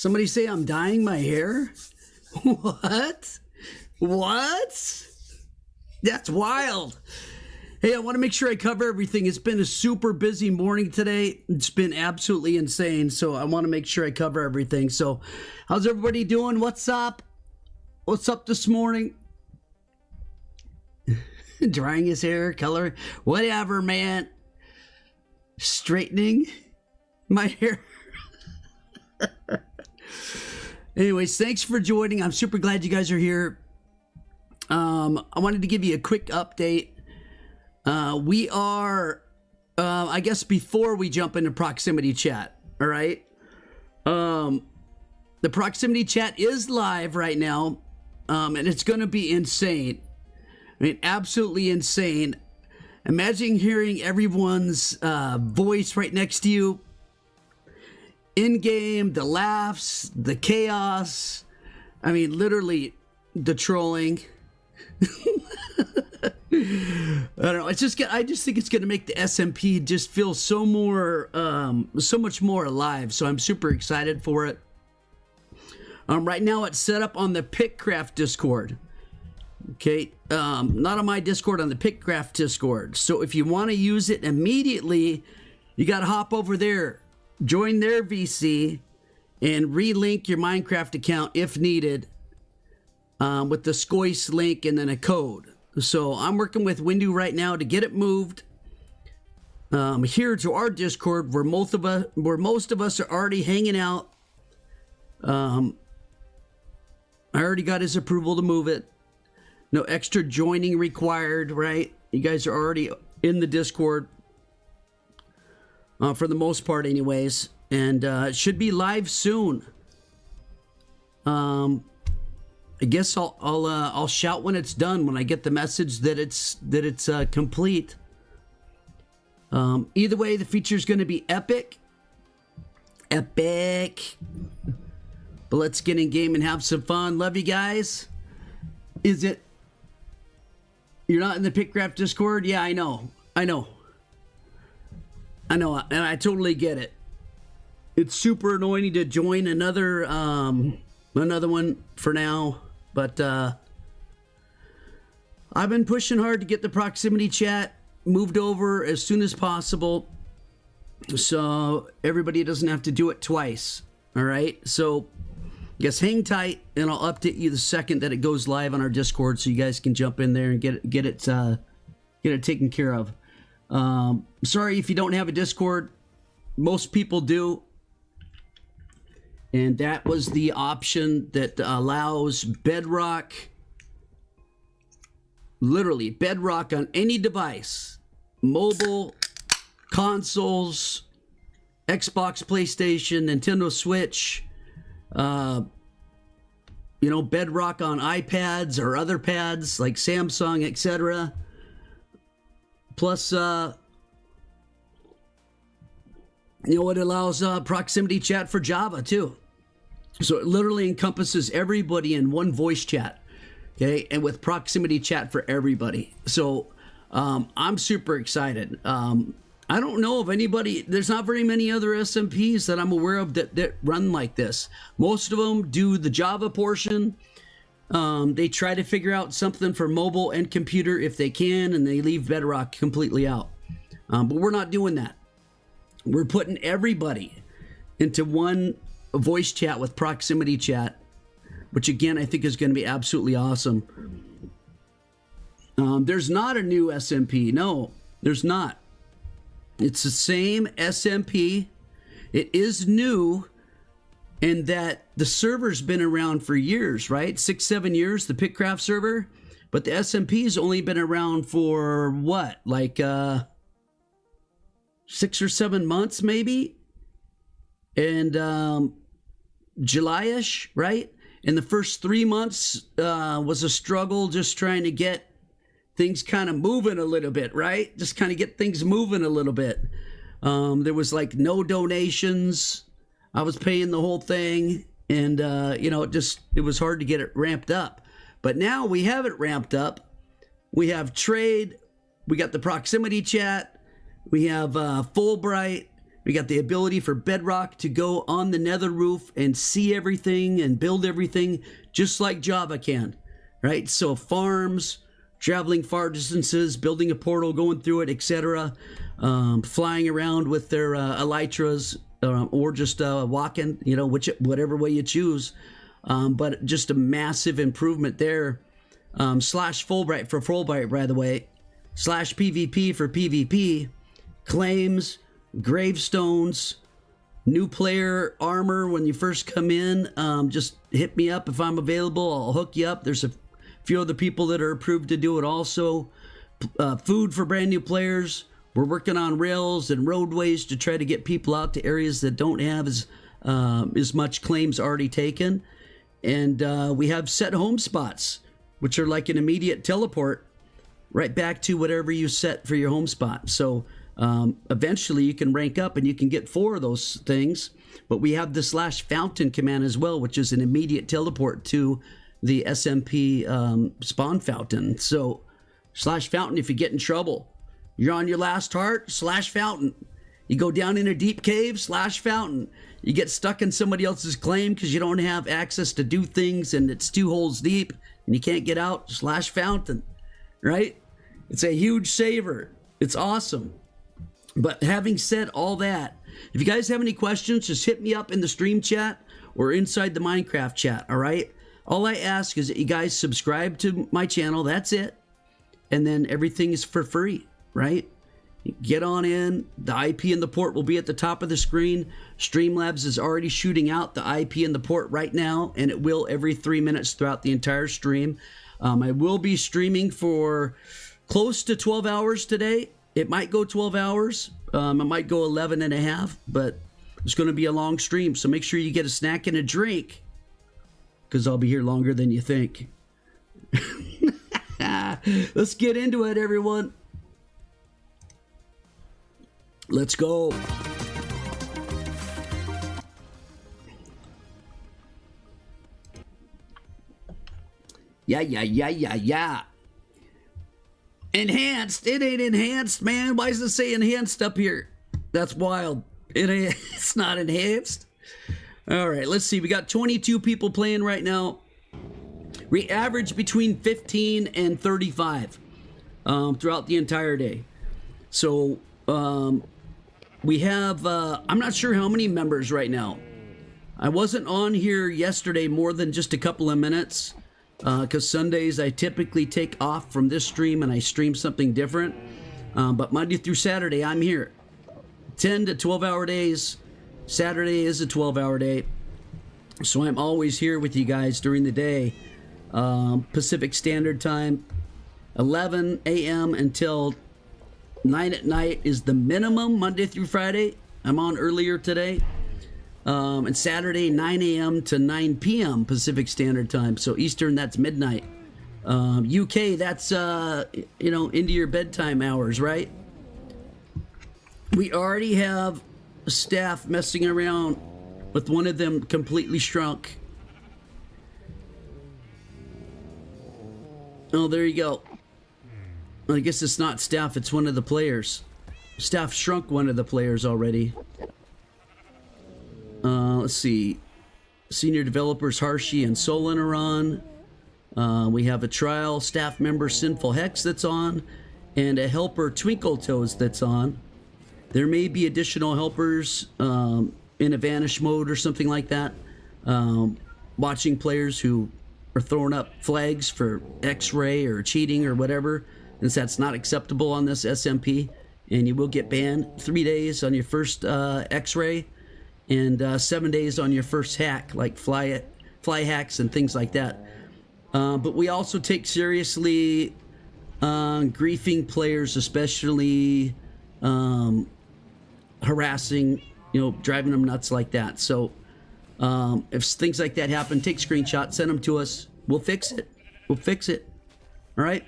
Somebody say I'm dyeing my hair? What? What? That's wild. Hey, I want to make sure I cover everything. It's been a super busy morning today. It's been absolutely insane. So I want to make sure I cover everything. So how's everybody doing? What's up? What's up this morning? Drying his hair, coloring, whatever, man. Straightening my hair. Anyways, thanks for joining. I'm super glad you guys are here. I wanted to give you a quick update. We are, I guess before we jump into proximity chat, all right? The proximity chat is live right now, and it's going to be insane. I mean, absolutely insane. Imagine hearing everyone's voice right next to you. In-game, the laughs, the chaos. I mean, literally, the trolling. I don't know. It's just. I just think it's going to make the SMP just feel so much more alive. So I'm super excited for it. Right now, it's set up on the Pickcraft Discord. Okay, not on my Discord, on the Pickcraft Discord. So if you want to use it immediately, you got to hop over there, join their VC, and relink your Minecraft account if needed with the Scoice link and then a code. So I'm working with Windu right now to get it moved here to our Discord where most of us are already hanging out. I already got his approval to move it. No extra joining required, right? You guys are already in the Discord for the most part anyways. And it should be live soon. I guess I'll shout when it's done, when I get the message that it's complete. Either way, the feature is going to be epic. Epic. But let's get in game and have some fun. Love you guys. Is it? You're not in the Pickcraft Discord? Yeah, I know. And I totally get it. It's super annoying to join another one for now, but I've been pushing hard to get the proximity chat moved over as soon as possible, so everybody doesn't have to do it twice. All right, so I guess hang tight, and I'll update you the second that it goes live on our Discord, so you guys can jump in there and get it taken care of. Sorry if you don't have a Discord. Most people do, and that was the option that allows Bedrock, literally Bedrock on any device, mobile, consoles, Xbox, PlayStation, Nintendo Switch. Bedrock on iPads or other pads like Samsung, etc. Plus, it allows proximity chat for Java too. So it literally encompasses everybody in one voice chat. Okay, and with proximity chat for everybody. So I'm super excited. I don't know of anybody, there's not very many other SMPs that I'm aware of that run like this. Most of them do the Java portion. They try to figure out something for mobile and computer if they can, and they leave Bedrock completely out. But we're not doing that. We're putting everybody into one voice chat with proximity chat, which again, I think is going to be absolutely awesome. There's not a new SMP. No, there's not. It's the same SMP. It is new in that the server's been around for years, right? 6-7 years, the Pickcraft server. But the SMP's only been around for what? Like 6 or 7 months maybe? And July-ish, right? And the first 3 months was a struggle just trying to get things kind of moving a little bit, right? Just kind of get things moving a little bit. There was like no donations. I was paying the whole thing, and it was hard to get it ramped up. But now we have it ramped up. We have trade. We got the proximity chat. We have Fulbright. We got the ability for Bedrock to go on the nether roof and see everything and build everything just like Java can, right? So farms, traveling far distances, building a portal, going through it, etc. Flying around with their elytras, or just walking, you know, whatever way you choose. But just a massive improvement there. Slash Fulbright for Fulbright, by the way. Slash PvP for PvP. Claims, gravestones, new player armor when you first come in. Just hit me up if I'm available. I'll hook you up. There's a few other people that are approved to do it also. Food for brand new players. We're working on rails and roadways to try to get people out to areas that don't have as much claims already taken. And we have set home spots, which are like an immediate teleport right back to whatever you set for your home spot. So eventually you can rank up and you can get 4 of those things. But we have the /fountain command as well, which is an immediate teleport to the SMP spawn fountain. So /fountain if you get in trouble. You're on your last heart, /fountain. You go down in a deep cave, /fountain. You get stuck in somebody else's claim because you don't have access to do things and it's 2 holes deep and you can't get out, /fountain, right? It's a huge saver. It's awesome. But having said all that, if you guys have any questions, just hit me up in the stream chat or inside the Minecraft chat, all right? All I ask is that you guys subscribe to my channel. That's it. And then everything is for free, right? Get on in. The IP and the port will be at the top of the screen. Streamlabs is already shooting out the IP and the port right now, and it will every 3 minutes throughout the entire stream. I will be streaming for close to 12 hours today. It might go 12 hours. It might go 11 and a half, but it's going to be a long stream. So make sure you get a snack and a drink because I'll be here longer than you think. Let's get into it, everyone. Let's go. Yeah. Enhanced. It ain't enhanced, man. Why does it say enhanced up here? That's wild. It's not enhanced. All right, let's see. We got 22 people playing right now. We average between 15 and 35 throughout the entire day. So we have, I'm not sure how many members right now. I wasn't on here yesterday more than just a couple of minutes because Sundays I typically take off from this stream and I stream something different. But Monday through Saturday, I'm here. 10 to 12-hour days. Saturday is a 12-hour day. So I'm always here with you guys during the day. Pacific Standard Time, 11 a.m. until 9 at night is the minimum, Monday through Friday. I'm on earlier today. And Saturday, 9 a.m. to 9 p.m. Pacific Standard Time. So Eastern, that's midnight. UK, that's, into your bedtime hours, right? We already have staff messing around with one of them completely shrunk. Oh, there you go. I guess it's not staff, it's one of the players. Staff shrunk one of the players already. Let's see. Senior developers Harshi and Solon are on. We have a trial staff member Sinful Hex that's on, and a helper Twinkle Toes that's on. There may be additional helpers in a vanish mode or something like that. Watching players who are throwing up flags for X-ray or cheating or whatever, since that's not acceptable on this SMP, and you will get banned 3 days on your first X-ray and 7 days on your first hack, like fly hacks and things like that. But we also take seriously griefing players, especially harassing, driving them nuts like that. So if things like that happen, take screenshots, send them to us. We'll fix it. All right.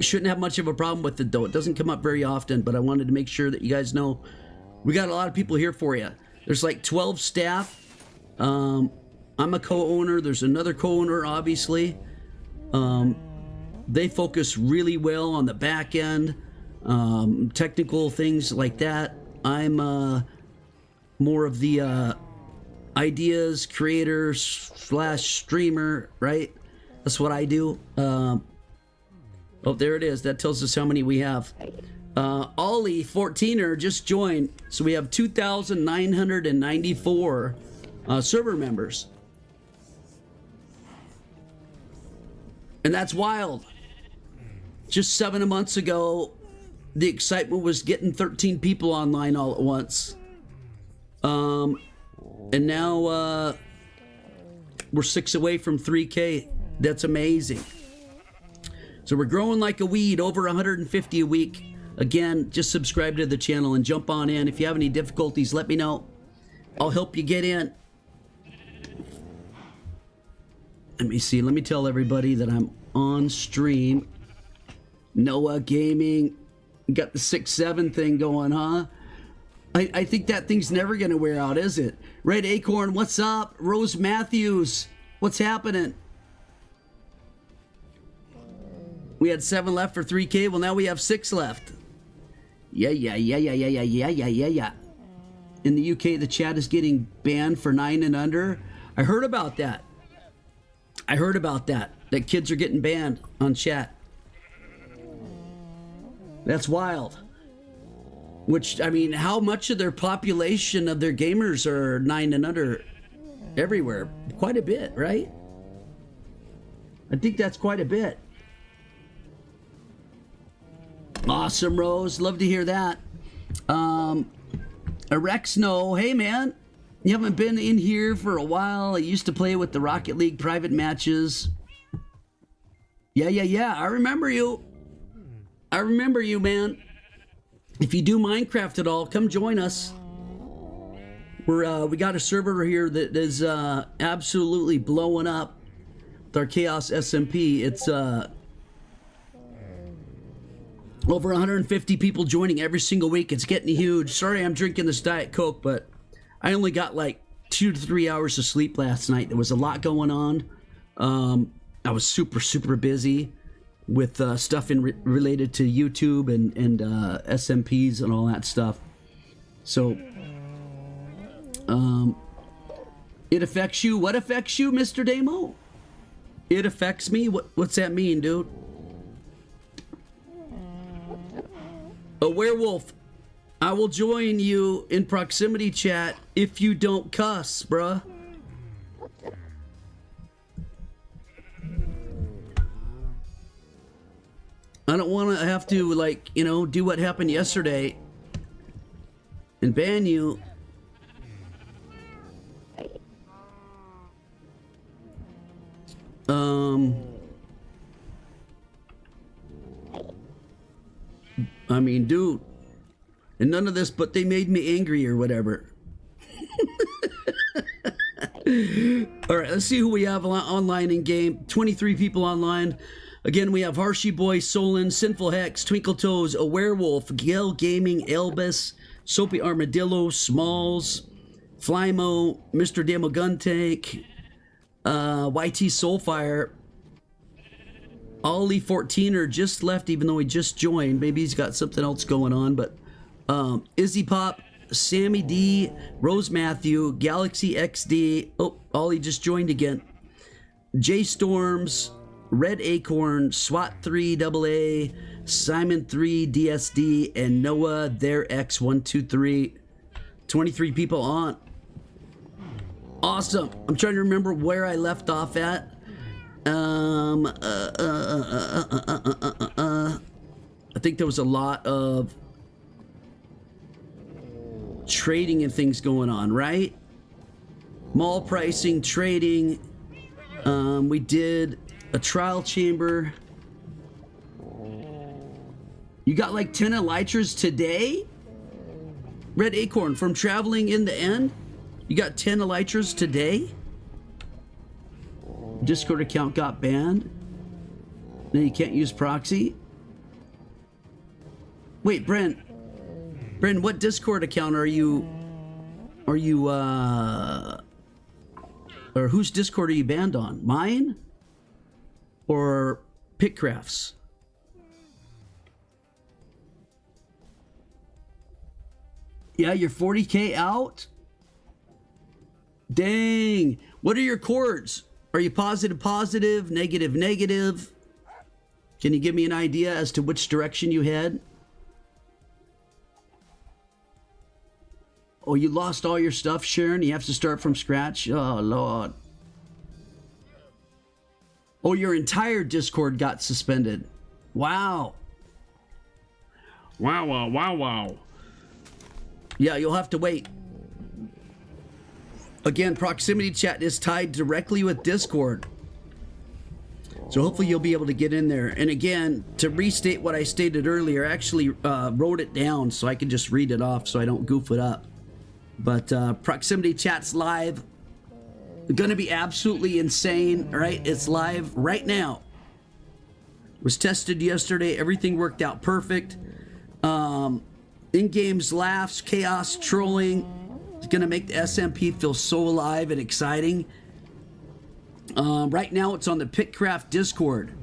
Shouldn't have much of a problem with it, though. It doesn't come up very often, but I wanted to make sure that you guys know we got a lot of people here for you. There's like 12 staff. I'm a co-owner. There's another co-owner, obviously. They focus really well on the back end, technical things like that. I'm more of the ideas creator / streamer, right? That's what I do. Oh, there it is. That tells us how many we have. Ollie 14er just joined, so we have 2,994 server members, and that's wild. Just 7 months ago, the excitement was getting 13 people online all at once, and now we're 6 away from 3K. That's amazing. So we're growing like a weed, over 150 a week. Again, just subscribe to the channel and jump on in. If you have any difficulties, let me know. I'll help you get in. Let me see. Let me tell everybody that I'm on stream. Noah Gaming. Got the 6-7 thing going, huh? I think that thing's never going to wear out, is it? Red Acorn, what's up? Rose Matthews, what's happening? We had 7 left for 3K. Well, now we have 6 left. Yeah. In the UK, the chat is getting banned for 9 and under. I heard about that. That kids are getting banned on chat. That's wild. Which, I mean, how much of their population of their gamers are 9 and under everywhere? Quite a bit, right? I think that's quite a bit. Awesome, Rose. Love to hear that. Arexno, hey man, you haven't been in here for a while. I used to play with the Rocket League private matches. Yeah. I remember you. Man. If you do Minecraft at all, come join us. We got a server here that is absolutely blowing up with our Chaos SMP. It's over 150 people joining every single week. It's getting huge. Sorry I'm drinking this Diet Coke, but I only got like 2 to 3 hours of sleep last night. There was a lot going on. I was super busy with stuff related to YouTube and SMPs and all that stuff. So, it affects you. What affects you, Mr. Damo? It affects me? What's that mean, dude? A werewolf. I will join you in proximity chat if you don't cuss, bruh. I don't want to have to, like, you know, do what happened yesterday and ban you. I mean, dude, and none of this, but they made me angry or whatever. All right, let's see who we have online in game. 23 people online. Again, we have Harshy Boy, Solon, Sinful Hex, Twinkle Toes, A Werewolf, Gale Gaming, Elvis, Soapy Armadillo, Smalls, Flymo, Mr. Demo Gun Tank, YT Soulfire, Ollie 14er just left, even though he just joined. Maybe he's got something else going on, but Izzy Pop, Sammy D, Rose Matthew, Galaxy XD. Oh, Ollie just joined again. J Storms, Red Acorn, SWAT 3 AA, Simon 3 DSD, and Noah their X123. 23 people on. Awesome. I'm trying to remember where I left off at. I think there was a lot of trading and things going on, right? Mall pricing, trading. We did a trial chamber. You got like 10 elytras today? Red Acorn, from traveling in the end? You got 10 elytras today? Discord account got banned. Now you can't use proxy. Wait, Brent, what Discord account are you, or whose Discord are you banned on? Mine? Or Pickcraft's? Yeah, you're 40K out? Dang. What are your chords? Are you positive, positive, negative, negative? Can you give me an idea as to which direction you head? Oh, you lost all your stuff, Sharon? You have to start from scratch? Oh, Lord. Oh, your entire Discord got suspended. Wow. Wow, wow, wow, wow. Yeah, you'll have to wait. Again, proximity chat is tied directly with Discord. So hopefully you'll be able to get in there. And again, to restate what I stated earlier, I actually wrote it down so I can just read it off so I don't goof it up. But proximity chat's live. Going to be absolutely insane, right? It's live right now. It was tested yesterday. Everything worked out perfect. In-games laughs, chaos, trolling. It's going to make the SMP feel so alive and exciting. Right now, it's on the Pickcraft Discord.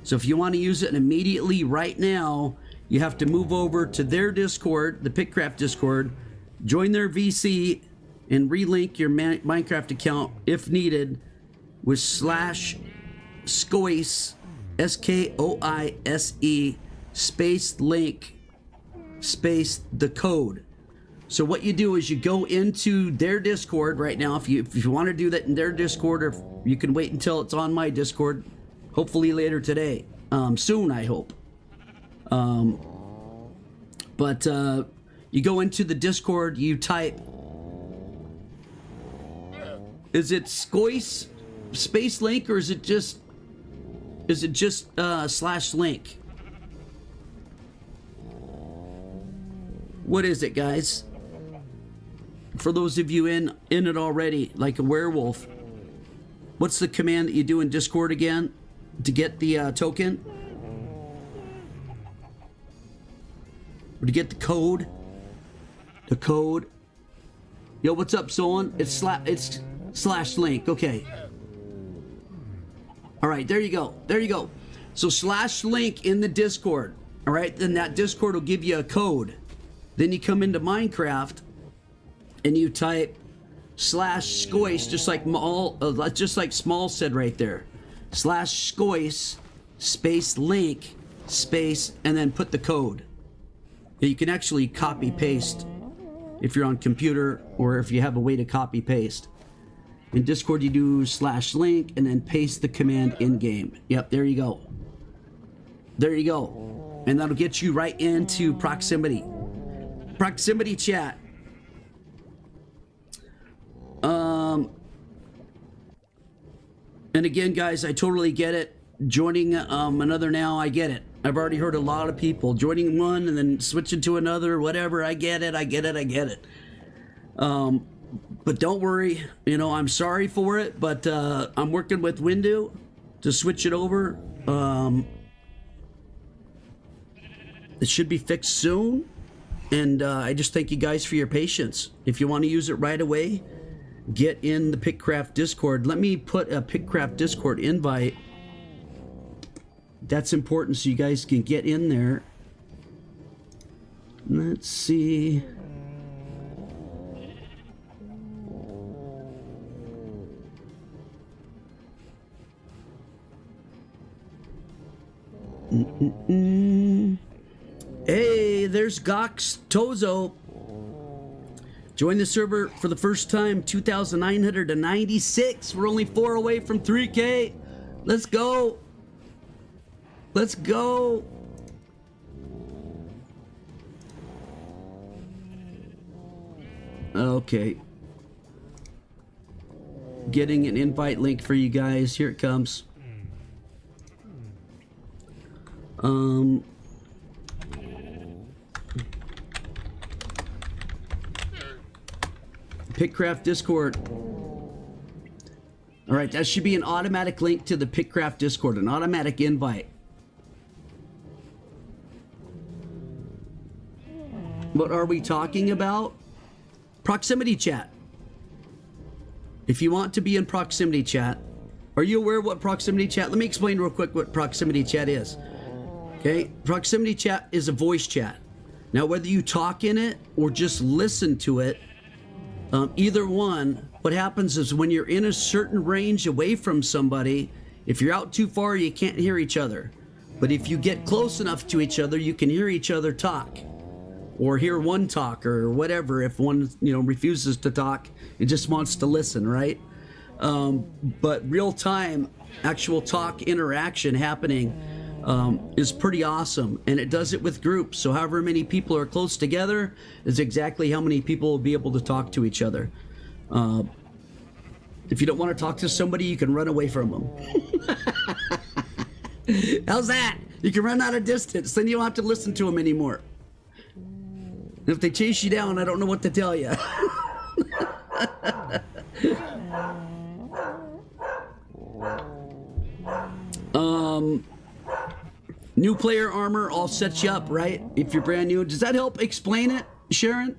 So if you want to use it immediately right now, you have to move over to their Discord, the Pickcraft Discord, join their VC, and relink your Minecraft account if needed with /Skoise, SKOISE, space link, space the code. So what you do is you go into their Discord right now. If you want to do that in their Discord, or you can wait until it's on my Discord, hopefully later today, soon I hope. But you go into the Discord, you type, is it Skoise space link, or is it just /link? What is it, guys? For those of you in it already, like a werewolf, what's the command that you do in Discord again to get the token? Or to get the code? The code. Yo, what's up, Solon? It's /link. Okay. All right, there you go. There you go. So /link in the Discord. All right, then that Discord will give you a code. Then you come into Minecraft and you type /Skoise, just like Small said right there. /Skoise space link space, and then put the code. You can actually copy paste if you're on computer, or if you have a way to copy paste. In Discord you do /link and then paste the command in game. Yep, there you go. There you go. And that'll get you right into proximity. Proximity chat. And again, guys, I totally get it. Joining another now, I get it. I've already heard a lot of people joining one and then switching to another, whatever. I get it. I get it. I get it. But don't worry. You know, I'm sorry for it, but I'm working with Window to switch it over. It should be fixed soon. And I just thank you guys for your patience. If you want to use it right away, get in the Pickcraft Discord. Let me put a Pickcraft Discord invite. That's important so you guys can get in there. Let's see. Hey, there's Gox Tozo. Join the server for the first time, 2,996. We're only 4 away from 3K. Let's go. Let's go. Okay. Getting an invite link for you guys. Here it comes. Pickcraft Discord. All right, that should be an automatic link to the Pickcraft Discord, an automatic invite. What are we talking about? Proximity chat. If you want to be in proximity chat, are you aware of what proximity chat? Let me explain real quick what proximity chat is. Okay, proximity chat is a voice chat. Now, whether you talk in it or just listen to it, either one, what happens is when you're in a certain range away from somebody, if you're out too far, you can't hear each other. But if you get close enough to each other, you can hear each other talk. Or hear one talk or whatever. If one, refuses to talk, it just wants to listen, right? But real time, actual talk interaction happening is pretty awesome. And it does it with groups. So however many people are close together is exactly how many people will be able to talk to each other. If you don't want to talk to somebody, you can run away from them. How's that? You can run out of distance. Then you don't have to listen to them anymore. If they chase you down, I don't know what to tell you. New player armor all sets you up, right? If you're brand new. Does that help explain it, Sharon?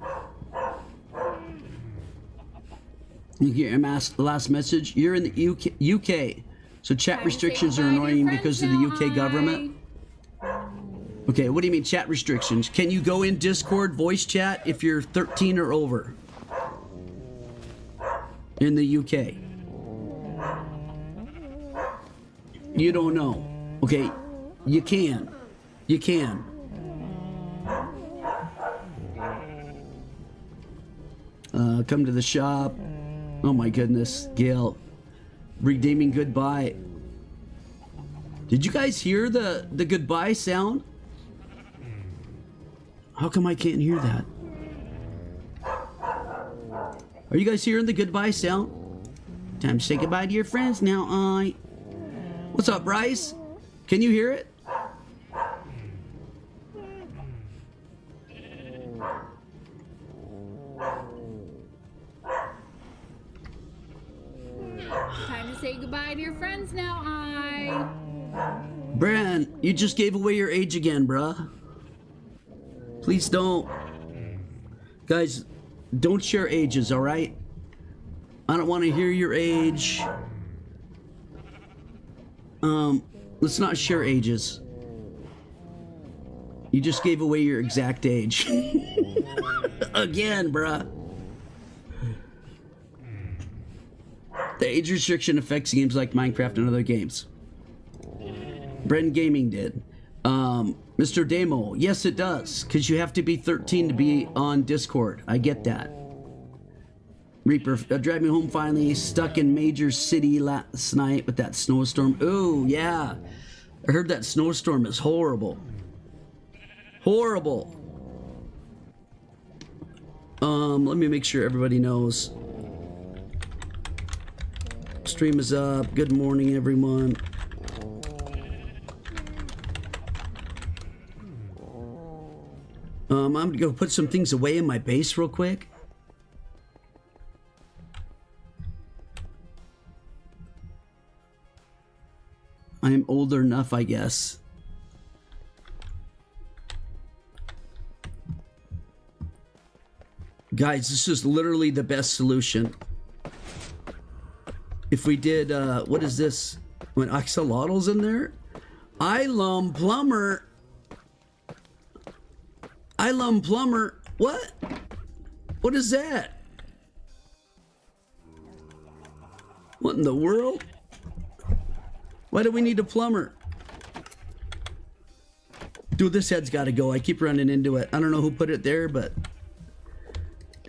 You get your last message? You're in the UK. So chat restrictions are annoying because of the UK government. Okay, what do you mean chat restrictions? Can you go in Discord voice chat if you're 13 or over? In the UK. You don't know. Okay, you can. You can. Come to the shop. Oh my goodness, Gail. Redeeming goodbye. Did you guys hear the goodbye sound? How come I can't hear that? Are you guys hearing the goodbye sound? Time to say goodbye to your friends now. What's up, Bryce? Can you hear it? Time to say goodbye to your friends now, Bran, you just gave away your age again, bruh. Please don't. Guys, don't share ages, alright? I don't want to hear your age. Let's not share ages. You just gave away your exact age. Again, bruh. The age restriction affects games like Minecraft and other games. Bren Gaming did. Mr. Damo, yes it does, because you have to be 13 to be on Discord. I get that. Reaper, drive me home finally, stuck in Major City last night with that snowstorm. Oh, yeah. I heard that snowstorm is horrible. Horrible. Let me make sure everybody knows. Stream is up. Good morning, everyone. I'm gonna go put some things away in my base real quick. I am older enough, I guess. Guys, this is literally the best solution. If we did, what is this? When axolotls in there? Plumber. Plumber. What? What is that? What in the world? Why do we need a plumber? Dude, this head's gotta go. I keep running into it. I don't know who put it there, but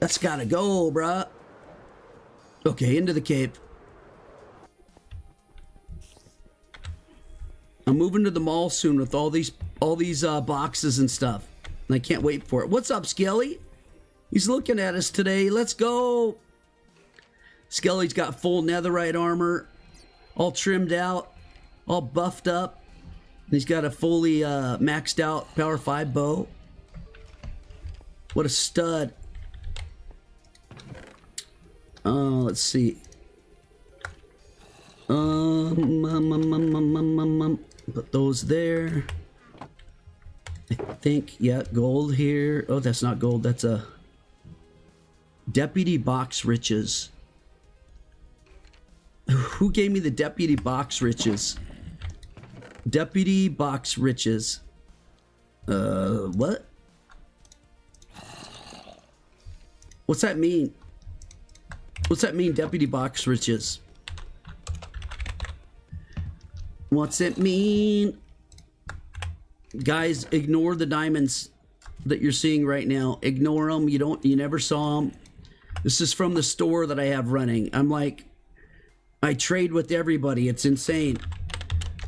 that's gotta go, bruh. Okay, into the cave. I'm moving to the mall soon with all these boxes and stuff. And I can't wait for it. What's up, Skelly? He's looking at us today. Let's go. Skelly's got full netherite armor, all trimmed out, all buffed up. He's got a fully maxed out Power 5 bow. What a stud. Let's see. Put those there. I think, yeah, gold here. Oh, that's not gold. That's a deputy box riches. Who gave me the deputy box riches? Deputy box riches. What? What's that mean? What's that mean, Deputy Box Riches? What's it mean? Guys, ignore the diamonds that you're seeing right now. Ignore them. You never saw them. This is from the store that I have running. I trade with everybody. It's insane.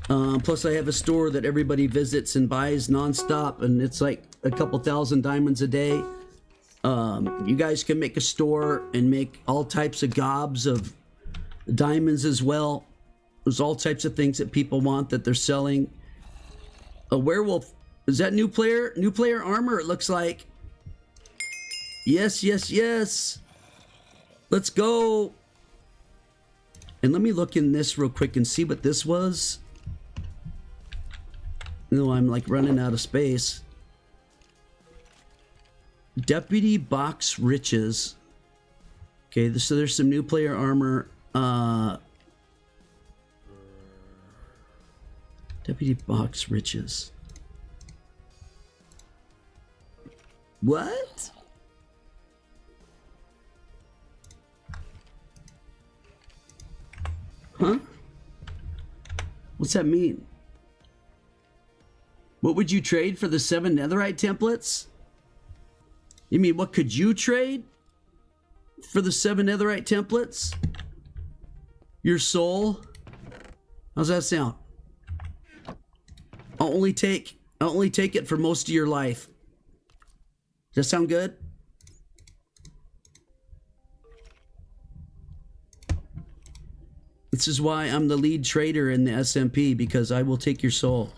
Plus I have a store that everybody visits and buys nonstop, and it's like a couple thousand diamonds a day. You guys can make a store and make all types of gobs of diamonds as well. There's all types of things that people want that they're selling. A werewolf. Is that new player? New player armor, it looks like. Yes, yes, yes. Let's go. And let me look in this real quick and see what this was. No, I'm like running out of space. Deputy Box Riches. Okay, so there's some new player armor. Deputy Box Riches. What? Huh? What's that mean? What would you trade for the 7 netherite templates? You mean what could you trade for the 7 netherite templates? Your soul? How's that sound? I'll only take it for most of your life. Does that sound good? This is why I'm the lead trader in the SMP, because I will take your soul.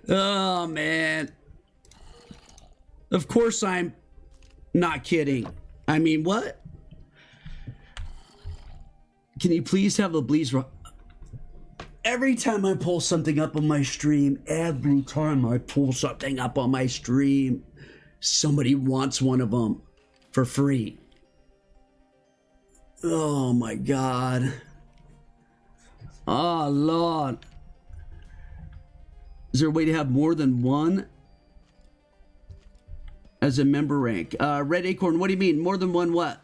Oh, man. Of course I'm not kidding. I mean, what? Can you please have the Bleeze... Every time I pull something up on my stream, somebody wants one of them for free. Oh, my God. Oh, Lord. Is there a way to have more than one as a member rank? Red Acorn, what do you mean? More than one what?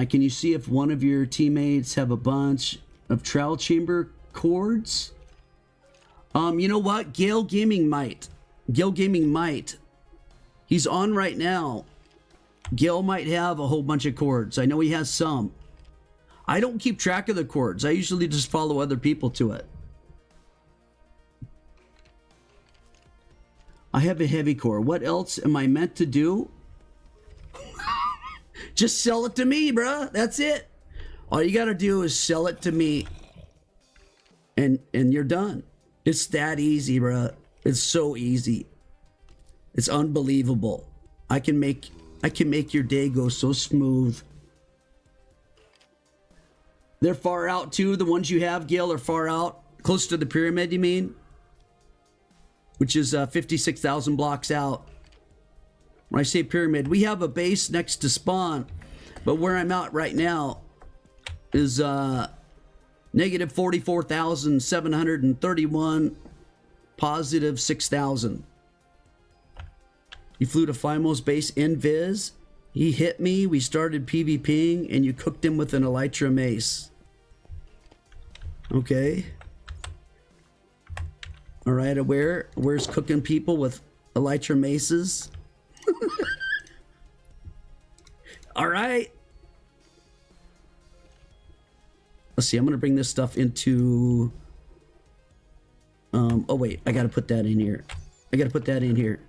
Can you see if one of your teammates have a bunch of trial chamber cords? You know what? Gale Gaming might. Gale Gaming might. He's on right now. Gale might have a whole bunch of cords. I know he has some. I don't keep track of the cords. I usually just follow other people to it. I have a heavy core. What else am I meant to do? Just sell it to me, bruh. That's it. All you gotta do is sell it to me. And you're done. It's that easy, bruh. It's so easy. It's unbelievable. I can make your day go so smooth. They're far out too. The ones you have, Gale, are far out. Close to the pyramid, you mean? Which is 56,000 blocks out. When I say pyramid, we have a base next to spawn. But where I'm at right now is negative 44,731, positive 6,000. You flew to Fimo's base in Viz. He hit me. We started PvPing, and you cooked him with an Elytra mace. Okay. All right, where's cooking people with Elytra maces? All right. Let's see. I'm gonna bring this stuff into. Oh wait, I gotta put that in here. I gotta put that in here.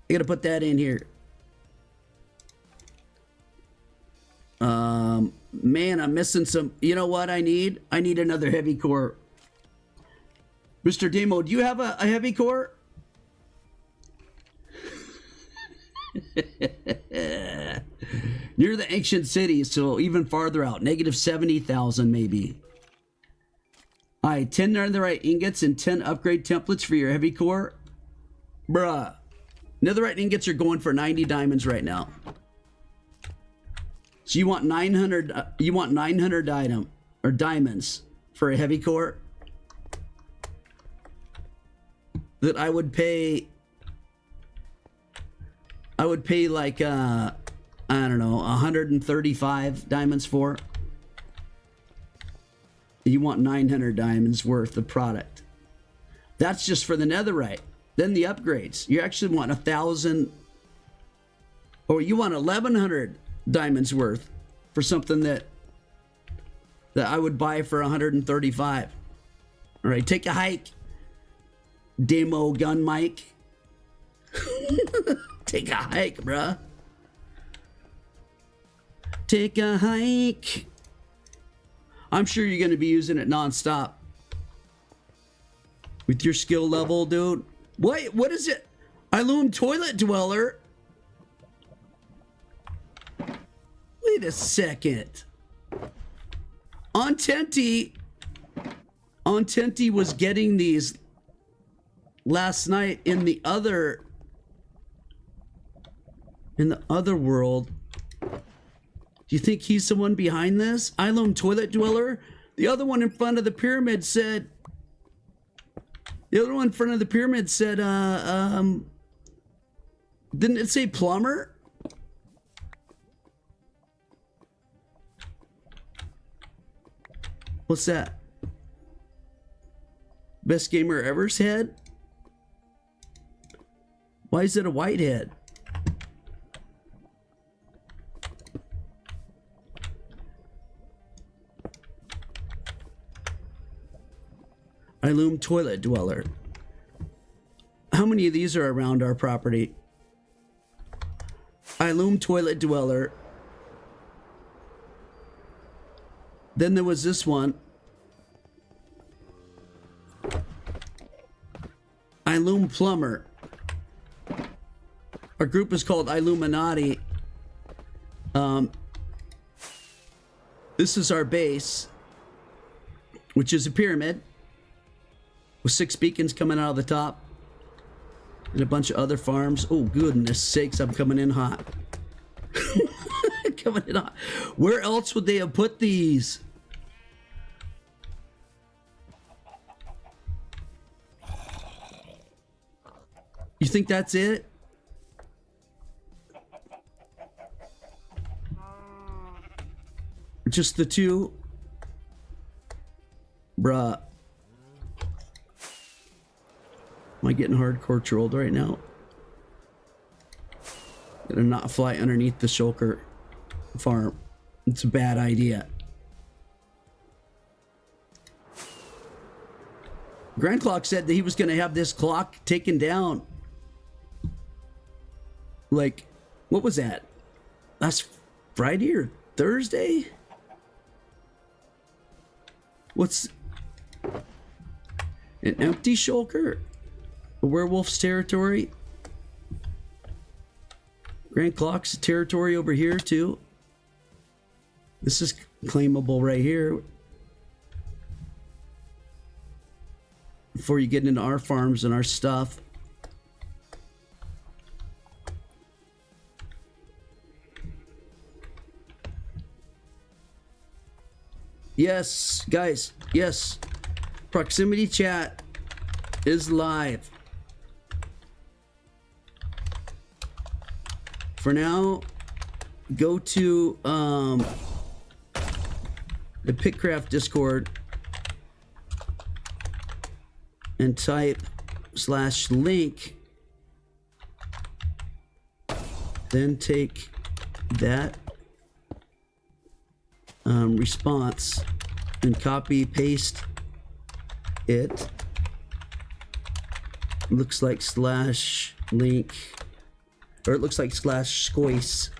I gotta put that in here. Man, I'm missing some. You know what I need? I need another heavy core. Mr. Demo, do you have a heavy core? Near the ancient city, so even farther out. Negative 70,000 maybe. Alright, 10 netherite ingots and 10 upgrade templates for your heavy core. Bruh. Netherite ingots are going for 90 diamonds right now. So you want 900 diamonds for a heavy core? that I would pay like I don't know, 135 diamonds for. You want 900 diamonds worth of product. That's just for the netherite. Then the upgrades. You actually want 1,000, or you want 1,100 diamonds worth for something that I would buy for 135. All right, take a hike. Demo gun mic. Take a hike, bruh. Take a hike. I'm sure you're going to be using it nonstop. With your skill level, dude. What is it? Illume Toilet Dweller. Wait a second. Ontenti was getting these last night in the other world. Do you think he's the one behind this? Illume Toilet Dweller? The other one in front of the pyramid said... didn't it say plumber? What's that? Best gamer ever's head? Why is it a white head? Illume Toilet Dweller. How many of these are around our property? Illume Toilet Dweller. Then there was this one. Illume Plumber. Our group is called Illuminati. This is our base, which is a pyramid with 6 beacons coming out of the top and a bunch of other farms. Oh, goodness sakes, I'm coming in hot. Coming in hot. Where else would they have put these? You think that's it? Just the two? Bruh. Am I getting hardcore trolled right now? Gonna not fly underneath the shulker farm. It's a bad idea. Grand Clock said that he was gonna have this clock taken down. Like, what was that? Last Friday or Thursday? What's an empty shulker? A werewolf's territory? Grand Clock's territory over here too. This is claimable right here. Before you get into our farms and our stuff. Yes, guys, yes. Proximity chat is live. For now, go to the Pickcraft Discord and type /link, then take that response and copy paste it. Looks like /link, or it looks like /squoise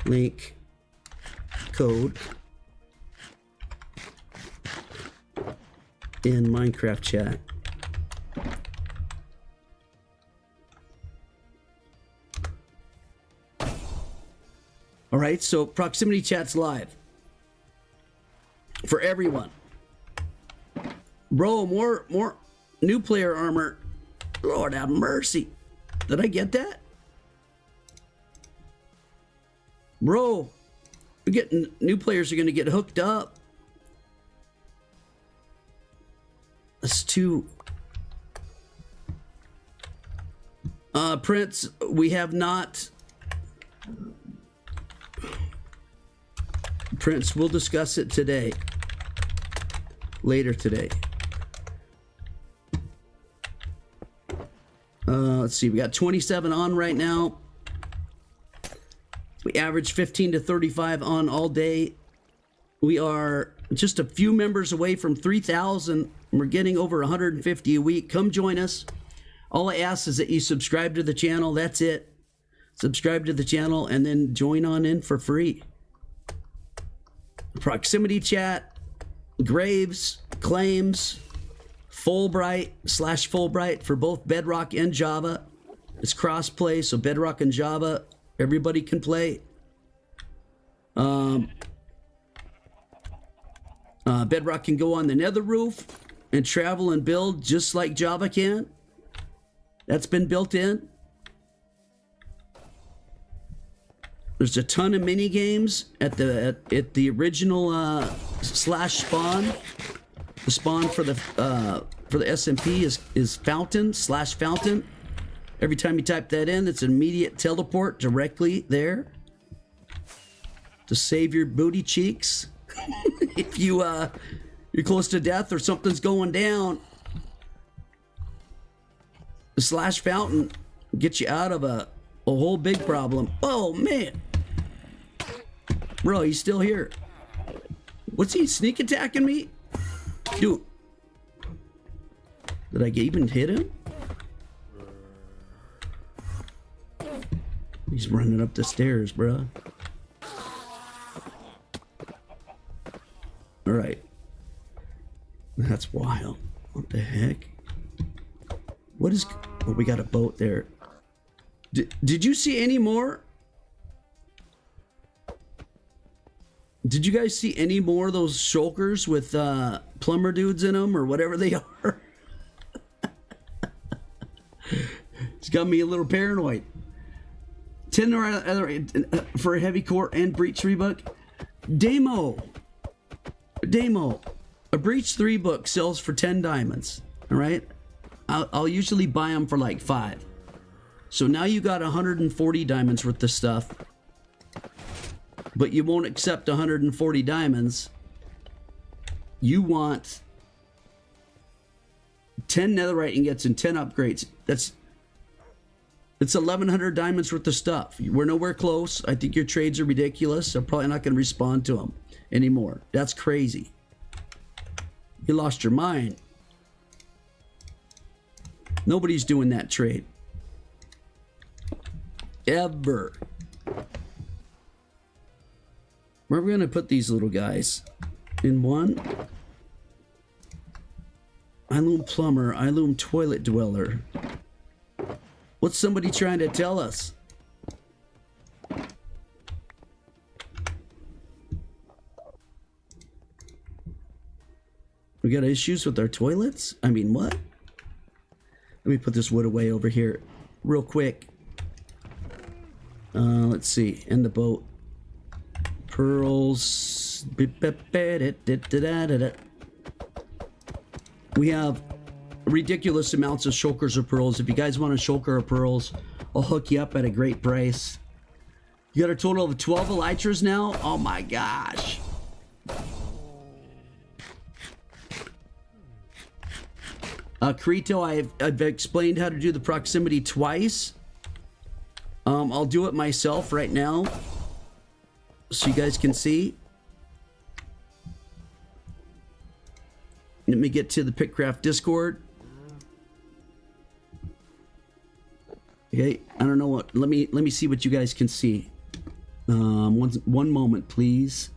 link code in Minecraft chat. All right, so proximity chat's live for everyone. Bro, more new player armor. Lord have mercy. Did I get that? Bro, we're getting new players are gonna get hooked up. That's too Prince, we have not. Prince, we'll discuss it today. Later today. Let's see, we got 27 on right now. We average 15 to 35 on all day. We are just a few members away from 3,000. We're getting over 150 a week. Come join us. All I ask is that you subscribe to the channel. That's it. Subscribe to the channel and then join on in for free. Proximity chat, Graves, claims, Fulbright/Fulbright for both Bedrock and Java. It's cross-play, so Bedrock and Java, everybody can play. Bedrock can go on the nether roof and travel and build just like Java can. That's been built in. There's a ton of mini games at the original slash spawn. The spawn for the SMP is fountain/fountain. Every time you type that in, it's an immediate teleport directly there to save your booty cheeks. If you're close to death or something's going down, the slash fountain gets you out of a whole big problem. Oh man, bro, he's still here. What's he sneak attacking me? Dude, did I even hit him? He's running up the stairs, bro. All right. That's wild. What the heck? What is... Oh, we got a boat there. Did you see any more? Did you guys see any more of those shulkers with plumber dudes in them or whatever they are? It's got me a little paranoid. 10 or other for a heavy core and breach 3 book. Demo. A breach 3 book sells for 10 diamonds. All right. I'll usually buy them for like 5. So now you got 140 diamonds worth of stuff. But you won't accept 140 diamonds. You want 10 netherite ingots and 10 upgrades. It's 1,100 diamonds worth of stuff. We're nowhere close. I think your trades are ridiculous. I'm probably not going to respond to them anymore. That's crazy. You lost your mind. Nobody's doing that trade. Ever. Where are we going to put these little guys? In one? I loom plumber. I loom toilet dweller. What's somebody trying to tell us? We got issues with our toilets? I mean, what? Let me put this wood away over here real quick. Let's see. In the boat. Pearls. We have ridiculous amounts of shulkers of pearls. If you guys want a shulker of pearls, I'll hook you up at a great price. You got a total of 12 elytras now? Oh my gosh. Carito, I've explained how to do the proximity twice. I'll do it myself right now so you guys can see. Let me get to the Pickcraft Discord. Okay, I don't know what. Let me see what you guys can see. One moment, please.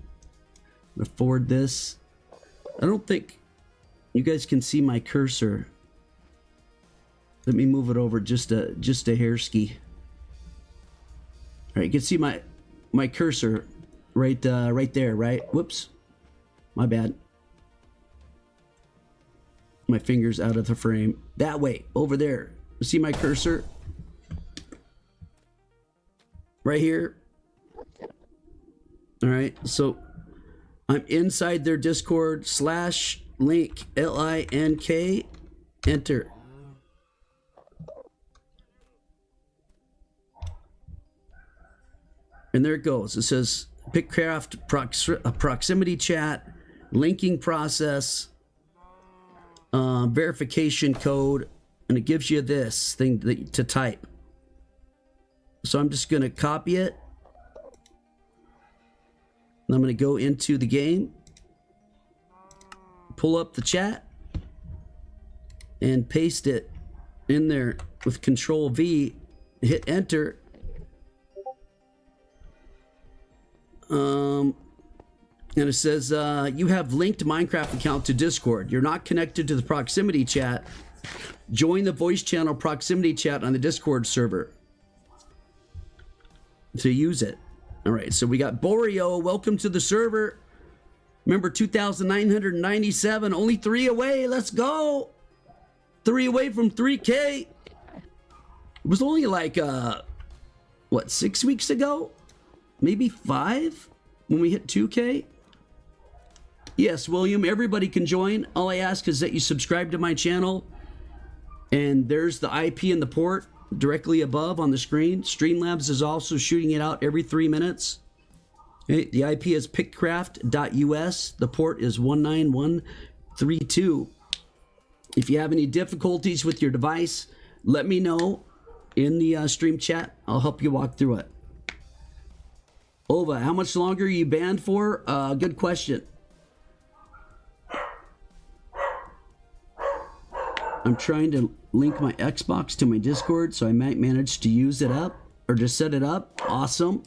I'm gonna forward this. I don't think you guys can see my cursor. Let me move it over just a hair ski. All right, you can see my cursor right there, right? Whoops, my bad. My fingers out of the frame. That way, over there. See my cursor? Right here. All right, so I'm inside their Discord /link LINK enter. And there it goes. It says Pickcraft proximity chat, linking process, verification code, and it gives you this thing to type. So I'm just going to copy it. And I'm going to go into the game, pull up the chat, and paste it in there with Control V, hit enter. And it says, you have linked Minecraft account to Discord. You're not connected to the proximity chat. Join the voice channel proximity chat on the Discord server to use it. All right, so we got Borio. Welcome to the server. Remember, 2,997, only 3 away. Let's go. 3 away from 3K. It was only like, what, 6 weeks ago? Maybe 5 when we hit 2K? Yes, William, everybody can join. All I ask is that you subscribe to my channel. And there's the IP and the port directly above on the screen. Streamlabs is also shooting it out every 3 minutes. Okay, the IP is pickcraft.us. The port is 19132. If you have any difficulties with your device, let me know in the stream chat. I'll help you walk through it. Ova, how much longer are you banned for? Good question. I'm trying to link my Xbox to my Discord, so I might manage to use it up or to set it up. Awesome.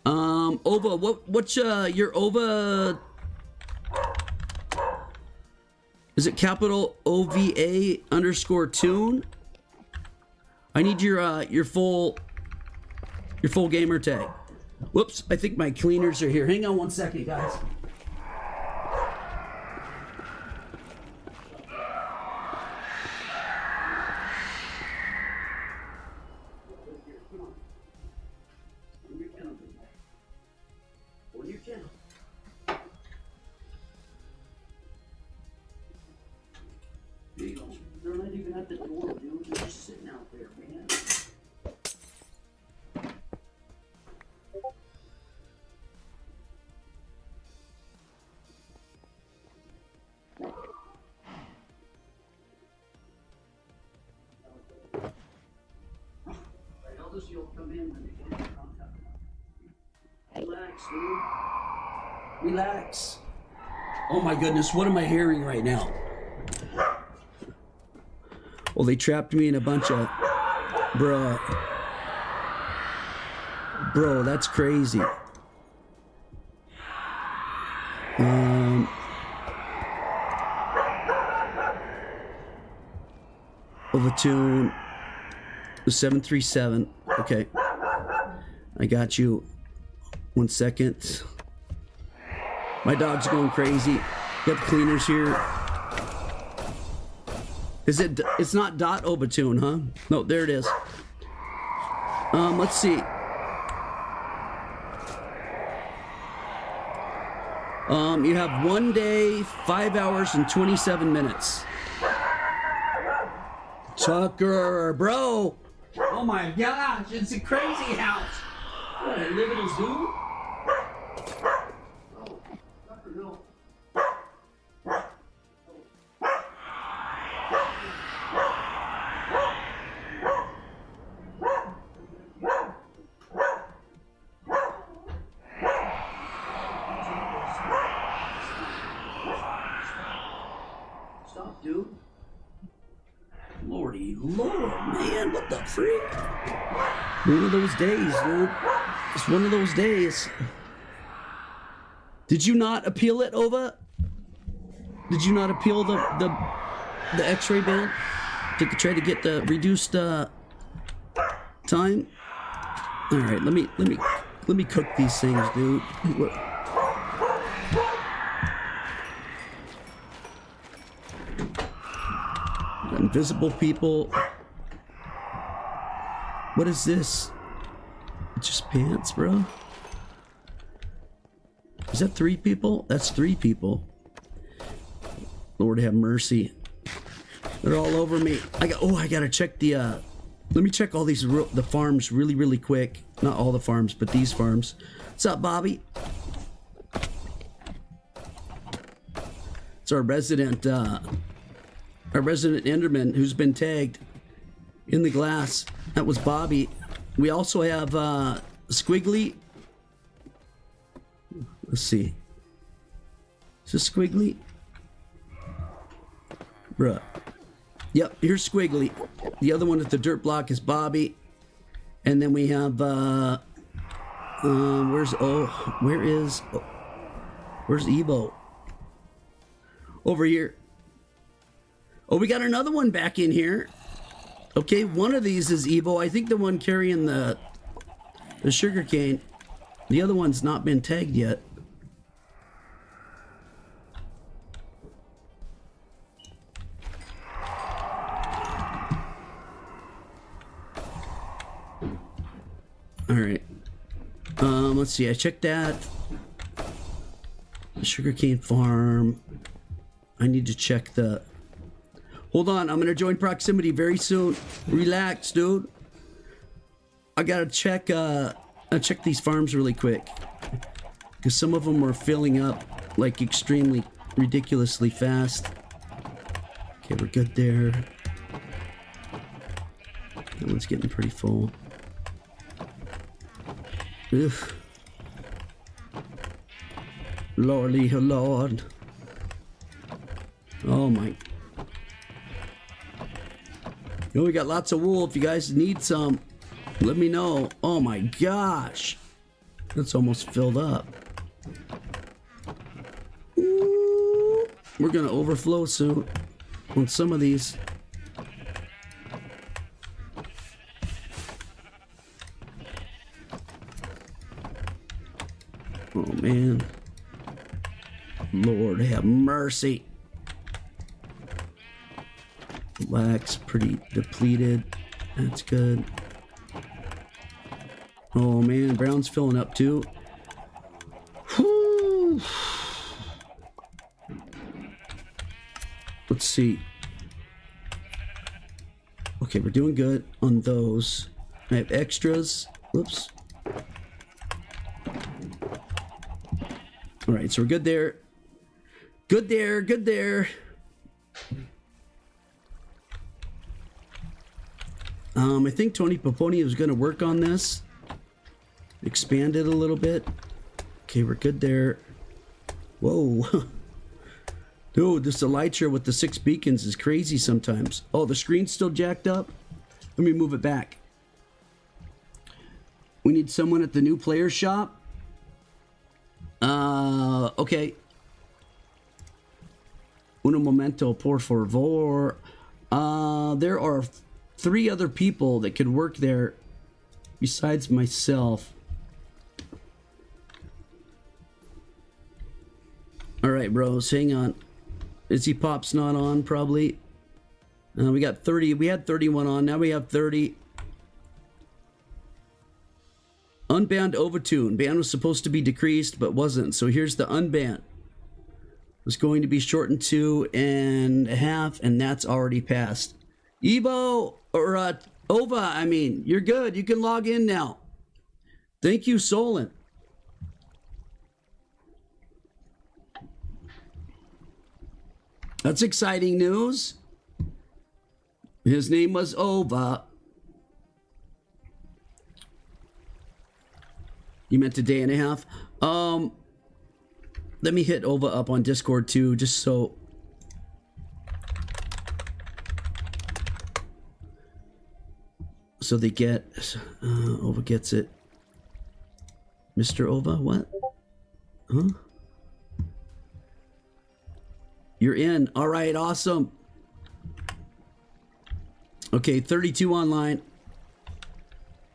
Ova, what's your Ova? Is it capital OVA _ tune? I need your full gamer tag. Whoops, I think my cleaners are here. Hang on 1 second, guys. They're not even at the door, dude. They're just sitting out there, man. Elders, you'll come in when they get in contact. Relax, dude. Relax. Oh my goodness, what am I hearing right now? Well, they trapped me in a bunch of... Bro, that's crazy. Overtune 737. Okay. I got you. 1 second. My dog's going crazy. Got the cleaners here. Is it? It's not dot Obatoon, huh? No, there it is. Let's see. You have 1 day, 5 hours, and 27 minutes. Tucker, bro. Oh my gosh, it's a crazy house. What, I live in a zoo? Oh, Tucker, no. Stop, dude. Lordy Lord, man, what the freak? One of those days, dude. It's one of those days. Did you not appeal it, Ova? Did you not appeal the X-ray ban to try to get the reduced time? All right, let me cook these things, dude. Invisible people. What is this? It's just pants, bro. Is that 3 people? That's 3 people. Lord have mercy. They're all over me. I gotta check the Let me check all these the farms really quick. Not all the farms, but these farms. What's up, Bobby? It's our resident Enderman who's been tagged in the glass. That was Bobby. We also have Squiggly. Let's see. Is this Squiggly? Bruh. Yep, here's Squiggly. The other one at the dirt block is Bobby. And then we have where's Evo? Over here. Oh, we got another one back in here. Okay, one of these is Evo. I think the one carrying the sugar cane. The other one's not been tagged yet. All right. Let's see. I checked that. The sugarcane farm. I need to check the... Hold on. I'm going to join proximity very soon. Relax, dude. I got to check these farms really quick. Because some of them are filling up like extremely ridiculously fast. Okay, we're good there. That one's getting pretty full. Ugh. Lordy, oh Lord. Oh my. Oh, we got lots of wool. If you guys need some, let me know. Oh my gosh. That's almost filled up. Ooh. We're gonna overflow soon on some of these. Oh man. Lord have mercy. Black's pretty depleted. That's good. Oh man, brown's filling up too. Whew. Let's see. Okay, we're doing good on those. I have extras. Whoops. All right, so we're good there. Good there, good there. I think Tony Poponi was going to work on this. Expand it a little bit. Okay, we're good there. Whoa. Dude, this Elytra with the 6 beacons is crazy sometimes. Oh, the screen's still jacked up? Let me move it back. We need someone at the new player shop. Okay. Uno momento, por favor. There are 3 other people that could work there besides myself. All right, bros, hang on. Izzy Pop's not on, probably. We got 30. We had 31 on. Now we have 30. Unbanned Overtune. Ban was supposed to be decreased, but wasn't. So here's the unban. It was going to be shortened to 2.5, and that's already passed. Evo, or Ova, I mean, you're good. You can log in now. Thank you, Solon. That's exciting news. His name was Ova. You meant 1.5 days? Let me hit Ova up on Discord too, just so. So they get, Ova gets it. Mr. Ova, what? Huh? You're in. All right, awesome. Okay, 32 online.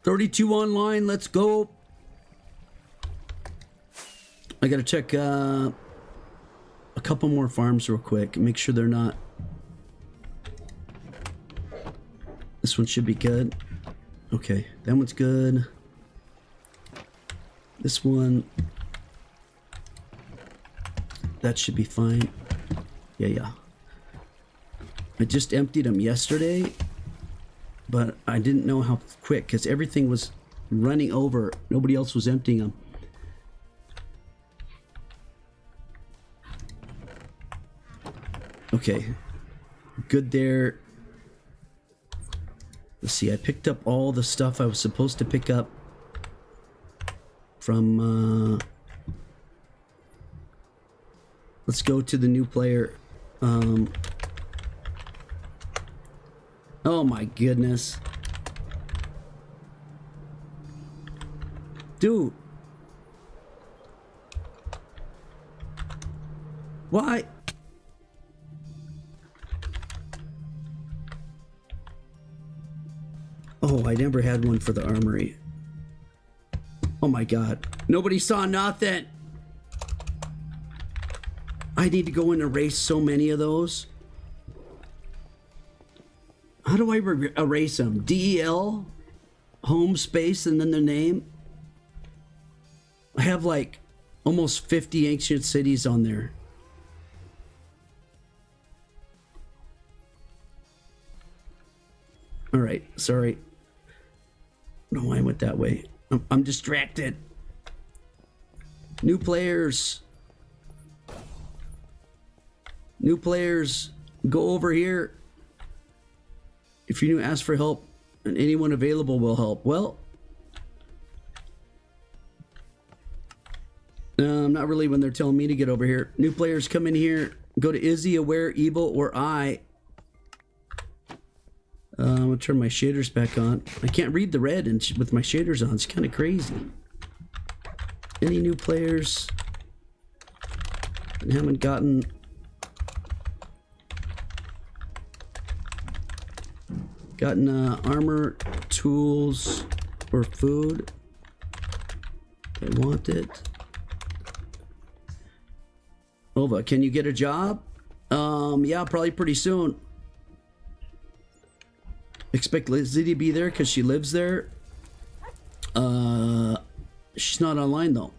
32 online, let's go. I gotta check a couple more farms real quick. Make sure they're not. This one should be good. Okay, that one's good. This one. That should be fine. Yeah. I just emptied them yesterday. but I didn't know how quick because everything was running over. Nobody else was emptying them. Okay, good there. Let's see, I picked up all the stuff I was supposed to pick up from, let's go to the new player. Oh my goodness. Dude. Why? Oh, I never had one for the armory. Oh my god. Nobody saw nothing. I need to go and erase so many of those. How do I erase them? DEL? Home space and then their name? I have like almost 50 ancient cities on there. Alright, sorry. I don't know why I went that way. I'm distracted. New players. New players, go over here. If you're new, ask for help, and anyone available will help. Well, not really when they're telling me to get over here. New players come in here. Go to Izzy, Aware, Evil, or I. I'm gonna turn my shaders back on. I can't read the red and with my shaders on. It's kind of crazy. Any new players? I haven't gotten. Armor, tools, or food. I want it. Ova, can you get a job? Yeah, probably pretty soon. Expect Lizzie to be there because she lives there. She's not online though.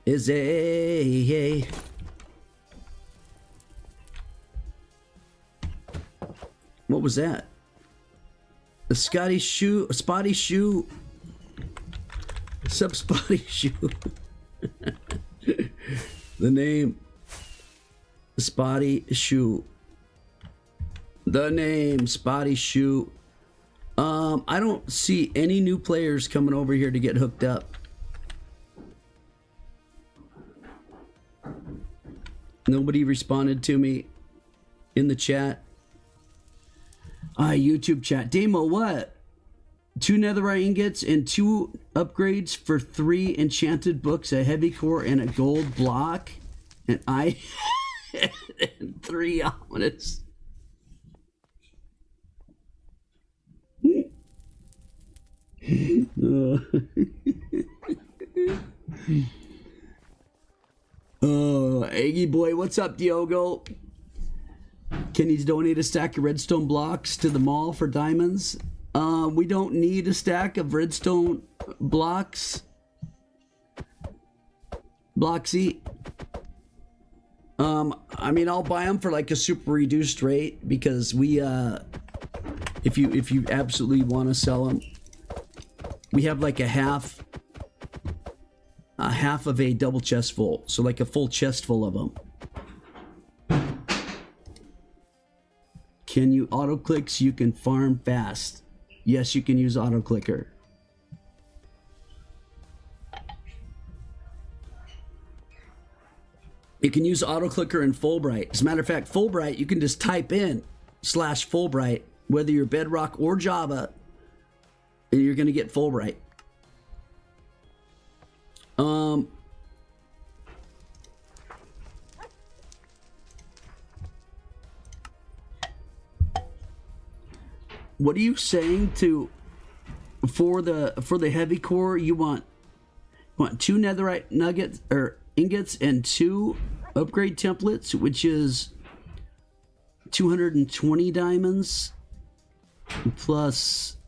Izzy. What was that? A spotty shoe. Sub spotty shoe. The name. Spotty shoe. The name Spotty shoe. I don't see any new players coming over here to get hooked up. Nobody responded to me in the chat. YouTube chat. Damo, what? 2 netherite ingots and 2 upgrades for 3 enchanted books, a heavy core, and a gold block. And and 3 ominous. Oh, Aggie boy, what's up, Diogo? Can you donate a stack of redstone blocks to the mall for diamonds? We don't need a stack of redstone blocks. Bloxy. I mean, I'll buy them for like a super reduced rate because we, if you absolutely want to sell them, we have like a half of a double chest full, so like a full chest full of them. Can you auto click so you can farm fast? Yes, you can use auto clicker. You can use auto clicker and Fulbright. As a matter of fact, Fulbright, you can just type in /Fulbright, whether you're Bedrock or Java, and you're going to get Fulbright. What are you saying to for the heavy core? You want 2 netherite nuggets or ingots and 2 upgrade templates, which is 220 diamonds plus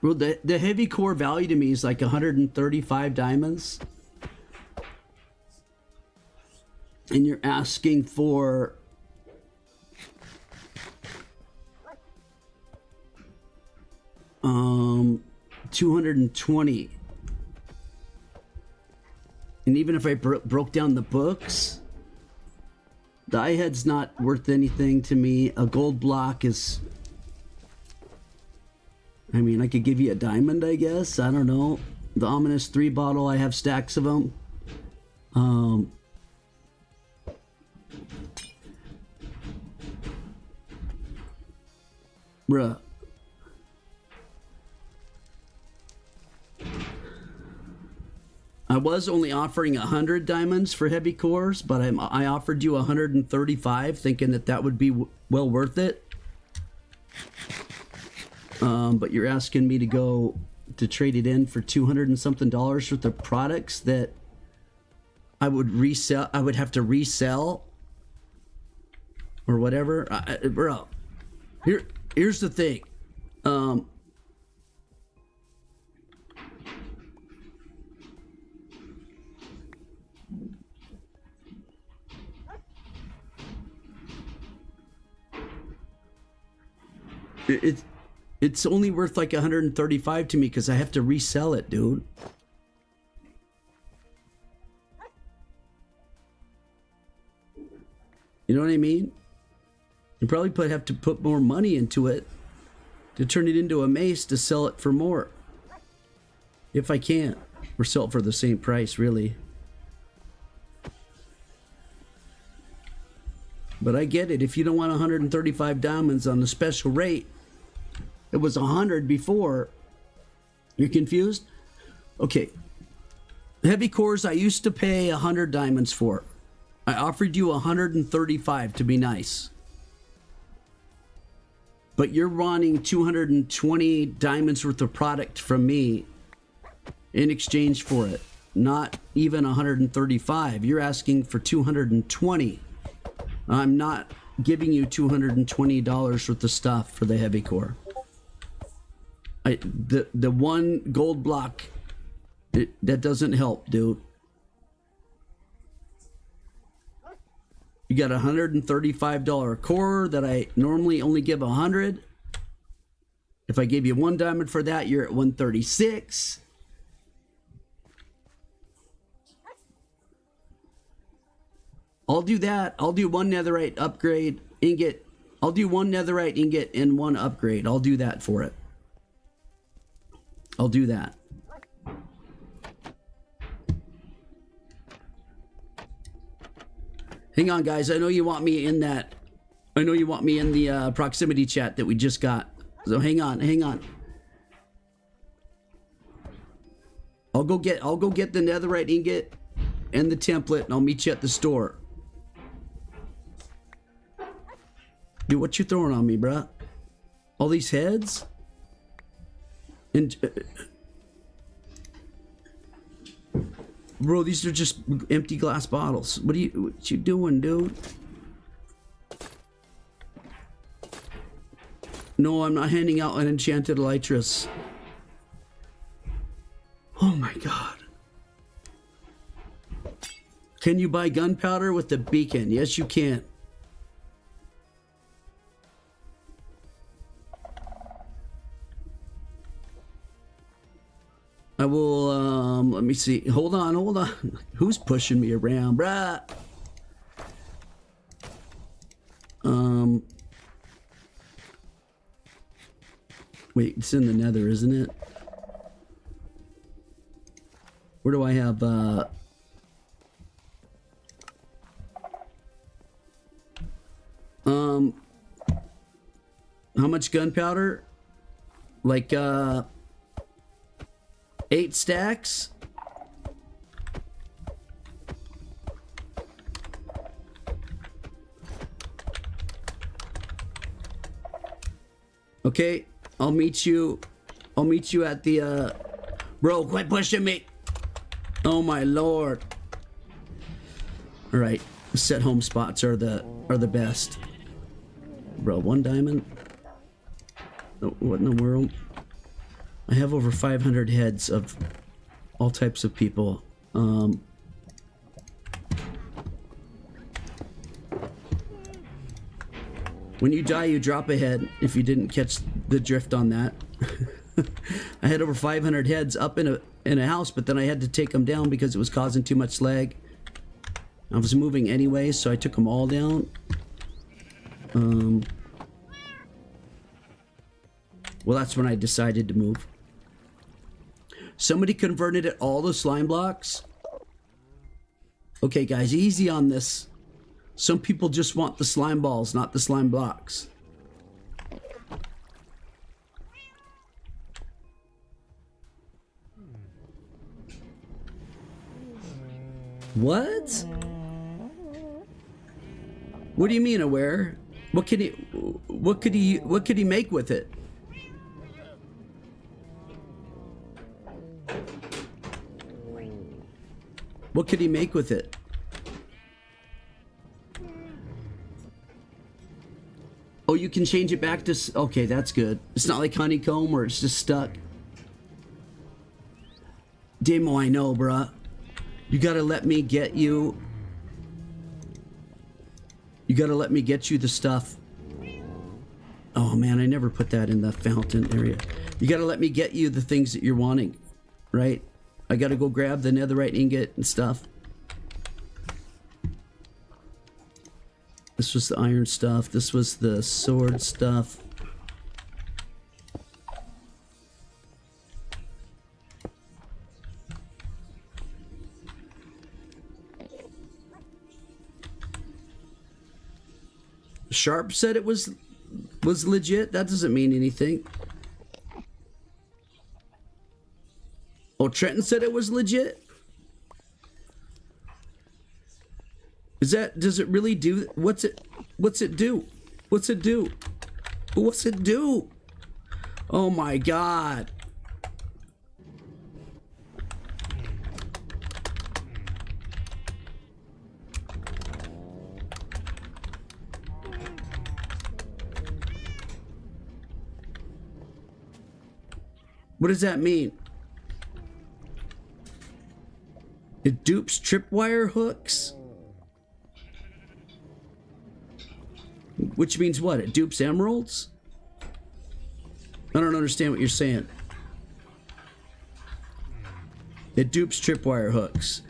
Well, the heavy core value to me is like 135 diamonds. And you're asking for 220. And even if I broke down the books, the eye head's not worth anything to me. A gold block is, I mean, I could give you a diamond, I guess. I don't know. The ominous 3 bottle, I have stacks of them. Bruh. I was only offering 100 diamonds for heavy cores, but I offered you 135, thinking that would be well worth it. But you're asking me to trade it in for 200 and something dollars worth of products that I would resell. I would have to resell or whatever. Bro, here's the thing. It's only worth like 135 to me because I have to resell it, dude. You know what I mean? You probably have to put more money into it to turn it into a mace to sell it for more. If I can't. Or sell it for the same price, really. But I get it. If you don't want 135 diamonds on the special rate, it was 100 before. You're confused? Okay. Heavy cores I used to pay 100 diamonds for. I offered you 135 to be nice. But you're wanting 220 diamonds worth of product from me in exchange for it. Not even 135. You're asking for 220. I'm not giving you $220 worth of stuff for the heavy core. The one gold block, that doesn't help, dude. You got a $135 core that I normally only give 100. If I gave you 1 diamond for that, you're at 136. I'll do that. I'll do 1 netherite upgrade ingot. I'll do 1 netherite ingot and 1 upgrade. I'll do that for it. I'll do that. Hang on, guys. I know you want me in that. I know you want me in the proximity chat that we just got. So hang on, hang on. I'll go get the netherite ingot and the template, and I'll meet you at the store. Dude, what you throwing on me, bruh? All these heads? And bro, these are just empty glass bottles. What you doing, dude? No, I'm not handing out an enchanted elytras. Oh my god. Can you buy gunpowder with the beacon? Yes, you can. I will, let me see. Hold on, hold on. Who's pushing me around, bruh? Wait, it's in the nether, isn't it? Where do I have, how much gunpowder? Like, 8 stacks? Okay, I'll meet you at the, bro, quit pushing me. Oh my lord. All right, set home spots are the best. Bro, 1 diamond? Oh, what in the world? I have over 500 heads of all types of people. When you die, you drop a head, if you didn't catch the drift on that. I had over 500 heads up in a house, but then I had to take them down because it was causing too much lag. I was moving anyway, so I took them all down. Well, that's when I decided to move. Somebody converted it all to slime blocks. Okay, guys, easy on this. Some people just want the slime balls, not the slime blocks. What? What do you mean aware? What could he make with it? What could he make with it? Oh, you can change it back to... Okay, that's good. It's not like honeycomb where it's just stuck. Demo, I know, bruh. You gotta let me get you... You gotta let me get you the stuff. Oh, man, I never put that in the fountain area. You gotta let me get you the things that you're wanting, right? I gotta go grab the netherite ingot and stuff. This was the iron stuff. This was the sword stuff. Sharp said it was legit. That doesn't mean anything. Oh, Trenton said it was legit. Does it really do? What's it do? What's it do? What's it do? Oh my God. What does that mean? It dupes tripwire hooks? Which means what? It dupes emeralds? I don't understand what you're saying. It dupes tripwire hooks.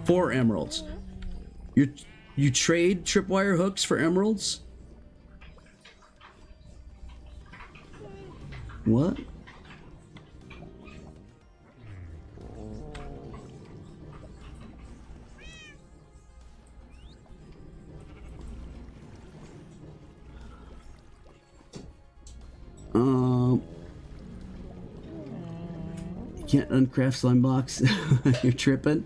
For emeralds. You trade tripwire hooks for emeralds? What? You can't uncraft slime blocks. You're tripping.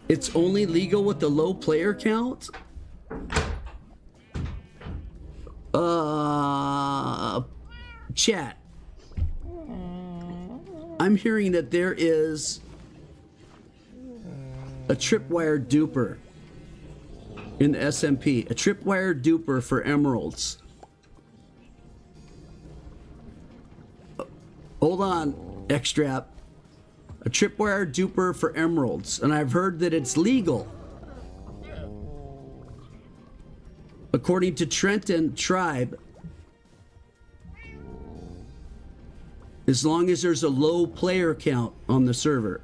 It's only legal with the low player count? Chat. I'm hearing that there is a tripwire duper in the SMP. A tripwire duper for emeralds. Hold on, Extrap. A tripwire duper for emeralds. And I've heard that it's legal. According to Trenton Tribe, as long as there's a low player count on the server.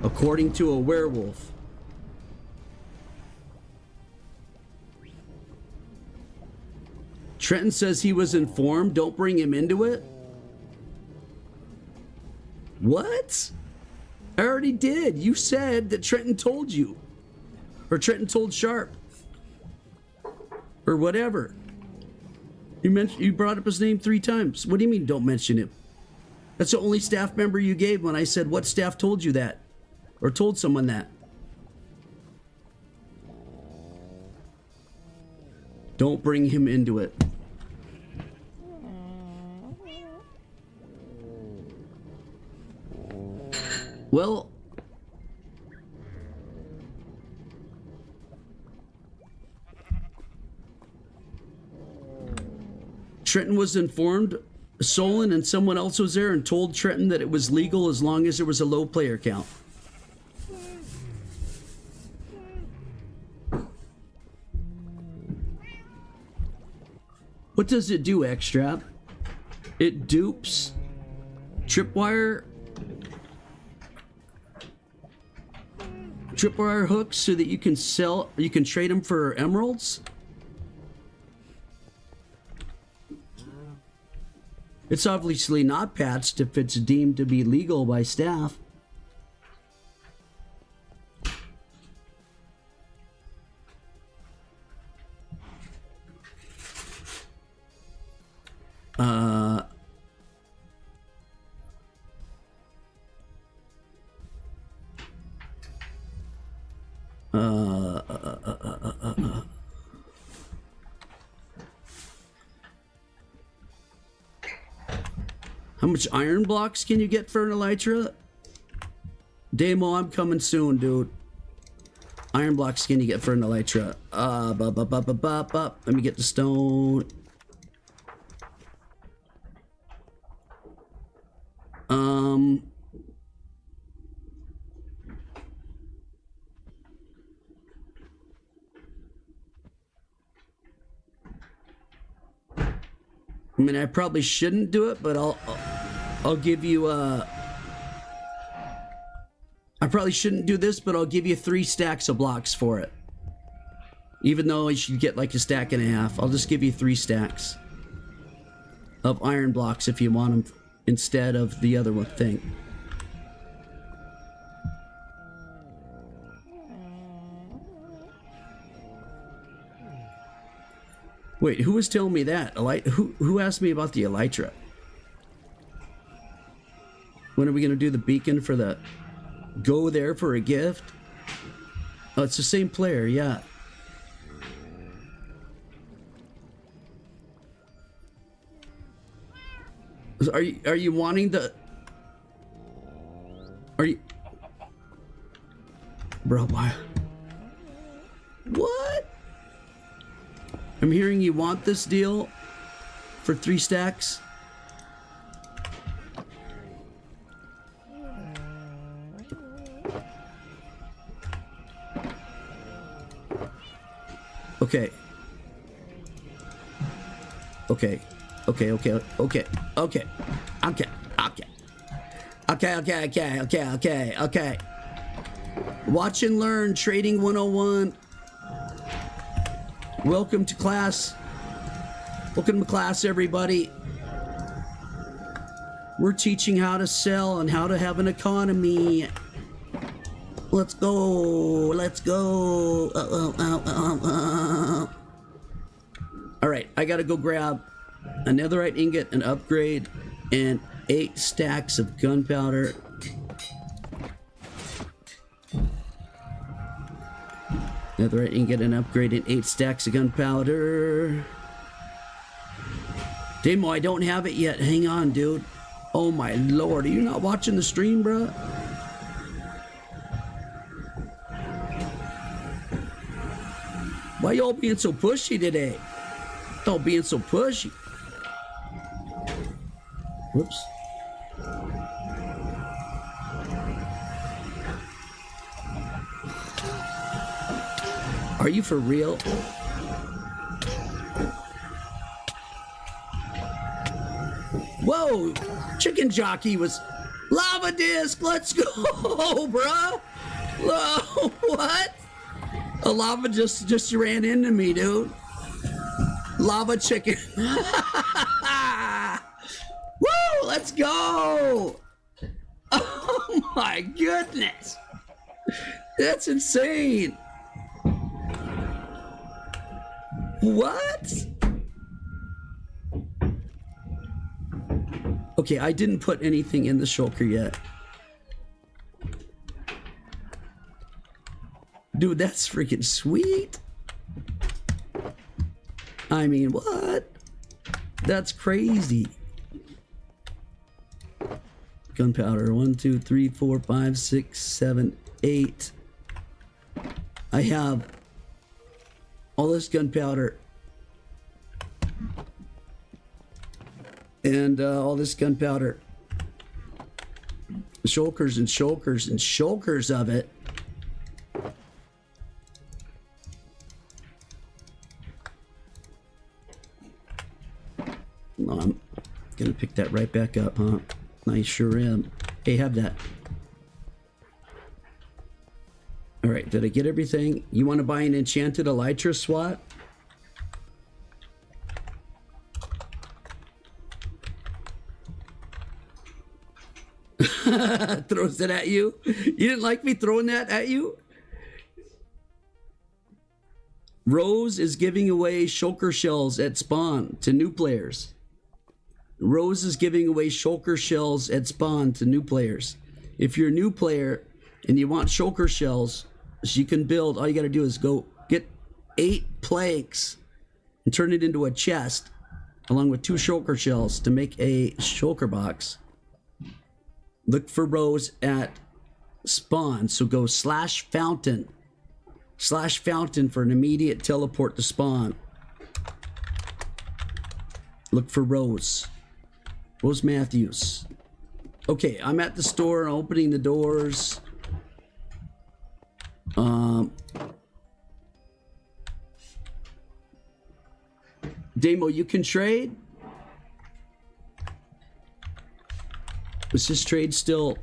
According to a werewolf. Trenton says he was informed. Don't bring him into it. What? I already did. You said that Trenton told you. Or Trenton told Sharp. Or whatever. You brought up his name 3 times. What do you mean don't mention him? That's the only staff member you gave when I said what staff told you that? Or told someone that? Don't bring him into it. Well, Trenton was informed. Solon and someone else was there and told Trenton that it was legal as long as there was a low player count. What does it do, X-Strap? It dupes tripwire hooks so that you can trade them for emeralds. It's obviously not patched if it's deemed to be legal by staff. How much iron blocks can you get for an elytra? Demo, I'm coming soon, dude. Iron blocks can you get for an elytra? Let me get the stone. I mean, I probably shouldn't do it, but I'll give you I probably shouldn't do this, but I'll give you 3 stacks of blocks for it. Even though you should get like a stack and a half, I'll just give you 3 stacks of iron blocks if you want them instead of the other one thing. Wait, who was telling me that? Who asked me about the elytra? When are we gonna do the beacon for the go there for a gift? Oh, it's the same player, yeah. Are you wanting the? Are you? Bro, why? What? I'm hearing you want this deal for 3 stacks. Okay. Okay. Okay, okay, okay, okay. Okay, okay. Okay, okay, okay, okay, okay, okay. Watch and learn, Trading 101. Welcome to class. Welcome to class, everybody. We're teaching how to sell and how to have an economy. Let's go. Let's go. All right, I gotta go grab a netherite ingot, an upgrade, and 8 stacks of gunpowder. Netherite ingot, an upgrade, and 8 stacks of gunpowder. Demo, I don't have it yet. Hang on, dude. Oh my lord, are you not watching the stream, bro? Why y'all being so pushy today? Y'all being so pushy. Whoops. Are you for real? Whoa! Chicken jockey was lava disc. Let's go, bruh. Whoa, what? A lava just ran into me, dude. Lava chicken. Woo! Let's go. Oh my goodness. That's insane. What? Okay, I didn't put anything in the shulker yet. Dude, that's freaking sweet. I mean, what? That's crazy. Gunpowder, 1, 2, 3, 4, 5, 6, 7, 8. I have all this gunpowder. And all this gunpowder. Shulkers and shulkers and shulkers of it. No, I'm gonna pick that right back up, huh? I sure am. Hey, have that. All right, did I get everything? You want to buy an enchanted elytra, SWAT? Throws it at you. You didn't like me throwing that at you? Rose is giving away shulker shells at spawn to new players. Rose is giving away shulker shells at spawn to new players. If you're a new player and you want shulker shells, you can build. All you got to do is go get 8 planks and turn it into a chest along with 2 shulker shells to make a shulker box. Look for Rose at spawn. So go /fountain. /fountain for an immediate teleport to spawn. Look for Rose. Rose Matthews. Okay, I'm at the store opening the doors. Demo, you can trade? Is this trade still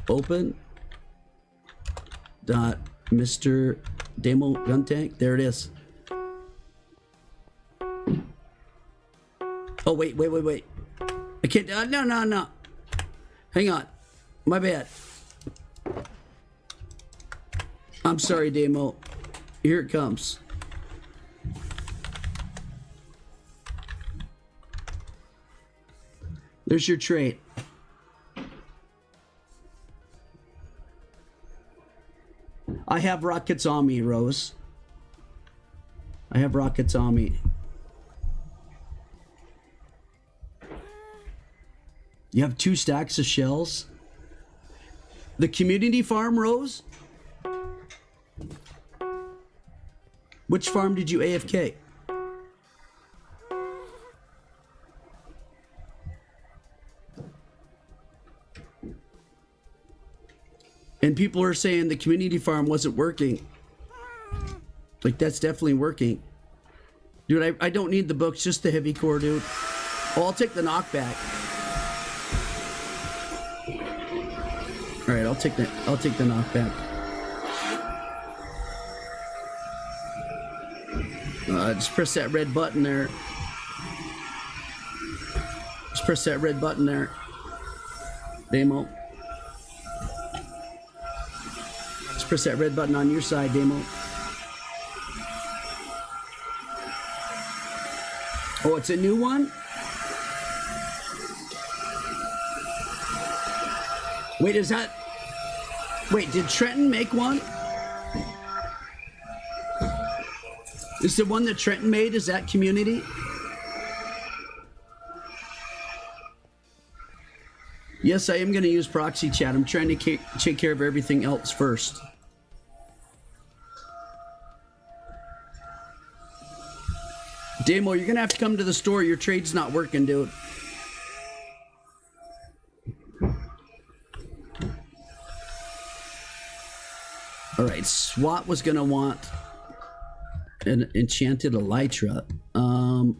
open? Mr. Demo Gun Tank? There it is. Oh, wait. I can't, no. Hang on. My bad. I'm sorry, Demo. Here it comes. There's your trade. I have rockets on me, Rose. I have rockets on me. You have 2 stacks of shells. The community farm, Rose? Which farm did you AFK? And people are saying the community farm wasn't working. Like, that's definitely working. Dude, I don't need the books, just the heavy core, dude. Oh, I'll take the knockback. All right, I'll take the knockback. Just press that red button there. Just press that red button there. Demo. Just press that red button on your side, Demo. Oh, it's a new one? Wait, is that... Wait, did Trenton make one? Is the one that Trenton made, is that community? Yes, I am going to use proxy chat. I'm trying to take care of everything else first. Demo, you're going to have to come to the store. Your trade's not working, dude. All right, SWAT was going to want an enchanted elytra. I'm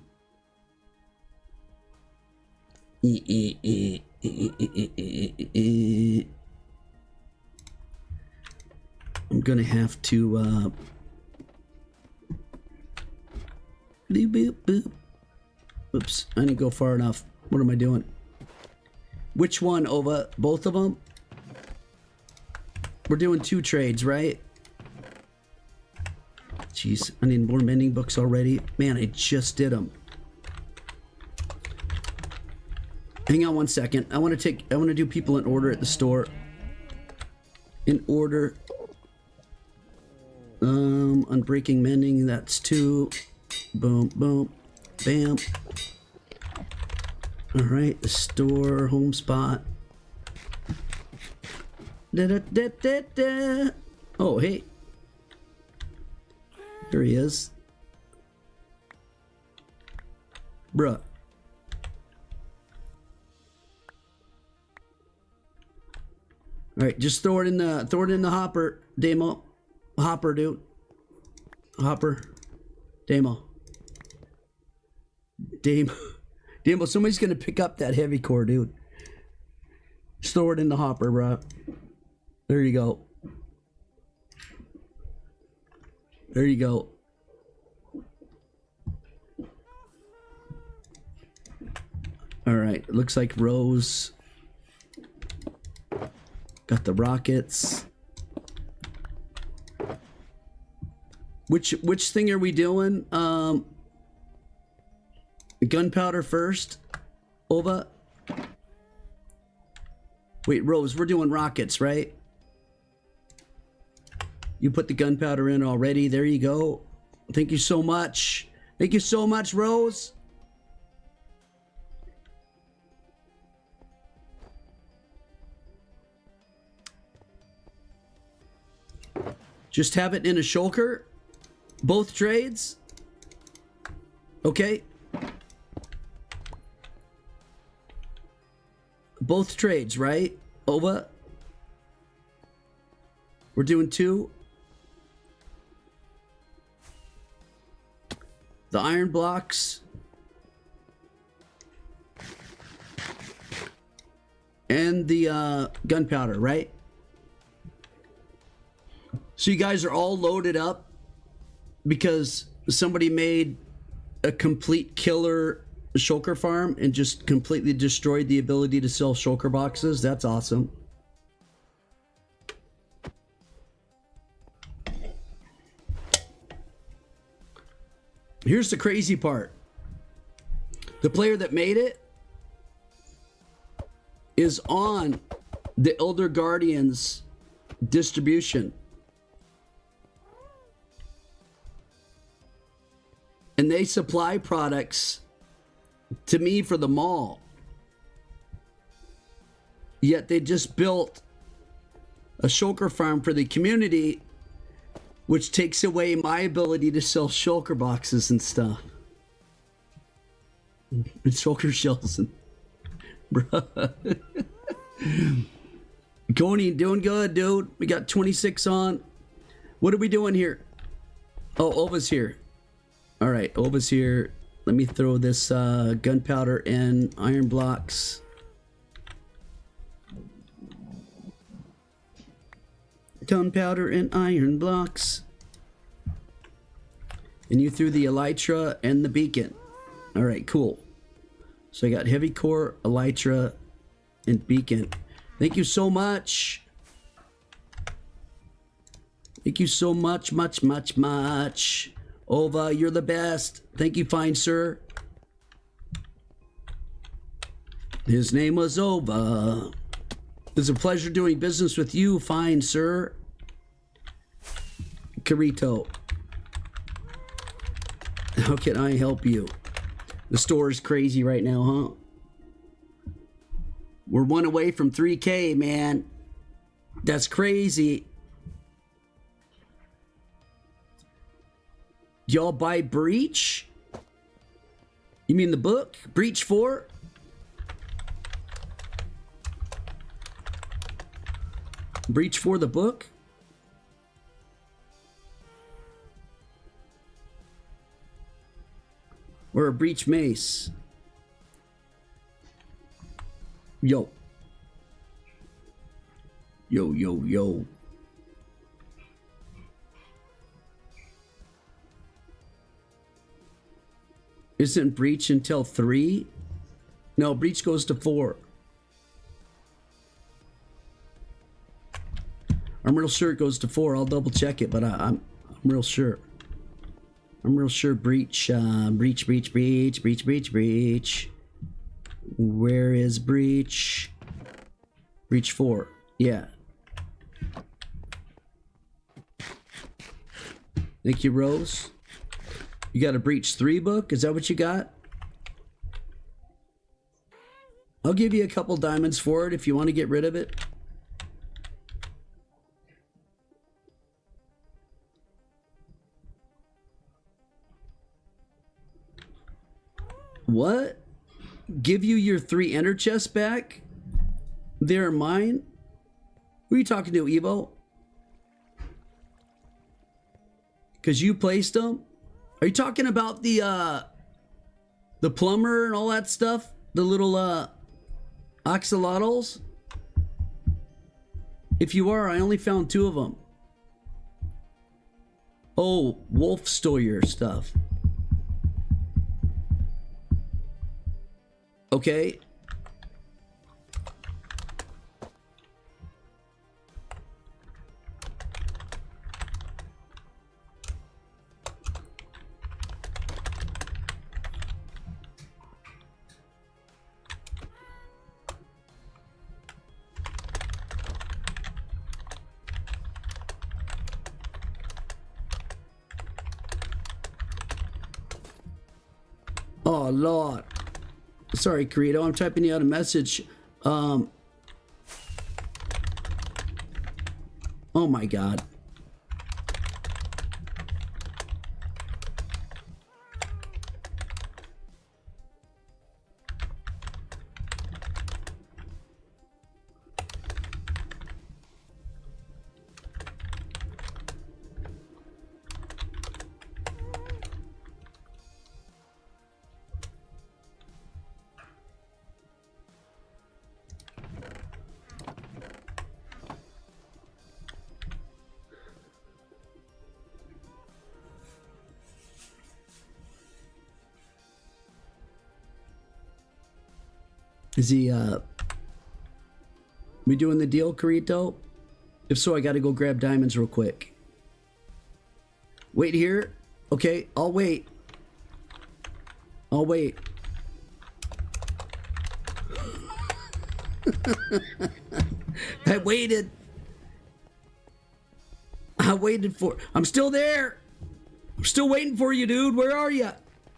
gonna have to boop, boop, boop. Oops, I didn't go far enough. What am I doing? Which one, Ova? Both of them? We're doing 2 trades, right? Jeez, I need more mending books already. Man, I just did them. Hang on one second. I want to do people in order at the store. In order. Unbreaking mending, that's 2. Boom, boom, bam. All right, the store, home spot. Da da da da da. Oh, hey. There he is. Bruh. All right, just throw it in the hopper, Demo. Hopper, dude. Hopper. Demo. Demo, somebody's gonna pick up that heavy core, dude. Just throw it in the hopper, bro. There you go. There you go. All right, looks like Rose got the rockets. Which thing are we doing? Gunpowder first. Ova. Wait, Rose, we're doing rockets, right? You put the gunpowder in already. There you go. Thank you so much. Thank you so much, Rose. Just have it in a shulker. Both trades. Okay. Both trades, right? Ova. We're doing 2. The iron blocks. And the gunpowder, right? So you guys are all loaded up because somebody made a complete killer shulker farm and just completely destroyed the ability to sell shulker boxes. That's awesome. Here's the crazy part. The player that made it is on the Elder Guardians distribution. And they supply products to me for the mall. Yet they just built a shulker farm for the community, which takes away my ability to sell shulker boxes and stuff. And shulker shells. And bruh. Coney, doing good, dude. We got 26 on. What are we doing here? Oh, Ova's here. All right, Ova's here. Let me throw this gunpowder and iron blocks. Gunpowder and iron blocks. And you threw the elytra and the beacon. All right, cool. So I got heavy core, elytra, and beacon. Thank you so much. Thank you so much, much. Ova, you're the best. Thank you, fine sir. His name was Ova. It's a pleasure doing business with you, fine sir. Carito. How can I help you? The store is crazy right now, huh? We're 1 away from 3K, man. That's crazy. Y'all buy Breach? You mean the book? Breach 4? Breach 4 the book? Or a Breach mace? Yo. Yo. Isn't Breach until 3? No, Breach goes to 4. I'm real sure it goes to 4. I'll double check it, but I'm real sure. I'm real sure Breach, Breach. Where is Breach? Breach 4. Yeah. Thank you, Rose. You got a Breach 3 book? Is that what you got? I'll give you a couple diamonds for it if you want to get rid of it. What? Give you your 3 ender chests back? They're mine? Who are you talking to, Evo? Because you placed them? Are you talking about the plumber and all that stuff? The little axolotls? If you are, I only found 2 of them. Oh, Wolf stole your stuff. Okay. Oh, Lord. Sorry, Credo. I'm typing you out a message. Oh, my God. Is he, we doing the deal, Carito? If so, I gotta go grab diamonds real quick. Wait here. Okay, I'll wait. I'll wait. I waited. I waited for... I'm still there. I'm still waiting for you, dude. Where are you?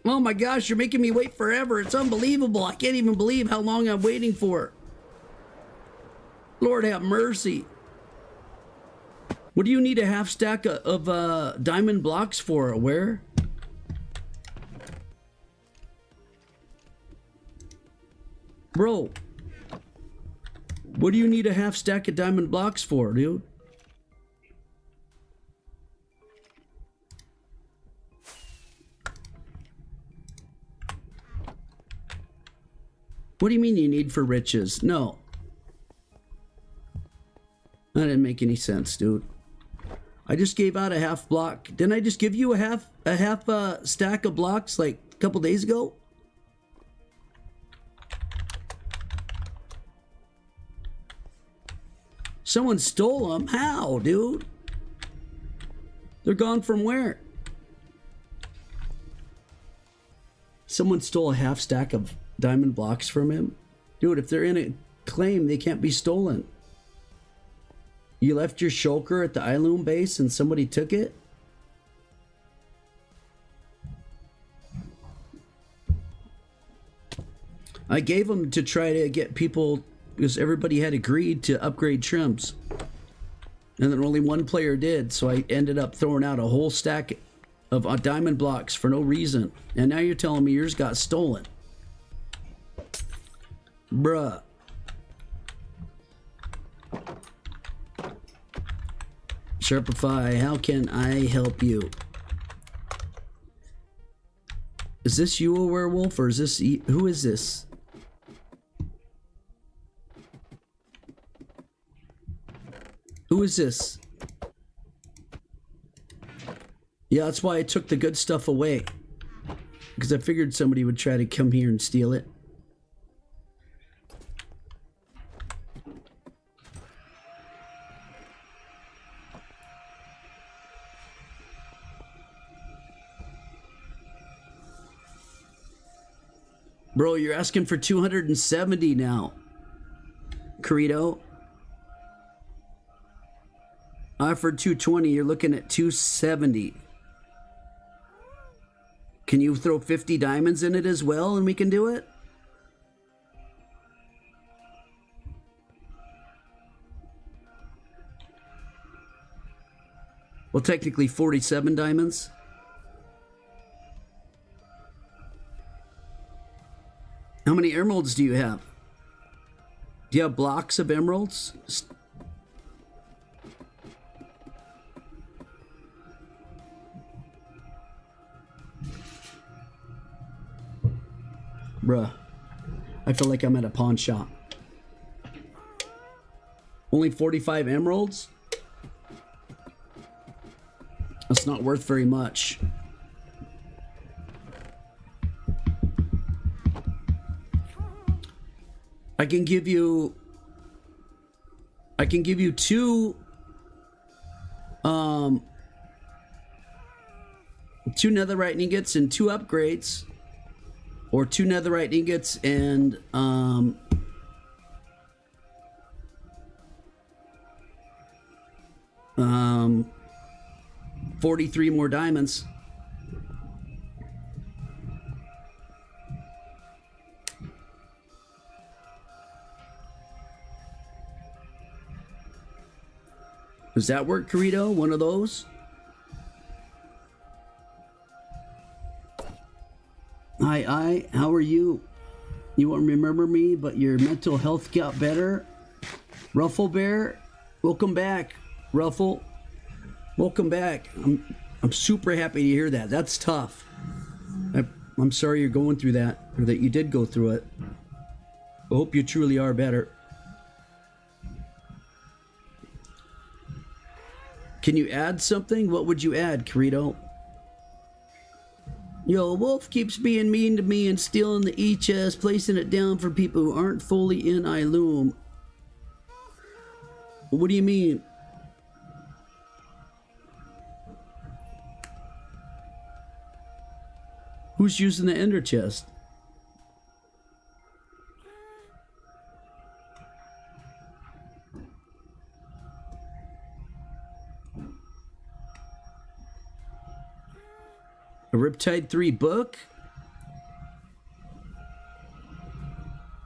Oh my gosh, you're making me wait forever. It's unbelievable. I can't even believe how long I'm waiting for. Lord have mercy. What do you need a half stack of diamond blocks for? Where? Bro. What do you need a half stack of diamond blocks for, dude? What do you mean you need for riches? No. That didn't make any sense, dude. I just gave out a half block. Didn't I just give you a half stack of blocks like a couple days ago? Someone stole them. How, dude? They're gone from where? Someone stole a half stack of diamond blocks from him? Dude, if they're in a claim, they can't be stolen. You left your shulker at the Iloom base and somebody took it? I gave them to try to get people, because everybody had agreed to upgrade trims. And then only one player did, so I ended up throwing out a whole stack of diamond blocks for no reason. And now you're telling me yours got stolen. Bruh. Sharpify, how can I help you? Is this you, a werewolf, or is this... Who is this? Who is this? Yeah, that's why I took the good stuff away. Because I figured somebody would try to come here and steal it. Bro, you're asking for 270 now. Credo. I offered 220, you're looking at 270. Can you throw 50 diamonds in it as well and we can do it? Well, technically 47 diamonds. How many emeralds do you have? Do you have blocks of emeralds? Bruh. I feel like I'm at a pawn shop. Only 45 emeralds? That's not worth very much. I can give you two netherite ingots and 2 upgrades, or 2 netherite ingots and 43 more diamonds. Does that work, Corito? One of those? Hi, how are you? You won't remember me, but your mental health got better? Ruffle Bear, welcome back. Ruffle, welcome back. I'm super happy to hear that. That's tough. I'm sorry you're going through that, or that you did go through it. I hope you truly are better. Can you add something? What would you add, Corito? Yo, Wolf keeps being mean to me and stealing the E-chest, placing it down for people who aren't fully in EyeWillPlay. What do you mean? Who's using the ender chest? A Riptide 3 book?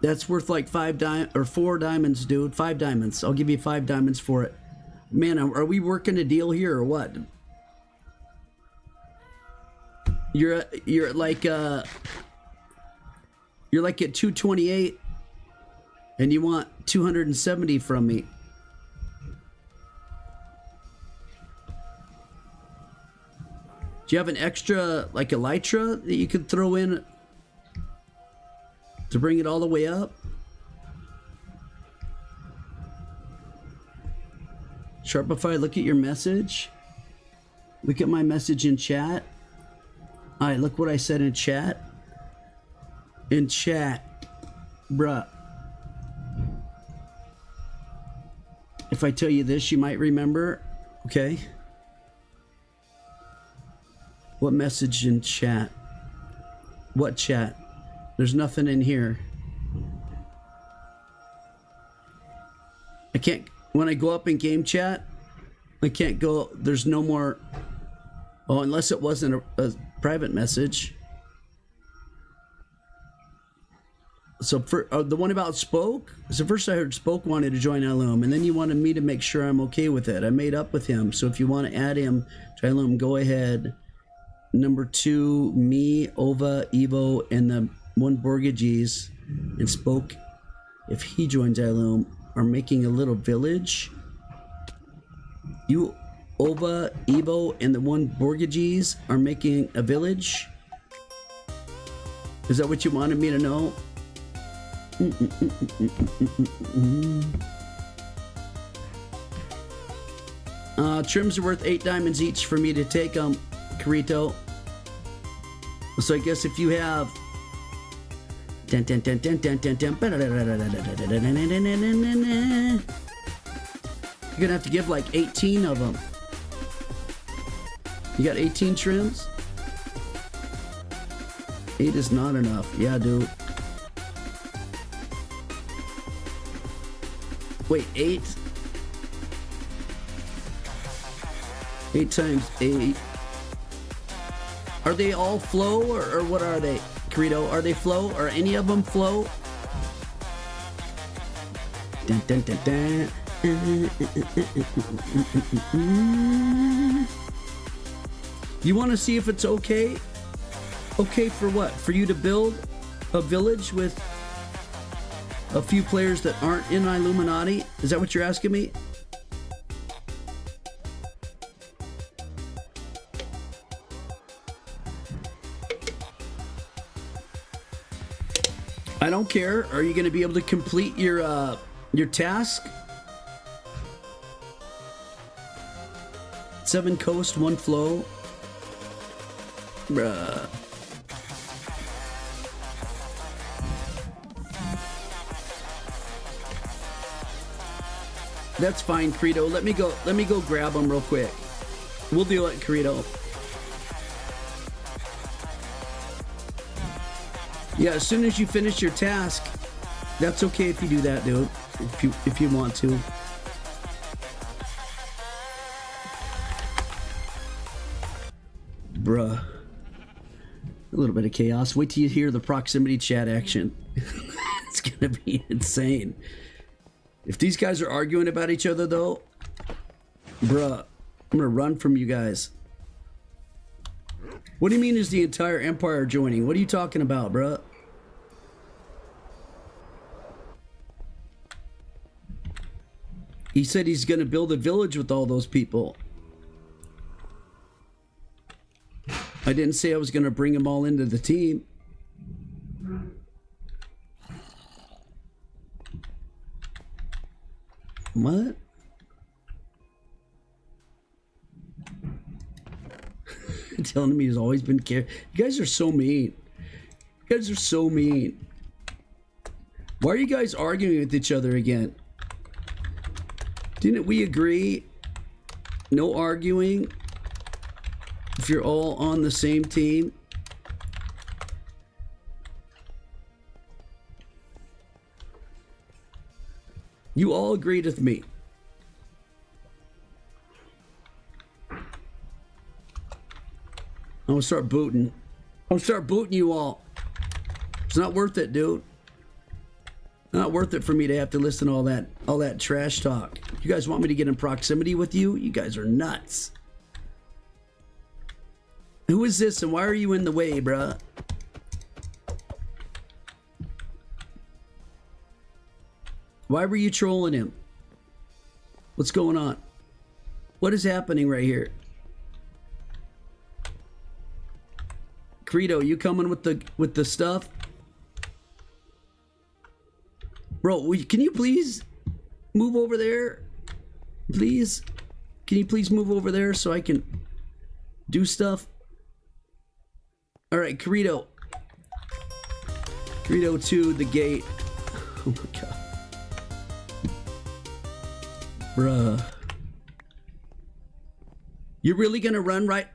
That's worth like 4 diamonds, dude. 5 diamonds. I'll give you 5 diamonds for it. Man, are we working a deal here or what? You're like at 228 and you want 270 from me. Do you have an extra, like elytra, that you could throw in to bring it all the way up? Sharpify, look at your message. Look at my message in chat. All right, look what I said in chat. In chat, bruh. If I tell you this, you might remember, okay? What message in chat? What chat? There's nothing in here. I can't, when I go up in game chat, I can't go, there's no more, oh, unless it wasn't a private message. So for the one about Spoke, so first I heard Spoke wanted to join EyeWillPlay, and then you wanted me to make sure I'm okay with it. I made up with him, so if you want to add him to EyeWillPlay, go ahead. Number 2, me, Ova, Evo, and the 1 Borgages, and Spoke, if he joins EyeWillPlay, are making a little village. You, Ova, Evo, and the 1 Borgages are making a village. Is that what you wanted me to know? Trims are worth 8 diamonds each for me to take them, Corito. So I guess if you have you're gonna have to give like 18 of them. You got 18 trims? 8 is not enough. Yeah, dude. Wait, 8? 8 times 8. Are they all flow or what are they? Corito, are they flow? Are any of them flow? Dun, dun, dun, dun. You want to see if it's okay? Okay for what? For you to build a village with a few players that aren't in Illuminati? Is that what you're asking me? I don't care. Are you going to be able to complete your task? 7 coast, 1 flow. Bruh. That's fine, Credo. Let me go grab them real quick. We'll do it, Credo. Yeah, as soon as you finish your task, that's okay if you do that, dude. If you want to. Bruh. A little bit of chaos. Wait till you hear the proximity chat action. It's gonna be insane. If these guys are arguing about each other, though, bruh, I'm gonna run from you guys. What do you mean is the entire empire joining? What are you talking about, bruh? He said he's gonna build a village with all those people. I didn't say I was gonna bring them all into the team. What? Telling me he's always been care. You guys are so mean. You guys are so mean. Why are you guys arguing with each other again? Didn't we agree? No arguing. If you're all on the same team. You all agreed with me. I'm gonna start booting. I'm gonna start booting you all. It's not worth it, dude. Not worth it for me to have to listen to all that trash talk. You guys want me to get in proximity with you? You guys are nuts. Who is this and why are you in the way, bruh? Why were you trolling him? What's going on? What is happening right here? Credo, you coming with the stuff? Bro, can you please move over there? Please? Can you please move over there so I can do stuff? All right, Credo. Credo to the gate. Oh my god. Bruh. You're really gonna run right?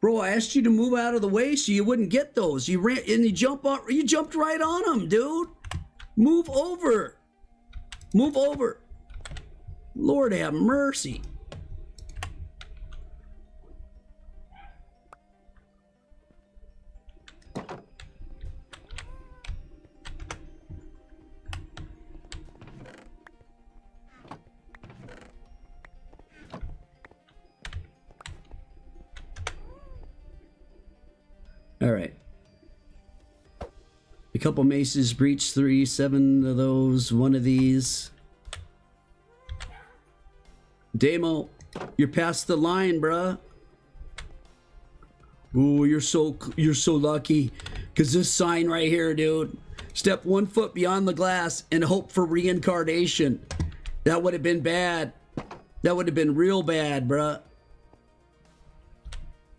Bro, I asked you to move out of the way so you wouldn't get those. You ran and you jumped right on them, dude. Move over. Move over. Lord have mercy. All right. A couple maces, breach 3, 7 of those, 1 of these. Demo, you're past the line, bruh. Ooh, you're so lucky. Cause this sign right here, dude. Step 1 foot beyond the glass and hope for reincarnation. That would have been bad. That would have been real bad, bruh.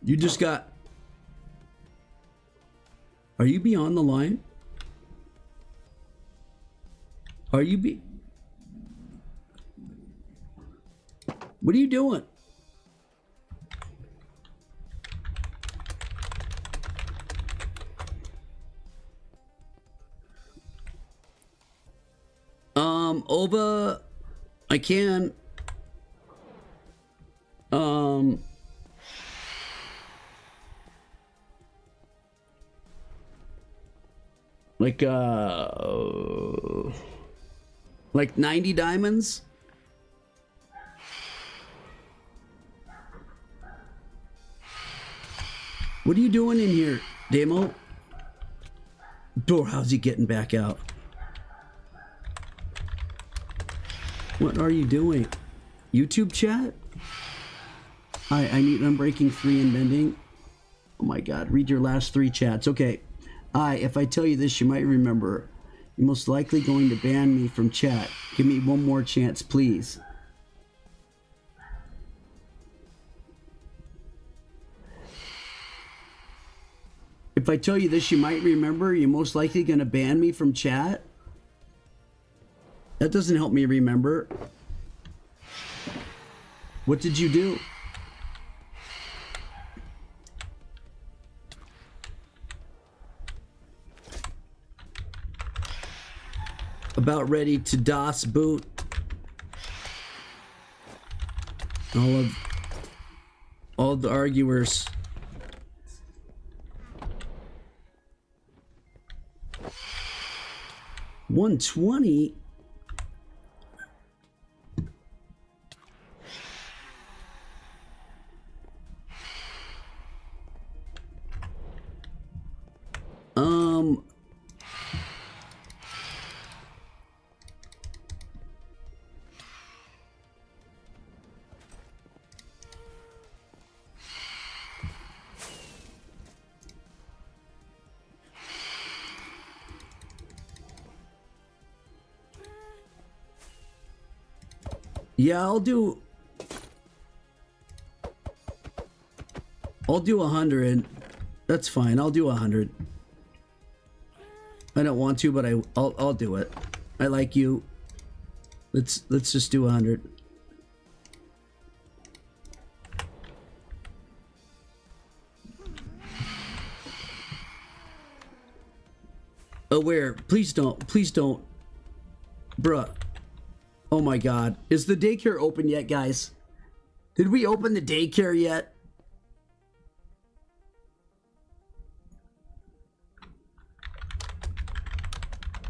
You just got... Are you beyond the line? Are you What are you doing? Ova, I can. Like 90 diamonds? What are you doing in here, Demo? Door, how's he getting back out? What are you doing? YouTube chat? I need unbreaking 3 and mending. Oh my god, read your last 3 chats. Okay. If I tell you this, you might remember. You're most likely going to ban me from chat. Give me one more chance, please. If I tell you this, you might remember. You're most likely going to ban me from chat. That doesn't help me remember. What did you do? About ready to DOS boot. All the arguers. $120. Yeah, I'll do 100. That's fine. I'll do 100. I don't want to, but I'll do it. I like you. Let's just do 100. Aware, please don't, bruh. Oh my god. Is the daycare open yet, guys? Did we open the daycare yet?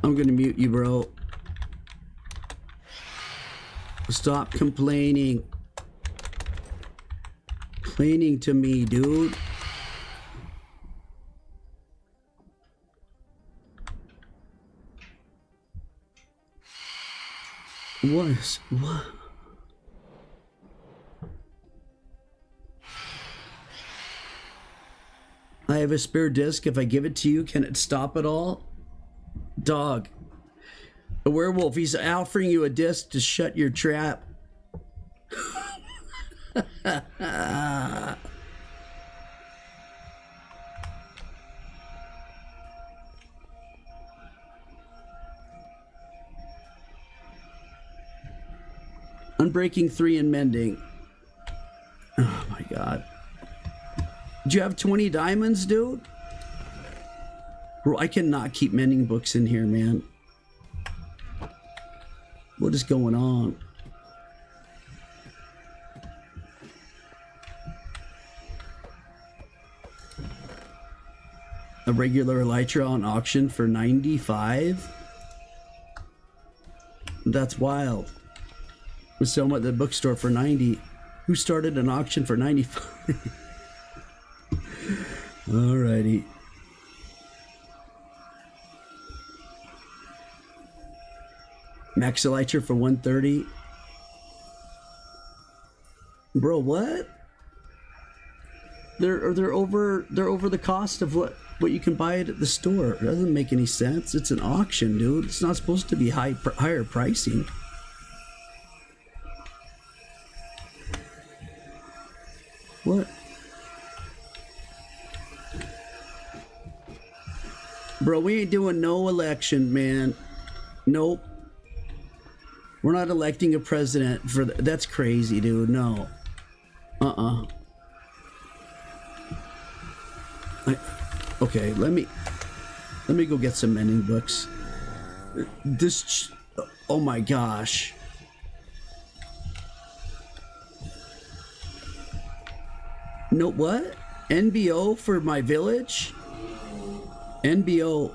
I'm gonna mute you, bro. Stop complaining. Complaining to me, dude. What? I have a spare disc. If I give it to you, can it stop it all? Dog. A werewolf, he's offering you a disc to shut your trap. Unbreaking 3 and mending. Oh my god. Did you have 20 diamonds, dude? Bro, I cannot keep mending books in here, man. What is going on? A regular elytra on auction for 95? That's wild. Was selling at the bookstore for 90. Who started an auction for 95? Alrighty. Max elytra for 130. Bro, what? They're over the cost of what you can buy it at the store. It doesn't make any sense. It's an auction, dude. It's not supposed to be higher pricing. What? Bro, we ain't doing no election, man. Nope. We're not electing a president for that's crazy, dude. No. Okay, let me go get some mending books. Oh my gosh. No, what? NBO for my village? NBO.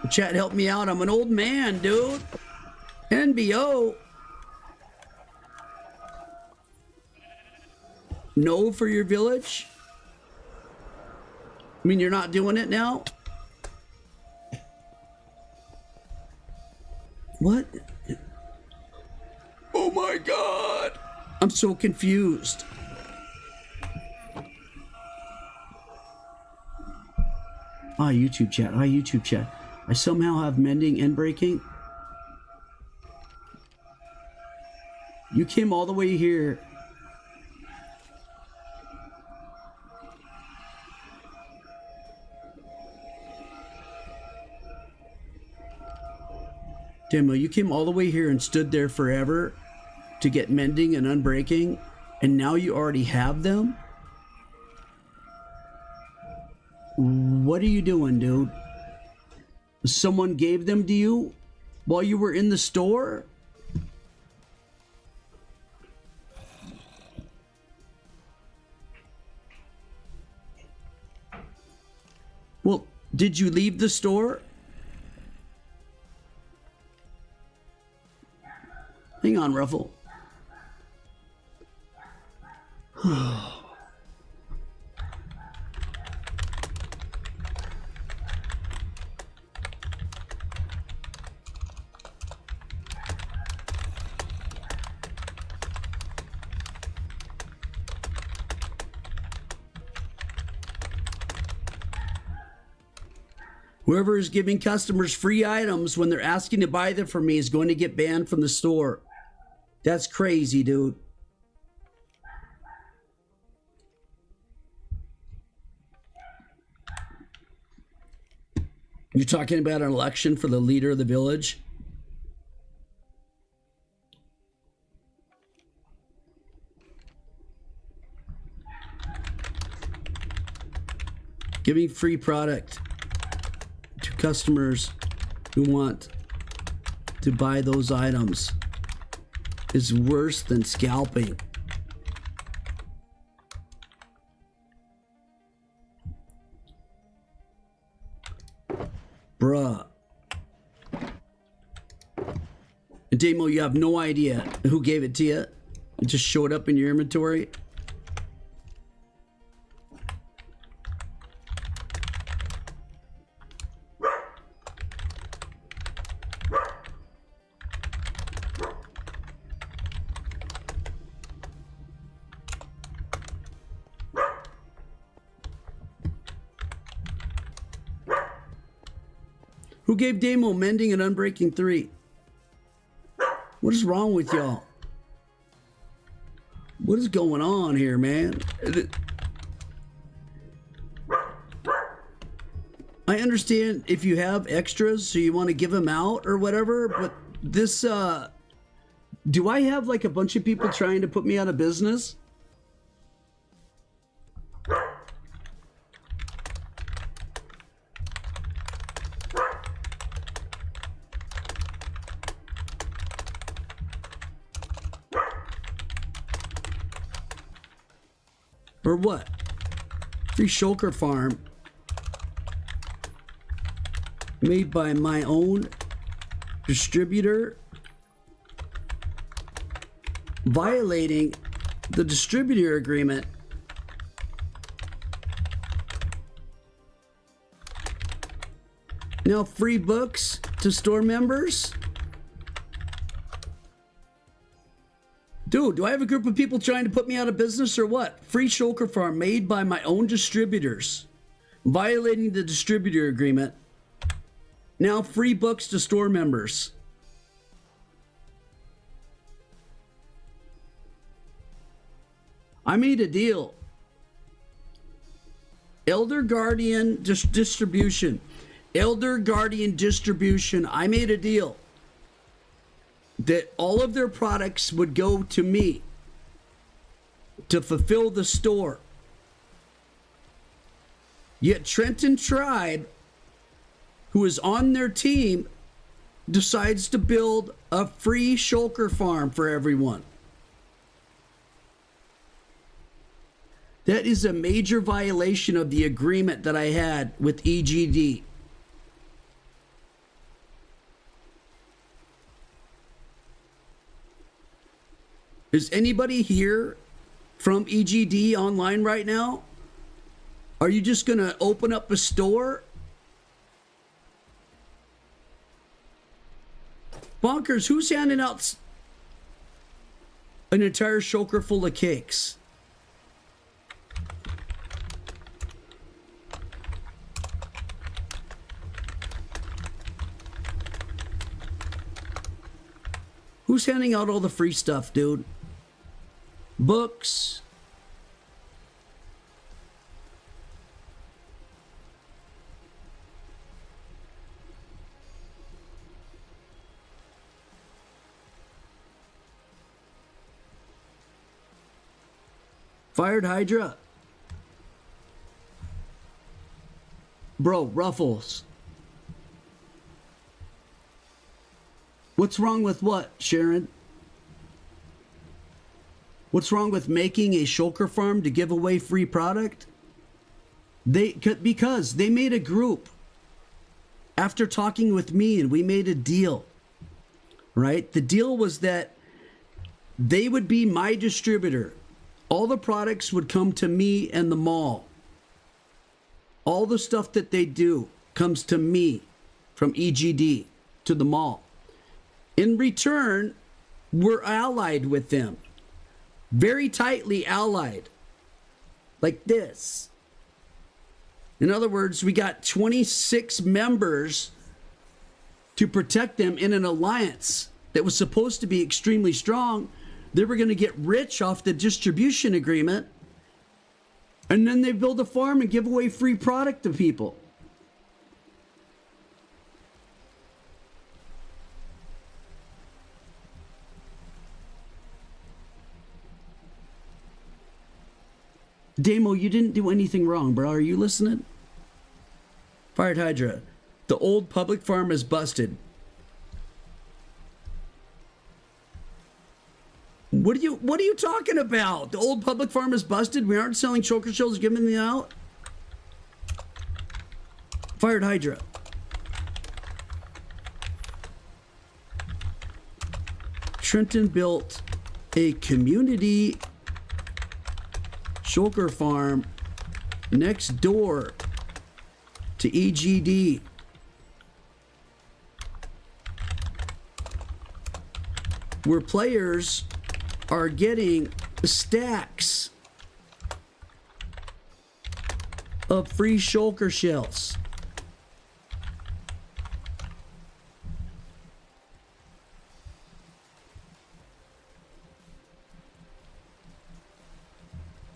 Chat, help me out. I'm an old man, dude. NBO. No for your village? I mean, you're not doing it now? What? Oh my god. I'm so confused. Hi, YouTube chat. Hi, YouTube chat. I somehow have mending and breaking. You came all the way here. Demo, you came all the way here and stood there forever to get mending and unbreaking, and now you already have them? What are you doing, dude? Someone gave them to you while you were in the store? Well, did you leave the store? Hang on, Ruffle. Whoever is giving customers free items when they're asking to buy them from me is going to get banned from the store. That's crazy, dude. You're talking about an election for the leader of the village? Giving free product to customers who want to buy those items is worse than scalping. Bruh. And Damo, you have no idea who gave it to you. It just showed up in your inventory. Who gave Damo mending and unbreaking 3? What is wrong with y'all? What is going on here, man? I understand if you have extras, so you want to give them out or whatever, but this, do I have like a bunch of people trying to put me out of business? Or what? Free shulker farm made by my own distributor, violating the distributor agreement. Now free books to store members? Dude, do I have a group of people trying to put me out of business or what? Free shulker farm made by my own distributors, violating the distributor agreement. Now free books to store members. I made a deal. Elder Guardian distribution. Elder Guardian distribution. I made a deal that all of their products would go to me to fulfill the store. Yet Trenton Tribe, who is on their team, decides to build a free shulker farm for everyone. That is a major violation of the agreement that I had with EGD. Is anybody here from EGD online right now? Are you just going to open up a store? Bonkers, who's handing out an entire shulker full of cakes? Who's handing out all the free stuff, dude? Books. Fired Hydra. Bro, Ruffles. What's wrong with what, Sharon? What's wrong with making a shulker farm to give away free product? Because they made a group after talking with me, and we made a deal, right? The deal was that they would be my distributor. All the products would come to me and the mall. All the stuff that they do comes to me from EGD to the mall. In return, we're allied with them. Very tightly allied. Like this. In other words, we got 26 members to protect them in an alliance that was supposed to be extremely strong. They were going to get rich off the distribution agreement. And then they build a farm and give away free product to people. Damo, you didn't do anything wrong, bro. Are you listening? Fired Hydra. The old public farm is busted. What are you talking about? The old public farm is busted? We aren't selling choker shells, giving them out? Fired Hydra. Trenton built a community shulker farm next door to EGD. Where players are getting stacks of free shulker shells.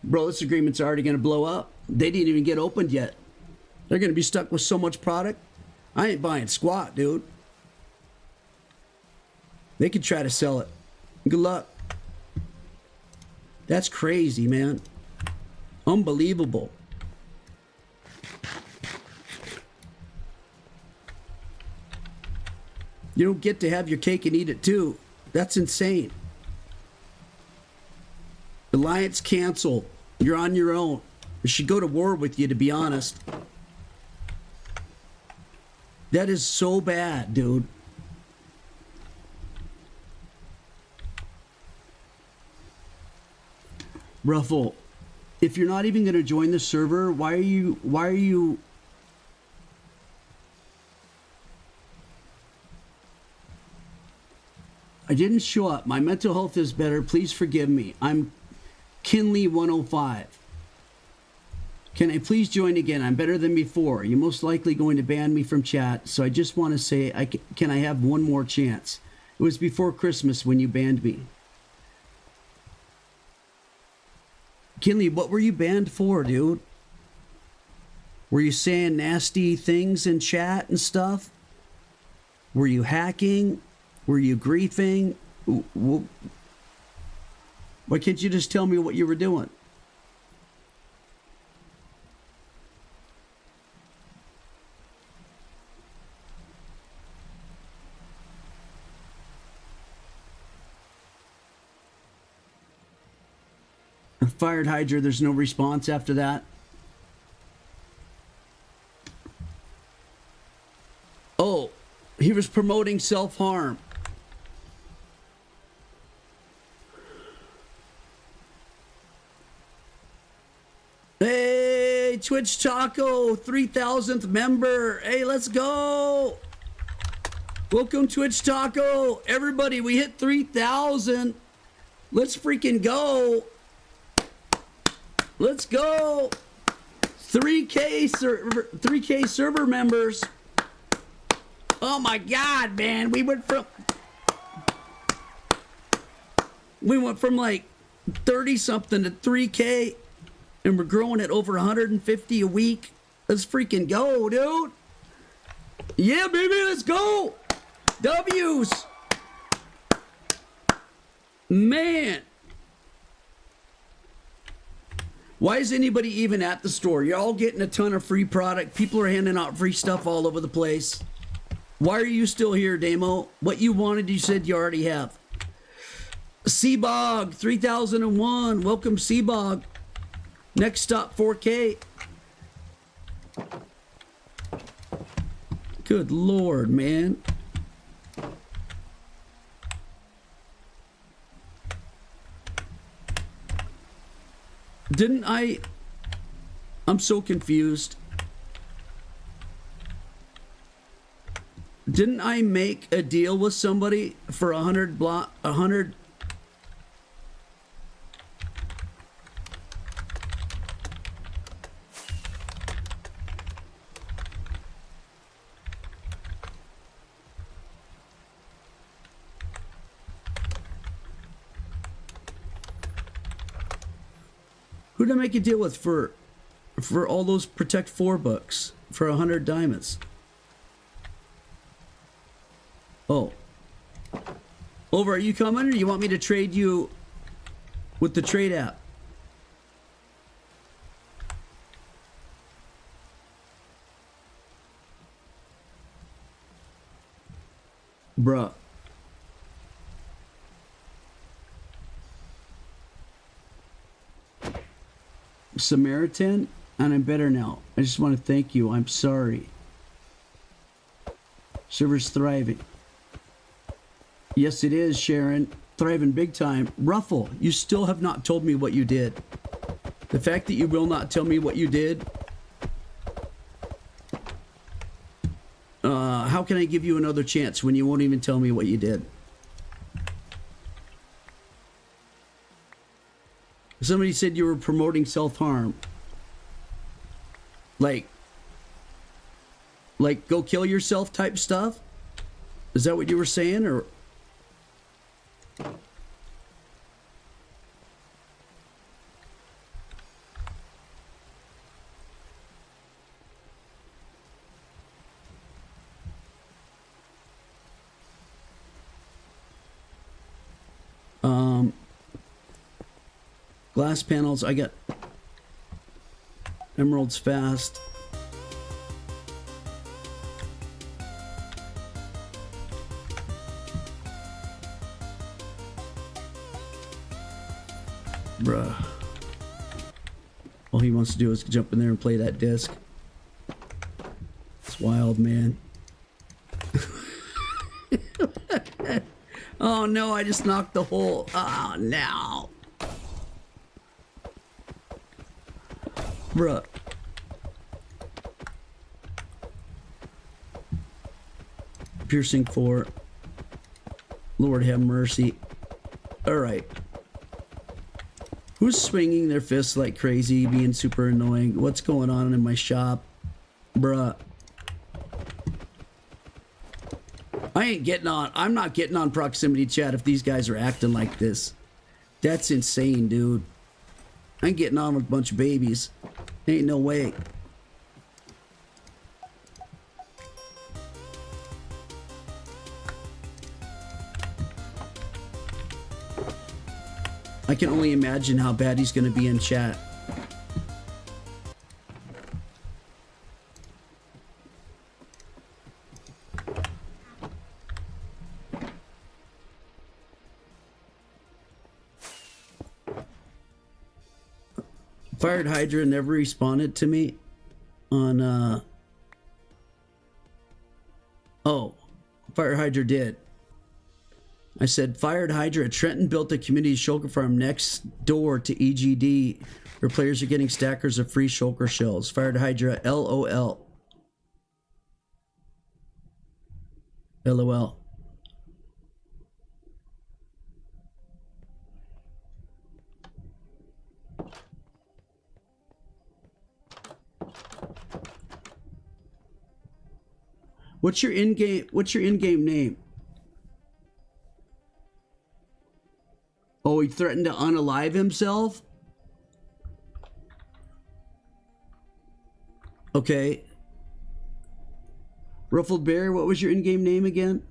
Bro, this agreement's already going to blow up. They didn't even get opened yet. They're going to be stuck with so much product. I ain't buying squat, dude. They could try to sell it. Good luck. That's crazy, man. Unbelievable. You don't get to have your cake and eat it too. That's insane. Alliance canceled. You're on your own. I should go to war with you, to be honest. That is so bad, dude. Ruffle, if you're not even going to join the server, why are you I didn't show up. My mental health is better. Please forgive me. I'm Kinley 105. Can I please join again? I'm better than before. You're most likely going to ban me from chat, so I just want to say, can I have one more chance? It was before Christmas when you banned me. Kinley, what were you banned for, dude? Were you saying nasty things in chat and stuff? Were you hacking? Were you griefing? Why can't you just tell me what you were doing? Fired Hydra, there's no response after that. Oh, he was promoting self-harm. Hey, Twitch Taco, 3,000th member. Hey, let's go. Welcome, Twitch Taco. Everybody, we hit 3,000. Let's freaking go. Let's go. 3K server members. Oh my God, man. We went from We went from like 30 something to 3K, and we're growing at over 150 a week. Let's freaking go, dude. Yeah, baby, let's go. W's. Man. Why is anybody even at the store? You're all getting a ton of free product. People are handing out free stuff all over the place. Why are you still here, Damo? What you wanted, you said you already have. Seabog 3001. Welcome, Seabog. Next stop, 4K. Good Lord, man. Didn't I'm so confused. Didn't I make a deal with somebody for 100? Who did I make a deal with for all those Protect 4 books for 100 diamonds? Oh. Over, are you coming, or you want me to trade you with the trade app? Bruh. Samaritan, and I'm better now. I just want to thank you. I'm sorry. Server's thriving. Yes, it is, Sharon. Thriving big time. Ruffle, you still have not told me what you did. The fact that you will not tell me what you did. How can I give you another chance when you won't even tell me what you did? Somebody said you were promoting self-harm. Like go kill yourself type stuff? Is that what you were saying, or? Glass panels, I got emeralds fast. Bruh. All he wants to do is jump in there and play that disc. It's wild, man. Oh no, I just knocked the hole. Oh no. Bruh. Piercing 4. Lord have mercy. Alright. Who's swinging their fists like crazy, being super annoying? What's going on in my shop? Bruh. I'm not getting on proximity chat if these guys are acting like this. That's insane, dude. I ain't getting on with a bunch of babies. Ain't no way. I can only imagine how bad he's gonna be in chat. Fired Hydra never responded to me on oh, Fired Hydra did. I said Fired Hydra at Trenton built a community shulker farm next door to EGD where players are getting stackers of free shulker shells. Fired Hydra LOL. LOL. What's your in-game name? Oh, he threatened to unalive himself? Okay. Ruffled Bear, what was your in-game name again?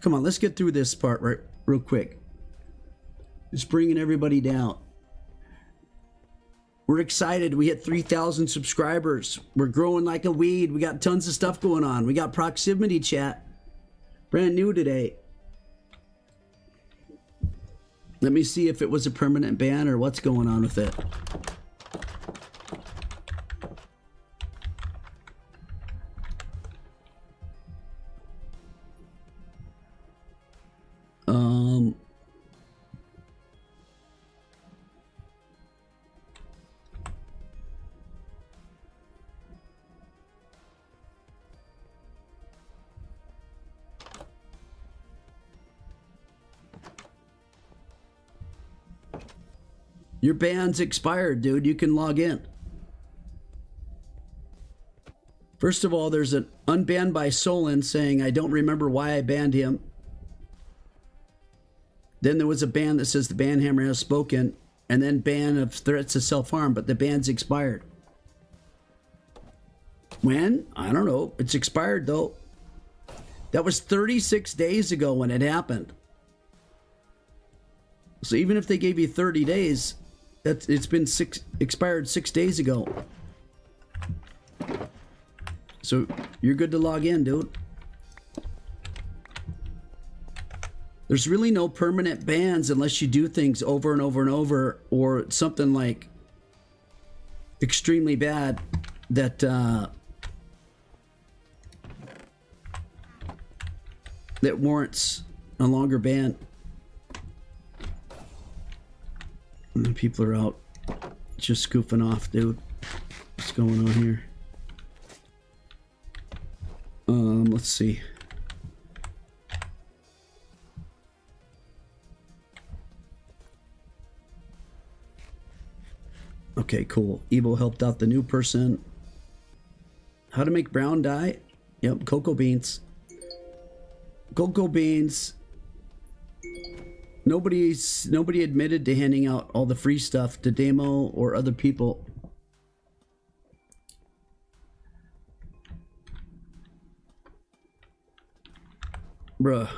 Come on, let's get through this part real quick. Just bringing everybody down. We're excited. We hit 3,000 subscribers. We're growing like a weed. We got tons of stuff going on. We got proximity chat. Brand new today. Let me see if it was a permanent ban or what's going on with it. Your ban's expired, dude. You can log in. First of all, there's an unbanned by Solon saying, I don't remember why I banned him. Then there was a ban that says the ban hammer has spoken, and then ban of threats of self-harm, but the ban's expired. When? I don't know. It's expired, though. That was 36 days ago when it happened. So even if they gave you 30 days, it's been expired 6 days ago. So you're good to log in, dude. There's really no permanent bans unless you do things over and over and over, or something like extremely bad that that warrants a longer ban. And people are out just goofing off, dude. What's going on here? Let's see. Okay, cool. Evo helped out the new person. How to make brown dye? Yep, cocoa beans. Cocoa beans. Nobody admitted to handing out all the free stuff to Demo or other people. Bruh.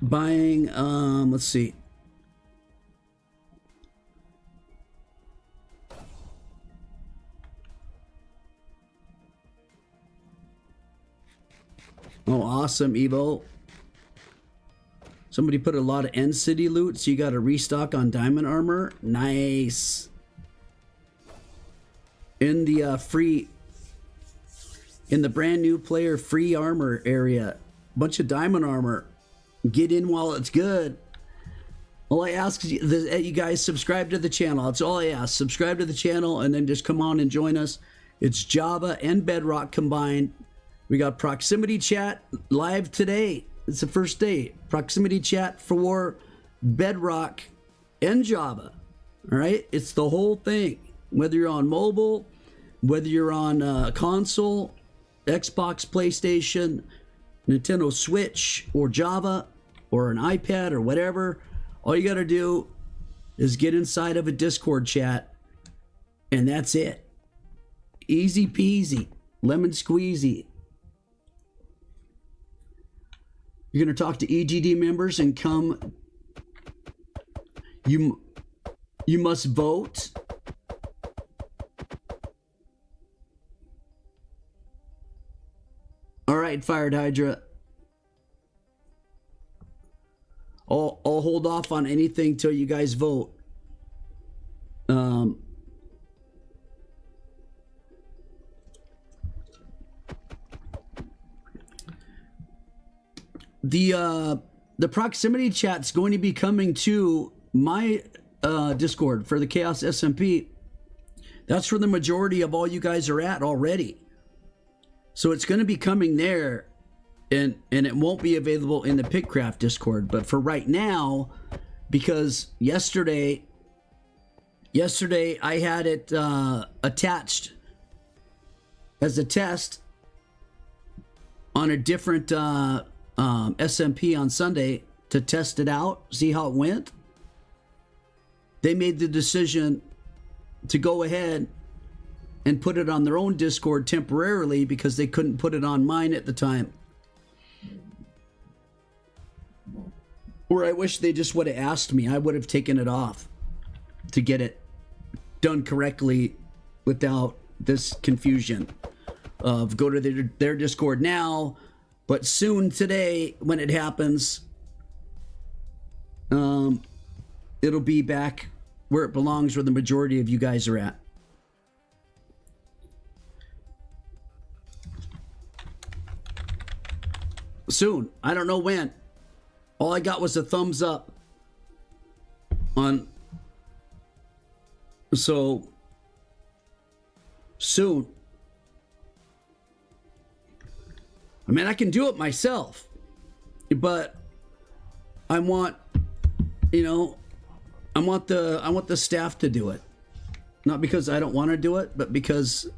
Buying, let's see. Oh, awesome, Evo. Somebody put a lot of End City loot, so you got to restock on diamond armor. Nice. In the in the brand new player free armor area, bunch of diamond armor. Get in while it's good. All I ask is you guys subscribe to the channel. That's all I ask. Subscribe to the channel and then just come on and join us. It's Java and Bedrock combined. We got proximity chat live today. It's the first day. Proximity chat for Bedrock and Java. All right? It's the whole thing. Whether you're on mobile, whether you're on console, Xbox, PlayStation, Nintendo Switch, or Java, or an iPad, or whatever, all you got to do is get inside of a Discord chat, and that's it. Easy peasy. Lemon squeezy. You're going to talk to EGD members and come. You must vote. All right, Fired Hydra. I'll hold off on anything till you guys vote. The proximity chat's going to be coming to my Discord for the Chaos SMP. That's where the majority of all you guys are at already. So it's going to be coming there, and it won't be available in the Pickcraft Discord. But for right now, because yesterday I had it attached as a test on a different SMP on Sunday to test it out, see how it went. They made the decision to go ahead and put it on their own Discord temporarily because they couldn't put it on mine at the time. Or I wish they just would have asked me. I would have taken it off to get it done correctly without this confusion of go to their Discord now, but soon today when it happens, it'll be back where it belongs, where the majority of you guys are at. Soon. I don't know when. All I got was a thumbs up on, so soon. I mean, I can do it myself, but I want, you know, I want the staff to do it. Not because I don't want to do it, but because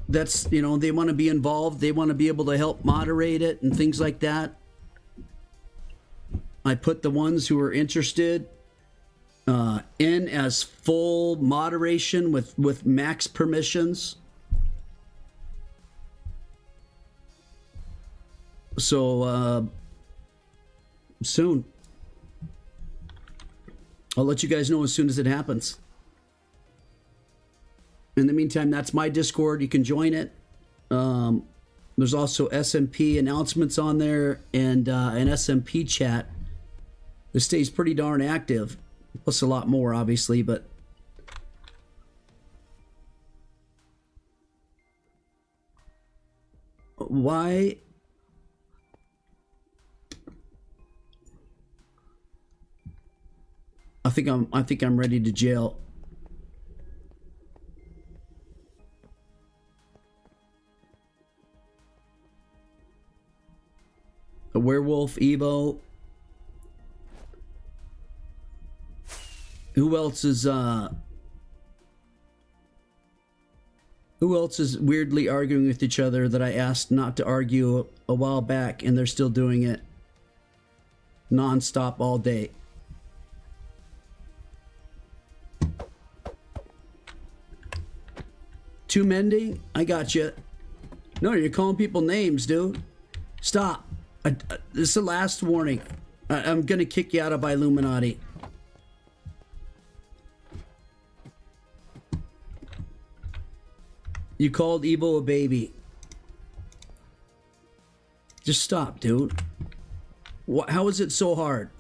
that's, you know, they want to be involved. They want to be able to help moderate it and things like that. I put the ones who are interested in as full moderation with max permissions. So soon. I'll let you guys know as soon as it happens. In the meantime, that's my Discord. You can join it. There's also SMP announcements on there and an SMP chat. This stays pretty darn active. Plus a lot more, obviously, but why? I think I'm ready to jail. A werewolf Evo. Who else is weirdly arguing with each other that I asked not to argue a while back and they're still doing it non-stop all day? Two mending? I got you. No, you're calling people names, dude. Stop. This is the last warning. I'm gonna kick you out of Illuminati. You called Evo a baby. Just stop, dude. How is it so hard?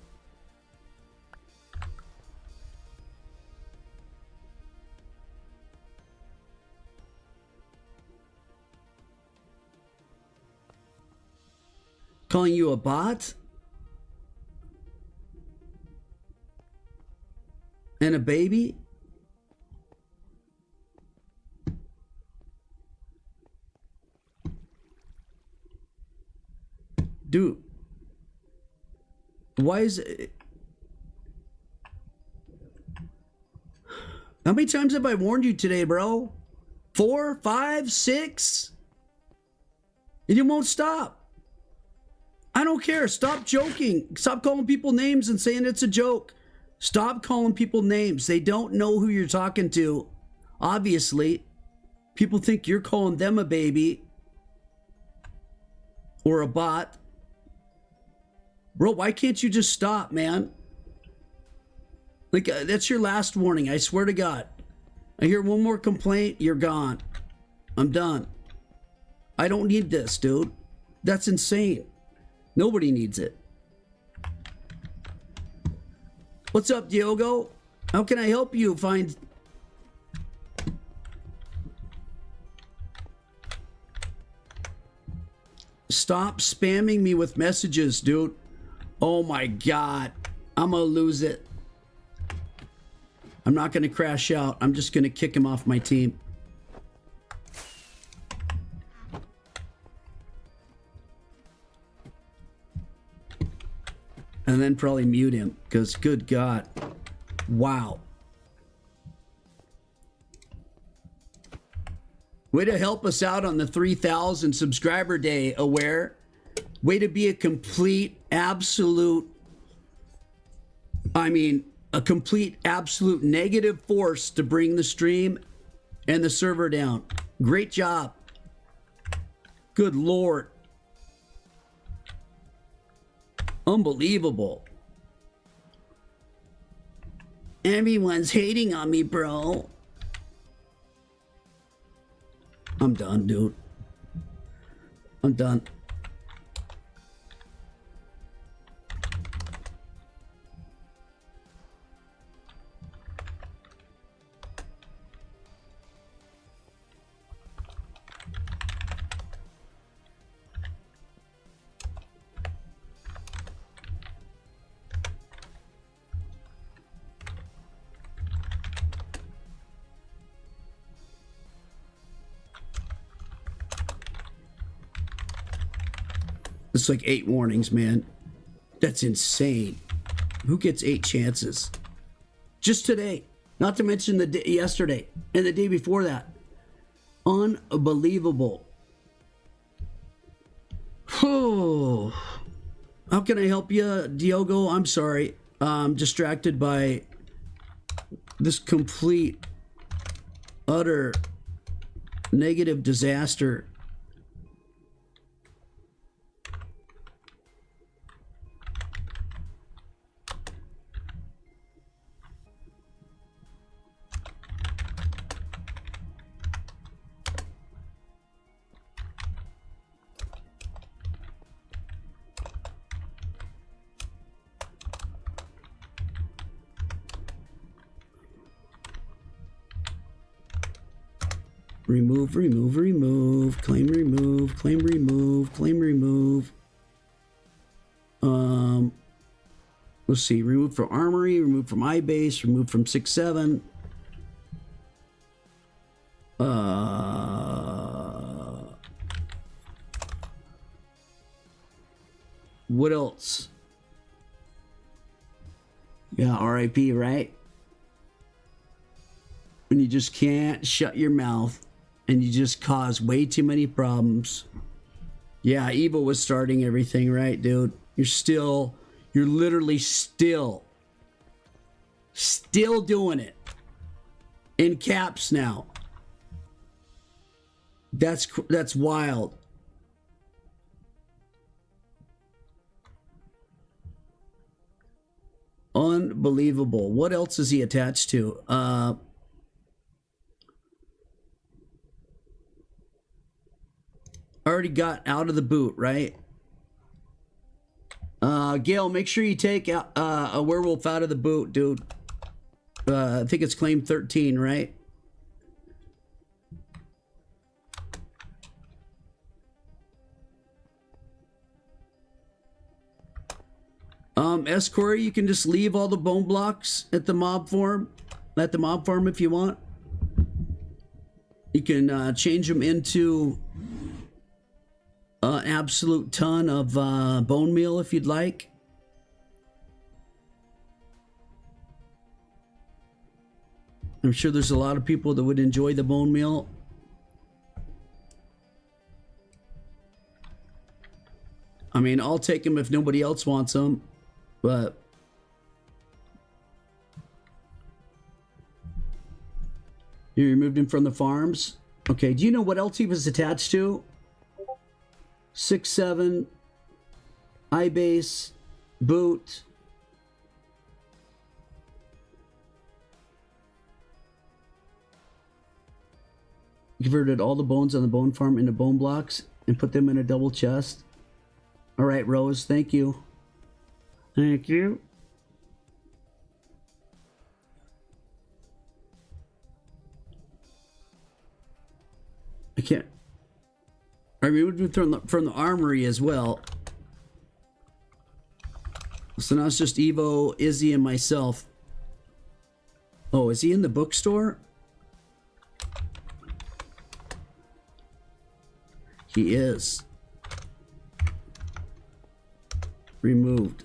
Calling you a bot? And a baby? Dude, why is it? How many times have I warned you today, bro? 4, 5, 6? And you won't stop. I don't care. Stop joking. Stop calling people names and saying it's a joke. Stop calling people names. They don't know who you're talking to. Obviously, people think you're calling them a baby or a bot. Bro, why can't you just stop, man? Like, that's your last warning. I swear to God. I hear one more complaint, you're gone. I'm done. I don't need this, dude. That's insane. Nobody needs it. What's up, Diogo? How can I help you find... Stop spamming me with messages, dude. Oh my God. I'm gonna lose it. I'm not gonna crash out. I'm just gonna kick him off my team. And then probably mute him, because good God. Wow. Way to help us out on the 3,000 subscriber day, Aware. Way to be a complete, absolute, a complete, absolute negative force to bring the stream and the server down. Great job. Good Lord. Unbelievable. Everyone's hating on me, bro. I'm done, dude. I'm done. It's like 8 warnings, man. That's insane. Who gets 8 chances? Just today. Not to mention the day, yesterday and the day before that. Unbelievable. Oh. How can I help you, Diogo? I'm sorry. I'm distracted by this complete, utter, negative disaster. Remove, remove, remove, claim remove, claim remove, claim remove. Let's see, remove from Armory, remove from iBase, remove from 6.7. What else? Yeah, RIP, right? And you just can't shut your mouth. And you just cause way too many problems. Yeah, Evo was starting everything, right, dude? You're literally still doing it. In caps now. That's wild. Unbelievable. What else is he attached to? Already got out of the boot, right? Gail, make sure you take out, a werewolf out of the boot, dude. I think it's claim 13, right? Corey, you can just leave all the bone blocks at the mob farm. At the mob farm if you want. You can change them into an absolute ton of bone meal if you'd like. I'm sure there's a lot of people that would enjoy the bone meal. I mean, I'll take them if nobody else wants them, but you removed him from the farms. Okay, do you know what else he was attached to? 6.7, iBase, boot. Converted all the bones on the bone farm into bone blocks and put them in a double chest. All right, Rose, thank you. Thank you. I can't. I removed it from the armory as well. So now it's just Evo, Izzy, and myself. Oh, is he in the bookstore? He is. Removed.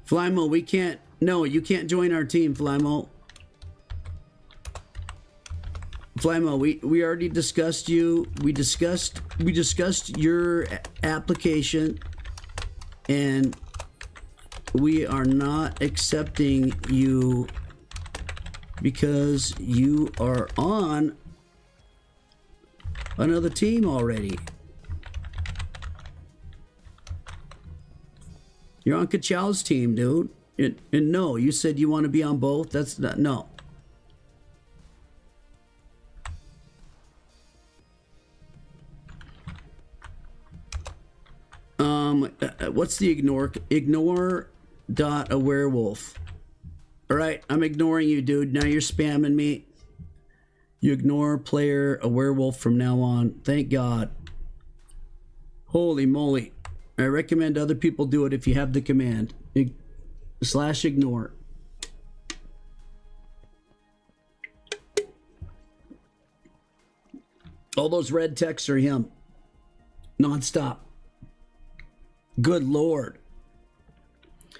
Flymo, we can't. No, you can't join our team, Flymo. Flymo, we already discussed you. We discussed your application, and we are not accepting you because you are on another team already. You're on Kachow's team, dude. And no, you said you want to be on both. That's not, no. What's the ignore dot a werewolf? All right, I'm ignoring you, dude. Now you're spamming me. You ignore player a werewolf from now on. Thank God. Holy moly. I recommend other people do it if you have the command. Slash ignore. All those red texts are him. Non-stop. Good Lord.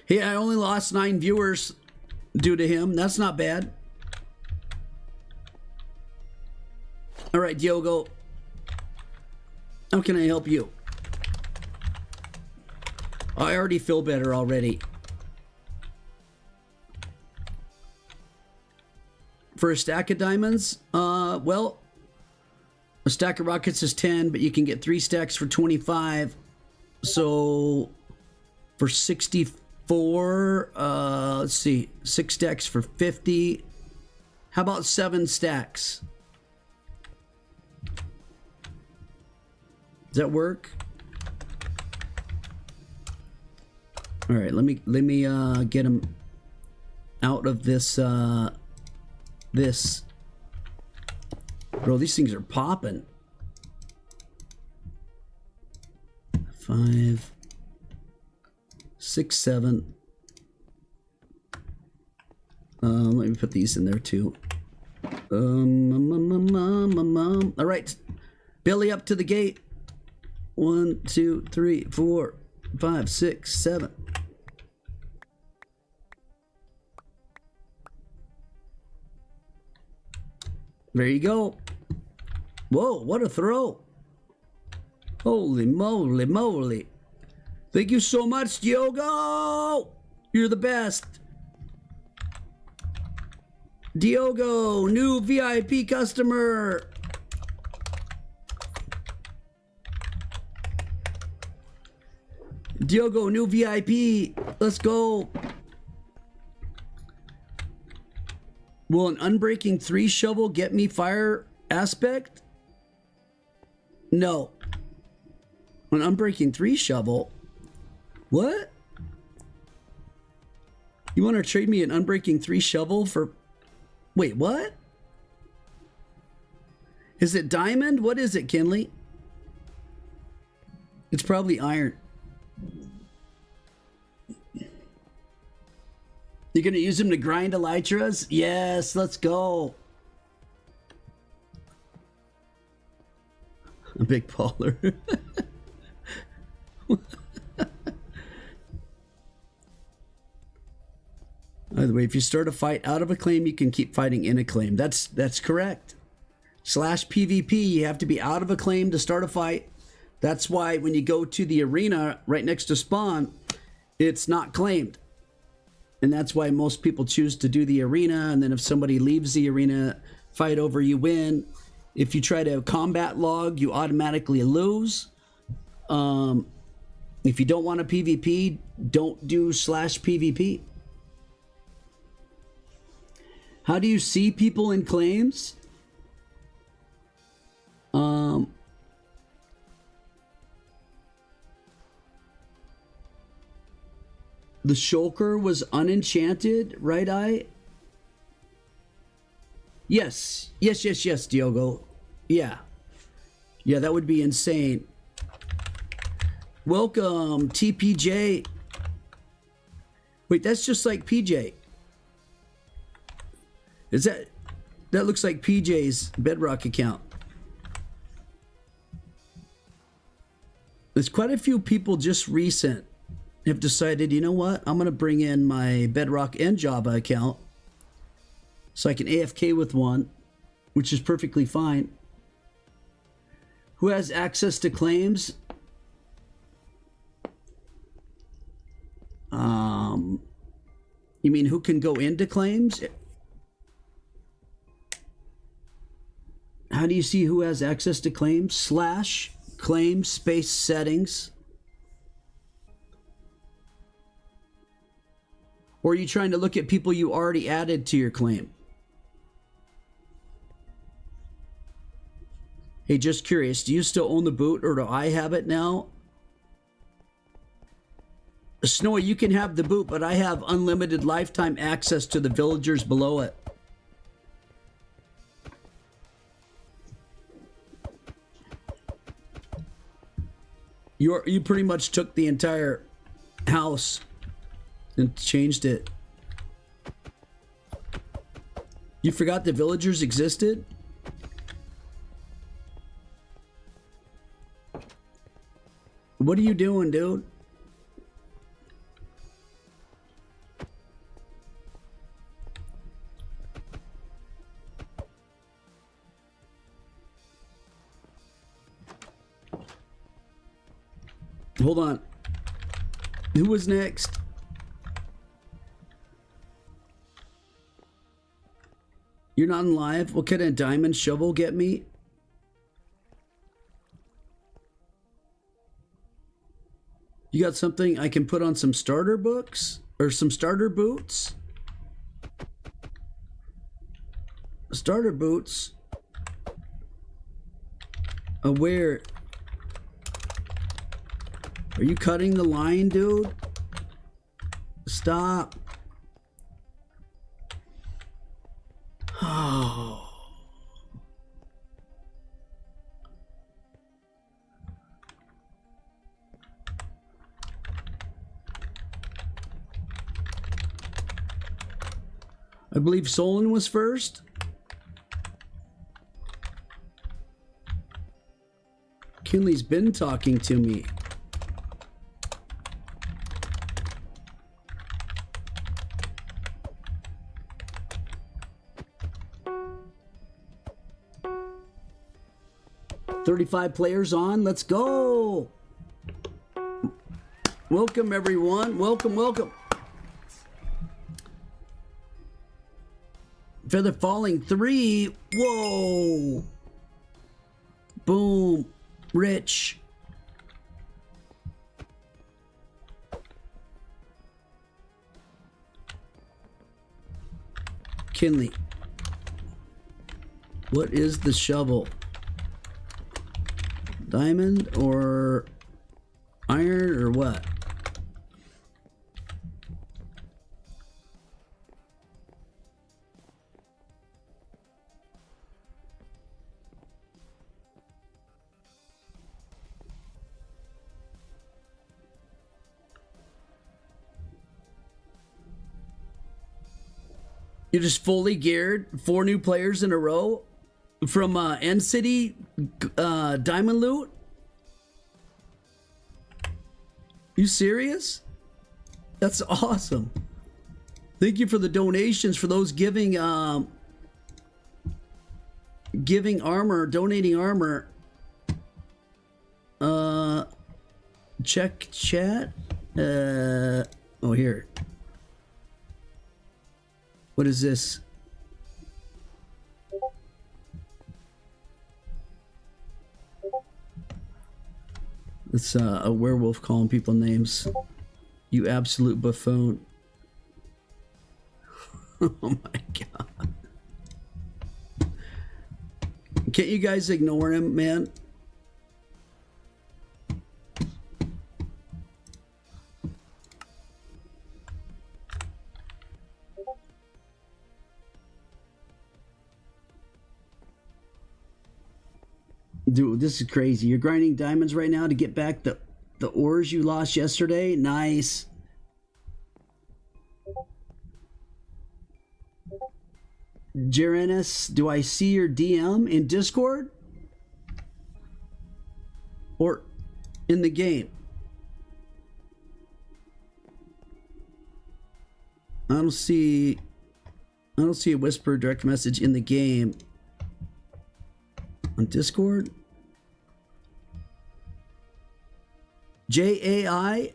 Hey, I only lost 9 viewers due to him. That's not bad. All right, Diogo. How can I help you? I already feel better already. For a stack of diamonds, well, a stack of rockets is 10, but you can get 3 stacks for 25. So for 64, let's see, 6 stacks for 50. How about 7 stacks? Does that work? All right, let me get him out of this this. Bro, these things are popping. 5, 6, 7. Let me put these in there too. All right, belly up to the gate. 1, 2, 3, 4, 5, 6, 7. There you go. Whoa, what a throw. Holy moly moly. Thank you so much, Diogo. You're the best. Diogo, new VIP customer. Diogo, new VIP. Let's go. Will an Unbreaking 3 shovel get me fire aspect? No. An Unbreaking 3 shovel? What? You want to trade me an Unbreaking 3 shovel for... Wait, what? Is it diamond? What is it, Kinley? It's probably iron. You're going to use them to grind elytras? Yes, let's go. A big baller. By the way, if you start a fight out of a claim, you can keep fighting in a claim. That's correct. Slash PvP, you have to be out of a claim to start a fight. That's why when you go to the arena right next to spawn, it's not claimed. And that's why most people choose to do the arena. And then if somebody leaves the arena, fight over, you win. If you try to combat log, you automatically lose. If you don't want a PvP, don't do slash PvP. How do you see people in claims? The shulker was unenchanted, right, Eye? Yes, Diogo. Yeah, that would be insane. Welcome, TPJ. Wait, that's just like PJ. Is that looks like PJ's Bedrock account. There's quite a few people just recent. have decided, you know what? I'm going to bring in my Bedrock and Java account so I can AFK with one, which is perfectly fine. Who has access to claims? You mean who can go into claims? How do you see who has access to claims? Slash claim space settings. Or are you trying to look at people you already added to your claim? Hey, just curious, do you still own the boot or do I have it now? Snowy, you can have the boot, but I have unlimited lifetime access to the villagers below it. You pretty much took the entire house and changed it. You forgot the villagers existed? What are you doing, dude? Hold on. Who was next? You're not in live? What kind of diamond shovel get me? You got something I can put on some starter books? Or some starter boots? Starter boots? Where? Are you cutting the line, dude? Stop. Oh. I believe Solon was first. Kinley's been talking to me. "35 players on, let's go." Welcome everyone, welcome, welcome. Feather falling 3, whoa. Boom, Rich. Kinley. What is the shovel? Diamond or iron or what? You're just fully geared, 4 new players in a row from End City diamond loot? You serious? That's awesome. Thank you for the donations for those giving armor, donating armor. Check chat. Oh, here. What is this? It's a werewolf calling people names. You absolute buffoon. Oh my god. Can't you guys ignore him, man? Dude, this is crazy. You're grinding diamonds right now to get back the ores you lost yesterday? Nice. Jerenis, do I see your DM in Discord? Or in the game? I don't see a whisper direct message in the game. On Discord? JAI?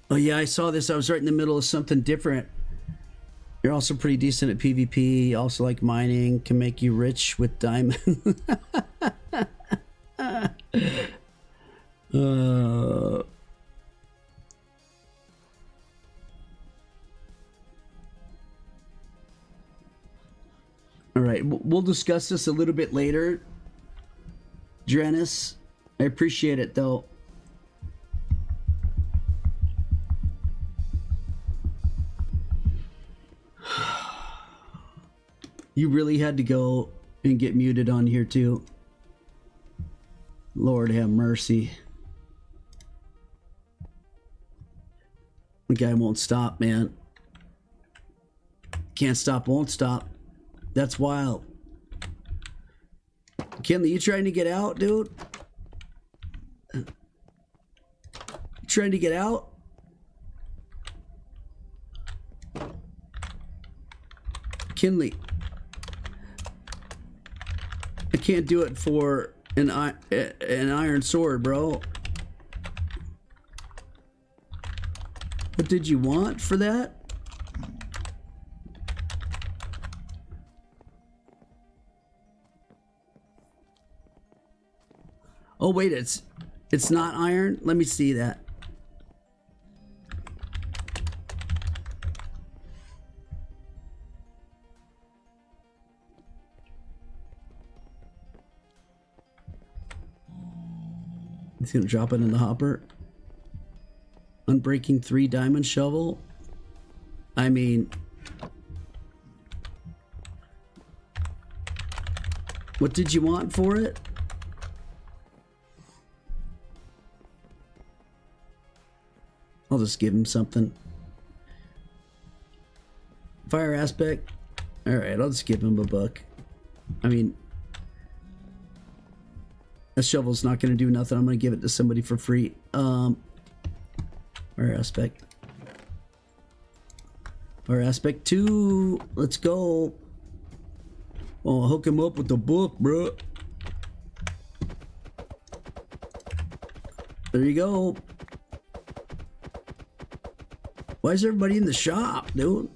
Oh yeah, I saw this. I was right in the middle of something different. You're also pretty decent at PvP. Also like mining. Can make you rich with diamond. All right, we'll discuss this a little bit later. Drennis, I appreciate it though. You really had to go and get muted on here too. Lord have mercy. The guy won't stop, man. Can't stop, won't stop. That's wild. Kinley, you trying to get out, dude? You trying to get out? Kinley. I can't do it for an iron sword, bro. What did you want for that? Oh wait, it's not iron. Let me see that. He's gonna drop it in the hopper. Unbreaking 3 diamond shovel. I mean, what did you want for it? I'll just give him something. Fire aspect. All right, I'll just give him a buck. I mean, a shovel's not going to do nothing. I'm going to give it to somebody for free. Fire aspect. Fire aspect 2. Let's go. Oh, hook him up with the book, bro. There you go. Why is everybody in the shop, dude?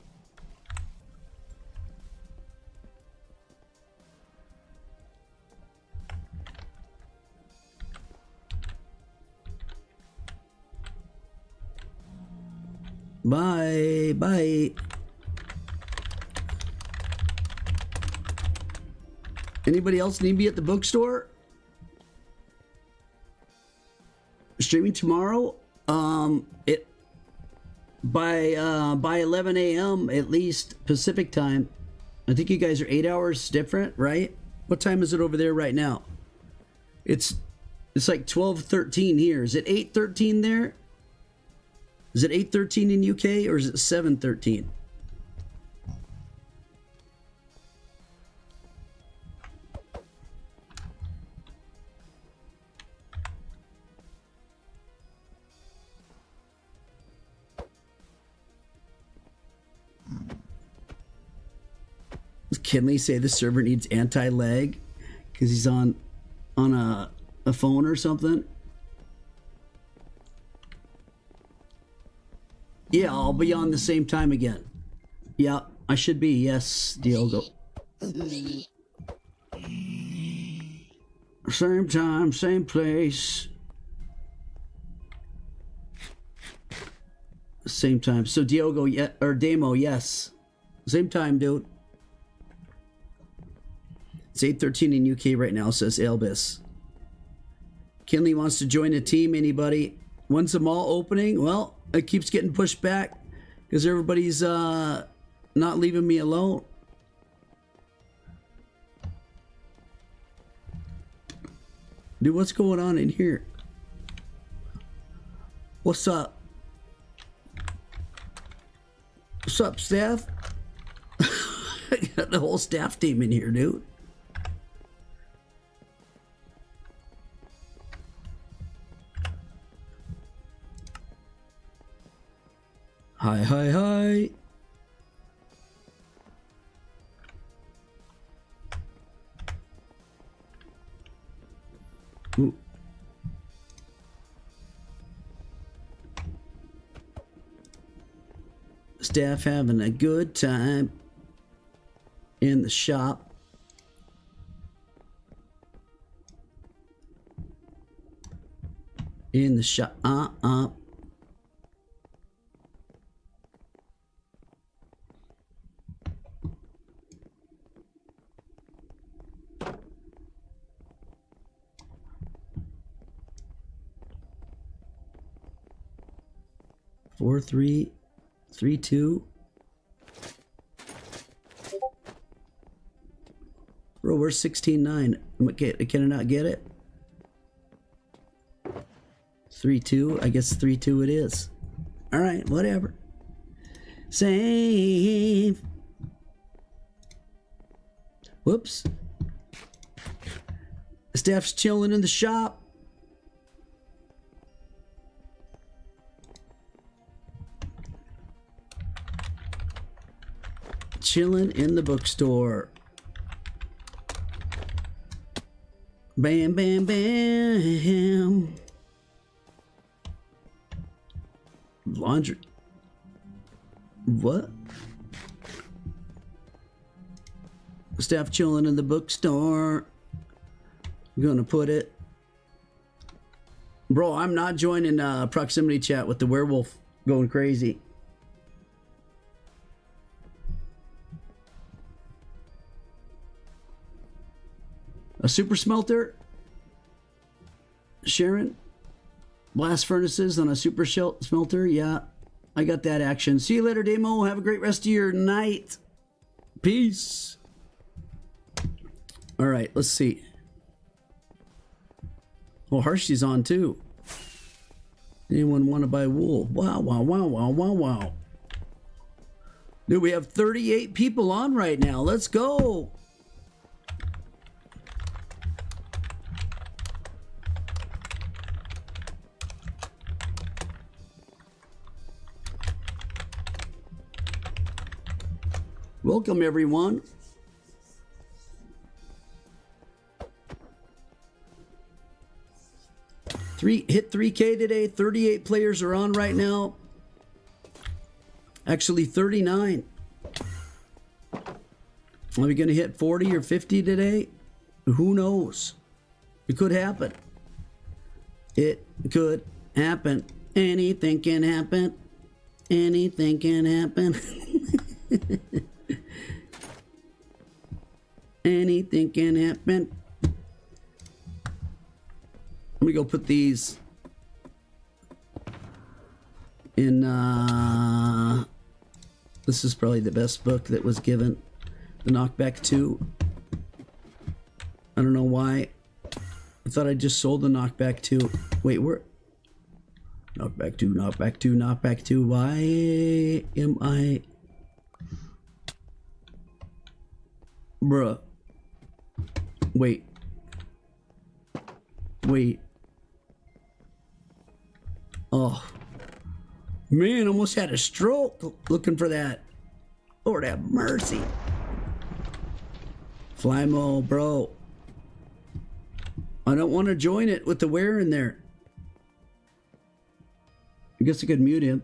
Bye, bye. Anybody else need me at the bookstore? Streaming tomorrow? By 11 a.m. at least Pacific time. I think you guys are 8 hours different, right? What time is it over there right now? It's like 12:13 here. Is it 8:13 there? Is it 8:13 in UK or is it 7:13? Does Kinley say the server needs anti-lag because he's on a phone or something? Yeah, I'll be on the same time again. Yeah, I should be. Yes, Diogo. Same time, same place. Same time. So Diogo, yeah, or Demo, yes. Same time, dude. It's 8:13 in UK right now, says Elvis. Kinley wants to join a team. Anybody? When's the mall opening? Well, it keeps getting pushed back because everybody's not leaving me alone. Dude, what's going on in here? What's up? What's up, staff? I got the whole staff team in here, dude. Hi, hi, hi. Ooh. Staff having a good time in the shop. In the shop. Four, three, 3, 2. Bro, we're 16-9. Can I not get it? 3, 2. I guess 3, 2 it is. All right, whatever. Save. Whoops. Staff's chilling in the shop. Chilling in the bookstore. Bam, bam, bam. Laundry. What? Staff chilling in the bookstore. I'm gonna put it. Bro, I'm not joining proximity chat with the werewolf going crazy. A super smelter, Sharon. Blast furnaces on a super smelter. Yeah, I got that action. See you later, Demo. Have a great rest of your night. Peace. All right, let's see. Oh, Hershey's on too. Anyone want to buy wool? Wow, wow, wow, wow, wow, wow. Dude, we have 38 people on right now. Let's go. Welcome, everyone. Hit 3K today. 38 players are on right now. Actually, 39. Are we going to hit 40 or 50 today? Who knows? It could happen. It could happen. Anything can happen. Anything can happen. Anything can happen. Let me go put these in. This is probably the best book that was given. The Knockback 2. I don't know why. I thought I just sold the Knockback 2. Wait, where? Knockback 2, Knockback 2, Knockback 2. Why am I? Bruh. Wait. Wait. Oh. Man, almost had a stroke looking for that. Lord have mercy. Flymo, bro. I don't want to join it with the wear in there. I guess I could mute him.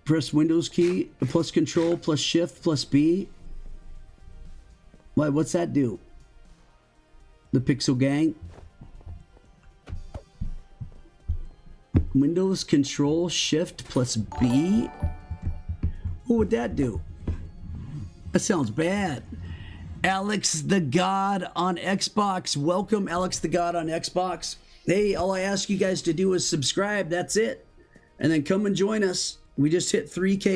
Press Windows key, plus Control, plus Shift, plus B. Why, what's that do? The Pixel Gang. Windows Control Shift plus B? What would that do? That sounds bad. Alex the God on Xbox. Welcome, Alex the God on Xbox. Hey, all I ask you guys to do is subscribe. That's it. And then come and join us. We just hit 3K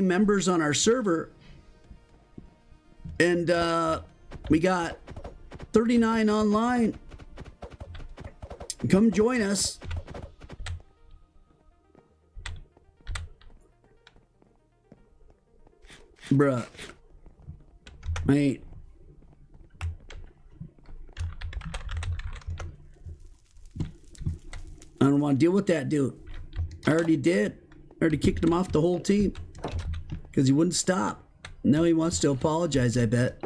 members on our server. And we got 39 online. Come join us. Bruh. Mate. don't want to deal with that dude. I already did. I already kicked him off the whole team. Because he wouldn't stop. Now he wants to apologize, I bet.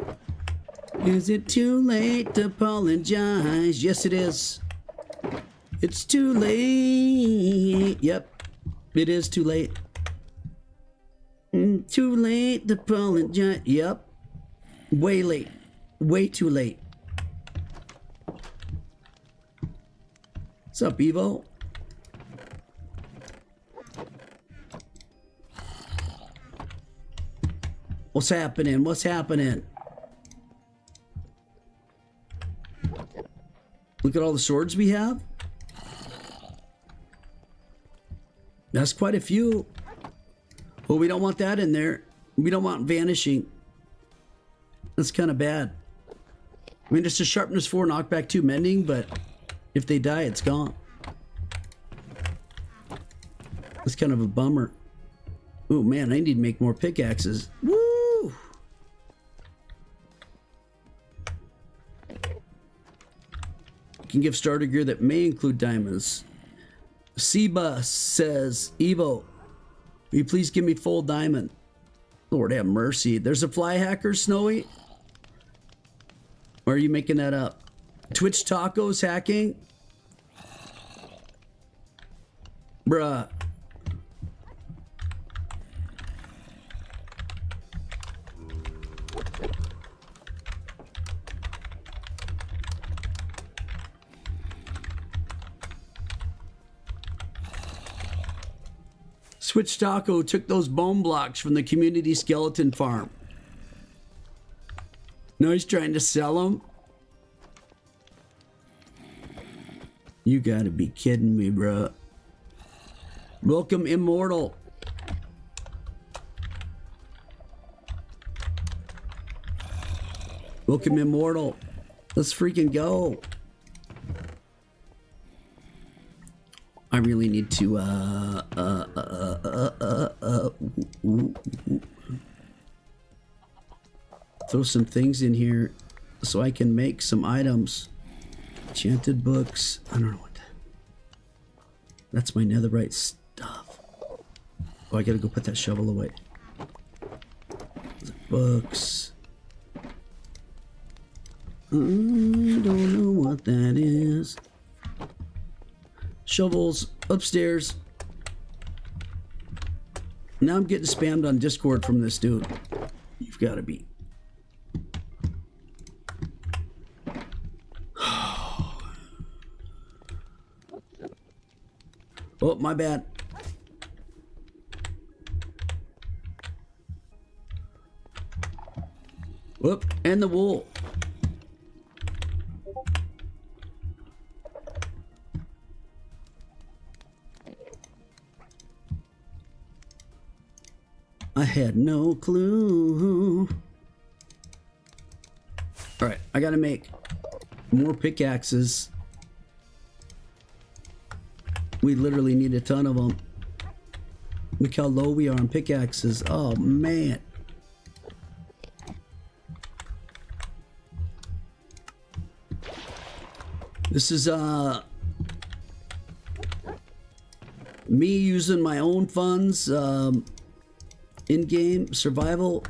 Is it too late to apologize? Yes, it is. It's too late. Yep. It is too late. Too late to apologize. Yep. Way late. Way too late. What's up, Evo? What's happening? What's happening? Look at all the swords we have. That's quite a few. Well, we don't want that in there. We don't want vanishing. That's kind of bad. I mean, it's a sharpness 4, knockback 2, mending, but if they die, it's gone. That's kind of a bummer. Oh man, I need to make more pickaxes. Woo! You can give starter gear that may include diamonds. Seba says, Evo, will you please give me full diamond? Lord have mercy. There's a fly hacker, Snowy? Or are you making that up? Twitch tacos hacking? Bruh. Switch Taco took those bone blocks from the community skeleton farm. Now he's trying to sell them. You gotta be kidding me, bro. Welcome, Immortal. Welcome, Immortal. Let's freaking go. I really need to throw some things in here so I can make some items. Enchanted books. I don't know what that's my netherite stuff. Oh, I gotta go put that shovel away. Books. I don't know what that is. Shovels upstairs. Now I'm getting spammed on Discord from this dude. You've got to be. Oh, my bad. Whoop, and the wool. I had no clue. All right, I gotta make more pickaxes. We literally need a ton of them. Look how low we are on pickaxes. Oh man. This is me using my own funds. In-game survival.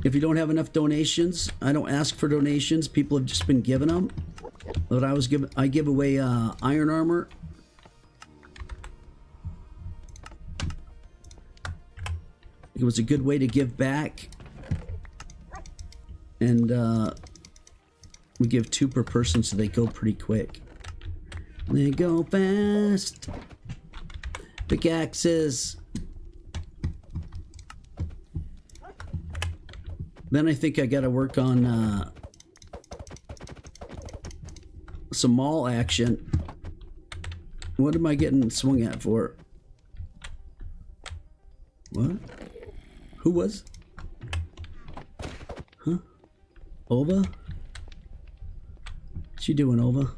If you don't have enough donations, I don't ask for donations. People have just been giving them. But I give away iron armor. It was a good way to give back. And we give 2 per person, so they go pretty quick. They go fast. Pickaxes. Then I think I gotta work on some mall action. What am I getting swung at for? What? Who was? Huh? Ova? What's she doing, Ova?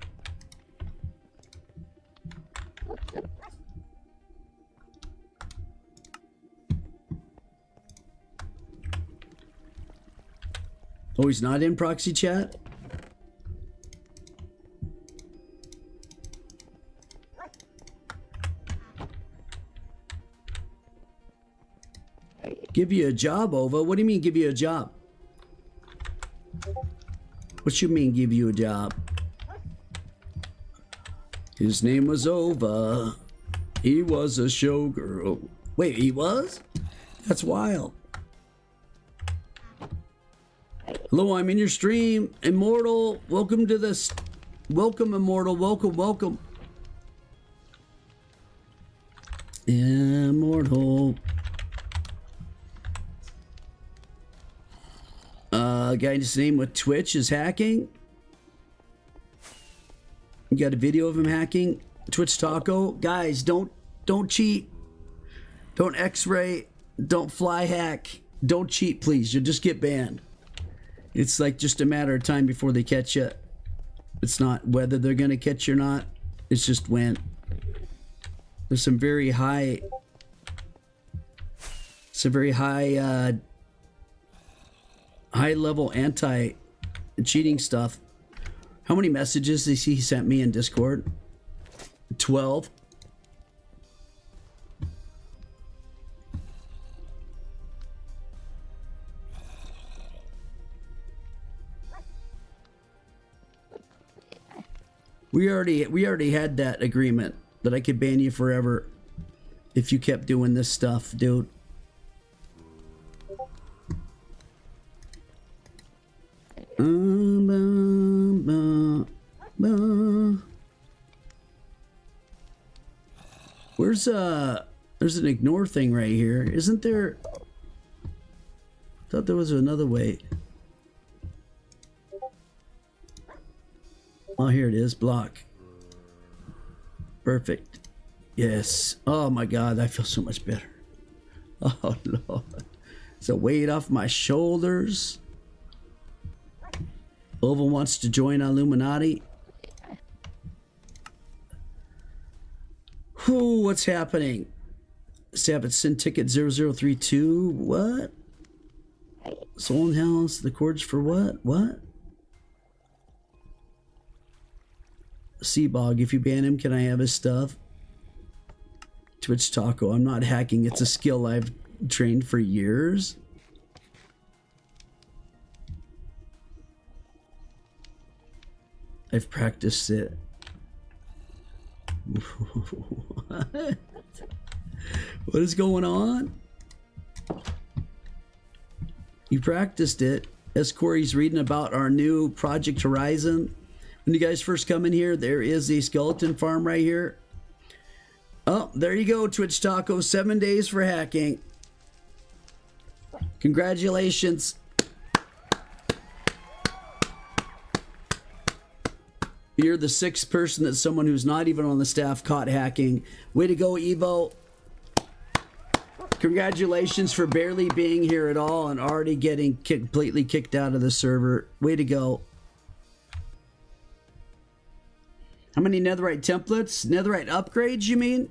Oh, he's not in proxy chat? Give you a job, Ova? What do you mean give you a job? What you mean give you a job? His name was Ova. He was a showgirl. Wait, he was? That's wild. Hello, I'm in your stream. Immortal, welcome to this. Welcome, Immortal. Welcome. Immortal. Guy's name with Twitch is hacking. You got a video of him hacking. Twitch Taco. Guys, don't cheat. Don't X-ray. Don't fly hack. Don't cheat, please. You'll just get banned. It's like just a matter of time before they catch you. It's not whether they're gonna catch you or not. It's just when. There's some very high level anti-cheating stuff. How many messages did he sent me in Discord? 12. We already had that agreement that I could ban you forever if you kept doing this stuff, dude. There's an ignore thing right here, isn't there? I thought there was another way. Oh, here it is. Block. Perfect. Yes. Oh my God, I feel so much better. Oh Lord. It's a weight off my shoulders. Ova wants to join Illuminati. Whoo, what's happening? Sabbath Sin Ticket 0032. What? Soul and House, the chords for what? What? Seabog, if you ban him, can I have his stuff? Twitch Taco, I'm not hacking. It's a skill I've trained for years. I've practiced it. What? What is going on? You practiced it. As Corey's reading about our new Project Horizon. When you guys first come in here, there is a skeleton farm right here. Oh, there you go, Twitch Taco. 7 days for hacking. Congratulations. You're the sixth person that someone who's not even on the staff caught hacking. Way to go, Evo. Congratulations for barely being here at all and already getting completely kicked out of the server. Way to go. How many netherite templates? Netherite upgrades, you mean?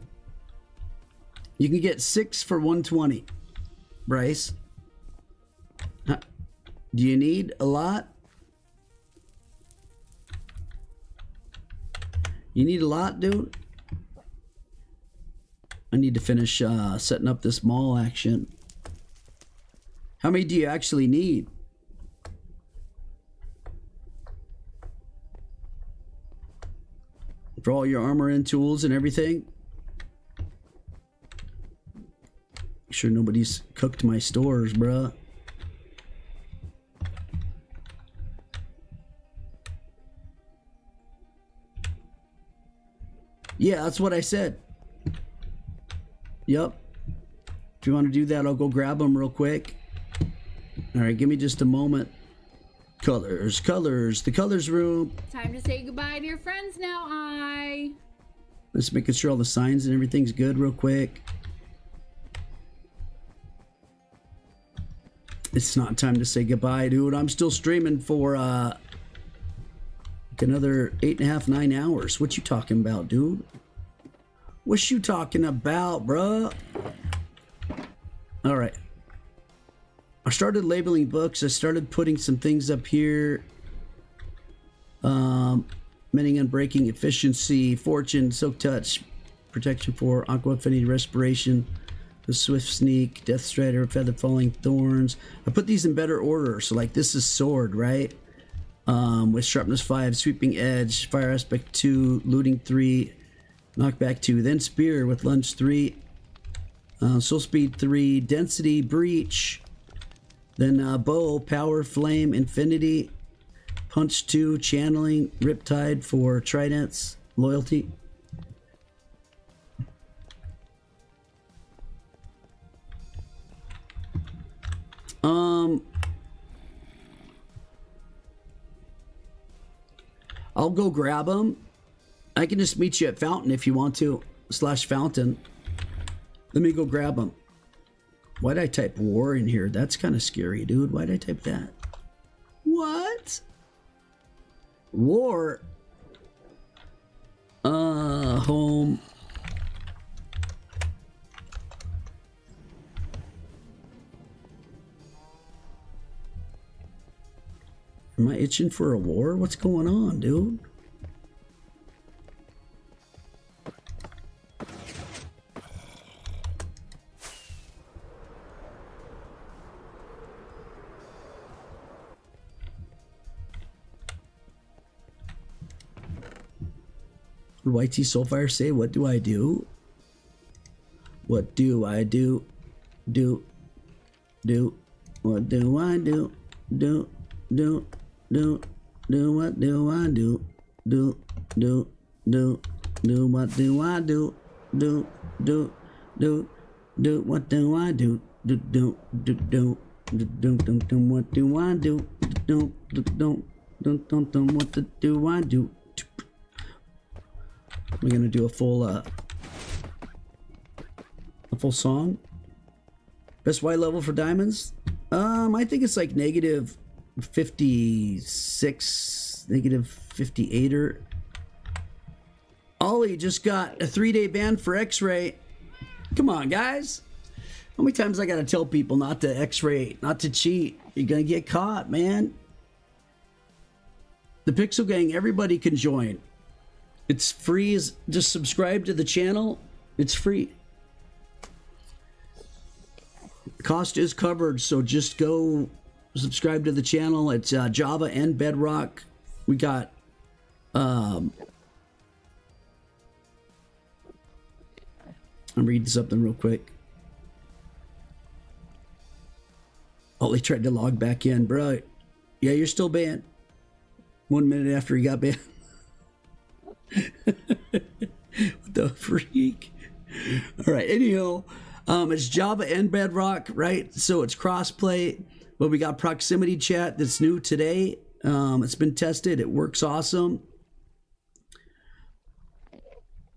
You can get 6 for 120. Bryce. Huh. Do you need a lot? You need a lot, dude? I need to finish setting up this mall action. How many do you actually need? For all your armor and tools and everything? Make sure nobody's cooked my stores, bruh. Yeah, that's what I said. Yep. If you want to do that, I'll go grab them real quick. All right, give me just a moment. Colors, colors, the colors room. Time to say goodbye to your friends now, Just making sure all the signs and everything's good real quick. It's not time to say goodbye, dude. I'm still streaming for another 8.5, 9 hours. What you talking about, dude? What you talking about, bruh? All right. I started labeling books. I started putting some things up here. Mending, unbreaking, efficiency, fortune, silk touch, protection for aqua affinity, respiration, The Swift Sneak, Death Strider, Feather Falling Thorns. I put these in better order. So like this is Sword, right? With Sharpness 5, Sweeping Edge, Fire Aspect 2, Looting 3, Knockback 2. Then Spear with Lunge 3, Soul Speed 3, Density, Breach. Then Bow, Power, Flame, Infinity, Punch 2, Channeling, Riptide for Tridents, Loyalty. I'll go grab them. I can just meet you at Fountain if you want to, /Fountain. Let me go grab them. Why'd I type war in here? That's kind of scary, dude. Why'd I type that? What? War? Home. Am I itching for a war? What's going on, dude? What did YT Soulfire say? What do I do? What do I do? Do. What do I do? Do. What do I do? Do. What do I do? Do. What do I do? Do. What do I do? What do I do? We're gonna do a full song. Best Y level for diamonds? I think it's like negative 56, negative 58 or. Ollie just got a 3-day ban for X-ray. Come on, guys. How many times I gotta tell people not to X-ray, not to cheat? You're gonna get caught, man. The Pixel Gang, everybody can join. It's free. Just subscribe to the channel. It's free. Cost is covered, so just go subscribe to the channel. It's Java and Bedrock. We got I'm reading something real quick. Ollie tried to log back in, bro. Yeah, you're still banned. 1 minute after he got banned. What the freak? All right, anyhow, it's Java and Bedrock, right? So it's crossplay, but we got proximity chat that's new today. It's been tested. It works awesome.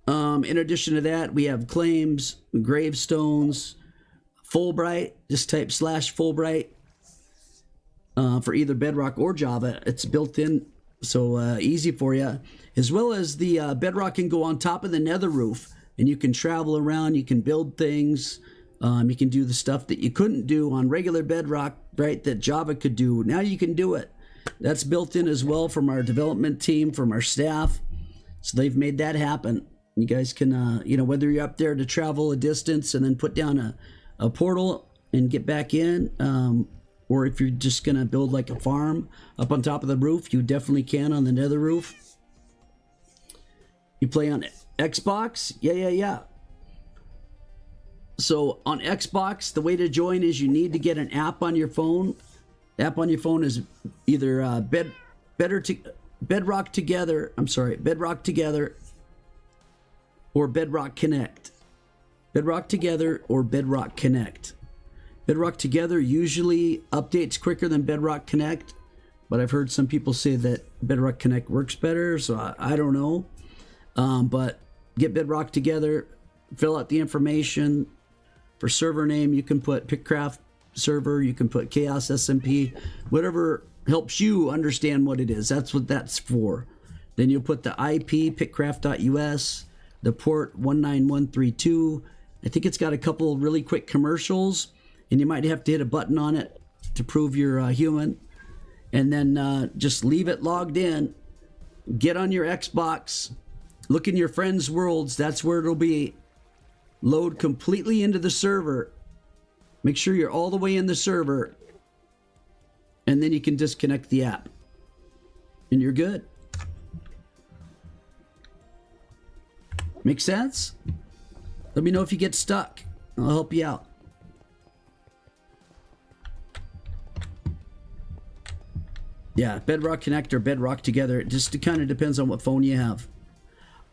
In addition to that, we have claims, gravestones, Fulbright. Just type /Fulbright for either Bedrock or Java. It's built in, so easy for you. As well as the Bedrock can go on top of the nether roof, and you can travel around, you can build things, you can do the stuff that you couldn't do on regular Bedrock, right, that Java could do. Now you can do it. That's built in as well from our development team, from our staff. So they've made that happen. You guys can, you know, whether you're up there to travel a distance and then put down a portal and get back in, or if you're just going to build like a farm up on top of the roof, you definitely can on the nether roof. You play on Xbox? Yeah. So on Xbox, the way to join is you need to get an app on your phone. The app on your phone is either Bedrock Together or Bedrock Connect. Bedrock Together or Bedrock Connect. Bedrock Together usually updates quicker than Bedrock Connect, but I've heard some people say that Bedrock Connect works better, so I don't know. But get Bedrock Together, fill out the information. For server name, you can put Pickcraft server, you can put Chaos SMP, whatever helps you understand what it is. That's what that's for. Then you'll put the IP, pickcraft.us, the port 19132. I think it's got a couple really quick commercials, and you might have to hit a button on it to prove you're human. And then just leave it logged in. Get on your Xbox. Look in your friends' worlds. That's where it'll be. load completely into the server. Make sure you're all the way in the server, and then you can disconnect the app, and you're good. Make sense? Let me know if you get stuck. I'll help you out. Yeah, Bedrock Connect or Bedrock together. It just kind of depends on what phone you have.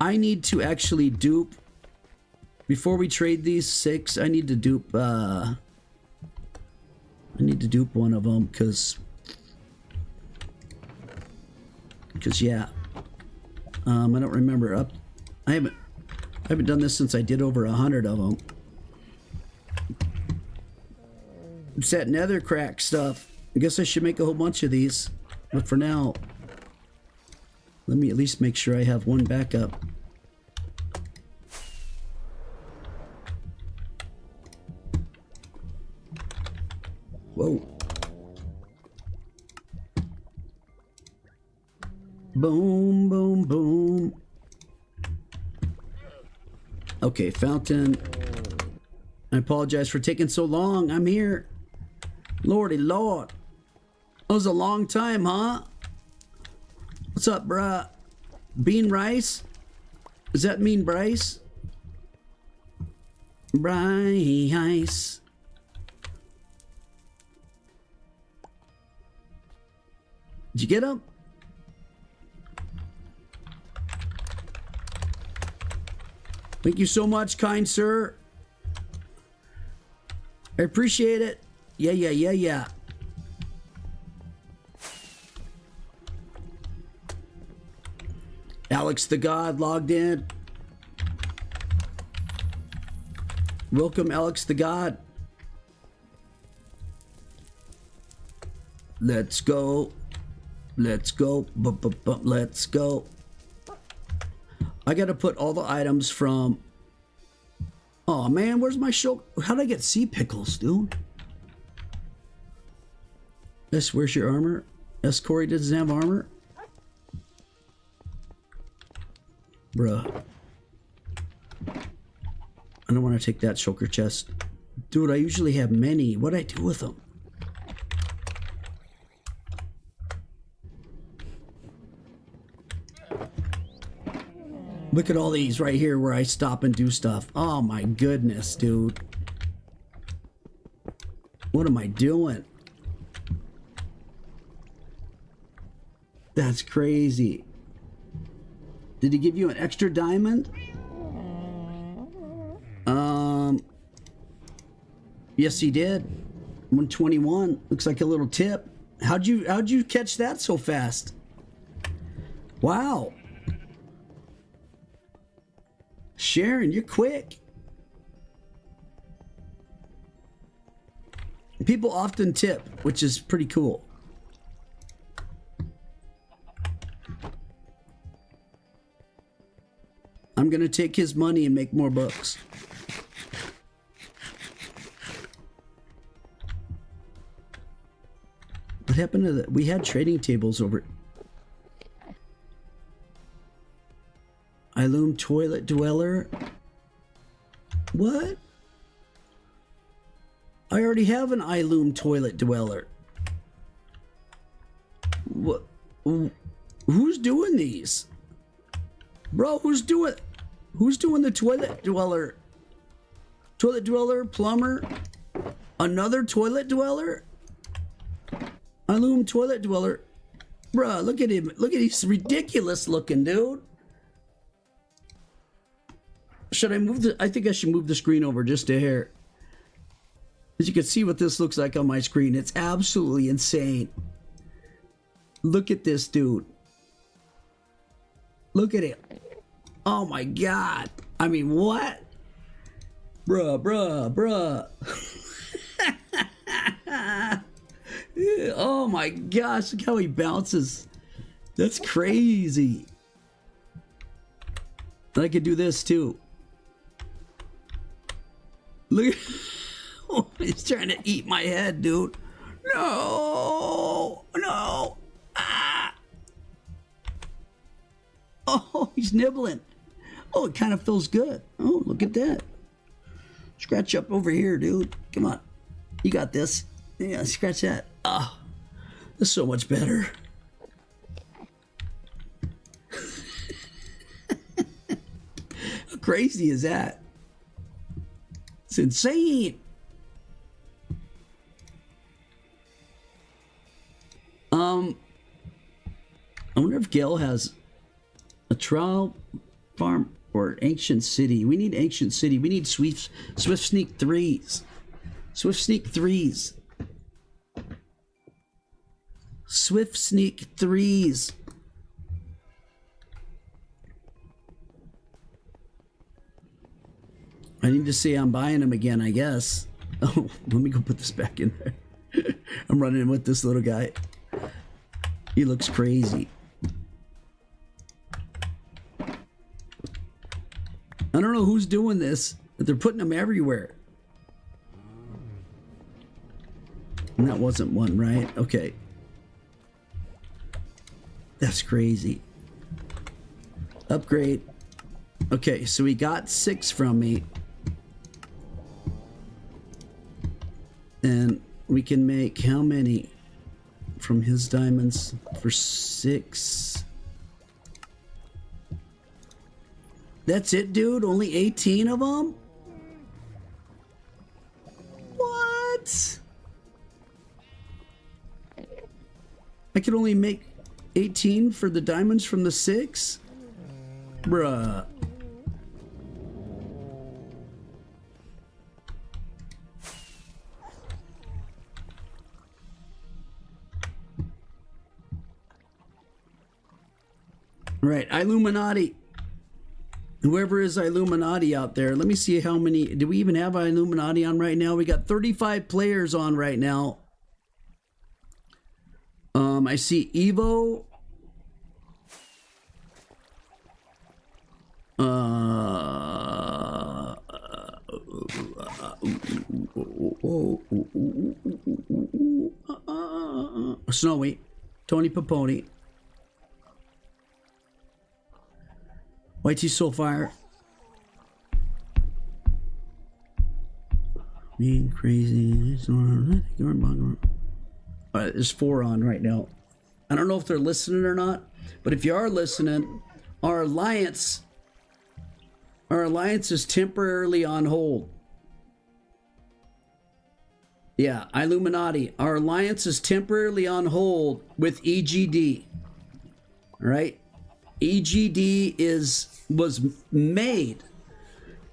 I need to actually dupe, before we trade these 6, I need to dupe, one of them, because yeah. I don't remember. I haven't done this since I did over 100 of them. It's that nether crack stuff. I guess I should make a whole bunch of these. But for now, let me at least make sure I have one backup. Whoa. Boom, boom, boom. Okay, fountain. I apologize for taking so long. I'm here. Lordy Lord. That was a long time, huh? What's up, bruh? Bean rice? Does that mean Bryce? Bryce. Did you get him? Thank you so much, kind sir. I appreciate it. Yeah. Alex the God logged in. Welcome, Alex the God. Let's go. Let's go. Let's go. I gotta put all the items from... Oh man, where's my show? How'd I get sea pickles, dude? S, where's your armor? S, Corey doesn't have armor? Bruh. I don't want to take that shulker chest. Dude, I usually have many. What'd I do with them? Look at all these right here where I stop and do stuff. Oh my goodness, dude. What am I doing? That's crazy. Did he give you an extra diamond? Yes, he did. 121. Looks like a little tip. How'd you catch that so fast? Wow. Sharon, you're quick. People often tip, which is pretty cool. I'm gonna take his money and make more books. What happened to that? We had trading tables over. EyeWillPlay toilet dweller. What? I already have an EyeWillPlay toilet dweller. What? Who's doing these? Bro, who's doing the toilet dweller? Toilet dweller, plumber, another toilet dweller? EyeWillPlay toilet dweller. Bruh, look at him. Look at he's ridiculous looking, dude. Should I move I think I should move the screen over just a hair. As you can see what this looks like on my screen. It's absolutely insane. Look at this dude. Look at him. Oh my god. I mean, what? Bruh. Oh my gosh, look how he bounces. That's crazy. I could do this too. Look. Oh, he's trying to eat my head, dude. No. Ah. Oh, he's nibbling. Oh, it kind of feels good. Oh, look at that. Scratch up over here, dude. Come on. You got this. Yeah, scratch that. Ah, oh, that's so much better. How crazy is that? It's insane. I wonder if Gail has a trial farm or ancient city. We need ancient city. We need swift sneak 3s. Swift sneak 3s. Swift sneak 3s. I need to say I'm buying them again, I guess. Oh, let me go put this back in there. I'm running with this little guy. He looks crazy. I don't know who's doing this, but they're putting them everywhere. And that wasn't one, right? Okay. That's crazy. Upgrade. Okay, so he got 6 from me. And we can make how many from his diamonds for 6? That's it, dude? Only 18 of them? What? I could only make 18 for the diamonds from the 6? Bruh. Right, Illuminati. Whoever is Illuminati out there, let me see how many. Do we even have Illuminati on right now? We got 35 players on right now. I see Evo. Snowy, Tony Paponi. White Tea Soulfire. Being crazy. Alright, there's 4 on right now. I don't know if they're listening or not, but if you are listening, our alliance is temporarily on hold. Yeah, Illuminati. Our alliance is temporarily on hold with EGD. All right? EGD was made.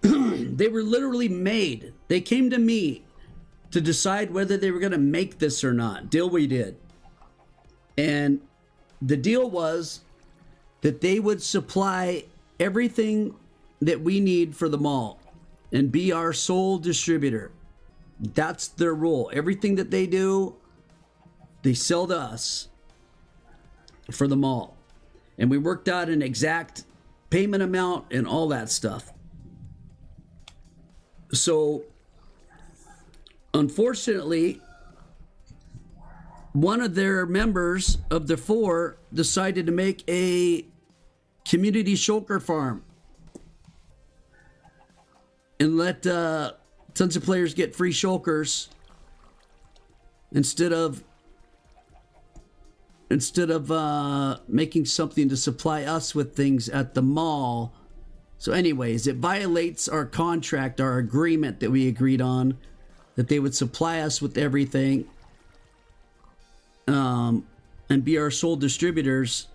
They were literally made. They came to me to decide whether they were going to make this or not. Deal we did. And the deal was that they would supply everything that we need for the mall and be our sole distributor. That's their rule. Everything that they do, they sell to us for the mall. And we worked out an exact payment amount and all that stuff. So, unfortunately, one of their members of the 4 decided to make a community shulker farm and let tons of players get free shulkers instead of making something to supply us with things at the mall. So anyways, it violates our contract, our agreement that we agreed on, that they would supply us with everything and be our sole distributors.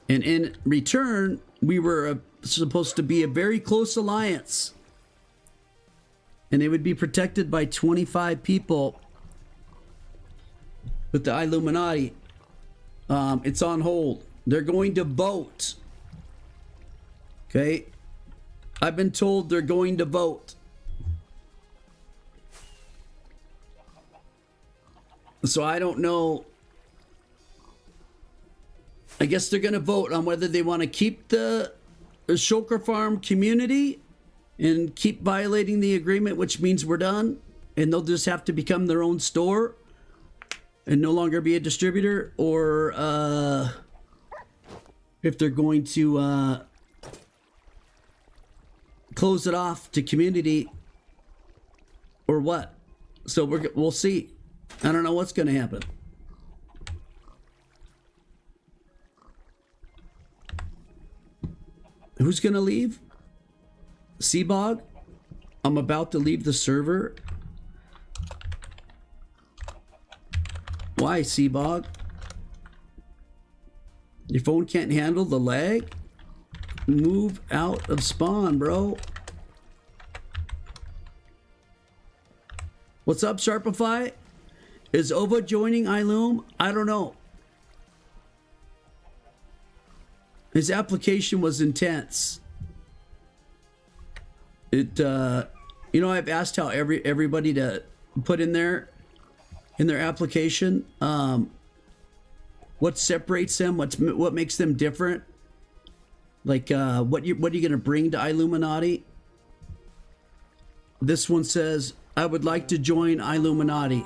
And in return, we were supposed to be a very close alliance. And they would be protected by 25 people. But the Illuminati, it's on hold. They're going to vote. Okay? I've been told they're going to vote. So I don't know. I guess they're going to vote on whether they want to keep the shulker farm community and keep violating the agreement, which means we're done. And they'll just have to become their own store and no longer be a distributor, or if they're going to close it off to community or what. So we'll see. I don't know what's going to happen. Who's going to leave? Seabog? I'm about to leave the server. Why, Seabog? Your phone can't handle the lag? Move out of spawn, bro. What's up, Sharpify? Is Ova joining iLoom? I don't know. His application was intense. It, you know, I've asked how everybody to put in their application, what separates them, what makes them different. Like, what are you gonna bring to iLuminati? This one says, I would like to join iLuminati.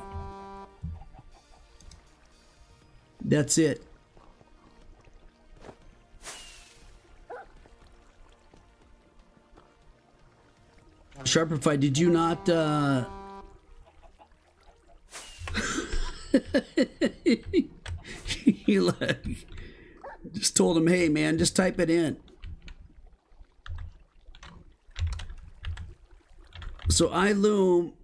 That's it. Sharpify, did you not, he like, just told him, hey man, just type it in. So iLoom,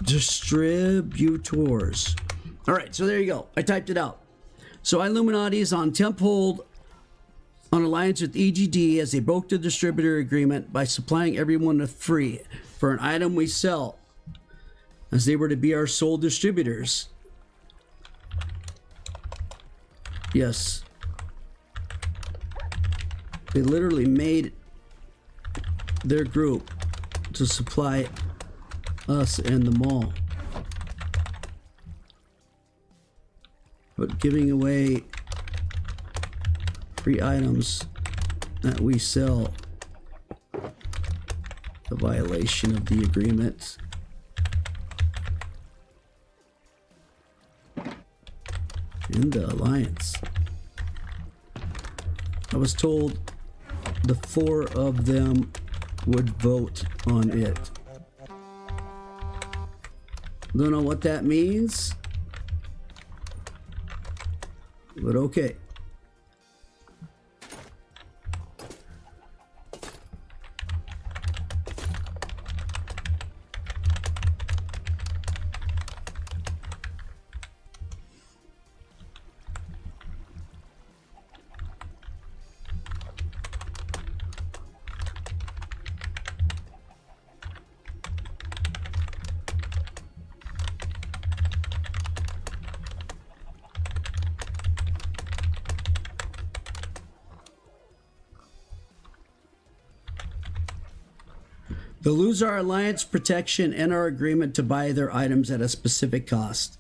distributors. All right, so there you go. I typed it out. So iLuminati is on temp hold on alliance with EGD as they broke the distributor agreement by supplying everyone with free for an item we sell, as they were to be our sole distributors. Yes. They literally made their group to supply us and the mall, but giving away free items that we sell, the violation of the agreement. In the alliance, I was told the 4 of them would vote on it. Don't know what that means, but okay. They'll lose our alliance protection and our agreement to buy their items at a specific cost.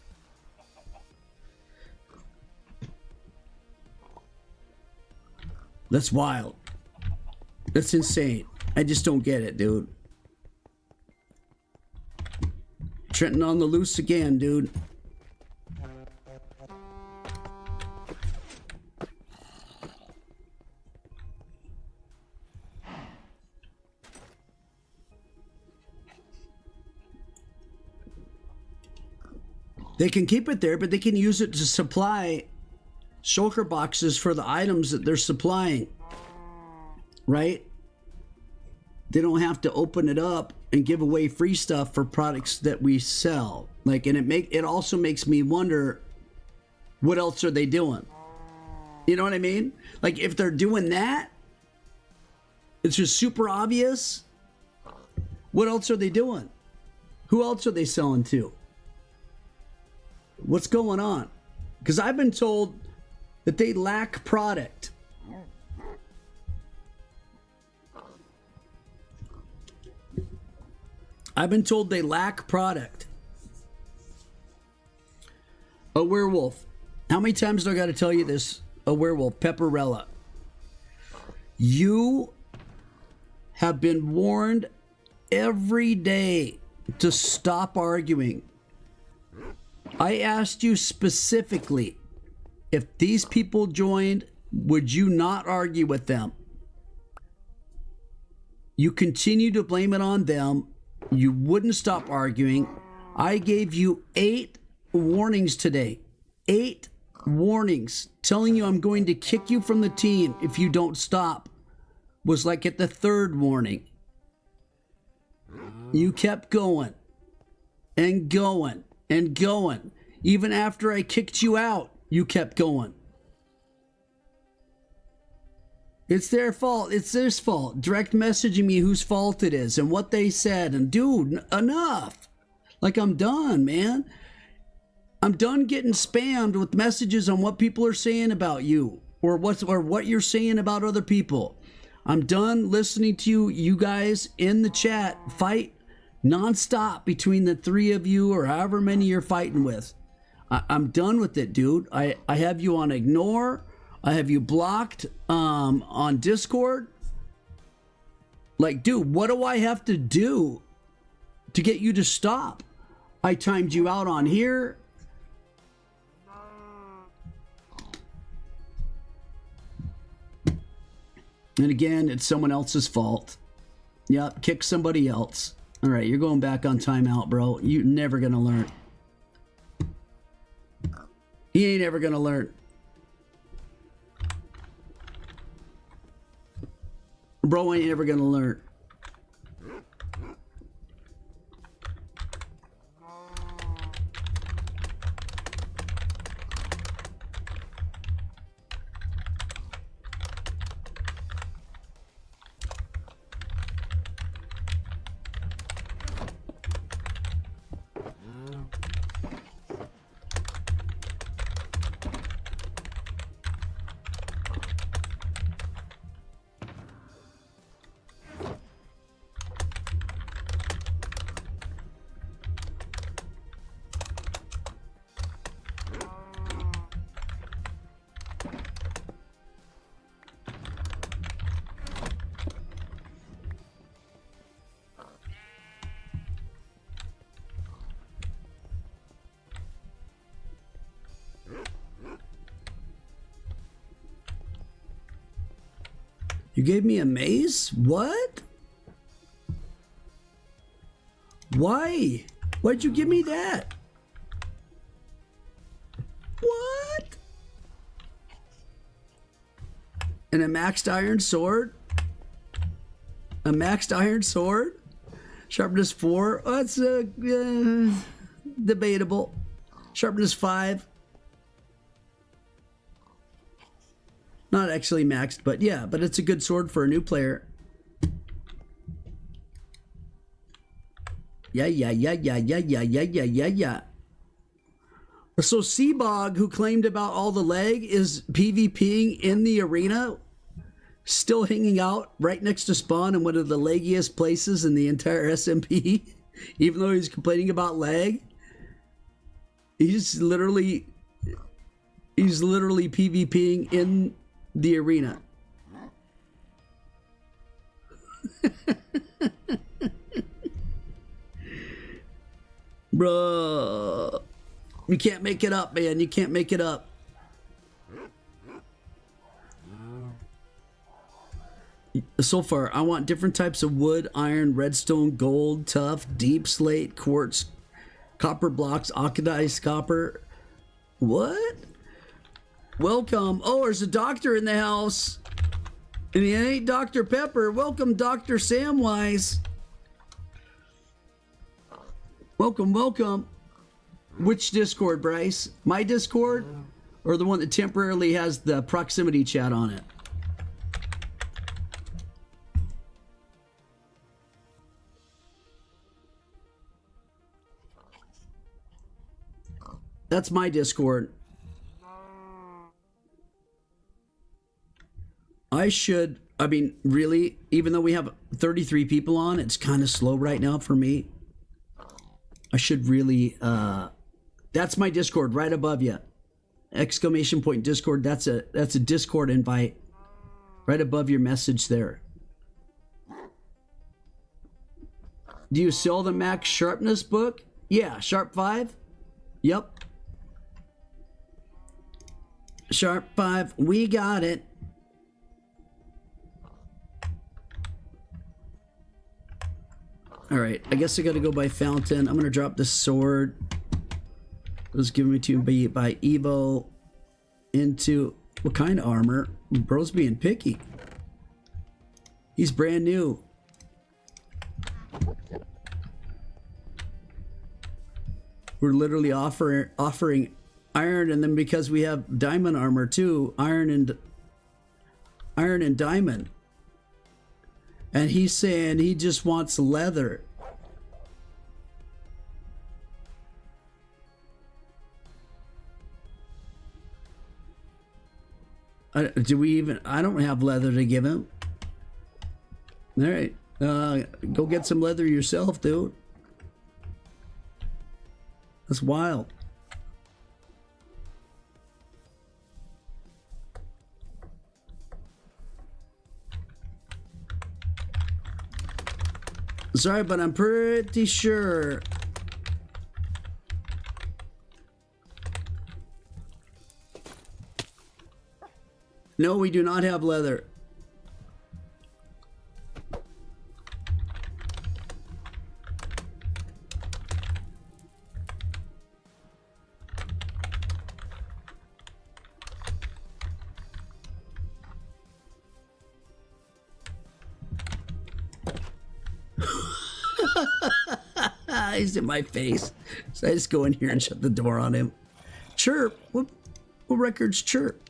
That's wild. That's insane. I just don't get it, dude. Trenton on the loose again, dude. They can keep it there, but they can use it to supply shulker boxes for the items that they're supplying, right? They don't have to open it up and give away free stuff for products that we sell. Like, and it also makes me wonder what else are they doing? You know what I mean? Like, if they're doing that, it's just super obvious. What else are they doing? Who else are they selling to? What's going on? Because I've been told that they lack product. I've been told they lack product. A werewolf. How many times do I got to tell you this? A werewolf. Pepperella. You have been warned every day to stop arguing. I asked you specifically, if these people joined, would you not argue with them? You continue to blame it on them. You wouldn't stop arguing. I gave you 8 warnings today. 8 warnings telling you I'm going to kick you from the team if you don't stop. Was like at the 3rd warning. You kept going and going and going. Even after I kicked you out, you kept going. It's their fault. It's their fault. Direct messaging me whose fault it is and what they said. And dude, enough. Like, I'm done, man. I'm done getting spammed with messages on what people are saying about you or what you're saying about other people. I'm done listening to you guys in the chat fight nonstop between the 3 of you or however many you're fighting with. I'm done with it, dude. I have you on ignore. I have you blocked on Discord. Like, dude, what do I have to do to get you to stop? I timed you out on here. And again, it's someone else's fault. Yep, kick somebody else. All right, you're going back on timeout, bro. You're never going to learn. He ain't ever going to learn. Bro ain't ever going to learn. You gave me a maze? What? Why? Why'd you give me that? What? And a maxed iron sword? A maxed iron sword? Sharpness 4? Oh, that's debatable. Sharpness 5. Not actually maxed, but yeah, but it's a good sword for a new player. Yeah. So Seabog, who claimed about all the lag, is PvPing in the arena, still hanging out right next to spawn in one of the laggiest places in the entire SMP, even though he's complaining about lag. He's literally PvPing in the arena. Bruh. You can't make it up, man. You can't make it up. So far, I want different types of wood, iron, redstone, gold, tough, deep slate, quartz, copper blocks, oxidized copper. What? Welcome. Oh, there's a doctor in the house. And he ain't Dr. Pepper. Welcome, Dr. Samwise. Welcome. Which Discord, Bryce? My Discord? or the one that temporarily has the proximity chat on it? That's my Discord. I mean, really, even though we have 33 people on, it's kind of slow right now for me. I should really, that's my Discord right above you. Exclamation point Discord. That's a Discord invite right above your message there. Do you sell the max sharpness book? Yeah, Sharp 5. Yep. Sharp 5, we got it. All right, I guess I gotta go by Fountain. I'm gonna drop this sword. It was given to me by Evo into what kind of armor? Bro's being picky. He's brand new. We're literally offering iron, and then because we have diamond armor too, iron and diamond. And he's saying he just wants leather. Do we even? I don't have leather to give him. All right, go get some leather yourself, dude. That's wild. Sorry, but I'm pretty sure. No, we do not have leather. He's in my face. So I just go in here and shut the door on him. Chirp. What records chirp?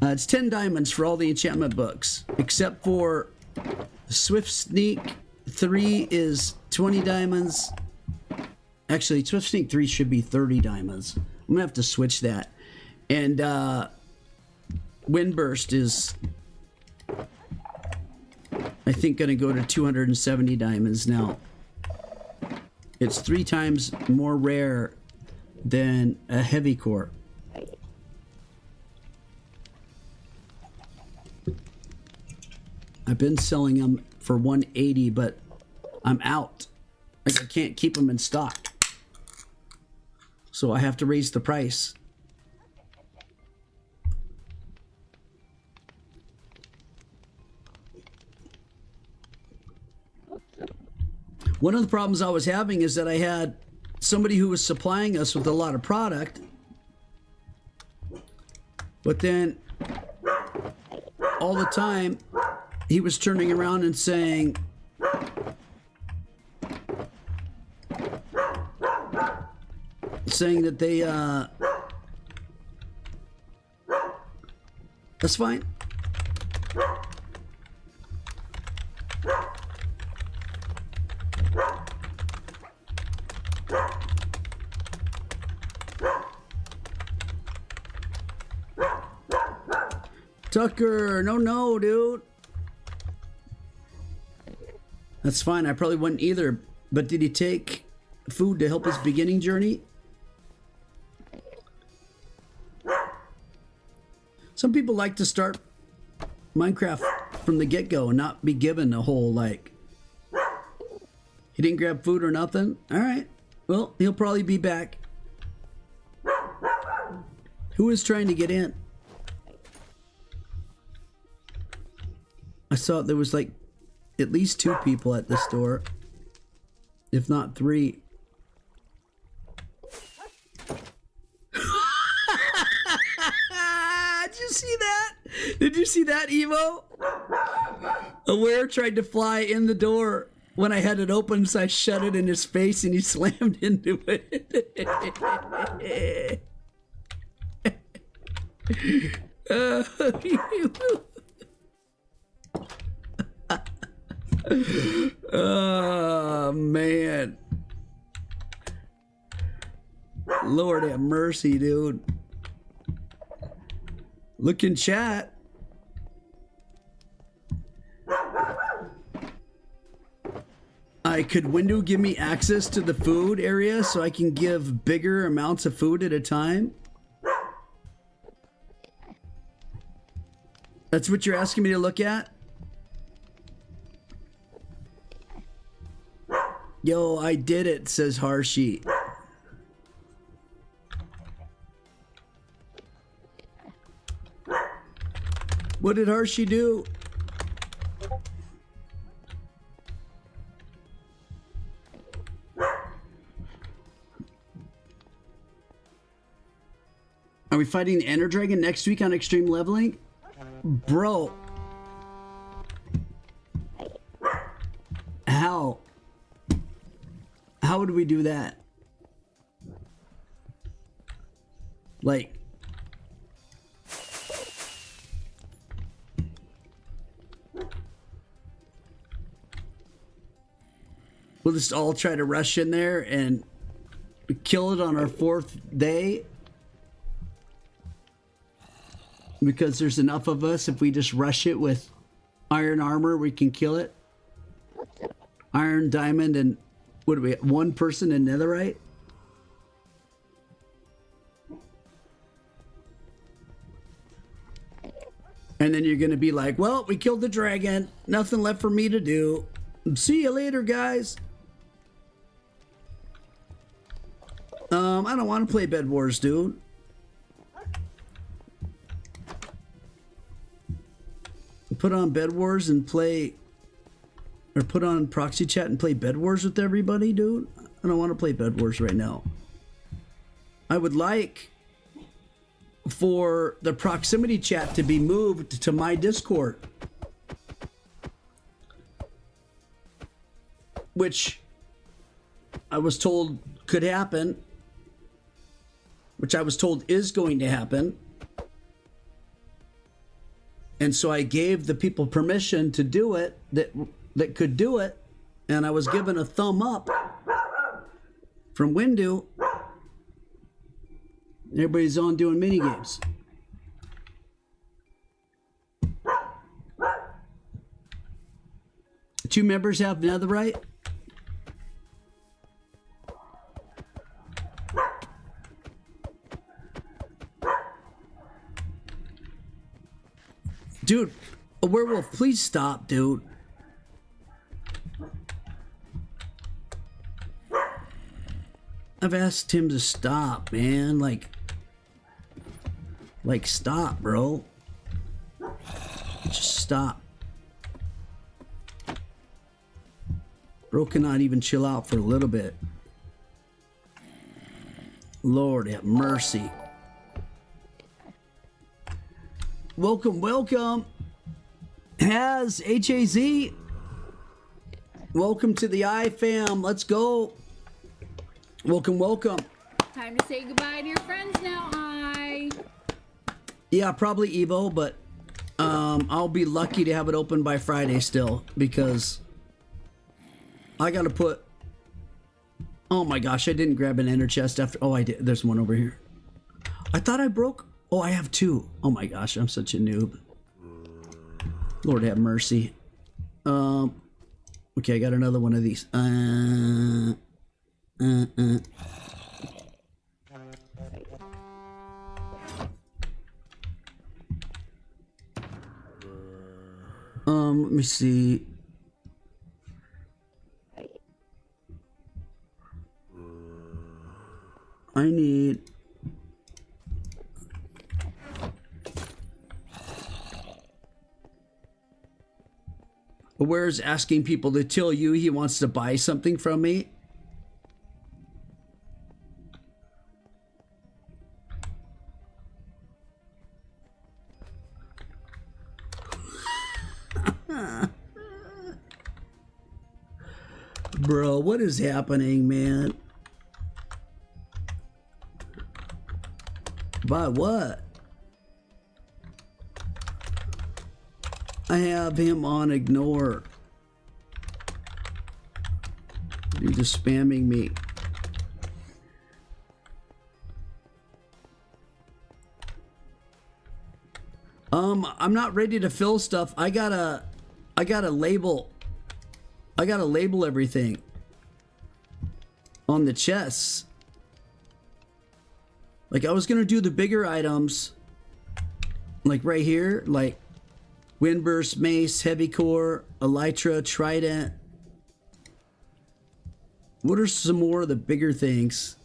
It's 10 diamonds for all the enchantment books, except for Swift Sneak 3 is 20 diamonds. Actually, Swift Sneak 3 should be 30 diamonds. I'm gonna have to switch that. And Windburst is, I think, gonna go to 270 diamonds now. It's 3 times more rare than a heavy core. I've been selling them for 180, but I'm out. Like, I can't keep them in stock. So I have to raise the price. One of the problems I was having is that I had somebody who was supplying us with a lot of product, but then all the time he was turning around and saying, that they, that's fine. Tucker, no, dude. That's fine. I probably wouldn't either. But did he take food to help his beginning journey? Some people like to start Minecraft from the get-go and not be given a whole, like, he didn't grab food or nothing. All right. Well, he'll probably be back. Who is trying to get in? I saw there was like at least 2 people at this door, if not 3. Did you see that? Did you see that, Evo? A were tried to fly in the door when I had it open, so I shut it in his face and he slammed into it. Oh, man. Lord have mercy, dude. Look in chat. Could Window give me access to the food area so I can give bigger amounts of food at a time? That's what you're asking me to look at? Yo, I did it, says Harshi. What did Harshi do? Are we fighting the Ender Dragon next week on Extreme Leveling? Bro. How? How would we do that? Like... We'll just all try to rush in there and kill it on our 4th day? Because there's enough of us, if we just rush it with iron armor, we can kill it. Iron, diamond, and what do we have? 1 person in netherite? And then you're going to be like, well, we killed the dragon. Nothing left for me to do. See you later, guys. I don't want to play Bed Wars, dude. Put on Bed Wars and play, or put on proxy chat and play Bed Wars with everybody, dude. I don't want to play Bed Wars right now. I would like for the proximity chat to be moved to my Discord, which I was told could happen, which I was told is going to happen. And so I gave the people permission to do it, that could do it, and I was given a thumb up from Windu. Everybody's on doing mini games. Two members have netherite. Dude, a werewolf, please stop, dude. I've asked him to stop, man. Like stop, bro. Just stop. Bro cannot even chill out for a little bit. Lord have mercy. Welcome, welcome. Haz, H-A-Z. Welcome to the iFam. Let's go. Welcome, welcome. Time to say goodbye to your friends now, Yeah, probably Evo, but I'll be lucky to have it open by Friday still, because I gotta put... Oh my gosh, I didn't grab an ender chest after... Oh, I did. There's one over here. I thought I broke... Oh, I have 2. Oh my gosh, I'm such a noob. Lord have mercy. Okay, I got another one of these. Let me see. I need... Where's asking people to tell you he wants to buy something from me? Bro, what is happening, man? By what? I have him on ignore. You're just spamming me. I'm not ready to fill stuff. I gotta label. I gotta label everything on the chests. Like I was gonna do the bigger items, like right here, like Windburst, Mace, Heavy Core, Elytra, Trident. What are some more of the bigger things?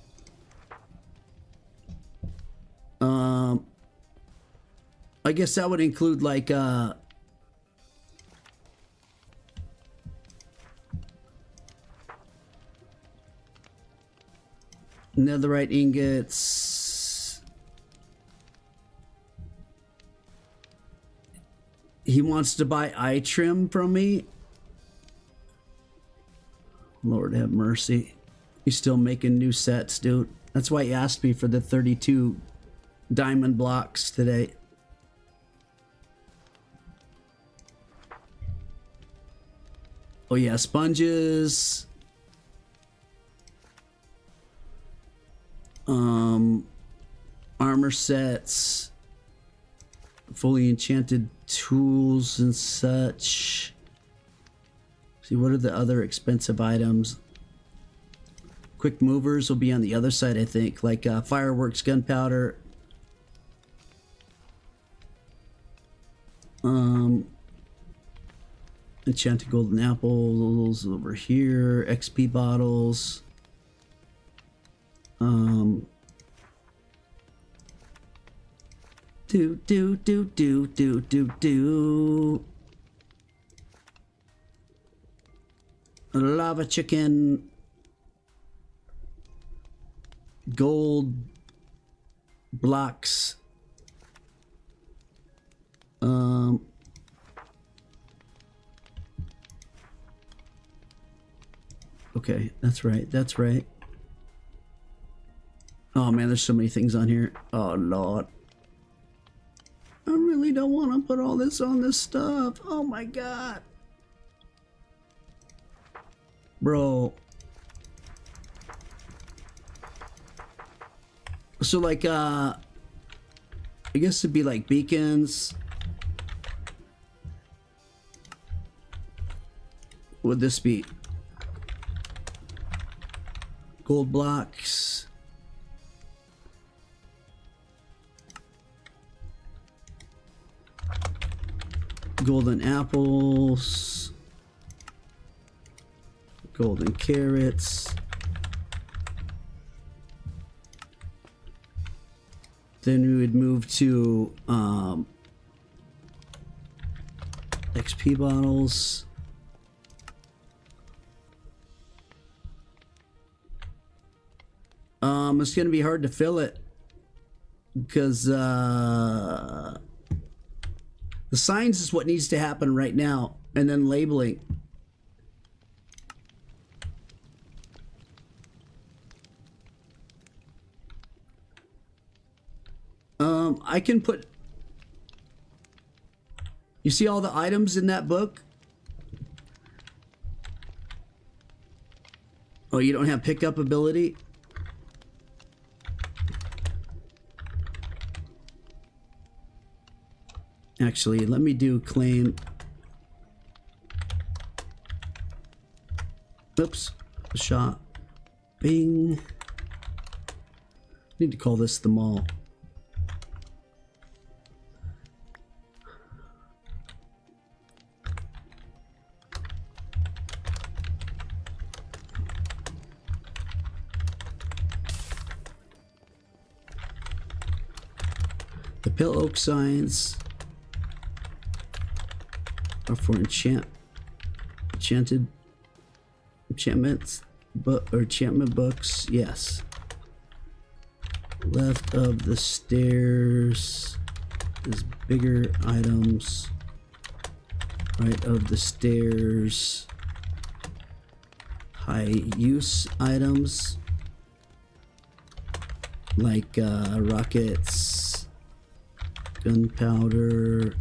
I guess that would include like netherite ingots. He wants to buy eye trim from me. Lord have mercy. He's still making new sets, dude. That's why he asked me for the 32 diamond blocks today. Oh yeah, sponges. Armor sets. Fully enchanted tools and such. See, what are the other expensive items? Quick movers will be on the other side, I think. Like fireworks, gunpowder. Enchanted golden apples over here. XP bottles. Do. Lava chicken. Gold blocks. Okay, that's right. That's right. Oh man, there's so many things on here. Oh Lord. I really don't want to put all this on this stuff. Oh my God. Bro. So like, I guess it'd be like beacons. What would this be? Gold blocks. Golden apples. Golden carrots. Then we would move to XP bottles. It's gonna be hard to fill it because the signs is what needs to happen right now, and then labeling. I can put. You see all the items in that book? Oh, you don't have pickup ability? Actually, let me do claim. Oops, a shot. Bing. Need to call this the mall. The pale oak signs are for enchantment books. Yes. Left of the stairs is bigger items. Right of the stairs, high use items like rockets, gunpowder,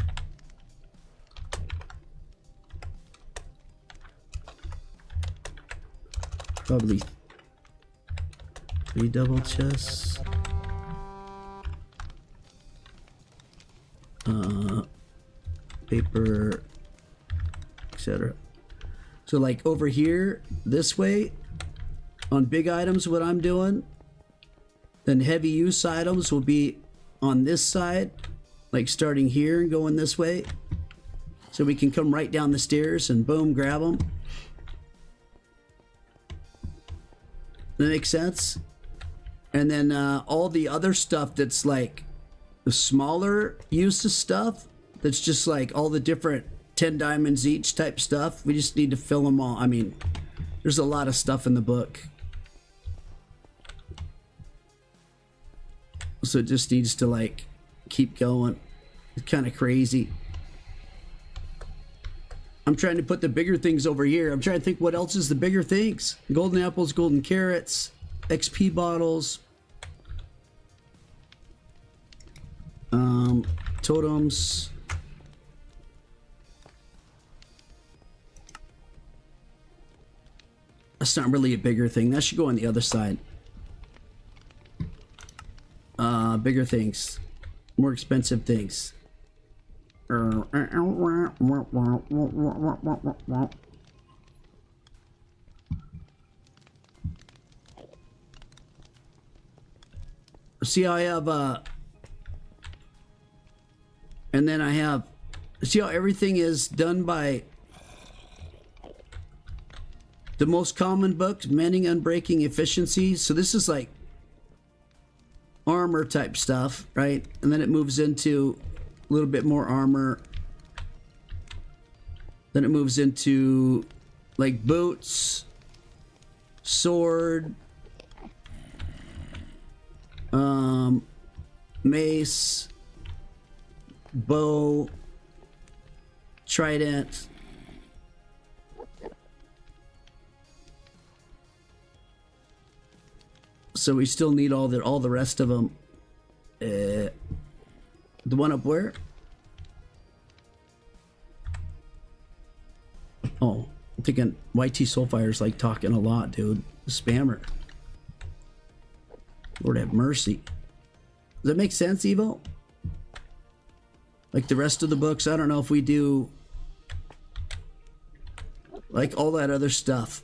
probably 3 double chests, paper, etc. So like over here this way on big items, what I'm doing, then heavy use items will be on this side, like starting here and going this way, so we can come right down the stairs and boom, grab them. That makes sense. And then all the other stuff that's like the smaller use of stuff, that's just like all the different 10 diamonds each type stuff, we just need to fill them all. I mean, there's a lot of stuff in the book, so it just needs to like keep going. It's kind of crazy. I'm trying to put the bigger things over here. I'm trying to think what else is the bigger things. Golden apples, golden carrots, XP bottles, totems, that's not really a bigger thing. That should go on the other side. Bigger things, more expensive things. See how I have and then I have, see how everything is done by the most common books, mending, unbreaking, efficiency. So this is like armor type stuff, right? And then it moves into a little bit more armor. Then it moves into like boots, sword, mace, bow, trident. So we still need all the rest of them. The one up where? Oh, I'm thinking YT Soulfire's like talking a lot, dude. The spammer. Lord have mercy. Does that make sense, Evo? Like the rest of the books, I don't know if we do like all that other stuff.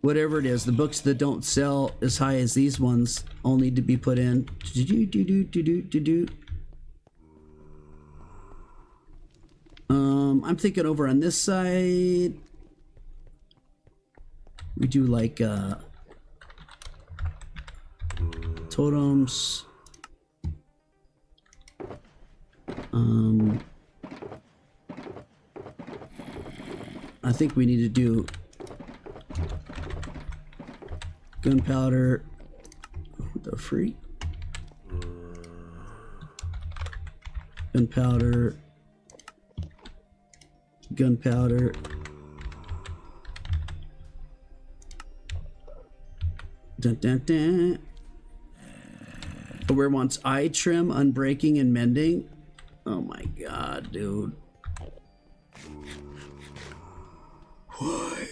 Whatever it is, the books that don't sell as high as these ones all need to be put in. I'm thinking over on this side, we do like totems. I think we need to do gunpowder. What the freak? Gunpowder. Gunpowder. Dun, dun, dun. Where wants eye trim, unbreaking, and mending. Oh my god, dude. Why?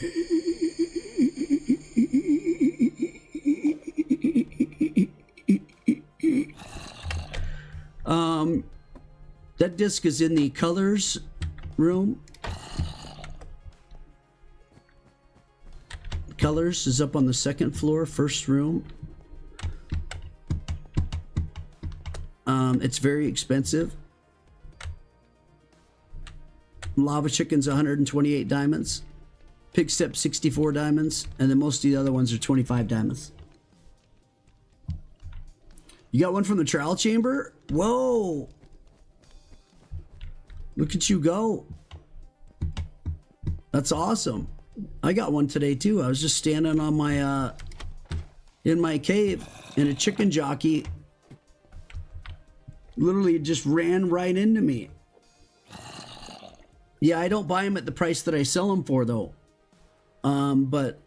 That disc is in the colors room. Colors is up on the second floor, first room. It's very expensive. Lava Chicken's 128 diamonds. Pig Step 64 diamonds. And then most of the other ones are 25 diamonds. You got one from the trial chamber? Whoa! Look at you go. That's awesome. I got one today too. I was just standing on my in my cave and a chicken jockey literally just ran right into me. Yeah, I don't buy them at the price that I sell them for though. But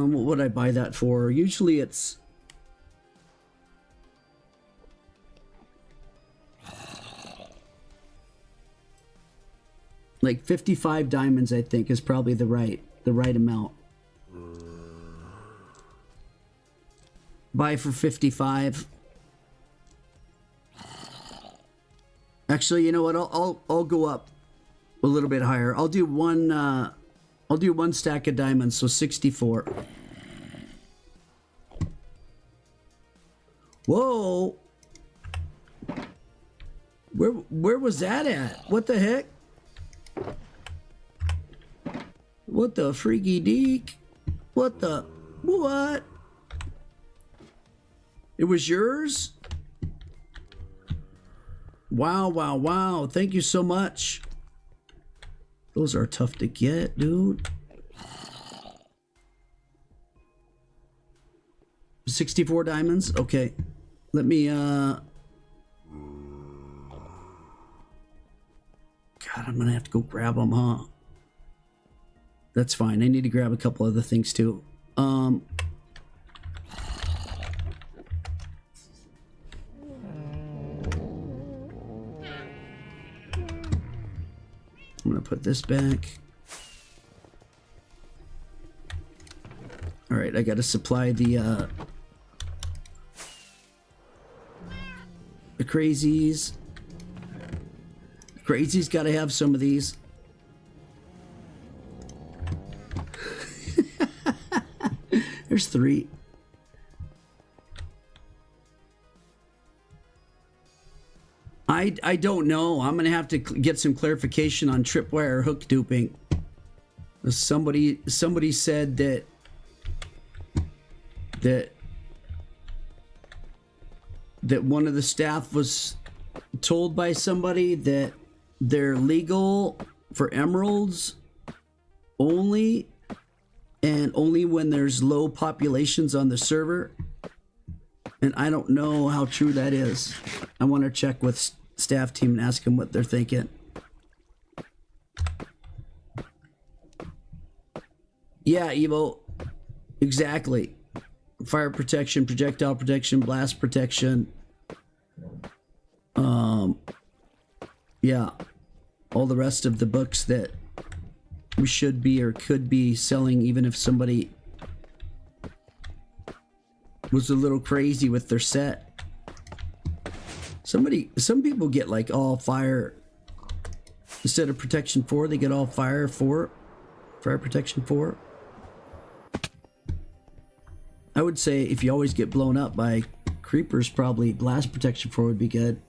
what would I buy that for? Usually it's like 55 diamonds, I think, is probably the right amount. Buy for 55. Actually, you know what? I'll go up a little bit higher. I'll do one stack of diamonds, so 64. Whoa. Where was that at? What the heck? What the freaky deek? What the what? It was yours? Wow, wow, wow. Thank you so much. Those are tough to get, dude. 64 diamonds? Okay. Let me, God, I'm gonna have to go grab them, huh? That's fine. I need to grab a couple other things, too. I'm gonna put this back. All right, I gotta supply the crazies. The crazies gotta have some of these. There's 3. I don't know. I'm gonna have to get some clarification on tripwire hook duping. Somebody said that one of the staff was told by somebody that they're legal for emeralds only, and only when there's low populations on the server. And I don't know how true that is. I want to check with staff team and ask them what they're thinking. Yeah, Evo. Exactly. Fire protection, projectile protection, blast protection. Yeah. All the rest of the books that we should be or could be selling, even if somebody was a little crazy with their set. Some people get like all fire instead of protection 4, they get all fire 4, fire protection 4. I would say if you always get blown up by creepers, probably blast protection 4 would be good.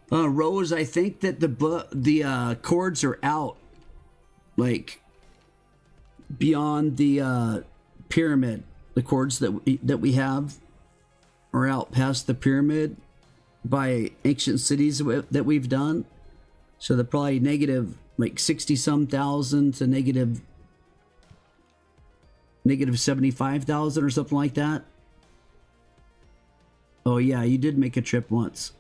Rose, I think that the cords are out, like beyond the pyramid. The cords that we have are out past the pyramid by ancient cities that we've done. So they're probably negative like 60 some thousand to negative 75,000 or something like that. Oh yeah, you did make a trip once.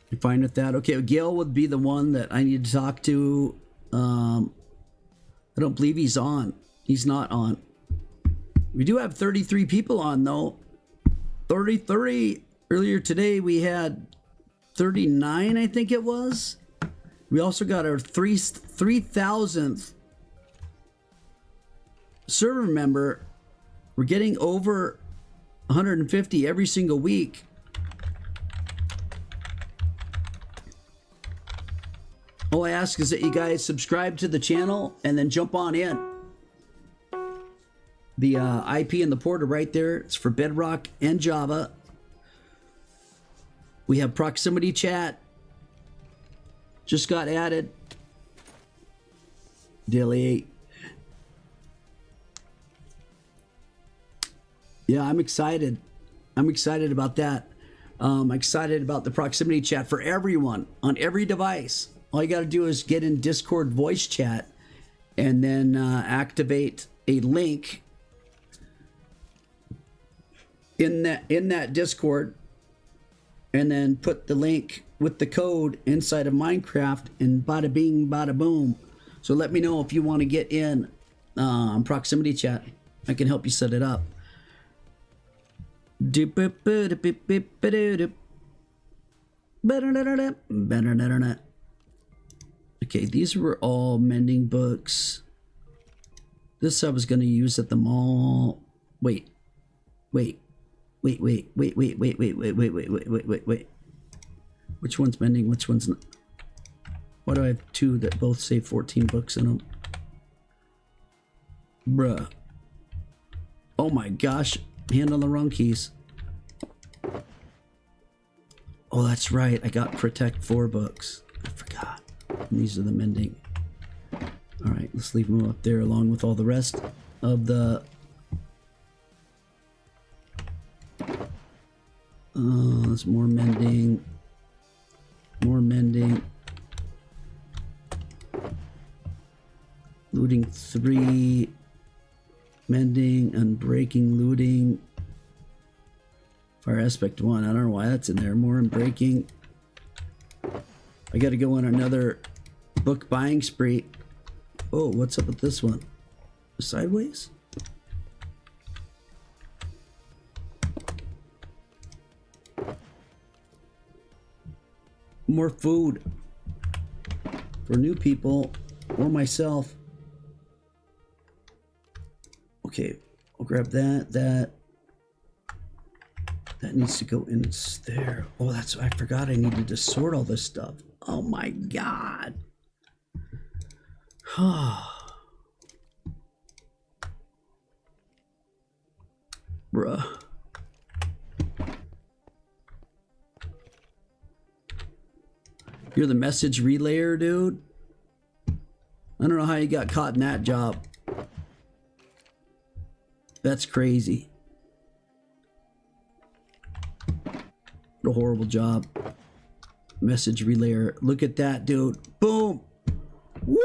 You're fine with that? Okay, Gail would be the one that I need to talk to. I don't believe he's on. He's not on. We do have 33 people on though. 33. Earlier today we had 39, I think it was. We also got our 3,000th server member. We're getting over 150 every single week. All I ask is that you guys subscribe to the channel and then jump on in. The IP and the port are right there. It's for Bedrock and Java. We have proximity chat. Just got added. Delete. Yeah, I'm excited. I'm excited about that. I'm excited about the proximity chat for everyone on every device. All you got to do is get in Discord voice chat and then activate a link in that Discord, and then put the link with the code inside of Minecraft, and bada bing, bada boom. So let me know if you want to get in proximity chat. I can help you set it up. Okay, these were all mending books. This I was going to use at the mall. Wait. Which one's mending? Which one's not? Why do I have two that both say 14 books in them? Bruh. Oh my gosh. Hand on the wrong keys. Oh, that's right. I got Protect 4 books. I forgot. And these are the mending. Alright, let's leave them up there along with all the rest of the... there's more mending. More mending. Looting 3. Mending, unbreaking, looting. Fire aspect 1. I don't know why that's in there. More unbreaking. I gotta go on another book buying spree. Oh, what's up with this one? Sideways? More food for new people or myself. Okay, I'll grab that. That needs to go in there. Oh, that's, I forgot I needed to sort all this stuff. Oh my god. Bruh. You're the message relayer, dude? I don't know how you got caught in that job. That's crazy. What a horrible job. Message relayer. Look at that, dude. Boom. Woo!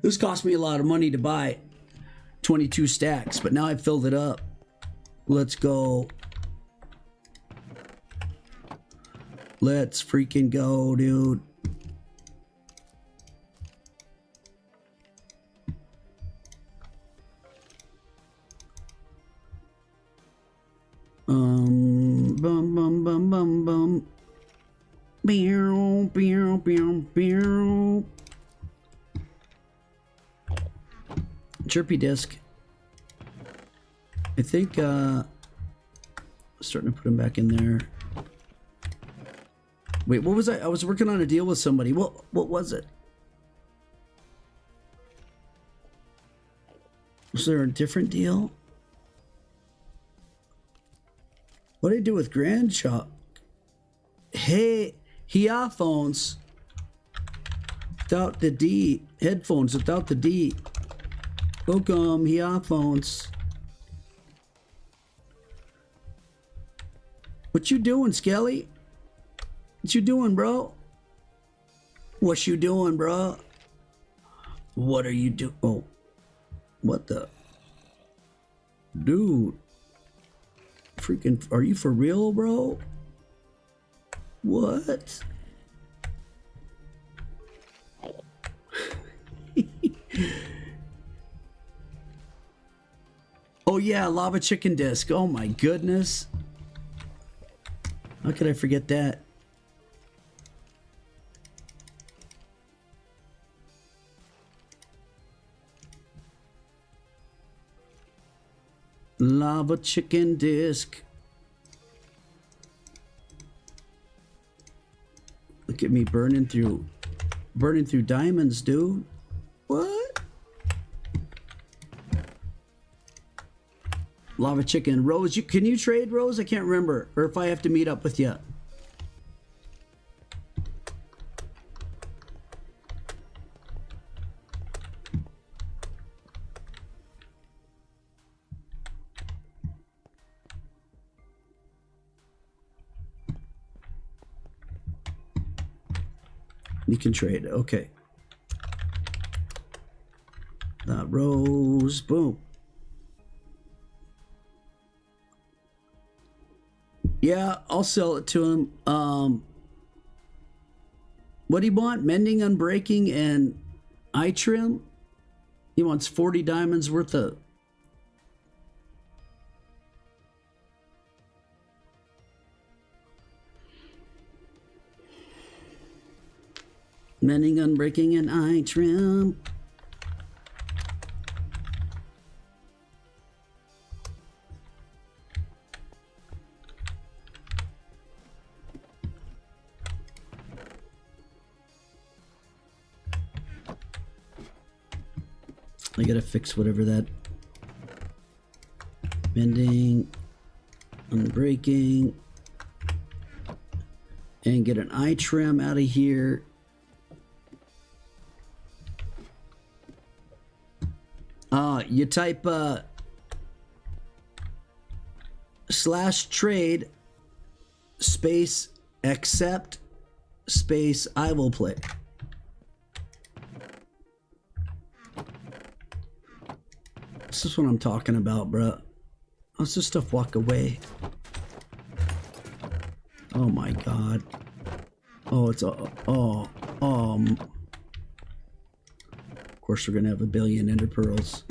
This cost me a lot of money to buy 22 stacks, but now I've filled it up. Let's go. Let's freaking go, dude. Bum bum bum bum bum. Beow, beow, beow, beow. Chirpy disc. I think starting to put him back in there. Wait, what was I was working on a deal with somebody. What was it? Was there a different deal? What did I do with Grandchuck? Hey, headphones without the D. Headphones without the D. Welcome, headphones. What you doing, Skelly? What you doing, bro? What you doing, bro? What are you doing? Oh, what the? Dude. Freaking, are you for real, bro? What? Oh yeah, lava chicken disc. Oh my goodness. How could I forget that? Lava chicken disc. Look at me burning through diamonds, dude. What? Lava chicken. Rose, can you trade, Rose? I can't remember. Or if I have to meet up with you. You can trade. Okay. That rose. Boom. Yeah, I'll sell it to him. What do you want? Mending, unbreaking, and eye trim? He wants 40 diamonds worth of... Mending, unbreaking, and eye trim. I gotta fix whatever that mending, unbreaking, and get an eye trim out of here. You type /trade space accept space EyeWillPlay. This is what I'm talking about, bro. Let's this stuff walk away. Oh my god. Oh, it's a... Of course, we're gonna have a billion ender pearls.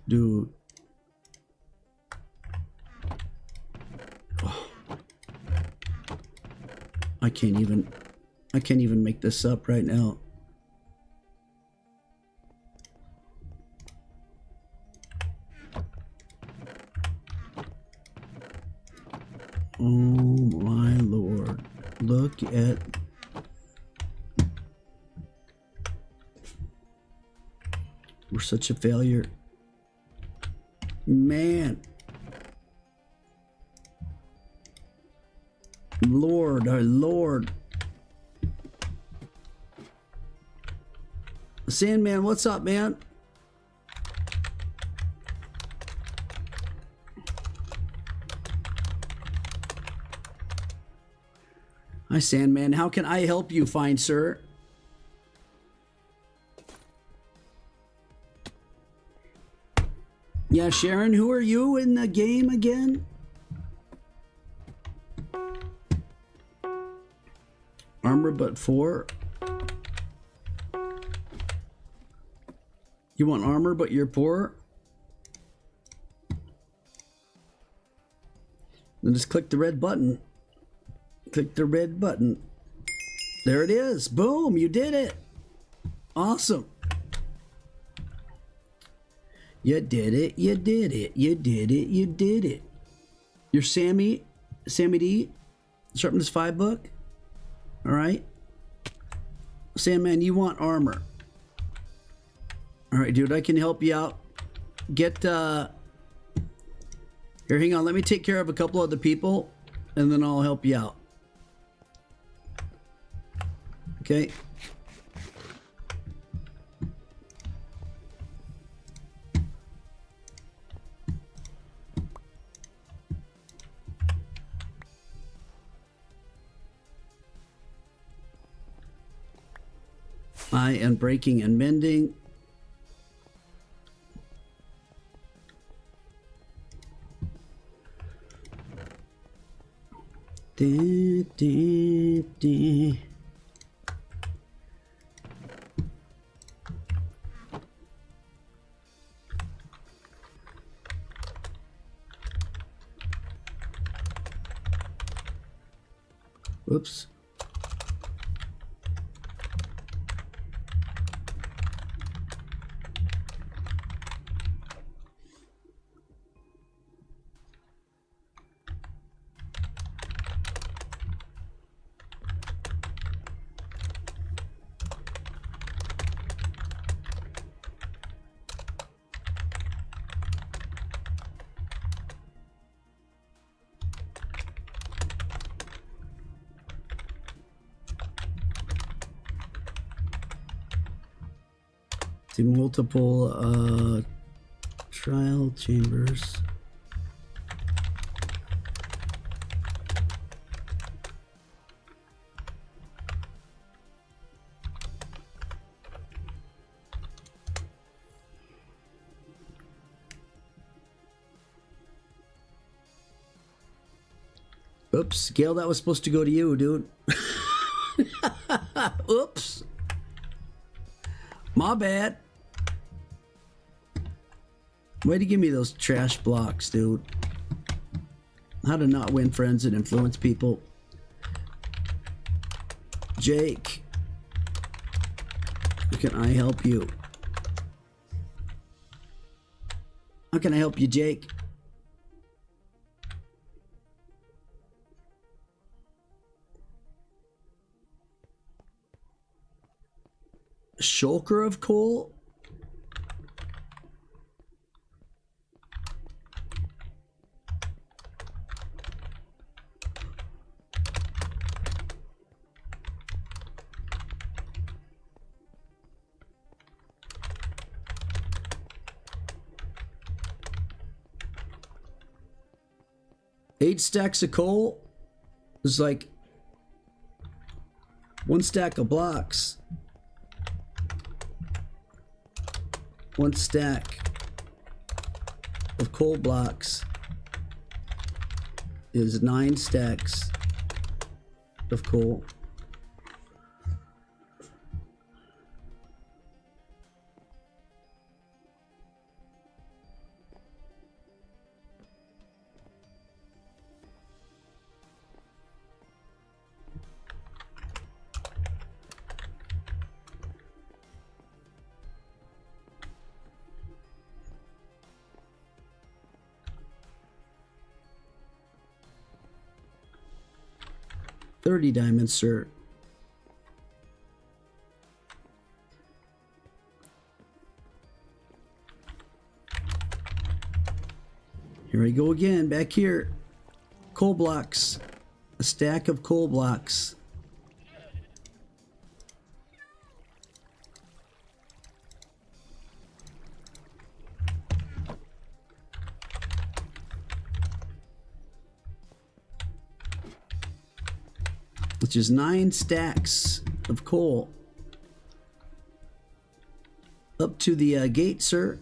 Dude. Oh. I can't even make this up right now. Oh my lord. Look at... We're such a failure. Man. Lord, our Lord. Sandman, what's up, man? Hi, Sandman. How can I help you, fine sir? Yeah, Sharon, who are you in the game again? Armor but 4. You want armor but you're poor? Then just click the red button. Click the red button. There it is. Boom, you did it. Awesome. You did it, you did it, you did it, you did it. You're Sammy D, Sharpness 5 book. All right. Sandman, you want armor. All right, dude, I can help you out. Get, here, hang on. Let me take care of a couple other people and then I'll help you out. Okay. And breaking and mending. Whoops. The multiple trial chambers. Oops, Gail, that was supposed to go to you, dude. Oops. My bad. Way to give me those trash blocks, dude. How to not win friends and influence people. Jake. How can I help you? How can I help you, Jake? Shulker of coal? Eight stacks of coal is like 1 stack of blocks. 1 stack of coal blocks is 9 stacks of coal. $30 diamonds, sir. Here we go again, back here. Coal blocks. A stack of coal blocks. Which is 9 stacks of coal. Up to the gate, sir.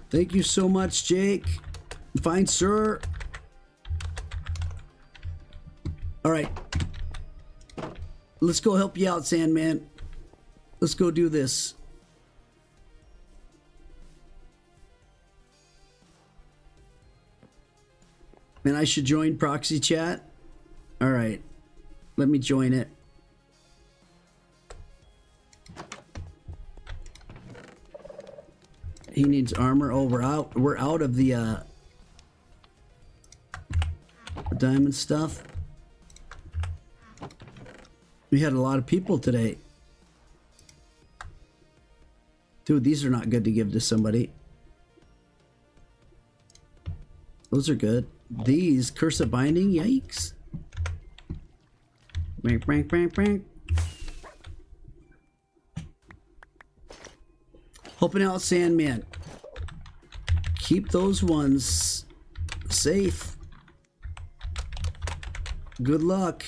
Thank you so much, Jake. Fine, sir. All right. Let's go help you out, Sandman. Let's go do this. And I should join proxy chat? All right. Let me join it. He needs armor. Oh, we're out of the diamond stuff. We had a lot of people today. Dude, these are not good to give to somebody. Those are good. These, Curse of Binding, yikes. Bank, bank, bank, bank. Helping out Sandman. Keep those ones safe. Good luck.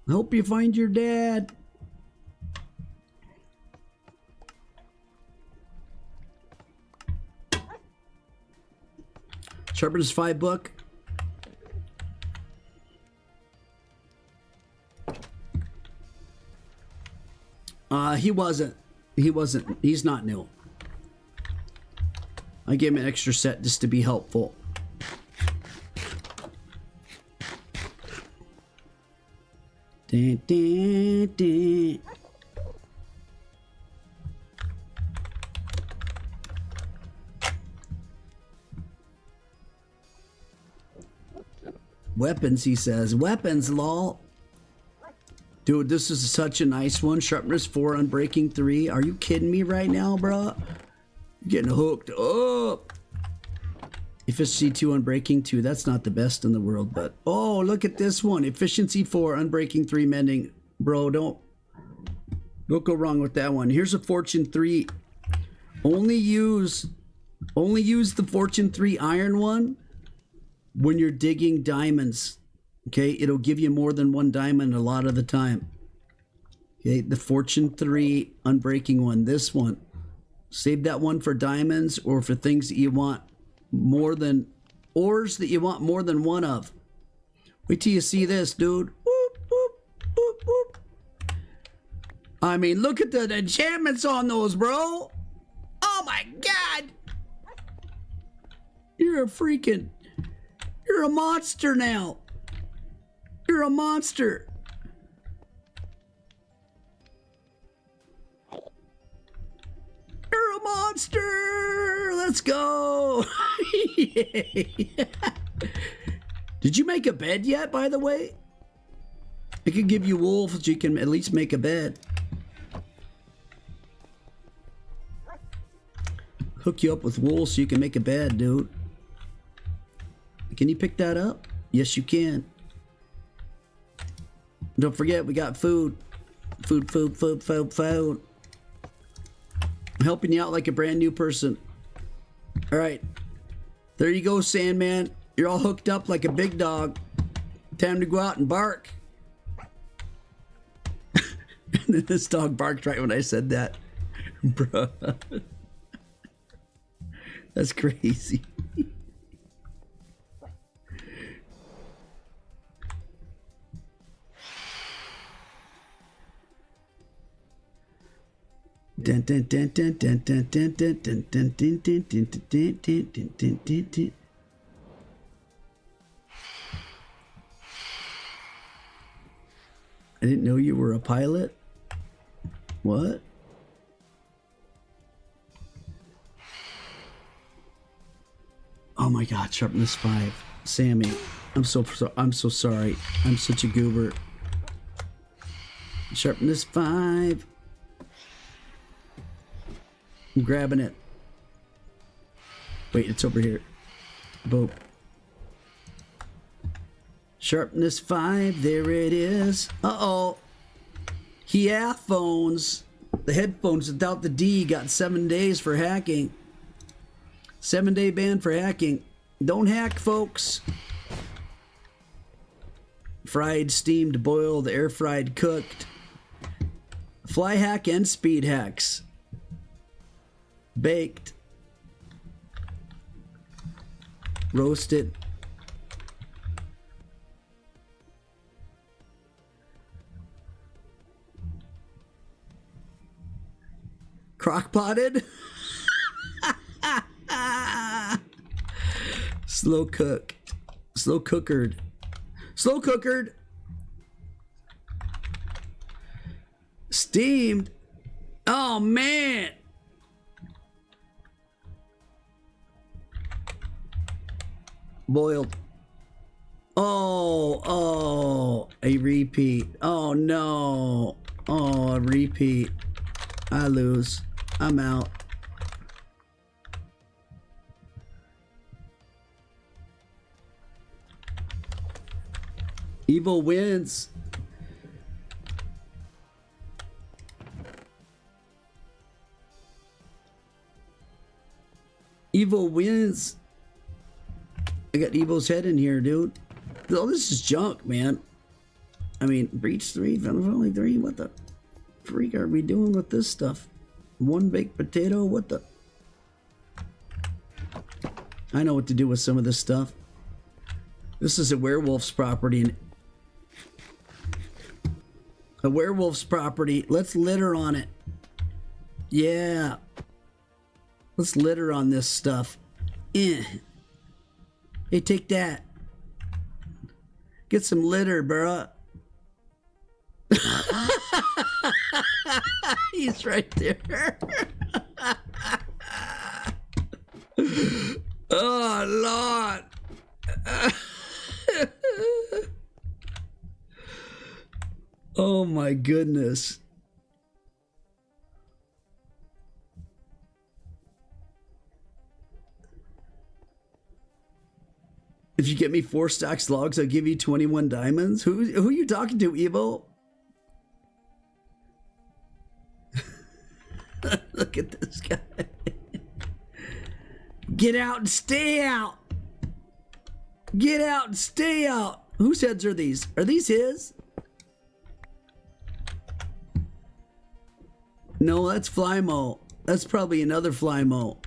Hope you find your dad. Sharpness 5 book. He wasn't. He's not new. I gave him an extra set just to be helpful. Dun, dun, dun. Weapons, he says. Weapons, lol. Dude, this is such a nice one. Sharpness 4, Unbreaking 3. Are you kidding me right now, bruh? Getting hooked up. Efficiency 2, Unbreaking 2. That's not the best in the world, but... Oh, look at this one. Efficiency 4, Unbreaking 3, Mending. Bro, don't go wrong with that one. Here's a Fortune 3. Only use Only use the Fortune 3 iron one when you're digging diamonds. Okay, it'll give you more than one diamond a lot of the time. Okay, the Fortune 3 unbreaking one, this one. Save that one for diamonds or for things that you want more than, ores that you want more than one of. Wait till you see this, dude. Whoop, whoop, whoop, whoop. I mean, look at the enchantments on those, bro. Oh my God. You're a monster now. You're a monster. You're a monster. Let's go. Yeah. Did you make a bed yet, by the way? I could give you wool so you can at least make a bed. Hook you up with wool so you can make a bed, dude. Can you pick that up? Yes, you can. Don't forget, we got food. Food, food, food, food, food. I'm helping you out like a brand new person. All right. There you go, Sandman. You're all hooked up like a big dog. Time to go out and bark. And then this dog barked right when I said that. Bruh. That's crazy. Dun, dun, dun, dun, dun, dun, dun, dun, dun, dun, dun, dun, dun, dun, dun, dun, dun, dun, dun. I didn't know you were a pilot. What? Oh my God, sharpness 5. Sammy, I'm so sorry. I'm such a goober. Sharpness 5. I'm grabbing it. Wait, it's over here. Boop. Sharpness 5, there it is. Uh-oh. Headphones. The headphones without the D got 7 days for hacking. 7-day ban for hacking. Don't hack, folks. Fried, steamed, boiled, air fried, cooked. Fly hack and speed hacks. Baked. Roasted. Crock-potted. Slow cooked. Slow cookered. Slow cookered. Steamed. Oh, man. Boiled. Oh, a repeat. Oh, no. Oh, a repeat. I lose. I'm out. Evil wins. Evil wins. I got Evil's head in here, dude. Oh, this is junk, man. I mean, breach 3, only 3. What the freak are we doing with this stuff? One baked potato? What the? I know what to do with some of this stuff. This is a werewolf's property. And a werewolf's property. Let's litter on it. Yeah. Let's litter on this stuff. Eh. Hey, take that. Get some litter, bruh. He's right there. Oh, Lord. Oh, my goodness. If you get me 4 stacks logs, I'll give you 21 diamonds. Who are you talking to, Evo? Look at this guy. Get out and stay out. Get out and stay out. Whose heads are these? Are these his? No, that's Flymo. That's probably another Flymo.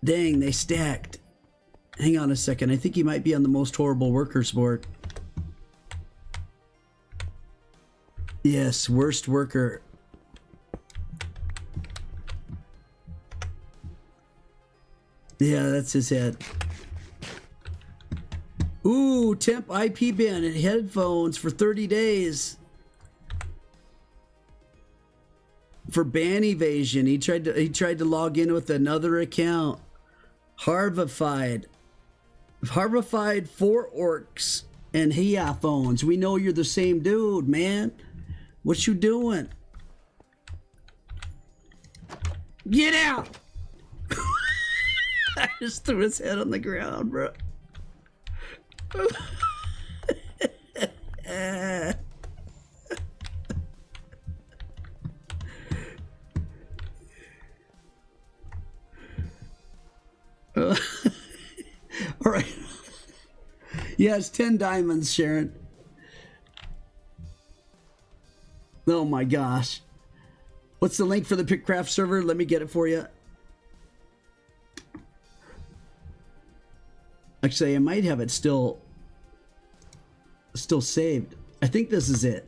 Dang, they stacked. Hang on a second. I think he might be on the most horrible workers board. Yes, worst worker. Yeah, that's his head. Ooh, temp IP ban and headphones for 30 days. For ban evasion. He tried to log in with another account. Harvified 4 orcs and phones. We know you're the same dude, man. What you doing? Get out! I just threw his head on the ground, bro. All right. Yeah, it's 10 diamonds, Sharon. Oh my gosh. What's the link for the Pickcraft server? Let me get it for you. Actually, I might have it still saved. I think this is it.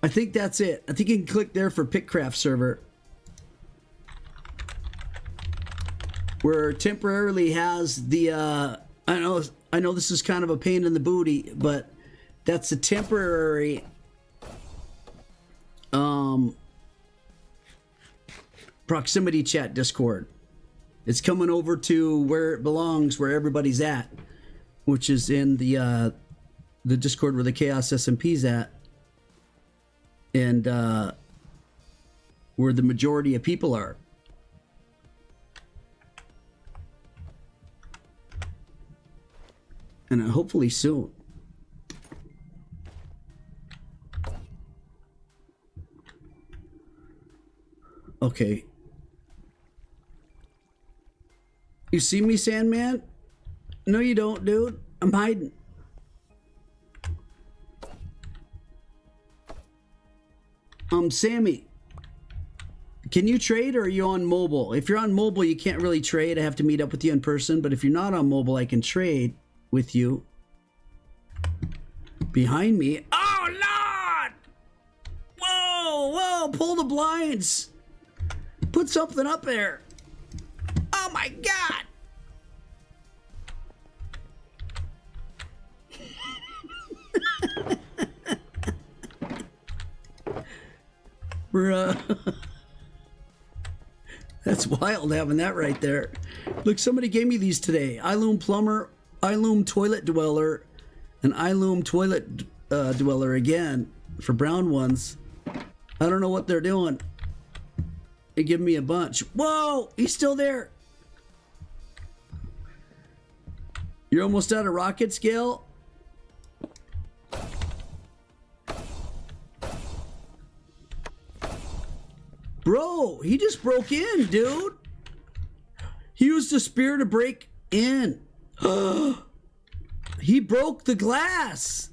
I think that's it. I think you can click there for Pickcraft server. Where temporarily has the I know this is kind of a pain in the booty, but that's a temporary proximity chat Discord. It's coming over to where it belongs, where everybody's at, which is in the Discord where the Chaos SMP's at, and where the majority of people are. And hopefully soon. Okay. You see me, Sandman? No, you don't, dude. I'm hiding. Sammy. Can you trade or are you on mobile? If you're on mobile, you can't really trade. I have to meet up with you in person. But if you're not on mobile, I can trade with you. Behind me. Oh, Lord! Whoa, whoa, pull the blinds. Put something up there. Oh, my God. Bruh. That's wild having that right there. Look, somebody gave me these today. iLoom Plumber, iLoom Toilet Dweller, and iLoom Toilet Dweller again for brown ones. I don't know what they're doing. They give me a bunch. Whoa, he's still there. You're almost out of rocket scale? Bro, he just broke in, dude. He used a spear to break in. He broke the glass.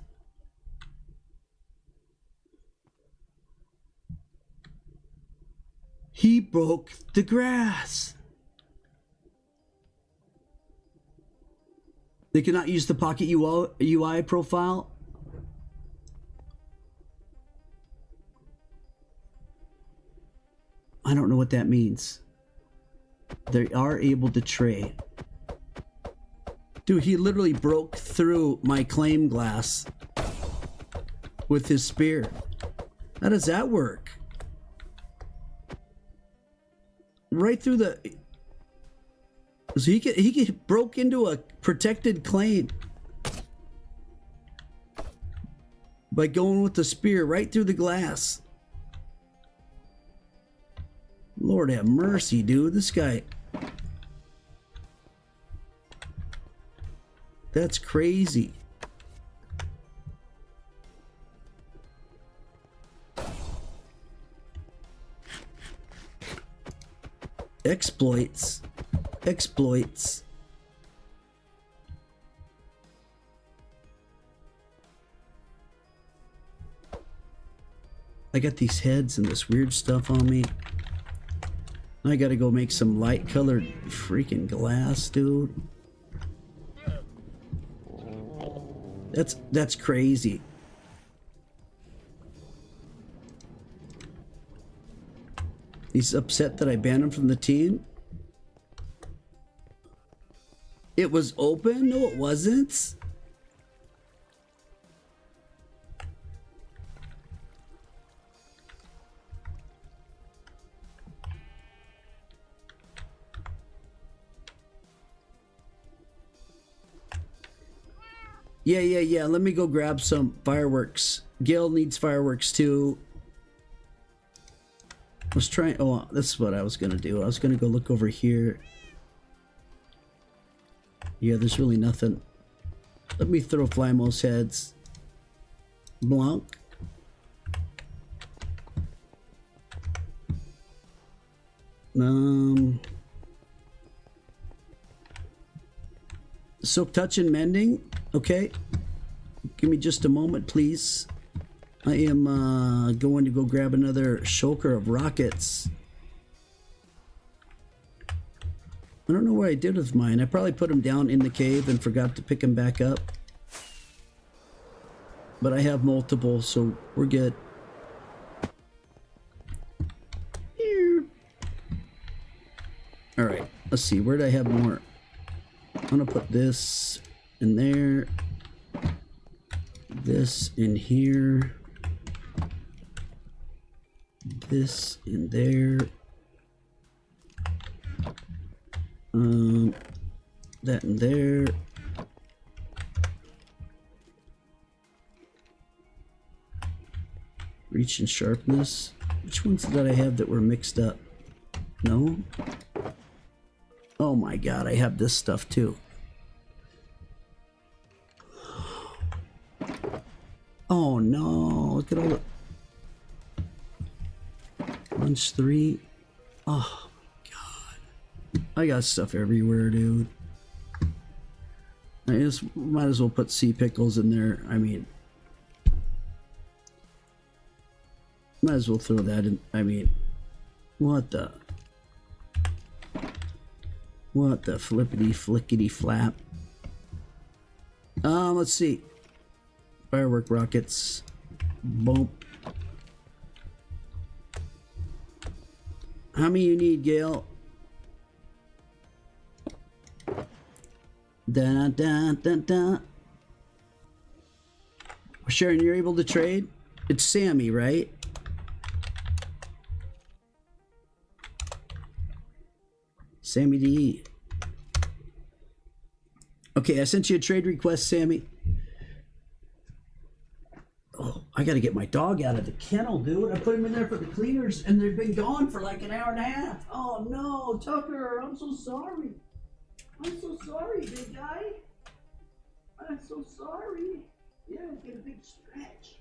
He broke the grass. They cannot use the Pocket UI profile. I don't know what that means. They are able to trade. Dude, he literally broke through my claim glass with his spear. How does that work? Right through the... So he broke into a protected claim by going with the spear right through the glass. Lord have mercy, dude. This guy... That's crazy. Exploits. Exploits. I got these heads and this weird stuff on me. I gotta go make some light colored freaking glass, dude. That's crazy. He's upset that I banned him from the team. It was open? No, it wasn't. Yeah. Let me go grab some fireworks. Gil needs fireworks too. I was trying. Oh, this is what I was gonna do. I was gonna go look over here. Yeah, there's really nothing. Let me throw Flymo's heads. Blanc. Silk touch and mending. Okay. Give me just a moment, please. I am going to go grab another shulker of rockets. I don't know what I did with mine. I probably put them down in the cave and forgot to pick them back up. But I have multiple, so we're good. Here. All right, let's see. Where do I have more? I'm gonna put this in there. This in here. This in there. That in there. Reach and sharpness. Which ones did I have that were mixed up? No? Oh my god, I have this stuff too. Oh no, look at all the... Lunch 3. Oh my god. I got stuff everywhere, dude. I just might as well put sea pickles in there. I mean... Might as well throw that in. I mean... What the... What the flippity flickety flap. Let's see. Firework rockets. Boom. How many you need, Gail? Da da da da. Sharon, you're able to trade? It's Sammy, right? Sammy D. Okay, I sent you a trade request, Sammy. Oh, I gotta get my dog out of the kennel, dude. I put him in there for the cleaners, and they've been gone for like an hour and a half. Oh no, Tucker, I'm so sorry. I'm so sorry, big guy. I'm so sorry. Yeah, get a big stretch.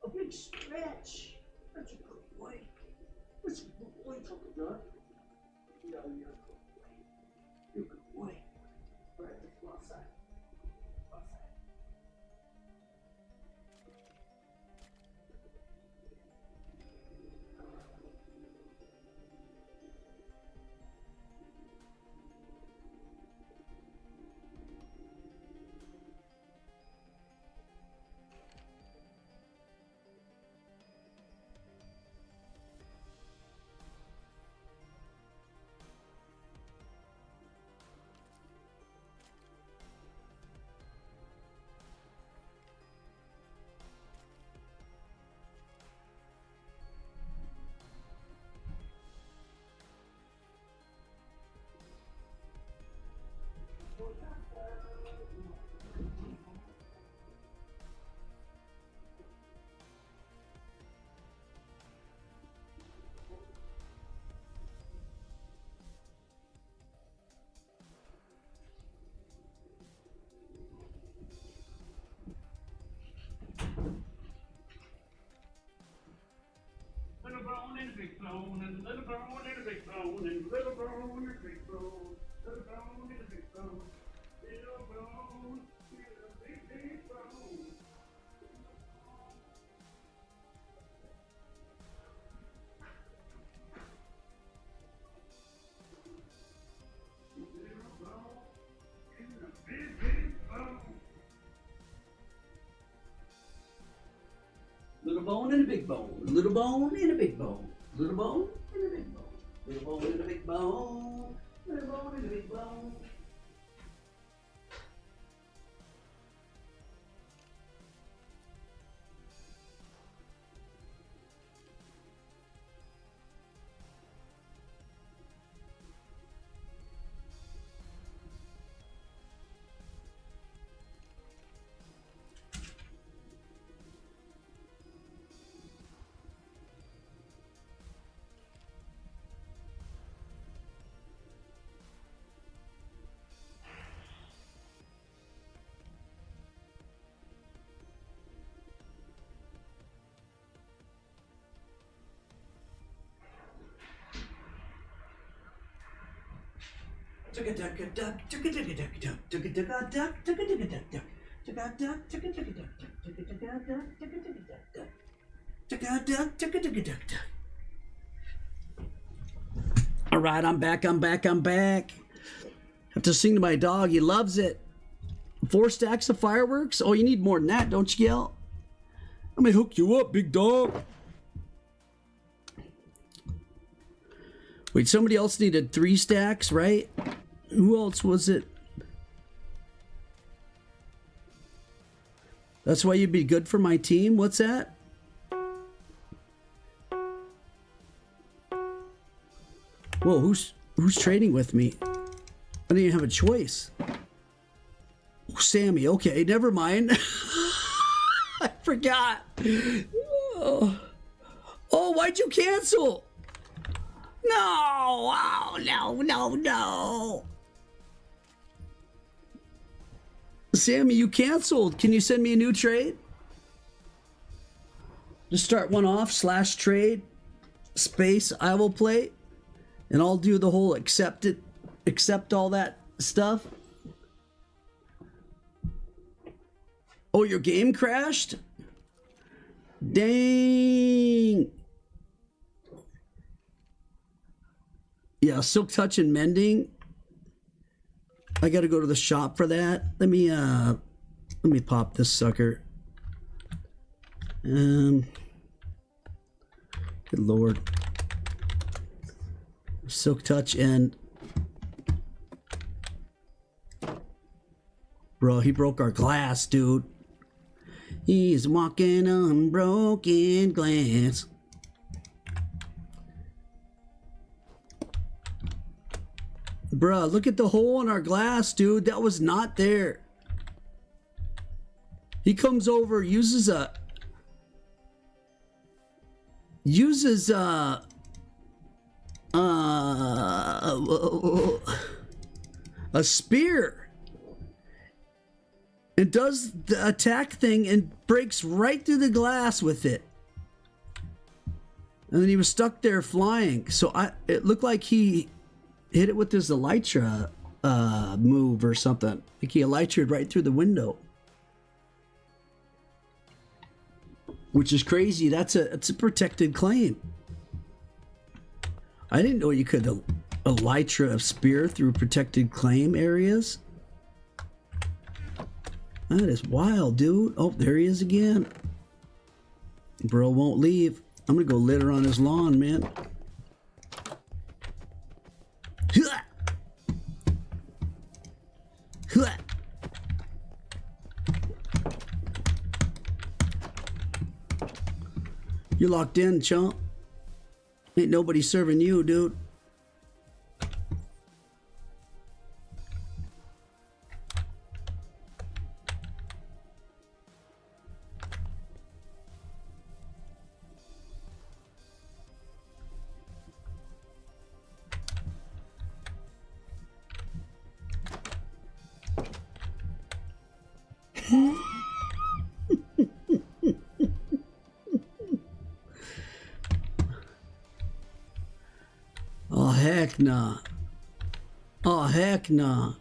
A big stretch. That's a good boy. That's a good boy, Tucker. Yeah, you're a good boy. You're a good boy. All right, let's go outside. bone and a little bone and a big bone and a little bone and a big bone, little bone and a big bone, little bone and a big, big bone. Little bone and a big, big bone. Little bone and a big bone. Little bone and a big bone. Little bone and a big bone. Little bone and a big bone. Little bone and a big bone. All right, I'm back. Have to sing to my dog. He loves it. 4 stacks of fireworks? Oh, you need more than that, don't you, Gail? I'm gonna hook you up, big dog. Wait, somebody else needed 3 stacks, right? Who else was it? That's why you'd be good for my team? What's that? Whoa, who's trading with me? I didn't even have a choice. Oh, Sammy, okay, never mind. I forgot. Oh, why'd you cancel? No, oh, no. Sammy, you canceled. Can you send me a new trade? Just start one off, /trade, space, EyeWillPlay, and I'll do the whole accept all that stuff. Oh, your game crashed? Dang. Yeah, Silk Touch and Mending. I gotta go to the shop for that. Let me pop this sucker. Good lord. Silk Touch and bro, he broke our glass, dude. He's walking on broken glass. Bruh, look at the hole in our glass, dude. That was not there. He comes over, uses a spear and does the attack thing and breaks right through the glass with it. And then he was stuck there flying. So it looked like he hit it with his elytra move or something. Like he elytra'd right through the window. Which is crazy. It's a protected claim. I didn't know you could elytra a spear through protected claim areas. That is wild, dude. Oh, there he is again. Bro won't leave. I'm gonna go litter on his lawn, man. You're locked in, chump. Ain't nobody serving you, dude. heck nah. Oh, heck nah.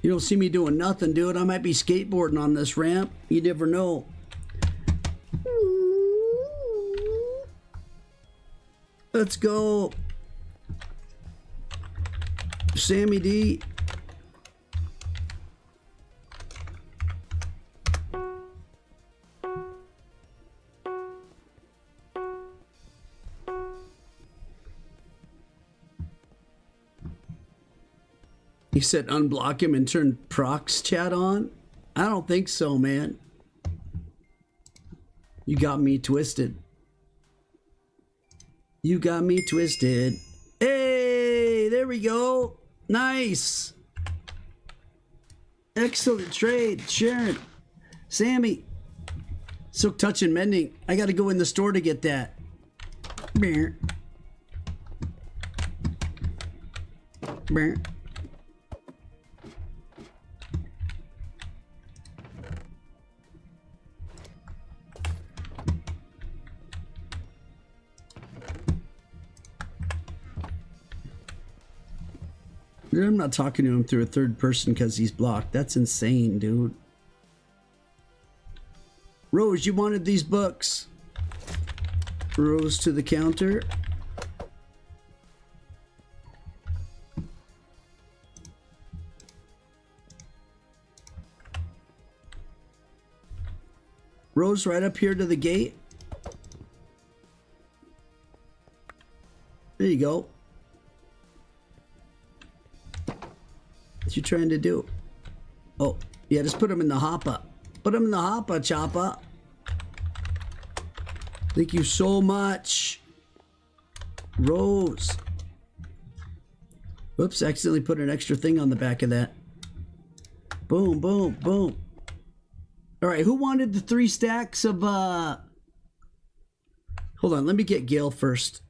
You don't see me doing nothing, dude. I might be skateboarding on this ramp. You never know. Let's go. Sammy D. He said unblock him and turn prox chat on? I don't think so, man. You got me twisted. You got me twisted. Hey, there we go. Nice. Excellent trade, Sharon. Sammy. Silk Touch and Mending. I got to go in the store to get that. Bear. Bear. I'm not talking to him through a third person because he's blocked. That's insane, dude. Rose, you wanted these books. Rose to the counter. Rose right up here to the gate. There you go. What you trying to do? Oh, yeah, just put him in the hopper. Put him in the hopper, Chopper. Thank you so much. Rose. Whoops, accidentally put an extra thing on the back of that. Boom, boom, boom. All right, who wanted the 3 stacks of, Hold on, let me get Gail first.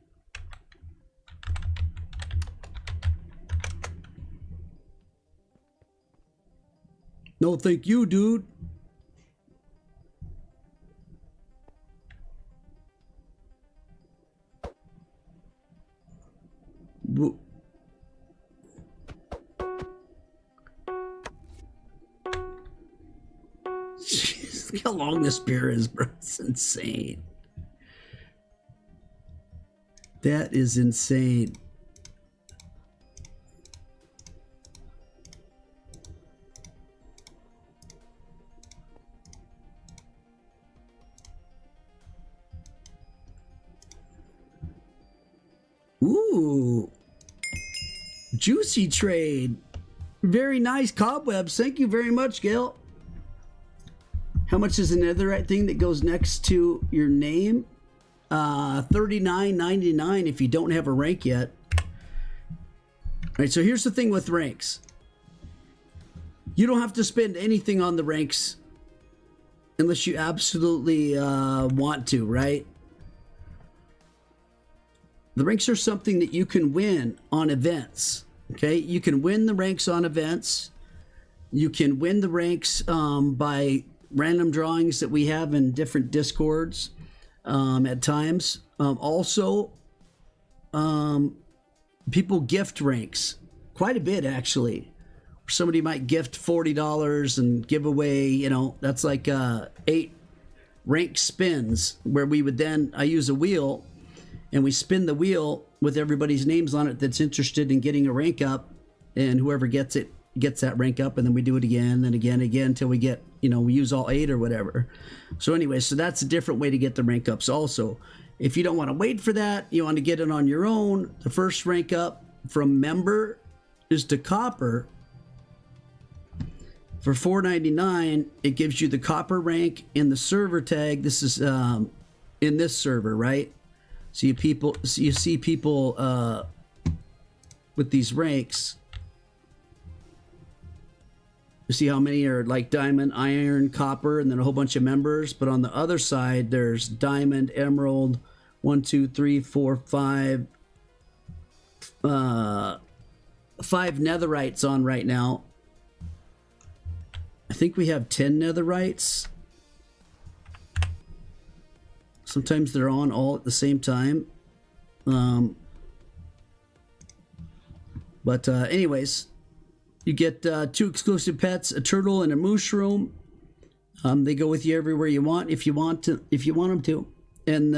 No, thank you, dude. Jeez, look how long this beer is, bro. It's insane. That is insane. Ooh, juicy trade. Very nice cobwebs. Thank you very much, Gail. How much is the netherite thing that goes next to your name? $39.99 if you don't have a rank yet. All right, so here's the thing with ranks. You don't have to spend anything on the ranks unless you absolutely want to, right? The ranks are something that you can win on events, okay? You can win the ranks on events. You can win the ranks by random drawings that we have in different discords at times. Also, people gift ranks quite a bit, actually. Somebody might gift $40 and give away, you know, that's like 8 rank spins where we would then, I use a wheel and we spin the wheel with everybody's names on it that's interested in getting a rank up, and whoever gets it gets that rank up, and then we do it again and again and again until we get, you know, we use all 8 or whatever. So anyway, so that's a different way to get the rank ups also. If you don't want to wait for that, you want to get it on your own, the first rank up from member is to copper. For $4.99, it gives you the copper rank in the server tag. This is in this server, right? So you see people with these ranks. You see how many are like diamond, iron, copper, and then a whole bunch of members. But on the other side, there's diamond, emerald, 1, 2, 3, 4, 5. 5 netherites on right now. I think we have 10 netherites. Sometimes they're on all at the same time. Anyways, you get 2 exclusive pets, a turtle and a mushroom. They go with you everywhere you want if you want them to. And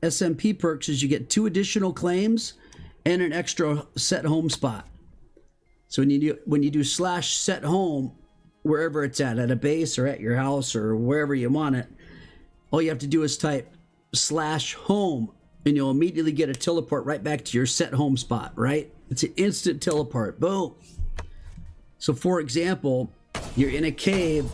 SMP perks is you get 2 additional claims and an extra set home spot. So when you do slash set home, wherever it's at a base or at your house or wherever you want it, all you have to do is type slash home and you'll immediately get a teleport right back to your set home spot, right? It's an instant teleport. Boom. So for example, you're in a cave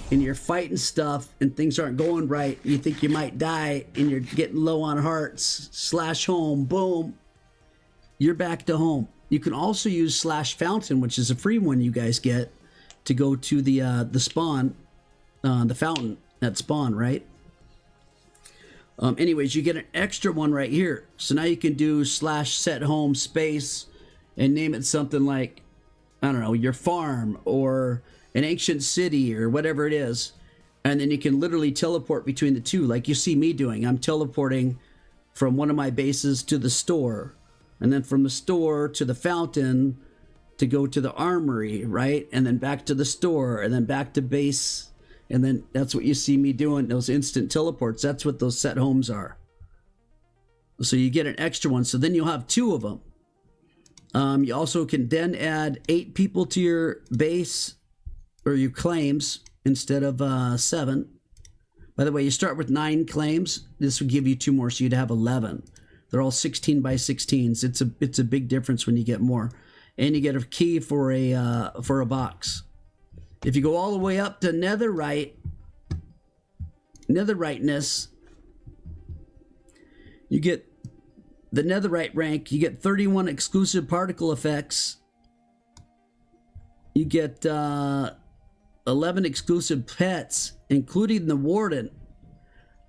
and you're fighting stuff and things aren't going right. You think you might die and you're getting low on hearts. Slash home. Boom. You're back to home. You can also use slash fountain, which is a free one you guys get, to go to the spawn, the fountain at spawn, right? Anyways, you get an extra one right here. So now you can do slash set home space and name it something like, I don't know, your farm or an ancient city or whatever it is. And then you can literally teleport between the two, like you see me doing. I'm teleporting from one of my bases to the store, and then from the store to the fountain to go to the armory, right? And then back to the store, and then back to base. And then that's what you see me doing, those instant teleports. That's what those set homes are. So you get an extra one. So then you'll have 2 of them. You also can then add 8 people to your base or your claims instead of 7. By the way, you start with 9 claims. This would give you 2 more, so you'd have 11. They're all 16 by 16s. It's a big difference when you get more. And you get a key for a box. If you go all the way up to netheriteness, you get the netherite rank. You get 31 exclusive particle effects. You get 11 exclusive pets, including the warden,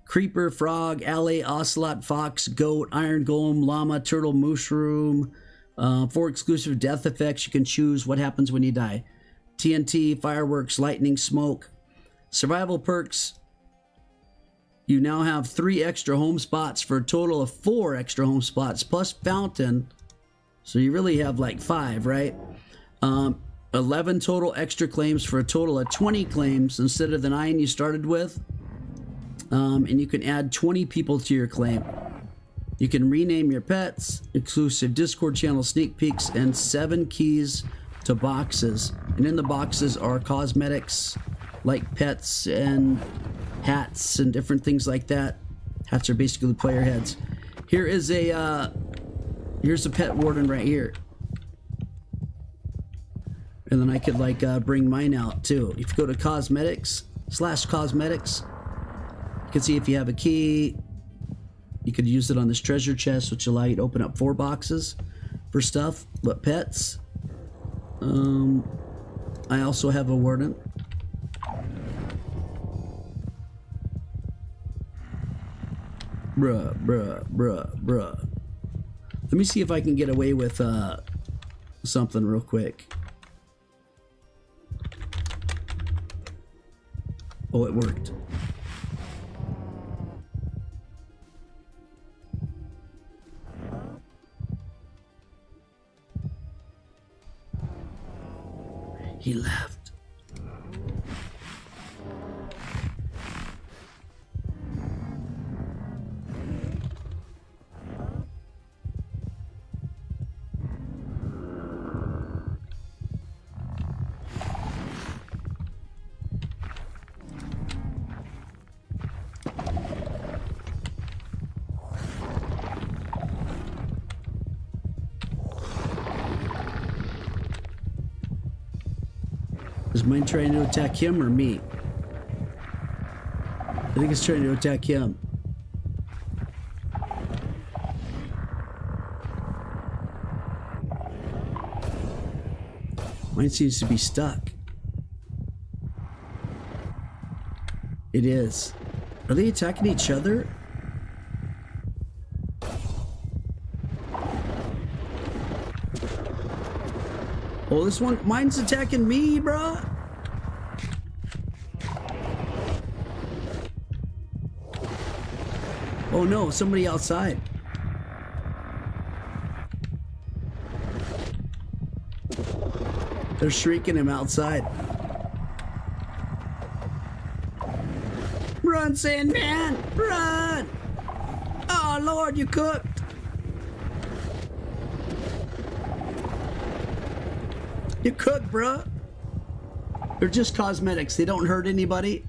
creeper, frog, alley, ocelot, fox, goat, iron golem, llama, turtle, mushroom. 4 exclusive death effects. You can choose what happens when you die. TNT, fireworks, lightning, smoke. Survival perks. You now have 3 extra home spots for a total of 4 extra home spots plus fountain. So you really have like 5, right? 11 total extra claims for a total of 20 claims instead of the 9 you started with. And you can add 20 people to your claim. You can rename your pets, exclusive Discord channel sneak peeks, and 7 keys to boxes. And in the boxes are cosmetics like pets and hats and different things like that. Hats are basically player heads. Here is here's a pet warden right here. And then I could like bring mine out too. If you go to cosmetics, /cosmetics, you can see if you have a key. You could use it on this treasure chest, which allow you to open up 4 boxes for stuff. But pets, I also have a warden. Bruh. Let me see if I can get away with something real quick. Oh, it worked. He left. Is mine trying to attack him or me? I think it's trying to attack him. Mine seems to be stuck. It is. Are they attacking each other? Oh, this one, mine's attacking me, bruh. Oh no, somebody outside. They're shrieking him outside. Run, Sandman! Run! Oh, Lord, you cooked! You cooked, bruh. They're just cosmetics. They don't hurt anybody.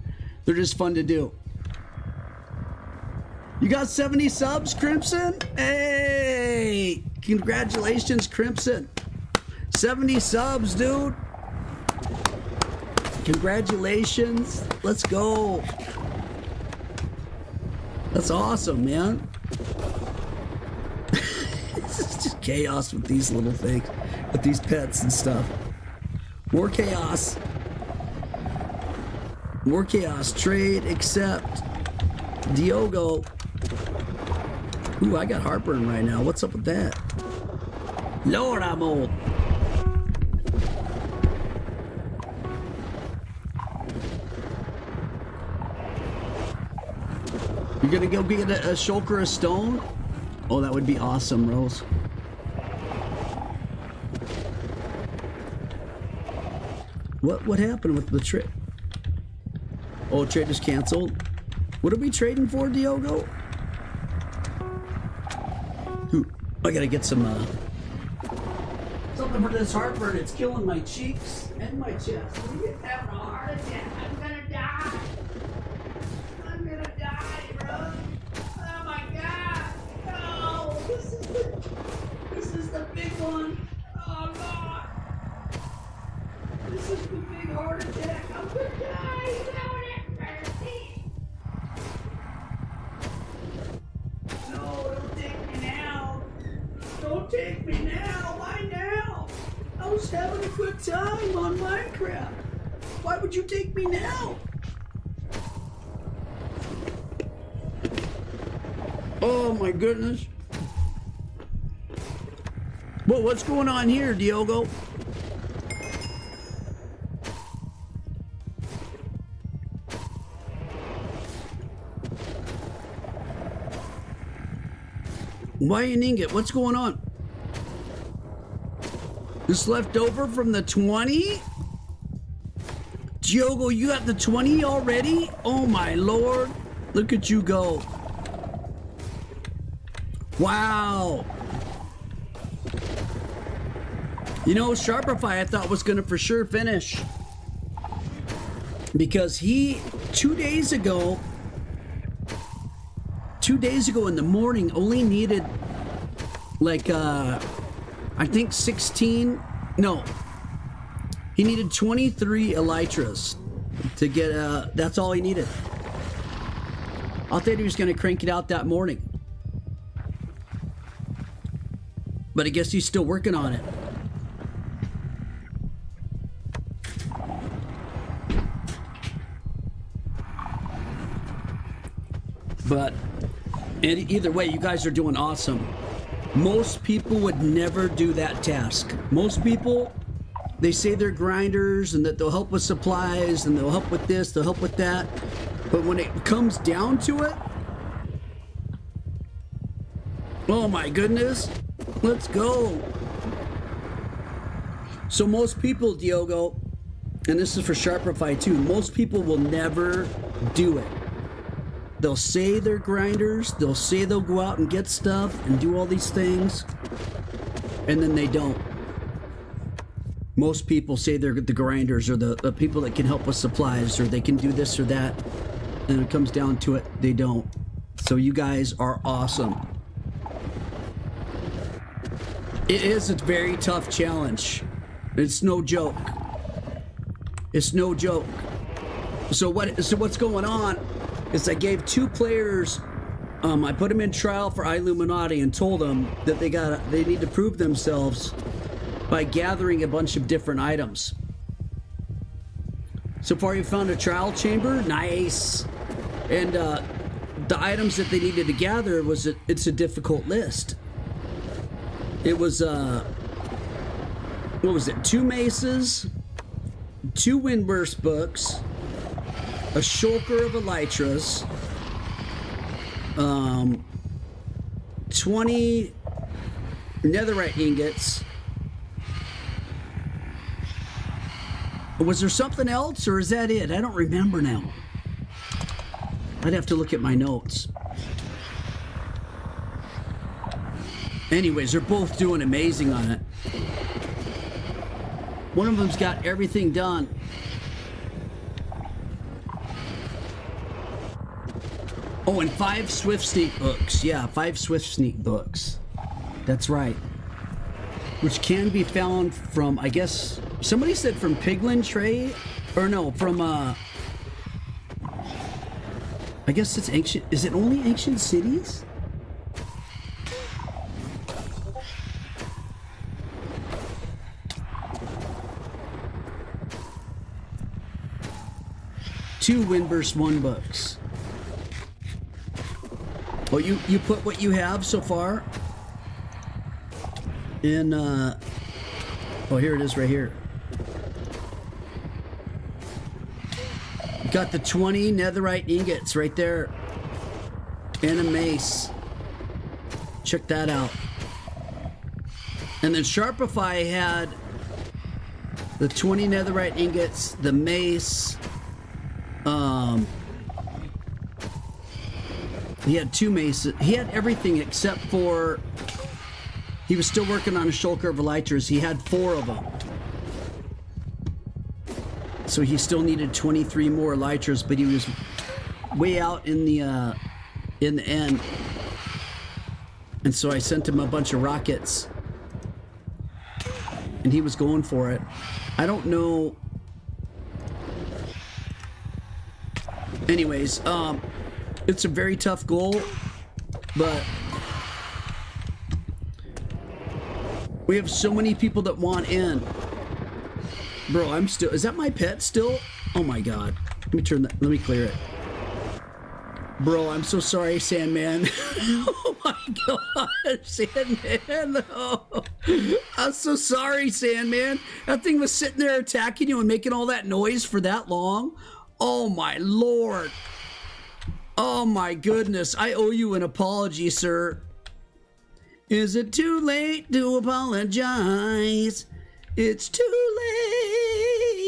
They're just fun to do. You got 70 subs, Crimson? Hey! Congratulations, Crimson. 70 subs, dude. Congratulations. Let's go. That's awesome, man. This is just chaos with these little things, with these pets and stuff. More chaos. More chaos. Trade, accept. Diogo. Ooh, I got heartburn right now. What's up with that? Lord, I'm old. You're gonna go get a shulker of stone? Oh, that would be awesome, Rose. What happened with the trade? Oh, trade is canceled. What are we trading for, Diogo? Ooh, I gotta get some something for this heartburn. It's killing my cheeks and my chest. I'm getting having a heart attack. I'm gonna die. I'm gonna die, bro. Oh my God. No, this is the big one. Oh God. This is the big heart attack. I'm gonna die. No, don't take me now. Don't take me now. Why now? I was having a good time on Minecraft. Why would you take me now? Oh my goodness. Whoa, what's going on here, Diogo? Why an ingot? What's going on? This left over from the 20? Diogo, you got the 20 already? Oh my Lord. Look at you go. Wow. You know, Sharpify I thought was gonna for sure finish. Because he, 2 days ago in the morning only needed like I think 16, no, he needed 23 elytras to get that's all he needed. I thought he was gonna crank it out that morning, but I guess he's still working on it. But either way, you guys are doing awesome. Most people would never do that task. Most people, they say they're grinders and that they'll help with supplies and they'll help with this, they'll help with that. But when it comes down to it, oh my goodness, let's go. So most people, Diogo, and this is for Sharpify too, most people will never do it. They'll say they're grinders, they'll say they'll go out and get stuff and do all these things, and then they don't. Most people say they're the grinders or the people that can help with supplies or they can do this or that, and when it comes down to it, they don't. So you guys are awesome. It is a very tough challenge. It's no joke. It's no joke. So what's going on is I gave 2 players, I put them in trial for iLuminati and told them that they need to prove themselves by gathering a bunch of different items. So far you found a trial chamber, nice. And the items that they needed to gather it's a difficult list. It was, what was it, 2 maces, 2 windburst books, a shulker of elytras, 20 netherite ingots, Was there something else, or is that it? I don't remember now. I'd have to look at my notes. Anyways, they're both doing amazing on it. One of them's got everything done. Oh, and 5 Swift Sneak books. Yeah, 5 Swift Sneak books. That's right. Which can be found from, I guess, somebody said from Piglin Trade, or no, from, I guess it's ancient, is it only ancient cities? Two Windburst 1 books. Oh, you put what you have so far in, oh, here it is right here. Got the 20 netherite ingots right there. And a mace. Check that out. And then Sharpify had the 20 netherite ingots, the mace. He had 2 maces. He had everything except for, he was still working on a shulker of elytras. He had 4 of them. So he still needed 23 more elytras, but he was way out in the end. And so I sent him a bunch of rockets. And he was going for it. I don't know. Anyways, it's a very tough goal, but we have so many people that want in. Bro, I'm still, is that my pet still? Oh my God. Let me turn that, let me clear it. Bro, I'm so sorry, Sandman. Oh my God, Sandman. Oh, I'm so sorry, Sandman. That thing was sitting there attacking you and making all that noise for that long. Oh my Lord. Oh my goodness. I owe you an apology, sir. Is it too late to apologize? It's too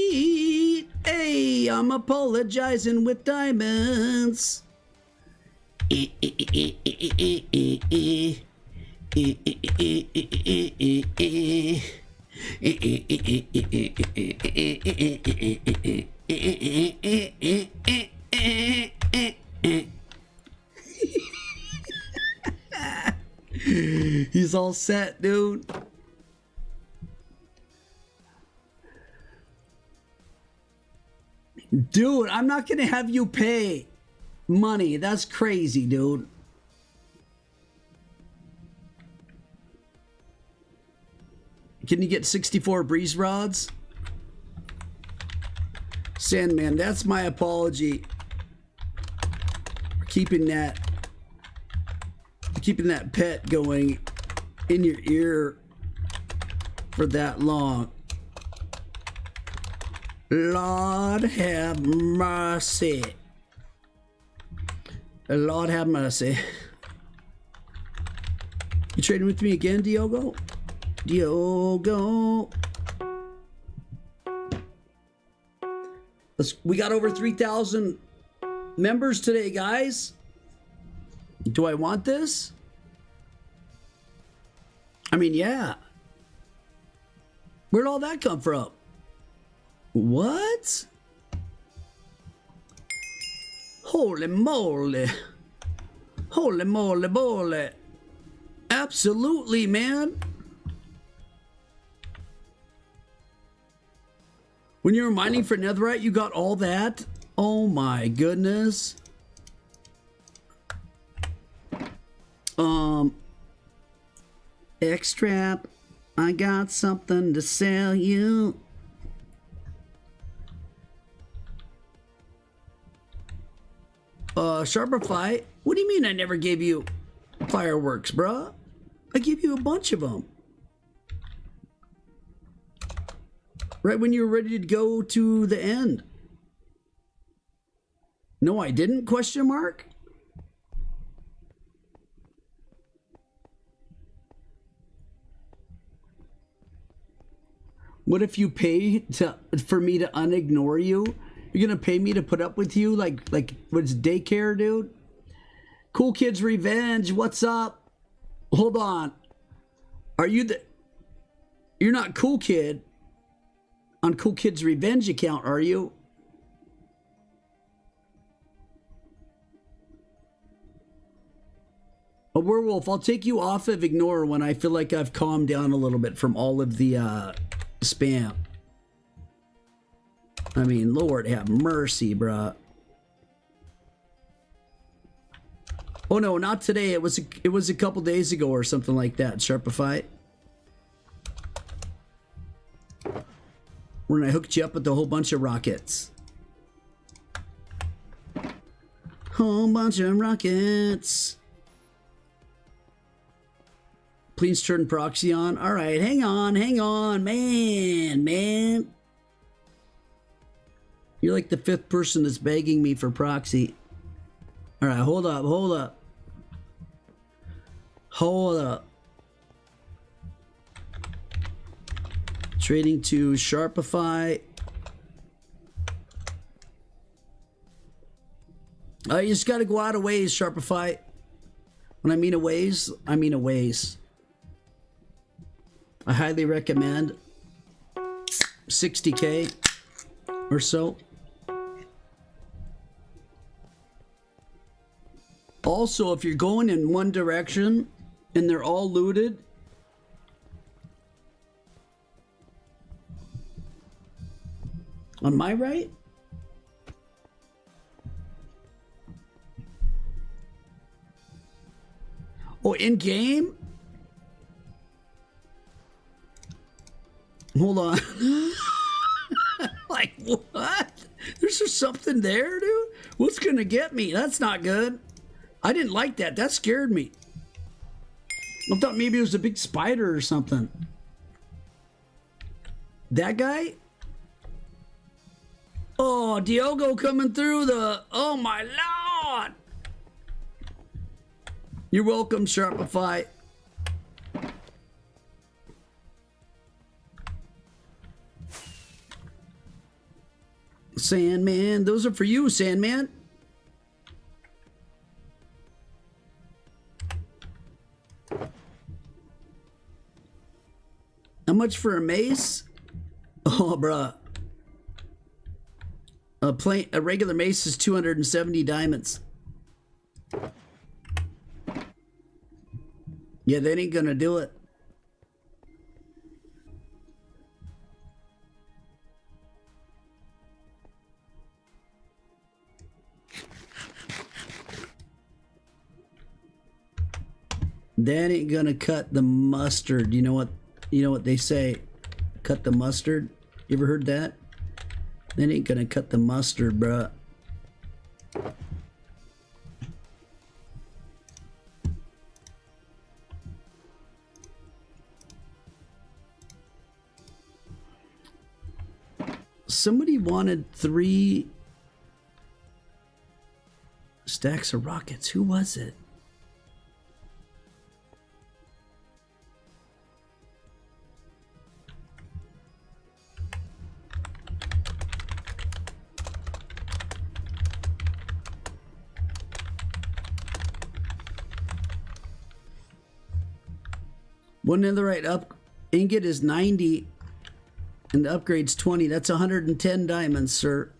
late. Hey, I'm apologizing with diamonds. He's all set, dude. Dude, I'm not gonna have you pay money. That's crazy, dude. Can you get 64 breeze rods? Sandman, that's my apology for keeping that pet going in your ear for that long. Lord have mercy. Lord have mercy. You trading with me again, Diogo? Diogo. We got over 3,000 members today, guys. Do I want this? I mean, yeah. Where'd all that come from? What? Holy moly. Holy moly moly. Absolutely, man. When you were mining for netherite, you got all that? Oh my goodness. X-Trap, I got something to sell you. Sharpify, what do you mean I never gave you fireworks, bruh? I gave you a bunch of them. Right when you were ready to go to the end. No, I didn't, question mark? What if you pay for me to unignore you? You're gonna pay me to put up with you like what's daycare, dude? Cool Kids Revenge, what's up? Hold on. Are you the... You're not Cool Kid on Cool Kids Revenge account, are you? A werewolf, I'll take you off of ignore when I feel like I've calmed down a little bit from all of the spam. I mean, Lord have mercy, bruh. Oh no, not today. It was a couple days ago or something like that. Sharpify. When I hooked you up with a whole bunch of rockets. Whole bunch of rockets. Please turn proxy on. All right, hang on, man. You're like the 5th person that's begging me for proxy. All right, hold up. Trading to Sharpify. You just got to go out of ways, Sharpify. When I mean a ways, I mean a ways. I highly recommend 60K or so. Also, if you're going in one direction and they're all looted, on my right? Oh, in game? Hold on. Like, what? There's just something there, dude? What's gonna get me? That's not good. I didn't like that. That scared me. I thought maybe it was a big spider or something. That guy? Oh, Diogo coming through the... Oh, my Lord! You're welcome, Sharpify. Sandman. Those are for you, Sandman. How much for a mace? Oh, bruh. A regular mace is 270 diamonds. Yeah, that ain't gonna do it. That ain't gonna cut the mustard. You know what they say? Cut the mustard. You ever heard that? That ain't gonna cut the mustard, bruh. Somebody wanted 3 stacks of rockets. Who was it? One netherite up ingot is 90 and the upgrade's 20. That's 110 diamonds, sir.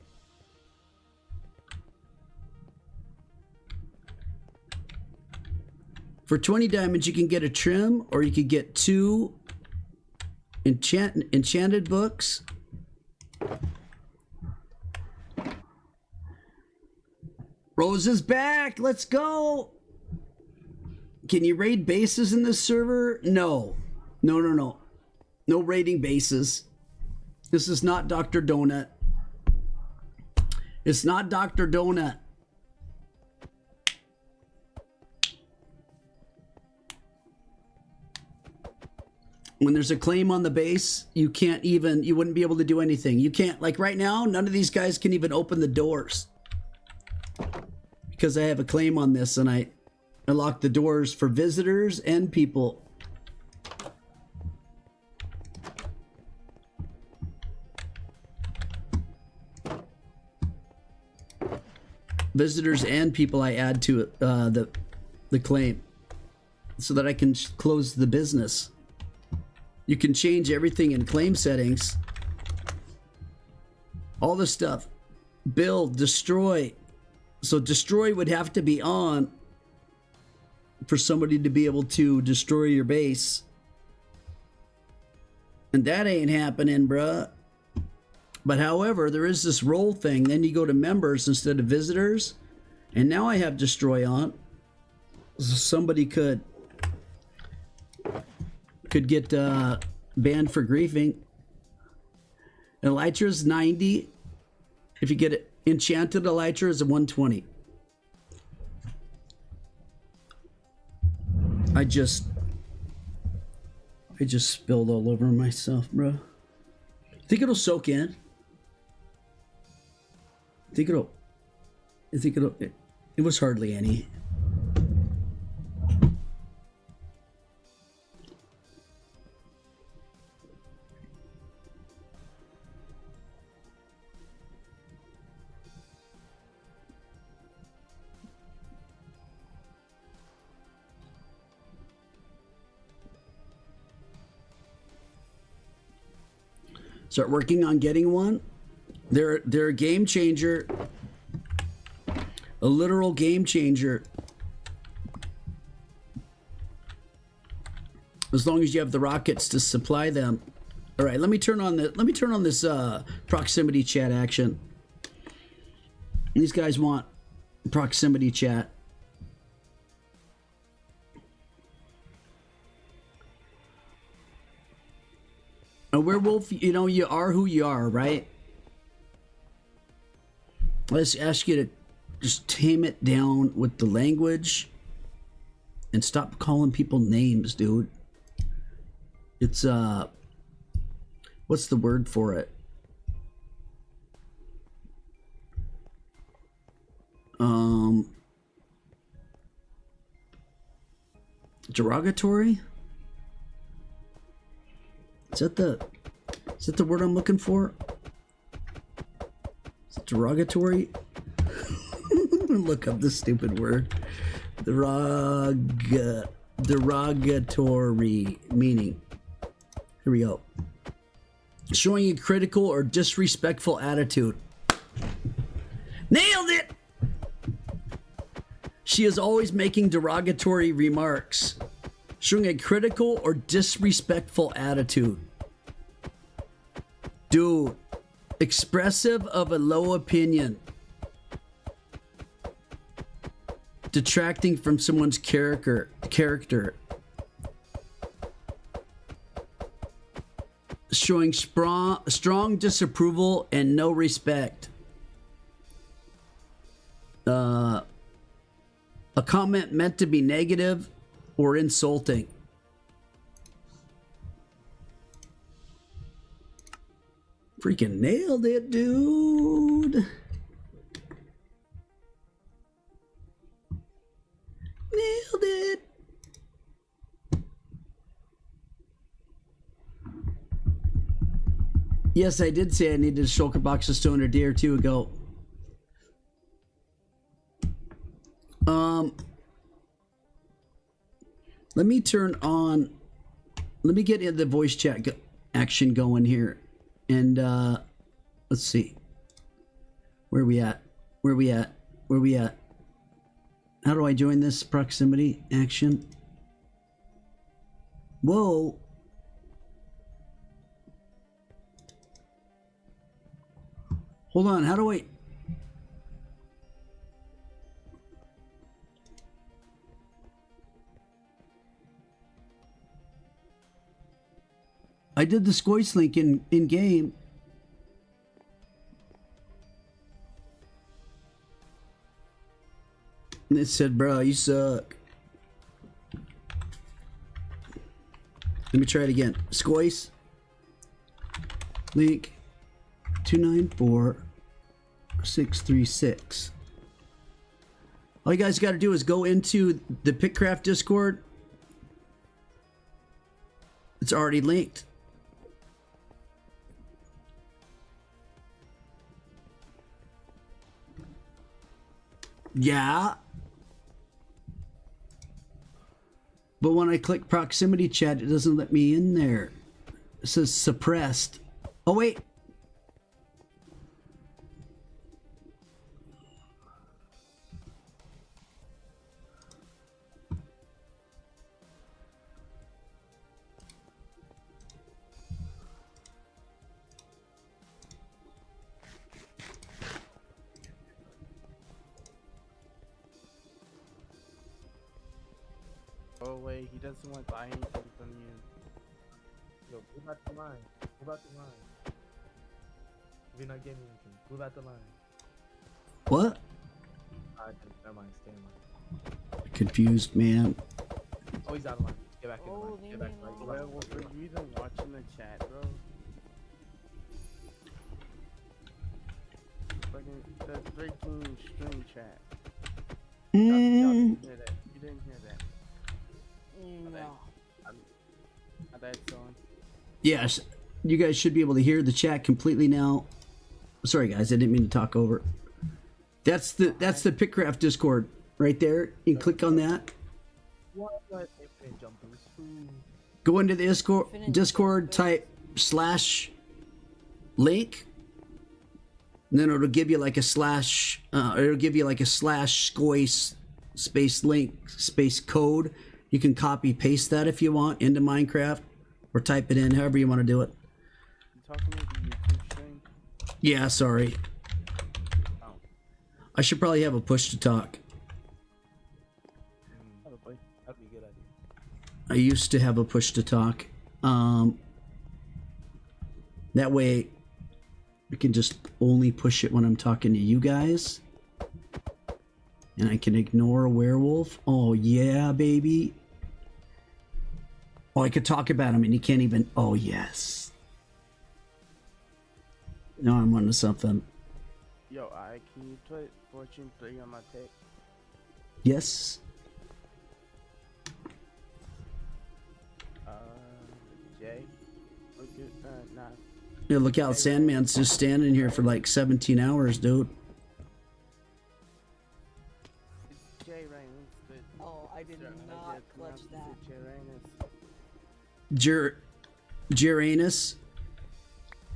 For 20 diamonds, you can get a trim, or you could get 2 enchanted books. Rose is back. Let's go. Can you raid bases in this server? No. No raiding bases. This is not Dr. Donut. It's not Dr. Donut. When there's a claim on the base, you wouldn't be able to do anything. You can't, like right now, none of these guys can even open the doors. Because I have a claim on this and I lock the doors for visitors and people. visitors and people I add to the claim, so that I can close the business. You can change everything in claim settings. All this stuff. Build, destroy. So destroy would have to be on for somebody to be able to destroy your base. And that ain't happening, bruh. But however, there is this role thing. Then you go to members instead of visitors. And now I have destroy on. So somebody could get banned for griefing. Elytra's 90. If you get it, enchanted Elytra is a 120. I just spilled all over myself, bro. Think it'll soak in? Think it'll? It was hardly any. Start working on getting one. They're a game changer. A literal game changer. As long as you have the rockets to supply them. All right, let me turn on this proximity chat action. These guys want proximity chat. A werewolf, you know, you are who you are, right? Let's ask you to just tame it down with the language and stop calling people names, dude. It's, what's the word for it? Derogatory? Is that the word I'm looking for? Is it derogatory? Look up this stupid word. Derogatory meaning. Here we go. Showing a critical or disrespectful attitude. Nailed it! She is always making derogatory remarks. Showing a critical or disrespectful attitude. Dude, expressive of a low opinion. Detracting from someone's character. Showing strong disapproval and no respect. A comment meant to be negative or insulting. Freaking nailed it, dude. Nailed it. Yes, I did say I needed a shulker box of stone a day or two ago. Let me turn on. Let me get in the voice chat action going here, and let's see. Where we at? Where we at? Where we at? How do I join this proximity action? Whoa. Hold on, how do I... I did the Squoise link in game. And it said, bro, you suck. Let me try it again. Squoise. Link 294-636. All you guys got to do is go into the Pickcraft Discord. It's already linked. Yeah. But when I click proximity chat, it doesn't let me in there. It says suppressed. Oh, wait. Oh wait, he doesn't want to buy anything from you. Yo, go back to line. Go back to line. If you're not getting anything, go back to line. What? Alright, never mind. Stay in line. Confused, man. Oh, he's out of line. Get back in line. Oh, Get back in line. Go back Well, in well, line. for you even watching the chat, bro. Fucking the freaking stream chat. Y'all didn't hear that. You didn't hear that. No. That's on. Yes, you guys should be able to hear the chat completely now. Sorry, guys, I didn't mean to talk over. That's the Pickcraft Discord right there. You click on that. What? Infinite jumpers. Ooh. Go into the Discord, type /link, and then it'll give you like a slash. It'll give you like a /squace space link space code. You can copy paste that if you want into Minecraft, or type it in however you want to do it. You talking about the YouTube stream? Yeah, sorry. Oh. I should probably have a push to talk. Probably. That'd be a good idea. I used to have a push to talk. That way I can just only push it when I'm talking to you guys. And I can ignore a werewolf. Oh yeah, baby. Oh, I could talk about him and he can't even. Oh yes. Now I'm onto something. Yo, can you put Fortune 3 on my pick? Yes. Jay? Look at, nah. Yeah, look out, Sandman's just standing here for like 17 hours, dude. It's Jay Raymond. Oh, I did not clutch that. Jay Raymond. Geranus?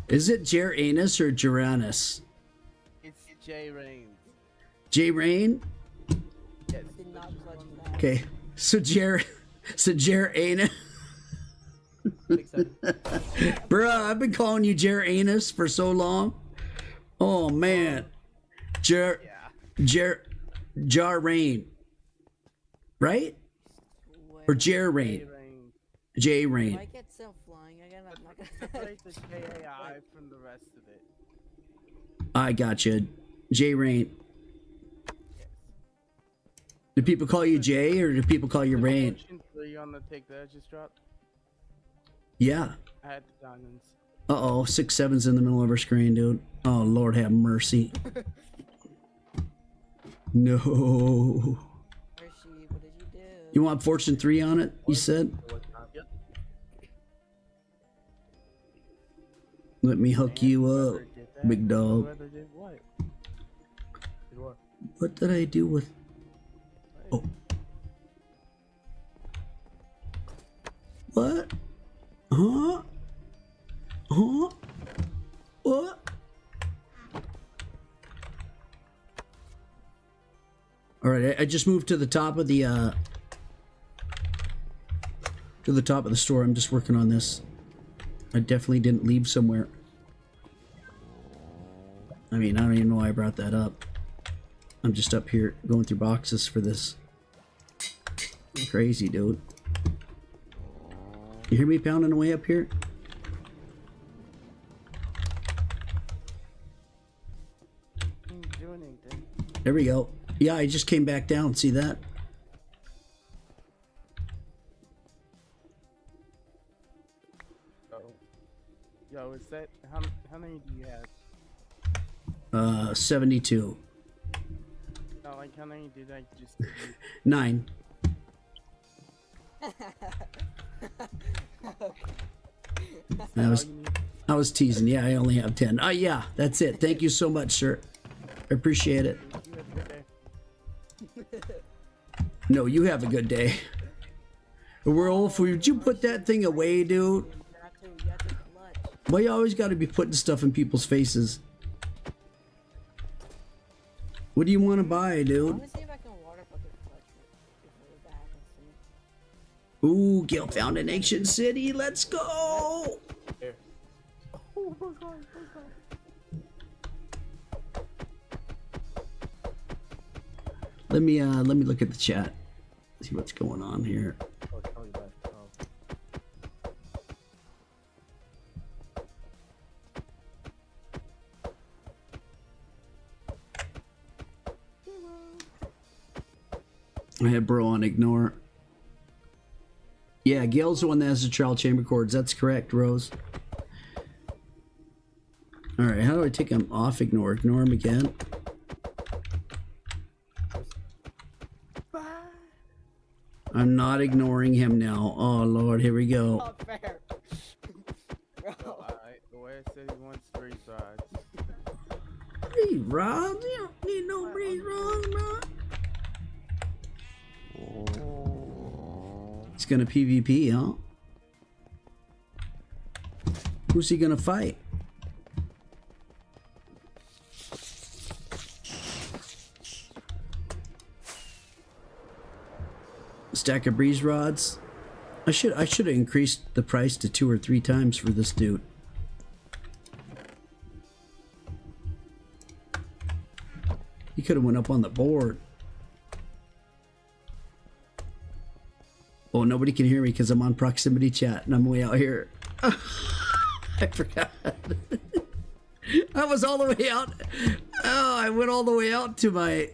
Is it Geranus or Geranus? It's Jay Rain. J Rain? Yes. Did not clutch that. Okay. So Geranus. 6-7. Bruh, I've been calling you Geranus for so long. Oh man. Jarain. Right? Or Jarain. J If Rain. I get self flying, I'm not gonna. Separate the KAI from the rest of it. I got you. J Rain. Do people call you Jay or do people call you Rain? Fortune 3 on the pick that I just dropped. Yeah. I had the diamonds. Uh-oh, 6-7's in the middle of our screen, dude. Oh, Lord have mercy. No. Hershey, what did you do? You want Fortune 3 on it, you said? Yep. Let me hook you up, Whoever did that, big dog. Whoever did what? Good work. What did I do with... Oh. What? Huh? Huh? What? Alright, I just moved to the top of the, to the top of the store. I'm just working on this. I definitely didn't leave somewhere. I mean, I don't even know why I brought that up. I'm just up here going through boxes for this. Crazy, dude. You hear me pounding away up here? Didn't do anything. There we go. Yeah, I just came back down. See that? Yo, is that how many do you have? 72. No, like how many did I just give you? 9. I was teasing. Yeah, I only have 10. Oh, yeah, that's it. Thank you so much, sir. I appreciate it. You have a good day. No, you have a good day. Wolf, would you put that thing away, dude? You have to clutch. Why you always got to be putting stuff in people's faces? What do you want to buy, I dude? wanna see if I can water bucket clutch before that happens to me. Ooh, Gil found an ancient city. Let's go. Here. Oh my god, Let me look at the chat. See what's going on here. oh, tell me that. I had bro on ignore. Yeah, Gail's the one that has the trial chamber cords. That's correct, Rose. All right, how do I take him off ignore? Ignore him again. I'm not ignoring him now. Oh Lord, here we go. Not fair. Bro. Alright, the way I said he wants 3 sides. Breeze rods? You don't need no breeze rods, bro. He's gonna PvP, huh? Who's he gonna fight? Stack of breeze rods. I should have increased the price to 2 or 3 times for this dude. He could have went up on the board. Oh, nobody can hear me because I'm on proximity chat and I'm way out here. I forgot. I was all the way out. Oh, I went all the way out to my.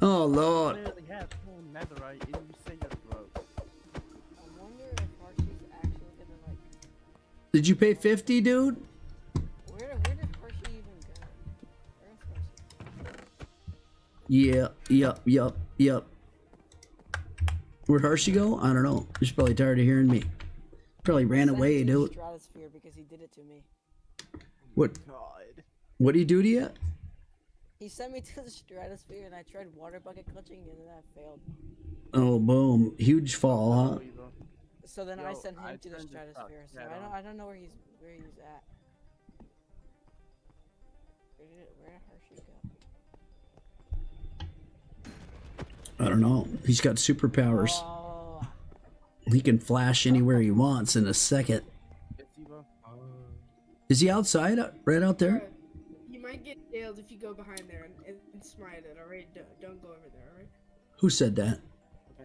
Oh Lord. I literally have full netherite and you say you're broke. I wonder if Hershey's actually gonna like. Did you pay 50, dude? Where did Hershey even go? Where's Hershey? Yeah, yep. Where'd Hershey go? I don't know. He's probably tired of hearing me. Probably ran Sent away, me to dude. Stratosphere because he did it to me. What? God. What'd he do to you? He sent me to the Stratosphere and I tried water bucket clutching and then I failed. Oh, boom. Huge fall, huh? So then I Yo, sent him I to the turned the Stratosphere. So chat I don't know where he's at. Where did Hershey go? I don't know. He's got superpowers. Oh, He can flash anywhere he wants in a second. It's Evo. Is he outside? Right out there? You might get jailed if you go behind there and smite it, alright? Don't go over there, alright? Who said that?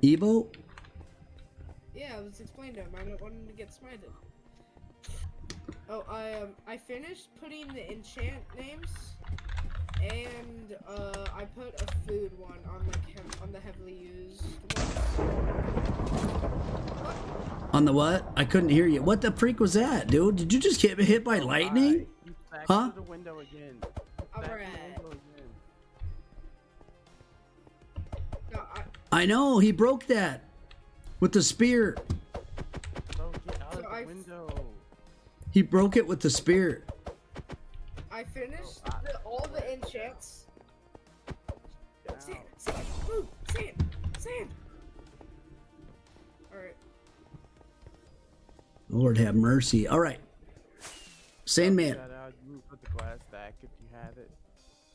Evo? Yeah, let's explain to him. I don't want him to get smited. Oh, I finished putting the enchant names, and I put a food one on on the heavily used ones. On the what? I couldn't hear you. What the freak was that, dude? Did you just get hit by lightning? You back Huh? to the window again. Back to the Alright. window again. No, I know, he broke that. With the spear. Bro, get out So of the I- window. He broke it with the spear. I finished Oh, all the enchants. Get Sand, out. sand, move, sand. Alright. Lord have mercy. All right. Sandman. Shout out, you put the glass stack if you have it.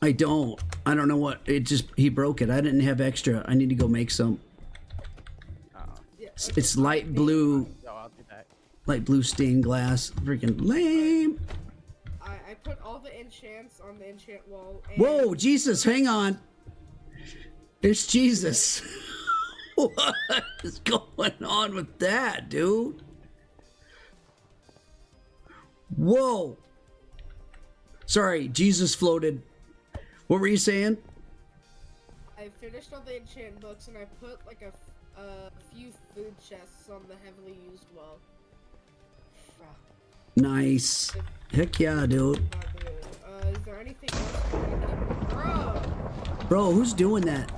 I don't. I don't know what. It just, he broke it. I didn't have extra. I need to go make some. Yeah, It's light blue. Yo, I'll do that. Light blue stained glass. Freaking lame. I put all the enchants on the enchant wall. And Whoa, Jesus, hang on. It's Jesus. What is going on with that, dude? Whoa. Sorry, Jesus floated. What were you saying? I finished all the enchant books and I put like a few food chests on the heavily used wall. Nice. Heck yeah, dude. Is there anything else? Bro! Bro, who's doing that?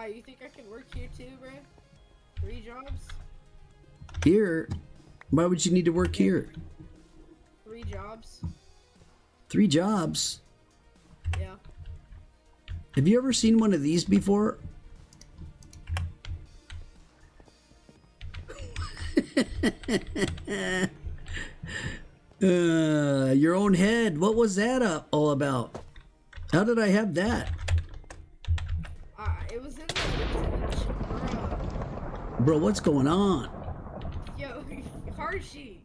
You think I can work here too, bro? 3 jobs? Here? Why would you need to work here? 3 jobs. 3 jobs? Yeah. Have you ever seen one of these before? Your own head. What was that all about? How did I have that? It was in the Bro, what's going on? Yo, Harshy.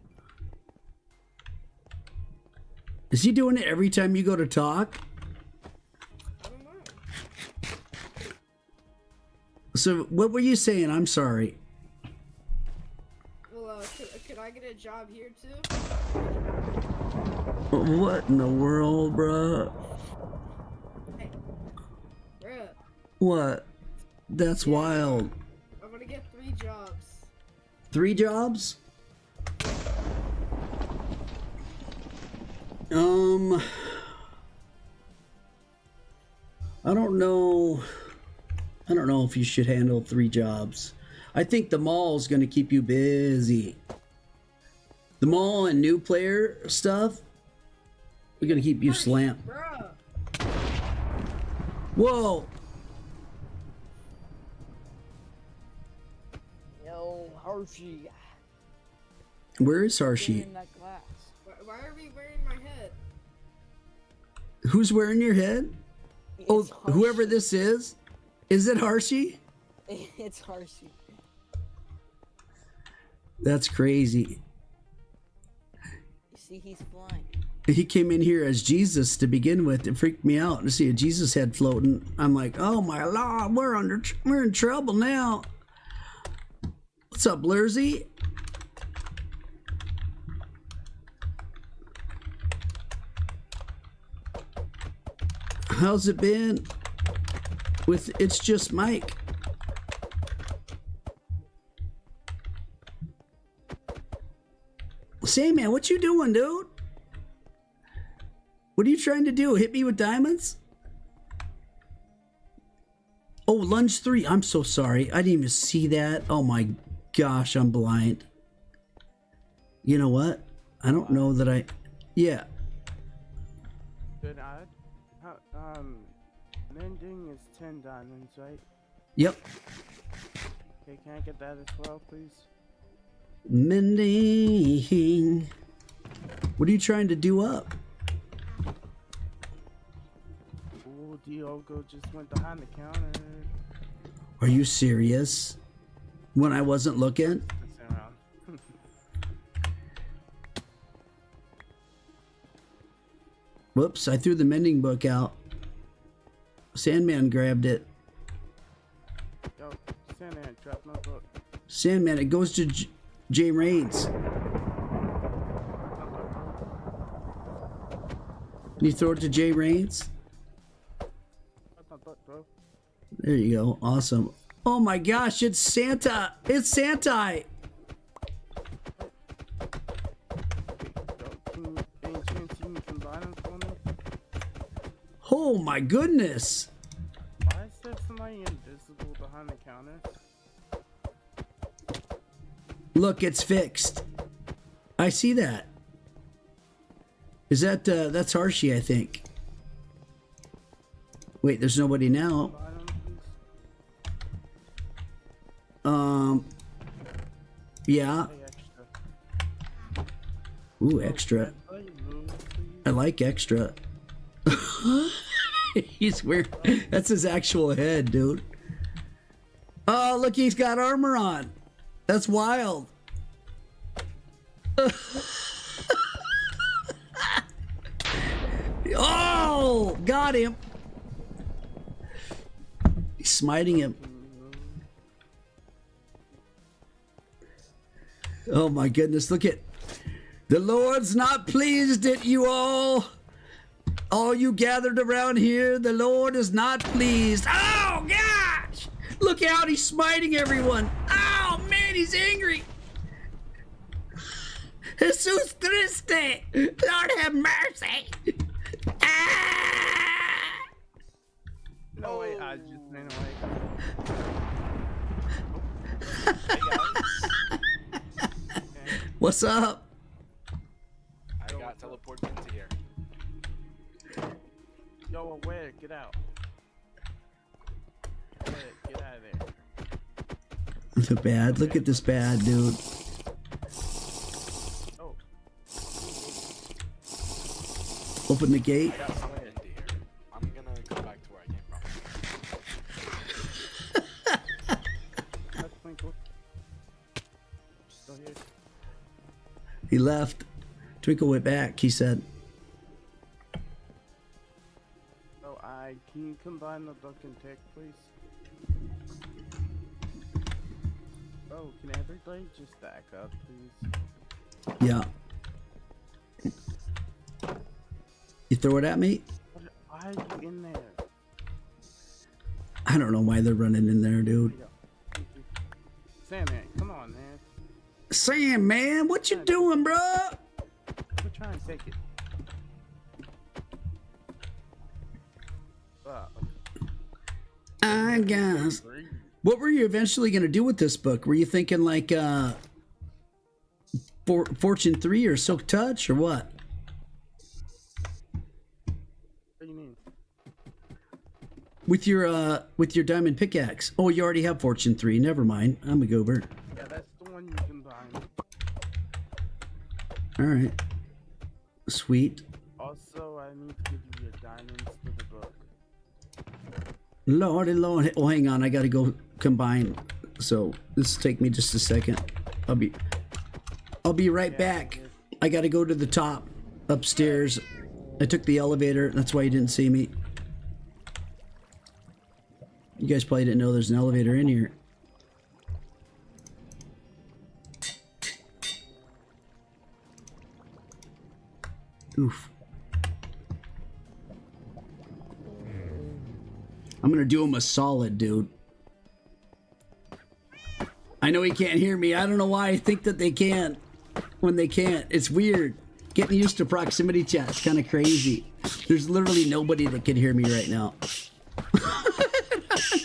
Is he doing it every time you go to talk? I don't know. So what were you saying? I'm sorry. Well, could I get a job here too? What in the world, bruh? Hey, bruh. What? That's wild. I'm gonna get 3 jobs. 3 jobs? I don't know. I don't know if you should handle 3 jobs. I think the mall's gonna keep you busy. The mall and new player stuff, we're gonna keep you slammed. Bruh. Whoa! Yo, Hershey. Where is Get Harshi? in that glass. Why are we wearing my head? Who's wearing your head? Oh, It's whoever Hershey. this is? Is it Harshi? It's Hershey. That's crazy. You see, he's flying. He came in here as Jesus to begin with. It freaked me out to see a Jesus head floating. I'm like, oh my Lord, we're in trouble now. What's up, Blurzy? How's it been with It's Just Mike? Say, man, what you doing, dude? What are you trying to do? Hit me with diamonds? Oh, lunge 3. I'm so sorry. I didn't even see that. Oh my gosh, I'm blind. You know what? I don't know that I... Yeah. Good ad. Mending is 10 diamonds, right? Yep. Okay, can I get that as well, please? Mending. What are you trying to do up? Ooh, Diogo just went behind the counter. Are you serious? When I wasn't looking? Messing around. Whoops, I threw the mending book out. Sandman grabbed it. Yo, Sandman, drop my book. Sandman, it goes to Jay Rains. Can you throw it to Jay Rains? Drop my book, bro. There you go. Awesome. Oh my gosh, it's Santa. It's Santa. Okay, yo, can you, any chance you can combine them for me? Oh my goodness. Why is there somebody invisible behind the counter? Look, it's fixed. I see that. Is that, that's Harshi, I think. Wait, there's nobody now. Combine them, please. Yeah. Hey, extra. Ooh, extra. Hey, move, please. I like extra. He's weird. That's his actual head, dude. Oh, look, he's got armor on. That's wild. Oh, got him. He's smiting him. Oh my goodness, look at. The Lord's not pleased at you all. All you gathered around here, the Lord is not pleased. Oh gosh! Look out, he's smiting everyone. Oh man, he's angry. Jesus Christ! Lord have mercy! Ah! No way, I just ran away. Hey guys, What's up? I got to Yo, where? Get out. Get out of there. The bad. Look at this bad, dude. Oh. Open the gate. I got something to do here. I'm gonna go back to where I came from. That's Twinkle. Still here. He left. Twinkle went back, he said. Oh, can you combine the book and tech, please? Oh, can everybody just stack up, please? Yeah. You throw it at me? Why are you in there? I don't know why they're running in there, dude. Sandman, come on, man. Sam, man, what you doing, bro? We're trying to take it. I guess. What were you eventually going to do with this book? Were you thinking like Fortune 3 or Silk Touch or what? What do you mean? With your diamond pickaxe. Oh, you already have Fortune 3. Never mind. I'm a goober. Yeah, that's the one you combine. All right. Sweet. Also, I need to give you your diamonds for the book. Lordy, Lord. Oh, hang on. I got to go combine. So this will take me just a second. I'll be right back. I got to go to the top upstairs. I took the elevator. That's why you didn't see me. You guys probably didn't know there's an elevator in here. Oof. I'm gonna do him a solid, dude. I know he can't hear me. I don't know why I think that they can when they can't. It's weird. Getting used to proximity chat's kind of crazy. There's literally nobody that can hear me right now.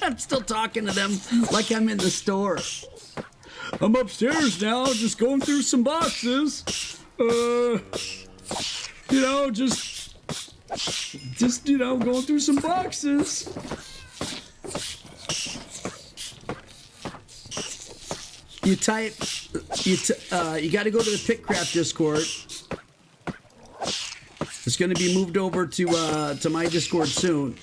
I'm still talking to them like I'm in the store. I'm upstairs now, just going through some boxes. You know, just you know, going through some boxes. You type, you got to go to the Pickcraft Discord. It's going to be moved over to my Discord soon.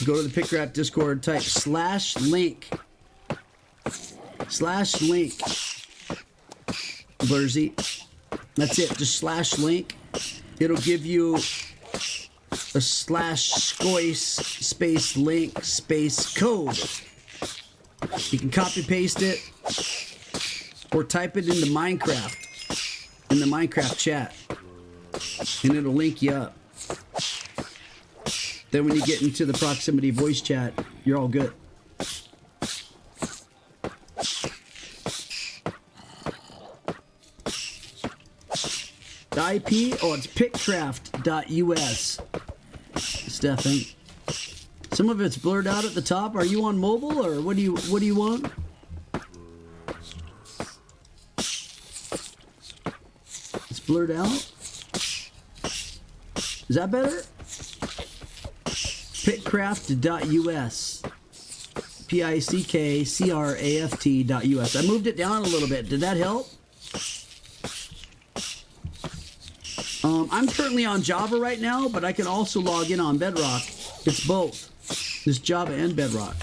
Go to the Pickcraft Discord, type /link. Blurzy. That's it, just /link. It'll give you a /scoice space link space code. You can copy paste it or type it into Minecraft, in the Minecraft chat, and it'll link you up. Then when you get into the proximity voice chat, you're all good. The IP? Oh, it's pickcraft.us. Stefan. Some of it's blurred out at the top. Are you on mobile or what do you want? It's blurred out. Is that better? Pickcraft.us. Pickcraft.us. I moved it down a little bit. Did that help? I'm currently on Java right now, but I can also log in on Bedrock. It's both. There's Java and Bedrock.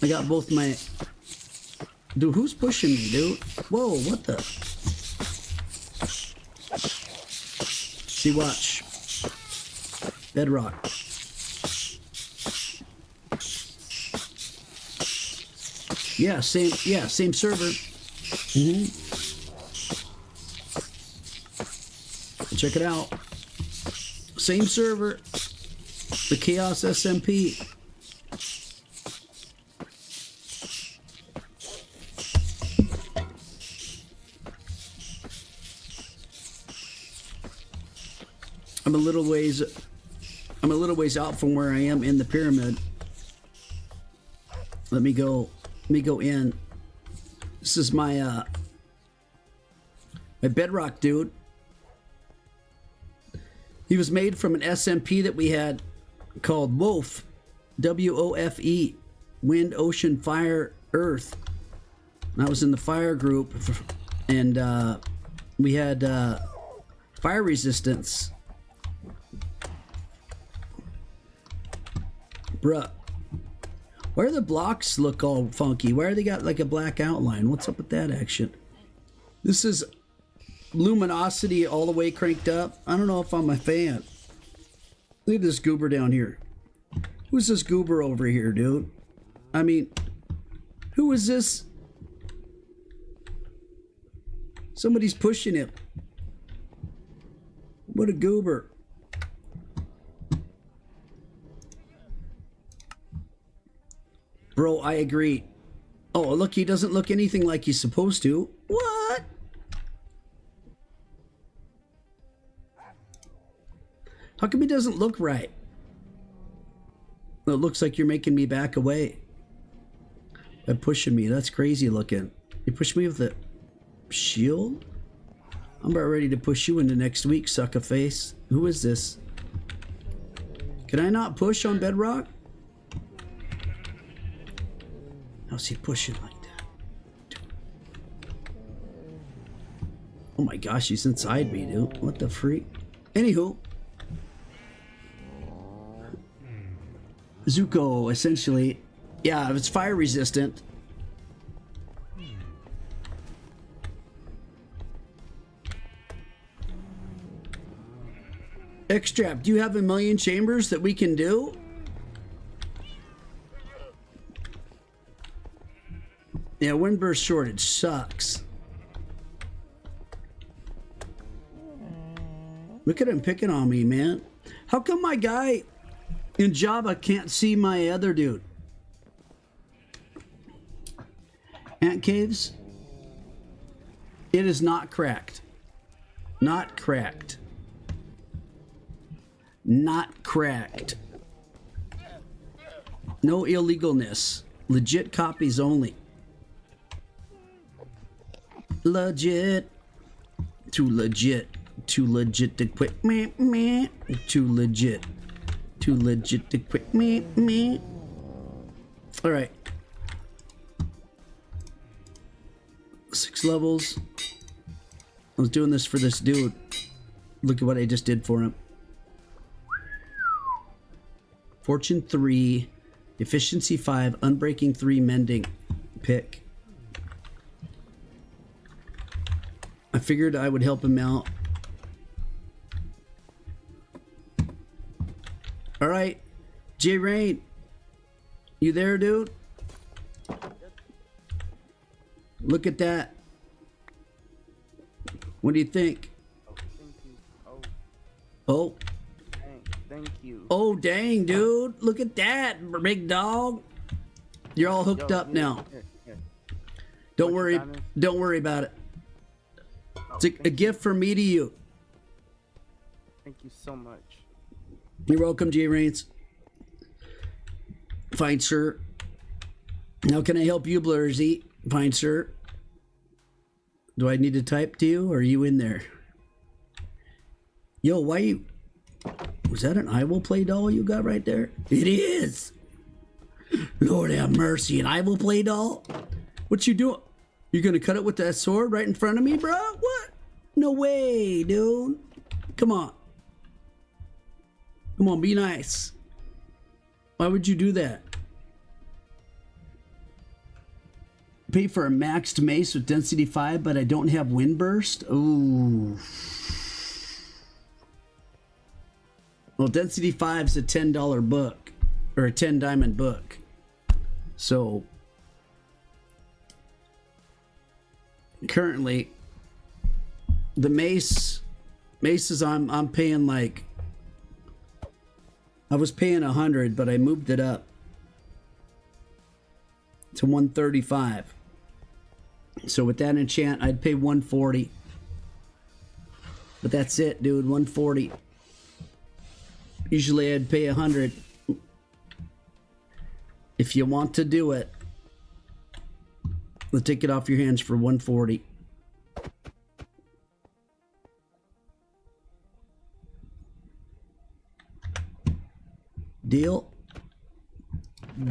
I got both my... Dude, who's pushing me, dude? Whoa, what the... See, watch. Bedrock. Yeah, same server. Check it out. Same server. The Chaos SMP. I'm a little ways out from where I am in the pyramid. Let me go in. This is my my Bedrock, dude. He was made from an SMP that we had called WOFE, WOFE, Wind, Ocean, Fire, Earth. And I was in the fire group, and we had fire resistance. Bruh. Why are the blocks look all funky? Why are they got like a black outline? What's up with that action? This is luminosity all the way cranked up. I don't know if I'm a fan. Look at this goober down here. Who's this goober over here, dude? I mean, who is this? Somebody's pushing him. What a goober. Bro, I agree. Oh, look, he doesn't look anything like he's supposed to. What? How come he doesn't look right? Well, it looks like you're making me back away. By pushing me. That's crazy looking. You push me with a shield? I'm about ready to push you into next week, sucker face. Who is this? Can I not push on Bedrock? How's he pushing like that? Oh my gosh, he's inside me, dude. What the freak? Anywho. Zuko, essentially. Yeah, it's fire resistant. X-Trap, do you have 1,000,000 chambers that we can do? Yeah, windburst shortage sucks. Look at him picking on me, man. How come my guy in Java can't see my other dude? Ant caves? It is not cracked. Not cracked. Not cracked. No illegalness. Legit copies only. Legit. Too legit. Too legit to quit. Meh, meh. Too legit. Too legit to quit. Meh, meh. All right. 6 levels. I was doing this for this dude. Look at what I just did for him. Fortune 3, efficiency 5, unbreaking 3, mending. Pick. I figured I would help him out. All right, J Rain, you there, dude? Look at that. What do you think? Oh, thank you. Oh. Thank you. Oh, dang, dude. Look at that, big dog. You're all hooked up now. Here. Don't worry. Don't worry about it. It's a gift from me to you. Thank you so much. You're welcome, J Rains. Fine, sir. How can I help you, Blurzy? Fine, sir. Do I need to type to you, or are you in there? Yo, why you... Was that an EyeWillPlay doll you got right there? It is! Lord have mercy, an EyeWillPlay doll? What you doing? You gonna cut it with that sword right in front of me, bro? What? No way, dude. Come on. Come on, be nice. Why would you do that? Pay for a maxed mace with density 5, but I don't have windburst? Ooh. Well, density 5 is a $10 book, or a 10 diamond book. So, currently, the maces I'm paying like, I was paying 100, but I moved it up to 135. So with that enchant, I'd pay 140. But that's it, dude, 140. Usually I'd pay 100. If you want to do it, we'll take it off your hands for 140. Deal?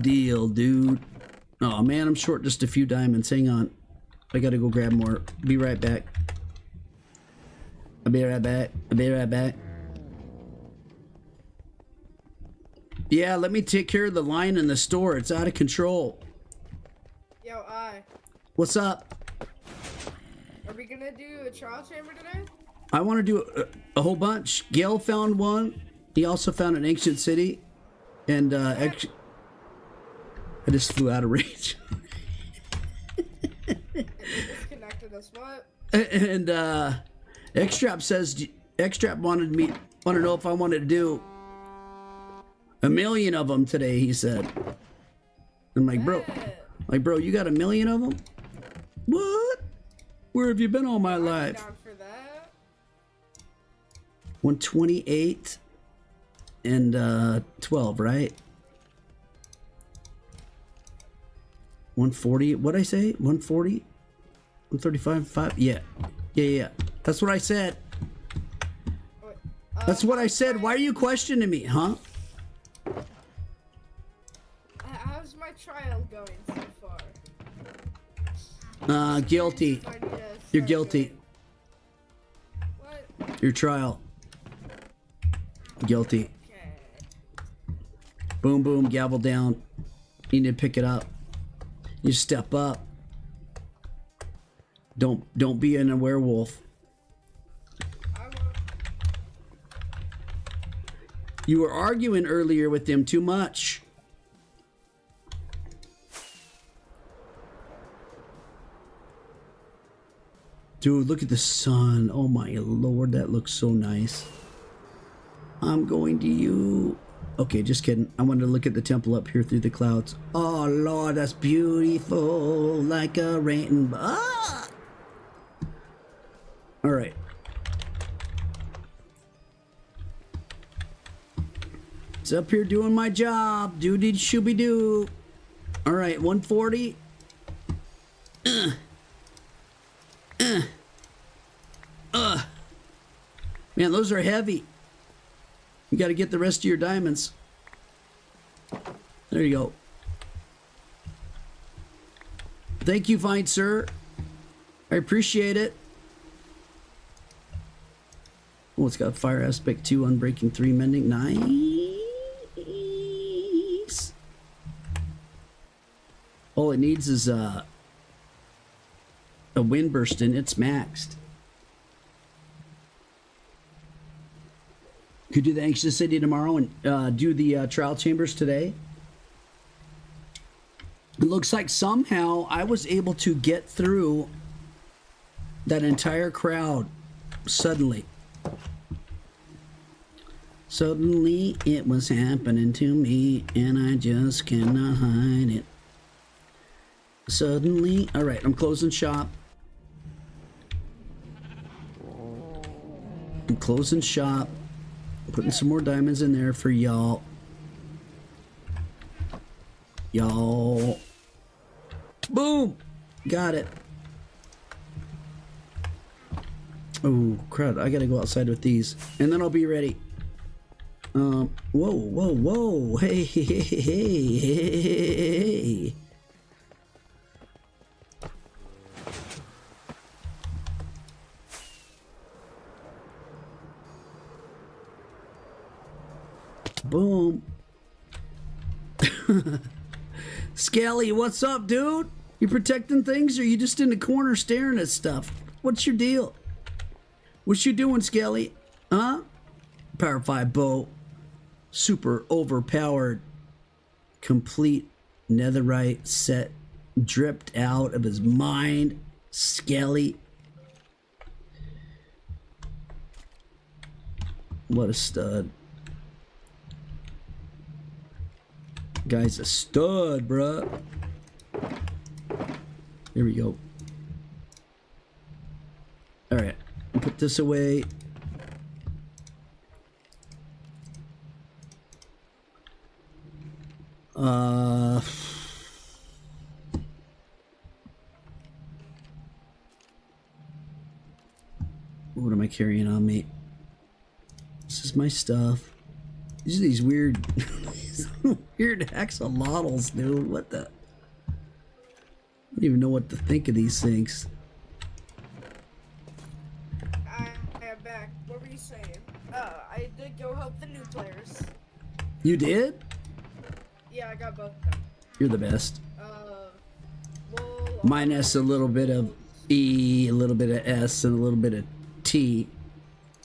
Deal, dude. Oh man, I'm short just a few diamonds. Hang on. I gotta go grab more. Be right back. I'll be right back. I'll be right back. Yeah, let me take care of the line in the store. It's out of control. Yo, What's up? are we gonna do a trial chamber today? I want to do a whole bunch. Gale found one. He also found an ancient city. And I just flew out of range. It disconnected us. What? And Xtrap says Xtrap wanted to know if I wanted to do 1 million of them today. He said. I'm like, bro, you got 1 million of them? What? Where have you been all my life? Down for that. 128 and 12, right? 140. What'd I say? 140? 135? 5? Yeah. Yeah. That's what I said. Wait, That's what I said. Why are you questioning me, huh? How's my trial going so far? Guilty. I need to You're start guilty. doing- What? Your trial. Guilty. Okay. Boom, boom, gavel down. You need to pick it up. You step up. Don't be in a werewolf. I won't. You were arguing earlier with them too much. Dude, look at the sun. Oh my lord, that looks so nice. I'm going to you. Okay, just kidding. I wanted to look at the temple up here through the clouds. Oh lord, that's beautiful. Like a rainbow. Ah! All right. It's up here doing my job. Doody shooby doo. All right, 140. Man, those are heavy. You got to get the rest of your diamonds. There you go. Thank you, fine sir. I appreciate it. Oh, it's got fire aspect 2, unbreaking 3, mending. Nice. All it needs is a wind burst and it's maxed. Could do the Anxious City tomorrow and do the trial chambers today. It looks like somehow I was able to get through that entire crowd suddenly. Suddenly it was happening to me and I just cannot hide it. Suddenly, all right, I'm closing shop. I'm closing shop. Putting some more diamonds in there for y'all. Y'all. Boom! Got it. Oh, crud. I gotta go outside with these. And then I'll be ready. Whoa, whoa, whoa. Hey, hey, hey, hey, hey, hey. Boom. Skelly, what's up, dude? You protecting things or you just in the corner staring at stuff? What's your deal? What you doing, Skelly? Huh? Power 5 bow. Super overpowered. Complete netherite set. Dripped out of his mind. Skelly. What a stud. Guy's a stud, bruh. Here we go. Alright. Put this away. What am I carrying on me? This is my stuff. These are these weird Weird axolotls, dude. What the? I don't even know what to think of these things. I am back. What were you saying? I did go help the new players. You did? Yeah, I got both of them. You're the best. Well, Minus a little bit of E, a little bit of S, and a little bit of T.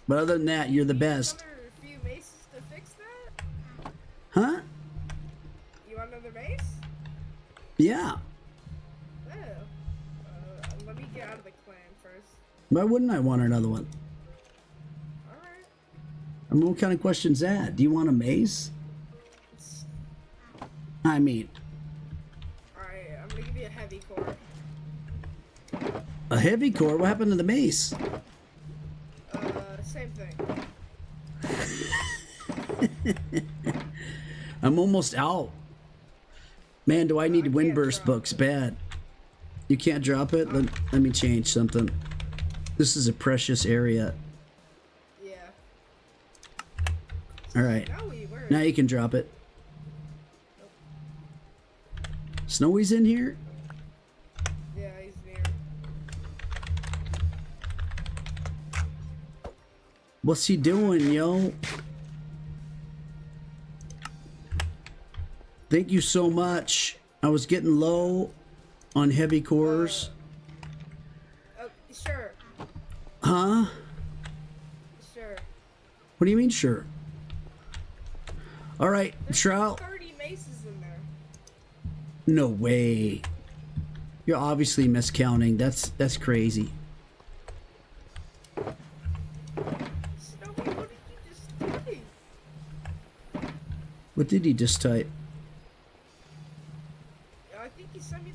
But other than that, you're the best. another few maces to fix that? Huh? You want another mace? Yeah. Oh. Let me get out of the clan first. Why wouldn't I want another one? Alright. I mean, what kind of question's that? Do you want a mace? I mean, Alright, I'm gonna give you a heavy core. a heavy core? What happened to the mace? Same thing. I'm almost out. Man, do I need I can't Windburst drop books it. bad. You can't drop it? Let me change something. This is a precious area. Yeah. Alright. Where? Now you can drop it. Snowy's in here? Yeah, he's near. What's he doing, yo? Thank you so much. I was getting low on heavy cores. Oh, sure. Huh? Sure. What do you mean, sure? Alright, There's trial. 30 maces in there. No way. You're obviously miscounting. That's crazy. Snowy, what did you just type? What did he just type? I think he sent me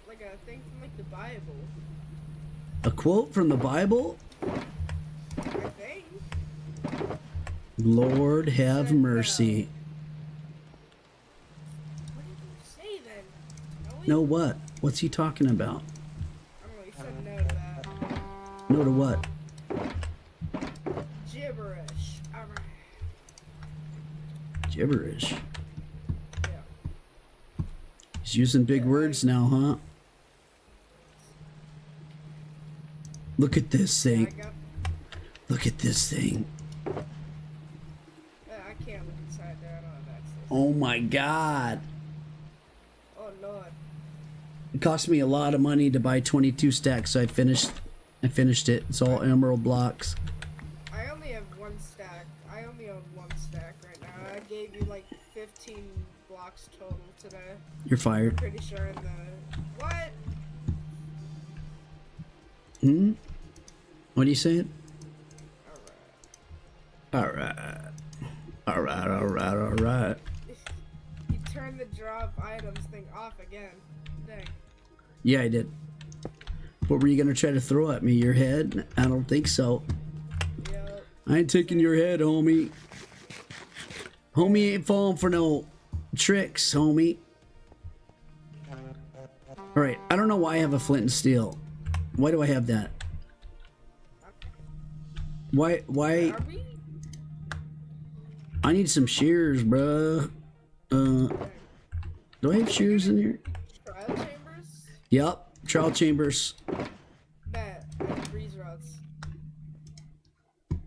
like a thing from like the Bible. A quote from the Bible? I think. Lord have Said mercy. What did you say then? No what? What's he talking about? I don't know, he said no to that. No to what? Gibberish. Alright. Gibberish. Yeah. He's using big words now, huh? Look at this I thing. got. Look at this thing. I can't look inside there. I don't have access. Oh my god. Oh lord. It cost me a lot of money to buy 22 stacks, so I finished it. It's all emerald blocks. I only have one stack. I only own one stack right now. I gave you like 15 blocks total today. You're fired. Pretty sure in the what? Hmm? What are you saying? Alright. Alright. You turned the drop items thing off again. Dang. Yeah, I did. What were you gonna try to throw at me? Your head? I don't think so. Yo. I ain't taking your head, homie. Homie ain't falling for no tricks, homie. Alright, I don't know why I have a flint and steel. Why do I have that? Why? Are we? I need some shears, bruh. Do I have shears in here? Trial chambers? Yup, trial chambers. Bet. And breeze rods.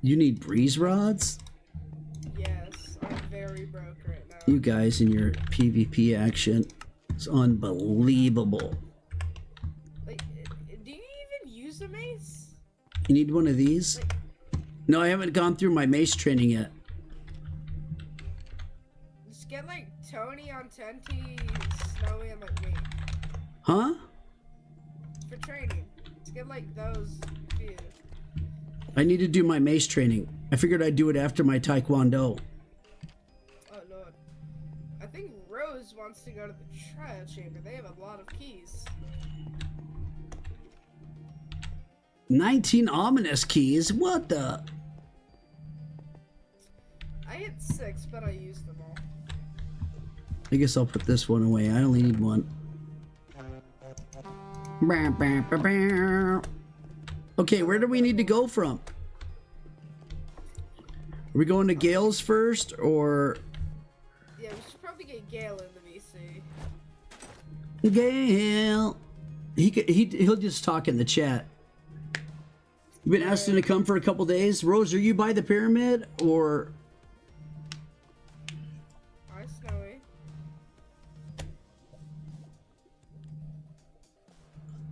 You need breeze rods? Yes. I'm very broke right now. You guys in your PvP action. It's unbelievable. Like, do you even use a mace? You need one of these? No, I haven't gone through my mace training yet. Just get like Tony on 10T, Snowy, and like me. Huh? For training. Just get like those few. I need to do my mace training. I figured I'd do it after my taekwondo. Oh lord. I think Rose wants to go to the trial chamber. They have a lot of keys. 19 ominous keys? What the? I hit 6, but I used them all. I guess I'll put this one away. I only need one. Okay, where do we need to go from? Are we going to Gale's first, or... Yeah, we should probably to get Gale in the VC. Gale. He'll just talk in the chat. You've been asking to come for a couple days. Rose, are you by the pyramid or? Hi, Snowy.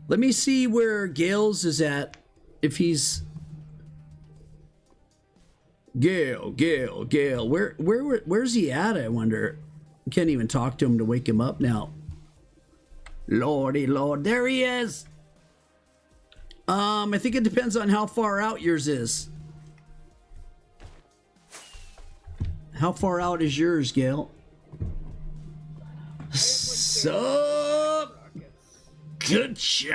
Let me see where Gale's is at. If he's Gale. Where's he at? I wonder. I can't even talk to him to wake him up now. Lordy Lord, there he is. I think it depends on how far out yours is. How far out is yours, Gale? Sup? Good chow.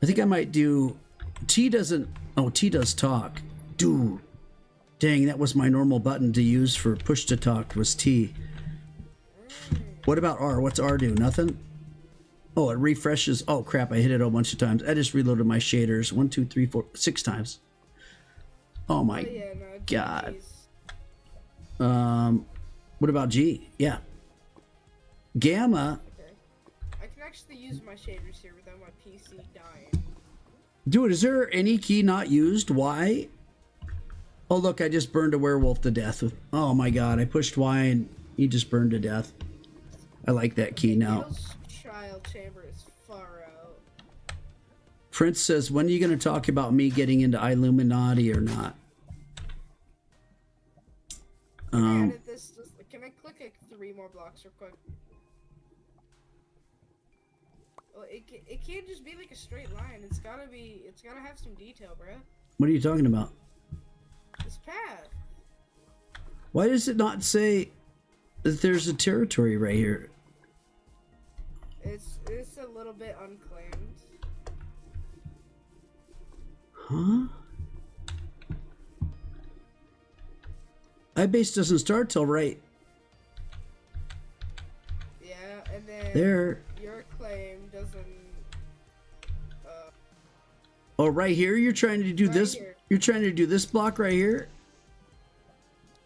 I think I might do. T doesn't. Oh, T does talk. Dude. Dang, that was my normal button to use for push to talk was T. What about R? What's R do? Nothing? Oh, it refreshes. Oh, crap. I hit it a bunch of times. I just reloaded my shaders. 1, 2, 3, 4, 6 times. Oh, my God. What about G? Yeah. Gamma. Okay. I can actually use my shaders here without my PC dying. Dude, is there any key not used? Why? Oh, look. I just burned a werewolf to death. Oh, my God. I pushed Y and he just burned to death. I like that key now. Gale's child chamber is far out. Prince says, when are you going to talk about me getting into Illuminati or not? Can I click like 3 more blocks real quick? Well, it can't just be like a straight line. It's gotta have some detail, bruh. What are you talking about? This path. Why does it not say that there's a territory right here? It's a little bit unclaimed. Huh? iBase doesn't start till right Yeah, and then there. Your claim doesn't. Oh, right here. You're trying to do Right this. here. You're trying to do this block right here.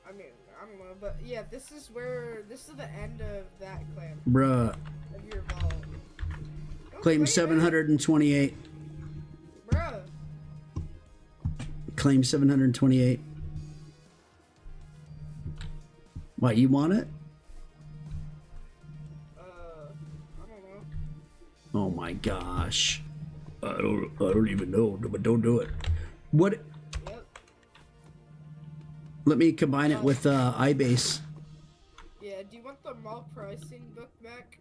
I mean, I don't know, but yeah, this is the end of that claim Bruh. of your vault. Don't Claim claim 728. it, bruh. Claim 728. Why, you want it? I don't know. Oh my gosh. I don't even know, but don't do it. What? Yep. Let me combine it with iBase. Yeah. Do you want the mall pricing book back?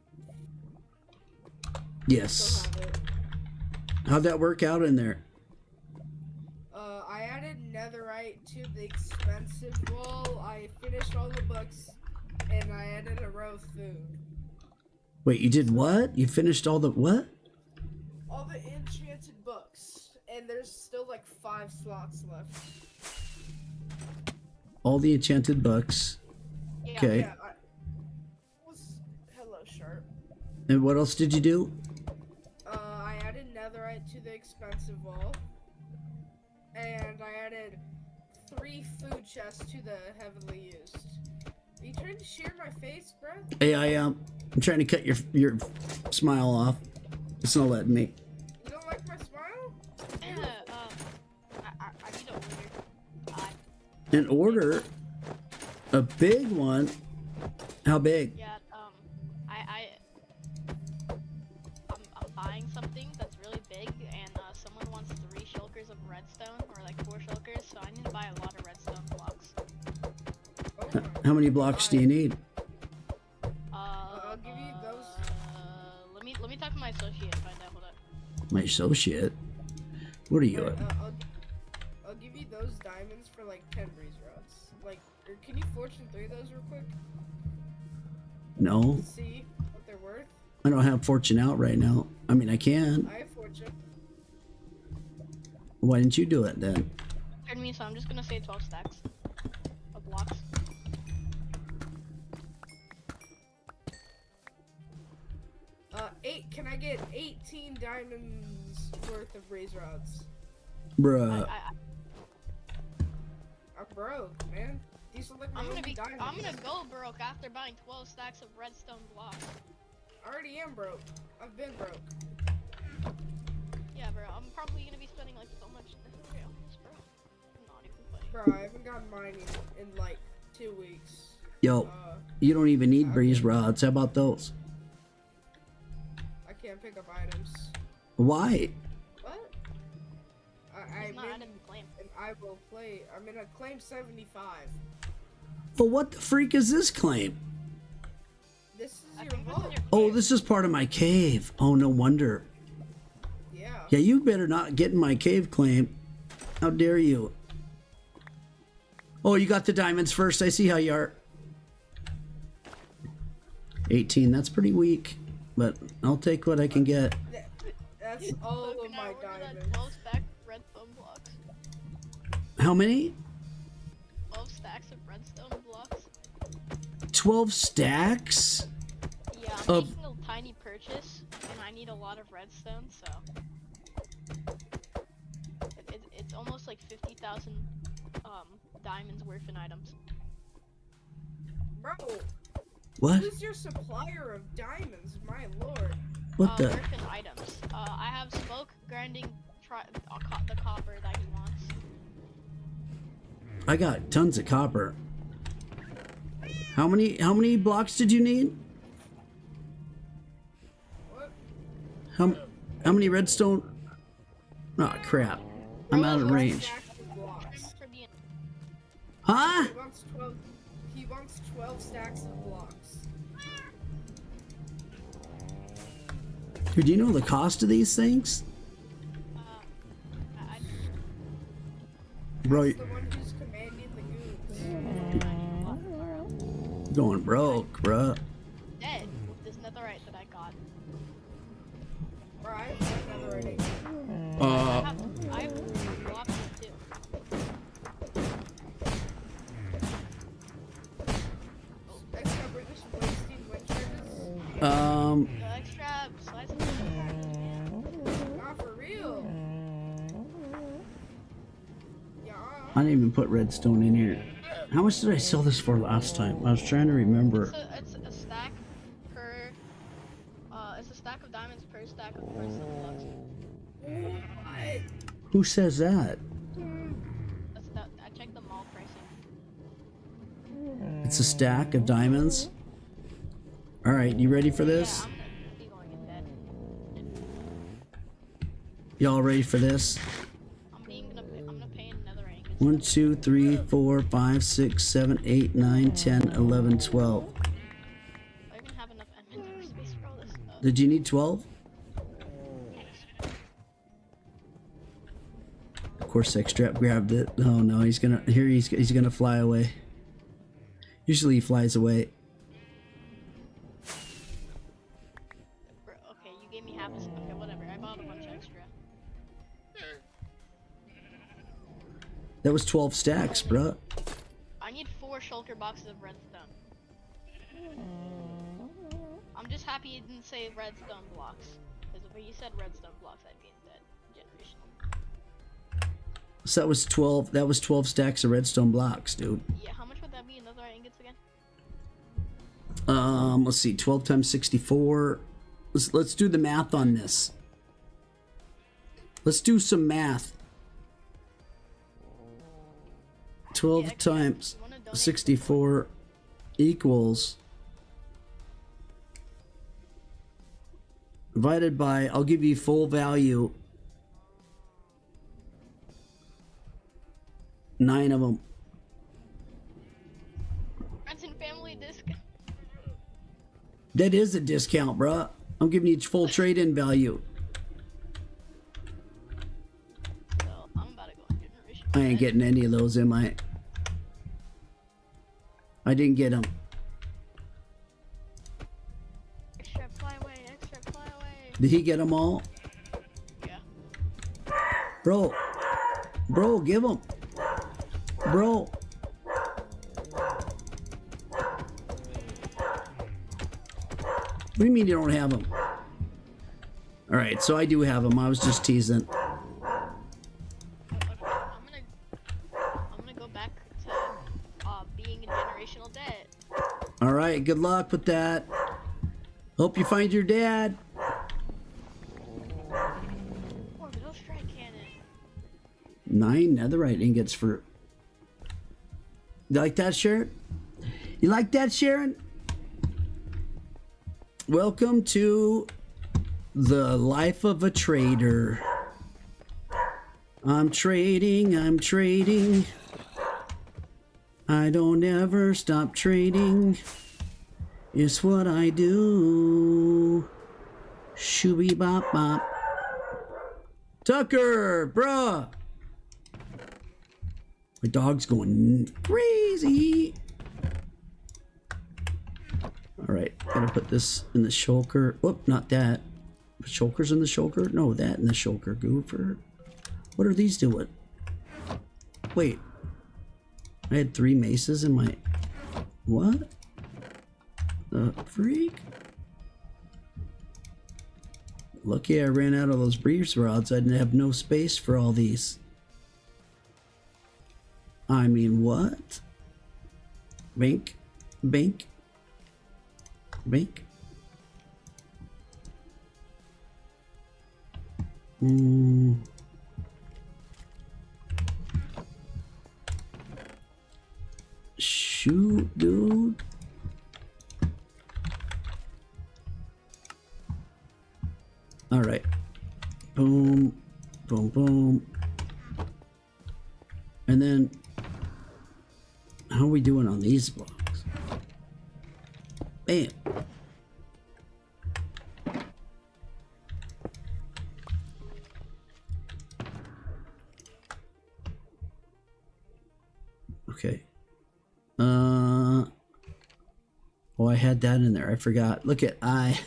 Yes. Still have it. How'd that work out in there? I added netherite to the expensive wall. I finished all the books, and I added a row of food. Wait, you did what? You finished all the what? All the enchanted books, and there's still like 5 slots left. All the enchanted books. Yeah, Okay. Yeah, hello, Sharp. And what else did you do? I added netherite to the expensive wall, and I added 3 food chests to the heavily used. Are you trying to shear my face, bro? Hey, I'm trying to cut your smile off. It's not letting me. You don't like my smile? I need a order. An order? A big one? How big? Yeah, I'm buying something that's really big, and someone wants 3 shulkers of redstone, or like 4 shulkers, so I need to buy a lot of redstone blocks. How many blocks do you need? I'll give you those. Let me talk to my associate and find out. Hold up. My associate? What are you at? I'll give you those diamonds for like 10 breeze rods. Like, or can you fortune 3 those real quick? No, See what they're worth? I don't have fortune out right now. I mean, I can. I have fortune. Why didn't you do it then? Pardon me, so I'm just gonna say 12 stacks of blocks. Can I get 18 diamonds worth of breeze rods? Bruh. broke, man. These are like my only diamonds. I'm gonna go broke after buying 12 stacks of redstone blocks. I already am broke. I've been broke. Yeah, bro. I'm probably gonna be spending like so much inventory on this, bro. I'm not even funny. Bro, I haven't gotten mining in like 2 weeks. Yo, you don't even need okay. breeze rods. How about those? I can't pick up items. Why? What? It's not I'm item claim. in EyeWillPlay. I'm in a claim 75. Well, what the freak is this claim? This is I your think this vault. is your Oh, claim. this is part of my cave. Oh, no wonder. Yeah. Yeah, you better not get in my cave claim. How dare you? Oh, you got the diamonds first. I see how you are. 18, that's pretty weak, but I'll take what I can get. That's all Look, of now my order that diamonds. 12 stack redstone blocks. How many? 12 stacks of redstone blocks. 12 stacks? Yeah, I'm Of- making a tiny purchase, and I need a lot of redstone, so it's almost like 50,000 diamonds worth in items. Bro, What? who's your supplier of diamonds? My lord. What the? Worth in items. I have smoke grinding the copper that he wants. I got tons of copper. How many blocks did you need? What? How many redstone? Oh crap. I'm out of range. Stacks of blocks. For the Huh? He wants 12 stacks of blocks. Dude, do you know the cost of these things? I Bro, The one who's commanding the goons. going broke, bruh. dead with this netherite that I got. Bro, I have another idea. I have blocks too. Extra, we're just wasting wind charges. The extra slice of Not for real. Yeah. I didn't even put redstone in here. How much did I sell this for last time? I was trying to remember. it's a stack per it's a stack of diamonds per stack of redstone blocks. What? Who says that? I checked the mall pricing. It's a stack of diamonds. All right, you ready for this? Yeah, I'm gonna be going in bed. Y'all ready for this? I'm gonna pay another ingot. 1, 2, 3, 4, 5, 6, 7, 8, 9, 10, 11, 12. I even have enough inventory space for all this stuff. Did you need 12? Of course, Xtrap grabbed it. Oh no, he's gonna fly away. Usually he flies away. Bro, okay, you gave me half a okay, whatever. I bought a bunch extra. That was 12 stacks, bruh. I need 4 shulker boxes of redstone. I'm just happy you didn't say redstone blocks. Because if you said redstone blocks, I'd be in dead. Generational. So that was 12. That was 12 stacks of redstone blocks, dude. Yeah, how much would that be in other ingots again? Let's see, 12 times 64. Let's do the math on this. Let's do some math. 12 Yeah, times you wanna donate 64 equals divided by, I'll give you full value, 9 of them. Friends and family discount. That is a discount, bruh. I'm giving you full trade-in value. So I'm about to go on generational. I ain't getting any of those, am I? I didn't get them. Extra fly away, extra fly away. Did he get them all? Yeah. Bro, give them. Bro. What do you mean you don't have them? All right, so I do have them. I was just teasing. Okay, I'm gonna go back to All right, good luck with that. Hope you find your dad. Orbital strike cannon. 9 netherite ingots for... You like that, Sharon? You like that, Sharon? Welcome to the life of a trader. I'm trading, I'm trading. I don't ever stop trading. It's what I do. Shooby bop bop. Tucker, bruh. My dog's going crazy. All right, gotta put this in the shulker. Whoop, not that. Shulker's in the shulker? No, that in the shulker, goofer. What are these doing? Wait. I had 3 maces in my... What? The freak? Lucky I ran out of those breeze rods. I didn't have no space for all these. I mean, what? Bink. Bink. Bink. Shoot, dude. All right. Boom, boom, boom. And then, how are we doing on these blocks? Bam. Okay. Oh, I had that in there. I forgot. Look at I.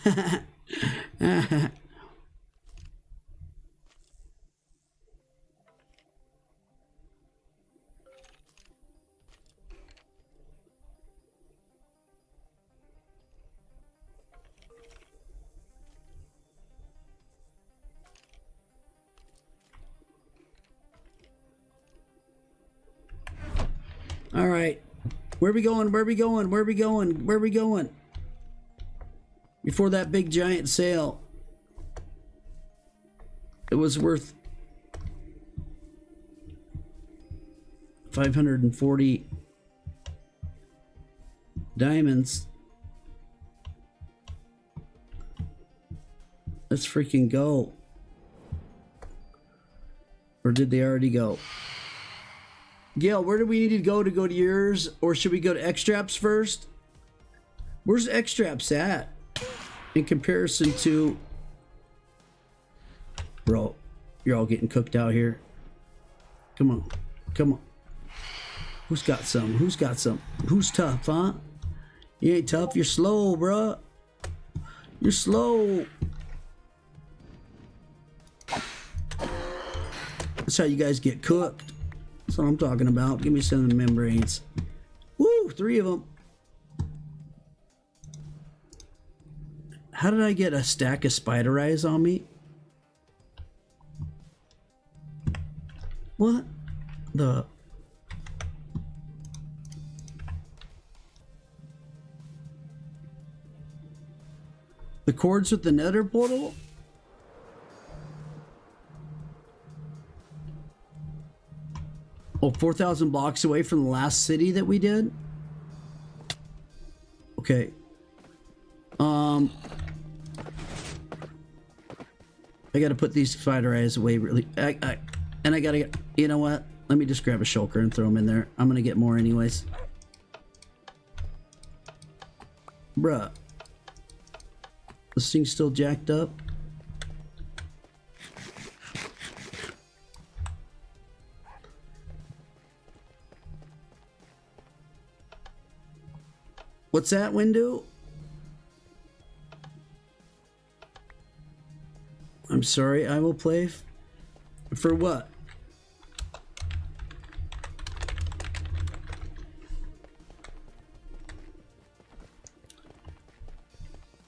All right. Where we going? Where we going? Where we going? Where we going? Before that big giant sale, it was worth 540 diamonds. Let's freaking go. Or did they already go? Gail, where do we need to go to yours? Or should we go to Extraps first? Where's Extraps at? In comparison to... Bro, you're all getting cooked out here. Come on. Come on. Who's got some? Who's got some? Who's tough, huh? You ain't tough. You're slow, bruh. You're slow. That's how you guys get cooked. That's what I'm talking about. Give me some of the membranes. Woo! 3 of them. How did I get a stack of spider eyes on me? What? The... The cords with the nether portal? Oh, 4,000 blocks away from the last city that we did? Okay. I gotta put these spider eyes away really... And I gotta get... You know what? Let me just grab a shulker and throw them in there. I'm gonna get more anyways. Bruh. This thing's still jacked up. What's that window? I'm sorry, I will play for what?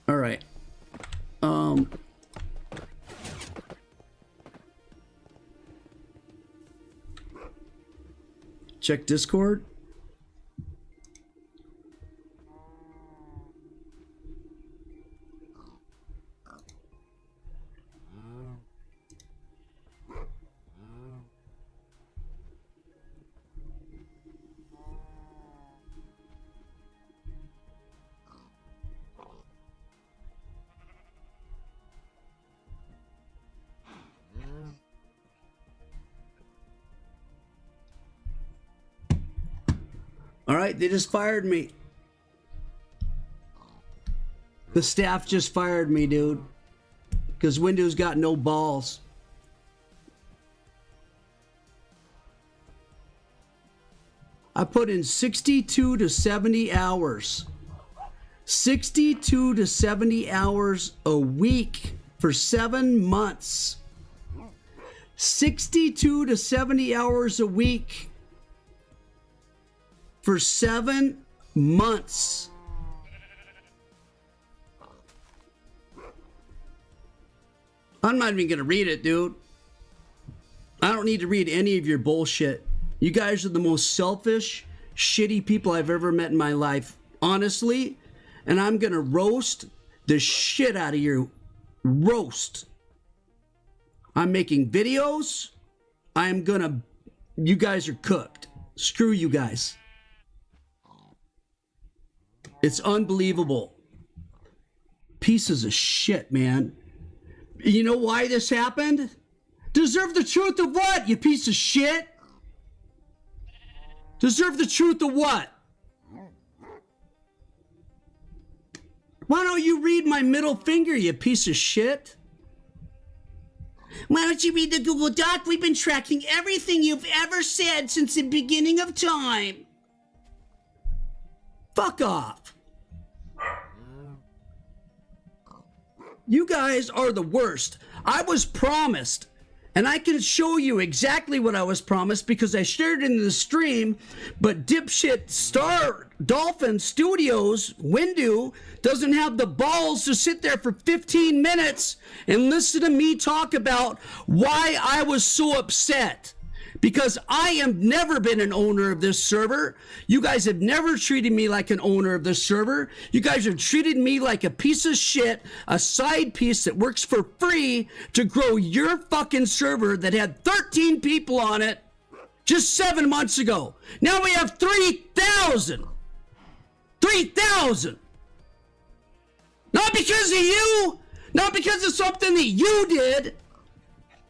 All right. Check Discord. All right, they just fired me. The staff just fired me, dude. Because Windows got no balls. I put in 62 to 70 hours. 62 to 70 hours a week for 7 months. 62 to 70 hours a week for 7 months. I'm not even going to read it, dude. I don't need to read any of your bullshit. You guys are the most selfish, shitty people I've ever met in my life. Honestly. And I'm going to roast the shit out of you. Roast. I'm making videos. You guys are cooked. Screw you guys. It's unbelievable. Pieces of shit, man. You know why this happened? Deserve the truth of what, you piece of shit? Deserve the truth of what? Why don't you read my middle finger, you piece of shit? Why don't you read the Google Doc? We've been tracking everything you've ever said since the beginning of time. Fuck off. You guys are the worst. I was promised, and I can show you exactly what I was promised because I shared it in the stream, but dipshit Star Dolphin Studios, Windu, doesn't have the balls to sit there for 15 minutes and listen to me talk about why I was so upset. Because I have never been an owner of this server. You guys have never treated me like an owner of this server. You guys have treated me like a piece of shit, a side piece that works for free to grow your fucking server that had 13 people on it just 7 months ago. Now we have 3,000. 3,000. Not because of you. Not because of something that you did.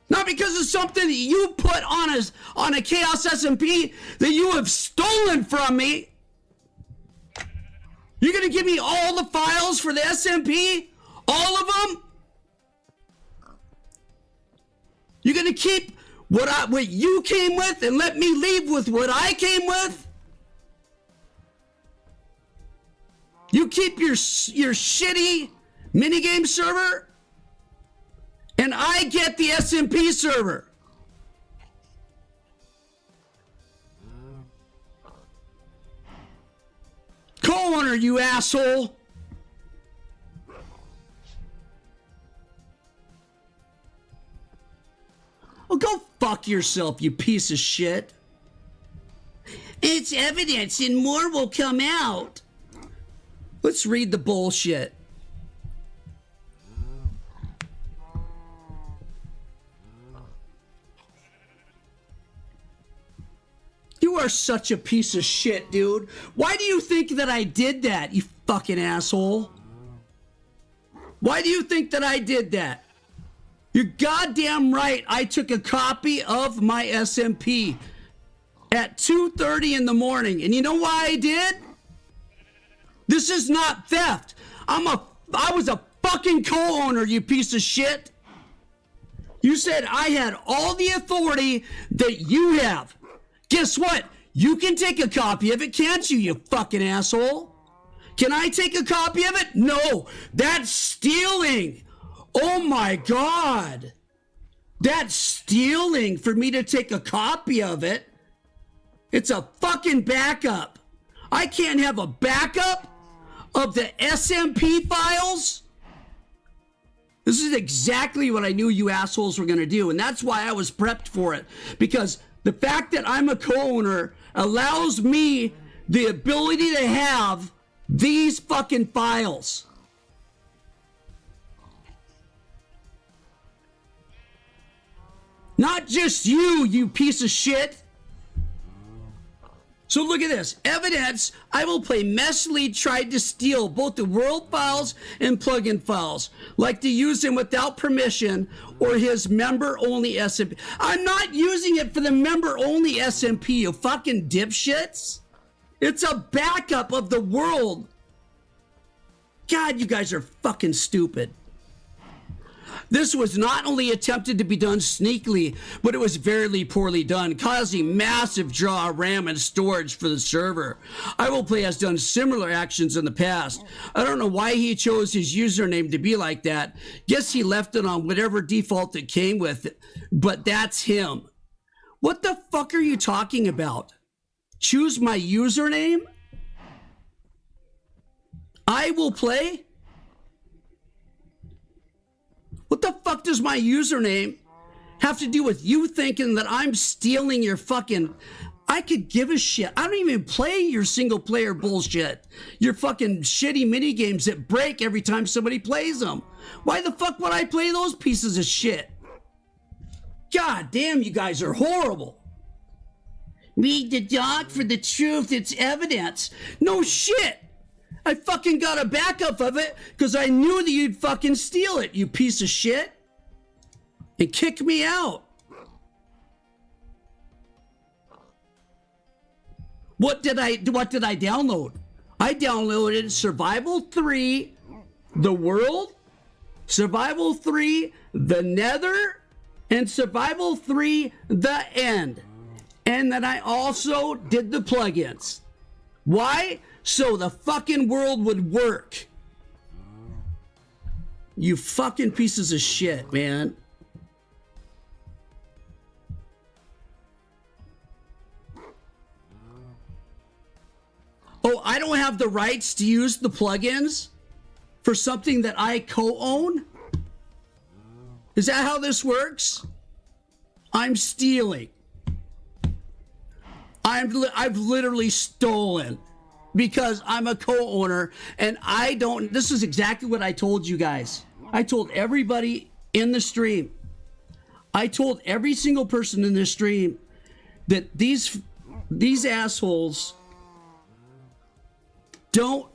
Not because of something that you put on a Chaos SMP that you have stolen from me. You're going to give me all the files for the SMP? All of them? You're going to keep what you came with and let me leave with what I came with? You keep your shitty minigame server? And I get the SMP server. Co-owner, you asshole. Well, go fuck yourself, you piece of shit. It's evidence and more will come out. Let's read the bullshit. You are such a piece of shit, dude. Why do you think that I did that, you fucking asshole? Why do you think that I did that? You're goddamn right. I took a copy of my SMP at 2:30 in the morning. And you know why I did? This is not theft. I was a fucking co-owner, you piece of shit. You said I had all the authority that you have. Guess what? You can take a copy of it, can't you, you fucking asshole? Can I take a copy of it? No, that's stealing. Oh my God. That's stealing for me to take a copy of it. It's a fucking backup. I can't have a backup of the SMP files. This is exactly what I knew you assholes were going to do, and that's why I was prepped for it. Because the fact that I'm a co-owner allows me the ability to have these fucking files. Not just you, you piece of shit. So look at this. Evidence, EyeWillPlay messily tried to steal both the world files and plugin files, like to use them without permission or his member-only SMP. I'm not using it for the member-only SMP, you fucking dipshits. It's a backup of the world. God, you guys are fucking stupid. This was not only attempted to be done sneakily, but it was very poorly done, causing massive draw of RAM and storage for the server. EyeWillPlay has done similar actions in the past. I don't know why he chose his username to be like that. Guess he left it on whatever default it came with, but that's him. What the fuck are you talking about? Choose my username? EyeWillPlay? What the fuck does my username have to do with you thinking that I'm stealing your fucking... I could give a shit. I don't even play your single player bullshit. Your fucking shitty mini games that break every time somebody plays them. Why the fuck would I play those pieces of shit? God damn, you guys are horrible. Read the doc for the truth. It's evidence. No shit. I fucking got a backup of it because I knew that you'd fucking steal it, you piece of shit. And kick me out. What did I download? I downloaded Survival 3, The World, Survival 3, The Nether, and Survival 3, The End. And then I also did the plugins. Why? So the fucking world would work. You fucking pieces of shit, man. Oh, I don't have the rights to use the plugins for something that I co-own? Is that how this works? I'm stealing. I've literally stolen because I'm a co-owner and I don't... This is exactly what I told you guys. I told everybody in the stream. I told every single person in this stream that these assholes don't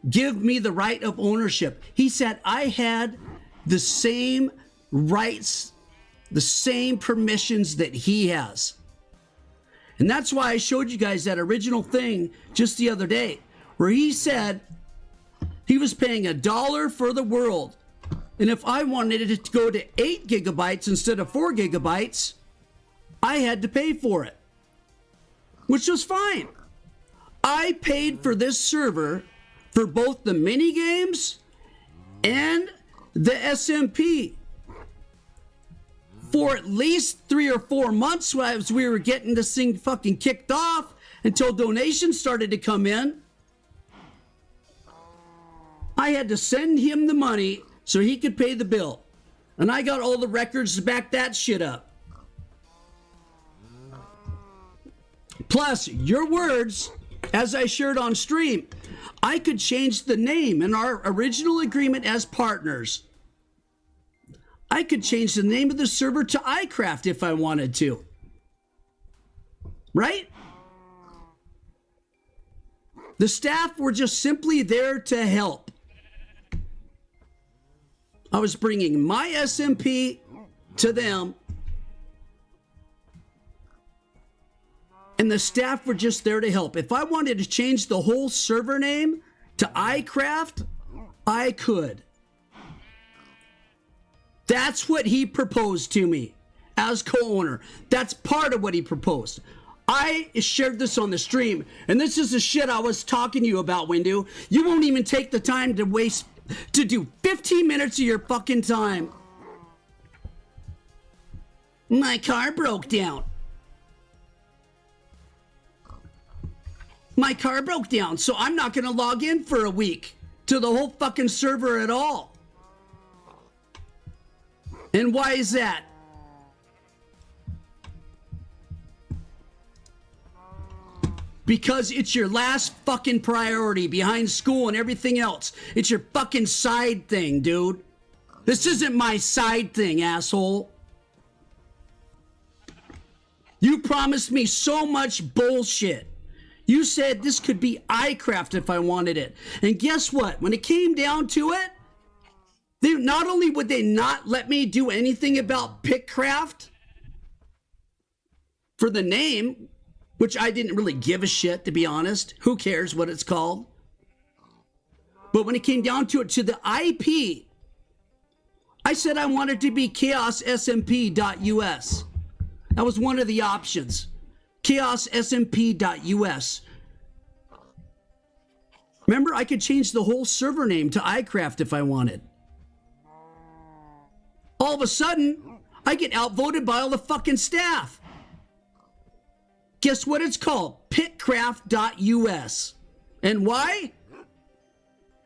give me the right of ownership. He said I had the same rights, the same permissions that he has. And that's why I showed you guys that original thing just the other day, where he said he was paying $1 for the world. And if I wanted it to go to 8 gigabytes instead of 4 gigabytes, I had to pay for it, which was fine. I paid for this server for both the mini games and the SMP for at least 3 or 4 months as we were getting this thing fucking kicked off until donations started to come in. I had to send him the money so he could pay the bill. And I got all the records to back that shit up. Plus, your words, as I shared on stream, I could change the name in our original agreement as partners. I could change the name of the server to iCraft if I wanted to. Right? The staff were just simply there to help. I was bringing my SMP to them. And the staff were just there to help. If I wanted to change the whole server name to iCraft, I could. That's what he proposed to me as co-owner. That's part of what he proposed. I shared this on the stream, and this is the shit I was talking to you about, Windu. You won't even take the time to do 15 minutes of your fucking time. My car broke down. My car broke down, so I'm not going to log in for a week to the whole fucking server at all. And why is that? Because it's your last fucking priority behind school and everything else. It's your fucking side thing, dude. This isn't my side thing, asshole. You promised me so much bullshit. You said this could be iCraft if I wanted it. And guess what? When it came down to it, not only would they not let me do anything about Pickcraft for the name, which I didn't really give a shit, to be honest. Who cares what it's called? But when it came down to it, to the IP, I said I wanted to be chaossmp.us. That was one of the options. chaossmp.us. Remember, I could change the whole server name to iCraft if I wanted. All of a sudden, I get outvoted by all the fucking staff. Guess what it's called? Pickcraft.us. And why?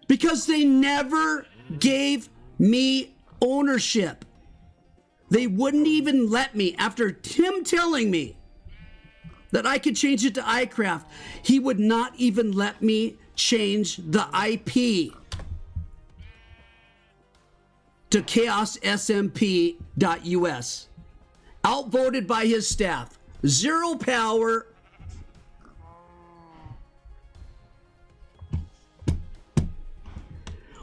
Because they never gave me ownership. They wouldn't even let me, after Tim telling me that I could change it to iCraft, he would not even let me change the IP to chaossmp.us. Outvoted by his staff. Zero power.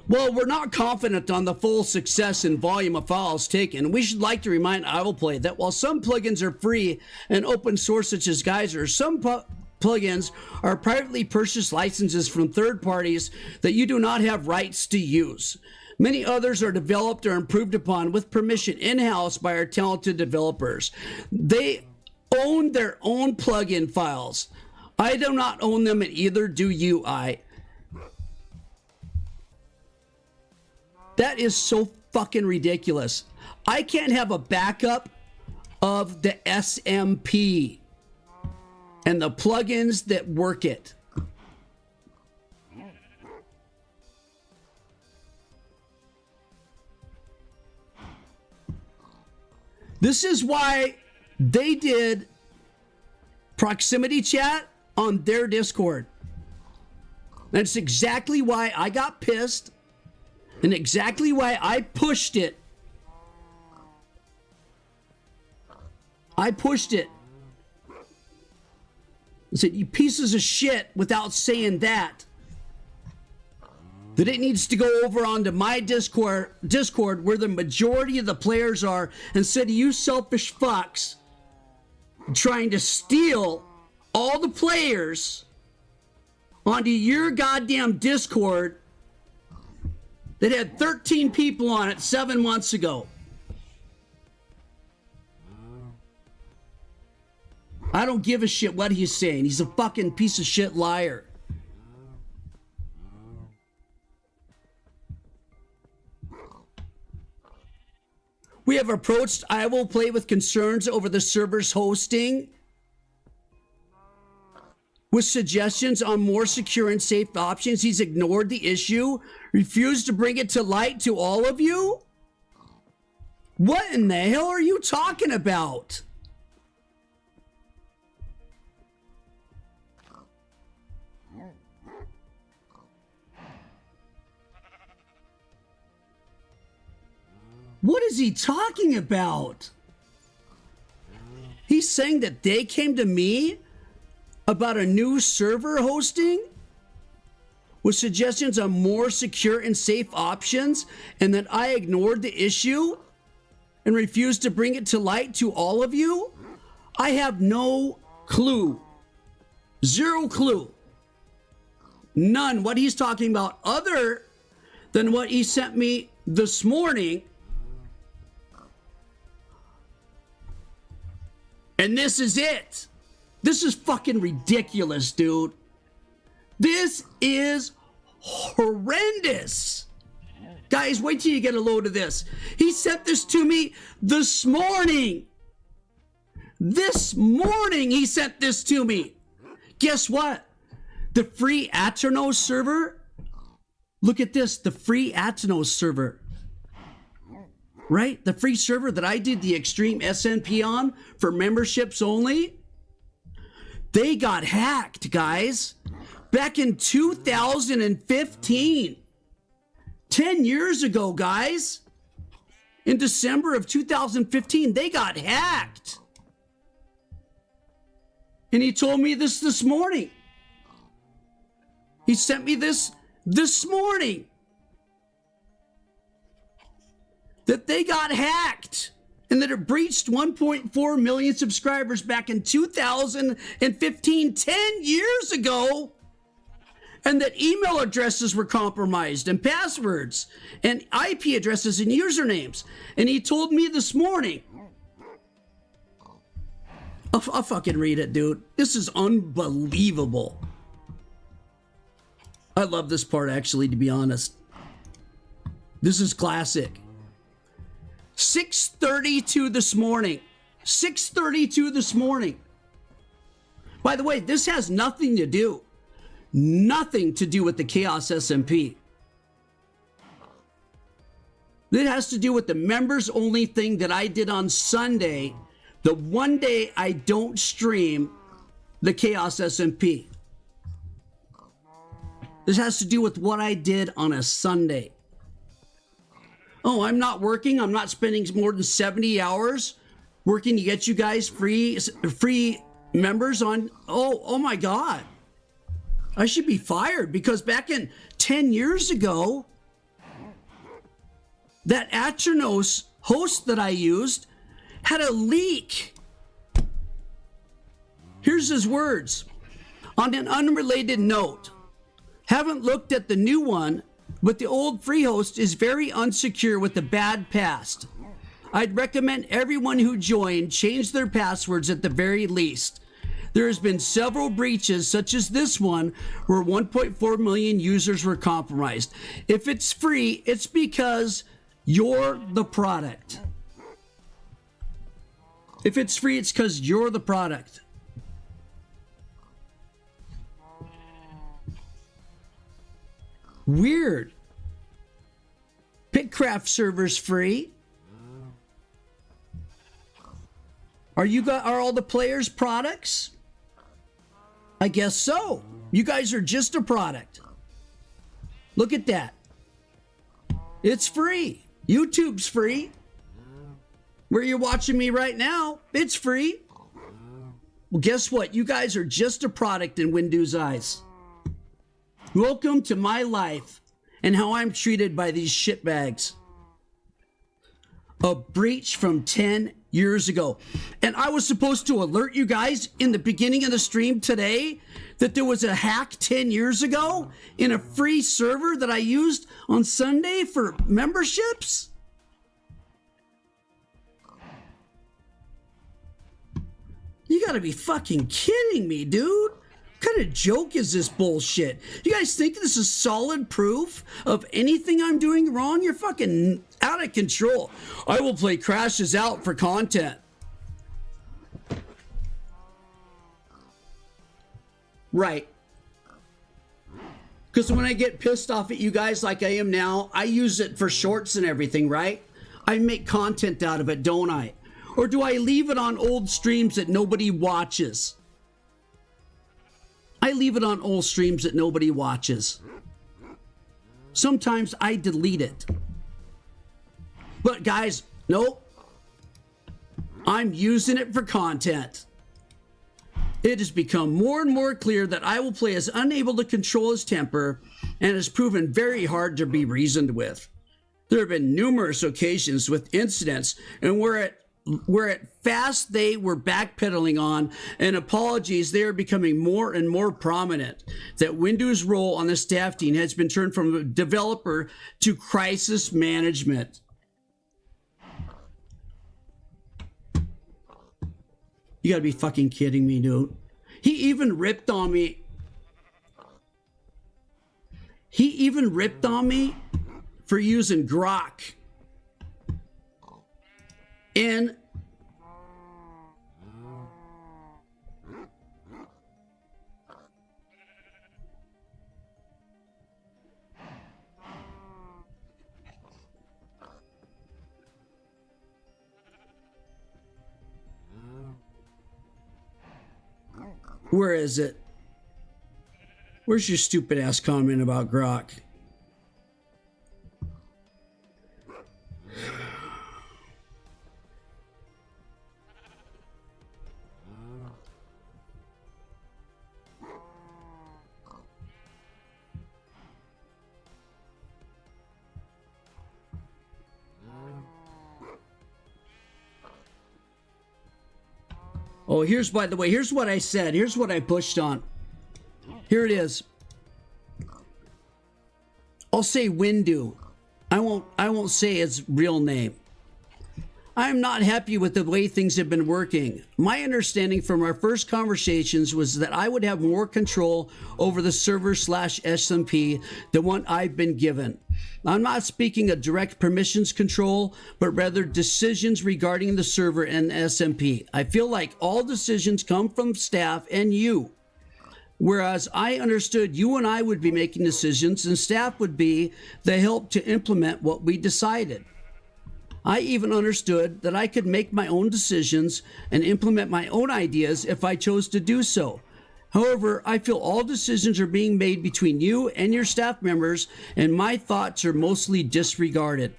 Well, we're not confident on the full success and volume of files taken. We should like to remind EyeWillPlay that while some plugins are free and open source such as Geyser, some plugins are privately purchased licenses from third parties that you do not have rights to use. Many others are developed or improved upon with permission in-house by our talented developers. They own their own plugin files. I do not own them, and either do you, That is so fucking ridiculous. I can't have a backup of the SMP and the plugins that work it. This is why they did proximity chat on their Discord. That's exactly why I got pissed and exactly why I pushed it. I pushed it. I said, you pieces of shit, without saying that it needs to go over onto my Discord where the majority of the players are, instead of you selfish fucks trying to steal all the players onto your goddamn Discord that had 13 people on it 7 months ago. I don't give a shit what he's saying. He's a fucking piece of shit liar. We have approached EyeWillPlay with concerns over the server's hosting, with suggestions on more secure and safe options. He's ignored the issue, refused to bring it to light to all of you. What in the hell are you talking about? What is he talking about? He's saying that they came to me about a new server hosting with suggestions on more secure and safe options, and that I ignored the issue and refused to bring it to light to all of you? I have no clue. Zero clue. None what he's talking about, other than what he sent me this morning. And this is it. This is fucking ridiculous, dude. This is horrendous. Guys, wait till you get a load of this. He sent this to me this morning. This morning he sent this to me. Guess what? The free Aternos server. Look at this, the free Aternos server. Right? The free server that I did the Extreme SMP on for memberships only. They got hacked, guys. Back in 2015. 10 years ago, guys. In December of 2015, they got hacked. And he told me this morning. He sent me this morning. That they got hacked and that it breached 1.4 million subscribers back in 2015, 10 years ago, and that email addresses were compromised and passwords and IP addresses and usernames. And he told me this morning, I'll fucking read it, dude. This is unbelievable. I love this part, actually, to be honest. This is classic. 6:32 this morning. 6:32 this morning. By the way, this has nothing to do with the Chaos SMP. It has to do with the members only thing that I did on Sunday, the one day I don't stream the Chaos SMP. This has to do with what I did on a Sunday. Oh, I'm not working. I'm not spending more than 70 hours working to get you guys free members on. Oh my God. I should be fired because back in 10 years ago, that Atronos host that I used had a leak. Here's his words. On an unrelated note, haven't looked at the new one, but the old free host is very unsecure with a bad past. I'd recommend everyone who joined change their passwords at the very least. There has been several breaches such as this one where 1.4 million users were compromised. If it's free, it's because you're the product. If it's free, it's because you're the product. Weird. Pickcraft server's free. Are all the players products? I guess so. You guys are just a product. Look at that. It's free. YouTube's free. Where you're watching me right now, it's free. Well, guess what? You guys are just a product in Windows' eyes. Welcome to my life and how I'm treated by these shitbags. A breach from 10 years ago. And I was supposed to alert you guys in the beginning of the stream today that there was a hack 10 years ago in a free server that I used on Sunday for memberships. You gotta be fucking kidding me, dude. What kind of joke is this bullshit? You guys think this is solid proof of anything I'm doing wrong? You're fucking out of control. EyeWillPlay crashes out for content. Right. Because when I get pissed off at you guys like I am now, I use it for shorts and everything, right? I make content out of it, don't I? Or do I leave it on old streams that nobody watches? I leave it on old streams that nobody watches. Sometimes I delete it. But guys, nope. I'm using it for content. It has become more and more clear that EyeWillPlay is unable to control his temper and has proven very hard to be reasoned with. There have been numerous occasions with incidents and where at fast they were backpedaling on and apologies, they are becoming more and more prominent. That Windows' role on the staff team has been turned from a developer to crisis management. You gotta be fucking kidding me, dude. He even ripped on me. He even ripped on me for using Grok. And where is it? Where's your stupid ass comment about Grok? Oh, here's, by the way, here's what I said. Here's what I pushed on. Here it is. I'll say Windu. I won't say his real name. I'm not happy with the way things have been working. My understanding from our first conversations was that I would have more control over the server / SMP than what I've been given. I'm not speaking of direct permissions control, but rather decisions regarding the server and the SMP. I feel like all decisions come from staff and you. Whereas I understood you and I would be making decisions and staff would be the help to implement what we decided. I even understood that I could make my own decisions and implement my own ideas if I chose to do so. However, I feel all decisions are being made between you and your staff members, and my thoughts are mostly disregarded.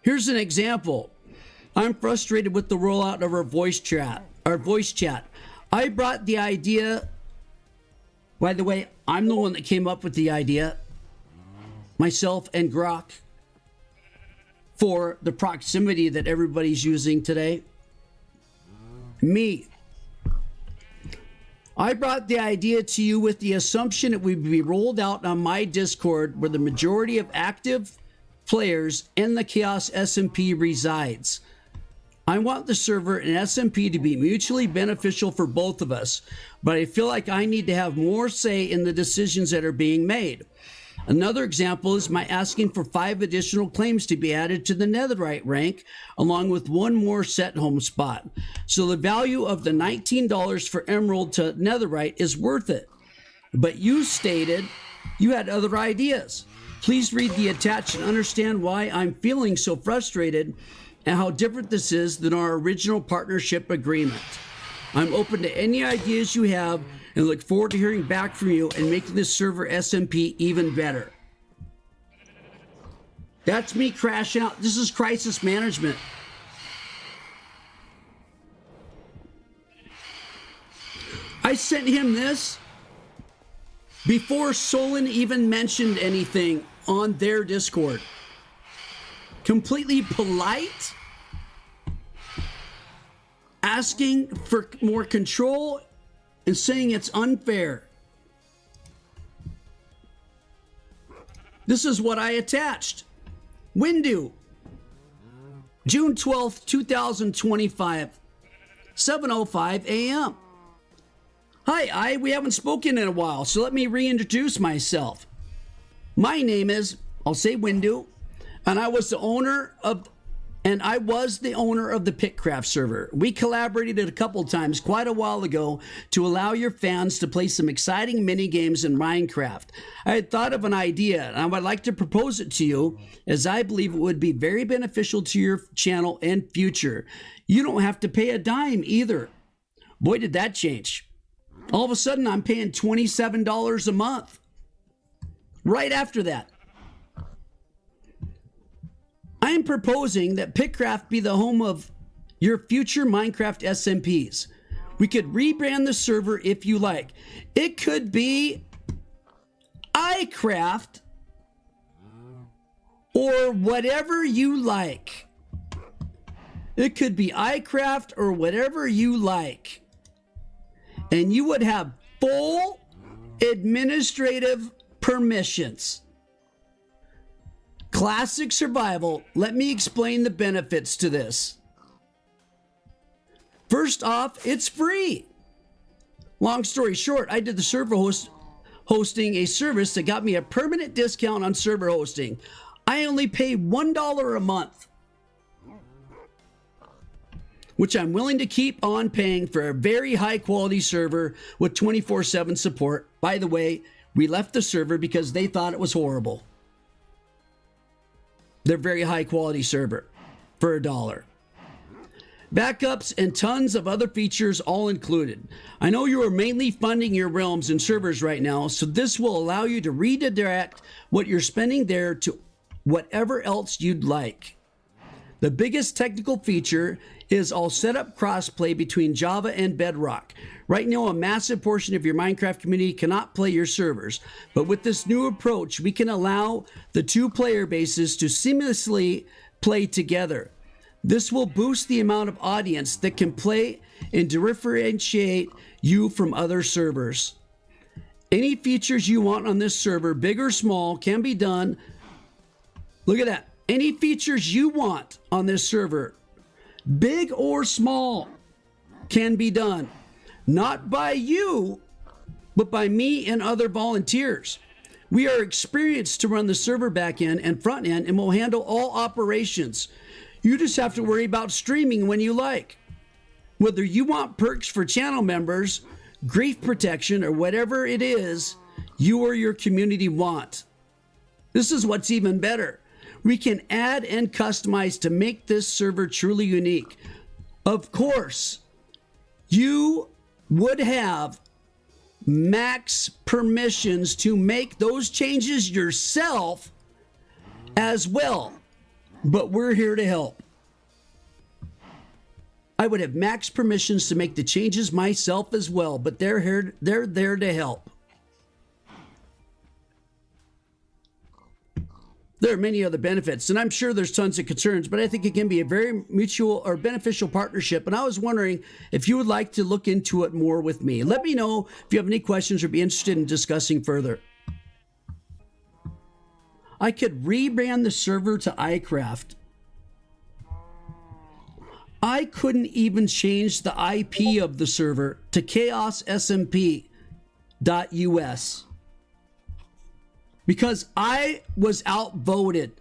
Here's an example. I'm frustrated with the rollout of our voice chat. I brought the idea, by the way, I'm the one that came up with the idea, myself and Grok, for the proximity that everybody's using today. Me. I brought the idea to you with the assumption it would be rolled out on my Discord where the majority of active players in the Chaos SMP resides. I want the server and SMP to be mutually beneficial for both of us, but I feel like I need to have more say in the decisions that are being made. Another example is my asking for 5 additional claims to be added to the netherite rank, along with 1 more set home spot. So the value of the $19 for emerald to netherite is worth it. But you stated you had other ideas. Please read the attached and understand why I'm feeling so frustrated and how different this is than our original partnership agreement. I'm open to any ideas you have and look forward to hearing back from you and making this server SMP even better. That's me crashing out. This is crisis management. I sent him this before Solon even mentioned anything on their Discord. Completely polite, asking for more control and saying it's unfair. This is what I attached. Windu, June 12th, 2025, 7:05 a.m. Hi, we haven't spoken in a while, so let me reintroduce myself. My name is, I'll say Windu, and I was the owner of the Pickcraft server. We collaborated a couple times quite a while ago to allow your fans to play some exciting mini games in Minecraft. I had thought of an idea and I would like to propose it to you as I believe it would be very beneficial to your channel and future. You don't have to pay a dime either. Boy, did that change. All of a sudden I'm paying $27 a month. Right after that. I am proposing that Pickcraft be the home of your future Minecraft SMPs. We could rebrand the server if you like. It could be iCraft or whatever you like. It could be iCraft or whatever you like. And you would have full administrative permissions. Classic survival. Let me explain the benefits to this. First off, it's free. Long story short, I did the server hosting a service that got me a permanent discount on server hosting. I only pay $1 a month, which I'm willing to keep on paying for a very high quality server with 24/7 support. By the way, we left the server because they thought it was horrible. They're very high quality server for $1. Backups and tons of other features all included. I know you are mainly funding your realms and servers right now, so this will allow you to redirect what you're spending there to whatever else you'd like. The biggest technical feature is I'll set up crossplay between Java and Bedrock. Right now, a massive portion of your Minecraft community cannot play your servers, but with this new approach, we can allow the 2 player bases to seamlessly play together. This will boost the amount of audience that can play and differentiate you from other servers. Any features you want on this server, big or small, can be done. Look at that. Any features you want on this server, big or small, can be done. Not by you, but by me and other volunteers. We are experienced to run the server back end and front end and will handle all operations. You just have to worry about streaming when you like. Whether you want perks for channel members, grief protection, or whatever it is you or your community want. This is what's even better. We can add and customize to make this server truly unique. Of course, you would have max permissions to make those changes yourself as well, but we're here to help. I would have max permissions to make the changes myself as well, but they're there to help. There are many other benefits, and I'm sure there's tons of concerns, but I think it can be a very mutual or beneficial partnership. And I was wondering if you would like to look into it more with me. Let me know if you have any questions or be interested in discussing further. I could rebrand the server to iCraft. I couldn't even change the IP of the server to Chaos SMP.us. Because I was outvoted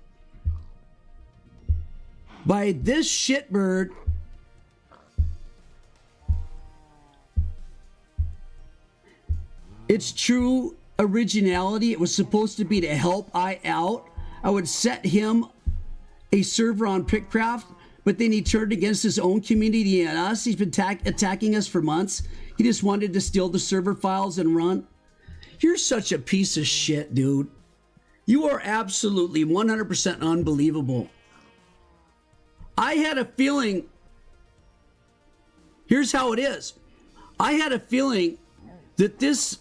by this shitbird its true originality. It was supposed to be to help I out. I would set him a server on Pickcraft, but then he turned against his own community and us. He's been attacking us for months. He just wanted to steal the server files and run. You're such a piece of shit, dude. You are absolutely 100% unbelievable. I had a feeling, here's how it is. I had a feeling that this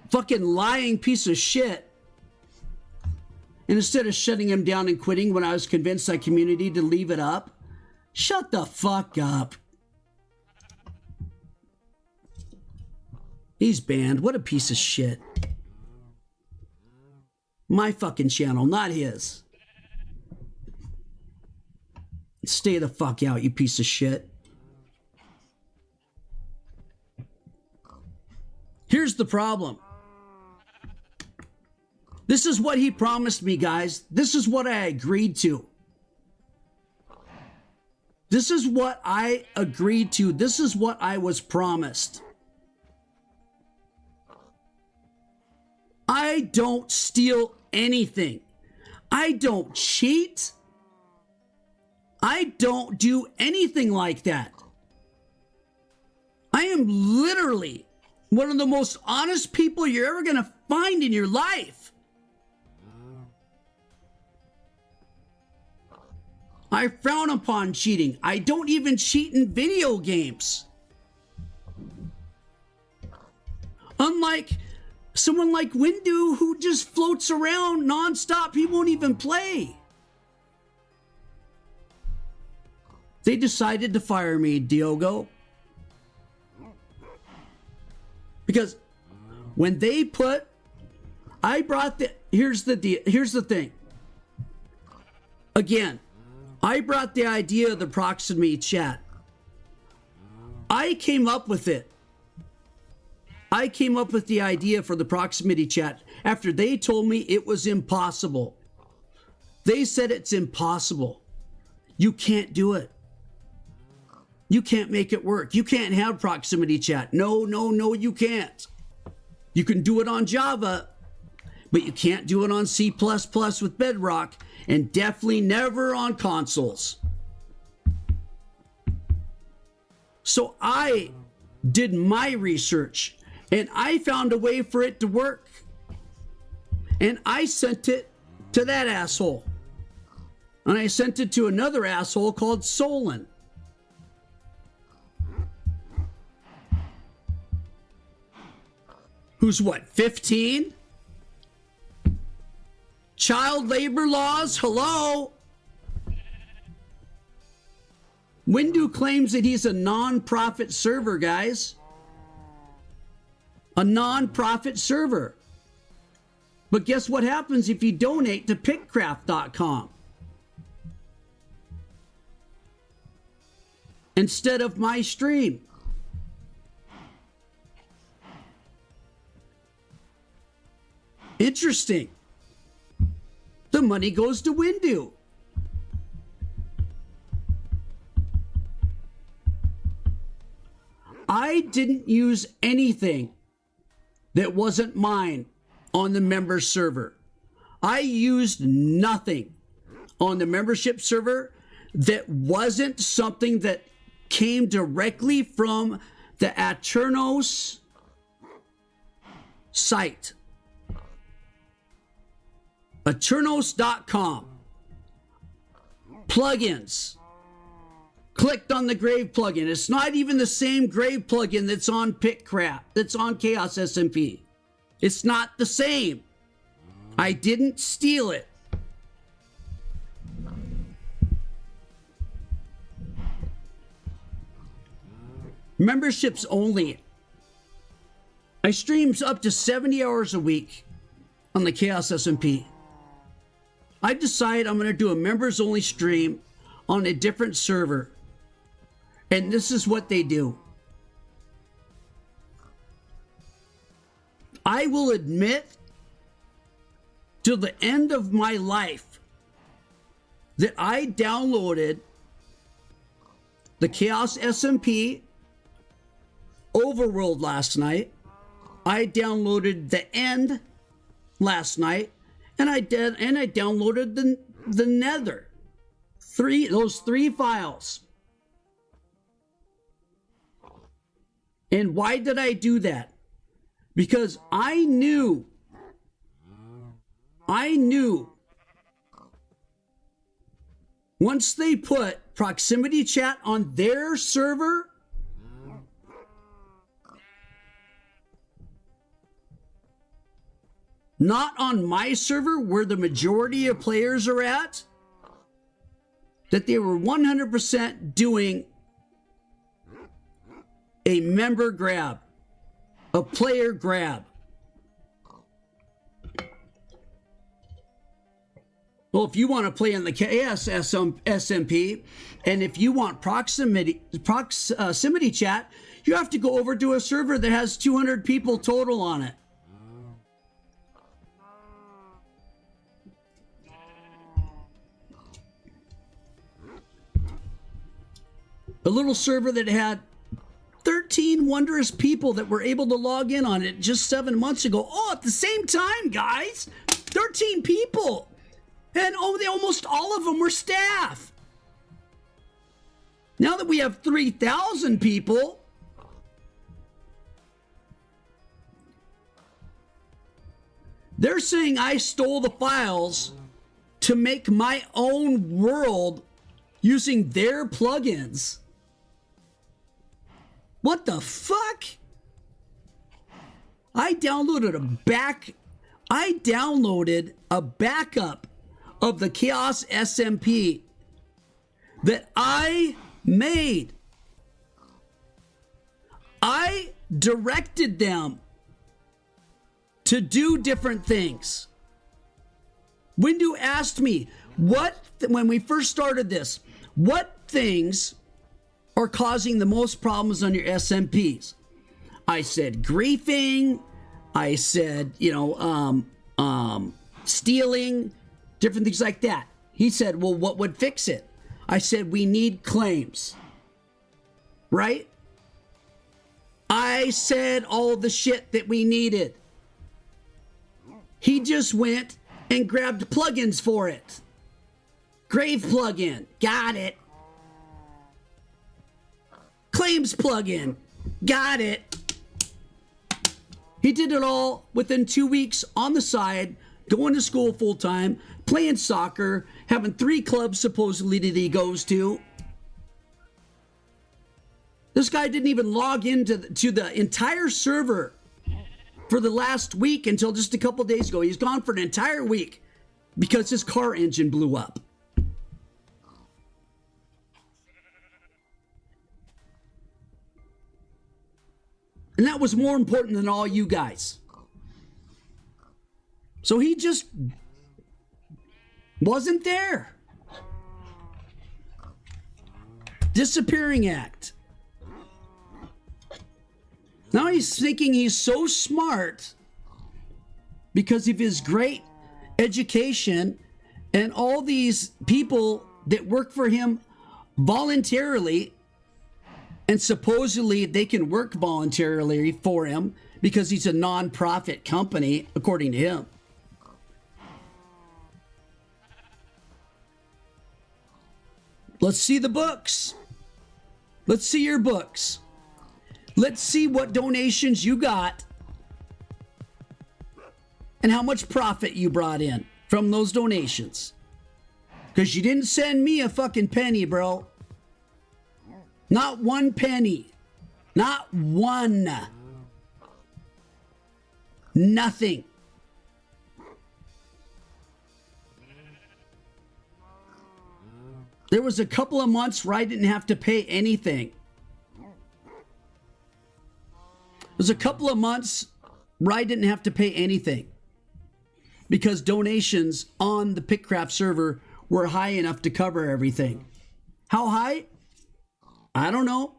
fucking lying piece of shit, and instead of shutting him down and quitting when I was convinced my community to leave it up, shut the fuck up. He's banned. What a piece of shit. My fucking channel, not his. Stay the fuck out, you piece of shit. Here's the problem. This is what he promised me, guys. This is what I agreed to. This is what I agreed to. This is what I was promised. I don't steal anything. I don't cheat. I don't do anything like that. I am literally one of the most honest people you're ever going to find in your life. I frown upon cheating. I don't even cheat in video games. Unlike someone like Windu who just floats around nonstop. He won't even play. They decided to fire me, Diogo. Because when they put, here's the thing. Again, I brought the idea of the proximity chat. I came up with it. I came up with the idea for the proximity chat after they told me it was impossible. They said it's impossible. You can't do it. You can't make it work. You can't have proximity chat. No, you can't. You can do it on Java, but you can't do it on C++ with Bedrock, and definitely never on consoles. So I did my research, and I found a way for it to work. And I sent it to that asshole. And I sent it to another asshole called Solon. Who's what, 15? Child labor laws, hello? Windu claims that he's a non-profit server, guys. A non-profit server. But guess what happens if you donate to Pickcraft.com? Instead of my stream. Interesting. The money goes to Windu. I didn't use anything that wasn't mine on the member server. I used nothing on the membership server that wasn't something that came directly from the Aternos site. Aternos.com. Plugins. Clicked on the Grave plugin. It's not even the same Grave plugin that's on Pickcraft, that's on Chaos SMP. It's not the same. I didn't steal it. Memberships only. I stream up to 70 hours a week on the Chaos SMP. I decide I'm going to do a members only stream on a different server. And this is what they do. I will admit till the end of my life that I downloaded the Chaos SMP Overworld last night. I downloaded the End last night, and I downloaded the Nether. Those three files. And why did I do that? Because I knew once they put proximity chat on their server, not on my server where the majority of players are at, that they were 100% doing a member grab, a player grab. Well, if you want to play in the Chaos SMP, and if you want proximity chat, you have to go over to a server that has 200 people total on it. A little server that had 13 wondrous people that were able to log in on it just 7 months ago. Oh, at the same time, guys, 13 people. And almost all of them were staff. Now that we have 3,000 people, they're saying I stole the files to make my own world using their plugins. What the fuck? I downloaded a backup of the Chaos SMP that I made. I directed them to do different things. Windu asked me, when we first started this, what things are causing the most problems on your SMPs? I said griefing. I said, stealing, different things like that. He said, well, what would fix it? I said, we need claims. Right? I said all the shit that we needed. He just went and grabbed plugins for it. Grave plugin, got it. Claims plugin, got it. He did it all within 2 weeks on the side, going to school full time, playing soccer, having 3 clubs supposedly that he goes to. This guy didn't even log into the entire server for the last week until just a couple days ago. He's gone for an entire week because his car engine blew up. And that was more important than all you guys. So he just wasn't there. Disappearing act. Now he's thinking he's so smart because of his great education and all these people that work for him voluntarily, and supposedly they can work voluntarily for him because he's a non-profit company, according to him. Let's see the books. Let's see your books. Let's see what donations you got and how much profit you brought in from those donations. Because you didn't send me a fucking penny, bro. Not one penny. Not one. Nothing. There was a couple of months where I didn't have to pay anything. There's a couple of months where I didn't have to pay anything because donations on the Pickcraft server were high enough to cover everything. How high? I don't know.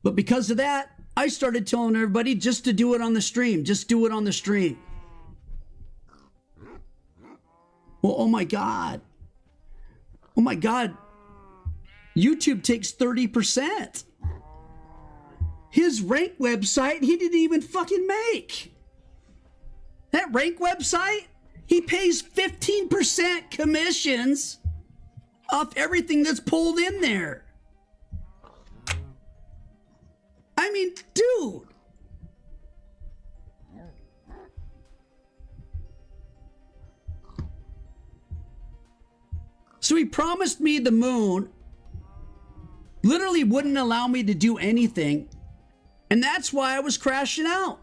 But because of that, I started telling everybody just to do it on the stream. Just do it on the stream. Well, oh my God. Oh my God. YouTube takes 30%. His rank website, he didn't even fucking make. That rank website, he pays 15% commissions off everything that's pulled in there. I mean, dude. So he promised me the moon, literally wouldn't allow me to do anything, and that's why I was crashing out.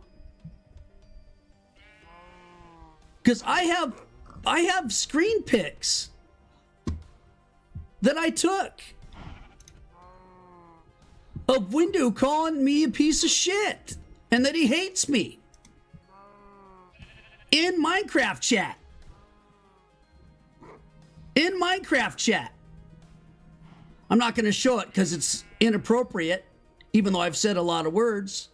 Because I have screen pics that I took of Window calling me a piece of shit and that he hates me in Minecraft chat. In Minecraft chat. I'm not going to show it because it's inappropriate, even though I've said a lot of words.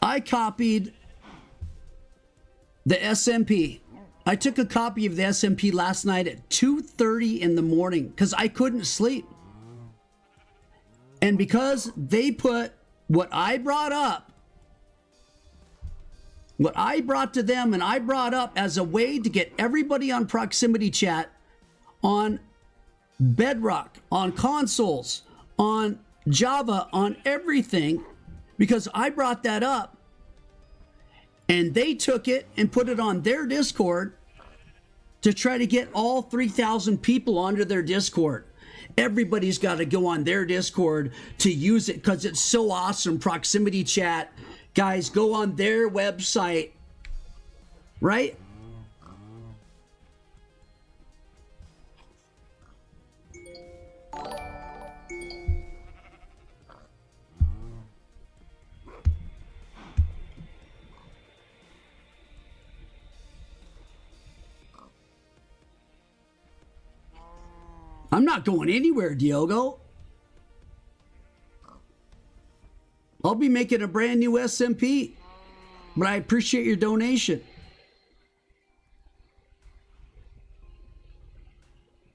I copied the SMP. I took a copy of the SMP last night at 2:30 in the morning because I couldn't sleep. And because they put what I brought up, what I brought to them and I brought up as a way to get everybody on proximity chat on Bedrock, on consoles, on Java, on everything, because I brought that up. And they took it and put it on their Discord to try to get all 3,000 people onto their Discord. Everybody's got to go on their Discord to use it because it's so awesome. Proximity chat. Guys, go on their website. Right? I'm not going anywhere, Diogo. I'll be making a brand new SMP, but I appreciate your donation.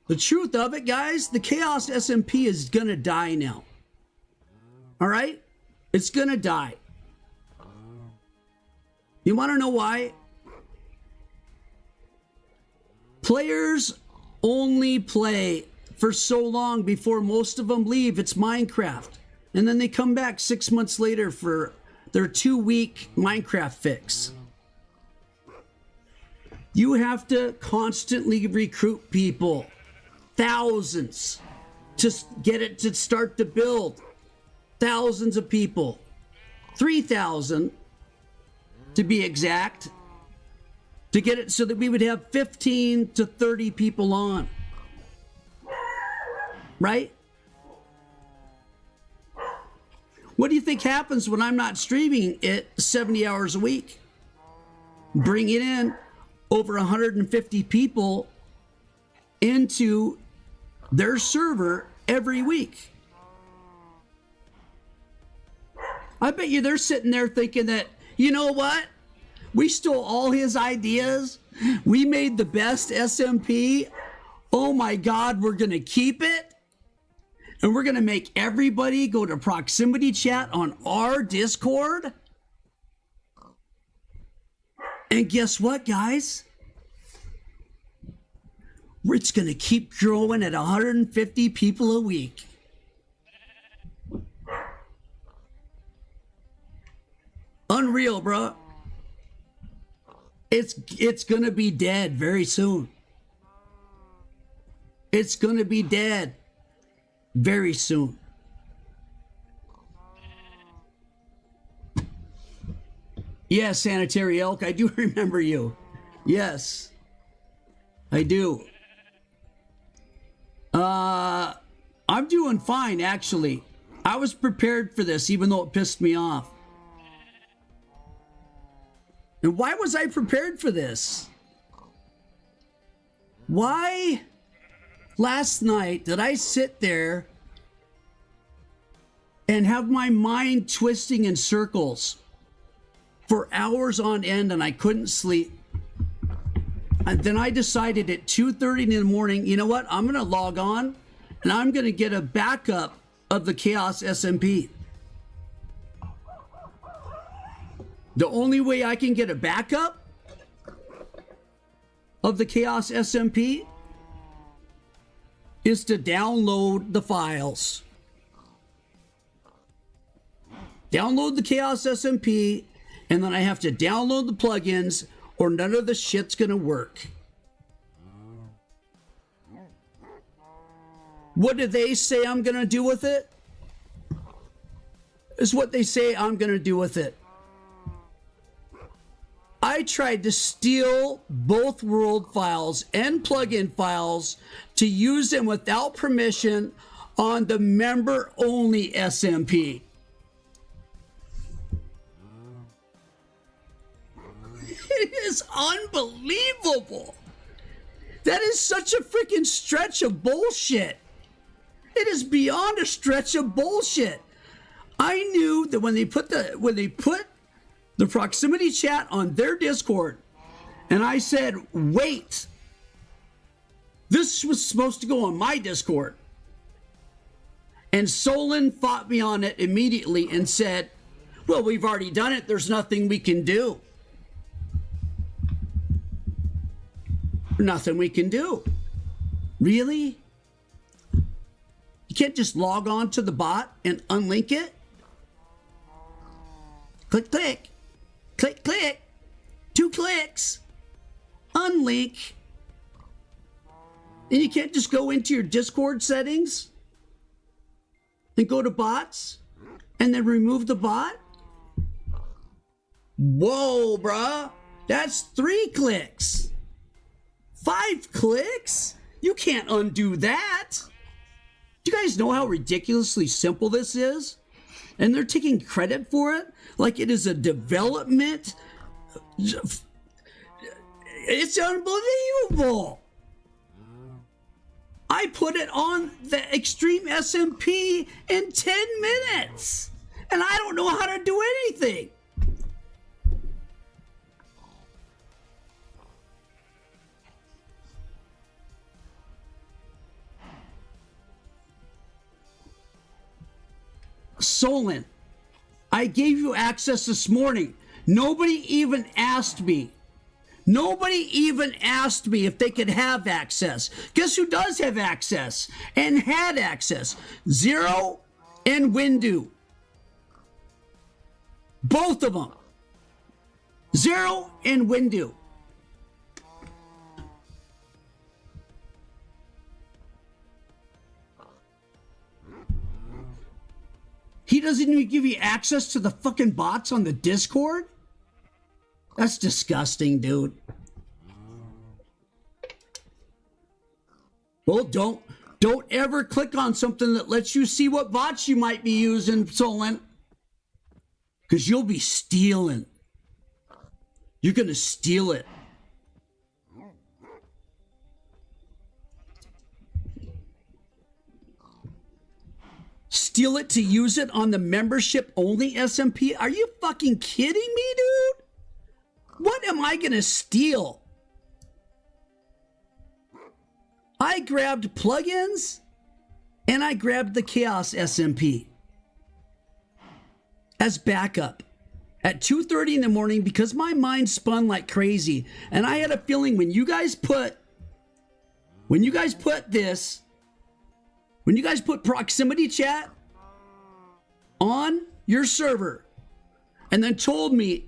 The truth of it, guys, the Chaos SMP is gonna die now. All right? It's gonna die. You wanna know why? Players only play for so long before most of them leave. It's Minecraft. And then they come back 6 months later for their 2-week Minecraft fix. You have to constantly recruit people thousands to get it to start to build. Thousands of people. 3,000 to be exact, to get it so that we would have 15 to 30 people on. Right? What do you think happens when I'm not streaming it 70 hours a week? Bringing in over 150 people into their server every week. I bet you they're sitting there thinking that, you know what? We stole all his ideas. We made the best SMP. Oh my God, we're going to keep it. And we're going to make everybody go to proximity chat on our Discord. And guess what, guys? It's going to keep growing at 150 people a week. Unreal, bro. It's going to be dead very soon. It's going to be dead very soon. Yes, Sanitary Elk, I do remember you. Yes, I do. I'm doing fine, actually. I was prepared for this, even though it pissed me off. And why was I prepared for this? Why last night did I sit there and have my mind twisting in circles for hours on end and I couldn't sleep? And then I decided at 2:30 in the morning, you know what? I'm going to log on and I'm going to get a backup of the Chaos SMP. The only way I can get a backup of the Chaos SMP is to download the files. Download the Chaos SMP, and then I have to download the plugins, or none of the shit's gonna work. What do they say I'm gonna do with it? Is what they say I'm gonna do with it. I tried to steal both world files and plugin files to use them without permission on the member-only SMP. It is unbelievable. That is such a freaking stretch of bullshit. It is beyond a stretch of bullshit. I knew that when they put the proximity chat on their Discord, and I said, wait, this was supposed to go on my Discord. And Solon fought me on it immediately and said, well, we've already done it. There's nothing we can do. Nothing we can do. Really? You can't just log on to the bot and unlink it? Click, click. Click, click. 2 clicks. Unlink. And you can't just go into your Discord settings and go to bots and then remove the bot? Whoa, bruh. That's 3 clicks. 5 clicks? You can't undo that. Do you guys know how ridiculously simple this is? And they're taking credit for it like it is a development. It's unbelievable. I put it on the Extreme SMP in 10 minutes. And I don't know how to do anything. Solon, I gave you access this morning. Nobody even asked me. Nobody even asked me if they could have access. Guess who does have access and had access? Zero and Windu. Both of them. Zero and Windu. He doesn't even give you access to the fucking bots on the Discord? That's disgusting, dude. Well, don't ever click on something that lets you see what bots you might be using, Solent. Because you'll be stealing. You're going to steal it. Steal it to use it on the membership only SMP? Are you fucking kidding me, dude? What am I going to steal? I grabbed plugins and I grabbed the Chaos SMP as backup at 2:30 in the morning because my mind spun like crazy. And I had a feeling when you guys put proximity chat on your server and then told me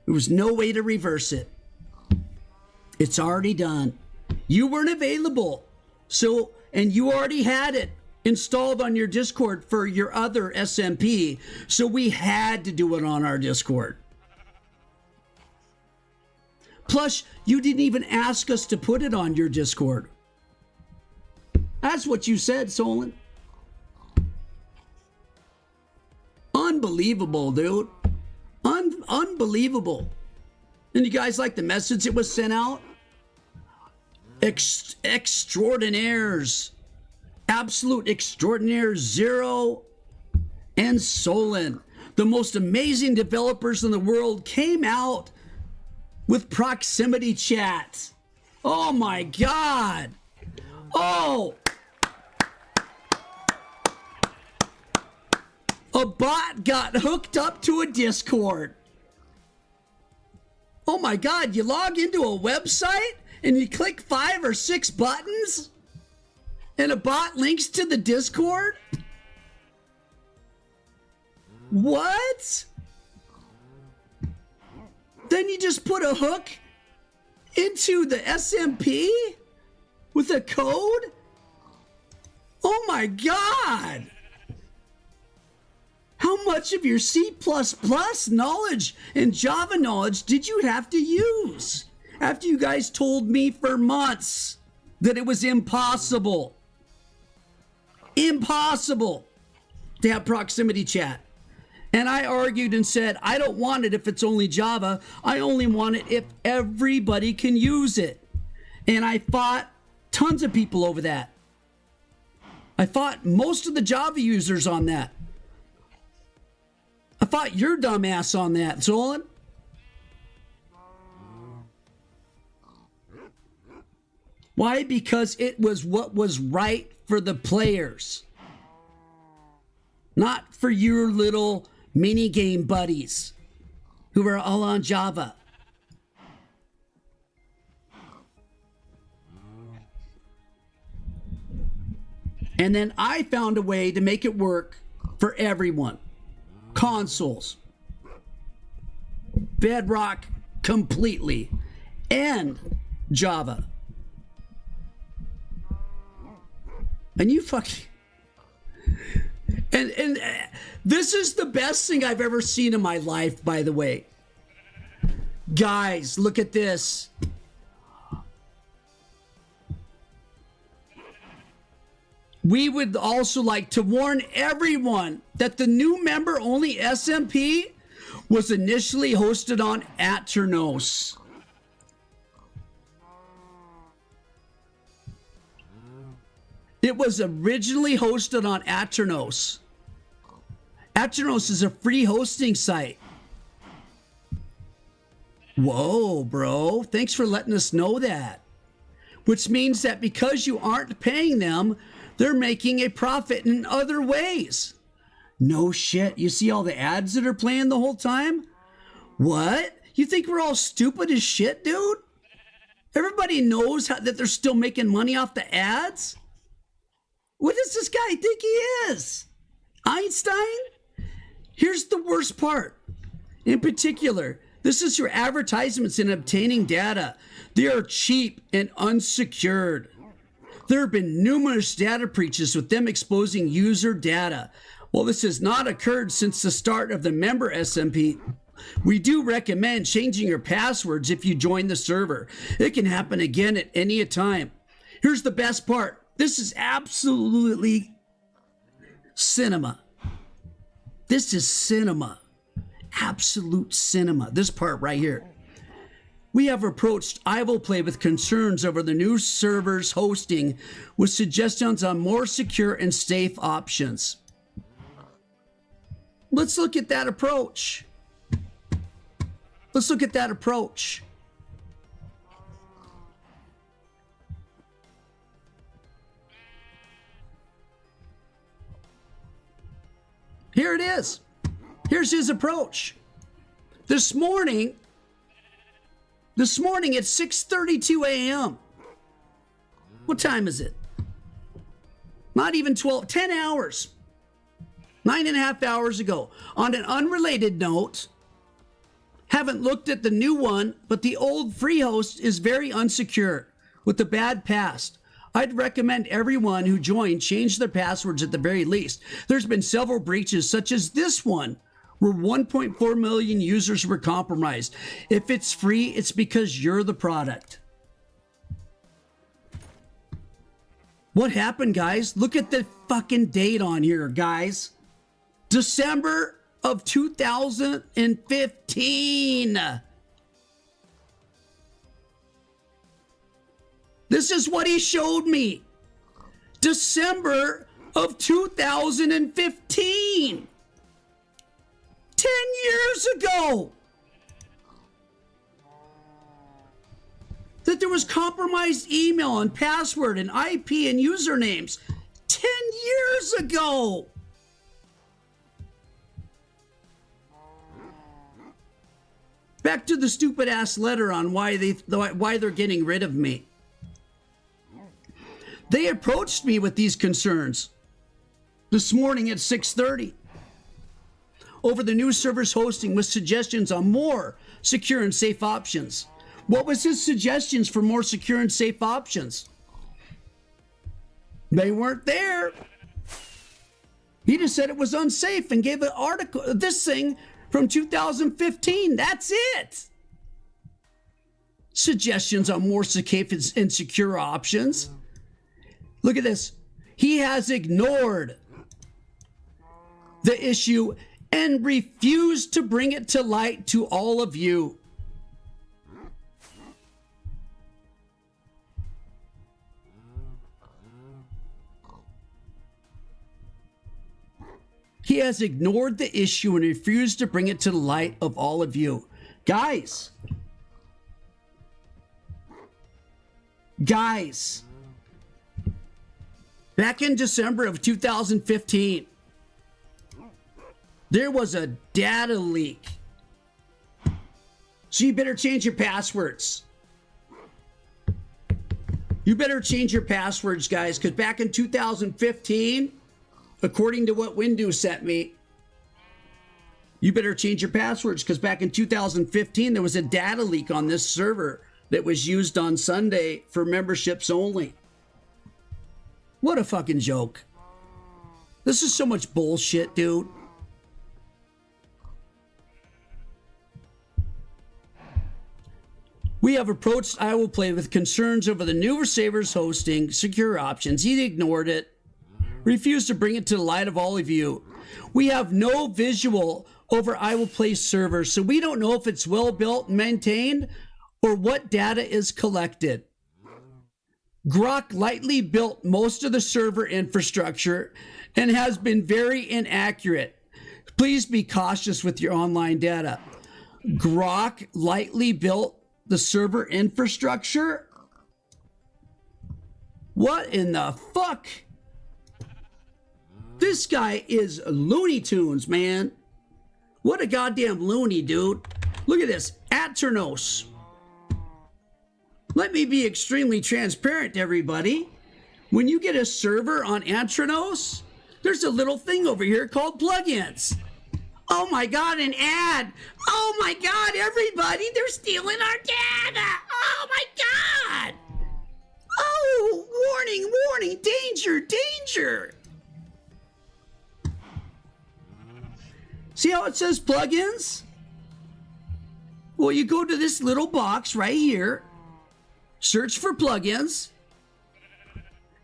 there was no way to reverse it. It's already done. You weren't available. So, and you already had it installed on your Discord for your other SMP. So we had to do it on our Discord. Plus, you didn't even ask us to put it on your Discord. That's what you said, Solon. Unbelievable, dude. Unbelievable. And you guys like the message that was sent out? Extraordinaires. Absolute extraordinaires. Zero and Solon. The most amazing developers in the world came out with proximity chat. Oh my God. Oh. A bot got hooked up to a Discord. Oh my God, you log into a website and you click 5 or 6 buttons and a bot links to the Discord? What? Then you just put a hook into the SMP with a code? Oh my God. How much of your C++ knowledge and Java knowledge did you have to use after you guys told me for months that it was impossible to have proximity chat? And I argued and said, I don't want it if it's only Java. I only want it if everybody can use it. And I fought tons of people over that. I fought most of the Java users on that. I fought your dumb ass on that, Solon. Why? Because it was what was right for the players. Not for your little mini game buddies who are all on Java. And then I found a way to make it work for everyone. Consoles, Bedrock completely, and Java. And you fucking... And this is the best thing I've ever seen in my life, by the way. Guys, look at this. We would also like to warn everyone that the new member-only SMP was initially hosted on Aternos. It was originally hosted on Aternos. Aternos is a free hosting site. Whoa, bro. Thanks for letting us know that. Which means that because you aren't paying them, they're making a profit in other ways. No shit. You see all the ads that are playing the whole time? What? You think we're all stupid as shit, dude? Everybody knows that they're still making money off the ads? What does this guy think he is? Einstein? Here's the worst part. In particular, this is your advertisements in obtaining data. They are cheap and unsecured. There have been numerous data breaches with them exposing user data. While this has not occurred since the start of the member SMP, we do recommend changing your passwords if you join the server. It can happen again at any time. Here's the best part. This is absolutely cinema. This is cinema. Absolute cinema. This part right here. We have approached EyeWillPlay with concerns over the new server's hosting with suggestions on more secure and safe options. Let's look at that approach. Let's look at that approach. Here it is. Here's his approach. This morning at 6:32 a.m. What time is it? Not even 12, 10 hours. 9.5 hours ago. On an unrelated note, haven't looked at the new one, but the old free host is very unsecure with a bad past. I'd recommend everyone who joined change their passwords at the very least. There's been several breaches, such as this one, where 1.4 million users were compromised. If it's free, it's because you're the product. What happened, guys? Look at the fucking date on here, guys. December of 2015. This is what he showed me. December of 2015. 10 years ago. That there was compromised email and password and IP and usernames 10 years ago. Back to the stupid ass letter on why they're getting rid of me. They approached me with these concerns this morning at 6:30 over the new server's hosting with suggestions on more secure and safe options. What was his suggestions for more secure and safe options? They weren't there. He just said it was unsafe and gave an article, this thing from 2015. That's it. Suggestions on more safe and secure options. Look at this. He has ignored the issue and refused to bring it to light to all of you. He has ignored the issue and refused to bring it to the light of all of you. Guys. Back in December of 2015, there was a data leak. So you better change your passwords. You better change your passwords, guys, because back in 2015, according to what Windows sent me, you better change your passwords because back in 2015, there was a data leak on this server that was used on Sunday for memberships only. What a fucking joke. This is so much bullshit, dude. We have approached EyeWillPlay with concerns over the newer server's hosting secure options. He ignored it, refused to bring it to the light of all of you. We have no visual over EyeWillPlay's server, so we don't know if it's well built and maintained or what data is collected. Grok lightly built most of the server infrastructure and has been very inaccurate. Please be cautious with your online data. Grok lightly built the server infrastructure? What in the fuck? This guy is Looney Tunes, man. What a goddamn loony, dude. Look at this. Aternos. Let me be extremely transparent to everybody. When you get a server on Aternos, there's a little thing over here called plugins. Oh my God, an ad. Oh my God, everybody, they're stealing our data. Oh my God. Oh, warning, warning, danger, danger. See how it says plugins? Well, you go to this little box right here, search for plugins,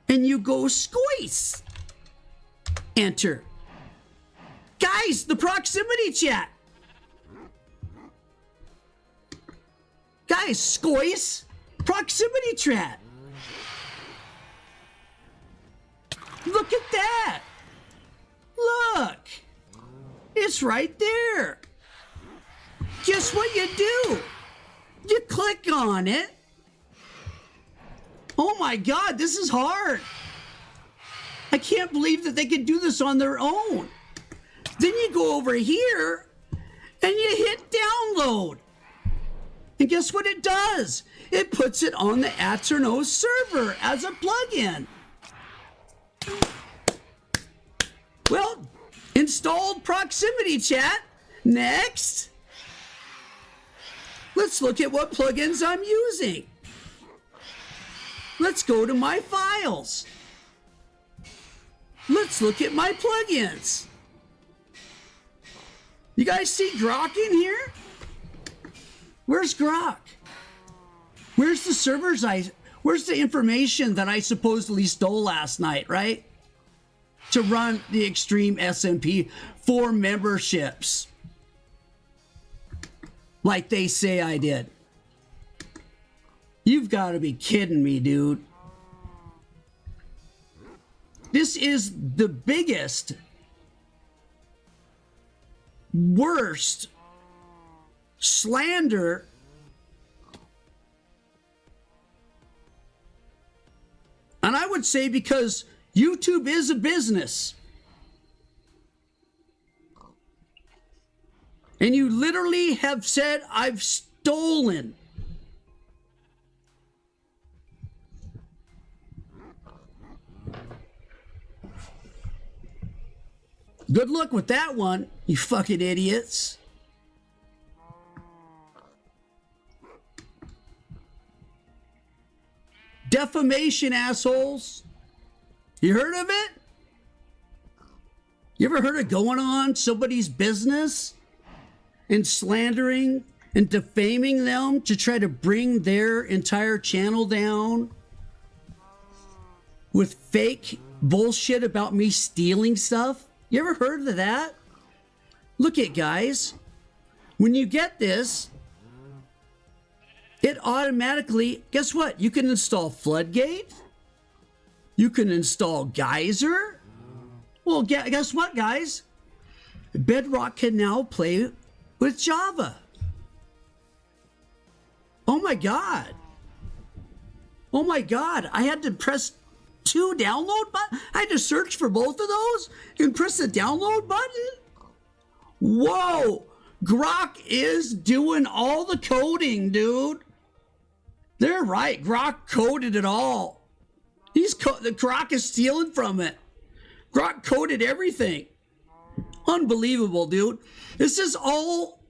and you go squeeze. Enter. Guys, the proximity chat. Guys, squeeze proximity chat. Look at that. Look. It's right there. Guess what you do? You click on it. Oh my God, this is hard. I can't believe that they could do this on their own. Then you go over here and you hit download. And guess what it does? It puts it on the Aternos server as a plugin. Well, installed proximity chat. Next. Let's look at what plugins I'm using. Let's go to my files. Let's look at my plugins. You guys see Grok in here? Where's Grok? Where's the servers where's the information that I supposedly stole last night, right? To run the Extreme SMP for memberships. Like they say I did. You've got to be kidding me, dude. This is the biggest, worst slander and I would say because YouTube is a business. And you literally have said, I've stolen. Good luck with that one, you fucking idiots. Defamation, assholes. You heard of it? You ever heard of going on somebody's business and slandering and defaming them to try to bring their entire channel down with fake bullshit about me stealing stuff? You ever heard of that? Look at, guys, when you get this, it automatically, guess what? You can install Floodgate. You can install Geyser. Well, guess what, guys? Bedrock can now play with Java. Oh my God. Oh my God. I had to press 2 download buttons. I had to search for both of those and press the download button. Whoa. Grok is doing all the coding, dude. They're right. Grok coded it all. The Grok is stealing from it. Grok coded everything. Unbelievable, dude. This is all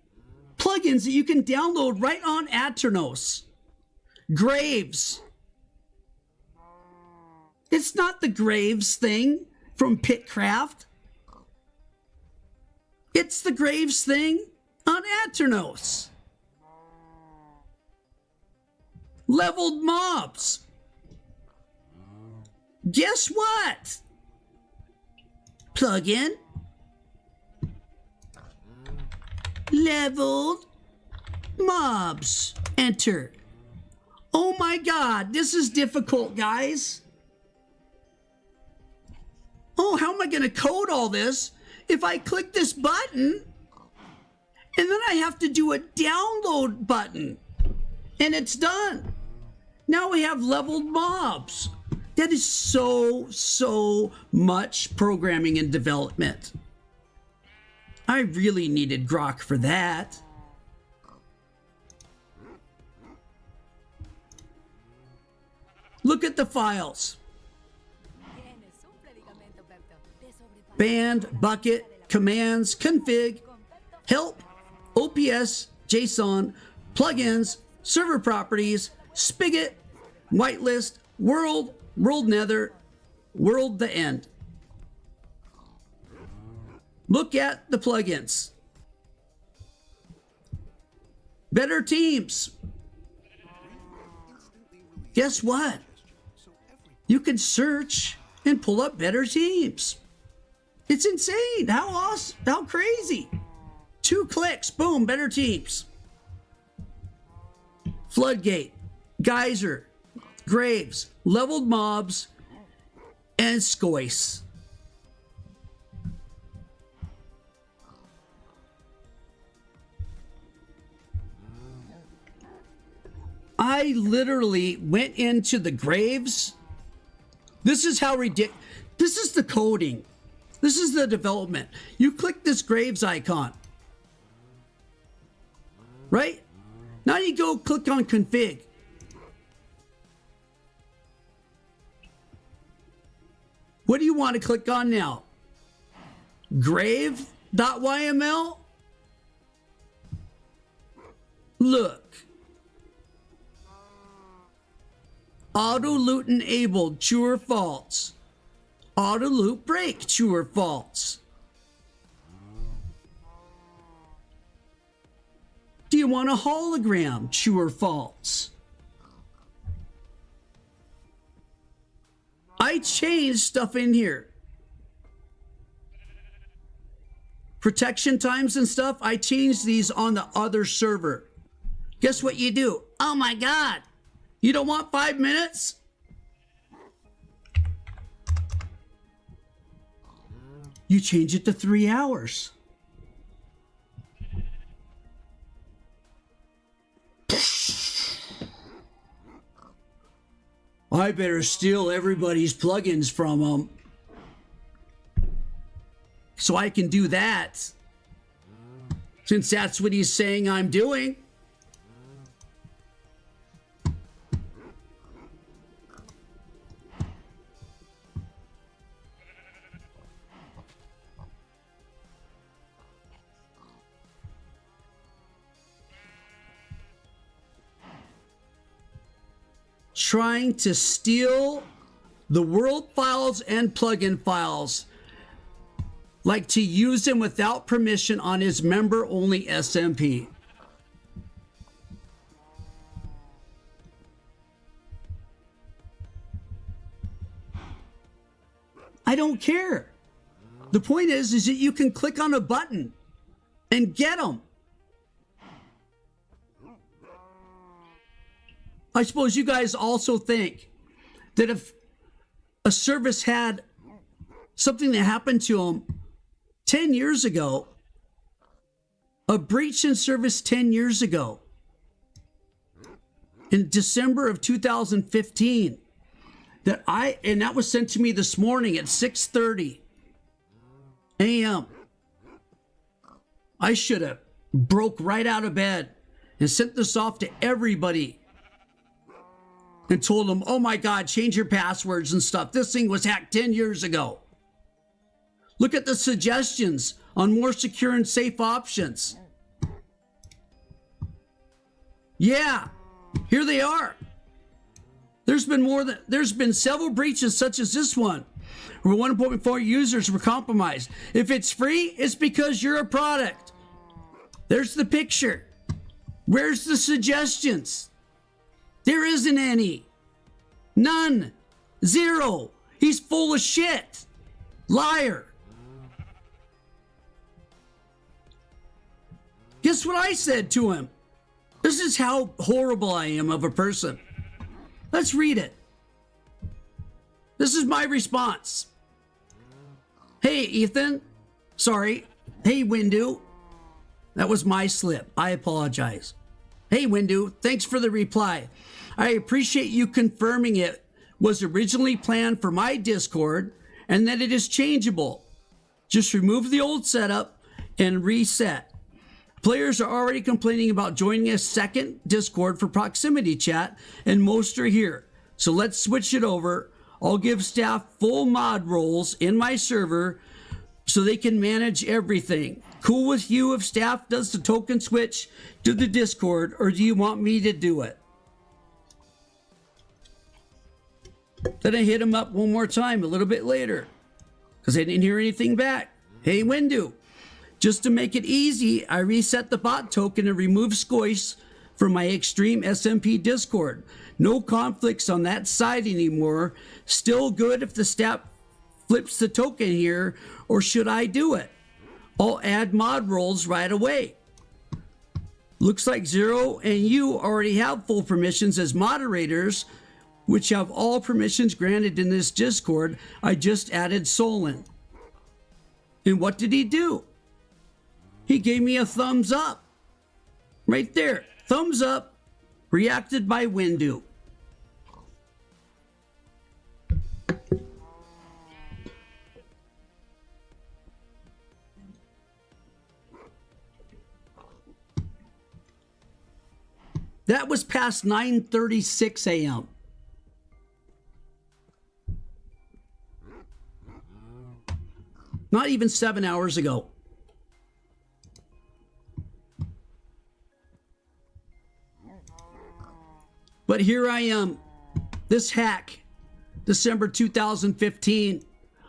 plugins that you can download right on Aternos. Graves. It's not the Graves thing from Pickcraft. It's the Graves thing on Aternos. Leveled mobs. Guess what? Plugin. Leveled mobs. Enter. Oh my God, this is difficult, guys. Oh, how am I going to code all this if I click this button and then I have to do a download button and it's done? Now we have leveled mobs. That is so much programming and development. I really needed Grok for that. Look at the files. Band, bucket, commands, config, help, OPS, JSON, plugins, server properties, spigot, whitelist, world, world nether, world the end. Look at the plugins. Better Teams. Guess what? You can search and pull up Better Teams. It's insane. How awesome. How crazy. 2 clicks. Boom. Better Teams. Floodgate. Geyser. Graves. Leveled mobs. And Scoice. I literally went into the Graves. This is how ridiculous. This is the coding. This is the development. You click this Graves icon. Right? Now you go click on config. What do you want to click on now? Grave.yml? Look. Auto loot enabled, true or false. Auto loot break, true or false. Do you want a hologram, true or false? I changed stuff in here. Protection times and stuff, I changed these on the other server. Guess what you do? Oh my God. You don't want 5 minutes? You change it to 3 hours. I better steal everybody's plugins from them. So I can do that. Since that's what he's saying I'm doing. Trying to steal the world files and plugin files, like to use them without permission on his member-only SMP. I don't care. The point is that you can click on a button and get them. I suppose you guys also think that if a service had something that happened to them 10 years ago, a breach in service 10 years ago, in December of 2015, and that was sent to me this morning at 6:30 a.m. I should have broke right out of bed and sent this off to everybody and told them, oh my God, change your passwords and stuff. This thing was hacked 10 years ago. Look at the suggestions on more secure and safe options. Yeah, here they are. There's been several breaches such as this one, where 1.4 users were compromised. If it's free, it's because you're a product. There's the picture. Where's the suggestions? There isn't any. None. Zero. He's full of shit. Liar. Guess what I said to him? This is how horrible I am of a person. Let's read it. This is my response. Hey, Ethan. Sorry. Hey, Windu. That was my slip. I apologize. Hey, Windu. Thanks for the reply. I appreciate you confirming it was originally planned for my Discord and that it is changeable. Just remove the old setup and reset. Players are already complaining about joining a second Discord for proximity chat, and most are here. So let's switch it over. I'll give staff full mod roles in my server so they can manage everything. Cool with you if staff does the token switch to the Discord, or do you want me to do it? Then I hit him up one more time a little bit later because I didn't hear anything back. Hey, Windu, Just to make it easy, I reset the bot token and removed Squoise from my Extreme SMP Discord. No conflicts on that side anymore. Still good if the staff flips the token here, or should I do it? I'll add mod roles right away. Looks like Zero and you already have full permissions as moderators, which have all permissions granted in this Discord. I just added Solon. And what did he do? He gave me a thumbs up. Right there. Thumbs up. Reacted by Windu. That was past 9:36 a.m. Not even 7 hours ago. But here I am, this hack, December 2015.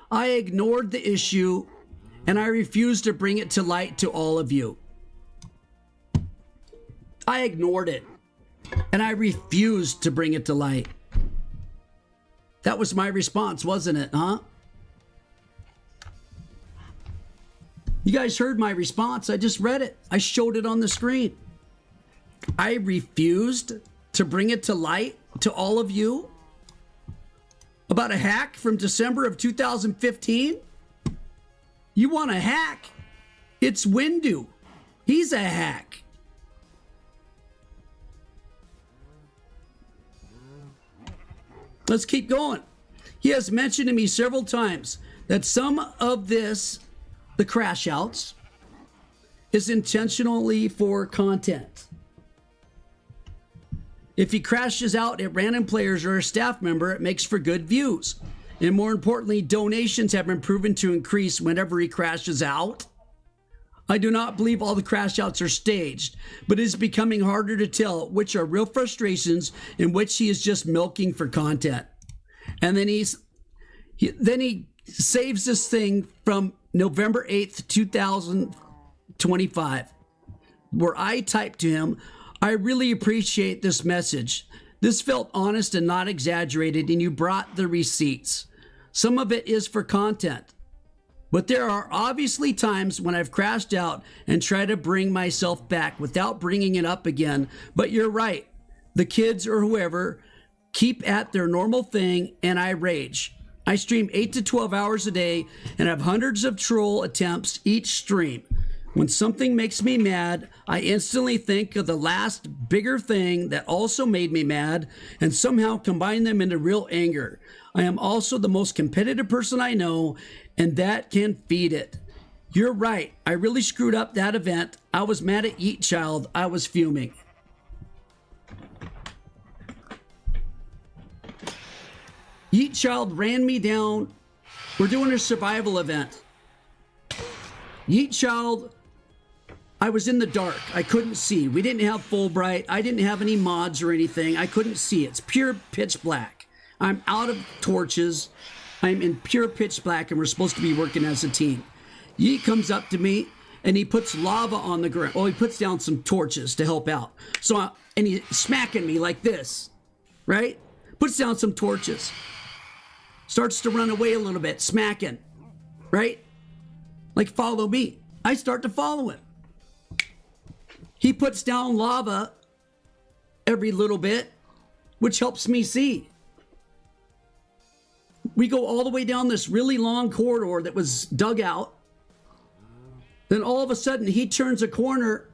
I ignored the issue and I refused to bring it to light to all of you. I ignored it and I refused to bring it to light. That was my response, wasn't it, huh? You guys heard my response. I just read it. I showed it on the screen. I refused to bring it to light to all of you about a hack from December of 2015. You want a hack? It's Windu. He's a hack. Let's keep going. He has mentioned to me several times that some of this, the crash outs, is intentionally for content. If he crashes out at random players or a staff member, it makes for good views. And more importantly, donations have been proven to increase whenever he crashes out. I do not believe all the crash outs are staged, but it is becoming harder to tell which are real frustrations and which he is just milking for content. And then he saves this thing from November 8th, 2025, where I typed to him, I really appreciate this message. This felt honest and not exaggerated, and you brought the receipts. Some of it is for content, but there are obviously times when I've crashed out and try to bring myself back without bringing it up again. But you're right. The kids or whoever keep at their normal thing, and I rage. I stream 8 to 12 hours a day and have hundreds of troll attempts each stream. When something makes me mad, I instantly think of the last bigger thing that also made me mad and somehow combine them into real anger. I am also the most competitive person I know, and that can feed it. You're right. I really screwed up that event. I was mad at Yeet Child. I was fuming. Yeet Child ran me down. We're doing a survival event. Yeet Child, I was in the dark. I couldn't see. We didn't have Fulbright. I didn't have any mods or anything. I couldn't see. It's pure pitch black. I'm out of torches. I'm in pure pitch black, and we're supposed to be working as a team. Yeet comes up to me, and he puts lava on the ground. Well, he puts down some torches to help out. And he's smacking me like this, right? Puts down some torches. Starts to run away a little bit, smacking, right? Like, follow me. I start to follow him. He puts down lava every little bit, which helps me see. We go all the way down this really long corridor that was dug out. Then all of a sudden, he turns a corner,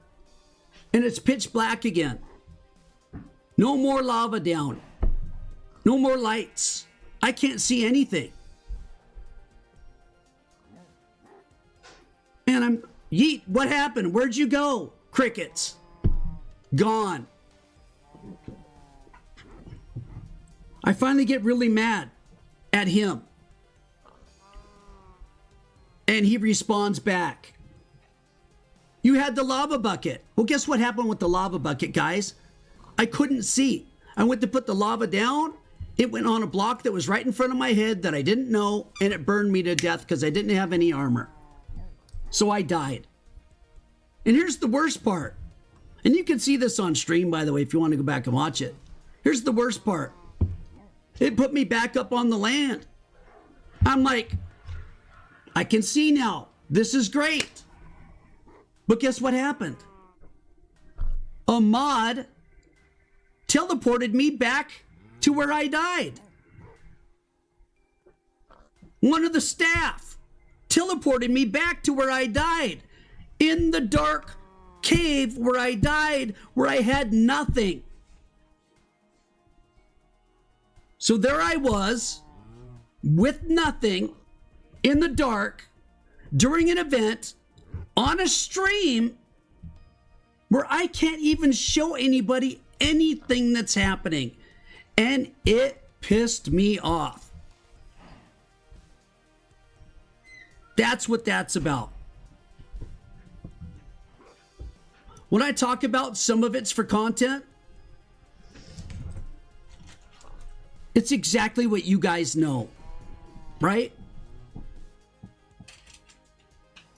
and it's pitch black again. No more lava down. No more lights. I can't see anything. And I'm, Yeet, what happened? Where'd you go? Crickets. Gone. I finally get really mad at him. And he responds back. You had the lava bucket. Well, guess what happened with the lava bucket, guys? I couldn't see. I went to put the lava down. It went on a block that was right in front of my head that I didn't know, and it burned me to death because I didn't have any armor. So I died. And here's the worst part. And you can see this on stream, by the way, if you want to go back and watch it. Here's the worst part. It put me back up on the land. I'm like, I can see now. This is great. But guess what happened? A mod teleported me back to where I died. One of the staff teleported me back to where I died. In the dark cave where I died, where I had nothing. So there I was, with nothing, in the dark, during an event, on a stream, where I can't even show anybody anything that's happening. And it pissed me off. That's what that's about. When I talk about some of it's for content, it's exactly what you guys know, right?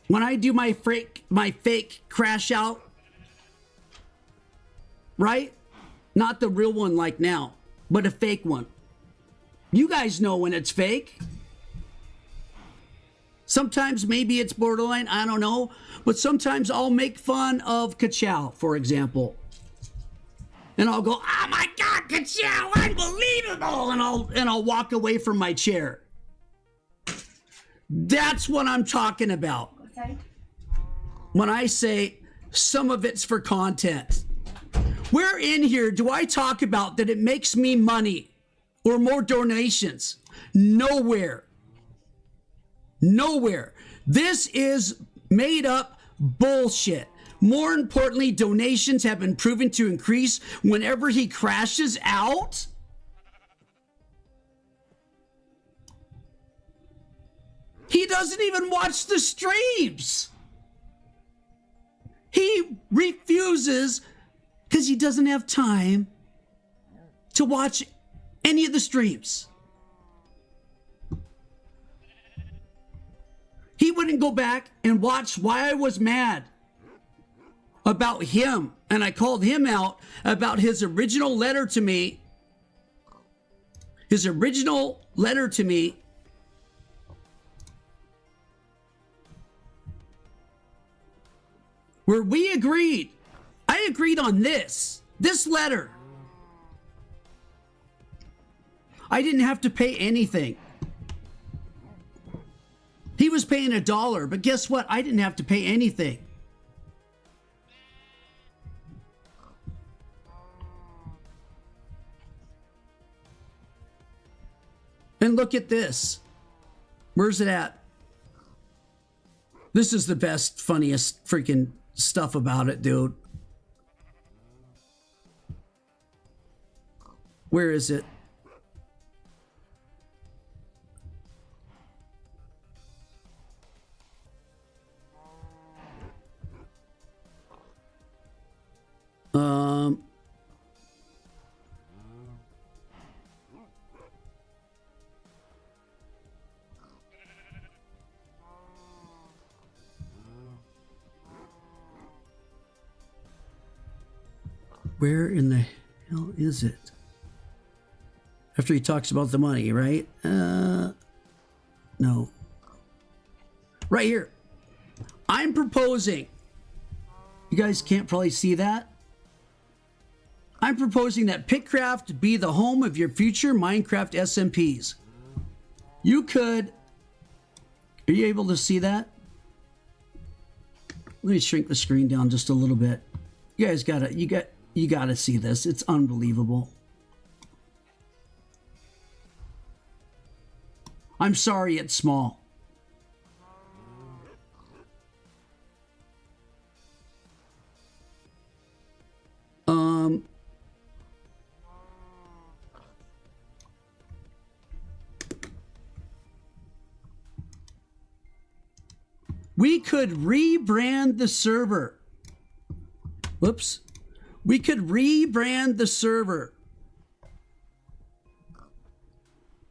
When I do my fake crash out, right? Not the real one like now, but a fake one. You guys know when it's fake. Sometimes maybe it's borderline, I don't know. But sometimes I'll make fun of Ka-Chow, for example. And I'll go, oh my God, Ka-Chow, unbelievable! And I'll walk away from my chair. That's what I'm talking about. When I say some of it's for content. Where in here do I talk about that it makes me money or more donations? Nowhere. Nowhere. This is made up bullshit. More importantly, donations have been proven to increase whenever he crashes out. He doesn't even watch the streams. He refuses because he doesn't have time to watch any of the streams. He wouldn't go back and watch why I was mad about him. And I called him out about his original letter to me. His original letter to me. Where we agreed. I agreed on this letter. I didn't have to pay anything. He was paying $1, but guess what? I didn't have to pay anything. And look at this. Where's it at? This is the best, funniest freaking stuff about it, dude. Where is it? Where in the hell is it? After he talks about the money, right? No. Right here. I'm proposing. You guys can't probably see that. I'm proposing that Pickcraft be the home of your future Minecraft SMPs. You could... Are you able to see that? Let me shrink the screen down just a little bit. You guys gotta... You gotta see this. It's unbelievable. I'm sorry it's small. We could rebrand the server. Whoops. We could rebrand the server.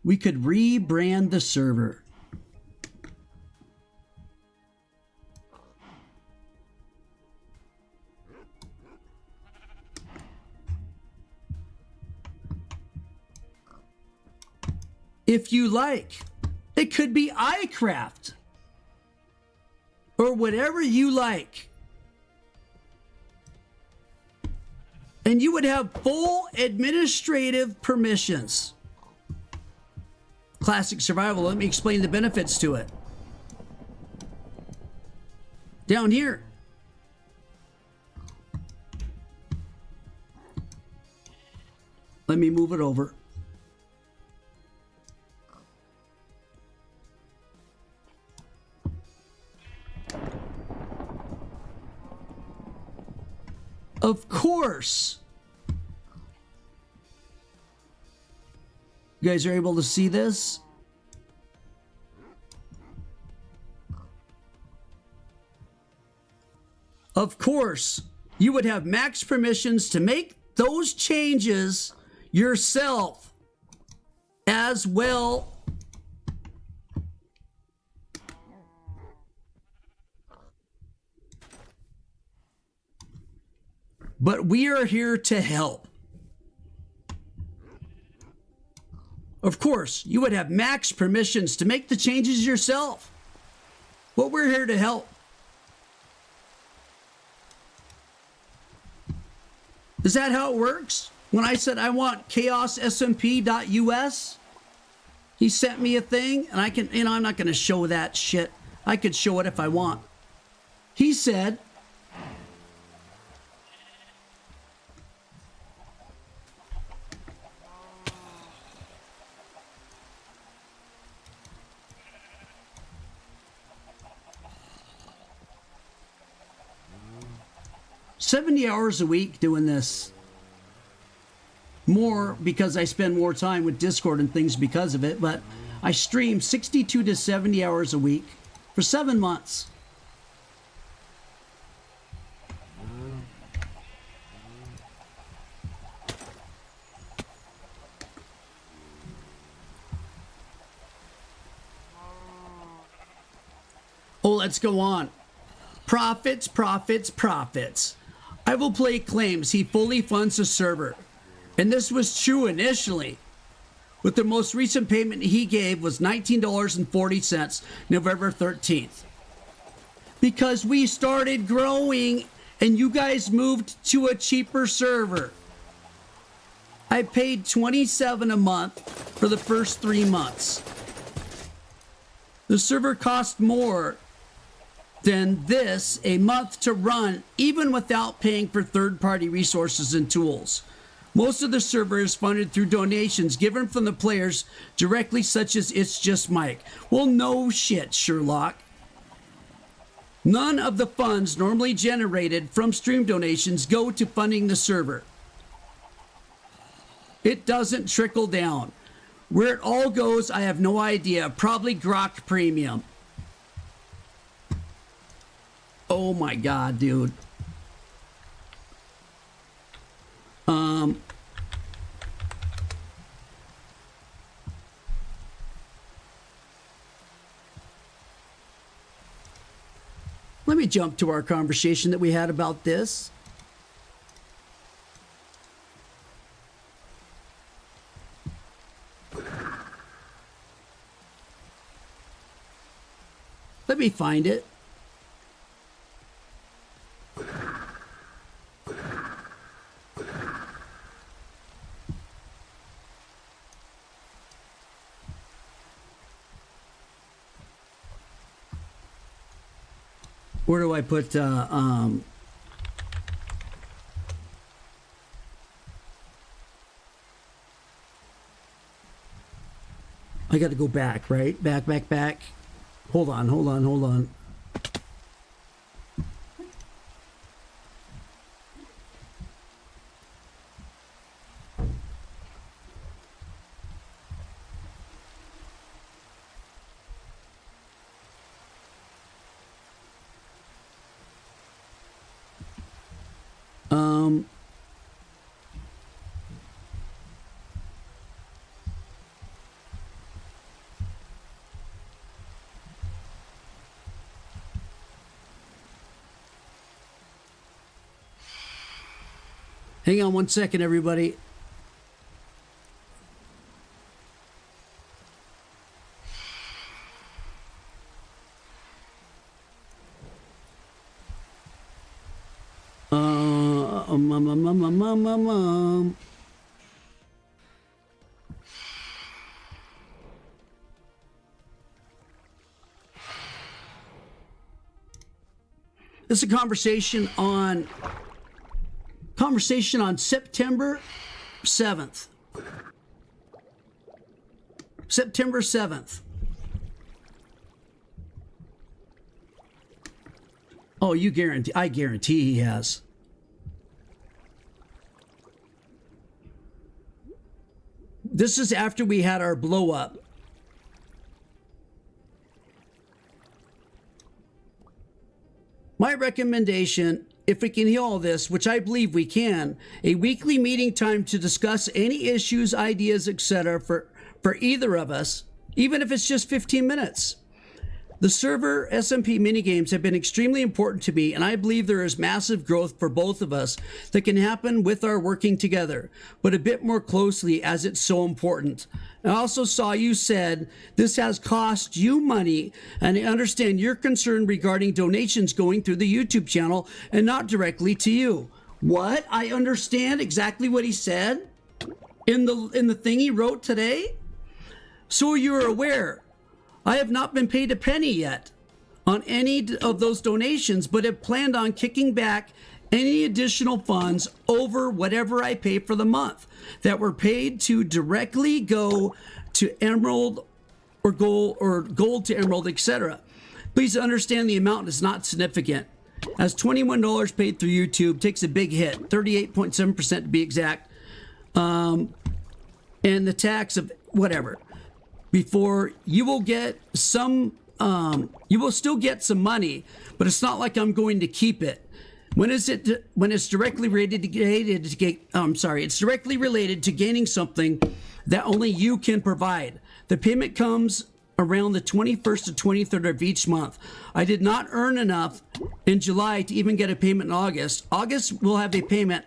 We could rebrand the server. if you like. It could be iCraft or whatever you like. And you would have full administrative permissions. Classic survival. Let me explain the benefits to it. Down here. Let me move it over. Of course. You guys are able to see this? Of course, you would have max permissions to make those changes yourself as well. But we are here to help. Of course, you would have max permissions to make the changes yourself. But we're here to help. Is that how it works? When I said I want Chaos SMP.us, he sent me a thing, and I can, I'm not going to show that shit. I could show it if I want. He said, "70 hours a week doing this. More because I spend more time with Discord and things because of it, but I stream 62 to 70 hours a week for 7 months. Oh, let's go on. Profits, profits, profits. EyeWillPlay claims he fully funds the server. And this was true initially. With the most recent payment he gave was $19.40, November 13th. Because we started growing and you guys moved to a cheaper server. I paid $27 a month for the first 3 months. The server cost more than this a month to run, even without paying for third-party resources and tools. Most of the server is funded through donations given from the players directly, such as It's Just Mike. Well, no shit, Sherlock. None of the funds normally generated from stream donations go to funding the server. It doesn't trickle down. Where it all goes, I have no idea. Probably Grok Premium. Oh my god, dude. Let me jump to our conversation that we had about this. Let me find it. Where do I put, I got to go back, right? Back. Hold on. Hang on one second, everybody. This is a conversation on September 7th. September 7th. Oh, I guarantee he has. This is after we had our blow up. My recommendation, if we can heal all this, which I believe we can, a weekly meeting time to discuss any issues, ideas, etc. for either of us, even if it's just 15 minutes. The server SMP minigames have been extremely important to me, and I believe there is massive growth for both of us that can happen with our working together, but a bit more closely as it's so important. I also saw you said this has cost you money, and I understand your concern regarding donations going through the YouTube channel and not directly to you. What? I understand exactly what he said in the thing he wrote today? So you're aware. I have not been paid a penny yet on any of those donations, but have planned on kicking back any additional funds over whatever I pay for the month that were paid to directly go to Emerald or Gold to Emerald, etc. Please understand the amount is not significant, as $21 paid through YouTube takes a big hit, 38.7% to be exact, and the tax of whatever. Before you will get some, you will still get some money, but it's not like I'm going to keep it. When it's directly related it's directly related to gaining something that only you can provide. The payment comes around the 21st to 23rd of each month. I did not earn enough in July to even get a payment in August. August will have a payment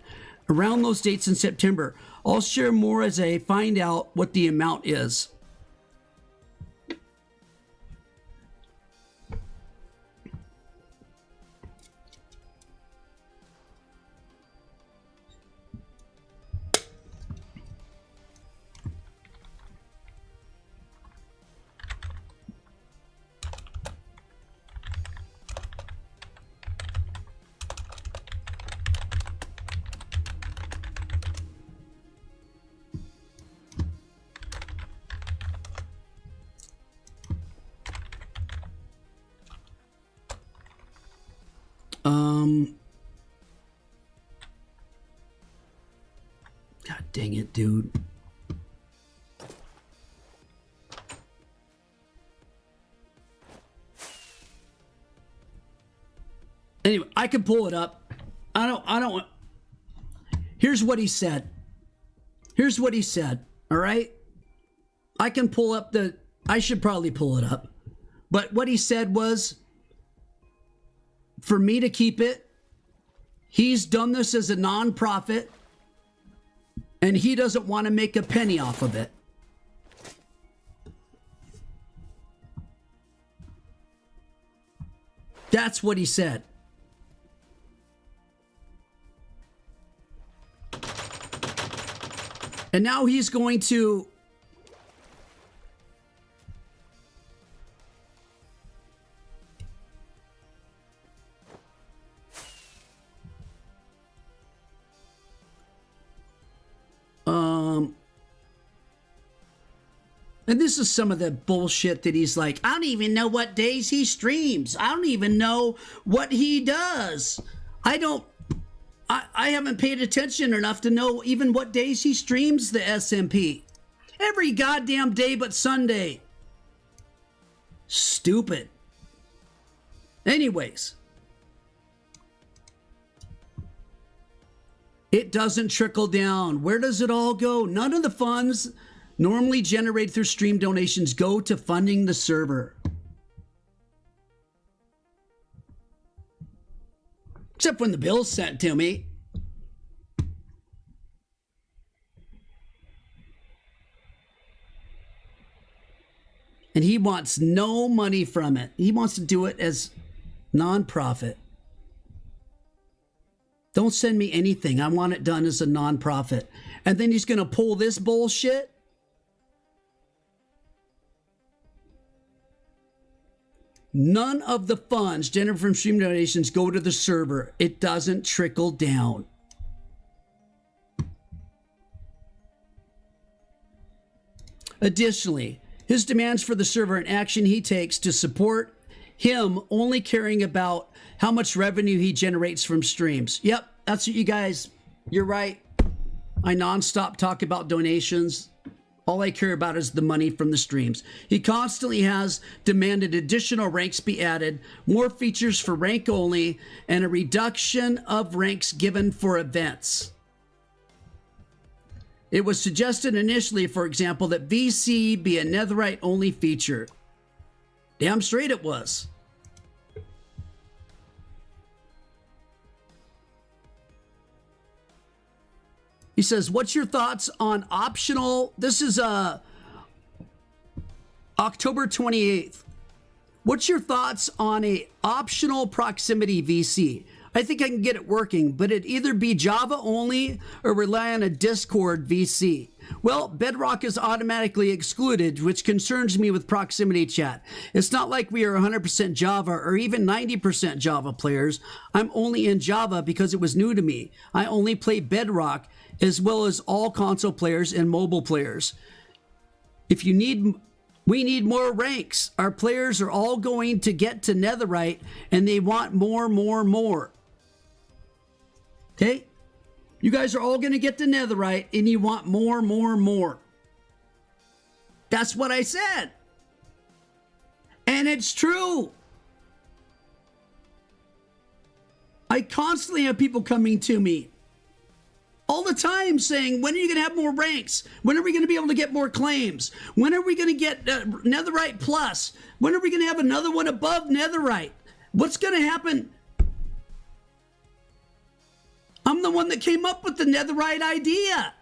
around those dates in September. I'll share more as I find out what the amount is. God dang it, dude. Anyway, I can pull it up. I don't. Here's what he said. All right. I can pull up I should probably pull it up. But what he said was, for me to keep it, he's done this as a non-profit, and he doesn't want to make a penny off of it. That's what he said. And now he's going to and this is some of the bullshit that he's like, I don't even know what days he streams. I don't even know what he does. I haven't paid attention enough to know even what days he streams the SMP. Every goddamn day but Sunday. Stupid. Anyways. It doesn't trickle down. Where does it all go? None of the funds normally generated through stream donations go to funding the server. Except when the bill's sent to me. And he wants no money from it. He wants to do it as non-profit. Don't send me anything. I want it done as a nonprofit. And then he's going to pull this bullshit. None of the funds generated from stream donations go to the server. It doesn't trickle down. Additionally, his demands for the server and action he takes to support him only caring about how much revenue he generates from streams. Yep, that's what you guys, you're right. I nonstop talk about donations. All I care about is the money from the streams. He constantly has demanded additional ranks be added, more features for rank only, and a reduction of ranks given for events. It was suggested initially, for example, that VC be a netherite only feature. Damn straight it was. He says, what's your thoughts on optional? This is October 28th. What's your thoughts on a optional proximity VC? I think I can get it working, but it'd either be Java only or rely on a Discord VC. Well, Bedrock is automatically excluded, which concerns me with proximity chat. It's not like we are 100% Java or even 90% Java players. I'm only in Java because it was new to me. I only play Bedrock as well as all console players and mobile players. We need more ranks. Our players are all going to get to netherite and they want more. Okay? You guys are all going to get to netherite and you want more. That's what I said. And it's true. I constantly have people coming to me all the time saying, when are you going to have more ranks? When are we going to be able to get more claims? When are we going to get netherite plus? When are we going to have another one above netherite? What's going to happen? I'm the one that came up with the netherite idea.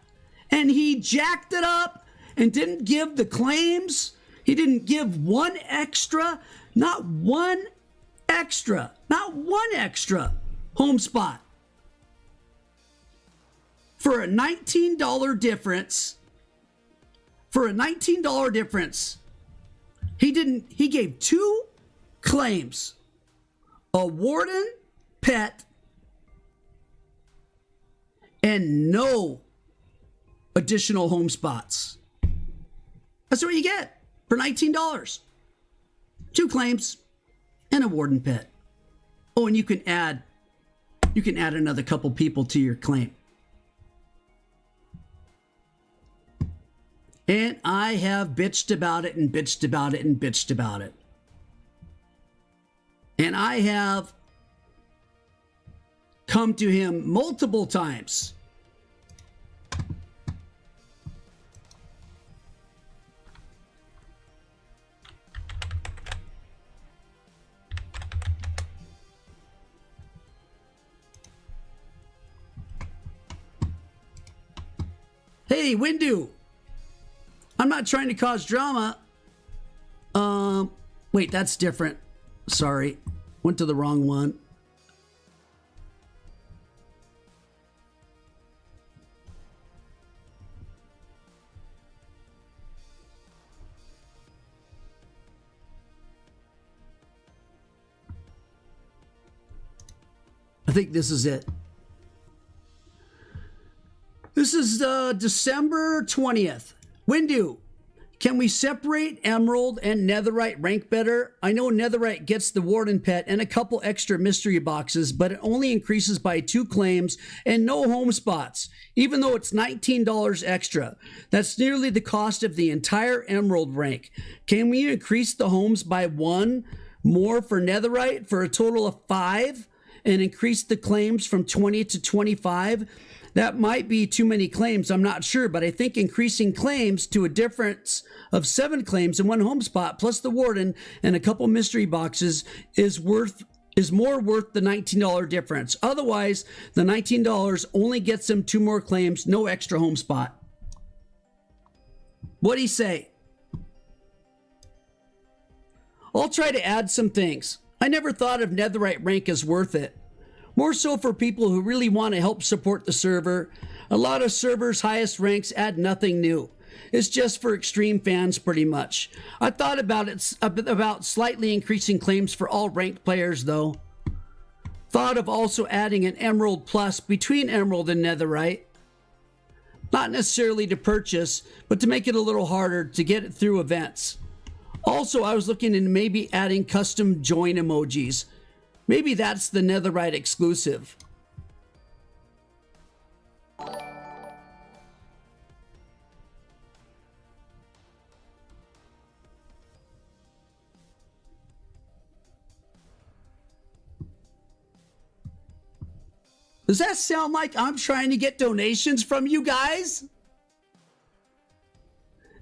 And he jacked it up and didn't give the claims. He didn't give one extra home spot. For a $19 difference, he gave 2 claims. A warden pet and no additional home spots. That's what you get for $19. 2 claims and a warden pet. Oh, and you can add another couple people to your claim. And I have bitched about it. And I have come to him multiple times. Hey, Windu. I'm not trying to cause drama. Wait, that's different. Sorry. Went to the wrong one. I think this is it. This is December 20th. Windu, can we separate Emerald and Netherite rank better? I know Netherite gets the Warden pet and a couple extra mystery boxes, but it only increases by 2 claims and no home spots, even though it's $19 extra. That's nearly the cost of the entire Emerald rank. Can we increase the homes by 1 more for Netherite for a total of 5 and increase the claims from 20 to 25? That might be too many claims, I'm not sure, but I think increasing claims to a difference of 7 claims and 1 home spot plus the warden and a couple mystery boxes is more worth the $19 difference. Otherwise, the $19 only gets them 2 more claims, no extra home spot. What'd he say? I'll try to add some things. I never thought of Netherite rank as worth it. More so for people who really want to help support the server. A lot of servers' highest ranks add nothing new. It's just for extreme fans pretty much. I thought about slightly increasing claims for all ranked players though. Thought of also adding an Emerald Plus between Emerald and Netherite. Not necessarily to purchase, but to make it a little harder to get it through events. Also, I was looking into maybe adding custom join emojis. Maybe that's the Netherite exclusive. Does that sound like I'm trying to get donations from you guys?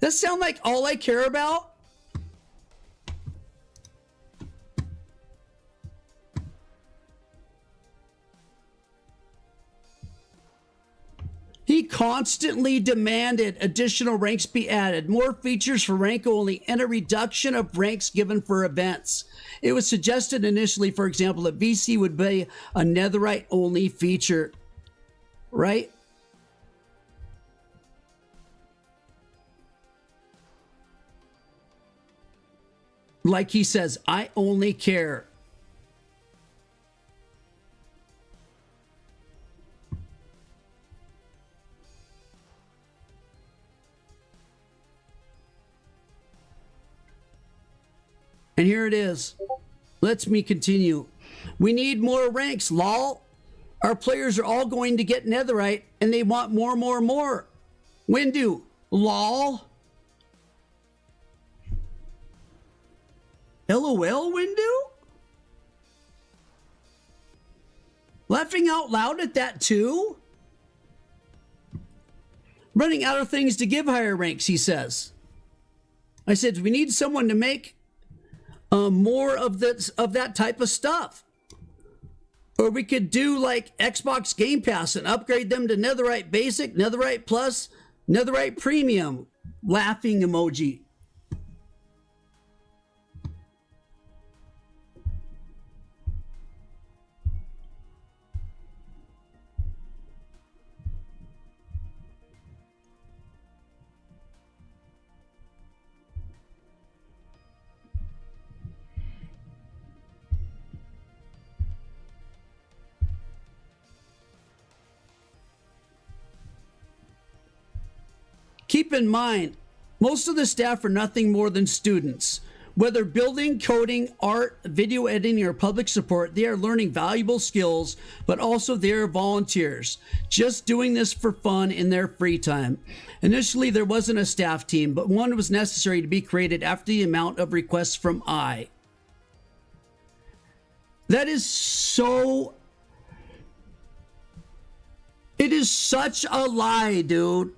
Does that sound like all I care about? He constantly demanded additional ranks be added, more features for rank only, and a reduction of ranks given for events. It was suggested initially, for example, that VC would be a Netherite only feature, right? Like he says, I only care. And here it is. Let's me continue. We need more ranks, lol. Our players are all going to get Netherite and they want more. Windu, lol. LOL, Windu? Laughing out loud at that too? Running out of things to give higher ranks, he says. I said, we need someone to make more of that type of stuff. Or we could do like Xbox Game Pass and upgrade them to Netherite Basic, Netherite Plus, Netherite Premium. Laughing emoji. Keep in mind, most of the staff are nothing more than students. Whether building, coding, art, video editing, or public support, they are learning valuable skills, but also they are volunteers, just doing this for fun in their free time. Initially, there wasn't a staff team, but one was necessary to be created after the amount of requests from I. That is so... It is such a lie, dude.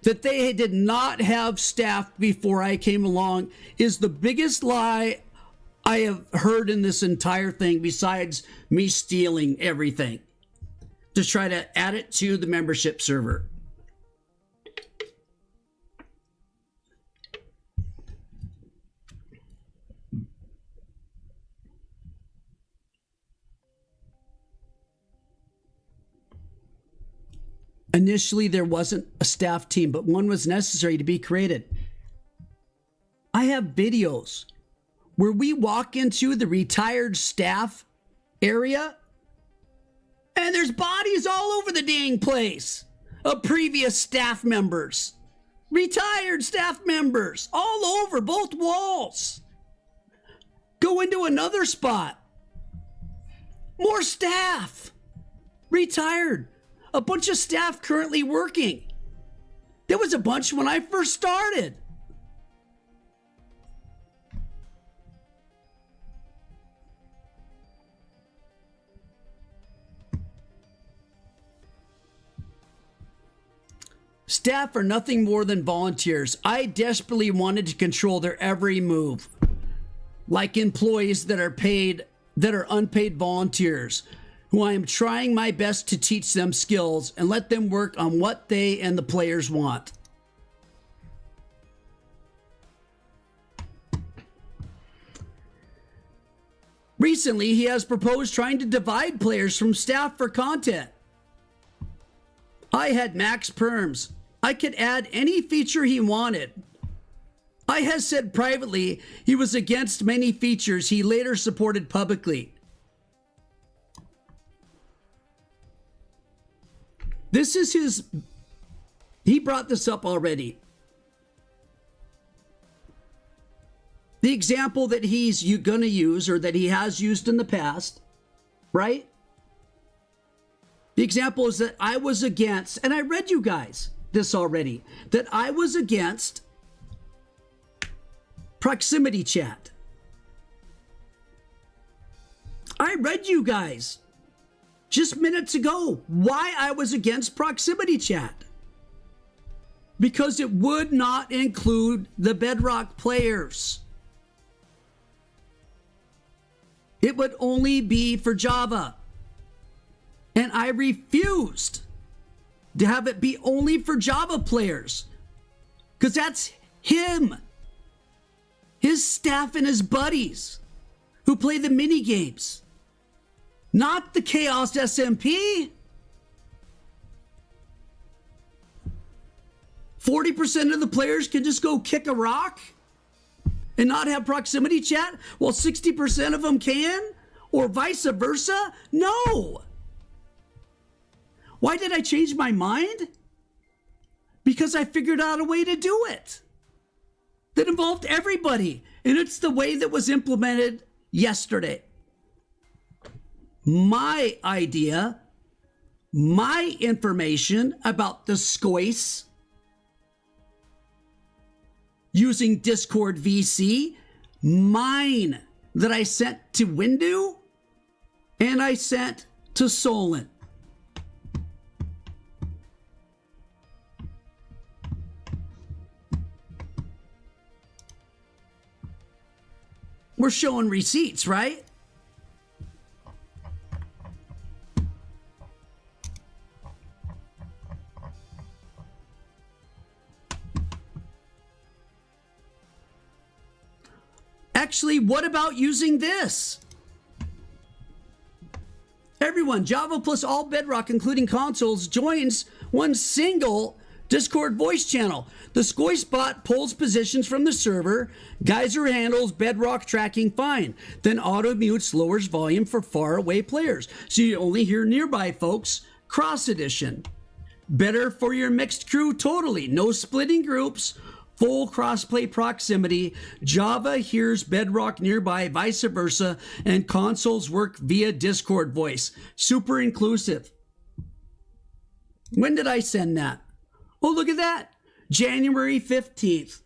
That they did not have staff before I came along is the biggest lie I have heard in this entire thing, besides me stealing everything to try to add it to the membership server. Initially, there wasn't a staff team, but one was necessary to be created. I have videos where we walk into the retired staff area and there's bodies all over the dang place of previous staff members. Retired staff members all over both walls. Go into another spot. More staff. Retired. A bunch of staff currently working. There was a bunch when I first started. Staff are nothing more than volunteers. I desperately wanted to control their every move. Like employees that are paid, that are unpaid volunteers, who I am trying my best to teach them skills and let them work on what they and the players want. Recently, he has proposed trying to divide players from staff for content. I had max perms. I could add any feature he wanted. I has said privately he was against many features he later supported publicly. This is his... He brought this up already. The example that he's going to use, or that he has used in the past, right? The example is that I was against, and I read you guys this already, that I was against proximity chat. I read you guys just minutes ago why I was against proximity chat. Because it would not include the Bedrock players. It would only be for Java. And I refused to have it be only for Java players. Because that's him. His staff and his buddies who play the mini games. Not the Chaos SMP. 40% of the players can just go kick a rock and not have proximity chat, while 60% of them can, or vice versa? No. Why did I change my mind? Because I figured out a way to do it that involved everybody, and it's the way that was implemented yesterday. My idea, my information about the SCOIS using Discord VC, mine that I sent to Windu and I sent to Solon. We're showing receipts, right? Actually, what about using this? Everyone, Java plus all Bedrock, including consoles, joins one single Discord voice channel. The SCOIS bot pulls positions from the server. Geyser handles Bedrock tracking fine. Then auto mutes, lowers volume for far away players. So you only hear nearby folks. Cross edition. Better for your mixed crew, totally. No splitting groups. Full crossplay proximity. Java hears Bedrock nearby, vice versa, and consoles work via Discord voice. Super inclusive. When did I send that? Oh, look at that. January 15th.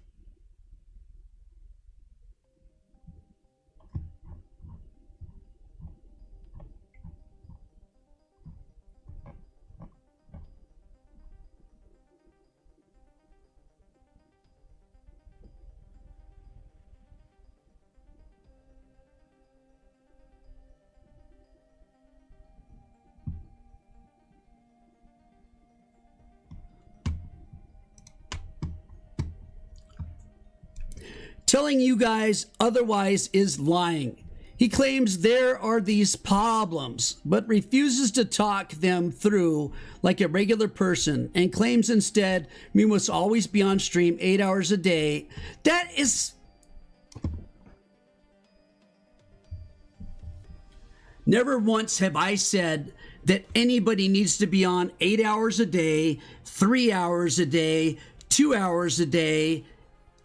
Telling you guys otherwise is lying. He claims there are these problems, but refuses to talk them through like a regular person, and claims instead we must always be on stream 8 hours a day. That is... Never once have I said that anybody needs to be on 8 hours a day, 3 hours a day, 2 hours a day,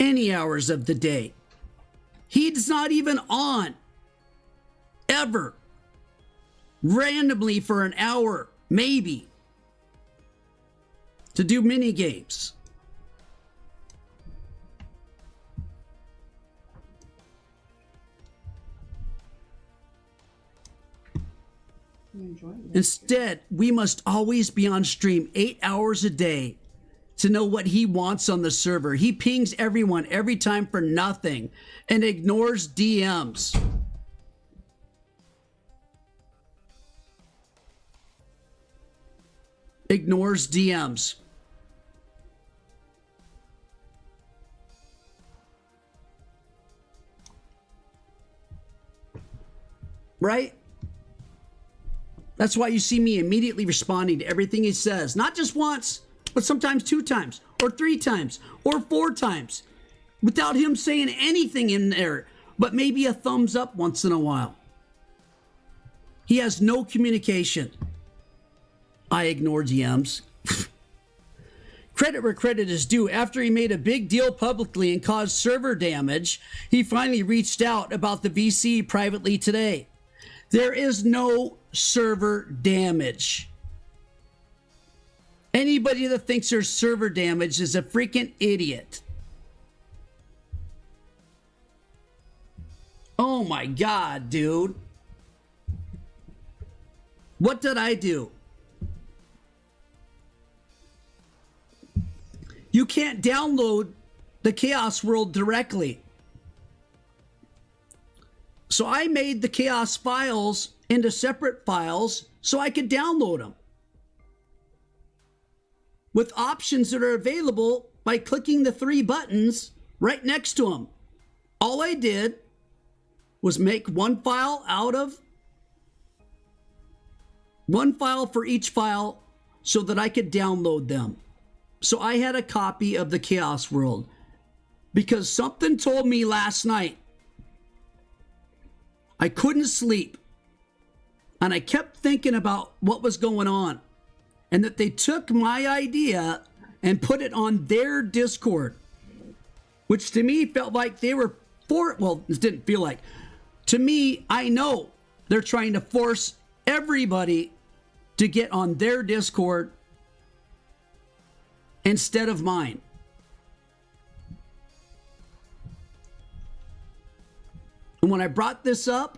any hours of the day. He's not even on ever. Randomly for an hour, maybe, to do mini games. Instead, we must always be on stream 8 hours a day to know what he wants on the server. He pings everyone every time for nothing and ignores DMs. Ignores DMs. right? That's why you see me immediately responding to everything he says. Not just once, but sometimes 2 times, or 3 times, or 4 times, without him saying anything in there, but maybe a thumbs up once in a while. He has no communication. I ignore DMs. Credit where credit is due. After he made a big deal publicly and caused server damage, he finally reached out about the VC privately today. There is no server damage. Anybody that thinks there's server damage is a freaking idiot. Oh my God, dude. What did I do? You can't download the Chaos World directly. So I made the Chaos files into separate files so I could download them with options that are available by clicking the 3 buttons right next to them. All I did was make one file for each file so that I could download them. So I had a copy of the Chaos World because something told me last night I couldn't sleep, and I kept thinking about what was going on, and that they took my idea and put it on their Discord, which to me felt like they were well, it didn't feel like. To me, I know they're trying to force everybody to get on their Discord instead of mine. And when I brought this up,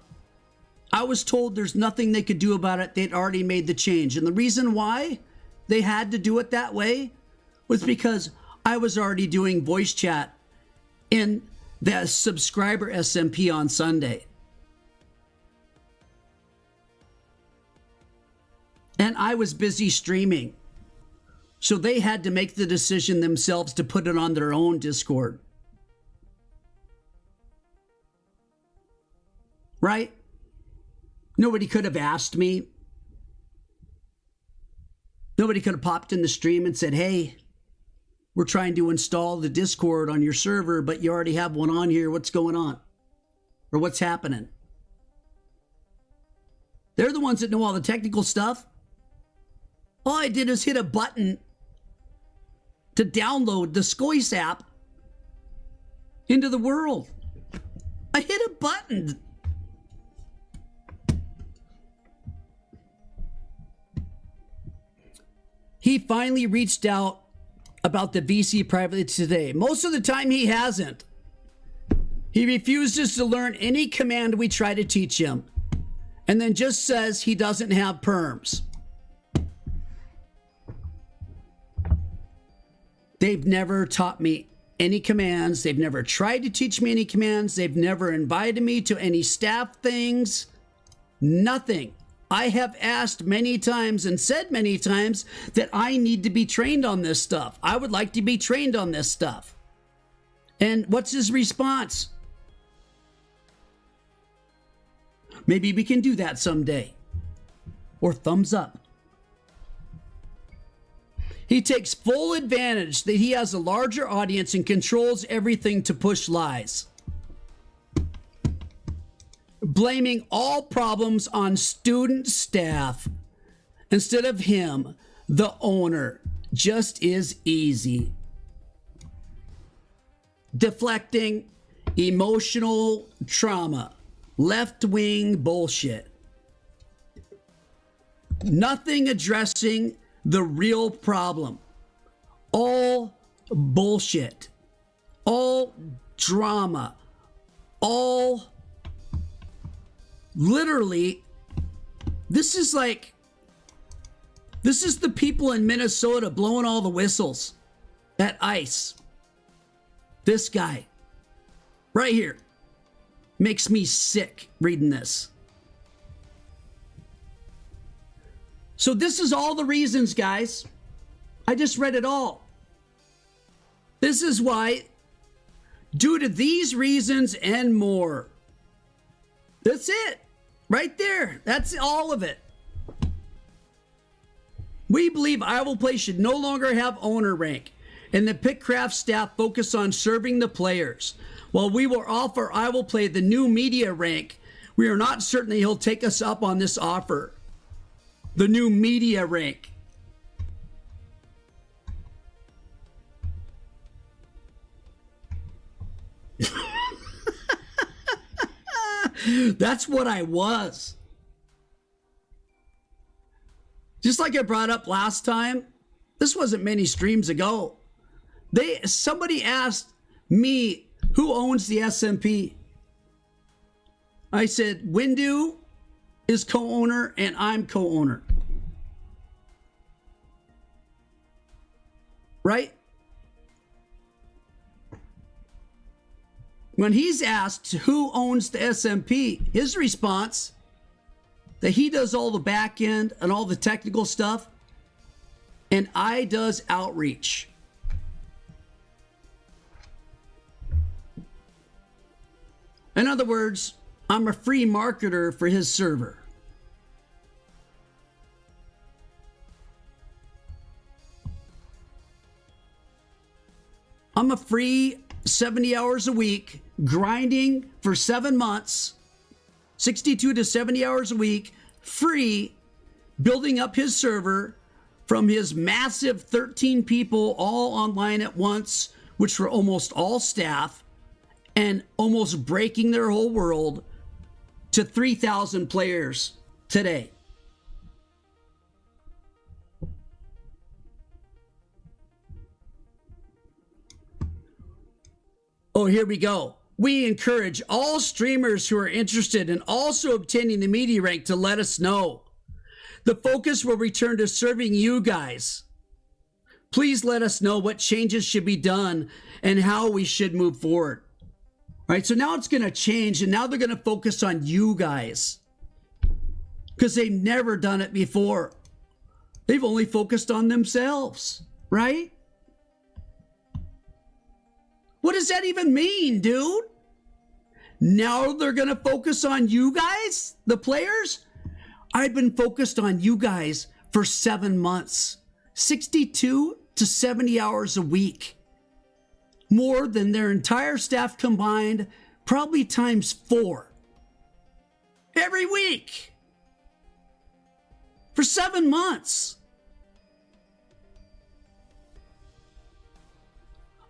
I was told there's nothing they could do about it. They'd already made the change. And the reason why they had to do it that way was because I was already doing voice chat in the subscriber SMP on Sunday. And I was busy streaming. So they had to make the decision themselves to put it on their own Discord. Right? Nobody could have asked me. Nobody could have popped in the stream and said, hey, we're trying to install the Discord on your server, but you already have one on here. What's going on? Or what's happening? They're the ones that know all the technical stuff. All I did is hit a button to download the Skois app into the world. I hit a button. He finally reached out about the VC privately today. Most of the time he hasn't. He refuses to learn any command we try to teach him, and then just says he doesn't have perms. They've never taught me any commands. They've never tried to teach me any commands. They've never invited me to any staff things. Nothing. I have asked many times and said many times that I need to be trained on this stuff. I would like to be trained on this stuff. And what's his response? Maybe we can do that someday. Or thumbs up. He takes full advantage that he has a larger audience and controls everything to push lies. Blaming all problems on student staff instead of him, the owner, just is easy. Deflecting emotional trauma, left-wing bullshit. Nothing addressing the real problem. All bullshit. All drama. All literally, this is the people in Minnesota blowing all the whistles at ICE. This guy right here makes me sick reading this. So this is all the reasons, guys. I just read it all. This is why, due to these reasons and more, that's it. Right there. That's all of it. We believe EyeWillPlay should no longer have owner rank, and the Pickcraft staff focus on serving the players. While we will offer EyeWillPlay the new media rank, we are not certain that he'll take us up on this offer. The new media rank. That's what I was. Just like I brought up last time, this wasn't many streams ago. Somebody asked me who owns the SMP. I said Windu is co-owner and I'm co-owner. Right? When he's asked who owns the SMP, his response that he does all the back end and all the technical stuff, and I does outreach. In other words, I'm a free marketer for his server. I'm a free 70 hours a week, grinding for 7 months, 62 to 70 hours a week, free, building up his server from his massive 13 people all online at once, which were almost all staff, and almost breaking their whole world to 3,000 players today. Oh, here we go. We encourage all streamers who are interested in also obtaining the media rank to let us know. The focus will return to serving you guys. Please let us know what changes should be done and how we should move forward. All right, so now it's going to change, and now they're going to focus on you guys because they've never done it before. They've only focused on themselves, right? What does that even mean, dude? Now they're going to focus on you guys, the players? I've been focused on you guys for 7 months, 62 to 70 hours a week. More than their entire staff combined, probably times 4. Every week. For 7 months.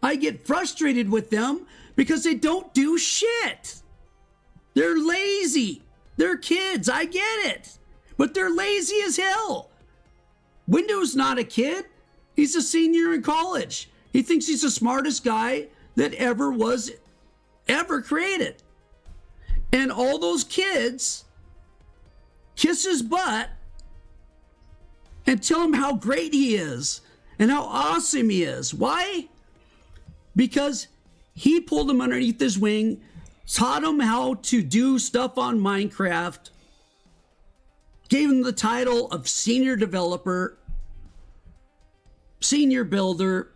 I get frustrated with them because they don't do shit. They're lazy. They're kids. I get it. But they're lazy as hell. Window's not a kid. He's a senior in college. He thinks he's the smartest guy that ever created. And all those kids kiss his butt and tell him how great he is and how awesome he is. Why? Because he pulled him underneath his wing, taught him how to do stuff on Minecraft, gave him the title of senior developer, senior builder.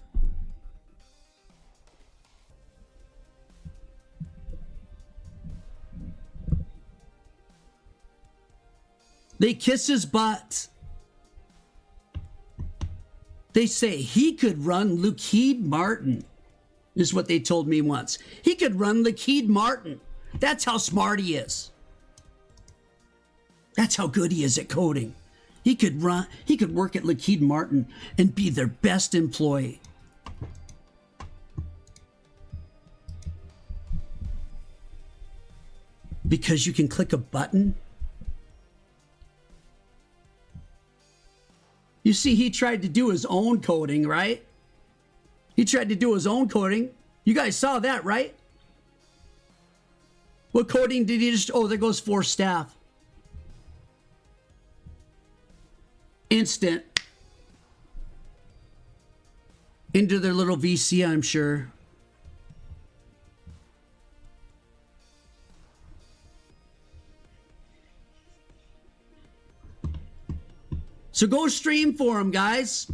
They kiss his butt. They say he could run Lockheed Martin, is what they told me once. He could run Lockheed Martin. That's how smart he is. That's how good he is at coding. He could work at Lockheed Martin and be their best employee. Because you can click a button. You see, he tried to do his own coding, right? He tried to do his own coding. You guys saw that, right? What coding did he just... Oh, there goes 4 staff. Instant. Into their little VC, I'm sure. So go stream for him, guys.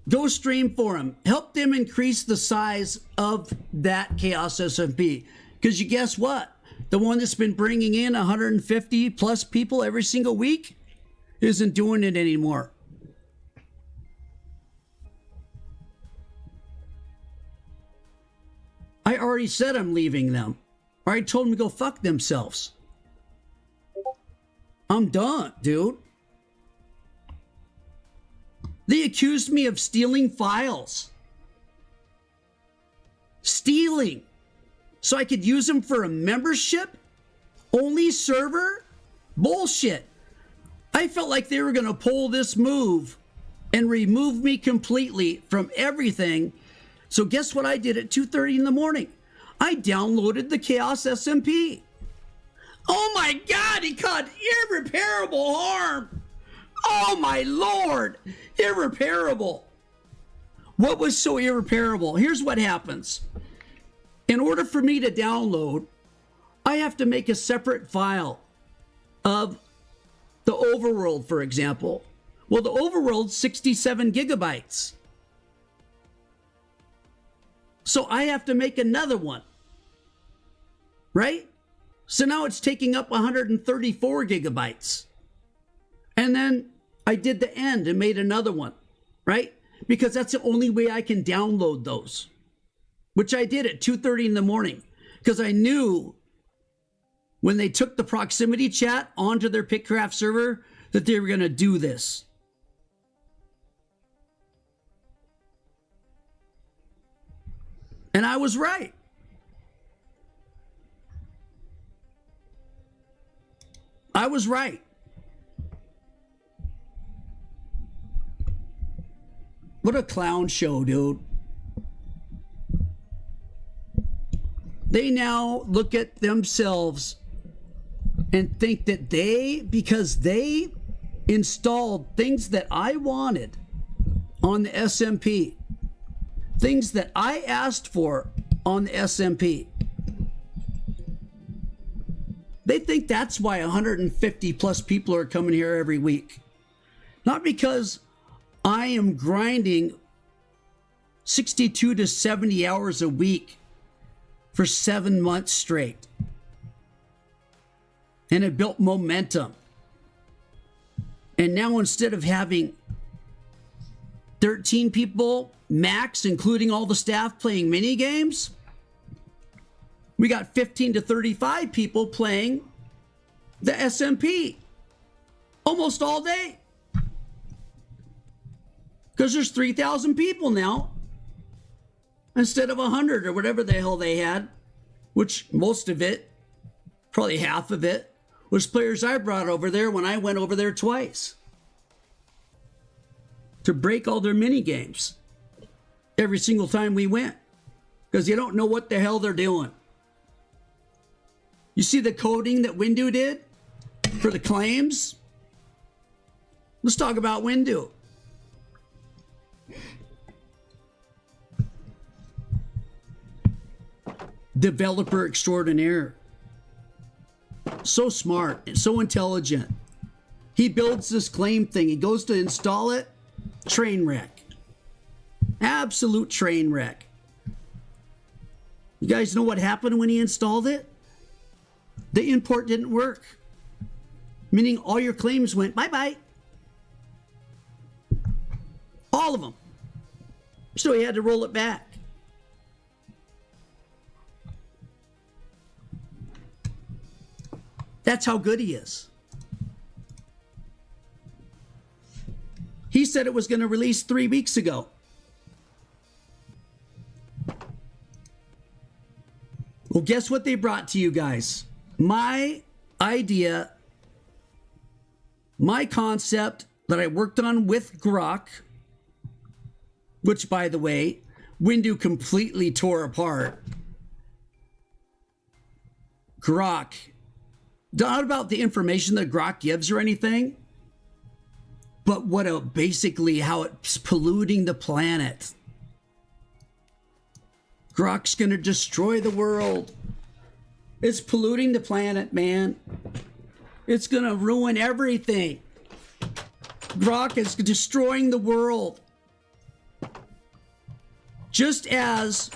Go stream for him. Help them increase the size of that Chaos SMP. Because you guess what? the one that's been bringing in 150 plus people every single week, isn't doing it anymore. I already said I'm leaving them. I already told them to go fuck themselves. I'm done, dude. They accused me of stealing files. Stealing. So I could use them for a membership only server? Bullshit. I felt like they were going to pull this move and remove me completely from everything. So guess what I did at 2:30 in the morning? I downloaded the Chaos SMP. Oh my God, he caused irreparable harm. Oh my Lord, irreparable. What was so irreparable? Here's what happens. In order for me to download, I have to make a separate file of the overworld, for example. Well, the overworld's 67 gigabytes. So I have to make another one, right? So now it's taking up 134 gigabytes. And then I did the end and made another one, right? Because that's the only way I can download those, which I did at 2:30 in the morning because I knew when they took the proximity chat onto their Pickcraft server that they were going to do this. And I was right. I was right. What a clown show, dude. They now look at themselves and think that because they installed things that I wanted on the SMP, things that I asked for on the SMP, they think that's why 150 plus people are coming here every week. Not because I am grinding 62 to 70 hours a week for 7 months straight. And it built momentum. And now instead of having 13 people max, including all the staff playing mini games, we got 15 to 35 people playing the SMP almost all day. Because there's 3,000 people now instead of 100 or whatever the hell they had, which most of it, probably half of it, was players I brought over there when I went over there twice to break all their mini games every single time we went, because you don't know what the hell they're doing. You see the coding that Windu did for the claims? Let's talk about Windu. Developer extraordinaire. So smart and so intelligent. He builds this claim thing. He goes to install it. Train wreck. Absolute train wreck. You guys know what happened when he installed it? The import didn't work. Meaning all your claims went bye-bye. All of them. So he had to roll it back. That's how good he is. He said it was going to release 3 weeks ago. Well, guess what they brought to you guys? My idea, my concept that I worked on with Grok, which, by the way, Windu completely tore apart. Grok. Not about the information that Grok gives or anything, but basically how it's polluting the planet. Grok's gonna destroy the world. It's polluting the planet, man. It's gonna ruin everything. Grok is destroying the world. Just as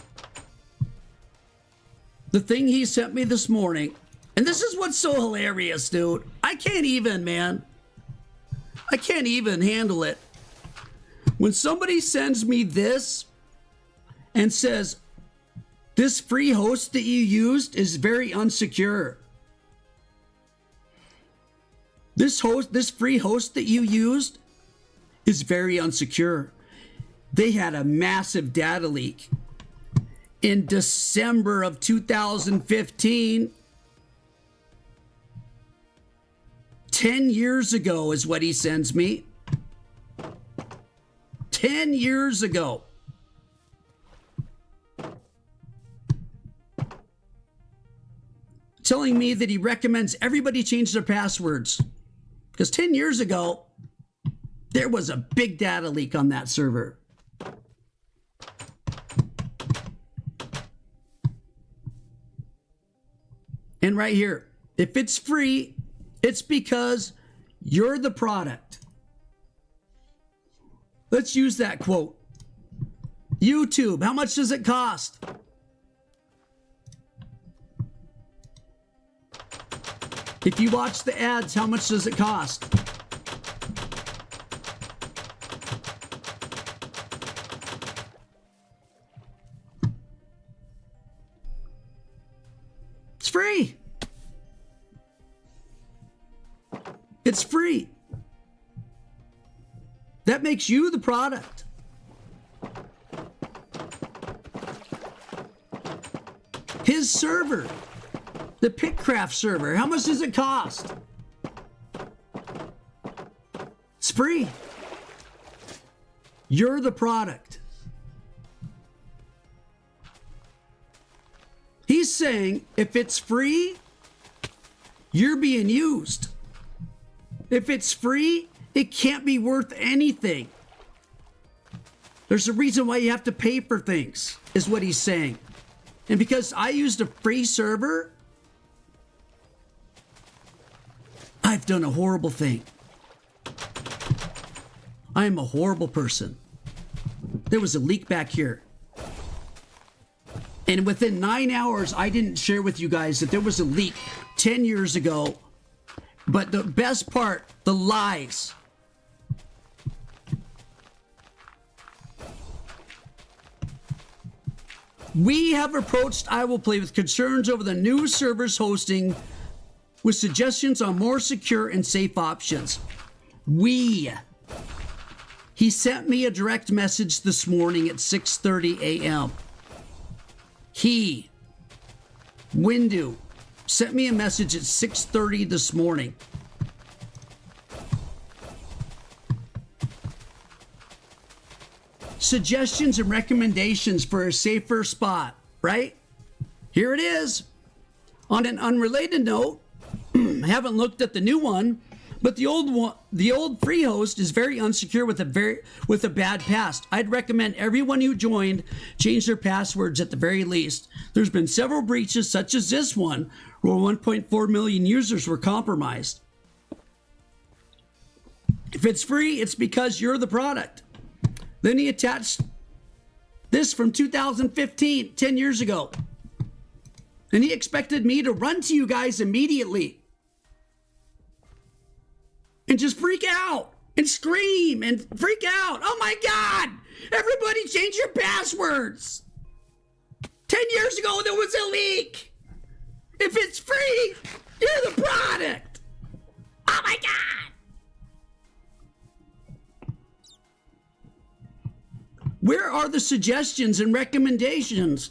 the thing he sent me this morning And this is what's so hilarious, dude. I can't even, man. I can't even handle it. When somebody sends me this and says, this free host that you used is very unsecure. This free host that you used is very unsecure. They had a massive data leak in December of 2015. 10 years ago is what he sends me. 10 years ago. Telling me that he recommends everybody change their passwords. Because 10 years ago, there was a big data leak on that server. And right here, if it's free, it's because you're the product. Let's use that quote. YouTube, how much does it cost? If you watch the ads, how much does it cost? It's free. It's free. That makes you the product. His server, the Pickcraft server, how much does it cost? It's free. You're the product. He's saying if it's free, you're being used. If it's free, it can't be worth anything. There's a reason why you have to pay for things, is what he's saying. And because I used a free server, I've done a horrible thing. I am a horrible person. There was a leak back here. And within 9 hours, I didn't share with you guys that there was a leak 10 years ago. But the best part, the lies. We have approached EyeWillPlay with concerns over the new server's hosting with suggestions on more secure and safe options. He sent me a direct message this morning at 6:30 a.m. Windu, sent me a message at 6:30 this morning. Suggestions and recommendations for a safer spot, right? Here it is. On an unrelated note, haven't looked at the new one, but the old free host is very unsecure with a bad past. I'd recommend everyone who joined change their passwords at the very least. There's been several breaches such as this one where 1.4 million users were compromised. If it's free, it's because you're the product. Then he attached this from 2015, 10 years ago. And he expected me to run to you guys immediately and just freak out and scream and freak out. Oh my God, everybody change your passwords. 10 years ago, there was a leak. If it's free, you're the product. Oh my God. Where are the suggestions and recommendations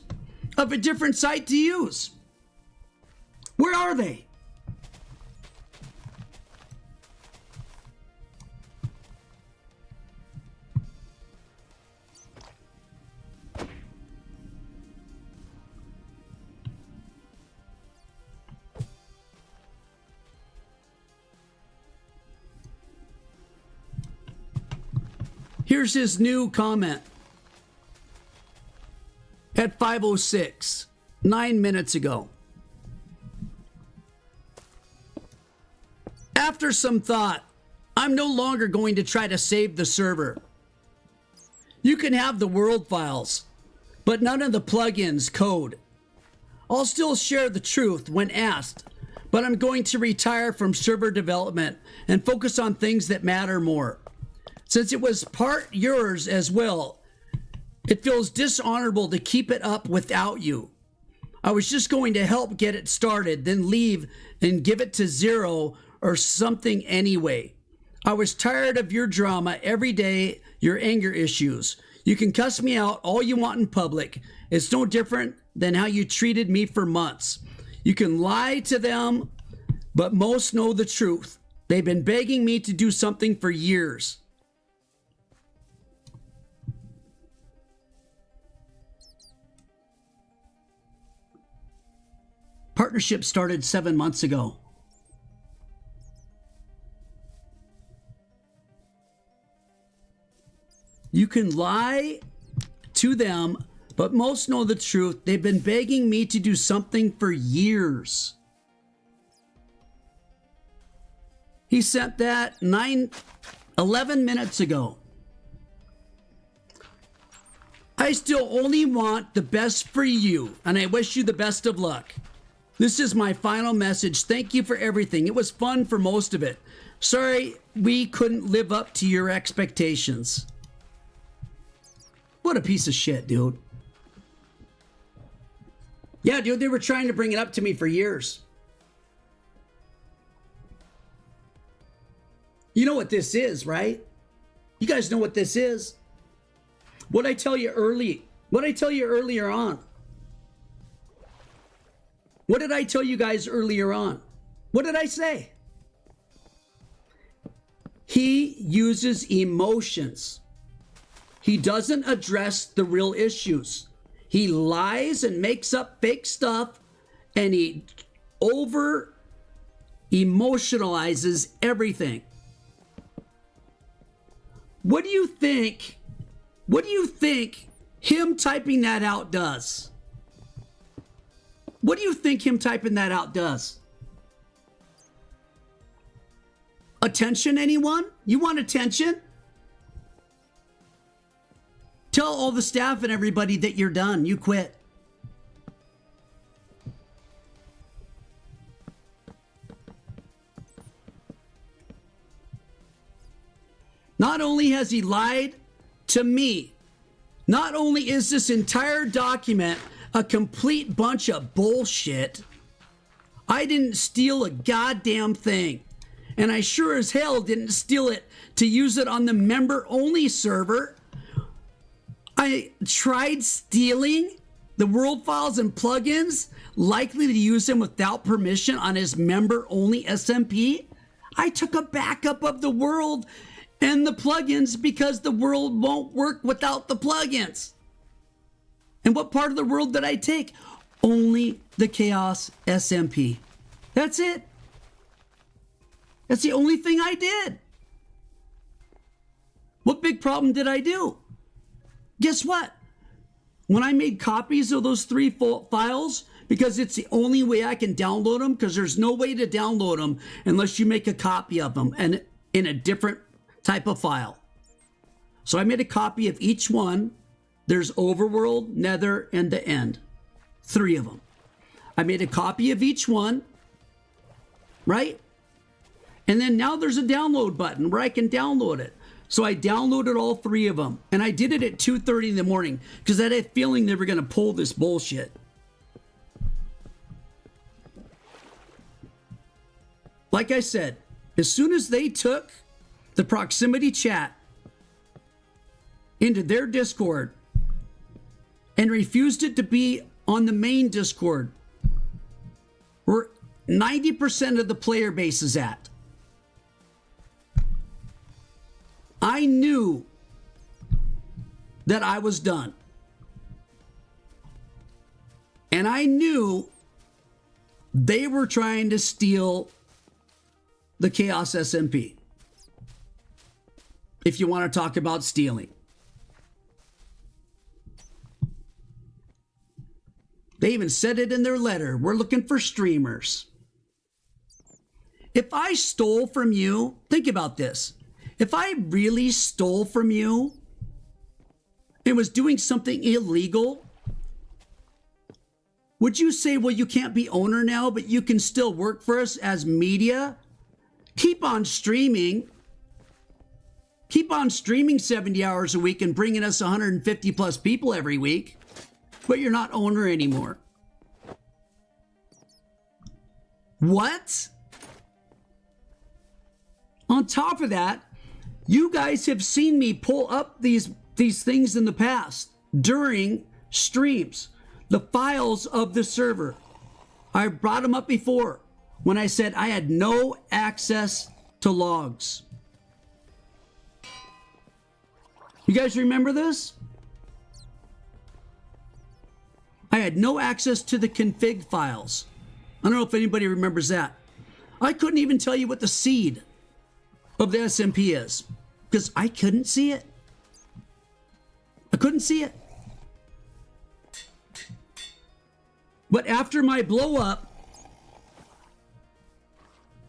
of a different site to use? Where are they? Here's his new comment. At 5:06, 9 minutes ago. After some thought, I'm no longer going to try to save the server. You can have the world files, but none of the plugins code. I'll still share the truth when asked, but I'm going to retire from server development and focus on things that matter more. Since it was part yours as well, it feels dishonorable to keep it up without you. I was just going to help get it started, then leave and give it to zero or something anyway. I was tired of your drama every day, your anger issues. You can cuss me out all you want in public. It's no different than how you treated me for months. You can lie to them, but most know the truth. They've been begging me to do something for years. Partnership started 7 months ago. You can lie to them, but most know the truth. They've been begging me to do something for years. He sent that 11 minutes ago. I still only want the best for you, and I wish you the best of luck. This is my final message. Thank you for everything. It was fun for most of it. Sorry we couldn't live up to your expectations. What a piece of shit, dude. Yeah, dude, they were trying to bring it up to me for years. You know what this is, right? You guys know what this is. What I tell you earlier on. What did I tell you guys earlier on? What did I say? He uses emotions. He doesn't address the real issues. He lies and makes up fake stuff, and he over emotionalizes everything. What do you think? What do you think him typing that out does? What do you think him typing that out does? Attention, anyone? You want attention? Tell all the staff and everybody that you're done. You quit. Not only has he lied to me, not only is this entire document a complete bunch of bullshit, I didn't steal a goddamn thing. And I sure as hell didn't steal it to use it on the member-only server. I tried stealing the world files and plugins, likely to use them without permission on his member-only SMP. I took a backup of the world and the plugins because the world won't work without the plugins. And what part of the world did I take? Only the Chaos SMP. That's it. That's the only thing I did. What big problem did I do? Guess what? When I made copies of those 3 files, because it's the only way I can download them, because there's no way to download them unless you make a copy of them and in a different type of file. So I made a copy of each one. There's Overworld, Nether, and the End. 3 of them. I made a copy of each one, right? And then now there's a download button where I can download it. So I downloaded all 3 of them. And I did it at 2:30 in the morning because I had a feeling they were going to pull this bullshit. Like I said, as soon as they took the proximity chat into their Discord and refused it to be on the main Discord where 90% of the player base is at, I knew that I was done. And I knew they were trying to steal the Chaos SMP. If you want to talk about stealing. They even said it in their letter. We're looking for streamers. If I stole from you, think about this. If I really stole from you and was doing something illegal, would you say, well, you can't be owner now, but you can still work for us as media? Keep on streaming. Keep on streaming 70 hours a week and bringing us 150 plus people every week, but you're not owner anymore. What? On top of that, you guys have seen me pull up these things in the past during streams, the files of the server. I brought them up before when I said I had no access to logs. You guys remember this? I had no access to the config files. I don't know if anybody remembers that. I couldn't even tell you what the seed of the SMP is because I couldn't see it. I couldn't see it. But after my blow up,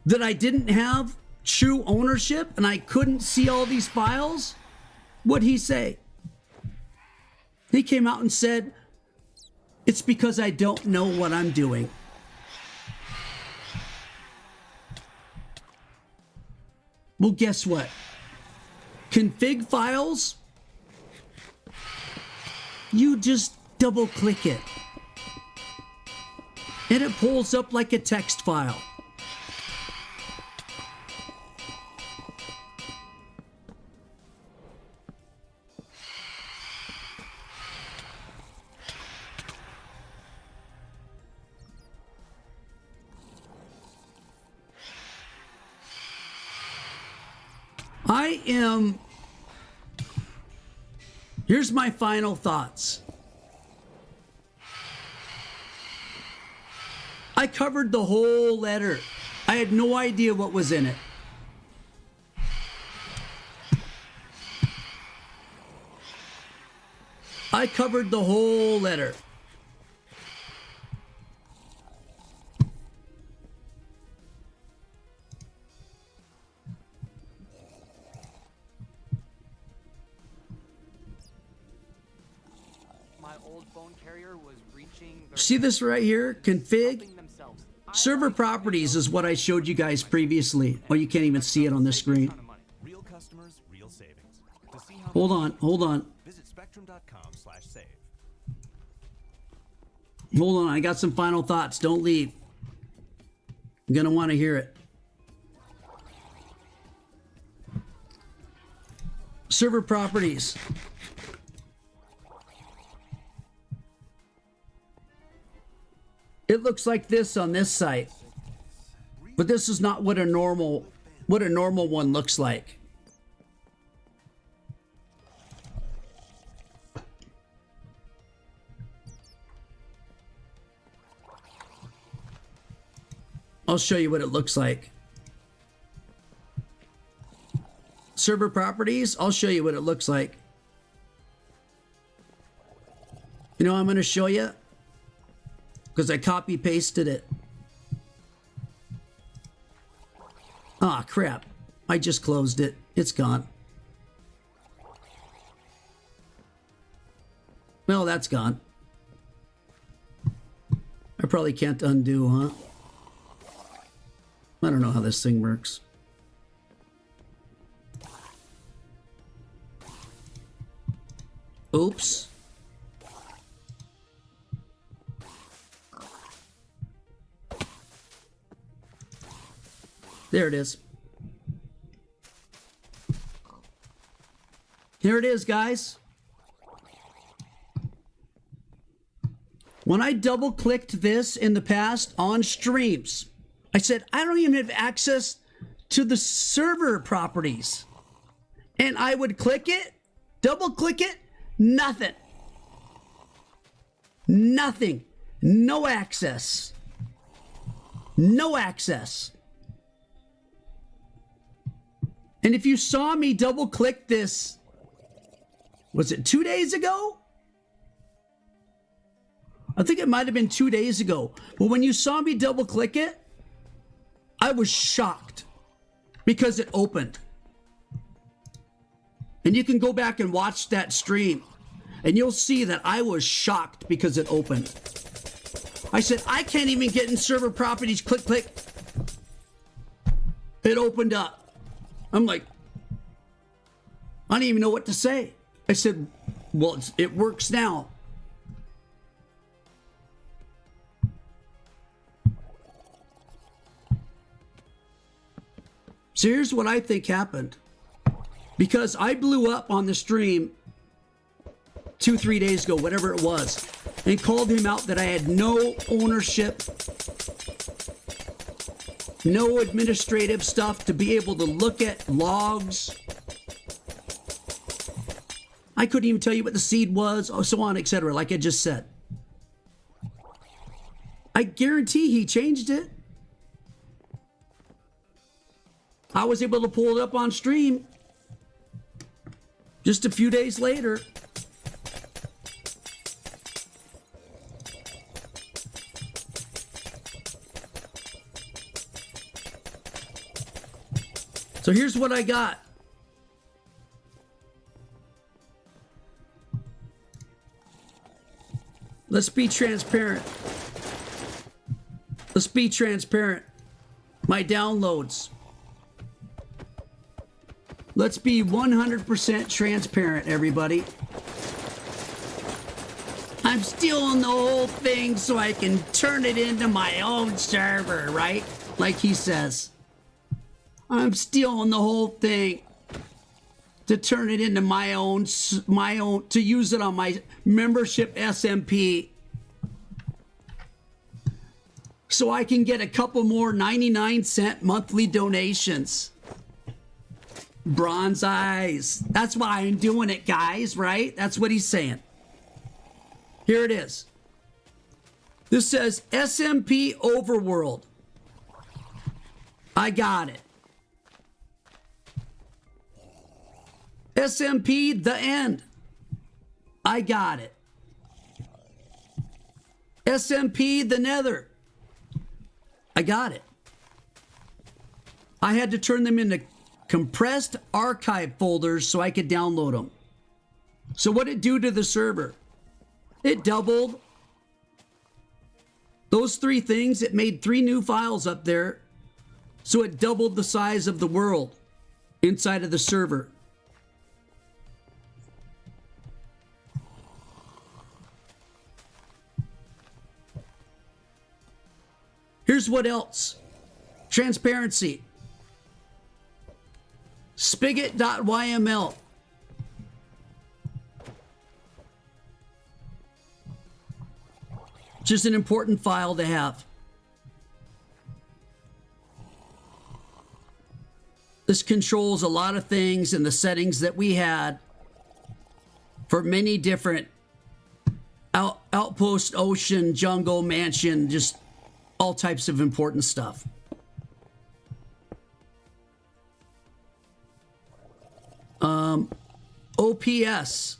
that I didn't have true ownership and I couldn't see all these files, what'd he say? He came out and said, it's because I don't know what I'm doing. Well, guess what? Config files, you just double click it. And it pulls up like a text file. Here's my final thoughts. I covered the whole letter. I had no idea what was in it. I covered the whole letter. See this right here? Config. Server properties is what I showed you guys previously. Oh, you can't even see it on this screen. Real customers, real savings. To see how Hold on. Visit spectrum.com/save. Hold on, I got some final thoughts. Don't leave. You're gonna want to hear it. Server properties. It looks like this on this site, but this is not what a normal one looks like. I'll show you what it looks like. Server properties, I'll show you what it looks like. You know, I'm going to show you because I copy pasted it. Ah, crap. I just closed it. It's gone. Well, that's gone. I probably can't undo, huh? I don't know how this thing works. Oops. There it is. Here it is, guys. When I double clicked this in the past on streams, I said, I don't even have access to the server properties. And I would click it, double click it, nothing. Nothing. No access. No access. And if you saw me double click this, was it 2 days ago? I think it might have been 2 days ago. But when you saw me double click it, I was shocked because it opened. And you can go back and watch that stream and you'll see that I was shocked because it opened. I said, I can't even get in server properties. Click, click. It opened up. I'm like, I don't even know what to say. I said, well, it works now. So here's what I think happened. Because I blew up on the stream 2-3 days ago, whatever it was, and called him out that I had no ownership, no administrative stuff to be able to look at logs. I couldn't even tell you what the seed was, so on, etc., like I just said. I guarantee he changed it. I was able to pull it up on stream just a few days later. So here's what I got. Let's be transparent. Let's be transparent. My downloads. Let's be 100% transparent, everybody. I'm stealing the whole thing so I can turn it into my own server, right? Like he says. I'm stealing the whole thing to turn it into my own, to use it on my membership SMP. So I can get a couple more 99-cent monthly donations. Bronze eyes. That's why I'm doing it, guys, right? That's what he's saying. Here it is. This says SMP Overworld. I got it. SMP The End. I got it. SMP The Nether. I got it. I had to turn them into compressed archive folders so I could download them. So what did it do to the server? It doubled. Those three things, it made 3 new files up there. So it doubled the size of the world inside of the server. Here's what else. Transparency. Spigot.yml. Just an important file to have. This controls a lot of things in the settings that we had for many different outpost, ocean, jungle, mansion, just all types of important stuff. OPS.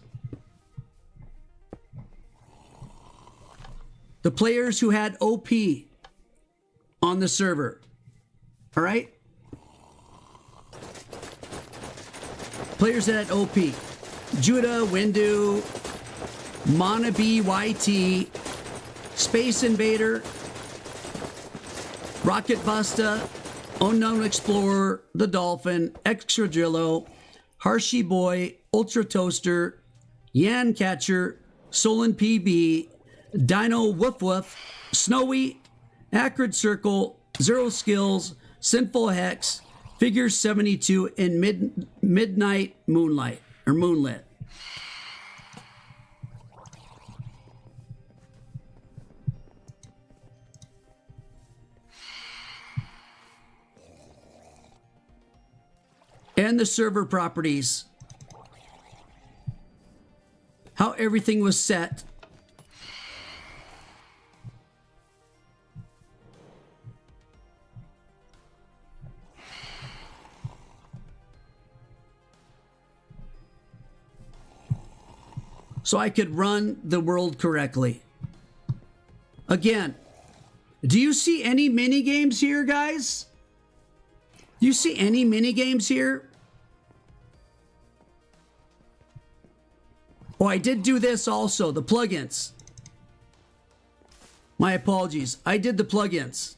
The players who had OP on the server. All right? Players that had OP. Judah, Windu, Monabe YT, Space Invader, Rocket Busta, Unknown Explorer, The Dolphin, Extradrillo, Harshy Boy, Ultra Toaster, Yan Catcher, Solon PB, Dino Woof Woof, Snowy, Acrid Circle, Zero Skills, Sinful Hex, Figure 72, and Midnight Moonlight, or Moonlit. And the server properties. How everything was set. So I could run the world correctly. Again, do you see any mini games here, guys? Do you see any mini games here? Oh, I did do this also, the plugins. My apologies. I did the plugins.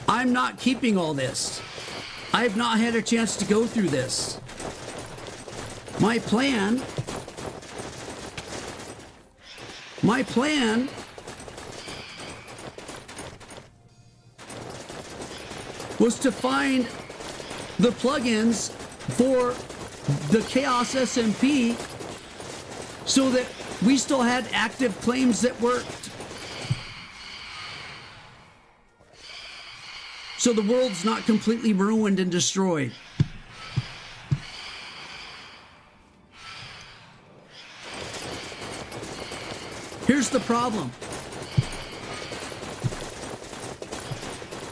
I'm not keeping all this. I've not had a chance to go through this. My plan was to find the plugins for the Chaos SMP so that we still had active claims that worked. So the world's not completely ruined and destroyed. Here's the problem.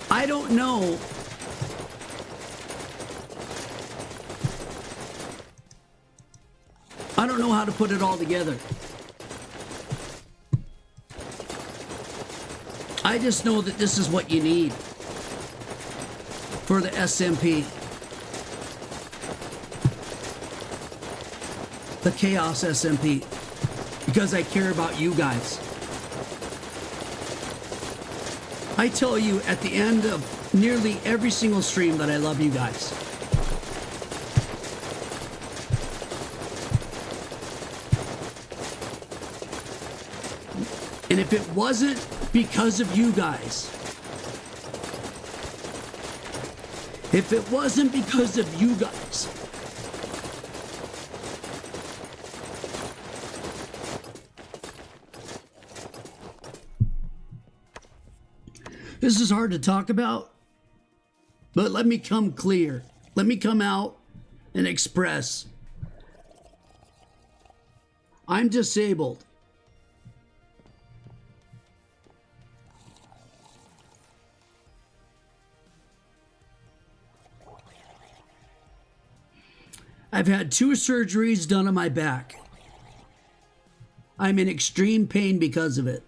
I don't know how to put it all together. I just know that this is what you need for the SMP. The Chaos SMP. Because I care about you guys. I tell you at the end of nearly every single stream that I love you guys. And if it wasn't because of you guys, if it wasn't because of you guys, this is hard to talk about, but let me come clear. Let me come out and express. I'm disabled. I've had 2 surgeries done on my back. I'm in extreme pain because of it.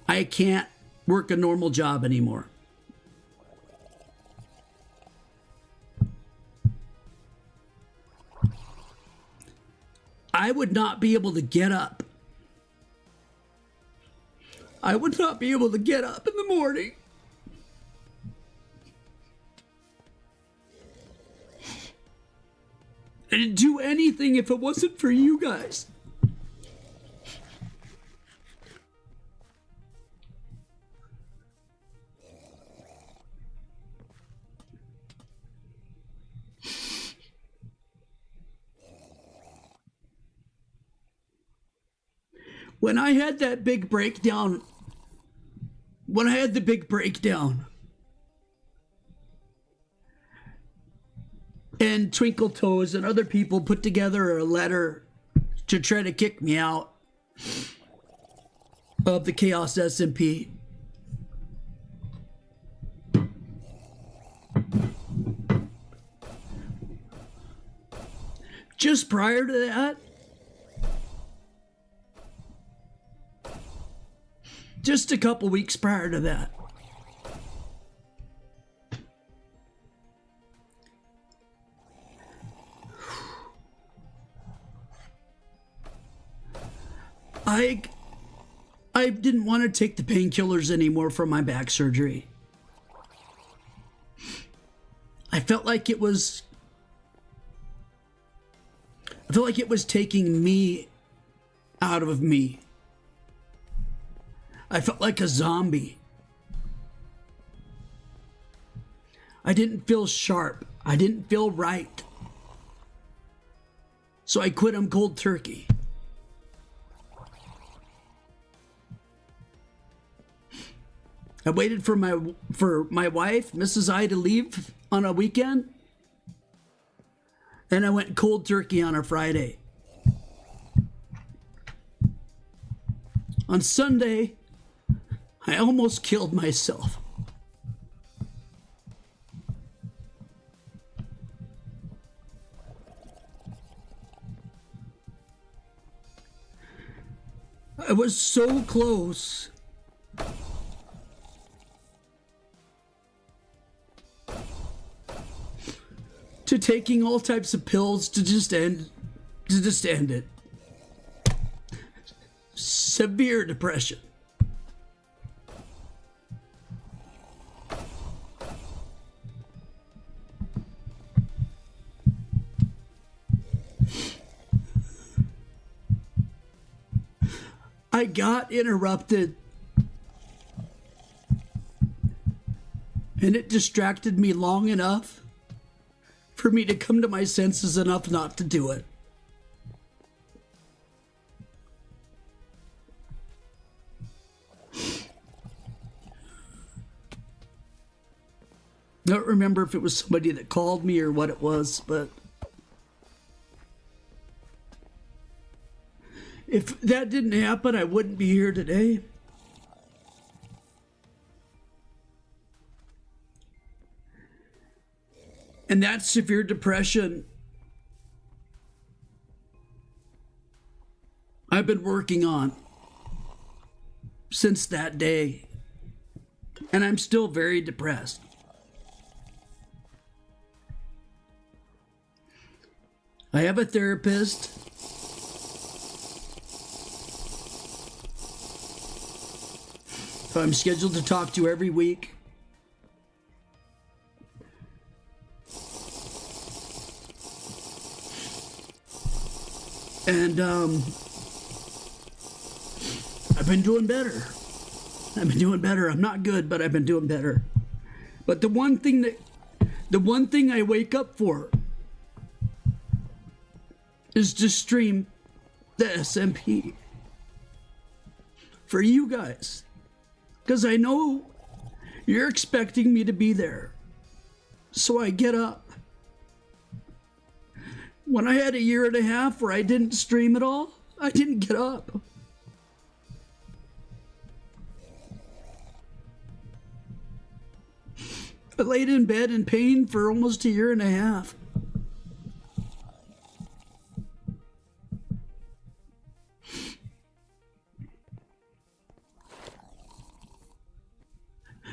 I can't work a normal job anymore. I would not be able to get up. I would not be able to get up in the morning. I didn't do anything if it wasn't for you guys. When I had that big breakdown, and Twinkle Toes and other people put together a letter to try to kick me out of the Chaos SMP. Just prior to that, just a couple weeks prior to that, I didn't want to take the painkillers anymore for my back surgery. I felt like it was taking me out of me. I felt like a zombie. I didn't feel sharp. I didn't feel right. So I quit them cold turkey. I waited for my wife, Mrs. I, to leave on a weekend. And I went cold turkey on a Friday. On Sunday, I almost killed myself. I was so close to to taking all types of pills to just end it. Severe depression. I got interrupted, and it distracted me long enough for me to come to my senses enough not to do it. I don't remember if it was somebody that called me or what it was, but if that didn't happen, I wouldn't be here today. And that severe depression, I've been working on since that day. And I'm still very depressed. I have a therapist. Who I'm scheduled to talk to every week. And I've been doing better. I'm not good, but I've been doing better. But the one thing I wake up for is to stream the SMP for you guys. Because I know you're expecting me to be there. So I get up. When I had a year and a half where I didn't stream at all, I didn't get up. I laid in bed in pain for almost a year and a half.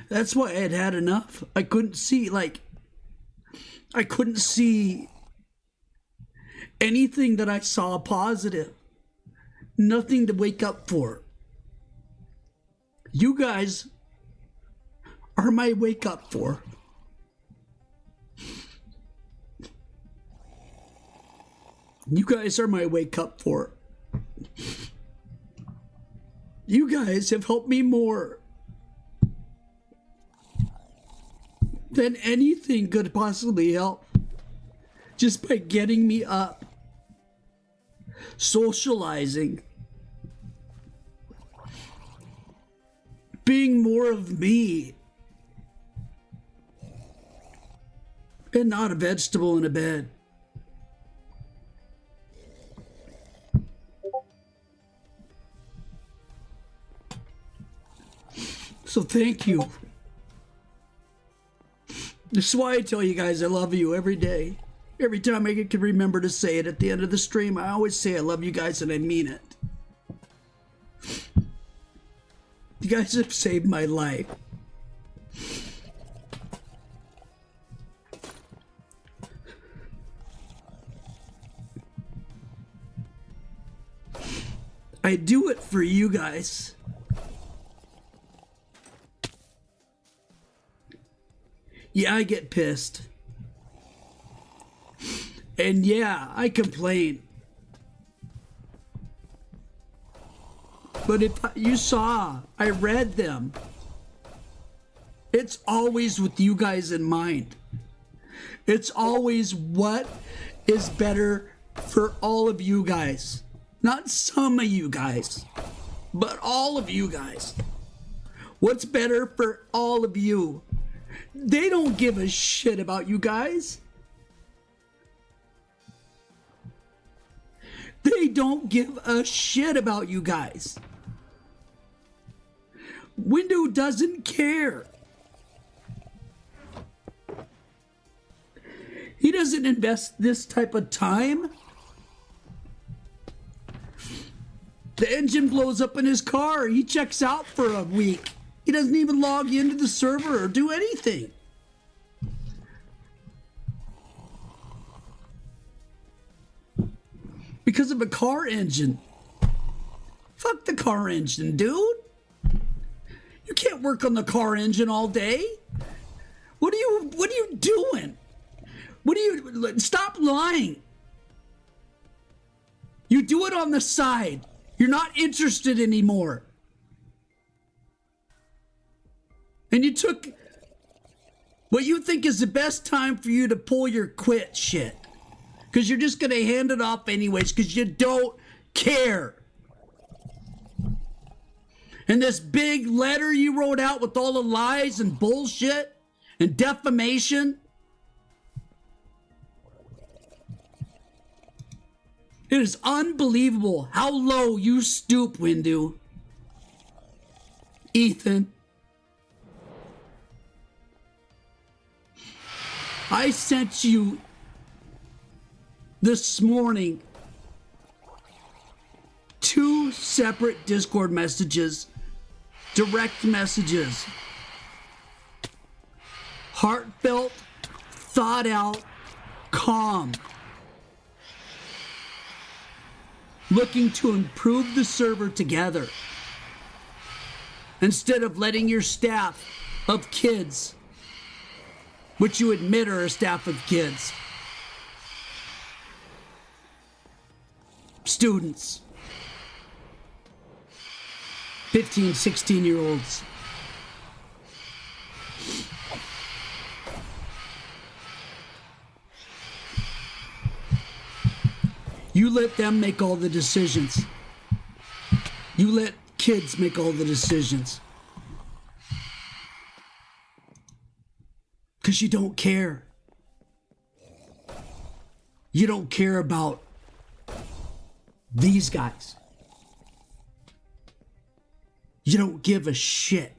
That's why I had had enough. I couldn't see anything that I saw positive. Nothing to wake up for. You guys are my wake up for. You guys are my wake up for. You guys have helped me more than anything could possibly help. Just by getting me up. Socializing. Being more of me. And not a vegetable in a bed. So thank you. This is why I tell you guys I love you every day. Every time I can remember to say it at the end of the stream, I always say I love you guys and I mean it. You guys have saved my life. I do it for you guys. Yeah, I get pissed. And yeah, I complain. But if you saw, I read them. It's always with you guys in mind. It's always what is better for all of you guys. Not some of you guys, but all of you guys. What's better for all of you? They don't give a shit about you guys. They don't give a shit about you guys. Window doesn't care. He doesn't invest this type of time. The engine blows up in his car. He checks out for a week. He doesn't even log into the server or do anything. because of a car engine. Fuck the car engine, dude. You can't work on the car engine all day. What are you doing? Stop lying. You do it on the side. You're not interested anymore. And you took what you think is the best time for you to pull your quit shit. Because you're just going to hand it off anyways because you don't care. And this big letter you wrote out with all the lies and bullshit and defamation. It is unbelievable how low you stoop, Windu. Ethan. I sent you this morning 2 separate Discord messages, direct messages, heartfelt, thought out, calm, looking to improve the server together instead of letting your staff of kids, which you admit are a staff of kids, students, 15, 16-year-olds. You let them make all the decisions. You let kids make all the decisions. Because you don't care. You don't care about these guys. You don't give a shit.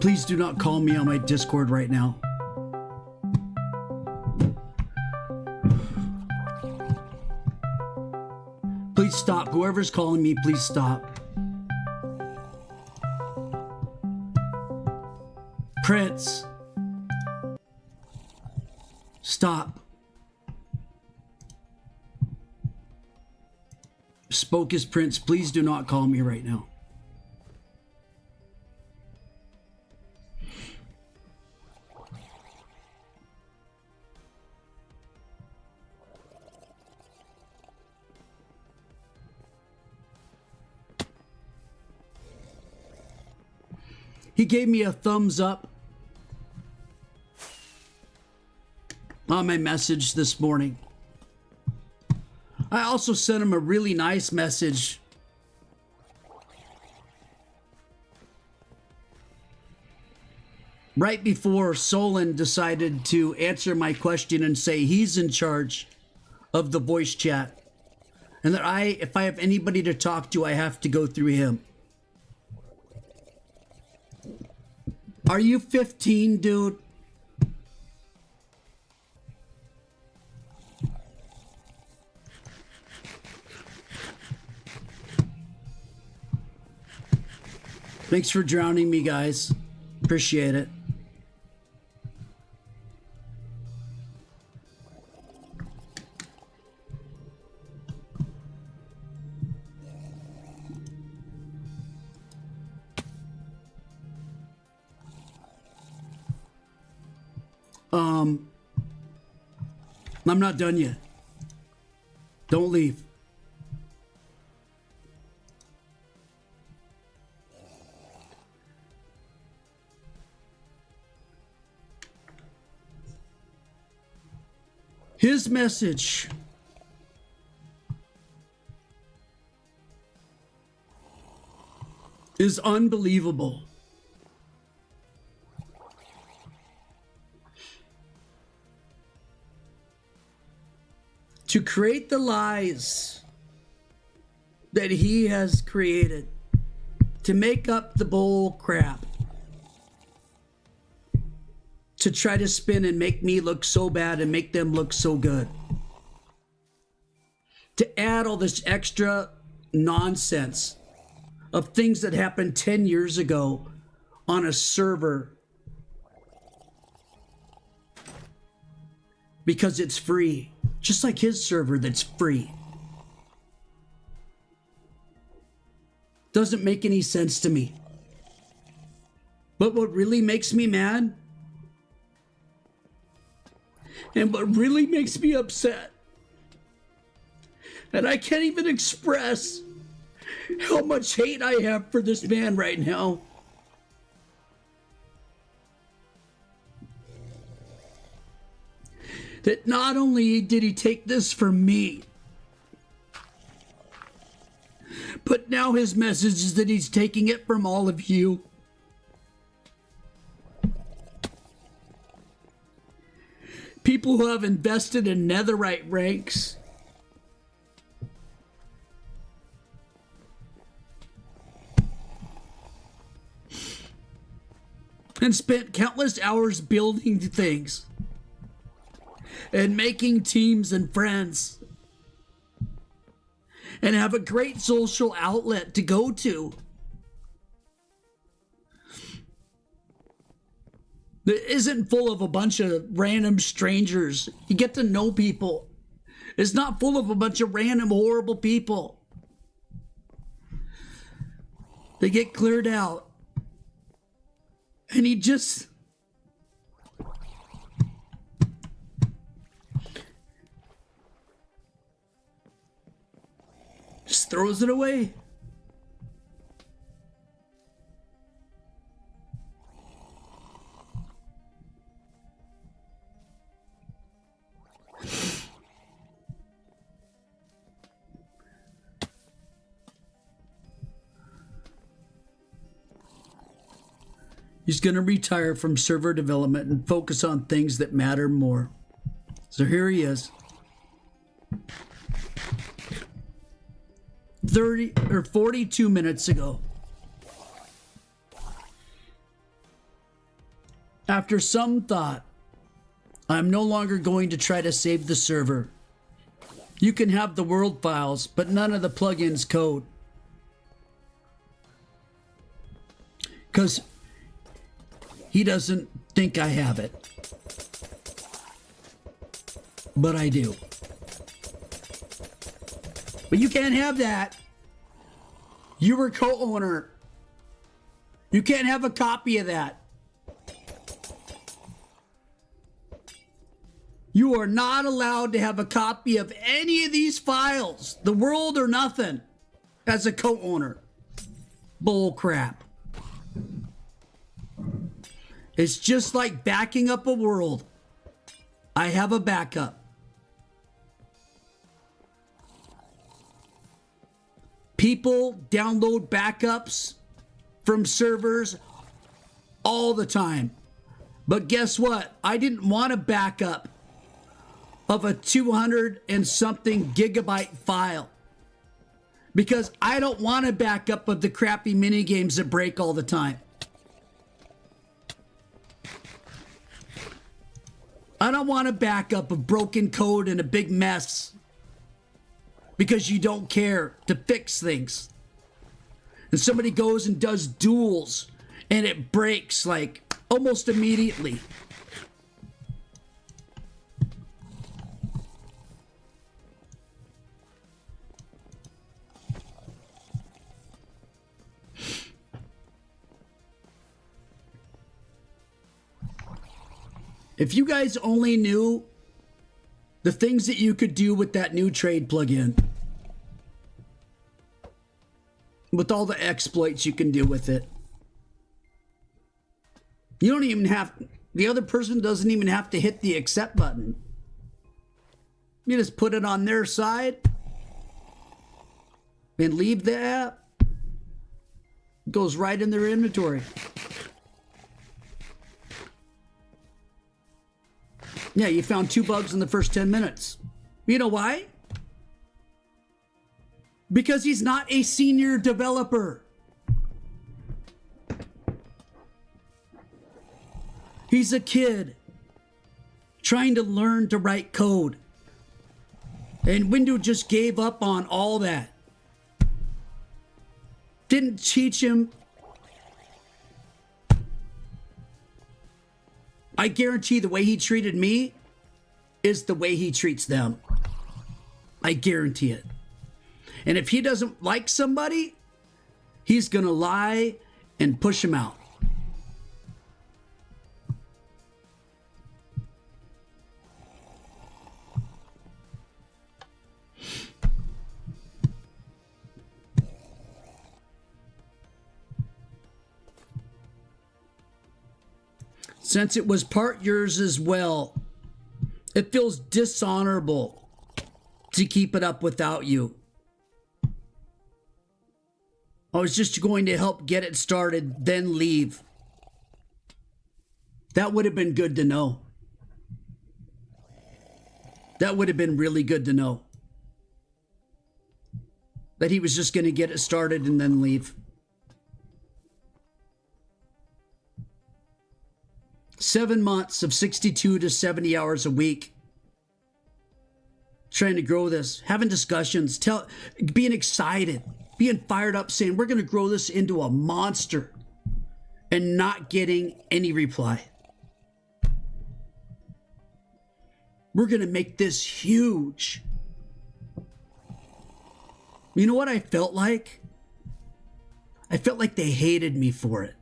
Please do not call me on my Discord right now. Please stop. Whoever's calling me, please stop. Prince. Stop. Spocus Prince, please do not call me right now. He gave me a thumbs up on my message this morning. I also sent him a really nice message right before Solon decided to answer my question and say he's in charge of the voice chat. And that if I have anybody to talk to, I have to go through him. Are you 15, dude? Thanks for drowning me, guys. Appreciate it. I'm not done yet. Don't leave. His message is unbelievable. To create the lies that he has created, to make up the bull crap, to try to spin and make me look so bad and make them look so good. To add all this extra nonsense of things that happened 10 years ago on a server because it's free, just like his server that's free. Doesn't make any sense to me. But what really makes me mad, and what really makes me upset, and I can't even express how much hate I have for this man right now, that not only did he take this from me, but now his message is that he's taking it from all of you. People who have invested in netherite ranks. And spent countless hours building things. And making teams and friends. And have a great social outlet to go to. That isn't full of a bunch of random strangers. You get to know people. It's not full of a bunch of random horrible people. They get cleared out. And he just throws it away. He's going to retire from server development and focus on things that matter more. So here he is. 42 minutes ago. After some thought, I'm no longer going to try to save the server. You can have the world files, but none of the plugins code. Because he doesn't think I have it. But I do. But you can't have that. You were co-owner. You can't have a copy of that. You are not allowed to have a copy of any of these files, the world or nothing, as a co-owner. Bull crap. It's just like backing up a world. I have a backup. People download backups from servers all the time. But guess what? I didn't want a backup of a 200 and something gigabyte file. Because I don't want a backup of the crappy mini games that break all the time. I don't want a backup of broken code and a big mess. Because you don't care to fix things. And somebody goes and does duels and it breaks like almost immediately. If you guys only knew the things that you could do with that new trade plugin, with all the exploits you can do with it. You don't even have, the other person doesn't even have to hit the accept button. You just put it on their side and leave the app. It goes right in their inventory. Yeah, you found 2 bugs in the first 10 minutes. You know why? Because he's not a senior developer. He's a kid trying to learn to write code. And Windows just gave up on all that. Didn't teach him. I guarantee the way he treated me is the way he treats them. I guarantee it. And if he doesn't like somebody, he's going to lie and push him out. Since it was part yours as well, it feels dishonorable to keep it up without you. I was just going to help get it started, then leave. That would have been good to know. That would have been really good to know. That he was just going to get it started and then leave. 7 months of 62 to 70 hours a week. Trying to grow this, having discussions, being excited, being fired up, saying we're going to grow this into a monster, and not getting any reply. We're going to make this huge. You know what I felt like? I felt like they hated me for it.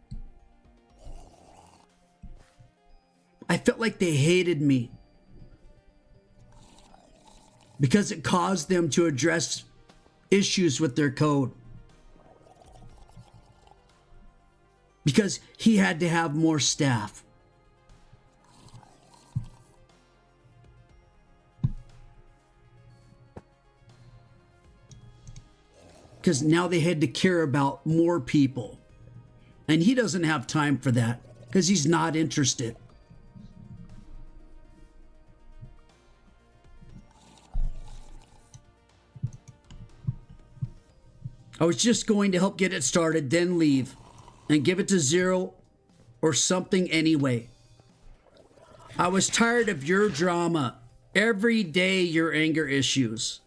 I felt like they hated me because it caused them to address issues with their code. Because he had to have more staff. Because now they had to care about more people. And he doesn't have time for that because he's not interested. I was just going to help get it started, then leave and give it to 0 or something anyway. I was tired of your drama. Every day, your anger issues.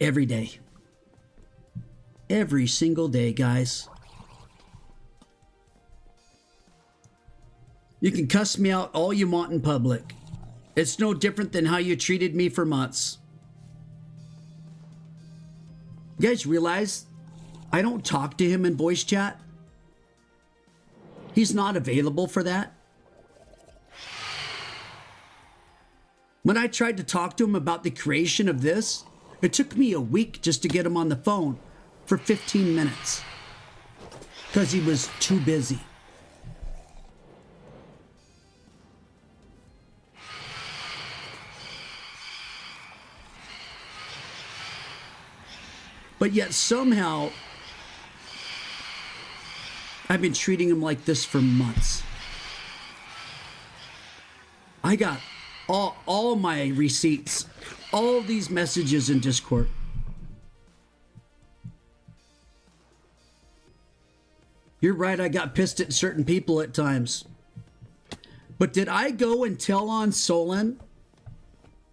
Every day. Every single day, guys. You can cuss me out all you want in public. It's no different than how you treated me for months. You guys realize I don't talk to him in voice chat? He's not available for that. When I tried to talk to him about the creation of this, it took me a week just to get him on the phone for 15 minutes because he was too busy. But yet somehow, I've been treating him like this for months. I got all my receipts, all these messages in Discord. You're right, I got pissed at certain people at times. But did I go and tell on Solon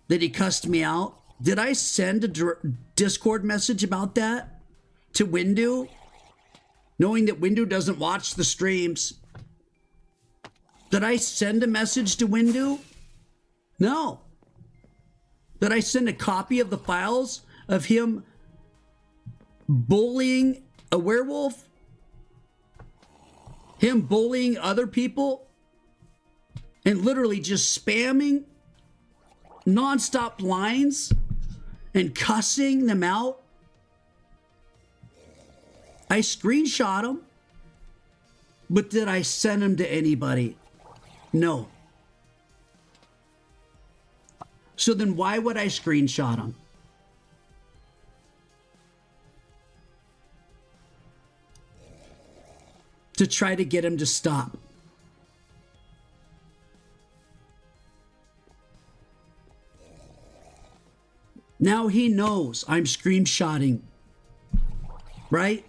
that he cussed me out? Did I send a Discord message about that to Windu? Knowing that Windu doesn't watch the streams. Did I send a message to Windu? No. Did I send a copy of the files of him bullying a werewolf? Him bullying other people? And literally just spamming non-stop lines and cussing them out? I screenshot them, but did I send them to anybody? No. So then why would I screenshot them? To try to get him to stop. Now he knows I'm screenshotting, right?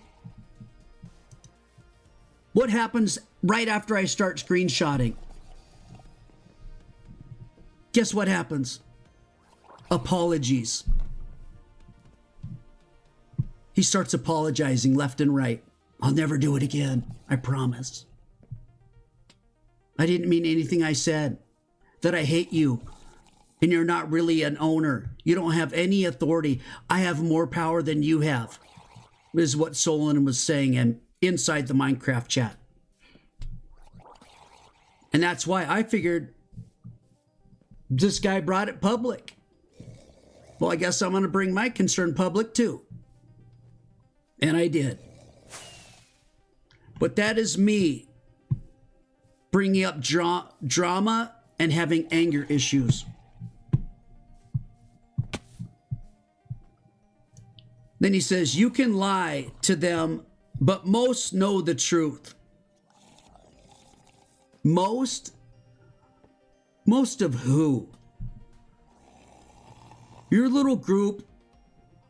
What happens right after I start screenshotting? Guess what happens? Apologies. He starts apologizing left and right. I'll never do it again. I promise. I didn't mean anything I said. That I hate you. And you're not really an owner. You don't have any authority. I have more power than you have. Is what Solon was saying inside the Minecraft chat. And that's why I figured this guy brought it public. Well, I guess I'm going to bring my concern public too. And I did. But that is me bringing up drama and having anger issues. Then he says, you can lie to them, but most know the truth. Most of who? Your little group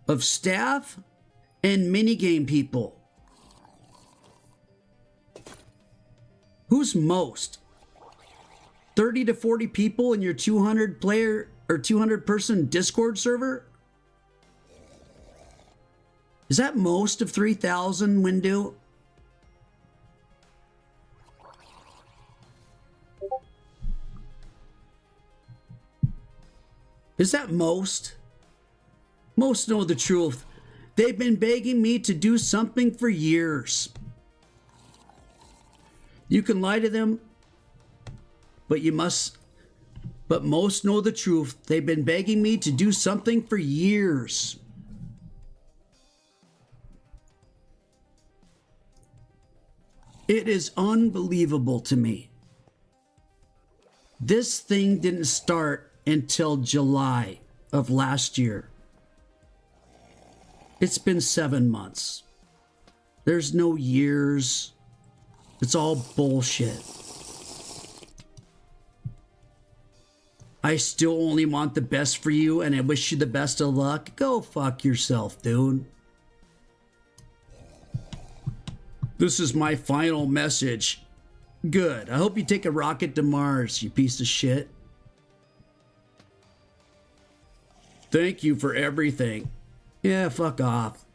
of staff and minigame people. Who's most? 30 to 40 people in your 200 player or 200 person Discord server? Is that most of 3,000 window? Is that most? Most know the truth. They've been begging me to do something for years. You can lie to them, but most know the truth. They've been begging me to do something for years. It is unbelievable to me. This thing didn't start until July of last year. It's been 7 months. There's no years. It's all bullshit. I still only want the best for you and I wish you the best of luck. Go fuck yourself, dude. This is my final message. Good. I hope you take a rocket to Mars, you piece of shit. Thank you for everything. Yeah, fuck off.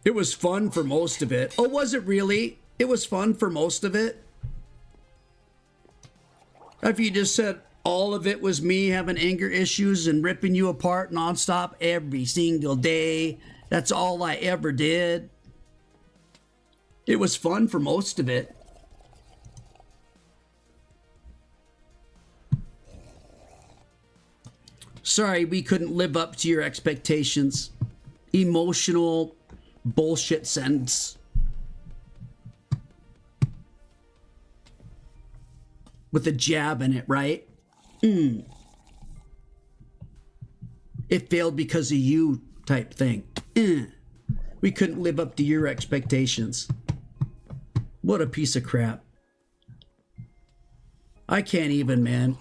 It was fun for most of it. Oh, was it really? It was fun for most of it? If you just said all of it was me having anger issues and ripping you apart nonstop every single day, that's all I ever did. It was fun for most of it. Sorry, we couldn't live up to your expectations. Emotional bullshit sentence. With a jab in it, right? It failed because of you type thing. We couldn't live up to your expectations. What a piece of crap. I can't even, man.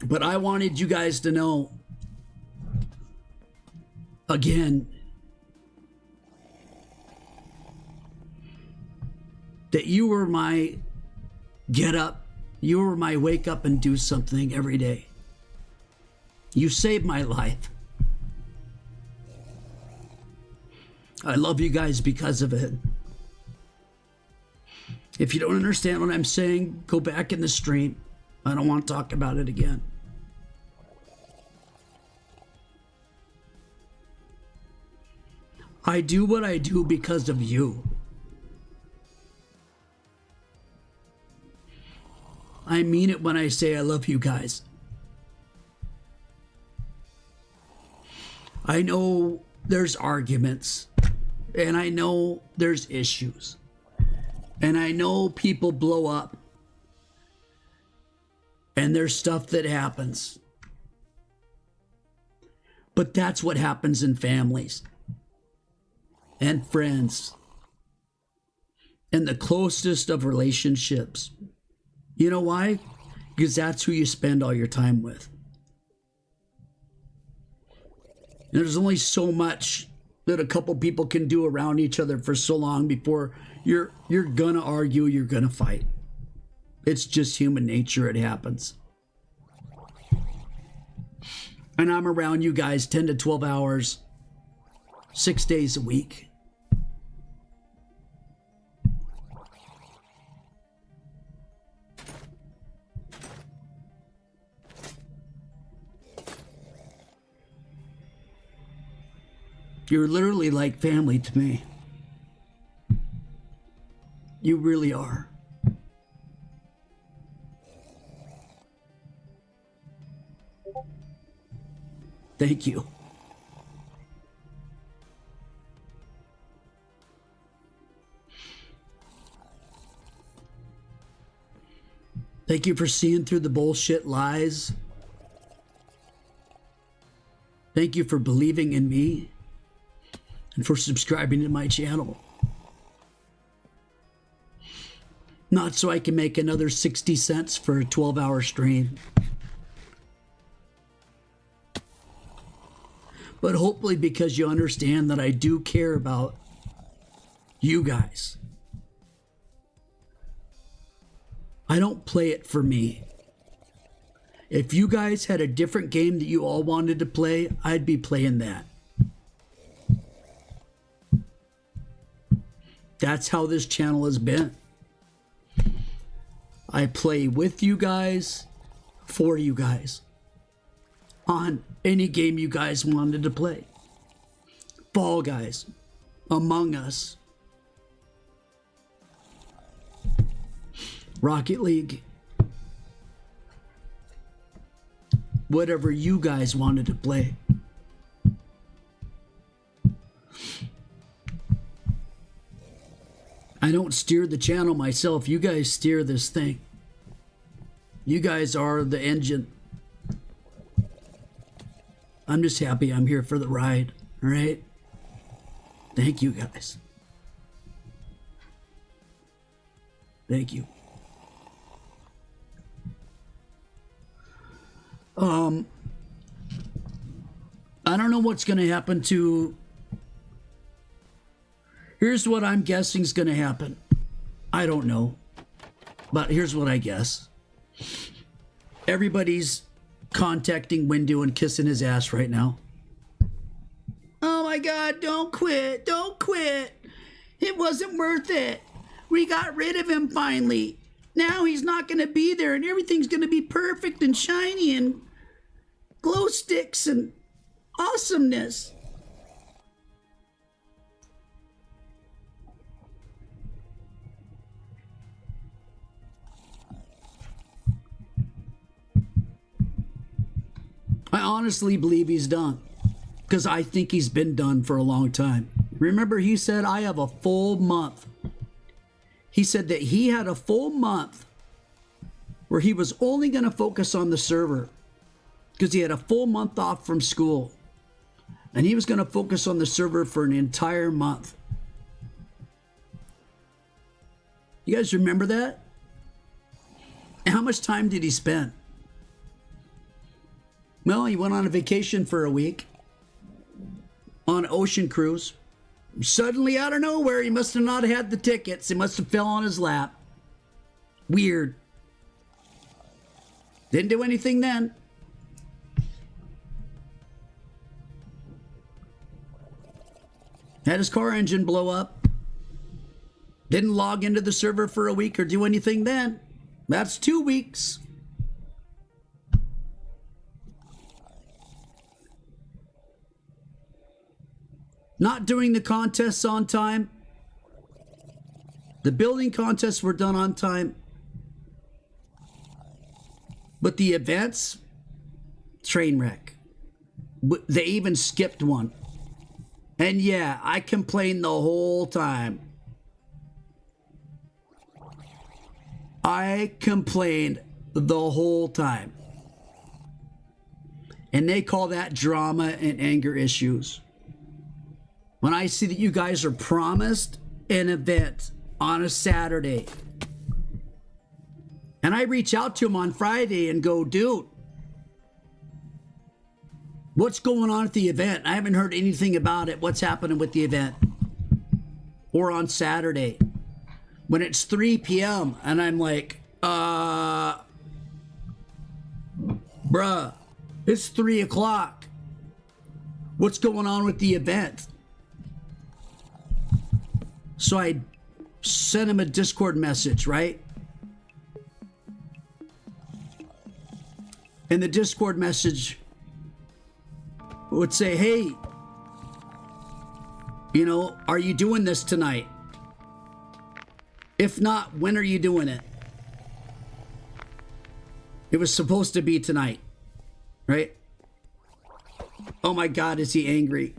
But I wanted you guys to know, again, that you were my get up, you were my wake up and do something every day. You saved my life. I love you guys because of it. If you don't understand what I'm saying, go back in the stream. I don't want to talk about it again. I do what I do because of you. I mean it when I say I love you guys. I know there's arguments, and I know there's issues, and I know people blow up, and there's stuff that happens. But that's what happens in families and friends and the closest of relationships. You know why? Because that's who you spend all your time with. And there's only so much that a couple people can do around each other for so long before you're gonna argue, you're gonna fight. It's just human nature, it happens. And I'm around you guys 10 to 12 hours, 6 days a week. You're literally like family to me. You really are. Thank you. Thank you for seeing through the bullshit lies. Thank you for believing in me and for subscribing to my channel. Not so I can make another 60 cents for a 12-hour stream, but hopefully because you understand that I do care about you guys. I don't play it for me. If you guys had a different game that you all wanted to play, I'd be playing that. That's how this channel has been. I play with you guys, for you guys, on any game you guys wanted to play. Fall Guys, Among Us, Rocket League, whatever you guys wanted to play. I don't steer the channel myself. You guys steer this thing. You guys are the engine. I'm just happy I'm here for the ride. All right? Thank you, guys. Thank you. I don't know what's going to happen to... Here's what I'm guessing is going to happen. I don't know. But here's what I guess. Everybody's contacting Windu and kissing his ass right now. Oh my God, don't quit. Don't quit. It wasn't worth it. We got rid of him finally. Now he's not going to be there and everything's going to be perfect and shiny and glow sticks and awesomeness. I honestly believe he's done, because I think he's been done for a long time. Remember, he said, I have a full month. He said that he had a full month where he was only going to focus on the server because he had a full month off from school. And he was going to focus on the server for an entire month. You guys remember that? And how much time did he spend? Well, he went on a vacation for a week on an ocean cruise. Suddenly, out of nowhere, he must have not had the tickets. It must have fell on his lap. Weird. Didn't do anything then. Had his car engine blow up. Didn't log into the server for a week or do anything then. That's 2 weeks. Not doing the contests on time. The building contests were done on time. But the events, train wreck. They even skipped one. And yeah, I complained the whole time. I complained the whole time. And they call that drama and anger issues. When I see that you guys are promised an event on a Saturday, and I reach out to them on Friday and go, dude, what's going on at the event? I haven't heard anything about it. What's happening with the event? Or on Saturday, when it's 3 p.m. and I'm like, bruh, it's 3 o'clock. What's going on with the event? So I sent him a Discord message, right? And the Discord message would say, hey, You know, are you doing this tonight? If not, when are you doing it? It was supposed to be tonight, right? Oh my God, is he angry?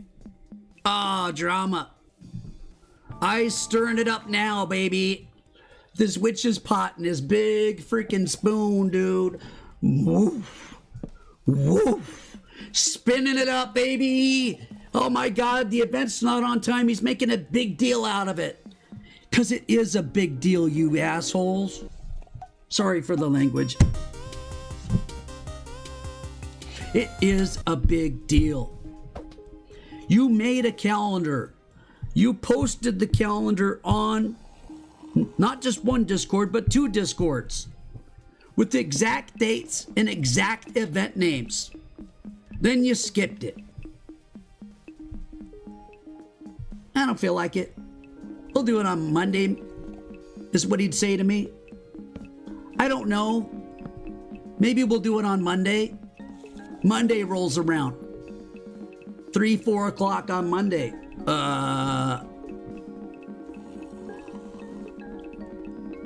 Ah, drama. I's stirring it up now, baby. This witch's pot in his big freaking spoon, dude. Woof. Woof. Spinning it up, baby. Oh my God, the event's not on time. He's making a big deal out of it. Because it is a big deal, you assholes. Sorry for the language. It is a big deal. You made a calendar. You posted the calendar on not just one Discord, but 2 Discords with the exact dates and exact event names. Then you skipped it. I don't feel like it. We'll do it on Monday, is what he'd say to me. I don't know. Maybe we'll do it on Monday. Monday rolls around. 3, 4 o'clock on Monday.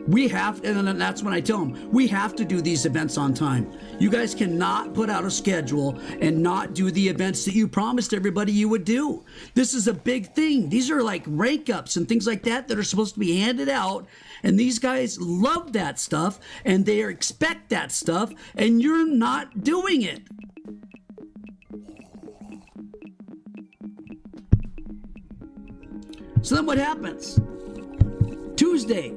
We have, and then that's when I tell them, we have to do these events on time. You guys cannot put out a schedule and not do the events that you promised everybody you would do. This is a big thing. These are like rank ups and things like that that are supposed to be handed out. And these guys love that stuff and they expect that stuff, and you're not doing it. So then what happens? Tuesday.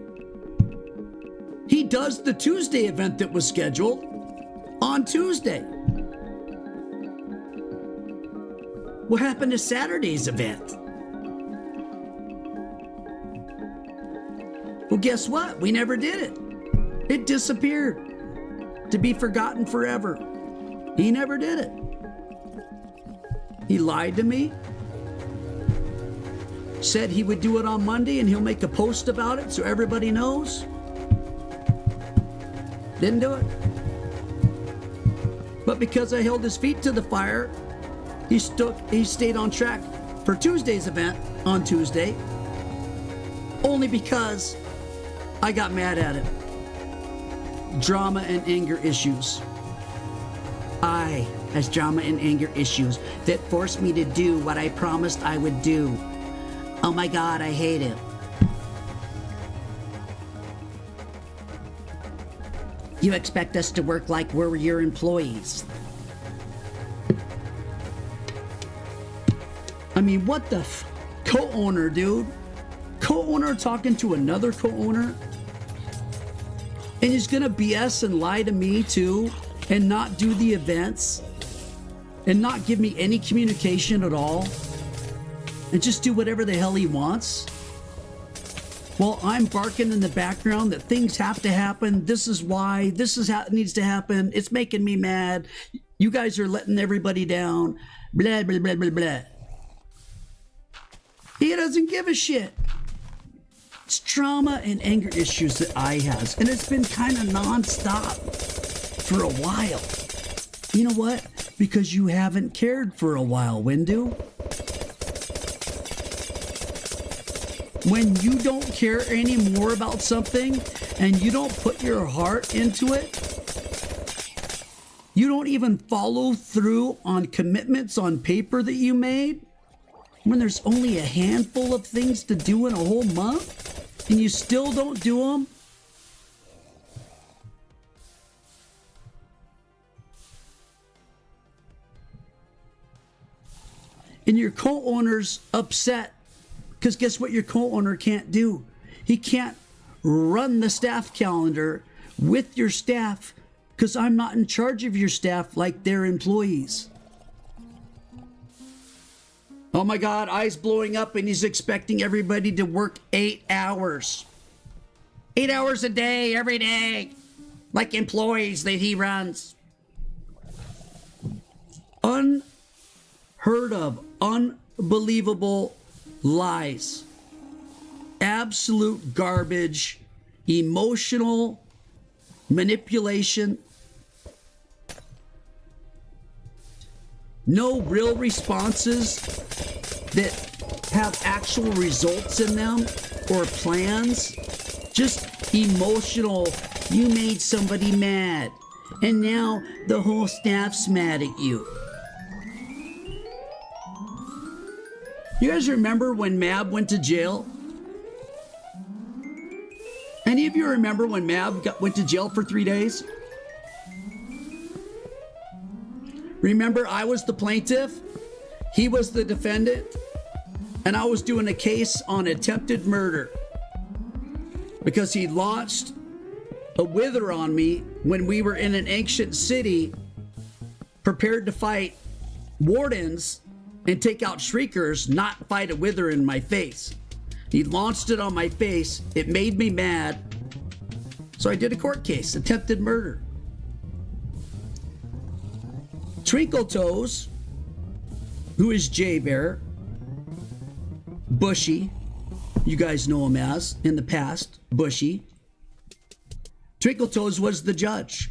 He does the Tuesday event that was scheduled on Tuesday. What happened to Saturday's event? Well, guess what? We never did it. It disappeared to be forgotten forever. He never did it. He lied to me. Said he would do it on Monday and he'll make a post about it so everybody knows. Didn't do it. But because I held his feet to the fire, he stayed on track for Tuesday's event on Tuesday. Only because I got mad at him. Drama and anger issues. I has drama and anger issues that forced me to do what I promised I would do. Oh my God, I hate him. You expect us to work like we're your employees. I mean, what the co-owner, dude? Co-owner talking to another co-owner? And he's gonna BS and lie to me too, and not do the events, and not give me any communication at all, and just do whatever the hell he wants? Well, I'm barking in the background that things have to happen. This is why. This is how it needs to happen. It's making me mad. You guys are letting everybody down. Blah, blah, blah, blah, blah. He doesn't give a shit. It's trauma and anger issues that I has. And it's been kind of nonstop for a while. You know what? Because you haven't cared for a while, Windu. When you don't care anymore about something and you don't put your heart into it, you don't even follow through on commitments on paper that you made, when there's only a handful of things to do in a whole month and you still don't do them, and your co-owner's upset. Because guess what your co-owner can't do? He can't run the staff calendar with your staff because I'm not in charge of your staff like they're employees. Oh my God, eyes blowing up and he's expecting everybody to work 8 hours. 8 hours a day, every day, like employees that he runs. Unheard of, unbelievable lies, absolute garbage, emotional manipulation, no real responses that have actual results in them or plans. Just emotional, you made somebody mad, and now the whole staff's mad at you. You guys remember when Mab went to jail? Any of you remember when Mab went to jail for 3 days? Remember, I was the plaintiff, he was the defendant, and I was doing a case on attempted murder because he launched a wither on me when we were in an ancient city prepared to fight wardens and take out shriekers, not fight a wither in my face. He launched it on my face. It made me mad. So I did a court case, attempted murder. Twinkle Toes, who is Jay Bear, Bushy, you guys know him as, in the past, Bushy. Twinkle Toes was the judge.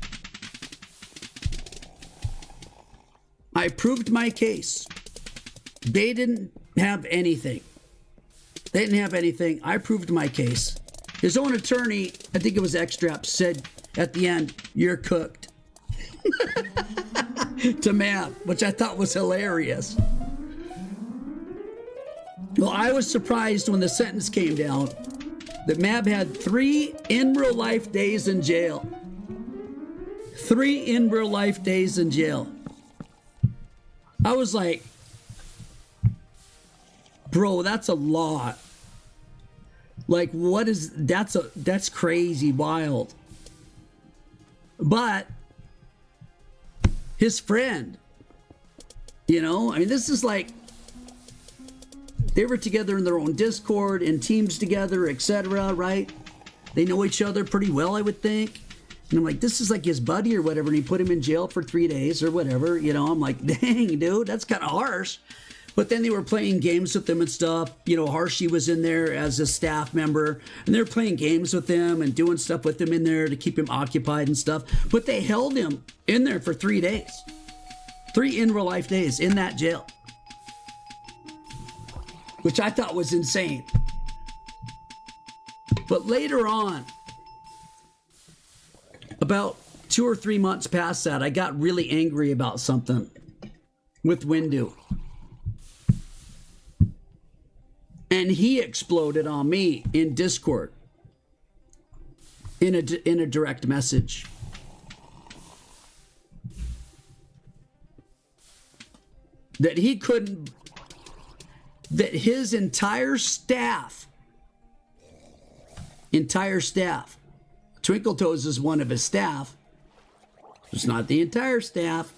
I proved my case. They didn't have anything. They didn't have anything. I proved my case. His own attorney, I think it was Extrap, said at the end, "You're cooked." To Mab, which I thought was hilarious. Well, I was surprised when the sentence came down that Mab had 3 in real life days in jail. 3 in real life days in jail. I was like, bro, that's a lot. Like, what is that's crazy wild. But his friend, you know, I mean, this is like they were together in their own Discord, in teams together, etc., right? They know each other pretty well, I would think. And I'm like, this is like his buddy or whatever, and he put him in jail for 3 days or whatever. You know, I'm like, dang, dude, that's kind of harsh. But then they were playing games with him and stuff. You know, Harshy was in there as a staff member, and they're playing games with him and doing stuff with him in there to keep him occupied and stuff. But they held him in there for 3 days. 3 in real life days in that jail. Which I thought was insane. But later on, about 2 or 3 months past that, I got really angry about something with Windu. And he exploded on me in Discord in a direct message. That he couldn't, that his entire staff, Twinkle Toes is one of his staff. It's not the entire staff,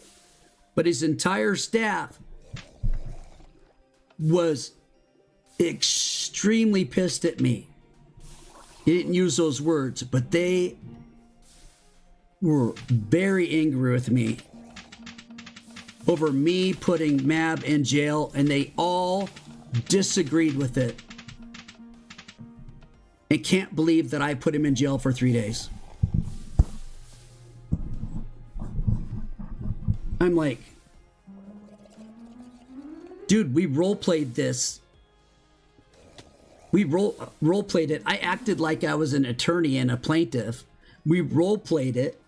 but his entire staff was extremely pissed at me. He didn't use those words, but they were very angry with me over me putting Mab in jail, and they all disagreed with it and can't believe that I put him in jail for 3 days. I'm like, dude, we role-played this. We role-played it. I acted like I was an attorney and a plaintiff. We role-played it.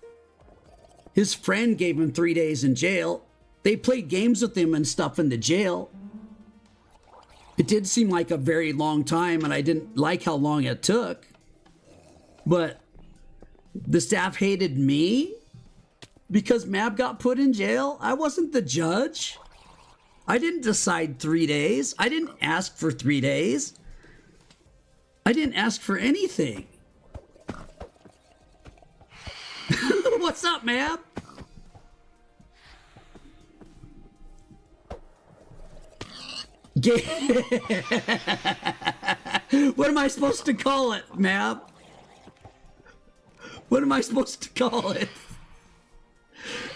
His friend gave him 3 days in jail. They played games with him and stuff in the jail. It did seem like a very long time, and I didn't like how long it took. But the staff hated me because Mab got put in jail. I wasn't the judge. I didn't decide 3 days. I didn't ask for 3 days. I didn't ask for anything. What's up, Mab? What am I supposed to call it, Mab? What am I supposed to call it?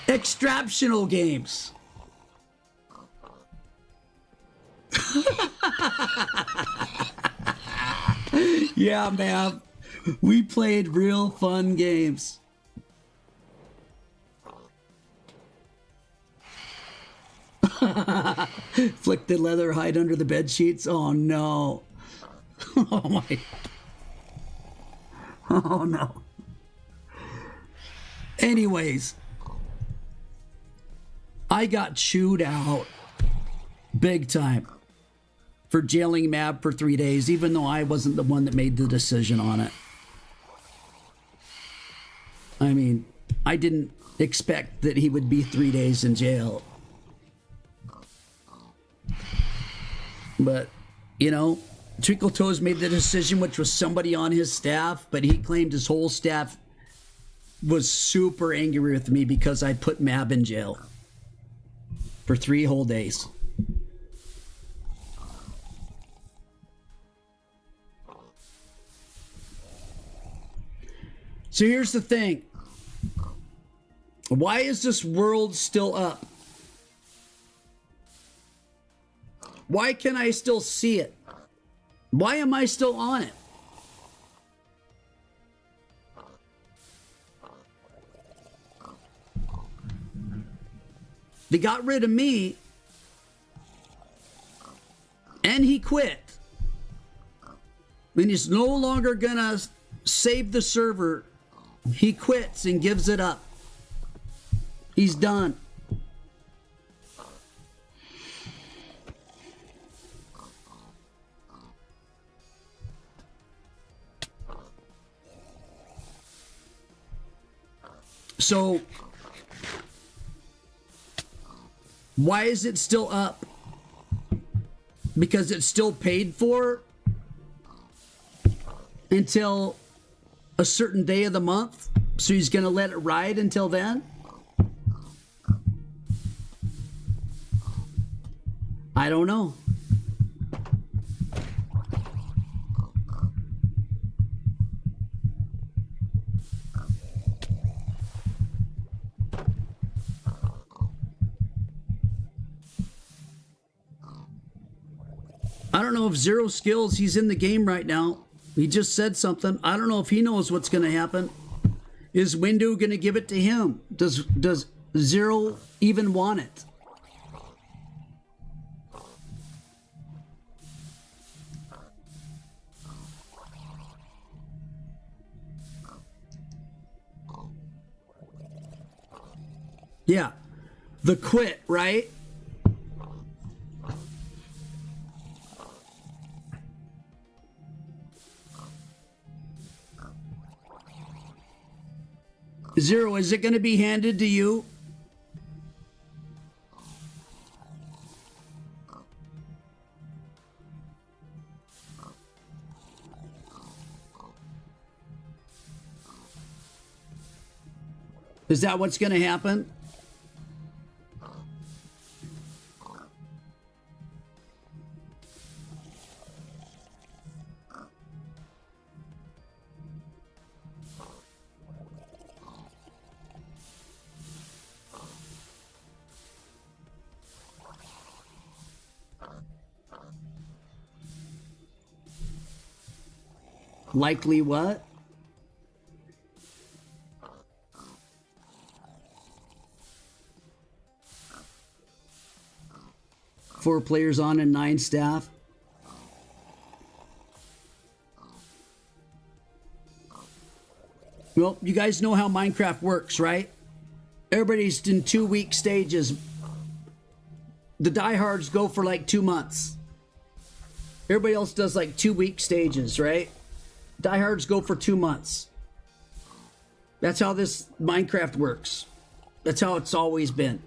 Extraptional games. Yeah, Mab. We played real fun games. Flick the leather hide under the bed sheets. Oh no. Oh my. Oh no. Anyways, I got chewed out big time for jailing Mab for 3 days, even though I wasn't the one that made the decision on it. I mean, I didn't expect that he would be 3 days in jail. But, you know, Twinkle Toes made the decision, which was somebody on his staff, but he claimed his whole staff was super angry with me because I put Mab in jail for 3 whole days. So here's the thing. Why is this world still up? Why can I still see it? Why am I still on it? They got rid of me, and he quit. And he's no longer gonna save the server. He quits and gives it up. He's done. So, why is it still up? Because it's still paid for until a certain day of the month? So he's going to let it ride until then? I don't know. I don't know if Zero Skills, he's in the game right now. He just said something. I don't know if he knows what's going to happen. Is Windu going to give it to him? Does Zero even want it? Yeah. The quit, right? Zero, is it going to be handed to you? Is that what's going to happen? Likely what? Four players on and 9 staff. Well, you guys know how Minecraft works, right? Everybody's in 2-week stages. The diehards go for like 2 months. Everybody else does like 2-week stages, right? Diehards go for 2 months. That's how this Minecraft works. That's how it's always been.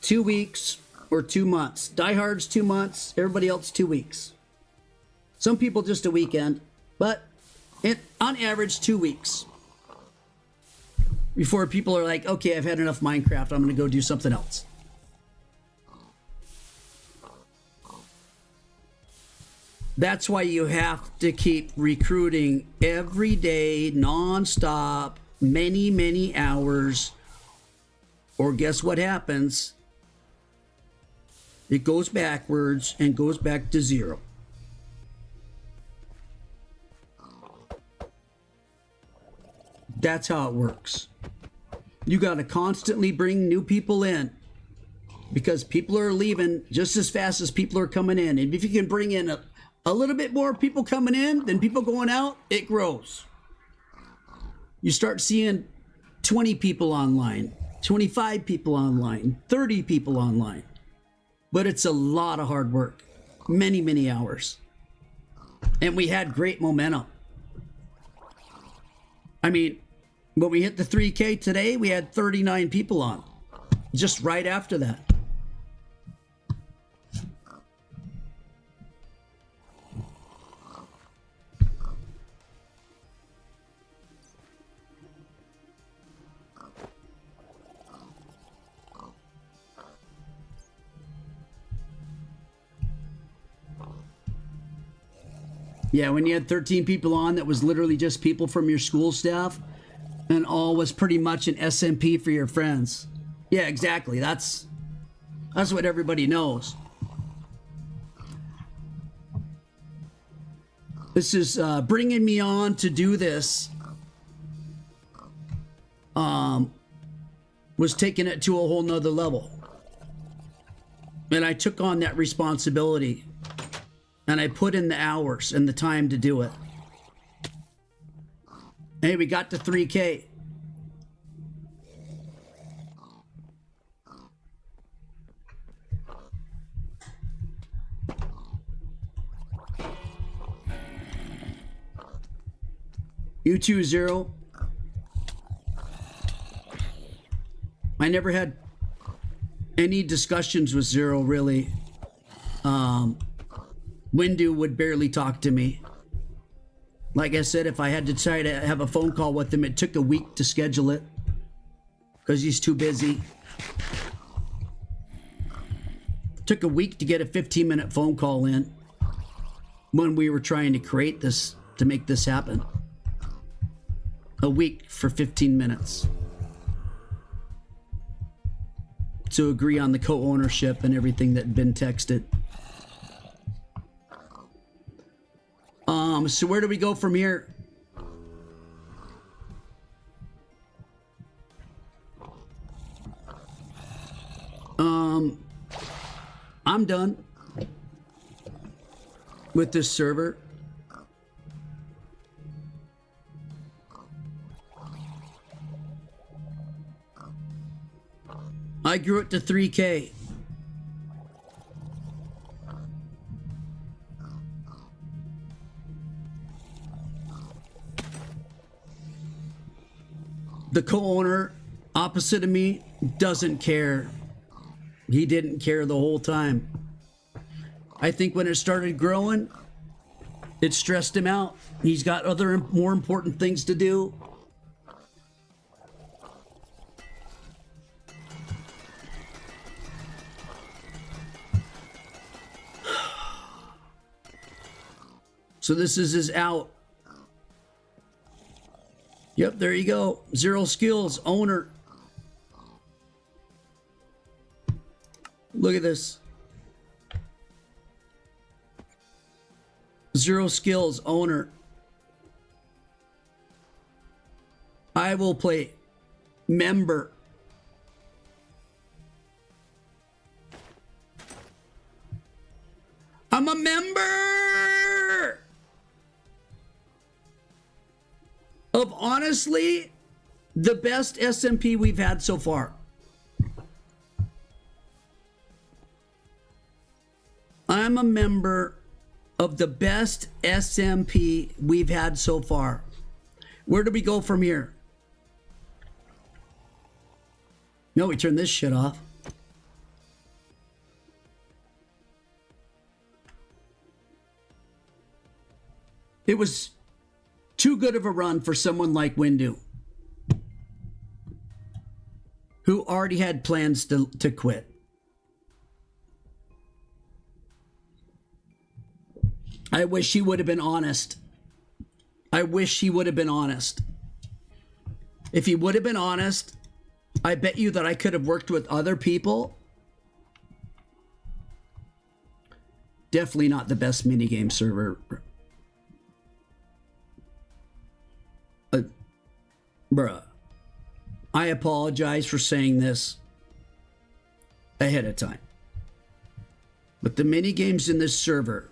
2 weeks or 2 months. Diehards 2 months. Everybody else 2 weeks. Some people just a weekend, but on average 2 weeks. Before people are like, okay, I've had enough Minecraft. I'm going to go do something else. That's why you have to keep recruiting every day, non-stop, many, many hours. Or guess what happens? It goes backwards and goes back to 0. That's how it works. You got to constantly bring new people in. because people are leaving just as fast as people are coming in. And if you can bring in a little bit more people coming in than people going out, it grows. You start seeing 20 people online, 25 people online, 30 people online. But it's a lot of hard work, many, many hours. And we had great momentum. I mean, when we hit the 3K today, we had 39 people on, just right after that. Yeah, when you had 13 people on, that was literally just people from your school staff, and all was pretty much an SMP for your friends. Yeah, exactly. That's what everybody knows. This is bringing me on to do this. Was taking it to a whole nother level. And I took on that responsibility. And I put in the hours and the time to do it. Hey, we got to 3K. You too, Zero. I never had any discussions with Zero, really. Windu would barely talk to me. Like I said, if I had to try to have a phone call with him, it took a week to schedule it because he's too busy. Took a week to get a 15-minute phone call in when we were trying to create this, to make this happen. A week for 15 minutes. To agree on the co-ownership and everything that had been texted. So where do we go from here? I'm done with this server. I grew it to 3K. The co-owner opposite of me doesn't care. He didn't care the whole time. I think when it started growing, it stressed him out. He's got other more important things to do. So this is his out. Yep, there you go. Zero skills, owner. Look at this. Zero skills, owner. EyeWillPlay, member. I'm a member of, honestly, the best SMP we've had so far. I'm a member of the best SMP we've had so far. Where do we go from here? No, we turn this shit off. It was too good of a run for someone like Windu, who already had plans to quit. I wish he would have been honest. I wish he would have been honest. If he would have been honest, I bet you that I could have worked with other people. Definitely not the best minigame server. Bruh, I apologize for saying this. ahead of time. But the mini games in this server,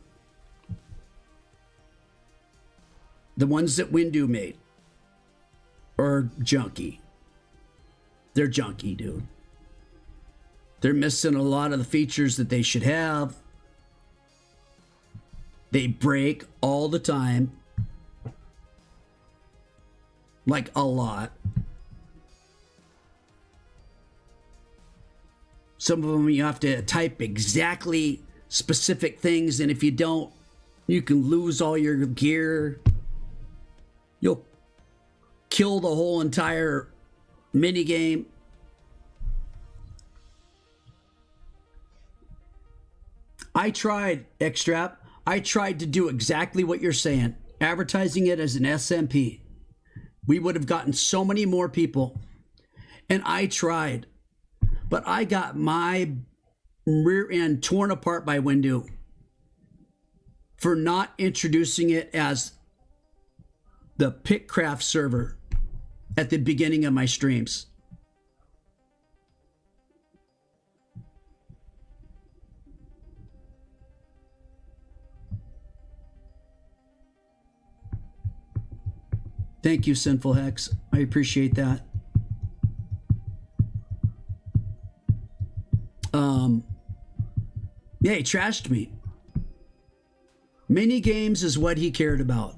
the ones that Windu made, are junky. They're junky, dude. They're missing a lot of the features that they should have. They break all the time. Like a lot. Some of them you have to type exactly specific things, and if you don't, you can lose all your gear. You'll kill the whole entire minigame. I tried, Xtrap. I tried to do exactly what you're saying. Advertising it as an SMP. We would have gotten so many more people. And I tried. But I got my rear end torn apart by Windu for not introducing it as the Pickcraft server at the beginning of my streams. Thank you, Sinful Hex. I appreciate that. Yeah, he trashed me. Mini games is what he cared about.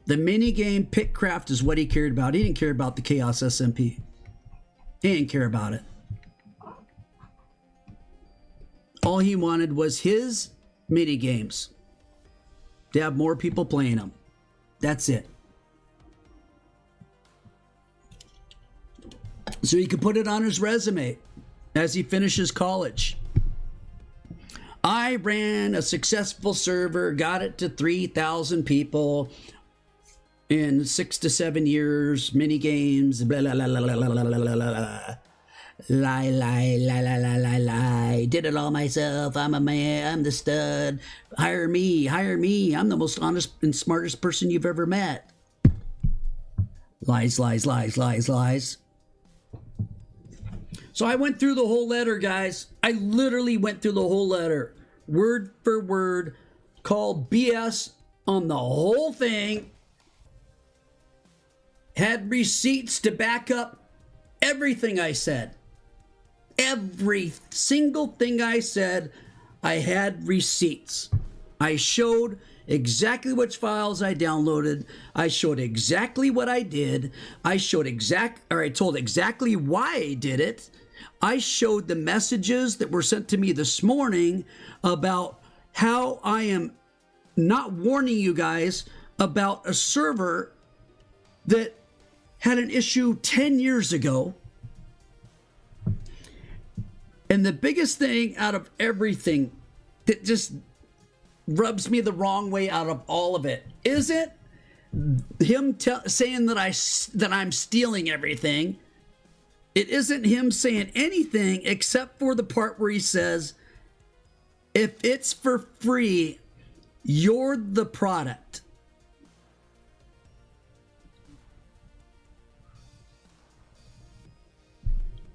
The mini game Pickcraft is what he cared about. He didn't care about the Chaos SMP. He didn't care about it. All he wanted was his mini games to have more people playing them. That's it. So he could put it on his resume as he finishes college. I ran a successful server, got it to 3,000 people in 6 to 7 years, mini games, blah, blah, blah, blah, blah, blah, blah, blah, blah. Lie, lie, lie, lie, lie, lie, lie. Did it all myself. I'm a man. I'm the stud. Hire me. Hire me. I'm the most honest and smartest person you've ever met. Lies, lies, lies, lies, lies. So I went through the whole letter, guys. I literally went through the whole letter, word for word, called BS on the whole thing, had receipts to back up everything I said. Every single thing I said, I had receipts. I showed exactly which files I downloaded. I showed exactly what I did. I told exactly why I did it. I showed the messages that were sent to me this morning about how I am not warning you guys about a server that had an issue 10 years ago. And the biggest thing out of everything that just rubs me the wrong way out of all of it isn't him saying that I'm stealing everything. It isn't him saying anything except for the part where he says, if it's for free, you're the product.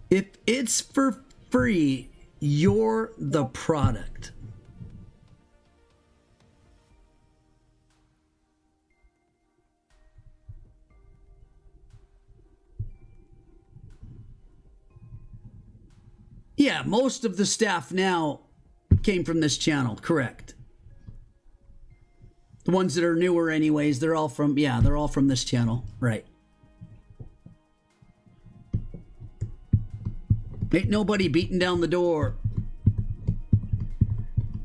If it's for free, you're the product. Yeah, most of the staff now came from this channel, correct. The ones that are newer anyways, they're all from this channel, right. Ain't nobody beating down the door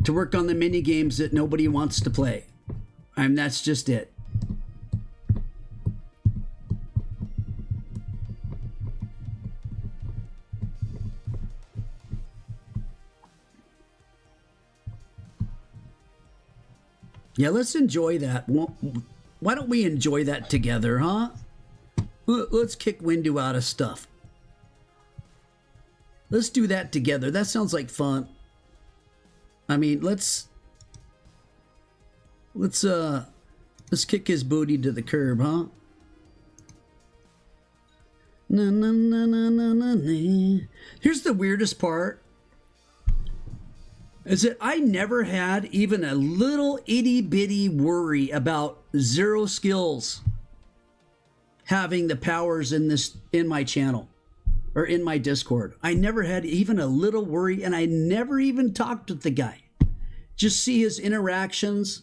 to work on the mini games that nobody wants to play. That's just it. Yeah, let's enjoy that. Why don't we enjoy that together, huh? Let's kick Windu out of stuff. Let's do that together. That sounds like fun. I mean, let's kick his booty to the curb, huh? Na, na, na, na, na, na, na. Here's the weirdest part. is that I never had even a little itty bitty worry about zero skills having the powers in my channel or in my Discord. I never had even a little worry, and I never even talked with the guy. Just see his interactions,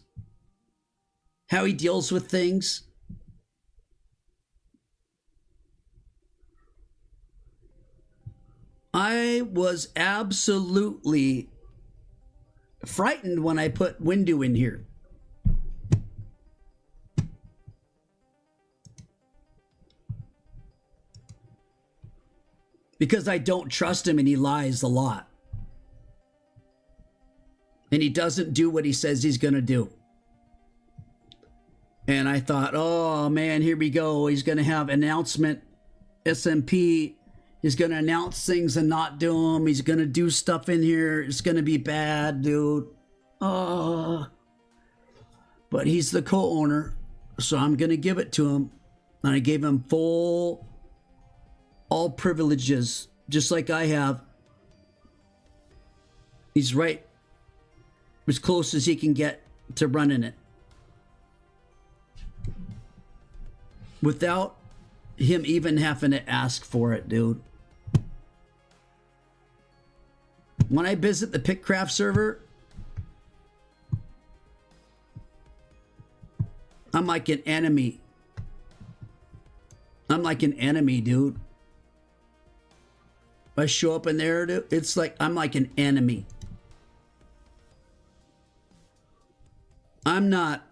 how he deals with things. I was absolutely frightened when I put Windu in here. Because I don't trust him and he lies a lot. And he doesn't do what he says he's going to do. And I thought, oh man, here we go. He's going to have announcement. SMP is going to announce things and not do them. He's going to do stuff in here. It's going to be bad, dude. But he's the co-owner, so I'm going to give it to him. And I gave him all privileges, just like I have. He's right as close as he can get to running it. Without him even having to ask for it, dude. When I visit the Pickcraft server, I'm like an enemy. I'm like an enemy, dude. If I show up in there, dude, it's like I'm like an enemy. I'm not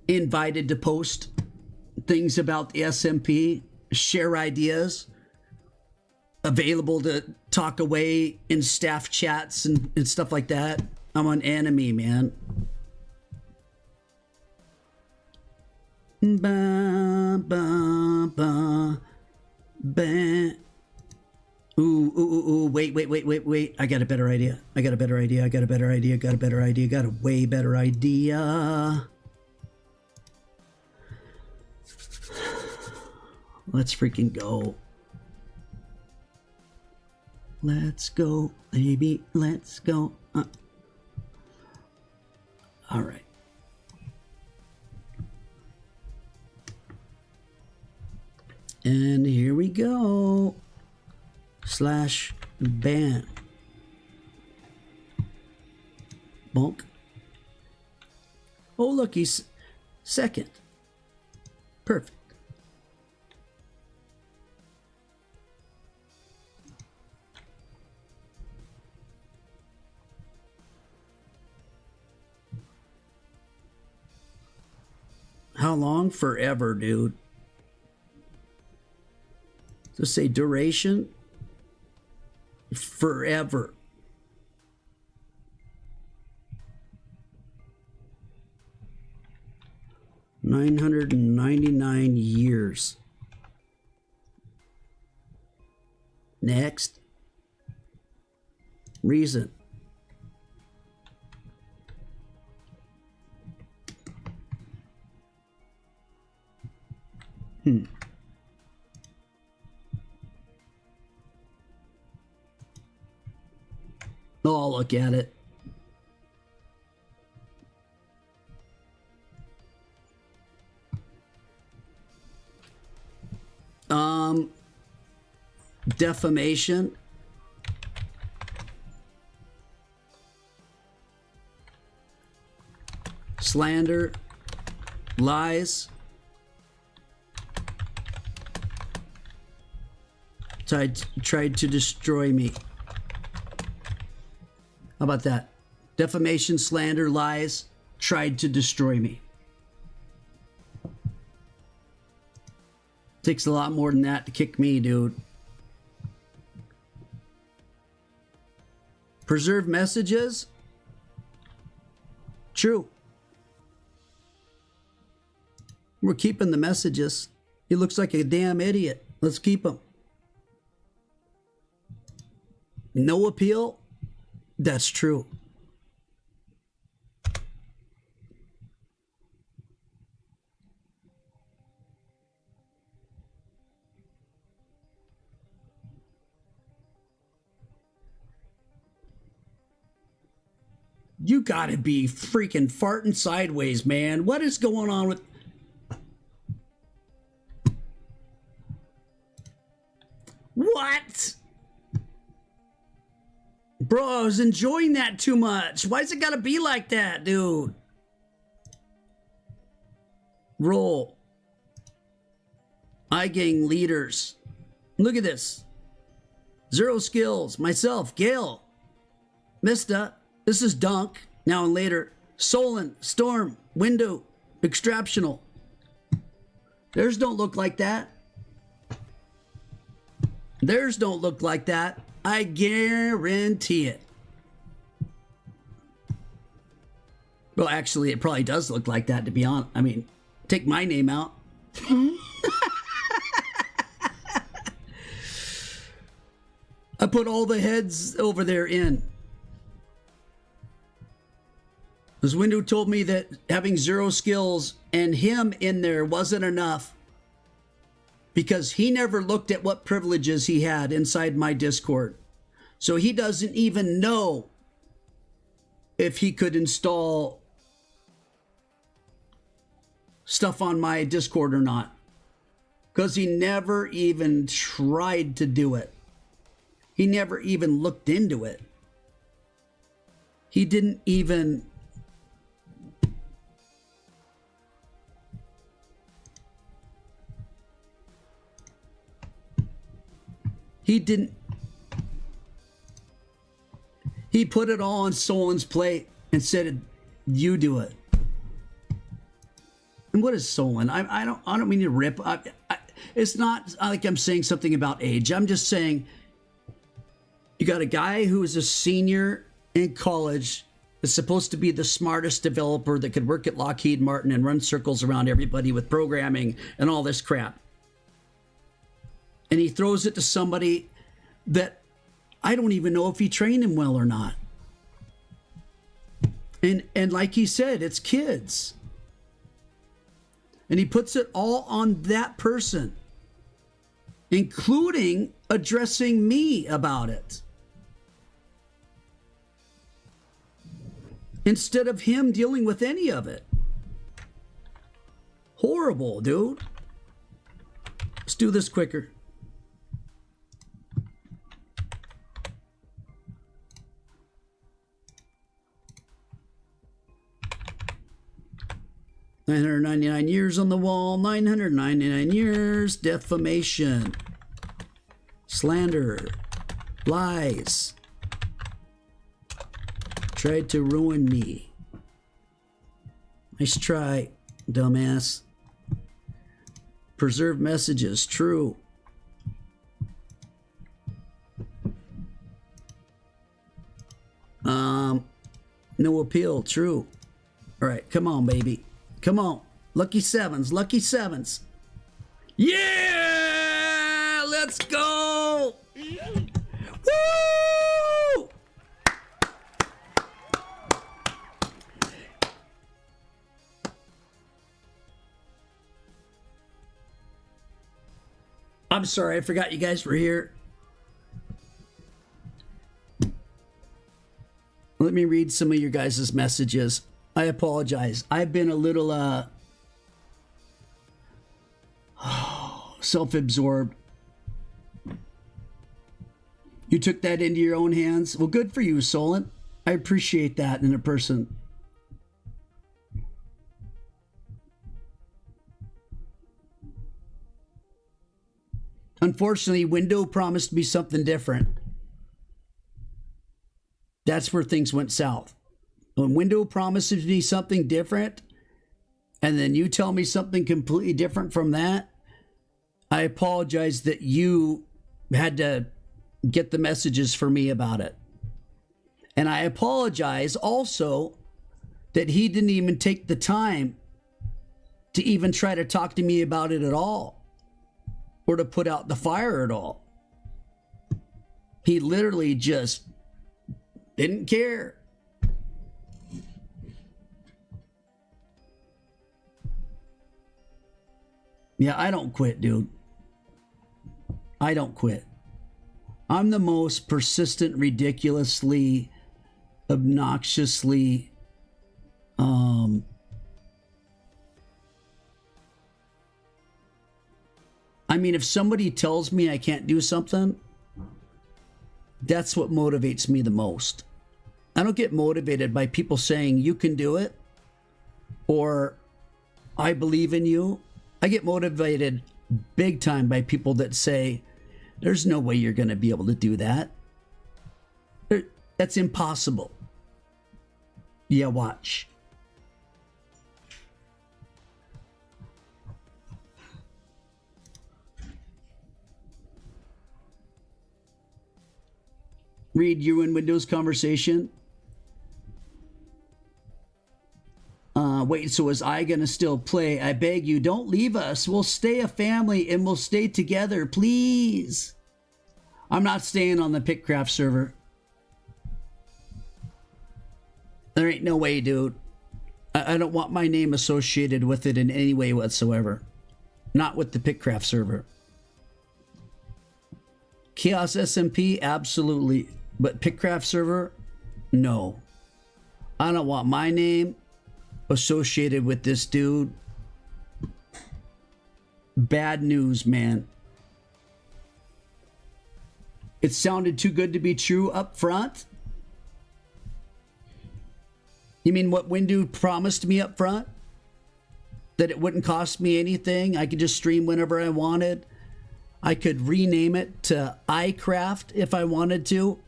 invited to post things about the SMP, share ideas, available to talk away in staff chats and stuff like that. I'm an enemy, man. Ba, ba, ba, ba. Ooh, wait. I got a better idea. I got a way better idea. Let's freaking go. Let's go, baby. Let's go. All right. And here we go. /ban. Bonk. Oh, look, he's second. Perfect. How long? Forever, dude. Just say duration. Forever. $999 years. Next. Reason. Oh, look at it. Defamation. Slander. Lies. Tried to destroy me. How about that? Defamation, slander, lies, tried to destroy me. Takes a lot more than that to kick me, dude. Preserve messages? True. We're keeping the messages. He looks like a damn idiot. Let's keep him. No appeal? That's true. You gotta be freaking farting sideways, man. What is going on with... What? Bro, I was enjoying that too much. Why's it gotta be like that, dude? Roll. iGang leaders. Look at this. 0 skills. Myself, Gale. Mista. This is Dunk. Now and later. Solon. Storm. Window. Extraptional. Theirs don't look like that. Theirs don't look like that. I guarantee it. Well, actually, it probably does look like that, to be honest. I mean, take my name out. I put all the heads over there in. This window told me that having 0 skills and him in there wasn't enough because he never looked at what privileges he had inside my Discord. So he doesn't even know if he could install stuff on my Discord or not, because he never even tried to do it. He never even looked into it. He didn't even... He put it all on Solon's plate and said, "You do it." And what is Solon? I don't mean to rip. It's not like I'm saying something about age. I'm just saying you got a guy who is a senior in college, is supposed to be the smartest developer that could work at Lockheed Martin and run circles around everybody with programming and all this crap. And he throws it to somebody that I don't even know if he trained him well or not. And like he said, it's kids. And he puts it all on that person, including addressing me about it. Instead of him dealing with any of it. Horrible, dude. Let's do this quicker. $999 years on the wall, 999 years, defamation, slander, lies, tried to ruin me. Nice try, dumbass. Preserve messages, true. No appeal, true. All right, come on, baby. Come on. Lucky sevens, lucky sevens. Yeah! Let's go! Woo! I'm sorry, I forgot you guys were here. Let me read some of your guys' messages. I apologize. I've been a little self-absorbed. You took that into your own hands. Well, good for you, Solon. I appreciate that in a person. Unfortunately, Window promised me something different. That's where things went south. When Window promises me something different, and then you tell me something completely different from that, I apologize that you had to get the messages for me about it. And I apologize also that he didn't even take the time to even try to talk to me about it at all, or to put out the fire at all. He literally just didn't care. Yeah, I don't quit, dude. I don't quit. I'm the most persistent, ridiculously obnoxiously I mean, if somebody tells me I can't do something, that's what motivates me the most. I don't get motivated by people saying you can do it or I believe in you. I get motivated big time by people that say there's no way you're going to be able to do that. That's impossible. Yeah, watch. Read you in Windows conversation. Wait, so is I gonna still play? I beg you, don't leave us. We'll stay a family and we'll stay together, please. I'm not staying on the Pickcraft server. There ain't no way, dude. I don't want my name associated with it in any way whatsoever. Not with the Pickcraft server. Chaos SMP, absolutely. But Pickcraft server, no. I don't want my name associated with this dude. Bad news, man. It sounded too good to be true up front. You mean what Windu promised me up front? That it wouldn't cost me anything. I could just stream whenever I wanted. I could rename it to iCraft if I wanted to.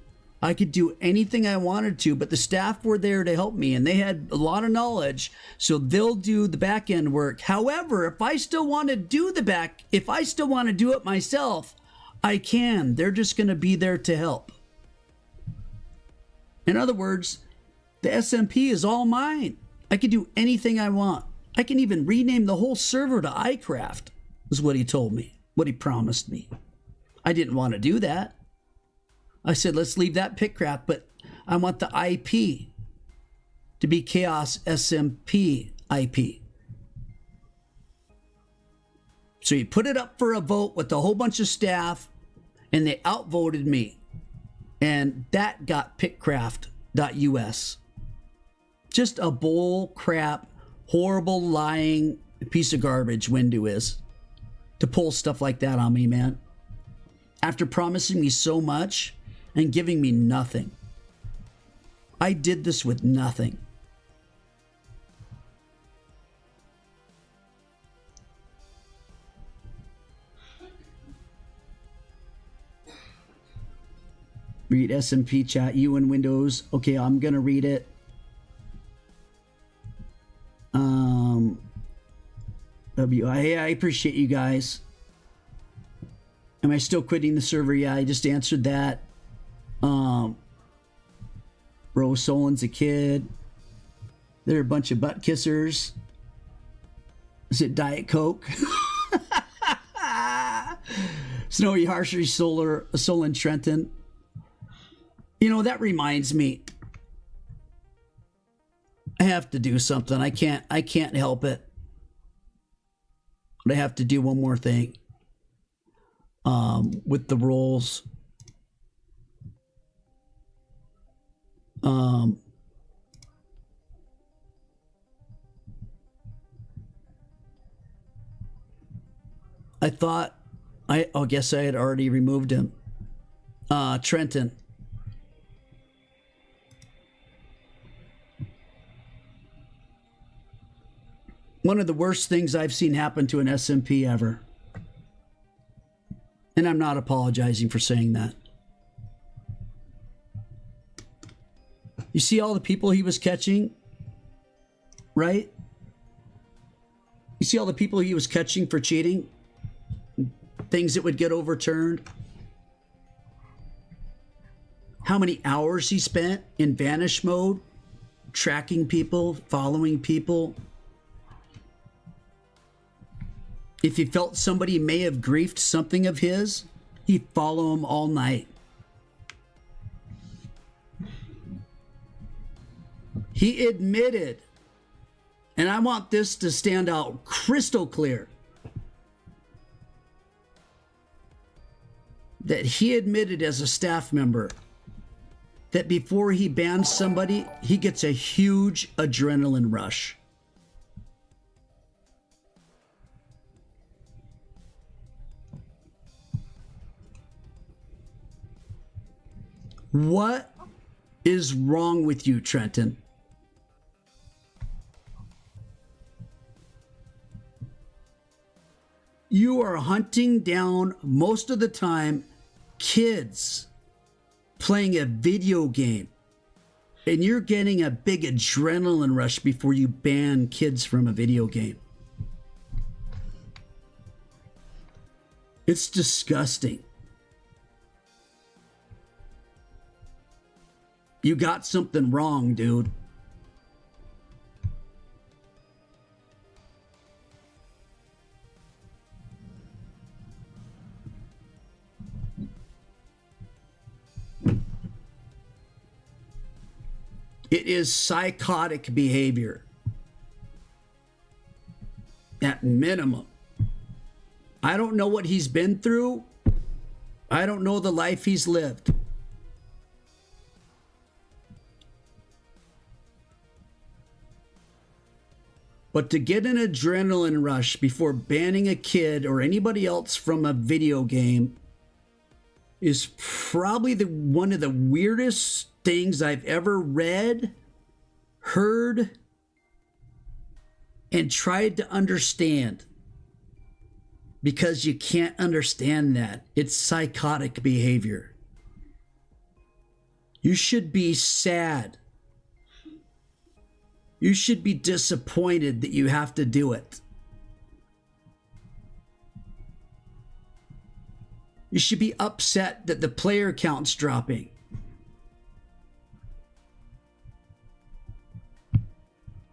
I could do anything I wanted to, but the staff were there to help me and they had a lot of knowledge, so they'll do the back end work. However, if I still want to do if I still want to do it myself, I can. They're just going to be there to help. In other words, the SMP is all mine. I can do anything I want. I can even rename the whole server to iCraft, is what he told me, what he promised me. I didn't want to do that. I said, let's leave that Pickcraft, but I want the IP to be Chaos SMP IP. So he put it up for a vote with a whole bunch of staff, and they outvoted me. And that got Pickcraft.us. Just a bull crap, horrible, lying piece of garbage Windu is. To pull stuff like that on me, man. After promising me so much and giving me nothing. I did this with nothing. Read SMP chat, you in Windows. Okay, I'm gonna read it. Hey, I appreciate you guys. Am I still quitting the server? Yeah, I just answered that. Rose Solin's a kid. They're a bunch of butt kissers. Is it Diet Coke? Snowy Harsher, Solon Trenton. You know, that reminds me. I have to do something. I can't help it. But I have to do one more thing. With the roles. I thought I guess I had already removed him. Trenton. One of the worst things I've seen happen to an SMP ever. And I'm not apologizing for saying that. You see all the people he was catching? Right? You see all the people he was catching for cheating? Things that would get overturned? How many hours he spent in vanish mode? Tracking people, following people? If he felt somebody may have griefed something of his, he'd follow him all night. He admitted, and I want this to stand out crystal clear, that he admitted as a staff member that before he bans somebody, he gets a huge adrenaline rush. What is wrong with you, Trenton? You are hunting down, most of the time, kids playing a video game. And you're getting a big adrenaline rush before you ban kids from a video game. It's disgusting. You got something wrong, dude. It is psychotic behavior. At minimum. I don't know what he's been through. I don't know the life he's lived. But to get an adrenaline rush before banning a kid or anybody else from a video game is probably one of the weirdest things I've ever read, heard, and tried to understand. Because you can't understand that. It's psychotic behavior. You should be sad. You should be disappointed that you have to do it. You should be upset that the player count's dropping.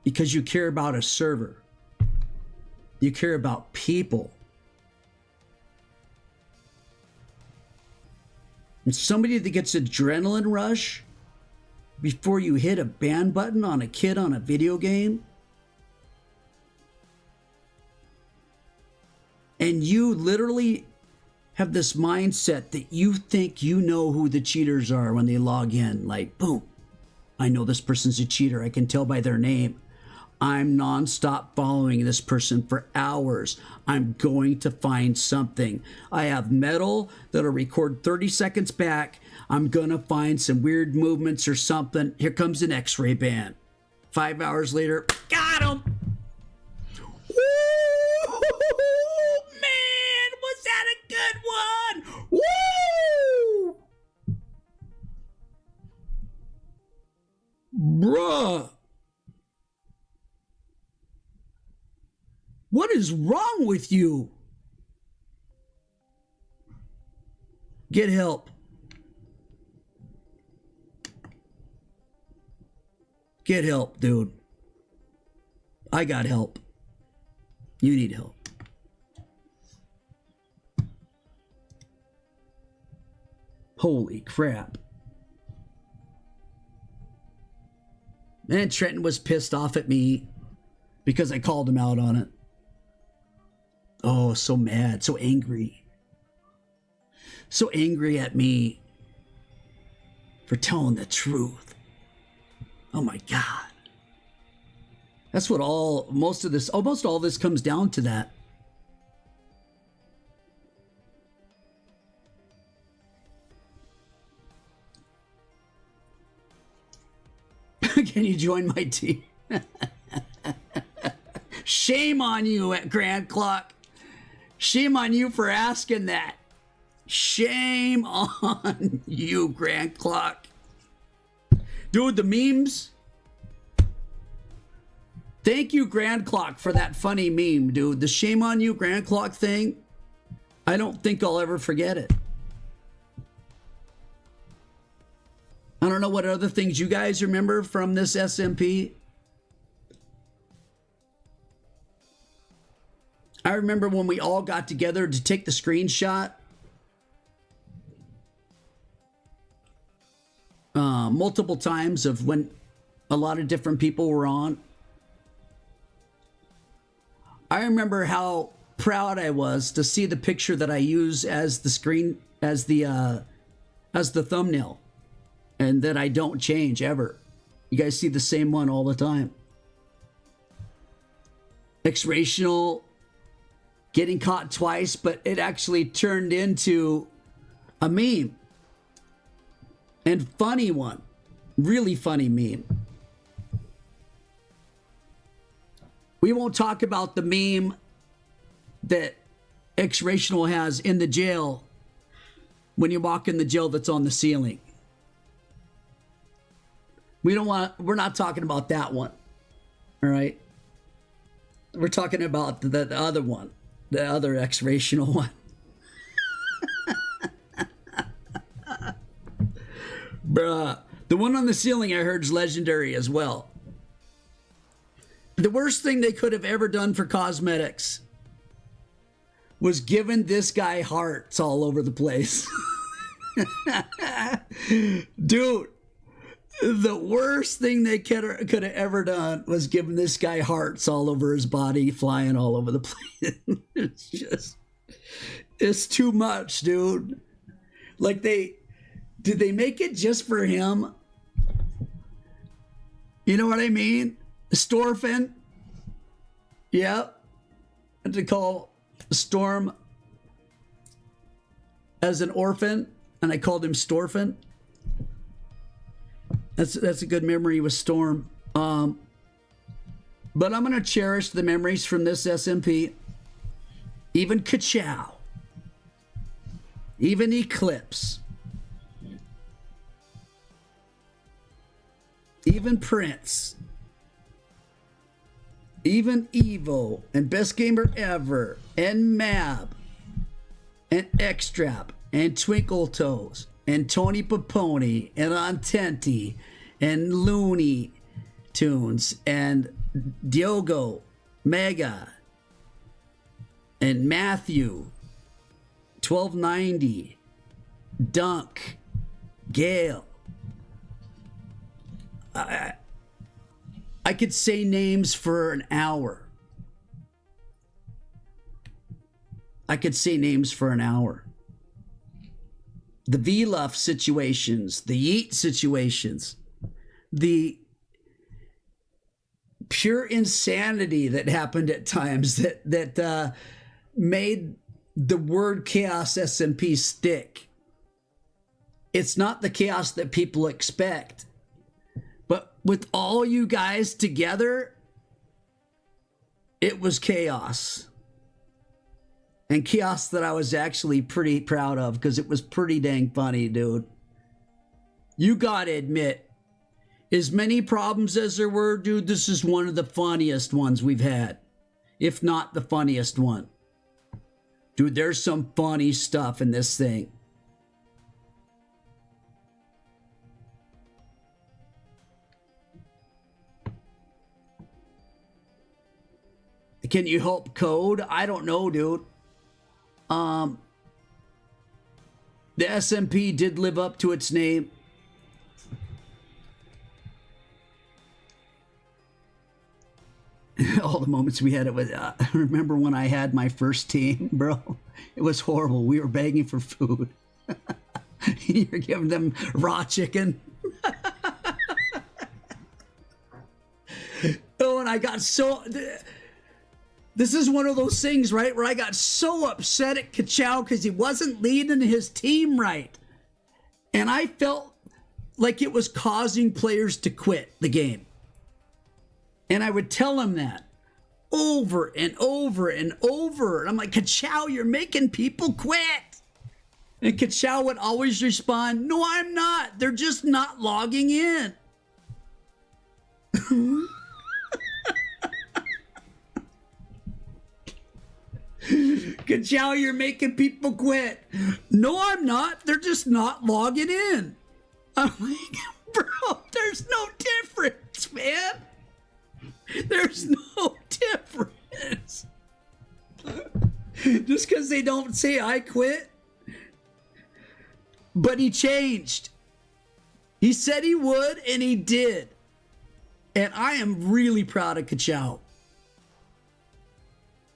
Because you care about a server. You care about people. And somebody that gets adrenaline rush before you hit a ban button on a kid on a video game, and you literally have this mindset that you think you know who the cheaters are when they log in. Like, boom, I know this person's a cheater. I can tell by their name. I'm nonstop following this person for hours. I'm going to find something. I have metal that'll record 30 seconds back. I'm going to find some weird movements or something. Here comes an X-ray ban. 5 hours later, got him. Woo! Man, was that a good one? Woo! Bruh. What is wrong with you? Get help. Get help, dude. I got help. You need help. Holy crap. And Trenton was pissed off at me because I called him out on it. Oh, so mad, so angry. So angry at me for telling the truth. Oh my God. That's what almost all this comes down to that. Can you join my team? Shame on you at Grand Clock. Shame on you for asking that. Shame on you, Grand Clock. Dude, the memes. Thank you, Grand Clock, for that funny meme, dude. The shame on you, Grand Clock thing. I don't think I'll ever forget it. I don't know what other things you guys remember from this SMP. I remember when we all got together to take the screenshot. Multiple times of when a lot of different people were on. I remember how proud I was to see the picture that I use as the screen, as the thumbnail. and that I don't change ever. You guys see the same one all the time. X-Rational getting caught twice, but it actually turned into a meme. And funny one. Really funny meme. We won't talk about the meme that X-Rational has in the jail when you walk in the jail that's on the ceiling. We're not talking about that one. All right. We're talking about the other one, the other X-Rational one. Bruh. The one on the ceiling I heard is legendary as well. The worst thing they could have ever done for cosmetics was given this guy hearts all over the place. Dude, the worst thing they could have ever done was given this guy hearts all over his body, flying all over the place. It's too much, dude. Like did they make it just for him? You know what I mean? Storfin. Yep. And to call Storm as an orphan, and I called him Storfin. That's a good memory with Storm. But I'm gonna cherish the memories from this SMP. Even Kachow. Even Eclipse. Even Prince. Even Evo and Best Gamer Ever and Mab and Xtrap and Twinkle Toes and Tony Paponi and Antenti and Looney Tunes and Diogo Mega and Matthew 1290 Dunk Gale. I could say names for an hour. I could say names for an hour. The VLUF situations, the Yeet situations, the pure insanity that happened at times that made the word Chaos SMP stick. It's not the chaos that people expect. But with all you guys together, it was chaos. And chaos that I was actually pretty proud of because it was pretty dang funny, dude. You gotta admit, as many problems as there were, dude, this is one of the funniest ones we've had. If not the funniest one. Dude, there's some funny stuff in this thing. Can you help code? I don't know, dude. The SMP did live up to its name. All the moments we had it with. I remember when I had my first team, bro. It was horrible. We were begging for food. You're giving them raw chicken. Oh, and I got so. This is one of those things, right, where I got so upset at Kachow because he wasn't leading his team right. And I felt like it was causing players to quit the game. And I would tell him that over and over and over. And I'm like, Kachow, you're making people quit. And Kachow would always respond, no, I'm not. They're just not logging in. Kachow, you're making people quit. No, I'm not. They're just not logging in. I'm like, bro, there's no difference, man. There's no difference. Just because they don't say I quit. But he changed. He said he would, and he did. And I am really proud of Kachow.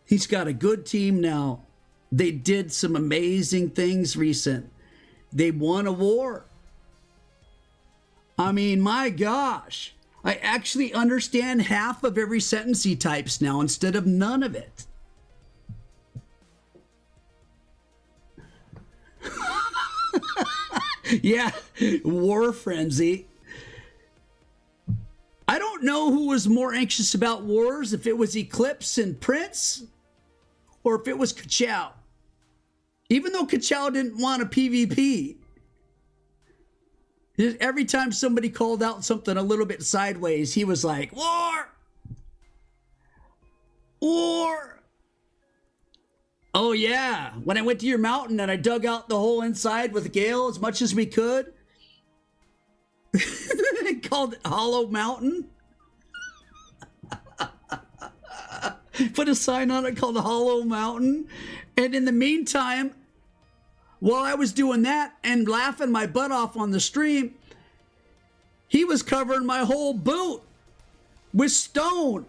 He's got a good team now. They did some amazing things recent. They won a war. I mean, my gosh. I actually understand half of every sentence he types now instead of none of it. Yeah, war frenzy. I don't know who was more anxious about wars, if it was Eclipse and Prince, or if it was Kachow. Even though Kachow didn't want a PvP. Every time somebody called out something a little bit sideways, he was like, war! War! Oh yeah, when I went to your mountain and I dug out the whole inside with Gale as much as we could. Called it Hollow Mountain. Put a sign on it called Hollow Mountain. And in the meantime, while I was doing that and laughing my butt off on the stream, he was covering my whole boot with stone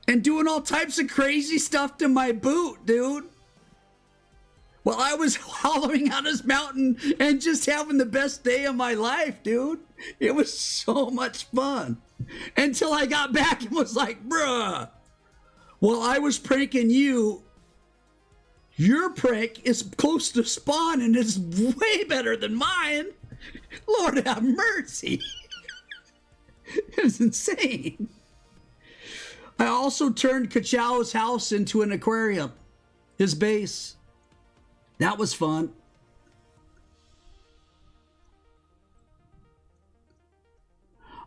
and doing all types of crazy stuff to my boot, dude. While I was hollowing out his mountain and just having the best day of my life, dude. It was so much fun. Until I got back and was like, bruh, while I was pranking you, your prank is close to spawn and it's way better than mine. Lord have mercy. It was insane. I also turned Kachow's house into an aquarium. His base. That was fun.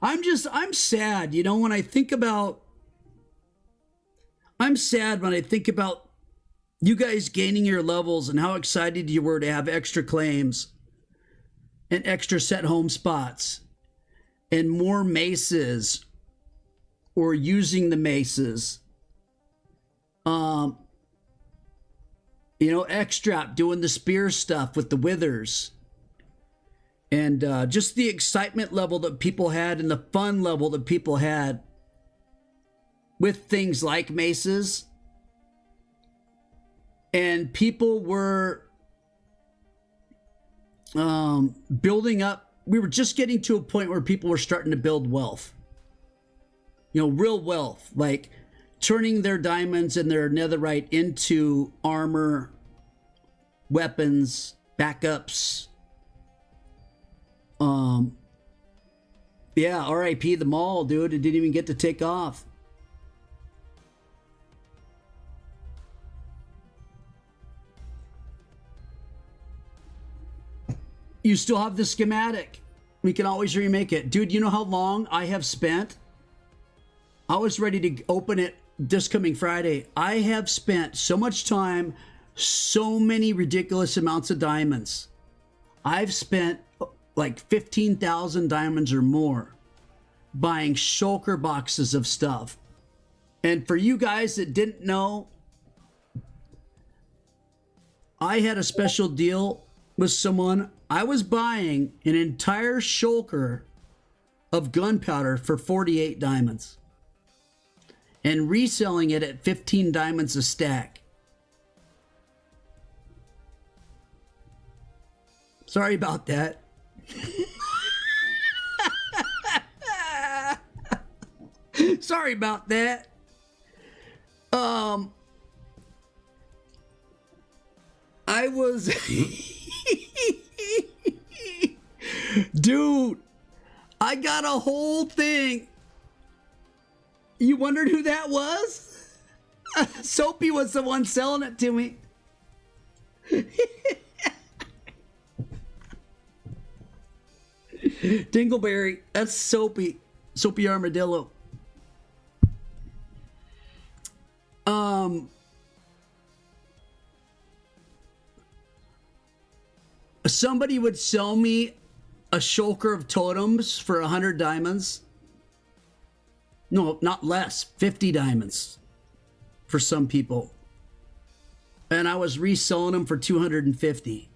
I'm sad, you know, when I think about, I'm sad when I think about you guys gaining your levels and how excited you were to have extra claims and extra set home spots and more maces or using the maces. You know, X-Strap doing the spear stuff with the withers. And just the excitement level that people had and the fun level that people had with things like maces. And people were building up. We were just getting to a point where people were starting to build wealth. You know, real wealth. Like turning their diamonds and their netherite into armor, weapons, backups. Yeah, RIP the mall, dude. It didn't even get to take off. You still have the schematic. We can always remake it. Dude, you know how long I have spent? I was ready to open it this coming Friday. I have spent so much time, so many ridiculous amounts of diamonds. I've spent like 15,000 diamonds or more buying shulker boxes of stuff. And for you guys that didn't know, I had a special deal with someone. I was buying an entire shulker of gunpowder for 48 diamonds and reselling it at 15 diamonds a stack. Sorry about that. Sorry about that. I was dude, I got a whole thing. You wondered who that was? Soapy was the one selling it to me. Dingleberry, that's Soapy. Soapy Armadillo. Somebody would sell me a shulker of totems for 100 diamonds. No, not less, 50 diamonds for some people. And I was reselling them for 250.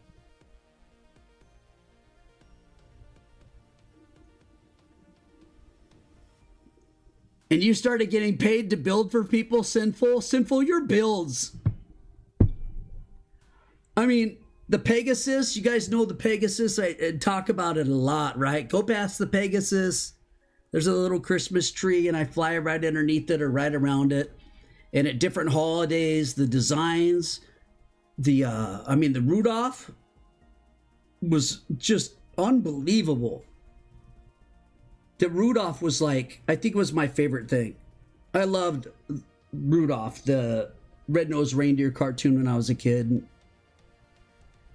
And you started getting paid to build for people, Sinful? Sinful, your builds. I mean, The Pegasus, you guys know the Pegasus. I talk about it a lot, right? Go past the Pegasus. There's a little Christmas tree, and I fly right underneath it or right around it. And at different holidays, the designs, the Rudolph was just unbelievable. The Rudolph was like, I think it was my favorite thing. I loved Rudolph, the red-nosed reindeer cartoon when I was a kid.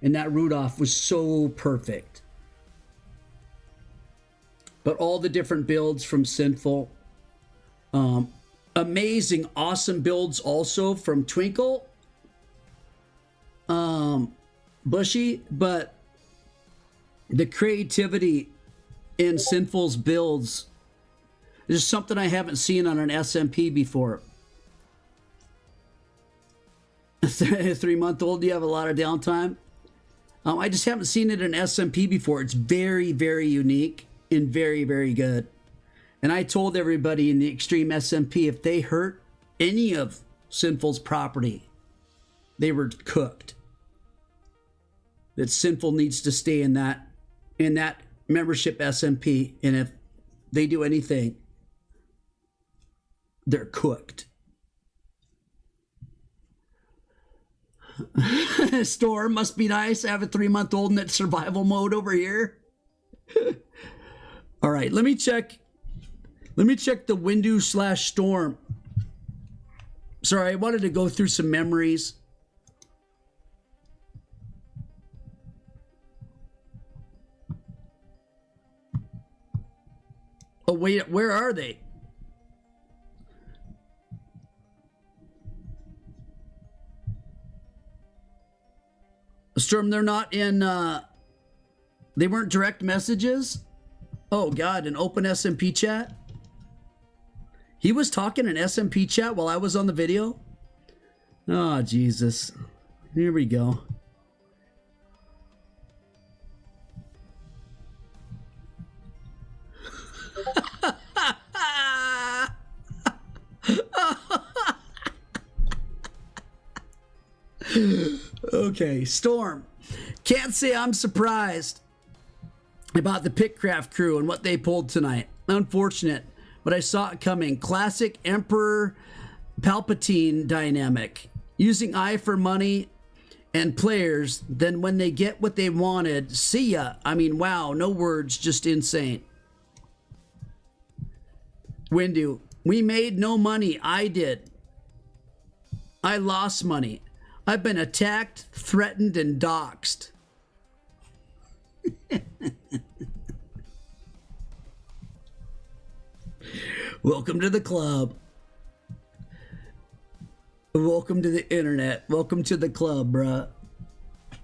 And that Rudolph was so perfect. But all the different builds from Sinful. Amazing, awesome builds also from Twinkle. Bushy, but the creativity in Sinful's builds is something I haven't seen on an SMP before. A 3-month-old, you have a lot of downtime. I just haven't seen it in SMP before. It's very, very unique and very, very good. And I told everybody in the Extreme SMP, if they hurt any of Sinful's property, they were cooked. That Sinful needs to stay in that membership SMP, and if they do anything, they're cooked. Storm must be nice. I have a 3-month-old in that survival mode over here. All right, let me check the Windu/Storm. Sorry, I wanted to go through some memories. Oh, wait, where are they? Storm, they're not in, they weren't direct messages? Oh, God, an open SMP chat? He was talking in SMP chat while I was on the video? Oh, Jesus. Here we go. Okay, Storm. Can't say I'm surprised about the Pickcraft crew and what they pulled tonight. Unfortunate, but I saw it coming. Classic Emperor Palpatine dynamic. Using eye for money and players, then when they get what they wanted, see ya. I mean, wow, no words, just insane. Windu, we made no money. I did. I lost money. I've been attacked, threatened, and doxxed. Welcome to the club. Welcome to the internet. Welcome to the club, bruh.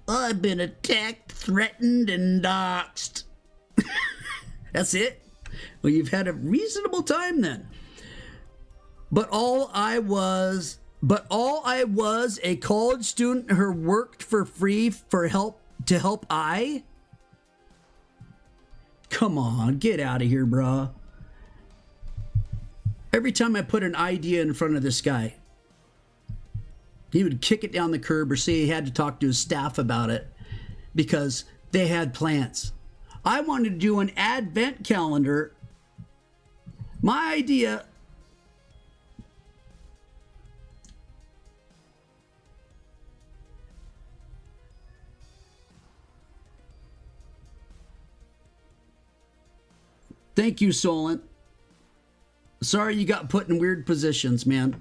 I've been attacked, threatened, and doxxed. That's it? Well, you've had a reasonable time then. But all I was a college student who worked for free to help I? Come on, get out of here, bruh. Every time I put an idea in front of this guy, he would kick it down the curb or say he had to talk to his staff about it because they had plans. I wanted to do an advent calendar. My idea... Thank you, Solent. Sorry you got put in weird positions, man.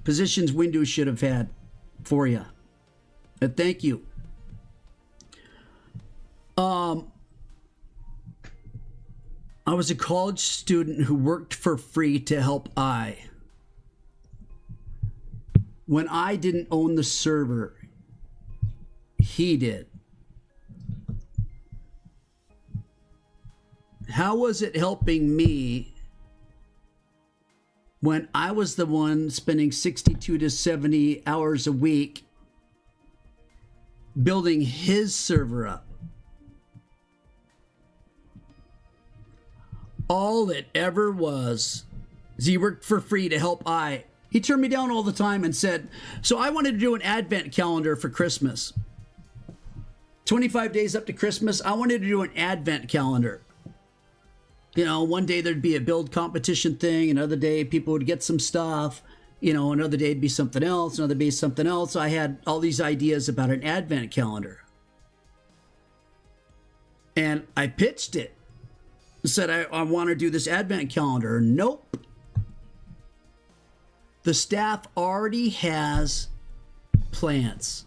Positions Windows should have had for you. But thank you. I was a college student who worked for free to help I. When I didn't own the server, he did. How was it helping me when I was the one spending 62 to 70 hours a week building his server up? All it ever was is he worked for free to help I. He turned me down all the time and said, so I wanted to do an advent calendar for Christmas. 25 days up to Christmas, I wanted to do an advent calendar. You know, one day there'd be a build competition thing, another day people would get some stuff, you know, another day it'd be something else, another day something else. I had all these ideas about an advent calendar. And I pitched it. Said, I want to do this advent calendar. Nope. The staff already has plans.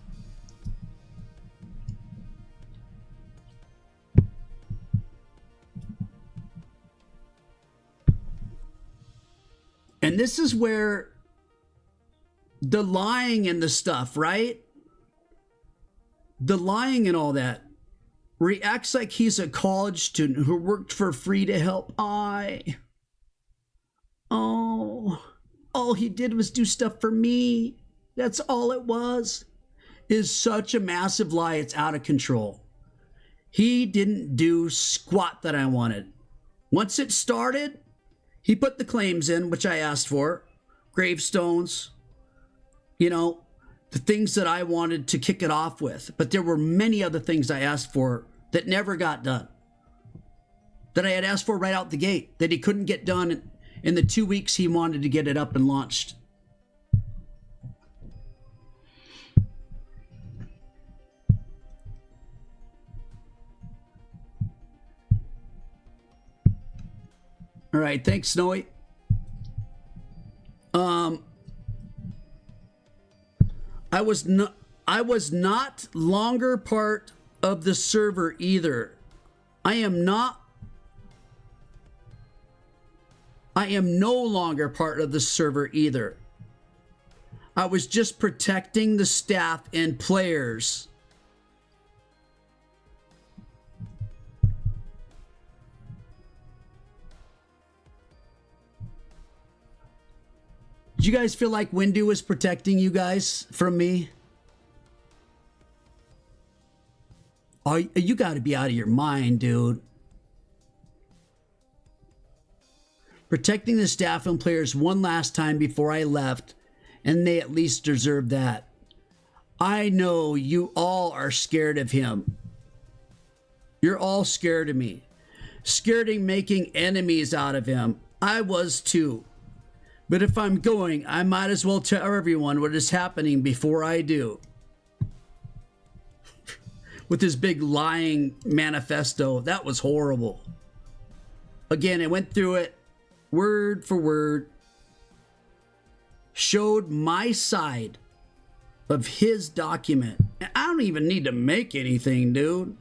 And this is where the lying and the stuff, right? The lying and all that. Where he acts like he's a college student who worked for free to help all he did was do stuff for me. That's all it was. Is such a massive lie. It's out of control. He didn't do squat that I wanted. Once it started, he put the claims in, which I asked for. Gravestones, you know, the things that I wanted to kick it off with. But there were many other things I asked for that never got done. That I had asked for right out the gate. That he couldn't get done in the 2 weeks he wanted to get it up and launched. All right, thanks, Snowy. I was not longer part of the server either. I am no longer part of the server either. I was just protecting the staff and players. Did you guys feel like Windu was protecting you guys from me? Oh, you got to be out of your mind, dude. Protecting the staff and players one last time before I left, and they at least deserve that. I know you all are scared of him. You're all scared of me. Scared of making enemies out of him. I was too. But if I'm going, I might as well tell everyone what is happening before I do. With his big lying manifesto. That was horrible. Again, I went through it word for word. Showed my side of his document. And I don't even need to make anything, dude.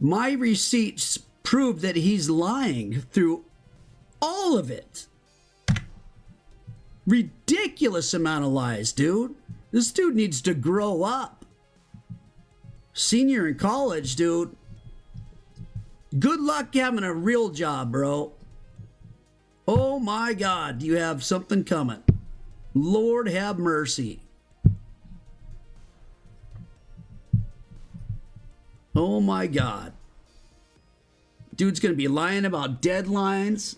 My receipts prove that he's lying through all of it. Ridiculous amount of lies, dude. This dude needs to grow up. Senior in college, dude. Good luck having a real job, bro. Oh my God, you have something coming. Lord have mercy. Oh my God. Dude's gonna be lying about deadlines.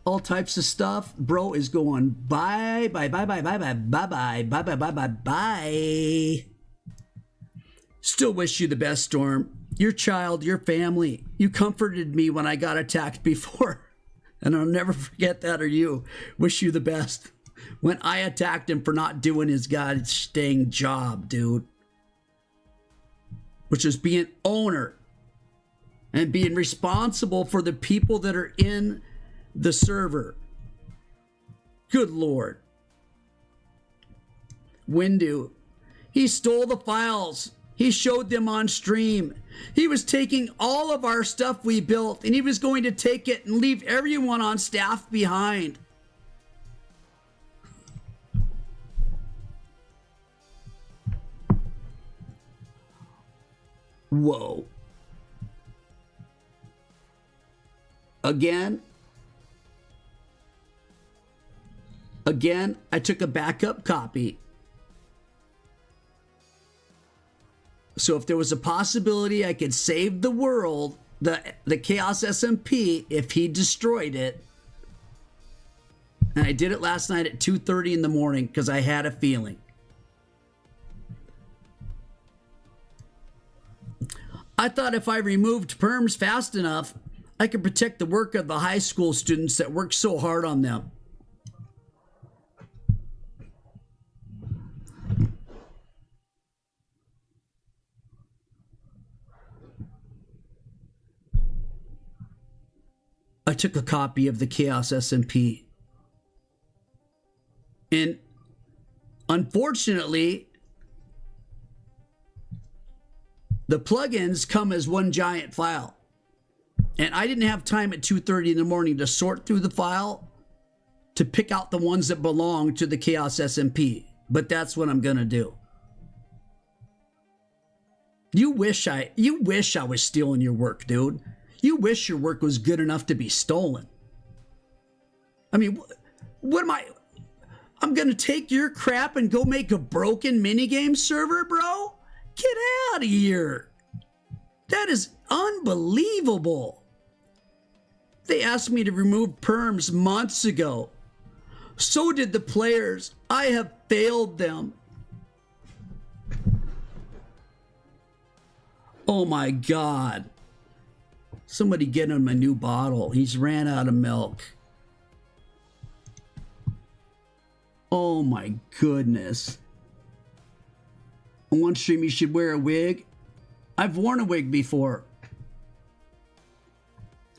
All types of stuff. Bro is going bye, bye, bye, bye, bye, bye, bye, bye, bye, bye, bye, bye, bye. Still wish you the best, Storm. Your child, your family. You comforted me when I got attacked before. And I'll never forget that, or you. Wish you the best. When I attacked him for not doing his gosh dang job, dude. Which is being owner. And being responsible for the people that are in the server. Good Lord. Windu. He stole the files. He showed them on stream. He was taking all of our stuff we built, and he was going to take it and leave everyone on staff behind. Whoa. Again, I took a backup copy. So if there was a possibility I could save the world, the Chaos SMP, if he destroyed it. And I did it last night at 2:30 in the morning because I had a feeling. I thought if I removed perms fast enough, I could protect the work of the high school students that work so hard on them. I took a copy of the Chaos SMP. And unfortunately, the plugins come as one giant file. And I didn't have time at 2:30 in the morning to sort through the file to pick out the ones that belong to the Chaos SMP. But that's what I'm going to do. You wish I was stealing your work, dude. You wish your work was good enough to be stolen. I mean, what am I? I'm going to take your crap and go make a broken minigame server, bro? Get out of here. That is unbelievable. They asked me to remove perms months ago. So did the players. I have failed them. Oh my God. Somebody get him a new bottle. He's ran out of milk. Oh my goodness. On one stream you should wear a wig. I've worn a wig before.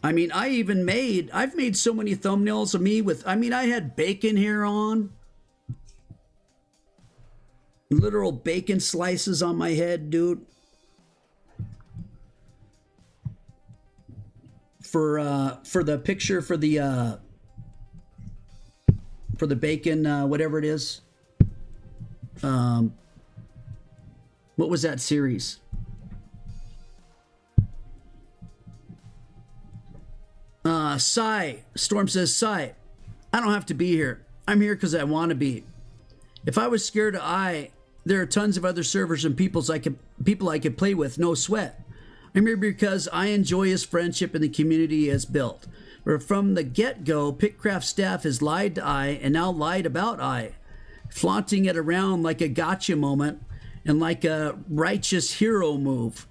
I mean, I've made so many thumbnails of me with, I had bacon hair on. Literal bacon slices on my head, dude. For the picture for the bacon, whatever it is. What was that series? Storm says, Sai, I don't have to be here. I'm here because I want to be. If I was scared of there are tons of other servers and people I could play with, no sweat. I'm here because I enjoy his friendship and the community he has built. Where from the get-go, Pickcraft staff has lied to and now lied about flaunting it around like a gotcha moment and like a righteous hero move.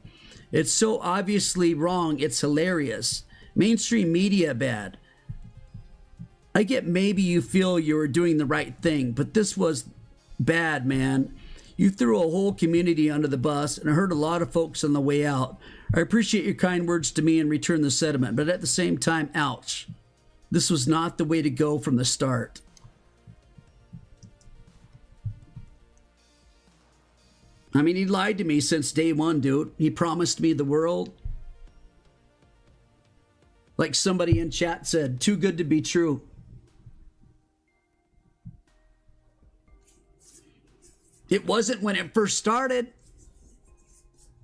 It's so obviously wrong, it's hilarious. Mainstream media bad. I get maybe you feel you were doing the right thing, but this was bad, man. You threw a whole community under the bus and I hurt a lot of folks on the way out. I appreciate your kind words to me and return the sentiment, but at the same time, ouch. This was not the way to go from the start. I mean, he lied to me since day one, dude. He promised me the world. Like somebody in chat said, too good to be true. It wasn't when it first started.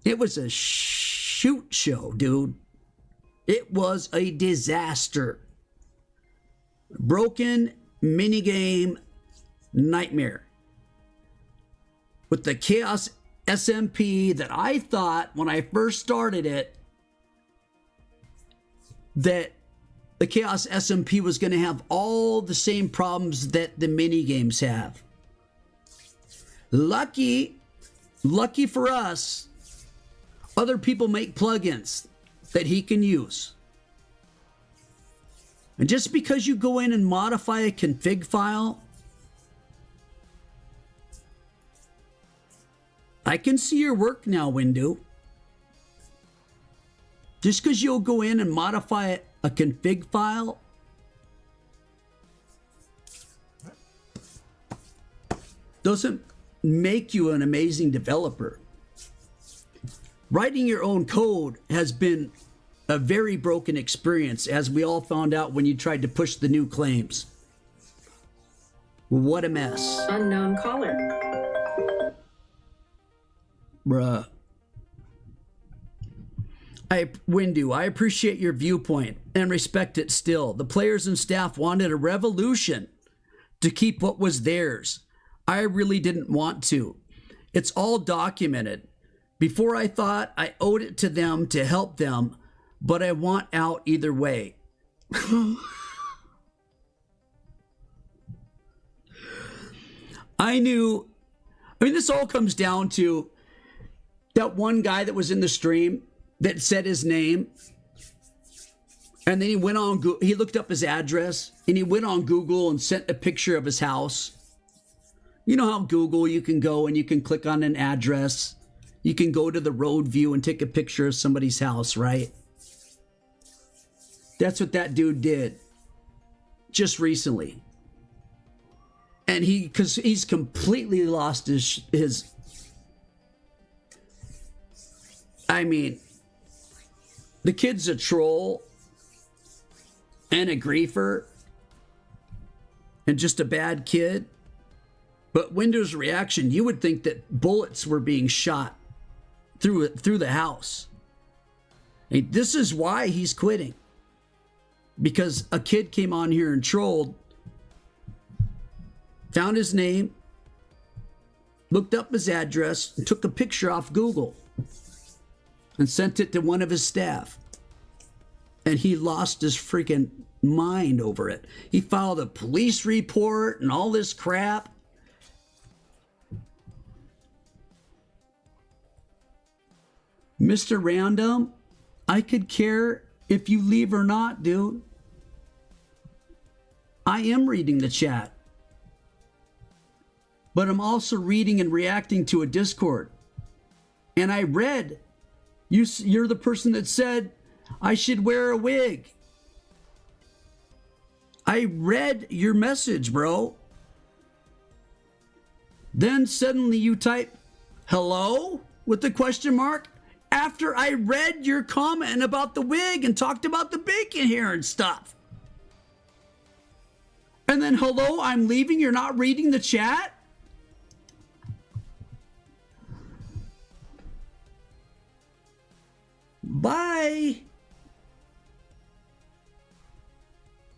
It was a shoot show, dude. It was a disaster. Broken minigame nightmare. With the Chaos SMP that I thought when I first started it, that the Chaos SMP was going to have all the same problems that the minigames have. Lucky for us, other people make plugins that he can use. And just because you go in and modify a config file, I can see your work now, Windu. Just because you'll go in and modify a config file, doesn't make you an amazing developer. Writing your own code has been a very broken experience, as we all found out when you tried to push the new claims. What a mess. Unknown caller. Bruh. Windu, I appreciate your viewpoint and respect it still. The players and staff wanted a revolution to keep what was theirs. I really didn't want to. It's all documented. Before I thought I owed it to them to help them, but I want out either way. This all comes down to that one guy that was in the stream that said his name. And then he went on Google, he looked up his address and he went on Google and sent a picture of his house. You know how Google, you can go and you can click on an address. You can go to the road view and take a picture of somebody's house, right? That's what that dude did just recently. And because he's completely lost his, I mean, the kid's a troll and a griefer and just a bad kid. But Windows reaction, you would think that bullets were being shot through the house. And this is why he's quitting. Because a kid came on here and trolled, found his name, looked up his address, and took a picture off Google and sent it to one of his staff. And he lost his freaking mind over it. He filed a police report and all this crap. Mr. Random, I could care if you leave or not, dude. I am reading the chat. But I'm also reading and reacting to a Discord. And I read, you're the person that said I should wear a wig. I read your message, bro. Then suddenly you type, hello? With the question mark. After I read your comment about the wig and talked about the bacon here and stuff. And then, hello, I'm leaving. You're not reading the chat? Bye.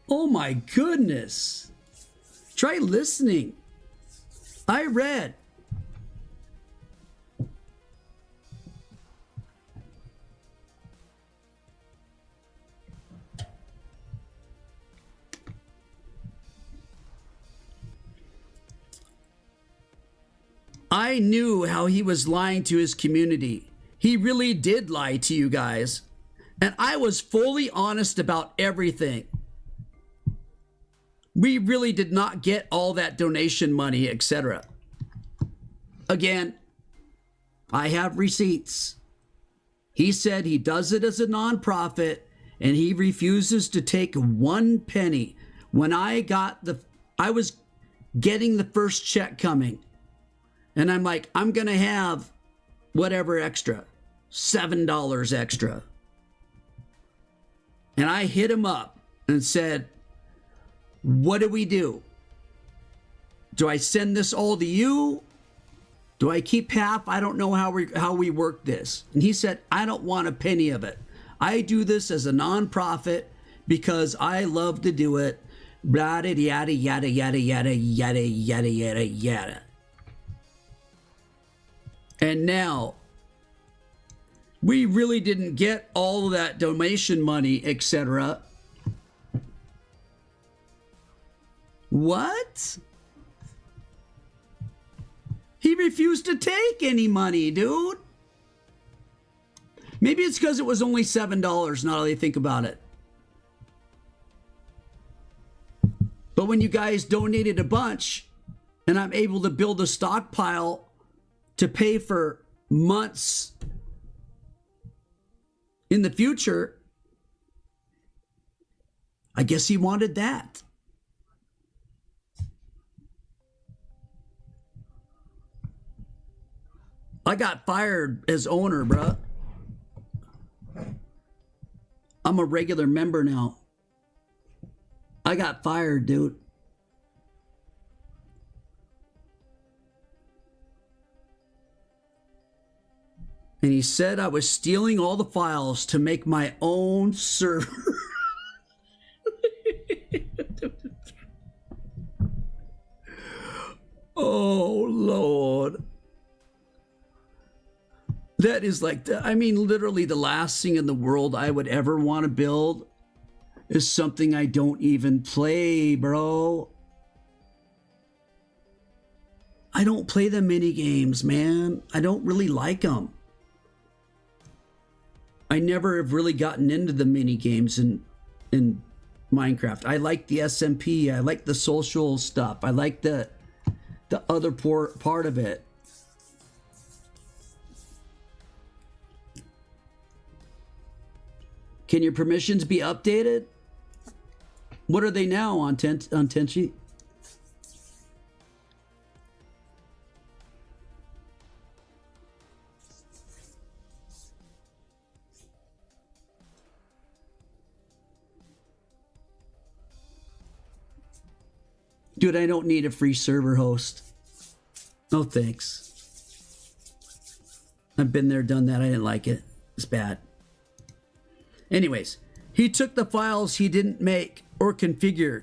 Oh my goodness. Try listening. I read. I knew how he was lying to his community. He really did lie to you guys. And I was fully honest about everything. We really did not get all that donation money, etc. Again, I have receipts. He said he does it as a nonprofit and he refuses to take 1 penny. When I was getting the first check coming. And I'm like, I'm going to have whatever extra, $7 extra. And I hit him up and said, what do we do? Do I send this all to you? Do I keep half? I don't know how we work this. And he said, I don't want a penny of it. I do this as a nonprofit because I love to do it. Yada, yada, yada, yada, yada, yada, yada, yada, yada. And now, we really didn't get all of that donation money, etc. What? He refused to take any money, dude. Maybe it's because it was only $7, now that I think about it. But when you guys donated a bunch, and I'm able to build a stockpile to pay for months in the future, I guess he wanted that. I got fired as owner, bruh. I'm a regular member now. I got fired, dude. And he said I was stealing all the files to make my own server. Oh, Lord. That is like, I mean, literally the last thing in the world I would ever want to build is something I don't even play, bro. I don't play the mini games, man. I don't really like them. I never have really gotten into the mini games in Minecraft. I like the SMP. I like the social stuff. I like the other part of it. Can your permissions be updated? What are they now on Tenchi? Dude, I don't need a free server host. No thanks. I've been there, done that. I didn't like it. It's bad. Anyways, he took the files he didn't make or configure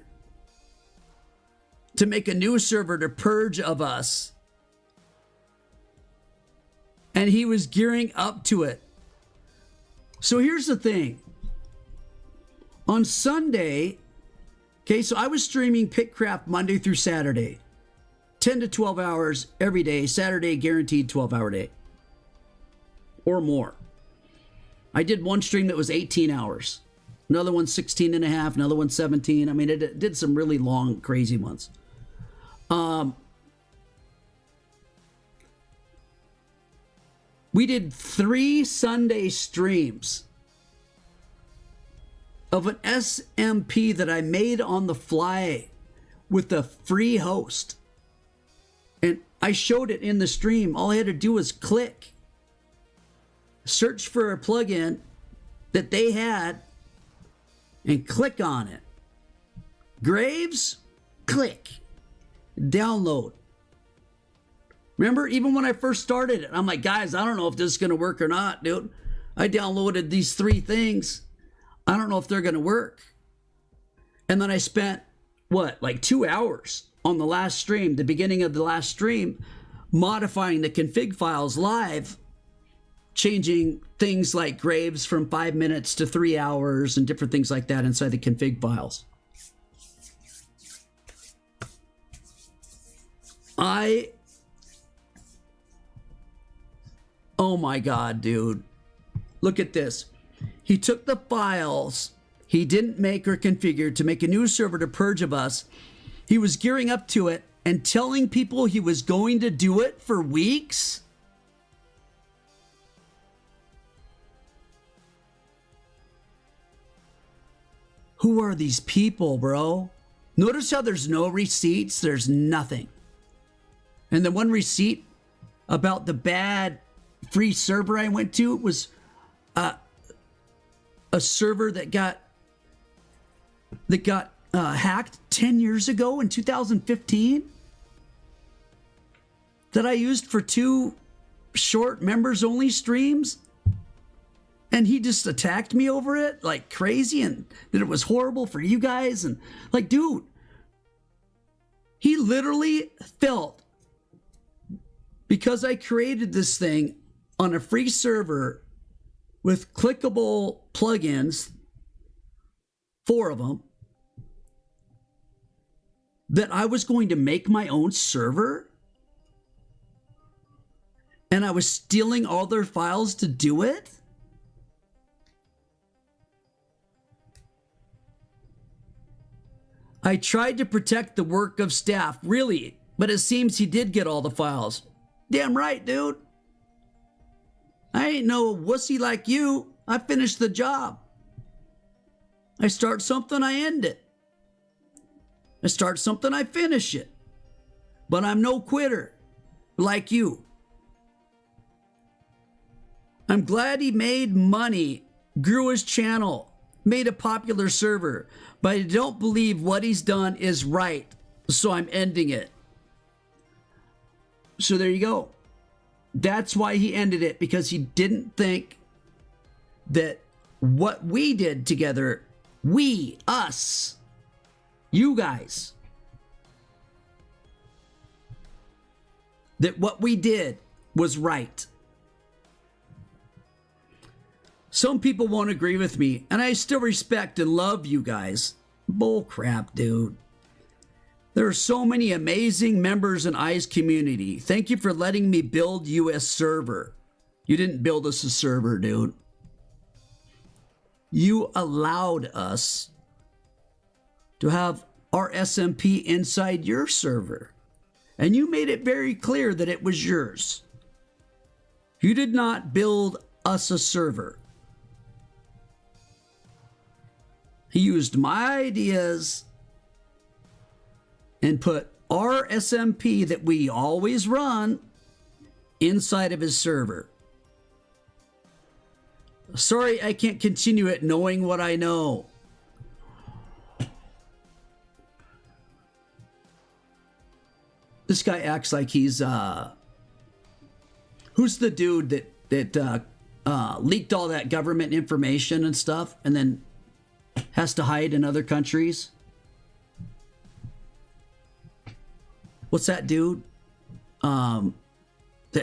to make a new server to purge of us. And he was gearing up to it. So here's the thing. On Sunday, okay, so I was streaming Pickcraft Monday through Saturday. 10 to 12 hours every day. Saturday, guaranteed 12-hour day. Or more. I did one stream that was 18 hours. Another one 16 and a half. Another one 17. I mean, it did some really long, crazy ones. We did 3 Sunday streams of an SMP that I made on the fly with a free host. And I showed it in the stream. All I had to do was click. Search for a plugin that they had and click on it. Graves, click. Download. Remember, even when I first started it, I'm like, guys, I don't know if this is going to work or not, dude. I downloaded these 3 things. I don't know if they're going to work. And then I spent, like 2 hours on the last stream, the beginning of the last stream, modifying the config files live, changing things like Graves from 5 minutes to 3 hours and different things like that inside the config files. Oh my God, dude. Look at this. He took the files he didn't make or configure to make a new server to purge of us. He was gearing up to it and telling people he was going to do it for weeks. Who are these people, bro? Notice how there's no receipts. There's nothing. And the one receipt about the bad free server I went to was a server that got hacked 10 years ago in 2015 that I used for 2 short members only streams. And he just attacked me over it like crazy, and that it was horrible for you guys. And like, dude, he literally felt because I created this thing on a free server with clickable plugins, 4 of them, that I was going to make my own server. And I was stealing all their files to do it. I tried to protect the work of staff, really, but it seems he did get all the files. Damn right, dude. I ain't no wussy like you. I finished the job. I start something, I end it. I start something, I finish it. But I'm no quitter, like you. I'm glad he made money, grew his channel, made a popular server, but I don't believe what he's done is right, so I'm ending it. So there you go. That's why he ended it, because he didn't think that what we did together, we, us, you guys, that what we did was right. Some people won't agree with me, and I still respect and love you guys. Bull crap, dude. There are so many amazing members in Eye's community. Thank you for letting me build you a server. You didn't build us a server, dude. you allowed us to have our SMP inside your server. And you made it very clear that it was yours. You did not build us a server. He used my ideas and put our SMP that we always run inside of his server. Sorry, I can't continue it knowing what I know. This guy acts like he's who's the dude that leaked all that government information and stuff and then has to hide in other countries? What's that dude? That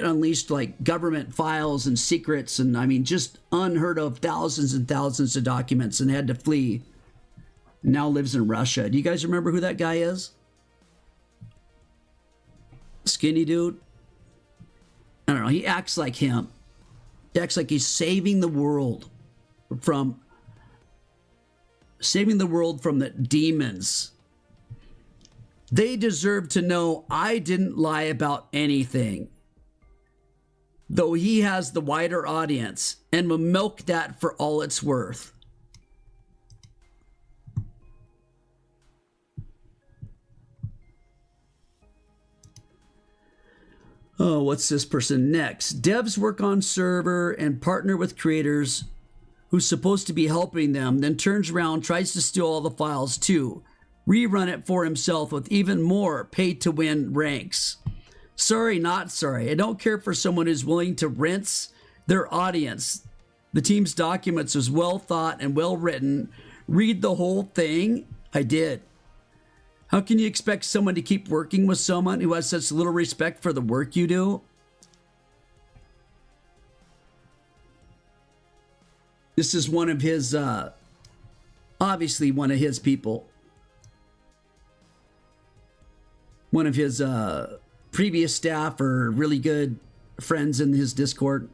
unleashed like government files and secrets and I mean just unheard of thousands and thousands of documents and had to flee. Now lives in Russia. Do you guys remember who that guy is? Skinny dude? I don't know. He acts like him. He acts like he's saving the world from the demons. They deserve to know I didn't lie about anything. Though he has the wider audience and will milk that for all it's worth. Oh, what's this person next? Devs work on server and partner with creators who's supposed to be helping them, then turns around, tries to steal all the files too. Rerun it for himself with even more pay-to-win ranks. Sorry, not sorry. I don't care for someone who's willing to rinse their audience. The team's documents was well thought and well written. Read the whole thing? I did. How can you expect someone to keep working with someone who has such little respect for the work you do? This is one of his, obviously one of his people. One of his previous staff or really good friends in his Discord.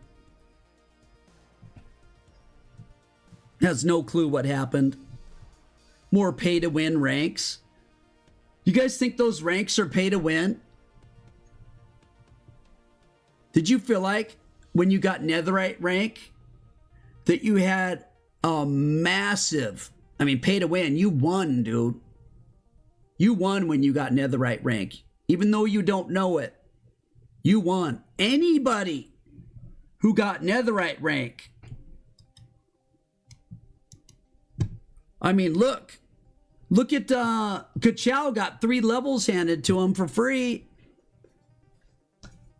Has no clue what happened. More pay to win ranks. You guys think those ranks are pay to win? Did you feel like when you got netherite rank that you had a massive, I mean, pay to win? You won, dude. You won when you got netherite rank. Even though you don't know it, you won. Anybody who got netherite rank. I mean, look at Kachow got 3 levels handed to him for free.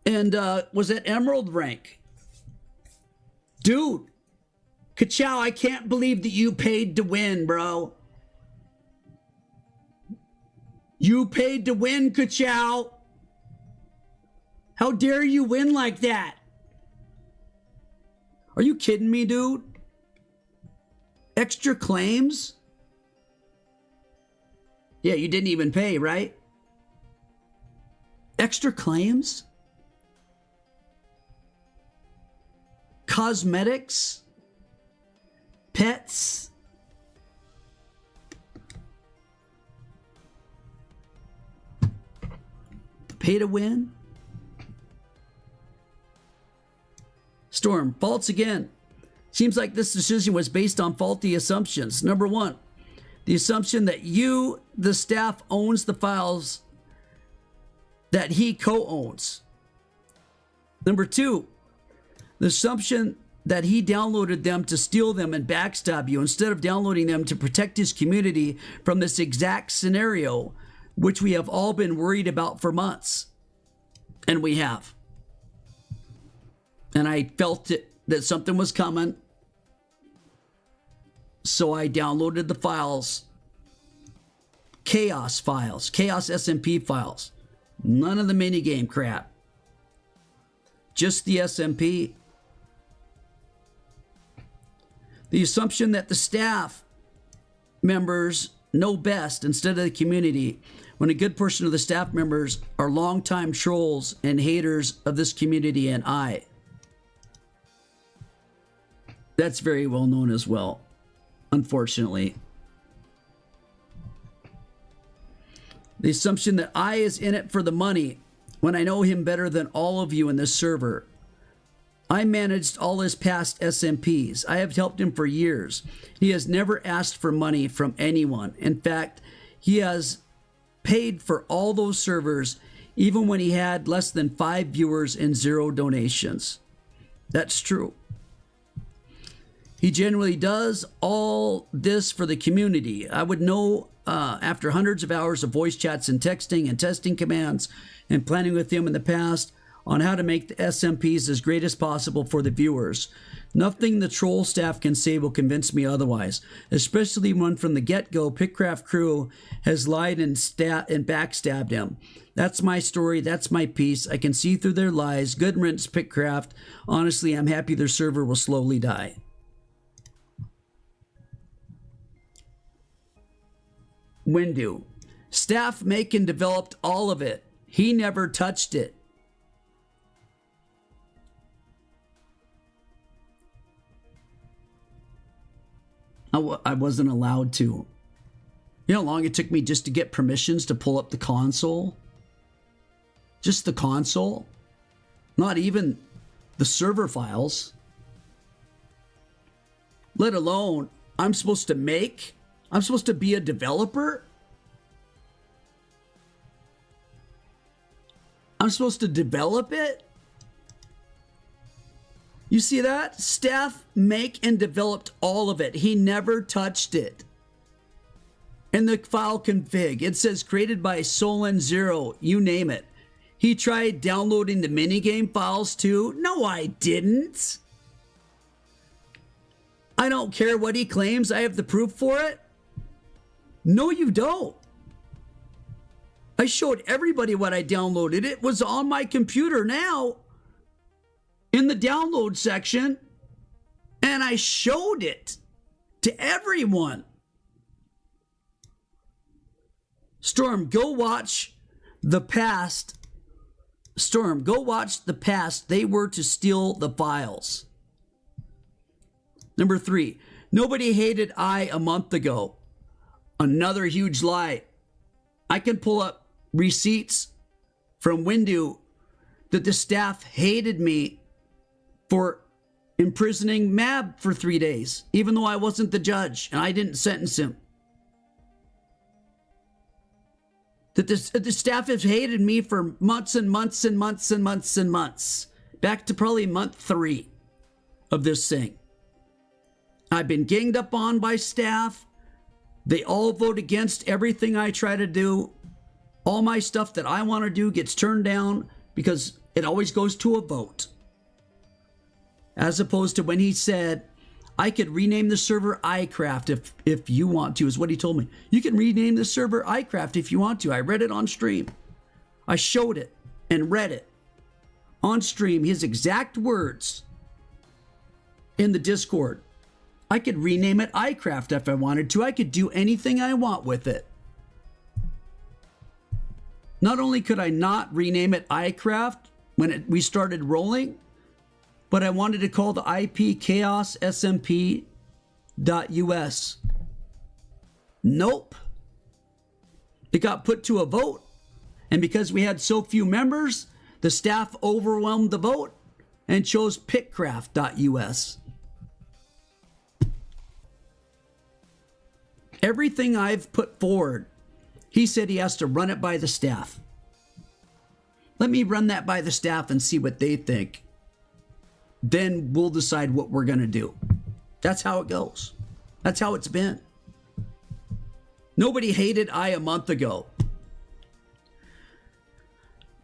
And was at emerald rank. Dude, Kachow, I can't believe that you paid to win, bro. You paid to win, Kachow. How dare you win like that? Are you kidding me, dude? Extra claims? Yeah, you didn't even pay, right? Extra claims? Cosmetics? Pets? Pay to win? Storm, faults again. Seems like this decision was based on faulty assumptions. Number 1, the assumption that you, the staff, owns the files that he co-owns. Number 2, the assumption that he downloaded them to steal them and backstab you instead of downloading them to protect his community from this exact scenario, which we have all been worried about for months. And we have. And I felt that something was coming. So I downloaded the files. Chaos files. Chaos SMP files. None of the minigame crap. Just the SMP. The assumption that the staff members know best instead of the community, when a good portion of the staff members are longtime trolls and haters of this community and I. That's very well known as well. unfortunately. The assumption that I is in it for the money when I know him better than all of you in this server. I managed all his past SMPs. I have helped him for years. He has never asked for money from anyone. In fact, he has paid for all those servers even when he had less than 5 viewers and 0 donations. That's true. He genuinely does all this for the community. I would know after hundreds of hours of voice chats and texting and testing commands and planning with him in the past on how to make the SMPs as great as possible for the viewers. Nothing the troll staff can say will convince me otherwise, especially when from the get-go Pickcraft crew has lied and backstabbed him. That's my story, that's my piece. I can see through their lies. Good riddance, Pickcraft. Honestly, I'm happy their server will slowly die. Windu. Staff make and developed all of it. He never touched it. I wasn't allowed to. You know how long it took me just to get permissions to pull up the console? Just the console? Not even the server files. Let alone, I'm supposed to make? I'm supposed to be a developer? I'm supposed to develop it? You see that? Staff make and developed all of it. He never touched it. In the file config, it says created by Solon0, you name it. He tried downloading the minigame files too. No, I didn't. I don't care what he claims. I have the proof for it. No, you don't. I showed everybody what I downloaded. It was on my computer now in the download section, and I showed it to everyone. Storm, go watch the past. Storm, go watch the past. They were to steal the files. Number 3, nobody hated I a month ago. Another huge lie. I can pull up receipts from Windu that the staff hated me for imprisoning Mab for 3 days, even though I wasn't the judge and I didn't sentence him. That the staff has hated me for months and months and months and months and months. Back to probably month 3 of this thing. I've been ganged up on by staff. They all vote against everything I try to do. All my stuff that I want to do gets turned down because it always goes to a vote. As opposed to when he said, I could rename the server iCraft if you want to, is what he told me. You can rename the server iCraft if you want to. I read it on stream. I showed it and read it on stream, his exact words in the Discord. I could rename it iCraft if I wanted to. I could do anything I want with it. Not only could I not rename it iCraft when we started rolling, but I wanted to call the IP Chaos SMP .us. Nope. It got put to a vote, and because we had so few members, the staff overwhelmed the vote and chose Pickcraft.us. Everything I've put forward, he said he has to run it by the staff. Let me run that by the staff and see what they think. Then we'll decide what we're going to do. That's how it goes. That's how it's been. Nobody hated I a month ago.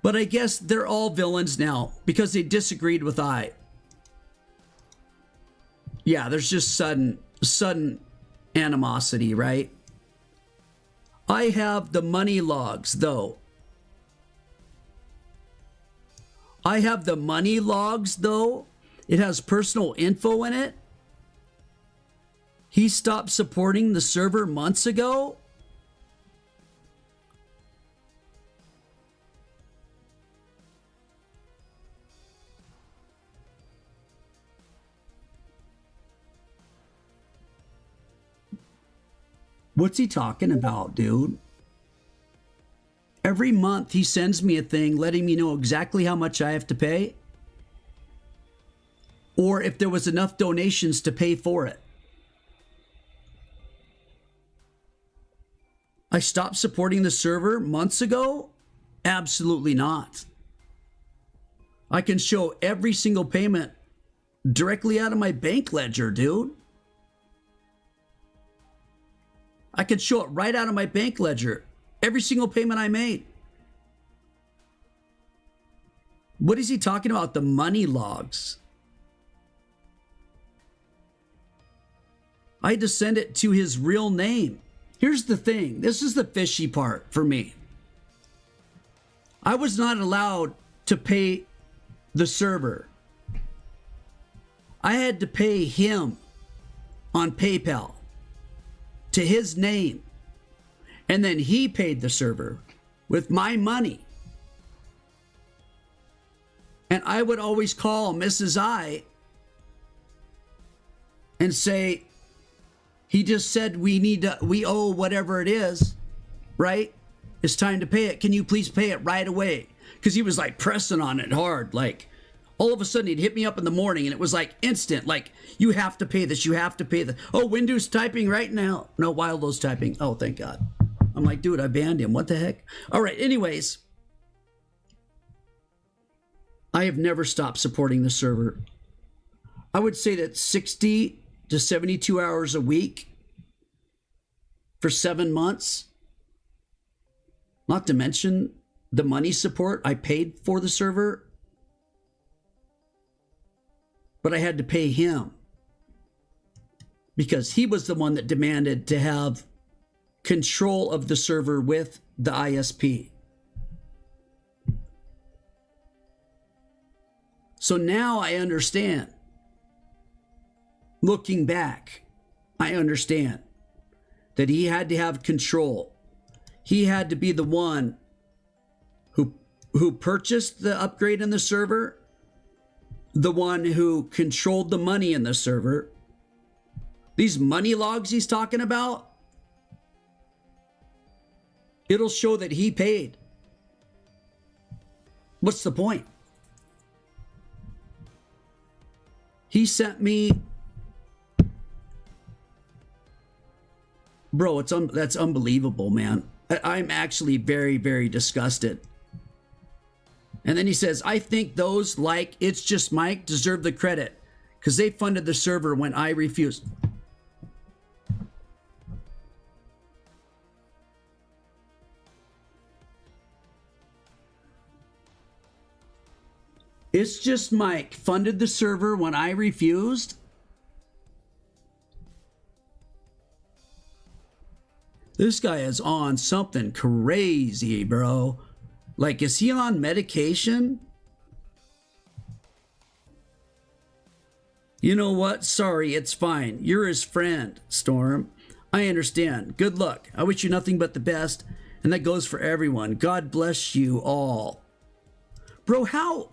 But I guess they're all villains now because they disagreed with I. Yeah, there's just sudden animosity, right? I have the money logs, though. I have the money logs, though. It has personal info in it. He stopped supporting the server months ago. What's he talking about, dude? Every month he sends me a thing letting me know exactly how much I have to pay, or if there was enough donations to pay for it. I stopped supporting the server months ago? Absolutely not. I can show every single payment directly out of my bank ledger, dude. I can show it right out of my bank ledger. Every single payment I made. What is he talking about? The money logs. I had to send it to his real name. Here's the thing. This is the fishy part for me. I was not allowed to pay the server. I had to pay him on PayPal to his name. And then he paid the server with my money. And I would always call Mrs. I and say, he just said we owe whatever it is, right? It's time to pay it. Can you please pay it right away? Because he was like pressing on it hard. Like all of a sudden he'd hit me up in the morning and it was like instant. Like, you have to pay this. You have to pay this. Oh, Windows typing right now. No, Wildow's typing. Oh, thank God. I'm like, dude, I banned him. What the heck? All right. Anyways, I have never stopped supporting the server. I would say that 60 to 72 hours a week for 7 months. Not to mention the money support I paid for the server. But I had to pay him because he was the one that demanded to have control of the server with the ISP. So now I understand. Looking back, I understand that he had to have control. He had to be the one who purchased the upgrade in the server, the one who controlled the money in the server. These money logs he's talking about, it'll show that he paid. What's the point? He sent me, bro, that's unbelievable, man. I'm actually very, very disgusted. And then he says, I think those like It's Just Mike deserve the credit because they funded the server when I refused. It's Just Mike funded the server when I refused. This guy is on something crazy, bro. Like, is he on medication? You know what? Sorry, it's fine. You're his friend, Storm. I understand. Good luck. I wish you nothing but the best. And that goes for everyone. God bless you all. Bro, how?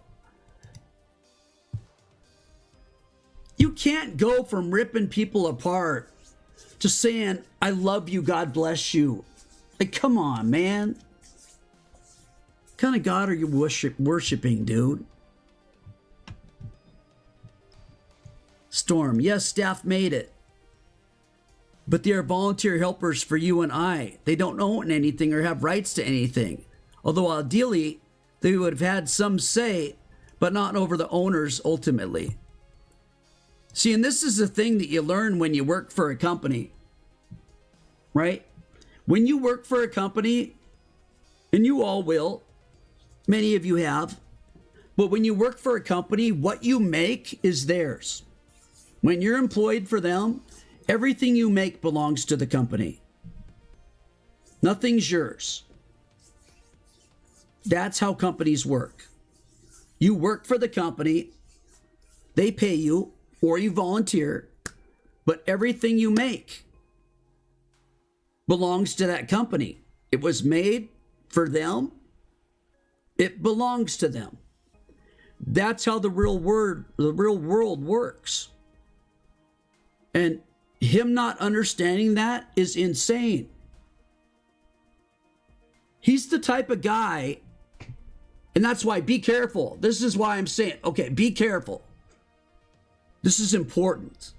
You can't go from ripping people apart to saying, I love you, God bless you. Like, come on, man. What kind of God are you worshiping, dude? Storm, yes, staff made it. But they are volunteer helpers for you and I. They don't own anything or have rights to anything. Although ideally, they would have had some say, but not over the owners ultimately. See, and this is the thing that you learn when you work for a company, right? When you work for a company, and you all will, many of you have, but when you work for a company, what you make is theirs. When you're employed for them, everything you make belongs to the company. Nothing's yours. That's how companies work. You work for the company, they pay you, or you volunteer, but everything you make belongs to that company. It was made for them. It belongs to them. That's how the real world works. And him not understanding that is insane. He's the type of guy, and that's why be careful. This is why I'm saying, okay, be careful. This is important.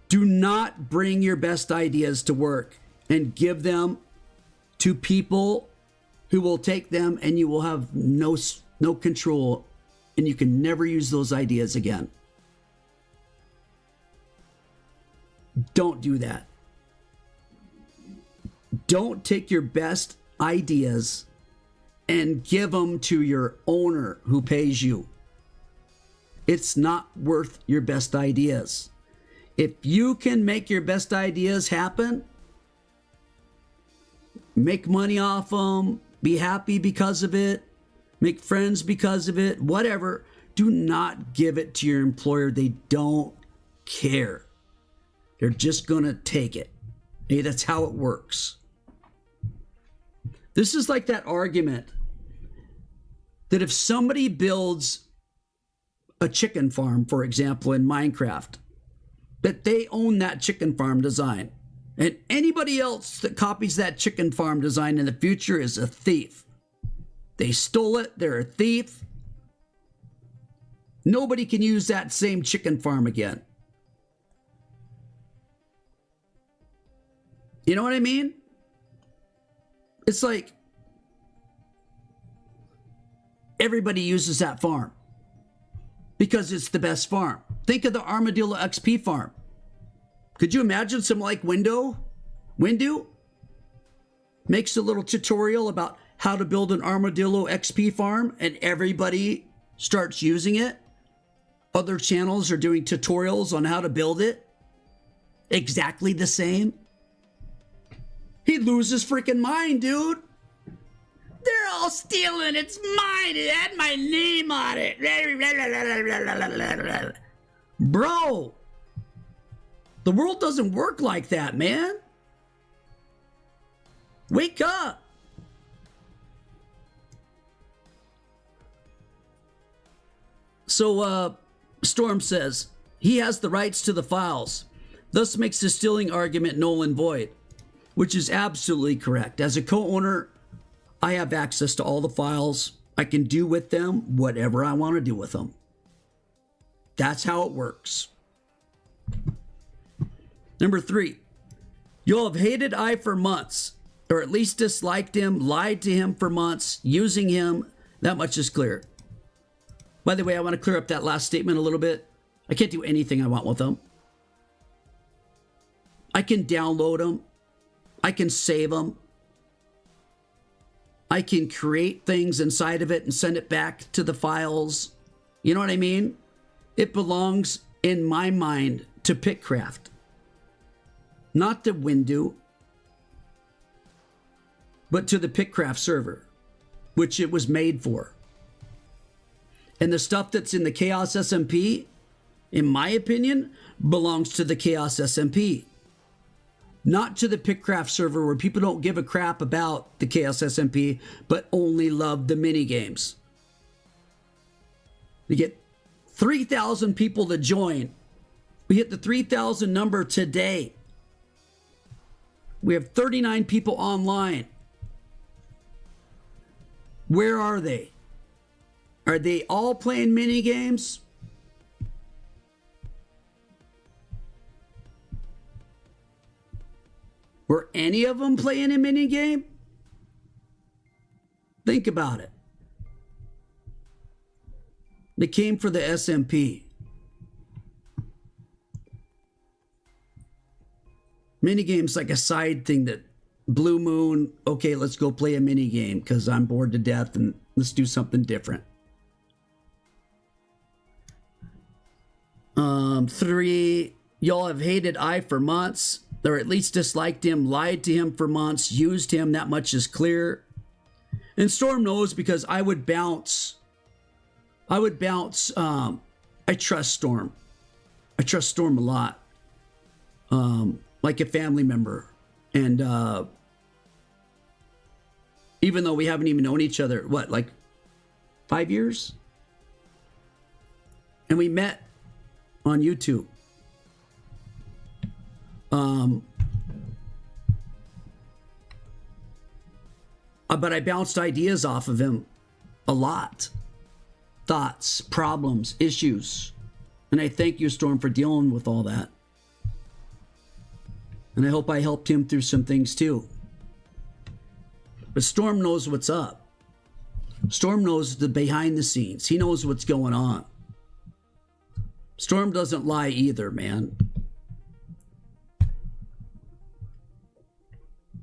Do not bring your best ideas to work and give them to people who will take them, and you will have no control, and you can never use those ideas again. Don't do that. Don't take your best ideas and give them to your owner who pays you. It's not worth your best ideas. If you can make your best ideas happen, make money off them, be happy because of it, make friends because of it, whatever, do not give it to your employer. They don't care. They're just going to take it. Hey, that's how it works. This is like that argument that if somebody builds a chicken farm, for example, in Minecraft, that they own that chicken farm design. And anybody else that copies that chicken farm design in the future is a thief. They stole it. They're a thief. Nobody can use that same chicken farm again. You know what I mean? It's like everybody uses that farm because it's the best farm. Think of the Armadillo XP farm. Could you imagine some like Windu makes a little tutorial about how to build an Armadillo XP farm and everybody starts using it? Other channels are doing tutorials on how to build it. Exactly the same. He'd lose his freaking mind, dude. They're all stealing. It's mine. It had my name on it. Bro, the world doesn't work like that, man. Wake up. So, Storm says, he has the rights to the files. Thus makes the stealing argument null and void, which is absolutely correct. As a co-owner, I have access to all the files. I can do with them whatever I want to do with them. That's how it works. Number 3, you'll have hated I for months, or at least disliked him, lied to him for months, using him. That much is clear. By the way, I want to clear up that last statement a little bit. I can't do anything I want with them. I can download them. I can save them. I can create things inside of it and send it back to the files. You know what I mean? It belongs, in my mind, to Pickcraft. Not to Windu, but to the Pickcraft server, which it was made for. And the stuff that's in the Chaos SMP, in my opinion, belongs to the Chaos SMP. Not to the Pickcraft server where people don't give a crap about the Chaos SMP, but only love the mini games. We get 3,000 people to join. We hit the 3,000 number today. We have 39 people online. Where are they? Are they all playing mini games? Were any of them playing a mini game? Think about it. They came for the SMP. Mini game's like a side thing that Blue Moon, okay, let's go play a mini game because I'm bored to death and let's do something different. 3, y'all have hated I for months, or at least disliked him, lied to him for months, used him, that much is clear. And Storm knows because I would bounce. I trust Storm. I trust Storm a lot. Like a family member. And even though we haven't even known each other, what, like 5 years? And we met on YouTube. But I bounced ideas off of him a lot. Thoughts, problems, issues. And I thank you, Storm, for dealing with all that. And I hope I helped him through some things too. But Storm knows what's up. Storm knows the behind the scenes. He knows what's going on. Storm doesn't lie either, man.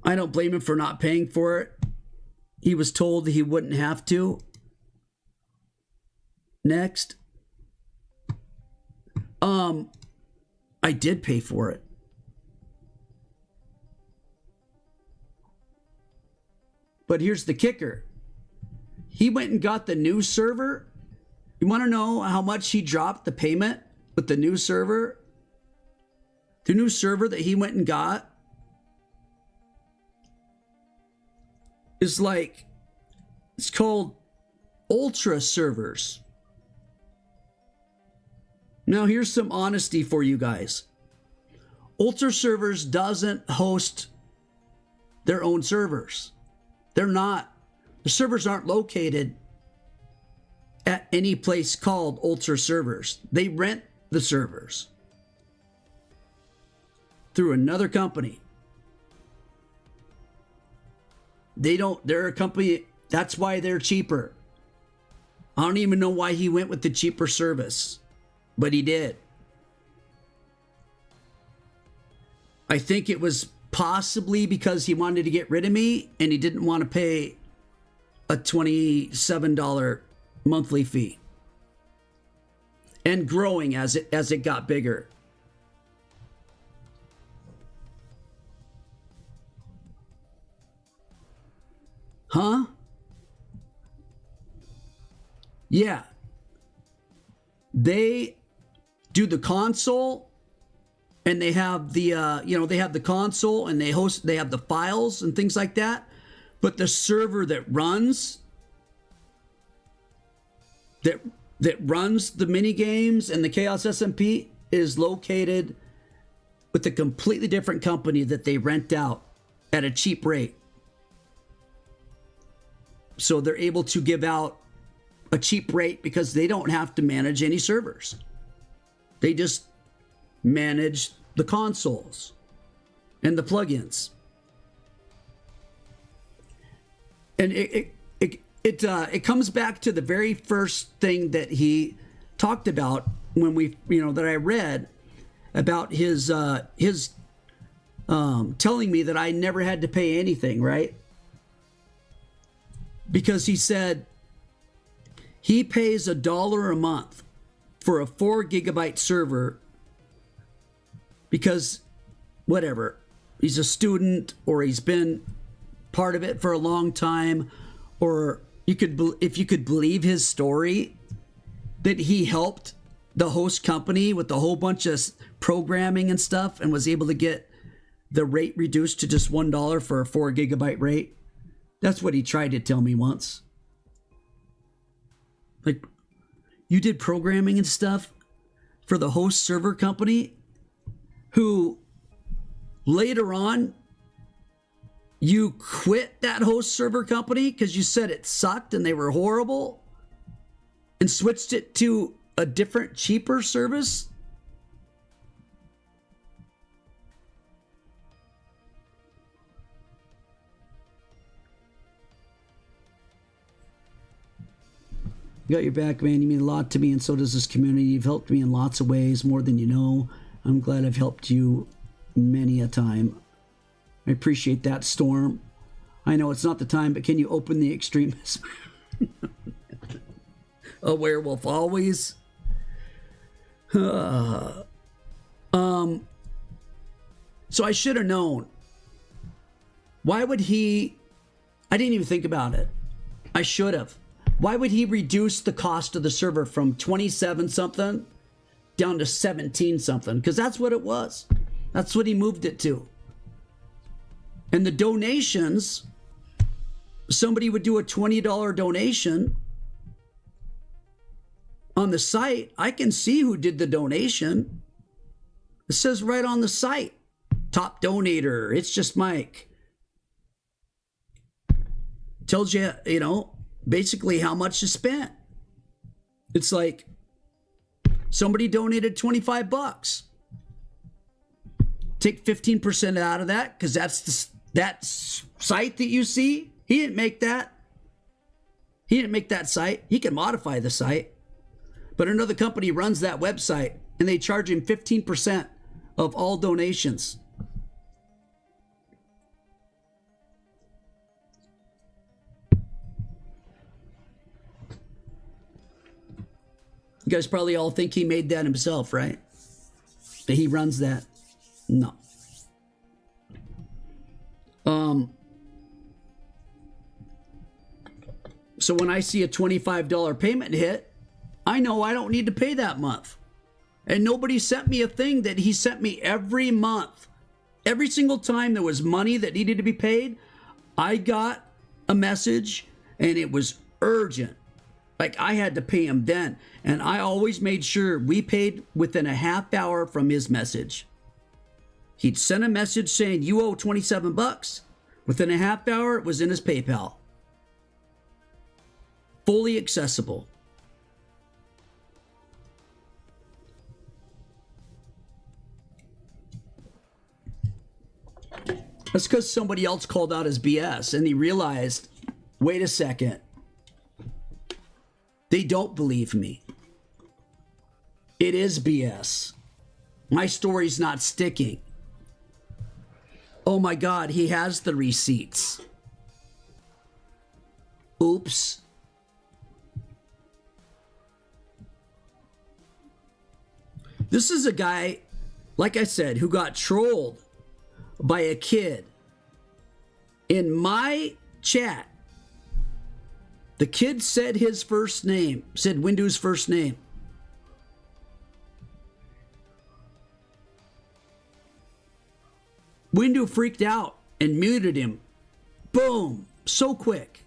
I don't blame him for not paying for it. He was told he wouldn't have to. Next. I did pay for it. But here's the kicker. He went and got the new server. You want to know how much he dropped the payment with the new server? The new server that he went and got is like, it's called Ultra servers. Now here's some honesty for you guys. Ultra servers doesn't host their own servers. They're not. The servers aren't located at any place called Ultra servers. They rent the servers through another company. They're a company, that's why they're cheaper. I don't even know why he went with the cheaper service, but he did. I think it was possibly because he wanted to get rid of me and he didn't want to pay a $27 monthly fee. And growing as it got bigger. Huh? Yeah. They do the console and they have the they have the console and they have the files and things like that, but the server that runs the mini games and the Chaos SMP is located with a completely different company that they rent out at a cheap rate. So they're able to give out a cheap rate because they don't have to manage any servers. They just manage the consoles and the plugins. And it comes back to the very first thing that he talked about when that I read about his telling me that I never had to pay anything, right? Because he said he pays $1 a month for a 4 gigabyte server because whatever, he's a student or he's been part of it for a long time, or if you could believe his story that he helped the host company with a whole bunch of programming and stuff and was able to get the rate reduced to just $1 for a 4 gigabyte rate. That's what he tried to tell me once. Like, you did programming and stuff for the host server company who later on you quit that host server company because you said it sucked and they were horrible and switched it to a different, cheaper service? Got your back, man. You mean a lot to me, and so does this community. You've helped me in lots of ways, more than you know. I'm glad I've helped you many a time. I appreciate that, Storm. I know it's not the time, but can you open the extremist? A werewolf always. So I should have known. Why would he? I didn't even think about it. I should have. Why would he reduce the cost of the server from 27 something down to 17 something? Because that's what it was. That's what he moved it to. And the donations, somebody would do a $20 donation on the site. I can see who did the donation. It says right on the site. top donator. It's just Mike. Tells you, you know, basically how much is spent. It's like somebody donated 25 bucks. Take 15% out of that because that site that you see, he didn't make that. He didn't make that site. He can modify the site. But another company runs that website and they charge him 15% of all donations. You guys probably all think he made that himself, right? That he runs that. No. So when I see a $25 payment hit, I know I don't need to pay that month. And nobody sent me a thing that he sent me every month. Every single time there was money that needed to be paid, I got a message and it was urgent. Like I had to pay him then. And I always made sure we paid within a half hour from his message. He'd send a message saying, you owe 27 bucks. Within a half hour, it was in his PayPal. Fully accessible. That's because somebody else called out his BS and he realized, wait a second. They don't believe me. It is BS. My story's not sticking. Oh my God, he has the receipts. Oops. This is a guy, like I said, who got trolled by a kid. In my chat, the kid said his first name, said Windu's first name. Windu freaked out and muted him. Boom, so quick.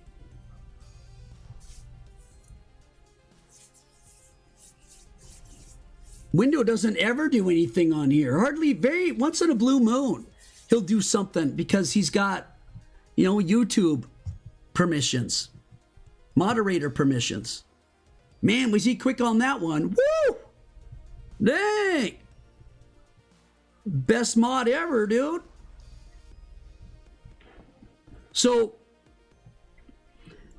Windu doesn't ever do anything on here. Hardly, very once in a blue moon, he'll do something because he's got, you know, YouTube permissions, moderator permissions. Man, was he quick on that one. Woo! Dang! Best mod ever, dude. So,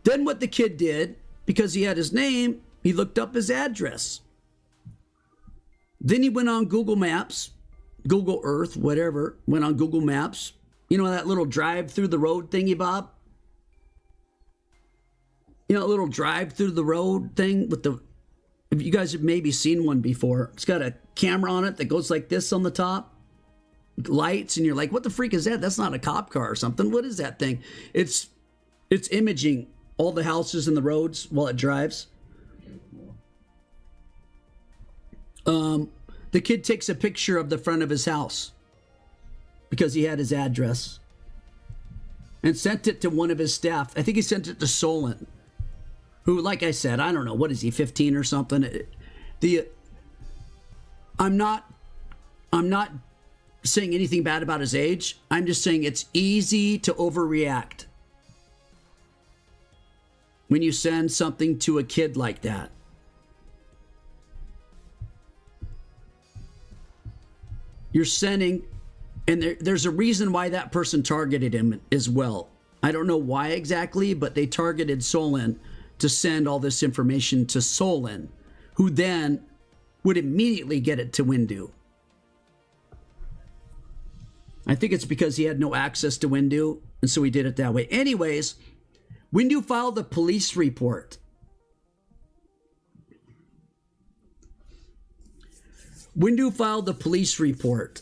then what the kid did, because he had his name, he looked up his address. Then he went on Google Maps, Google Earth, whatever, went on Google Maps. You know that little drive through the road thingy, Bob? You know, a little drive through the road thing with the, if you guys have maybe seen one before, it's got a camera on it that goes like this on the top, lights, and you're like, what the freak is that? That's not a cop car or something. What is that thing? It's imaging all the houses and the roads while it drives. The kid takes a picture of the front of his house because he had his address and sent it to one of his staff. I think he sent it to Solon, who, like I said, I don't know, what is he, 15 or something? I'm not saying anything bad about his age. I'm just saying it's easy to overreact when you send something to a kid like that. You're sending, and there's a reason why that person targeted him as well. I don't know why exactly, but they targeted Solon to send all this information to Solon, who then would immediately get it to Windu. I think it's because he had no access to Windu, and so he did it that way. Anyways, Windu filed a police report. Windu filed a police report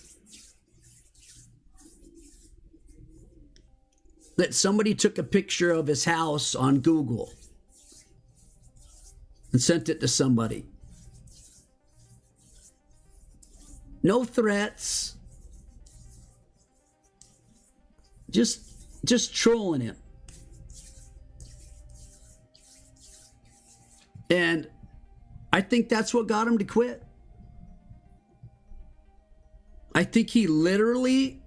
that somebody took a picture of his house on Google and sent it to somebody. No threats. Just trolling him. And I think that's what got him to quit. I think he literally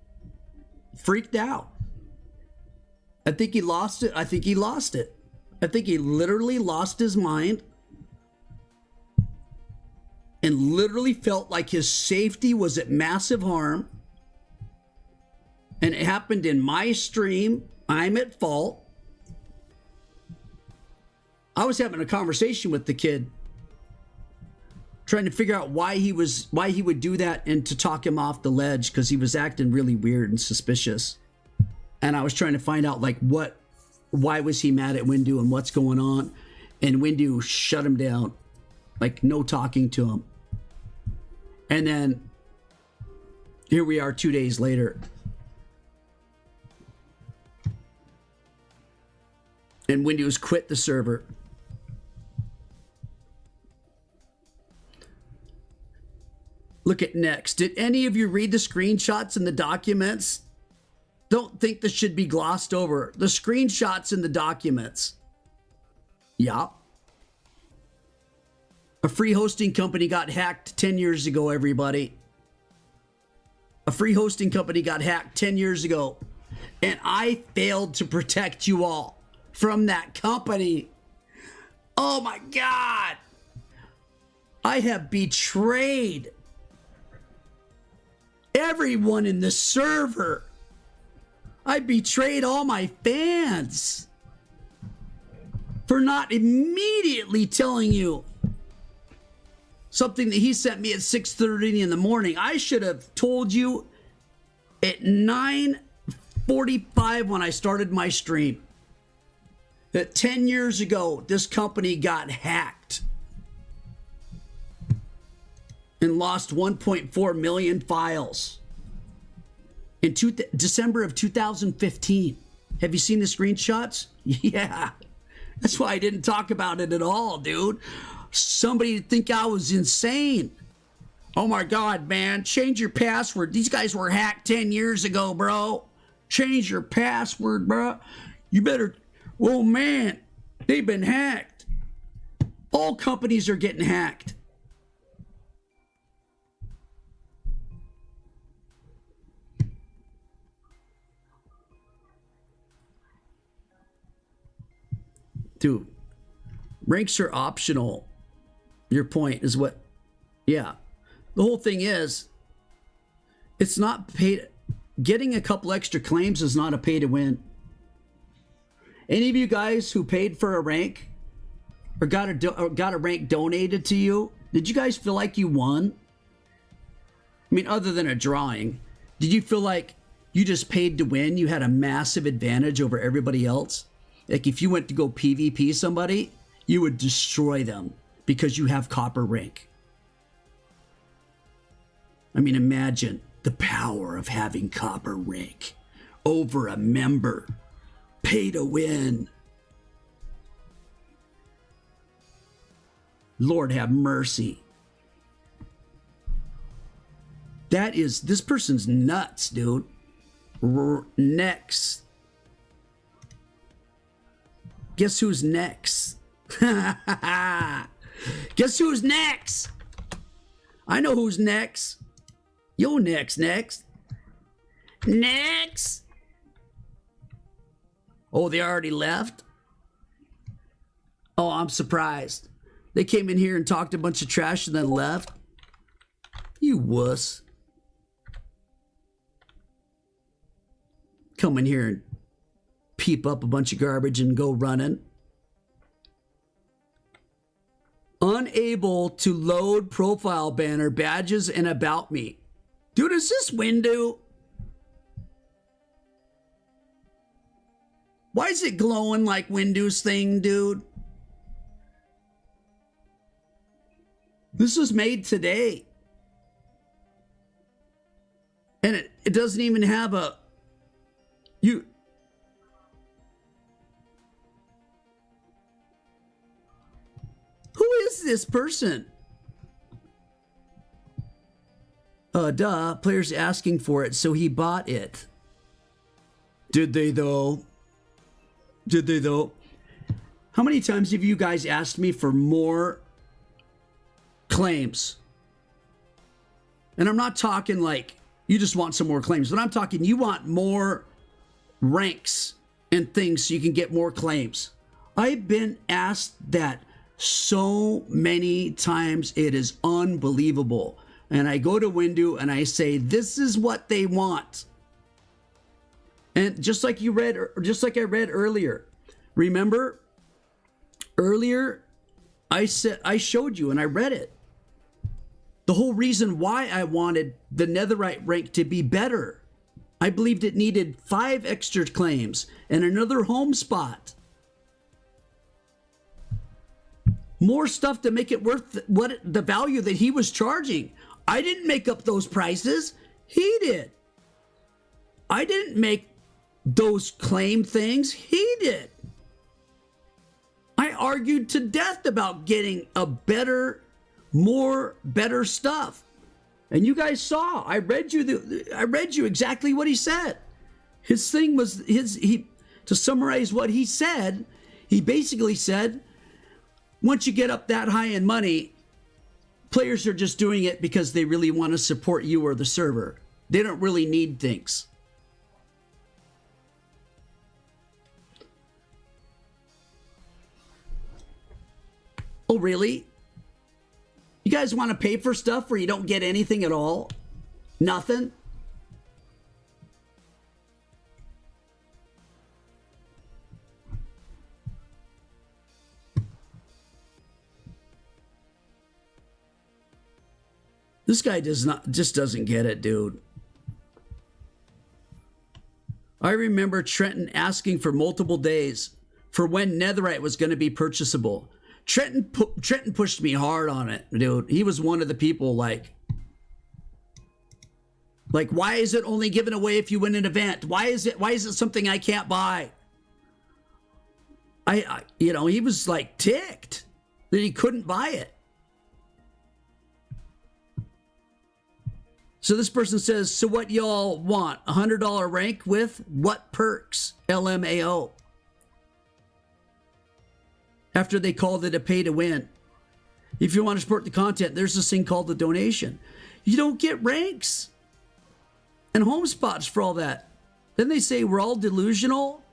freaked out. I think he lost it. I think he lost it. I think he literally lost his mind and literally felt like his safety was at massive harm. And it happened in my stream. I'm at fault. I was having a conversation with the kid, trying to figure out why he would do that and to talk him off the ledge because he was acting really weird and suspicious. And I was trying to find out like why was he mad at Windu and what's going on. And Windu shut him down, like no talking to him. And then here we are 2 days later. And Windu's quit the server. Look at next. Did any of you read the screenshots and the documents? Don't think this should be glossed over. The screenshots and the documents. Yeah. A free hosting company got hacked 10 years ago, everybody. A free hosting company got hacked 10 years ago. And I failed to protect you all from that company. Oh my God. I have betrayed everyone in the server. I betrayed all my fans for not immediately telling you something that he sent me at 6:30 in the morning. I should have told you at 9:45 when I started my stream that 10 years ago this company got hacked and lost 1.4 million files in December of 2015. Have you seen the screenshots? Yeah. That's why I didn't talk about it at all, dude. Somebody would think I was insane. Oh my God, man. Change your password. These guys were hacked 10 years ago, bro. Change your password, bro. You better... Oh, man. They've been hacked. All companies are getting hacked. Dude, ranks are optional. Your point is what... Yeah. The whole thing is, it's not paid... Getting a couple extra claims is not a pay to win. Any of you guys who paid for a rank or got a rank donated to you, did you guys feel like you won? I mean, other than a drawing, did you feel like you just paid to win? You had a massive advantage over everybody else? Like if you went to go PvP somebody, you would destroy them because you have copper rank. I mean, imagine the power of having copper rank over a member. Pay to win. Lord have mercy. This person's nuts, dude. Next. Guess who's next? Guess who's next? I know who's next. Yo, next. Next. Oh, they already left? Oh, I'm surprised. They came in here and talked a bunch of trash and then left? You wuss. Come in here and peep up a bunch of garbage and go running. Unable to load profile banner, badges, and about me. Dude, is this Windu? Why is it glowing like Windu's thing, dude? This was made today. And it doesn't even have a... Who is this person? Duh, players asking for it, so he bought it. Did they though? How many times have you guys asked me for more claims? And I'm not talking like You just want some more claims. But I'm talking, you want more ranks and things so you can get more claims. I've been asked that so many times, it is unbelievable. And I go to Windu and I say, this is what they want. And just like you read, just like I read earlier, remember earlier I showed you and I read it. The whole reason why I wanted the netherite rank to be better. I believed it needed 5 extra claims and another home spot. More stuff to make it worth what the value that he was charging. I didn't make up those prices. He did. I didn't make those claim things. He did. I argued to death about getting a better stuff. And you guys saw, I read you exactly what he said. His thing was to summarize what he said, he basically said, once you get up that high in money, players are just doing it because they really want to support you or the server. They don't really need things. Oh, really? You guys want to pay for stuff where you don't get anything at all? Nothing? This guy just doesn't get it, dude. I remember Trenton asking for multiple days for when netherite was going to be purchasable. Trenton pushed me hard on it, dude. He was one of the people like, why is it only given away if you win an event? Why is it something I can't buy? He was like ticked that he couldn't buy it. So this person says, so what y'all want? $100 rank with what perks? LMAO. After they called it a pay to win. If you want to support the content, there's this thing called the donation. You don't get ranks and home spots for all that. Then they say we're all delusional.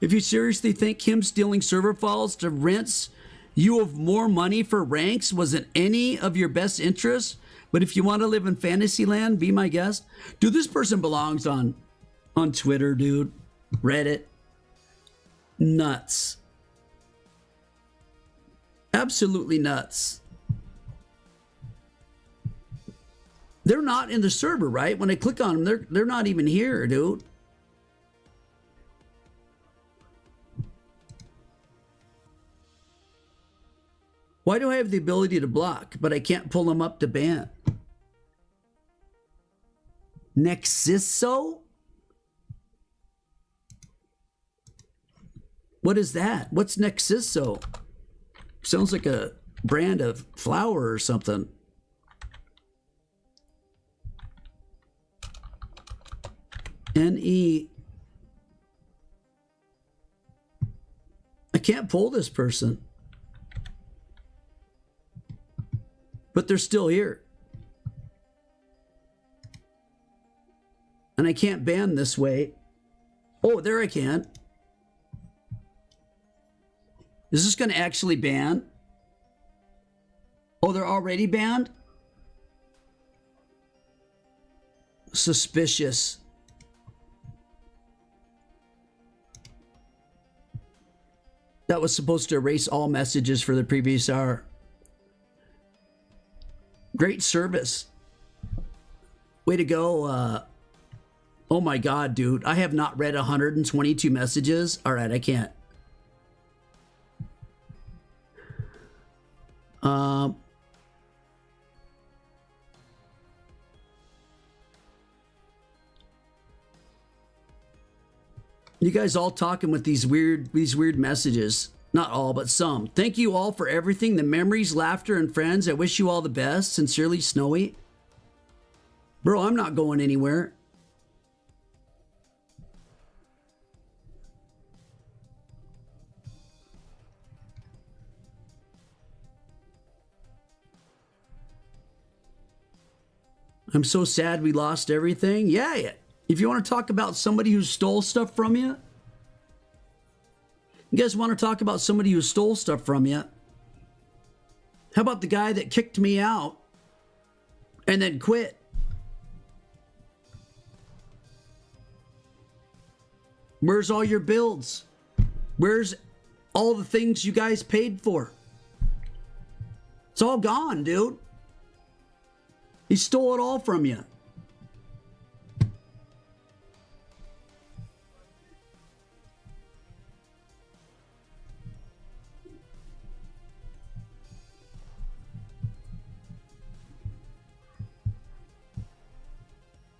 If you seriously think him stealing server files to rinse you of more money for ranks wasn't any of your best interests, but if you want to live in fantasy land, be my guest. Dude, this person belongs on Twitter, dude. Reddit. Nuts. Absolutely nuts. They're not in the server, right? When I click on them, they're not even here, dude. Why do I have the ability to block, but I can't pull them up to ban? Nexiso? What is that? What's Nexiso? Sounds like a brand of flour or something. N-E. I can't pull this person. But they're still here. And I can't ban this way. Oh, there I can. Is this going to actually ban? Oh, they're already banned? Suspicious. That was supposed to erase all messages for the previous hour. Great service. Way to go. Oh my God, dude. I have not read 122 messages. All right, I can't. You guys all talking with these weird messages. Not all, but some. Thank you all for everything. The memories, laughter, and friends. I wish you all the best. Sincerely, Snowy. Bro, I'm not going anywhere. I'm so sad we lost everything. Yeah. If you want to talk about somebody who stole stuff from you, you guys want to talk about somebody who stole stuff from you? How about the guy that kicked me out and then quit? Where's all your builds? Where's all the things you guys paid for? It's all gone, dude. He stole it all from you.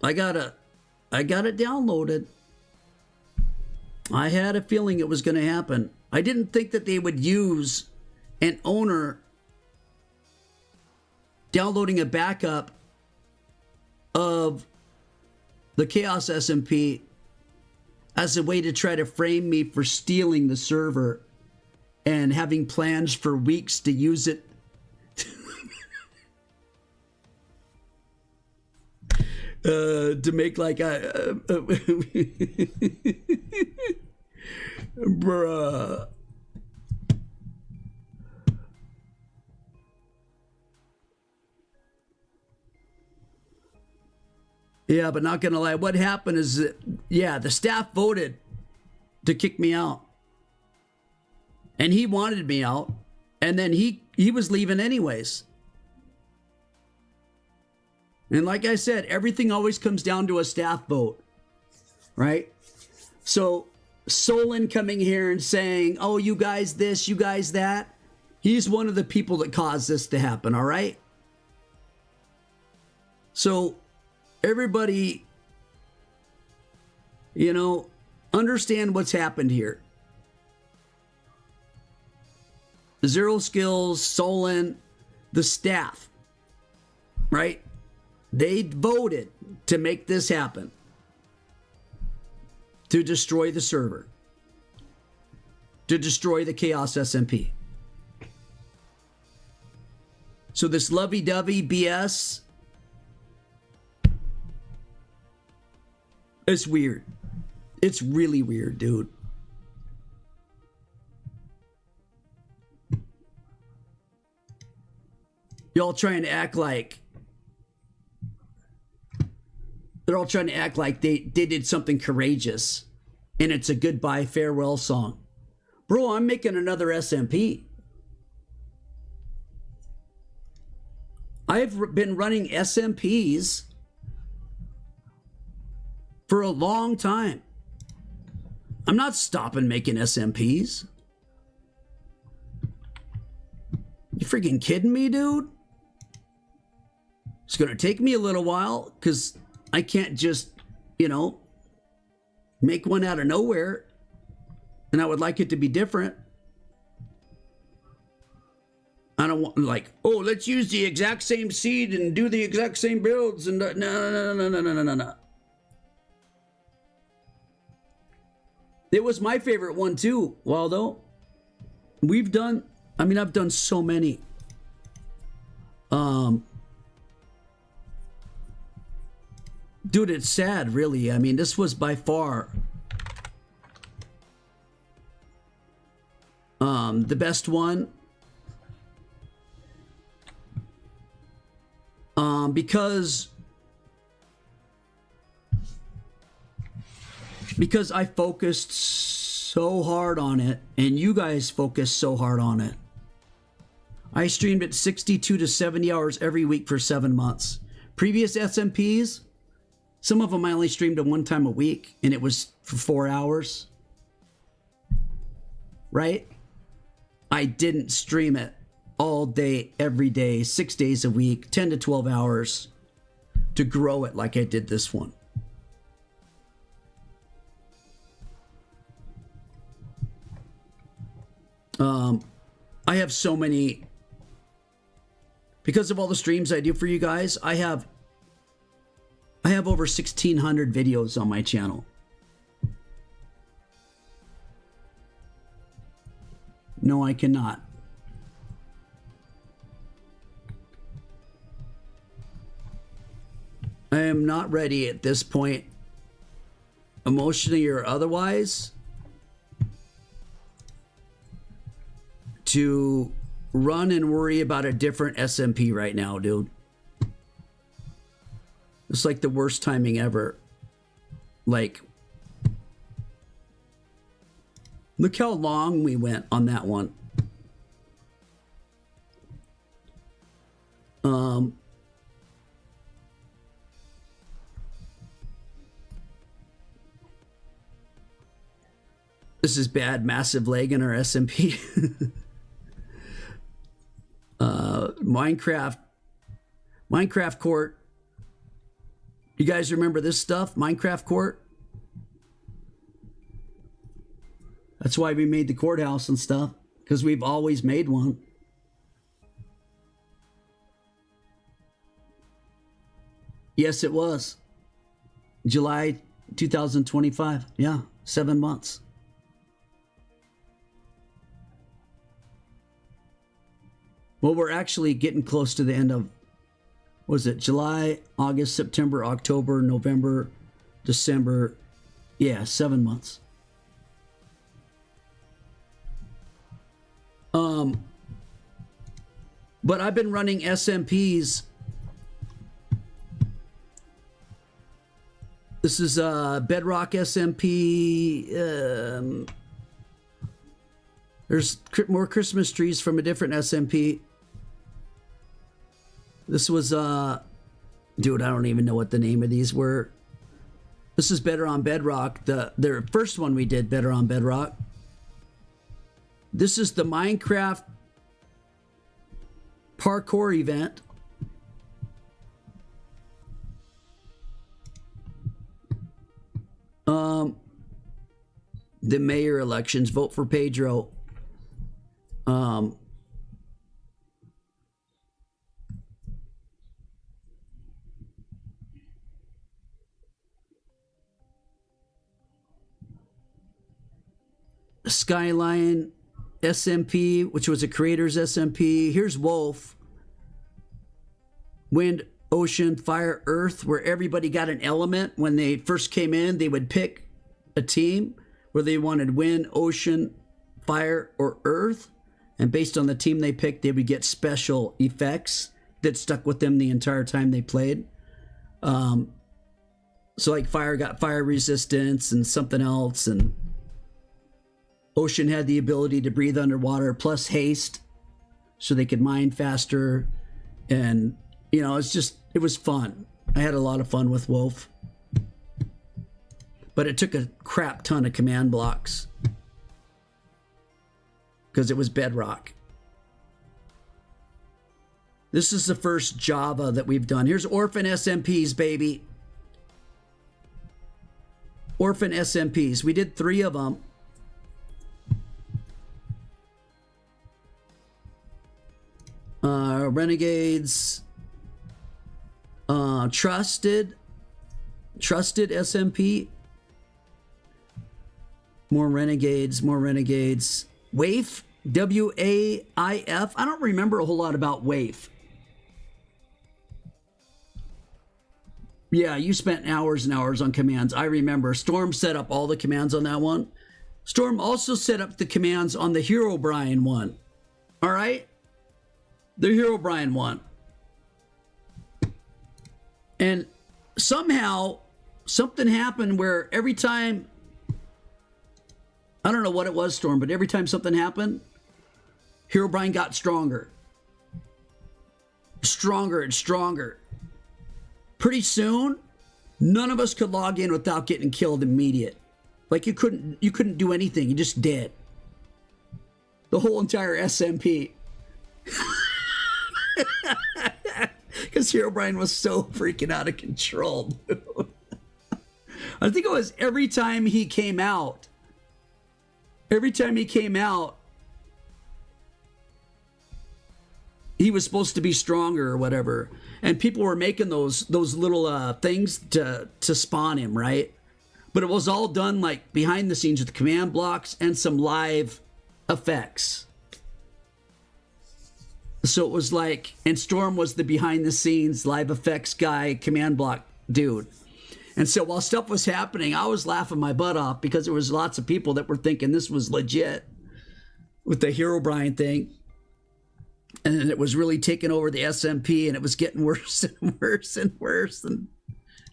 I got it downloaded. I had a feeling it was going to happen. I didn't think that they would use an owner downloading a backup of the Chaos SMP as a way to try to frame me for stealing the server and having plans for weeks to use it. To make like a bruh. Yeah, but not gonna lie, what happened is that, yeah, the staff voted to kick me out. And he wanted me out, and then he was leaving anyways. And like I said, everything always comes down to a staff vote, right? So Solon coming here and saying, oh, you guys this, you guys that. He's one of the people that caused this to happen, all right? So everybody, you know, understand what's happened here. Zero Skills, Solon, the staff, right? They voted to make this happen. To destroy the server. To destroy the Chaos SMP. So this lovey-dovey BS, it's weird. It's really weird, dude. Y'all trying to act like they're all trying to act like they did something courageous and it's a goodbye farewell song. Bro, I'm making another SMP. I've been running SMPs for a long time. I'm not stopping making SMPs. You freaking kidding me, dude? It's gonna take me a little while because I can't just, you know, make one out of nowhere. And I would like it to be different. I don't want, like, oh, let's use the exact same seed and do the exact same builds. And no. It was my favorite one too, Waldo. I've done so many. Dude, it's sad, really. I mean, this was by far the best one. Because I focused so hard on it, and you guys focused so hard on it. I streamed it 62 to 70 hours every week for 7 months. Previous SMPs, some of them I only streamed them one time a week, and it was for 4 hours. Right? I didn't stream it all day, every day, 6 days a week, 10 to 12 hours to grow it like I did this one. I have so many, because of all the streams I do for you guys, I have over 1,600 videos on my channel. No, I cannot. I am not ready at this point, emotionally or otherwise, to run and worry about a different SMP right now, dude. It's like the worst timing ever. Like, look how long we went on that one. This is bad, massive lag in our SMP. Minecraft Court. You guys remember this stuff? Minecraft Court? That's why we made the courthouse and stuff, because we've always made one. Yes, it was. July 2025. Yeah, 7 months. Well, we're actually getting close to the end of, was it July, August, September, October, November, December. Yeah, 7 months. But I've been running SMPs. This is Bedrock SMP. There's more Christmas trees from a different SMP. This was, dude, I don't even know what the name of these were. This is Better on Bedrock. The first one we did, Better on Bedrock. This is the Minecraft parkour event. The mayor elections, vote for Pedro. Skyline SMP, which was a creator's SMP. Here's Wolf. Wind, ocean, fire, earth, where everybody got an element. When they first came in, they would pick a team where they wanted wind, ocean, fire, or earth. And based on the team they picked, they would get special effects that stuck with them the entire time they played. So like fire got fire resistance and something else, and ocean had the ability to breathe underwater plus haste so they could mine faster. And, you know, it was fun. I had a lot of fun with Wolf. But it took a crap ton of command blocks because it was Bedrock. This is the first Java that we've done. Here's Orphan SMPs, baby. Orphan SMPs. We did 3 of them. Renegades, Trusted SMP, more Renegades, Waif, WAIF. I don't remember a whole lot about Waif. Yeah, you spent hours and hours on commands. I remember. Storm set up all the commands on that one. Storm also set up the commands on the Herobrine one. All right? The Herobrine one. And somehow something happened where every time, I don't know what it was, Storm, but every time something happened, Herobrine got stronger. Stronger and stronger. Pretty soon, none of us could log in without getting killed immediate. Like you couldn't do anything. You just dead. The whole entire SMP. Because Herobrine was so freaking out of control, dude. I think it was every time he came out, he was supposed to be stronger or whatever. And people were making those little things to spawn him, right? But it was all done like behind the scenes with command blocks and some live effects. So it was like, and Storm was the behind the scenes live effects guy, command block dude. And so while stuff was happening, I was laughing my butt off because there was lots of people that were thinking this was legit with the Herobrine thing. And it was really taking over the SMP, and it was getting worse and worse and worse. And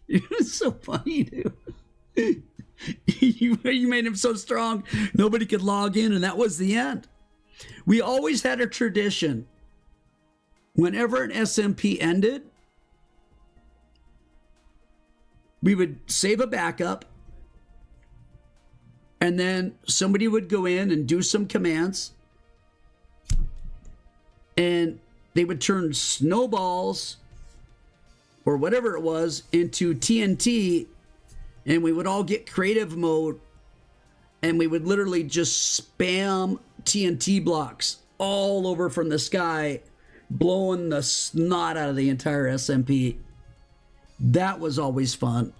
it was so funny, dude. You made him so strong, nobody could log in, and that was the end. We always had a tradition. Whenever an SMP ended, we would save a backup, and then somebody would go in and do some commands, and they would turn snowballs or whatever it was into TNT, and we would all get creative mode, and we would literally just spam TNT blocks all over from the sky, blowing the snot out of the entire SMP. That was always fun.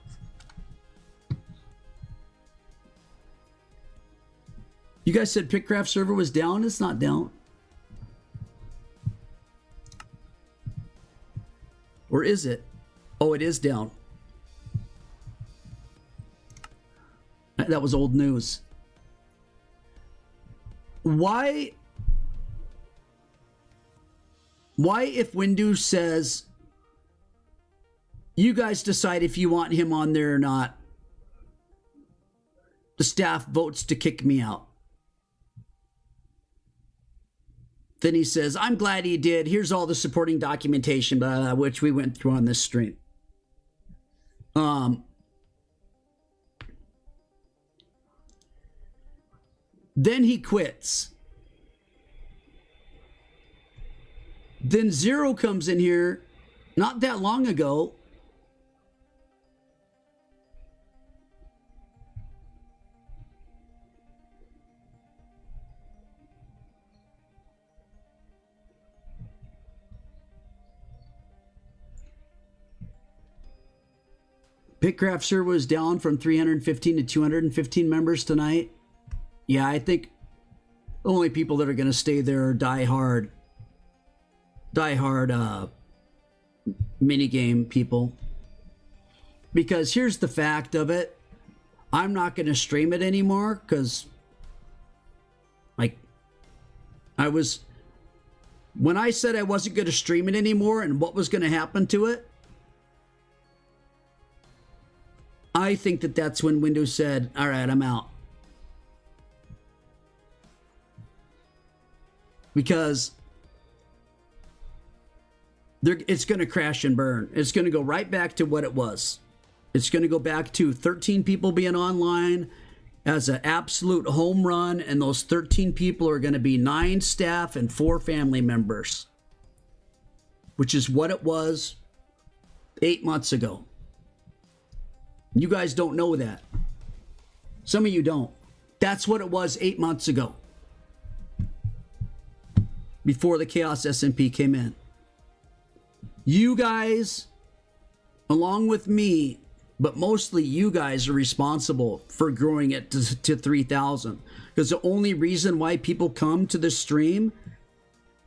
You guys said Pickcraft server was down? It's not down. Or is it? Oh, it is down. That was old news. Why if Windows says you guys decide if you want him on there or not, the staff votes to kick me out? Then he says, I'm glad he did. Here's all the supporting documentation, blah, blah, which we went through on this stream. Then he quits. Then Zero comes in here not that long ago. Pickcraft server was down from 315 to 215 members tonight. Yeah, I think the only people that are going to stay there are die-hard minigame people. Because here's the fact of it. I'm not going to stream it anymore because, like, when I said I wasn't going to stream it anymore and what was going to happen to it, I think that that's when Windows said, all right, I'm out. Because it's going to crash and burn. It's going to go right back to what it was. It's going to go back to 13 people being online as an absolute home run, and those 13 people are going to be 9 staff and 4 family members, which is what it was 8 months ago. You guys don't know that. Some of you don't. That's what it was 8 months ago. Before the Chaos SMP came in. You guys, along with me, but mostly you guys are responsible for growing it to 3,000. Because the only reason why people come to the stream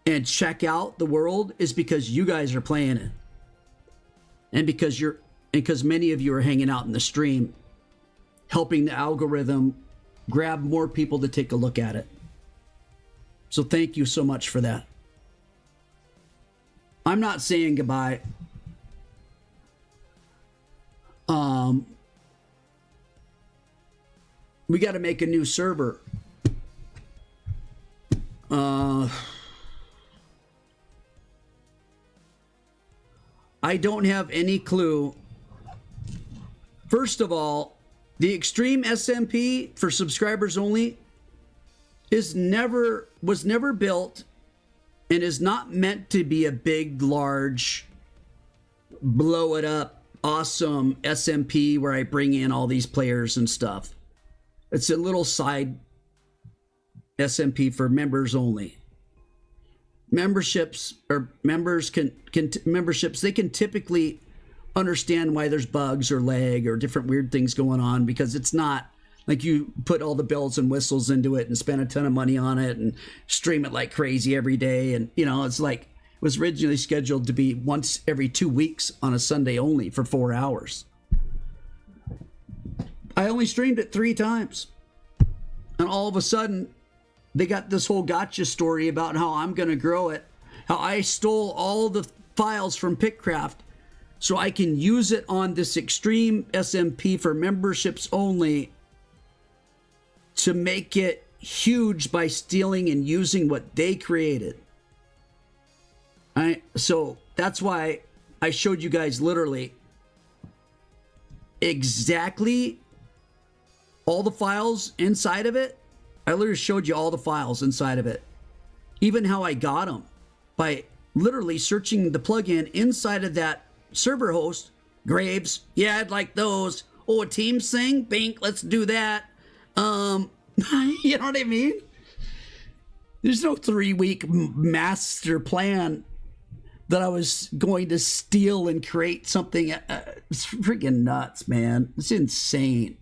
and check out the world is because you guys are playing it. And because many of you are hanging out in the stream, helping the algorithm grab more people to take a look at it. So thank you so much for that. I'm not saying goodbye. We got to make a new server. I don't have any clue. First of all, the Extreme SMP for subscribers only was never built and is not meant to be a big, large, blow it up, awesome SMP where I bring in all these players and stuff. It's a little side SMP for members only. Memberships they can typically understand why there's bugs or lag or different weird things going on, because it's not like you put all the bells and whistles into it and spend a ton of money on it and stream it like crazy every day. And, you know, it's like, was originally scheduled to be once every 2 weeks on a Sunday only for 4 hours. I only streamed it 3 times. And all of a sudden, they got this whole gotcha story about how I'm going to grow it, how I stole all the files from Pickcraft so I can use it on this Extreme SMP for memberships only to make it huge by stealing and using what they created. So that's why I showed you guys literally exactly all the files inside of it. I literally showed you all the files inside of it. Even how I got them by literally searching the plugin inside of that server host. Graves, yeah, I'd like those. Oh, a Teams thing? Bink, let's do that. You know what I mean? There's no 3-week master plan that I was going to steal and create something. It's freaking nuts, man. It's insane.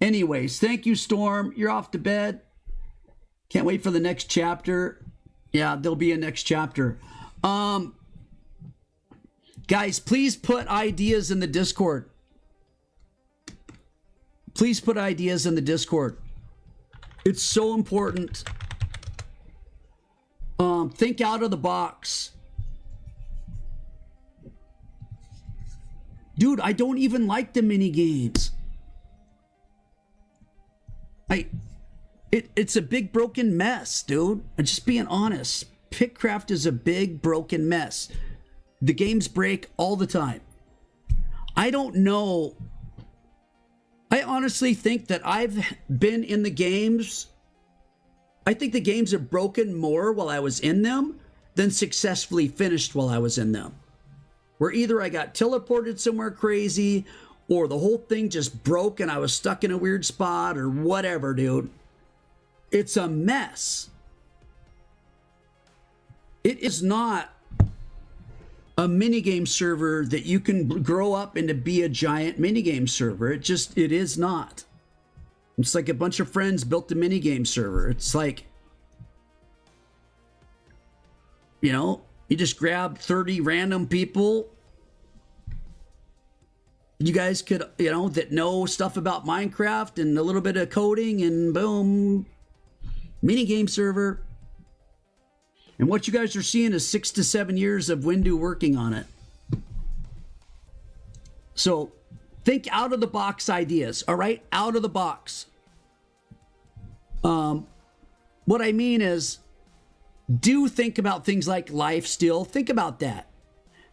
Anyways, thank you, Storm. You're off to bed. Can't wait for the next chapter. Yeah, there'll be a next chapter. Guys, please put ideas in the Discord. Please put ideas in the Discord. It's so important. Think out of the box. Dude, I don't even like the mini games. It's a big broken mess, dude. I'm just being honest. Pickcraft is a big broken mess. The games break all the time. I don't know. I honestly think that I've been in the games. I think the games are broken more while I was in them than successfully finished while I was in them. Where either I got teleported somewhere crazy or the whole thing just broke and I was stuck in a weird spot or whatever, dude. It's a mess. It is not a minigame server that you can grow up into be a giant minigame server. It is not. It's like a bunch of friends built a minigame server. It's like, you know, you just grab 30 random people. You guys could, you know, that know stuff about Minecraft and a little bit of coding and boom, minigame server. And what you guys are seeing is 6 to 7 years of Windu working on it. So think out of the box ideas, all right? Out of the box. What I mean is, do think about things like life still. Think about that.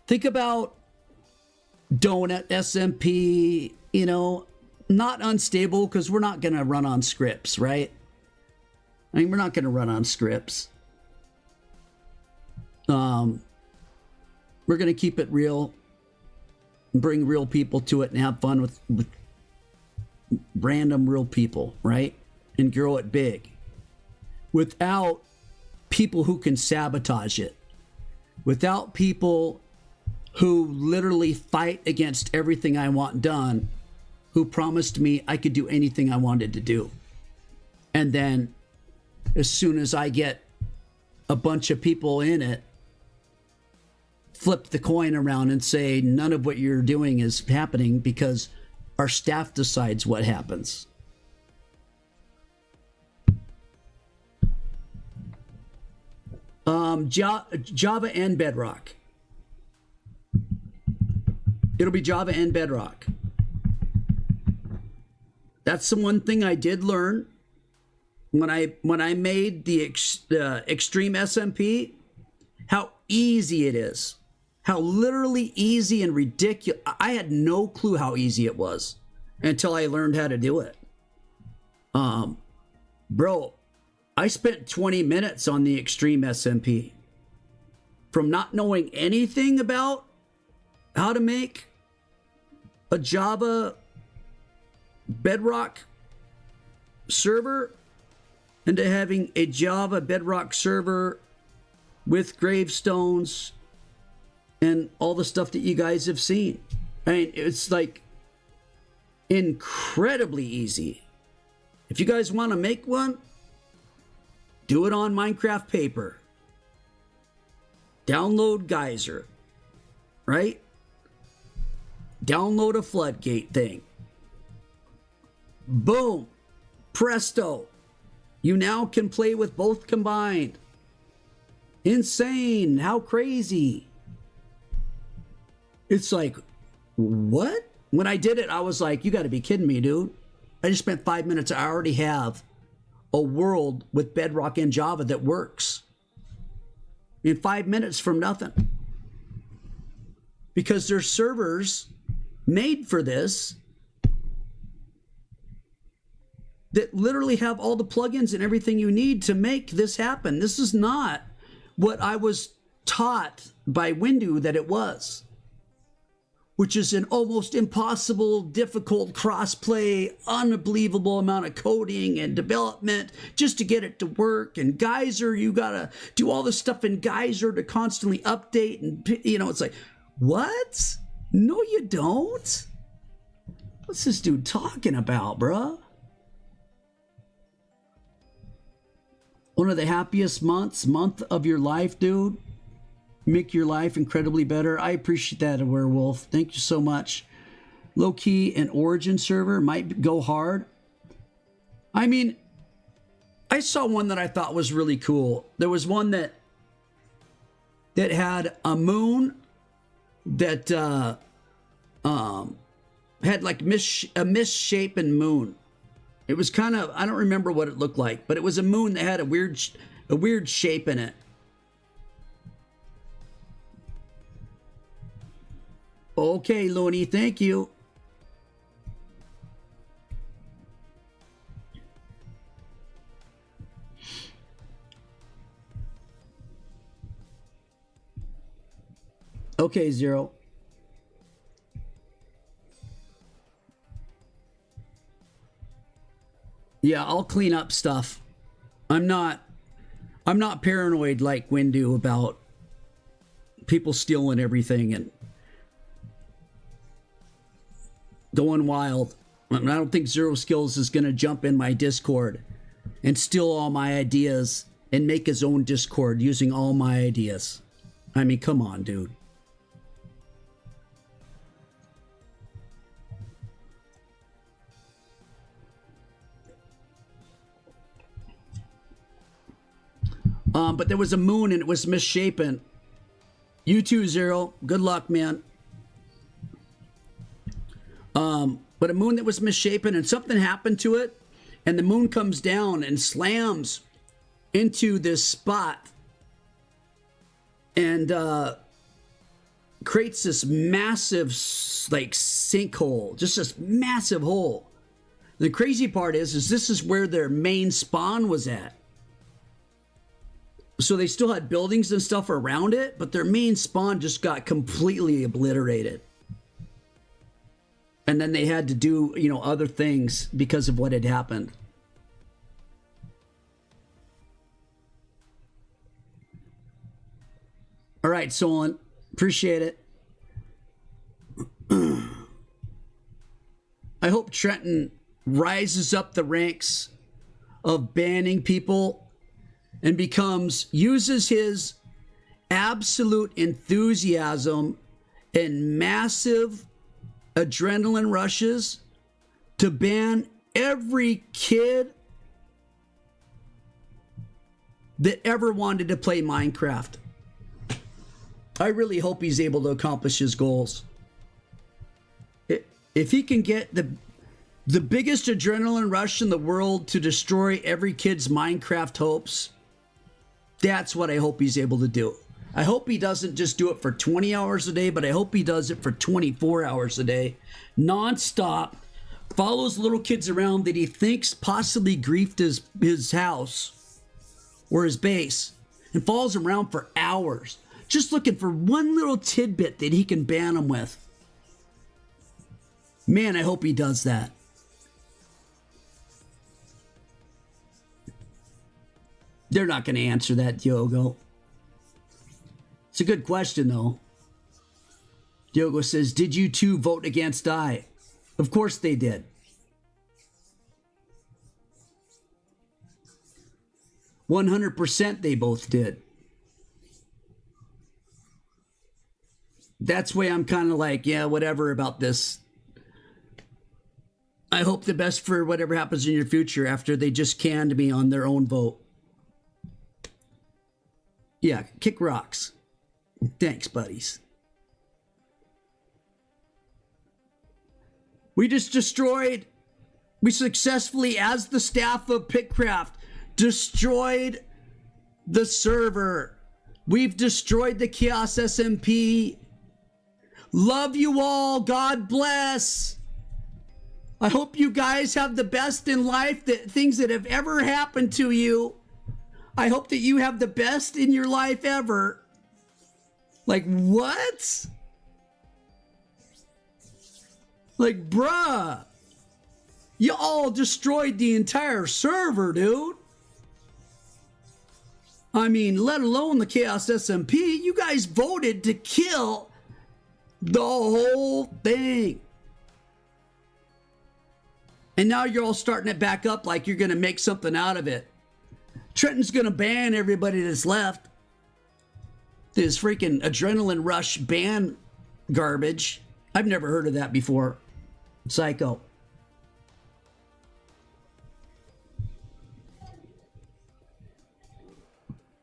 Think about Donut SMP, you know, not unstable because we're not going to run on scripts, right? I mean, we're not going to run on scripts. We're going to keep it real, bring real people to it and have fun with random real people, right? And grow it big without people who can sabotage it, without people who literally fight against everything I want done, who promised me I could do anything I wanted to do. And then as soon as I get a bunch of people in it, flip the coin around and say none of what you're doing is happening because our staff decides what happens. Java and Bedrock. It'll be Java and Bedrock. That's the one thing I did learn when I made the Extreme SMP, how easy it is. How literally easy and ridiculous. I had no clue how easy it was until I learned how to do it. Bro, I spent 20 minutes on the Extreme SMP. From not knowing anything about how to make a Java Bedrock server into having a Java Bedrock server with gravestones and all the stuff that you guys have seen. I mean, it's like incredibly easy. If you guys want to make one, do it on Minecraft paper. download Geyser, right? Download a floodgate thing. Boom, presto. You now can play with both combined. Insane, how crazy. It's like, what? When I did it, I was like, you gotta be kidding me, dude. I just spent 5 minutes. I already have a world with Bedrock and Java that works in 5 minutes from nothing. Because there's servers made for this that literally have all the plugins and everything you need to make this happen. This is not what I was taught by Windu that it was, which is an almost impossible, difficult crossplay, unbelievable amount of coding and development just to get it to work. And Geyser, you gotta do all this stuff in Geyser to constantly update. And, you know, it's like, what? No, you don't. What's this dude talking about, bruh? One of the happiest month of your life, dude. Make your life incredibly better. I appreciate that, Werewolf. Thank you so much. Low key and origin server might go hard. I mean, I saw one that I thought was really cool. There was one that had a moon that had like a misshapen moon. It was kind of, I don't remember what it looked like, but it was a moon that had a weird shape in it. Okay, Looney, thank you. Okay, Zero. Yeah, I'll clean up stuff. I'm not paranoid like Windu about people stealing everything and going wild. I don't think Zero Skills is going to jump in my Discord and steal all my ideas and make his own Discord using all my ideas. I mean, come on, dude. But there was a moon and it was misshapen. You too, Zero. Good luck, man. But a moon that was misshapen and something happened to it, and the moon comes down and slams into this spot and creates this massive like sinkhole, just this massive hole. The crazy part is this is where their main spawn was at. So they still had buildings and stuff around it, but their main spawn just got completely obliterated. And then they had to do, you know, other things because of what had happened. All right, Solon. Appreciate it. I hope Trenton rises up the ranks of banning people and uses his absolute enthusiasm and massive adrenaline rushes to ban every kid that ever wanted to play Minecraft. I really hope he's able to accomplish his goals. If he can get the biggest adrenaline rush in the world to destroy every kid's Minecraft hopes, that's what I hope he's able to do. I hope he doesn't just do it for 20 hours a day, but I hope he does it for 24 hours a day, nonstop, follows little kids around that he thinks possibly griefed his house or his base, and follows them around for hours, just looking for one little tidbit that he can ban them with. Man, I hope he does that. They're not going to answer that, Diogo. It's a good question, though. Diogo says, did you two vote against I? Of course they did. "100% they both did. That's why I'm kind of like, yeah, whatever about this. I hope the best for whatever happens in your future after they just canned me on their own vote. Yeah, kick rocks. Thanks, buddies. We successfully, as the staff of Pickcraft, destroyed the server. We've destroyed the Chaos SMP. Love you all. God bless. I hope you guys have the best in life, that things that have ever happened to you. I hope that you have the best in your life ever. Like, what? Like, bruh. You all destroyed the entire server, dude. I mean, let alone the Chaos SMP. You guys voted to kill the whole thing. And now you're all starting it back up like you're going to make something out of it. Trenton's going to ban everybody that's left. This freaking adrenaline rush ban garbage. I've never heard of that before. Psycho.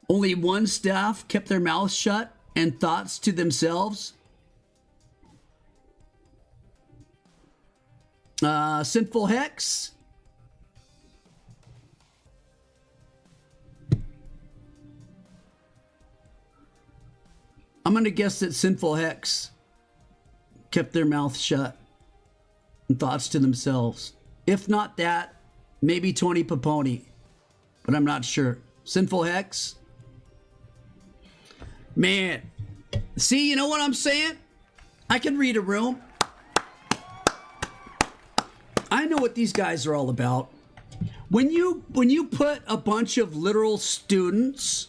Only one staff kept their mouths shut and thoughts to themselves. Sinful Hex. I'm going to guess that Sinful Hex kept their mouth shut and thoughts to themselves. If not that, maybe Tony Paponi, but I'm not sure. Sinful Hex. Man, see, you know what I'm saying? I can read a room. I know what these guys are all about. When you put a bunch of literal students,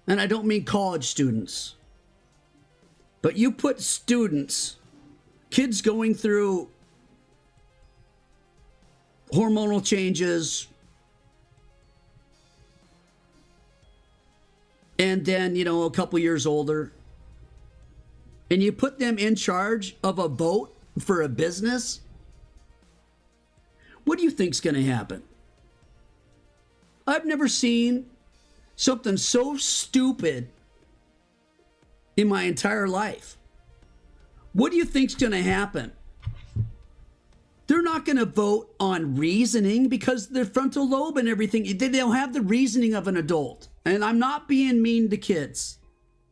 and I don't mean college students, but you put students, kids going through hormonal changes, and then, you know, a couple years older, and you put them in charge of a vote for a business, what do you think's going to happen? I've never seen something so stupid in my entire life. What do you think's going to happen? They're not going to vote on reasoning because their frontal lobe and everything, they don't have the reasoning of an adult. And I'm not being mean to kids.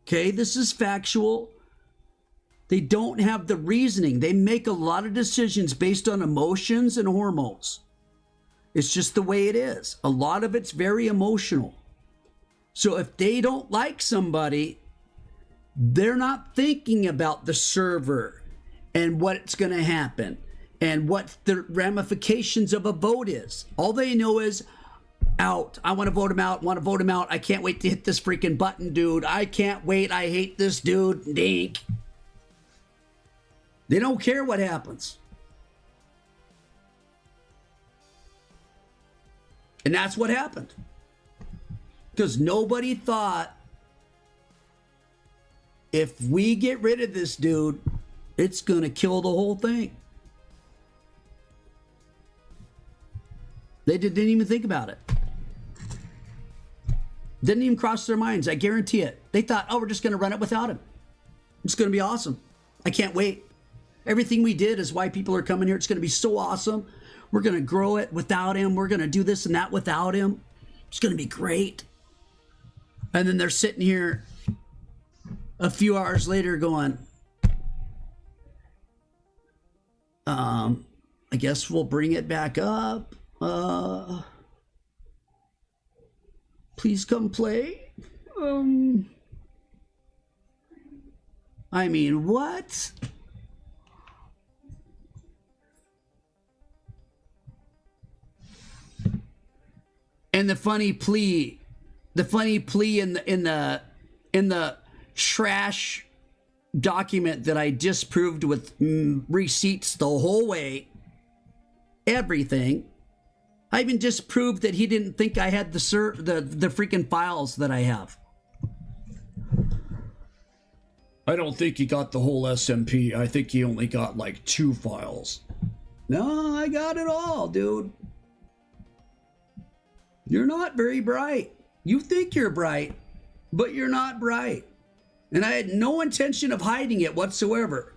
Okay, this is factual. They don't have the reasoning. They make a lot of decisions based on emotions and hormones. It's just the way it is. A lot of it's very emotional. So if they don't like somebody, they're not thinking about the server and what's going to happen and what the ramifications of a vote is. All they know is out. I want to vote him out. Want to vote him out. I can't wait to hit this freaking button, dude. I can't wait. I hate this dude. Dink. They don't care what happens. And that's what happened. Because nobody thought, if we get rid of this dude, it's going to kill the whole thing. They didn't even think about it. Didn't even cross their minds. I guarantee it. They thought, oh, we're just going to run it without him. It's going to be awesome. I can't wait. Everything we did is why people are coming here. It's going to be so awesome. We're going to grow it without him. We're going to do this and that without him. It's going to be great. And then they're sitting here a few hours later going, I guess we'll bring it back up. Please come play. I mean, what? And the funny plea in the trash document that I disproved with receipts the whole way, everything. I even disproved that he didn't think I had the freaking files that I have. I don't think he got the whole SMP. I think he only got like 2 files. No, I got it all, dude. You're not very bright. You think you're bright, but you're not bright. And I had no intention of hiding it whatsoever.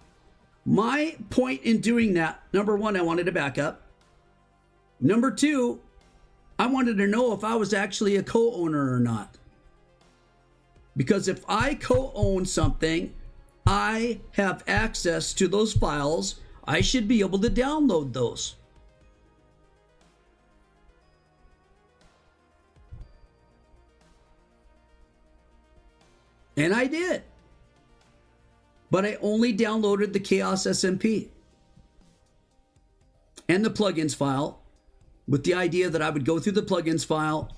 My point in doing that, number one, I wanted to back up. Number two, I wanted to know if I was actually a co-owner or not. Because if I co-own something, I have access to those files. I should be able to download those. And I did. But I only downloaded the Chaos SMP and the plugins file with the idea that I would go through the plugins file,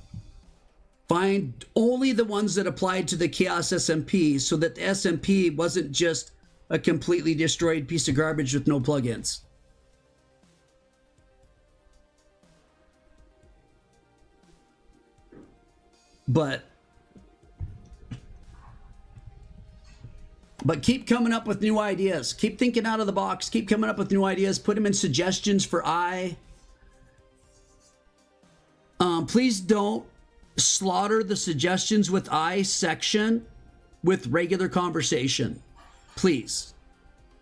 find only the ones that applied to the Chaos SMP so that the SMP wasn't just a completely destroyed piece of garbage with no plugins. But keep coming up with new ideas. Keep thinking out of the box. Keep coming up with new ideas. Put them in suggestions for please don't slaughter the suggestions with section with regular conversation. Please.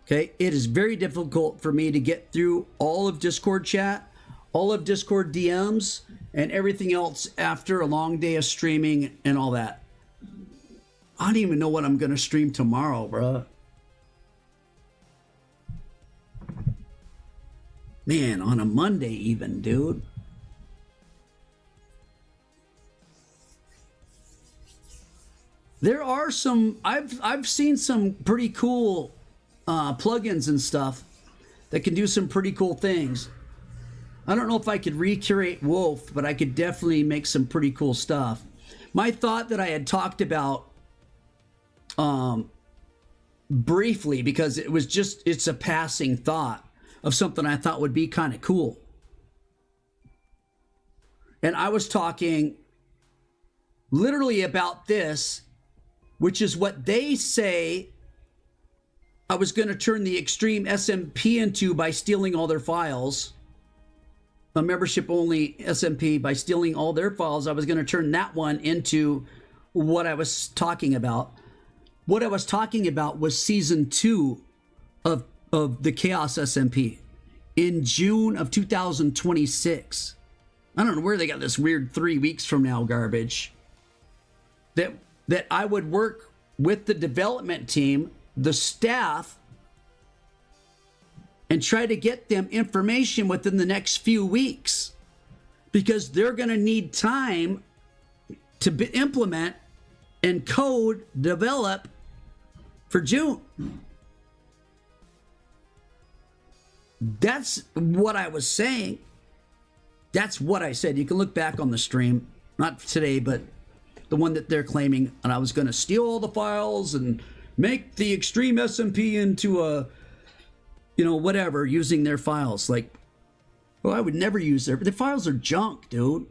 Okay? It is very difficult for me to get through all of Discord chat, all of Discord DMs, and everything else after a long day of streaming and all that. I don't even know what I'm going to stream tomorrow, bruh. Man, on a Monday even, dude. There are some, I've seen some pretty cool plugins and stuff that can do some pretty cool things. I don't know if I could recreate Wolf, but I could definitely make some pretty cool stuff. My thought that I had talked about briefly, because it was just, it's a passing thought of something I thought would be kind of cool. And I was talking literally about this, which is what they say I was going to turn the Extreme SMP into by stealing all their files. A membership only SMP, by stealing all their files. I was going to turn that one into what I was talking about. What I was talking about was season 2 of the Chaos SMP in June of 2026. I don't know where they got this weird 3 weeks from now garbage. That I would work with the development team, the staff, and try to get them information within the next few weeks, because they're going to need time to implement and code develop for June. That's what I was saying. That's what I said. You can look back on the stream, not today, but the one that they're claiming, and I was going to steal all the files and make the Extreme SMP into a, you know, whatever, using their files. Like, well, I would never use their files are junk, dude.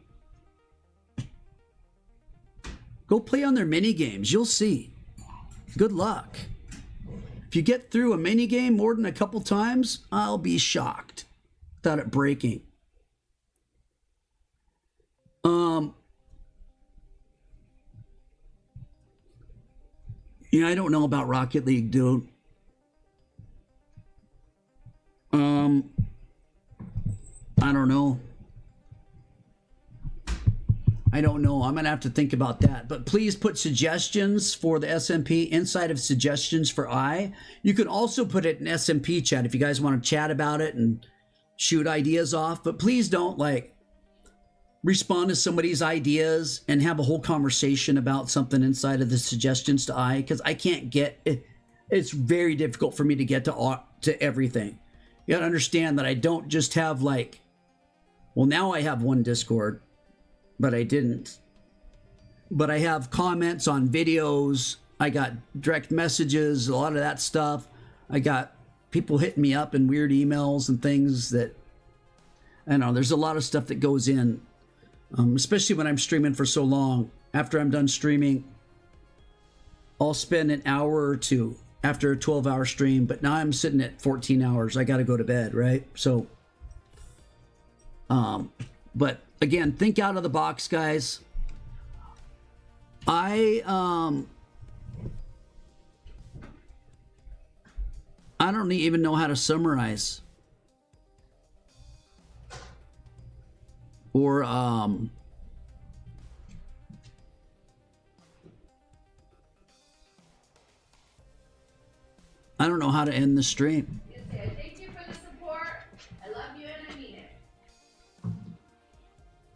Go play on their mini games. You'll see. Good luck. If you get through a mini game more than a couple times, I'll be shocked without it breaking. Yeah, I don't know about Rocket League, dude. I don't know. I don't know. I'm going to have to think about that. But please put suggestions for the SMP inside of suggestions for You can also put it in SMP chat if you guys want to chat about it and shoot ideas off. But please don't, like, respond to somebody's ideas and have a whole conversation about something inside of the suggestions to because I can't get it. It's very difficult for me to get to everything. You gotta understand that I don't just have, like, well, now I have one Discord, but I didn't. But I have comments on videos. I got direct messages, a lot of that stuff. I got people hitting me up in weird emails and things that, I don't know, there's a lot of stuff that goes in. Especially when I'm streaming for so long. After I'm done streaming, I'll spend an hour or two after a 12-hour stream, but now I'm sitting at 14 hours. I got to go to bed, right? So, but again, think out of the box, guys. I don't even know how to summarize or I don't know how to end the stream. Thank you for the support. I love you and I mean it.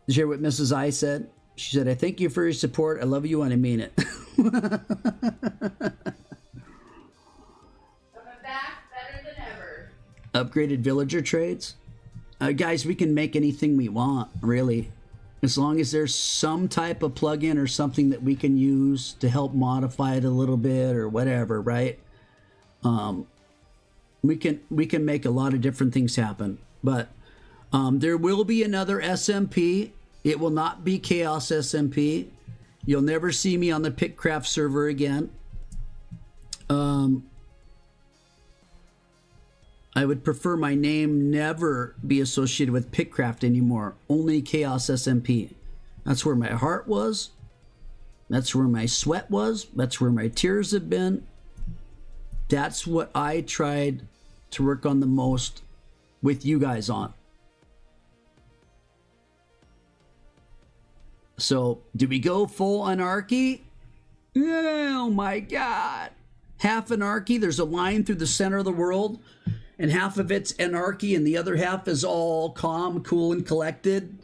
Did you hear what Mrs. I said? She said, I thank you for your support. I love you and I mean it. Coming back better than ever. Upgraded villager trades. Guys, we can make anything we want, really. As long as there's some type of plugin or something that we can use to help modify it a little bit or whatever, right? We can make a lot of different things happen. But there will be another SMP. It will not be Chaos SMP. You'll never see me on the Pickcraft server again. I would prefer my name never be associated with Pickcraft anymore. Only Chaos SMP. That's where my heart was. That's where my sweat was. That's where my tears have been. That's what I tried to work on the most with you guys on. So, do we go full anarchy? Oh my God. Half anarchy, there's a line through the center of the world, and half of it's anarchy, and the other half is all calm, cool, and collected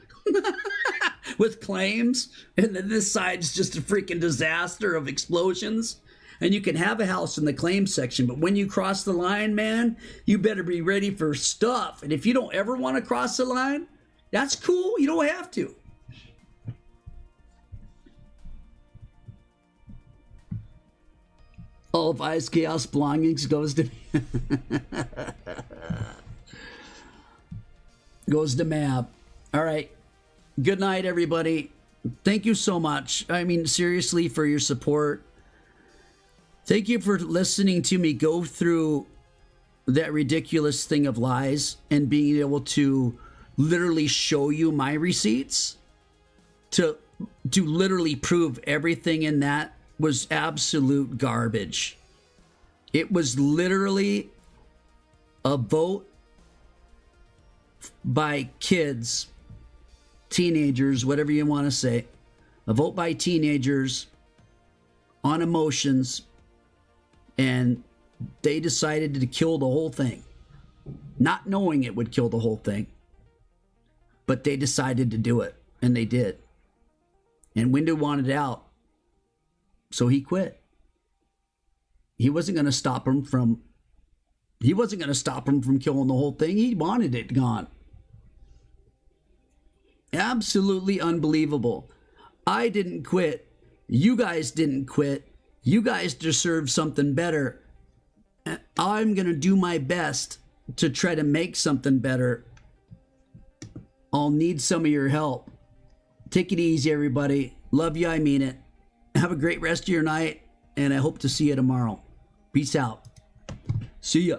with claims. And then this side's just a freaking disaster of explosions. And you can have a house in the claim section, but when you cross the line, man, you better be ready for stuff. And if you don't ever want to cross the line, that's cool. You don't have to. All of Ice Chaos belongings goes to goes to Mab. All right. Good night, everybody. Thank you so much. I mean, seriously, for your support. Thank you for listening to me go through that ridiculous thing of lies and being able to literally show you my receipts to literally prove everything in that was absolute garbage. It was literally a vote by kids, teenagers, whatever you want to say, a vote by teenagers on emotions, and they decided to kill the whole thing, not knowing it would kill the whole thing, but they decided to do it, and they did. And Window wanted out, so he quit. He wasn't going to stop him from killing the whole thing. He wanted it gone. Absolutely unbelievable. I didn't quit. You guys didn't quit. You guys deserve something better. I'm going to do my best to try to make something better. I'll need some of your help. Take it easy, everybody. Love you, I mean it. Have a great rest of your night, and I hope to see you tomorrow. Peace out. See ya.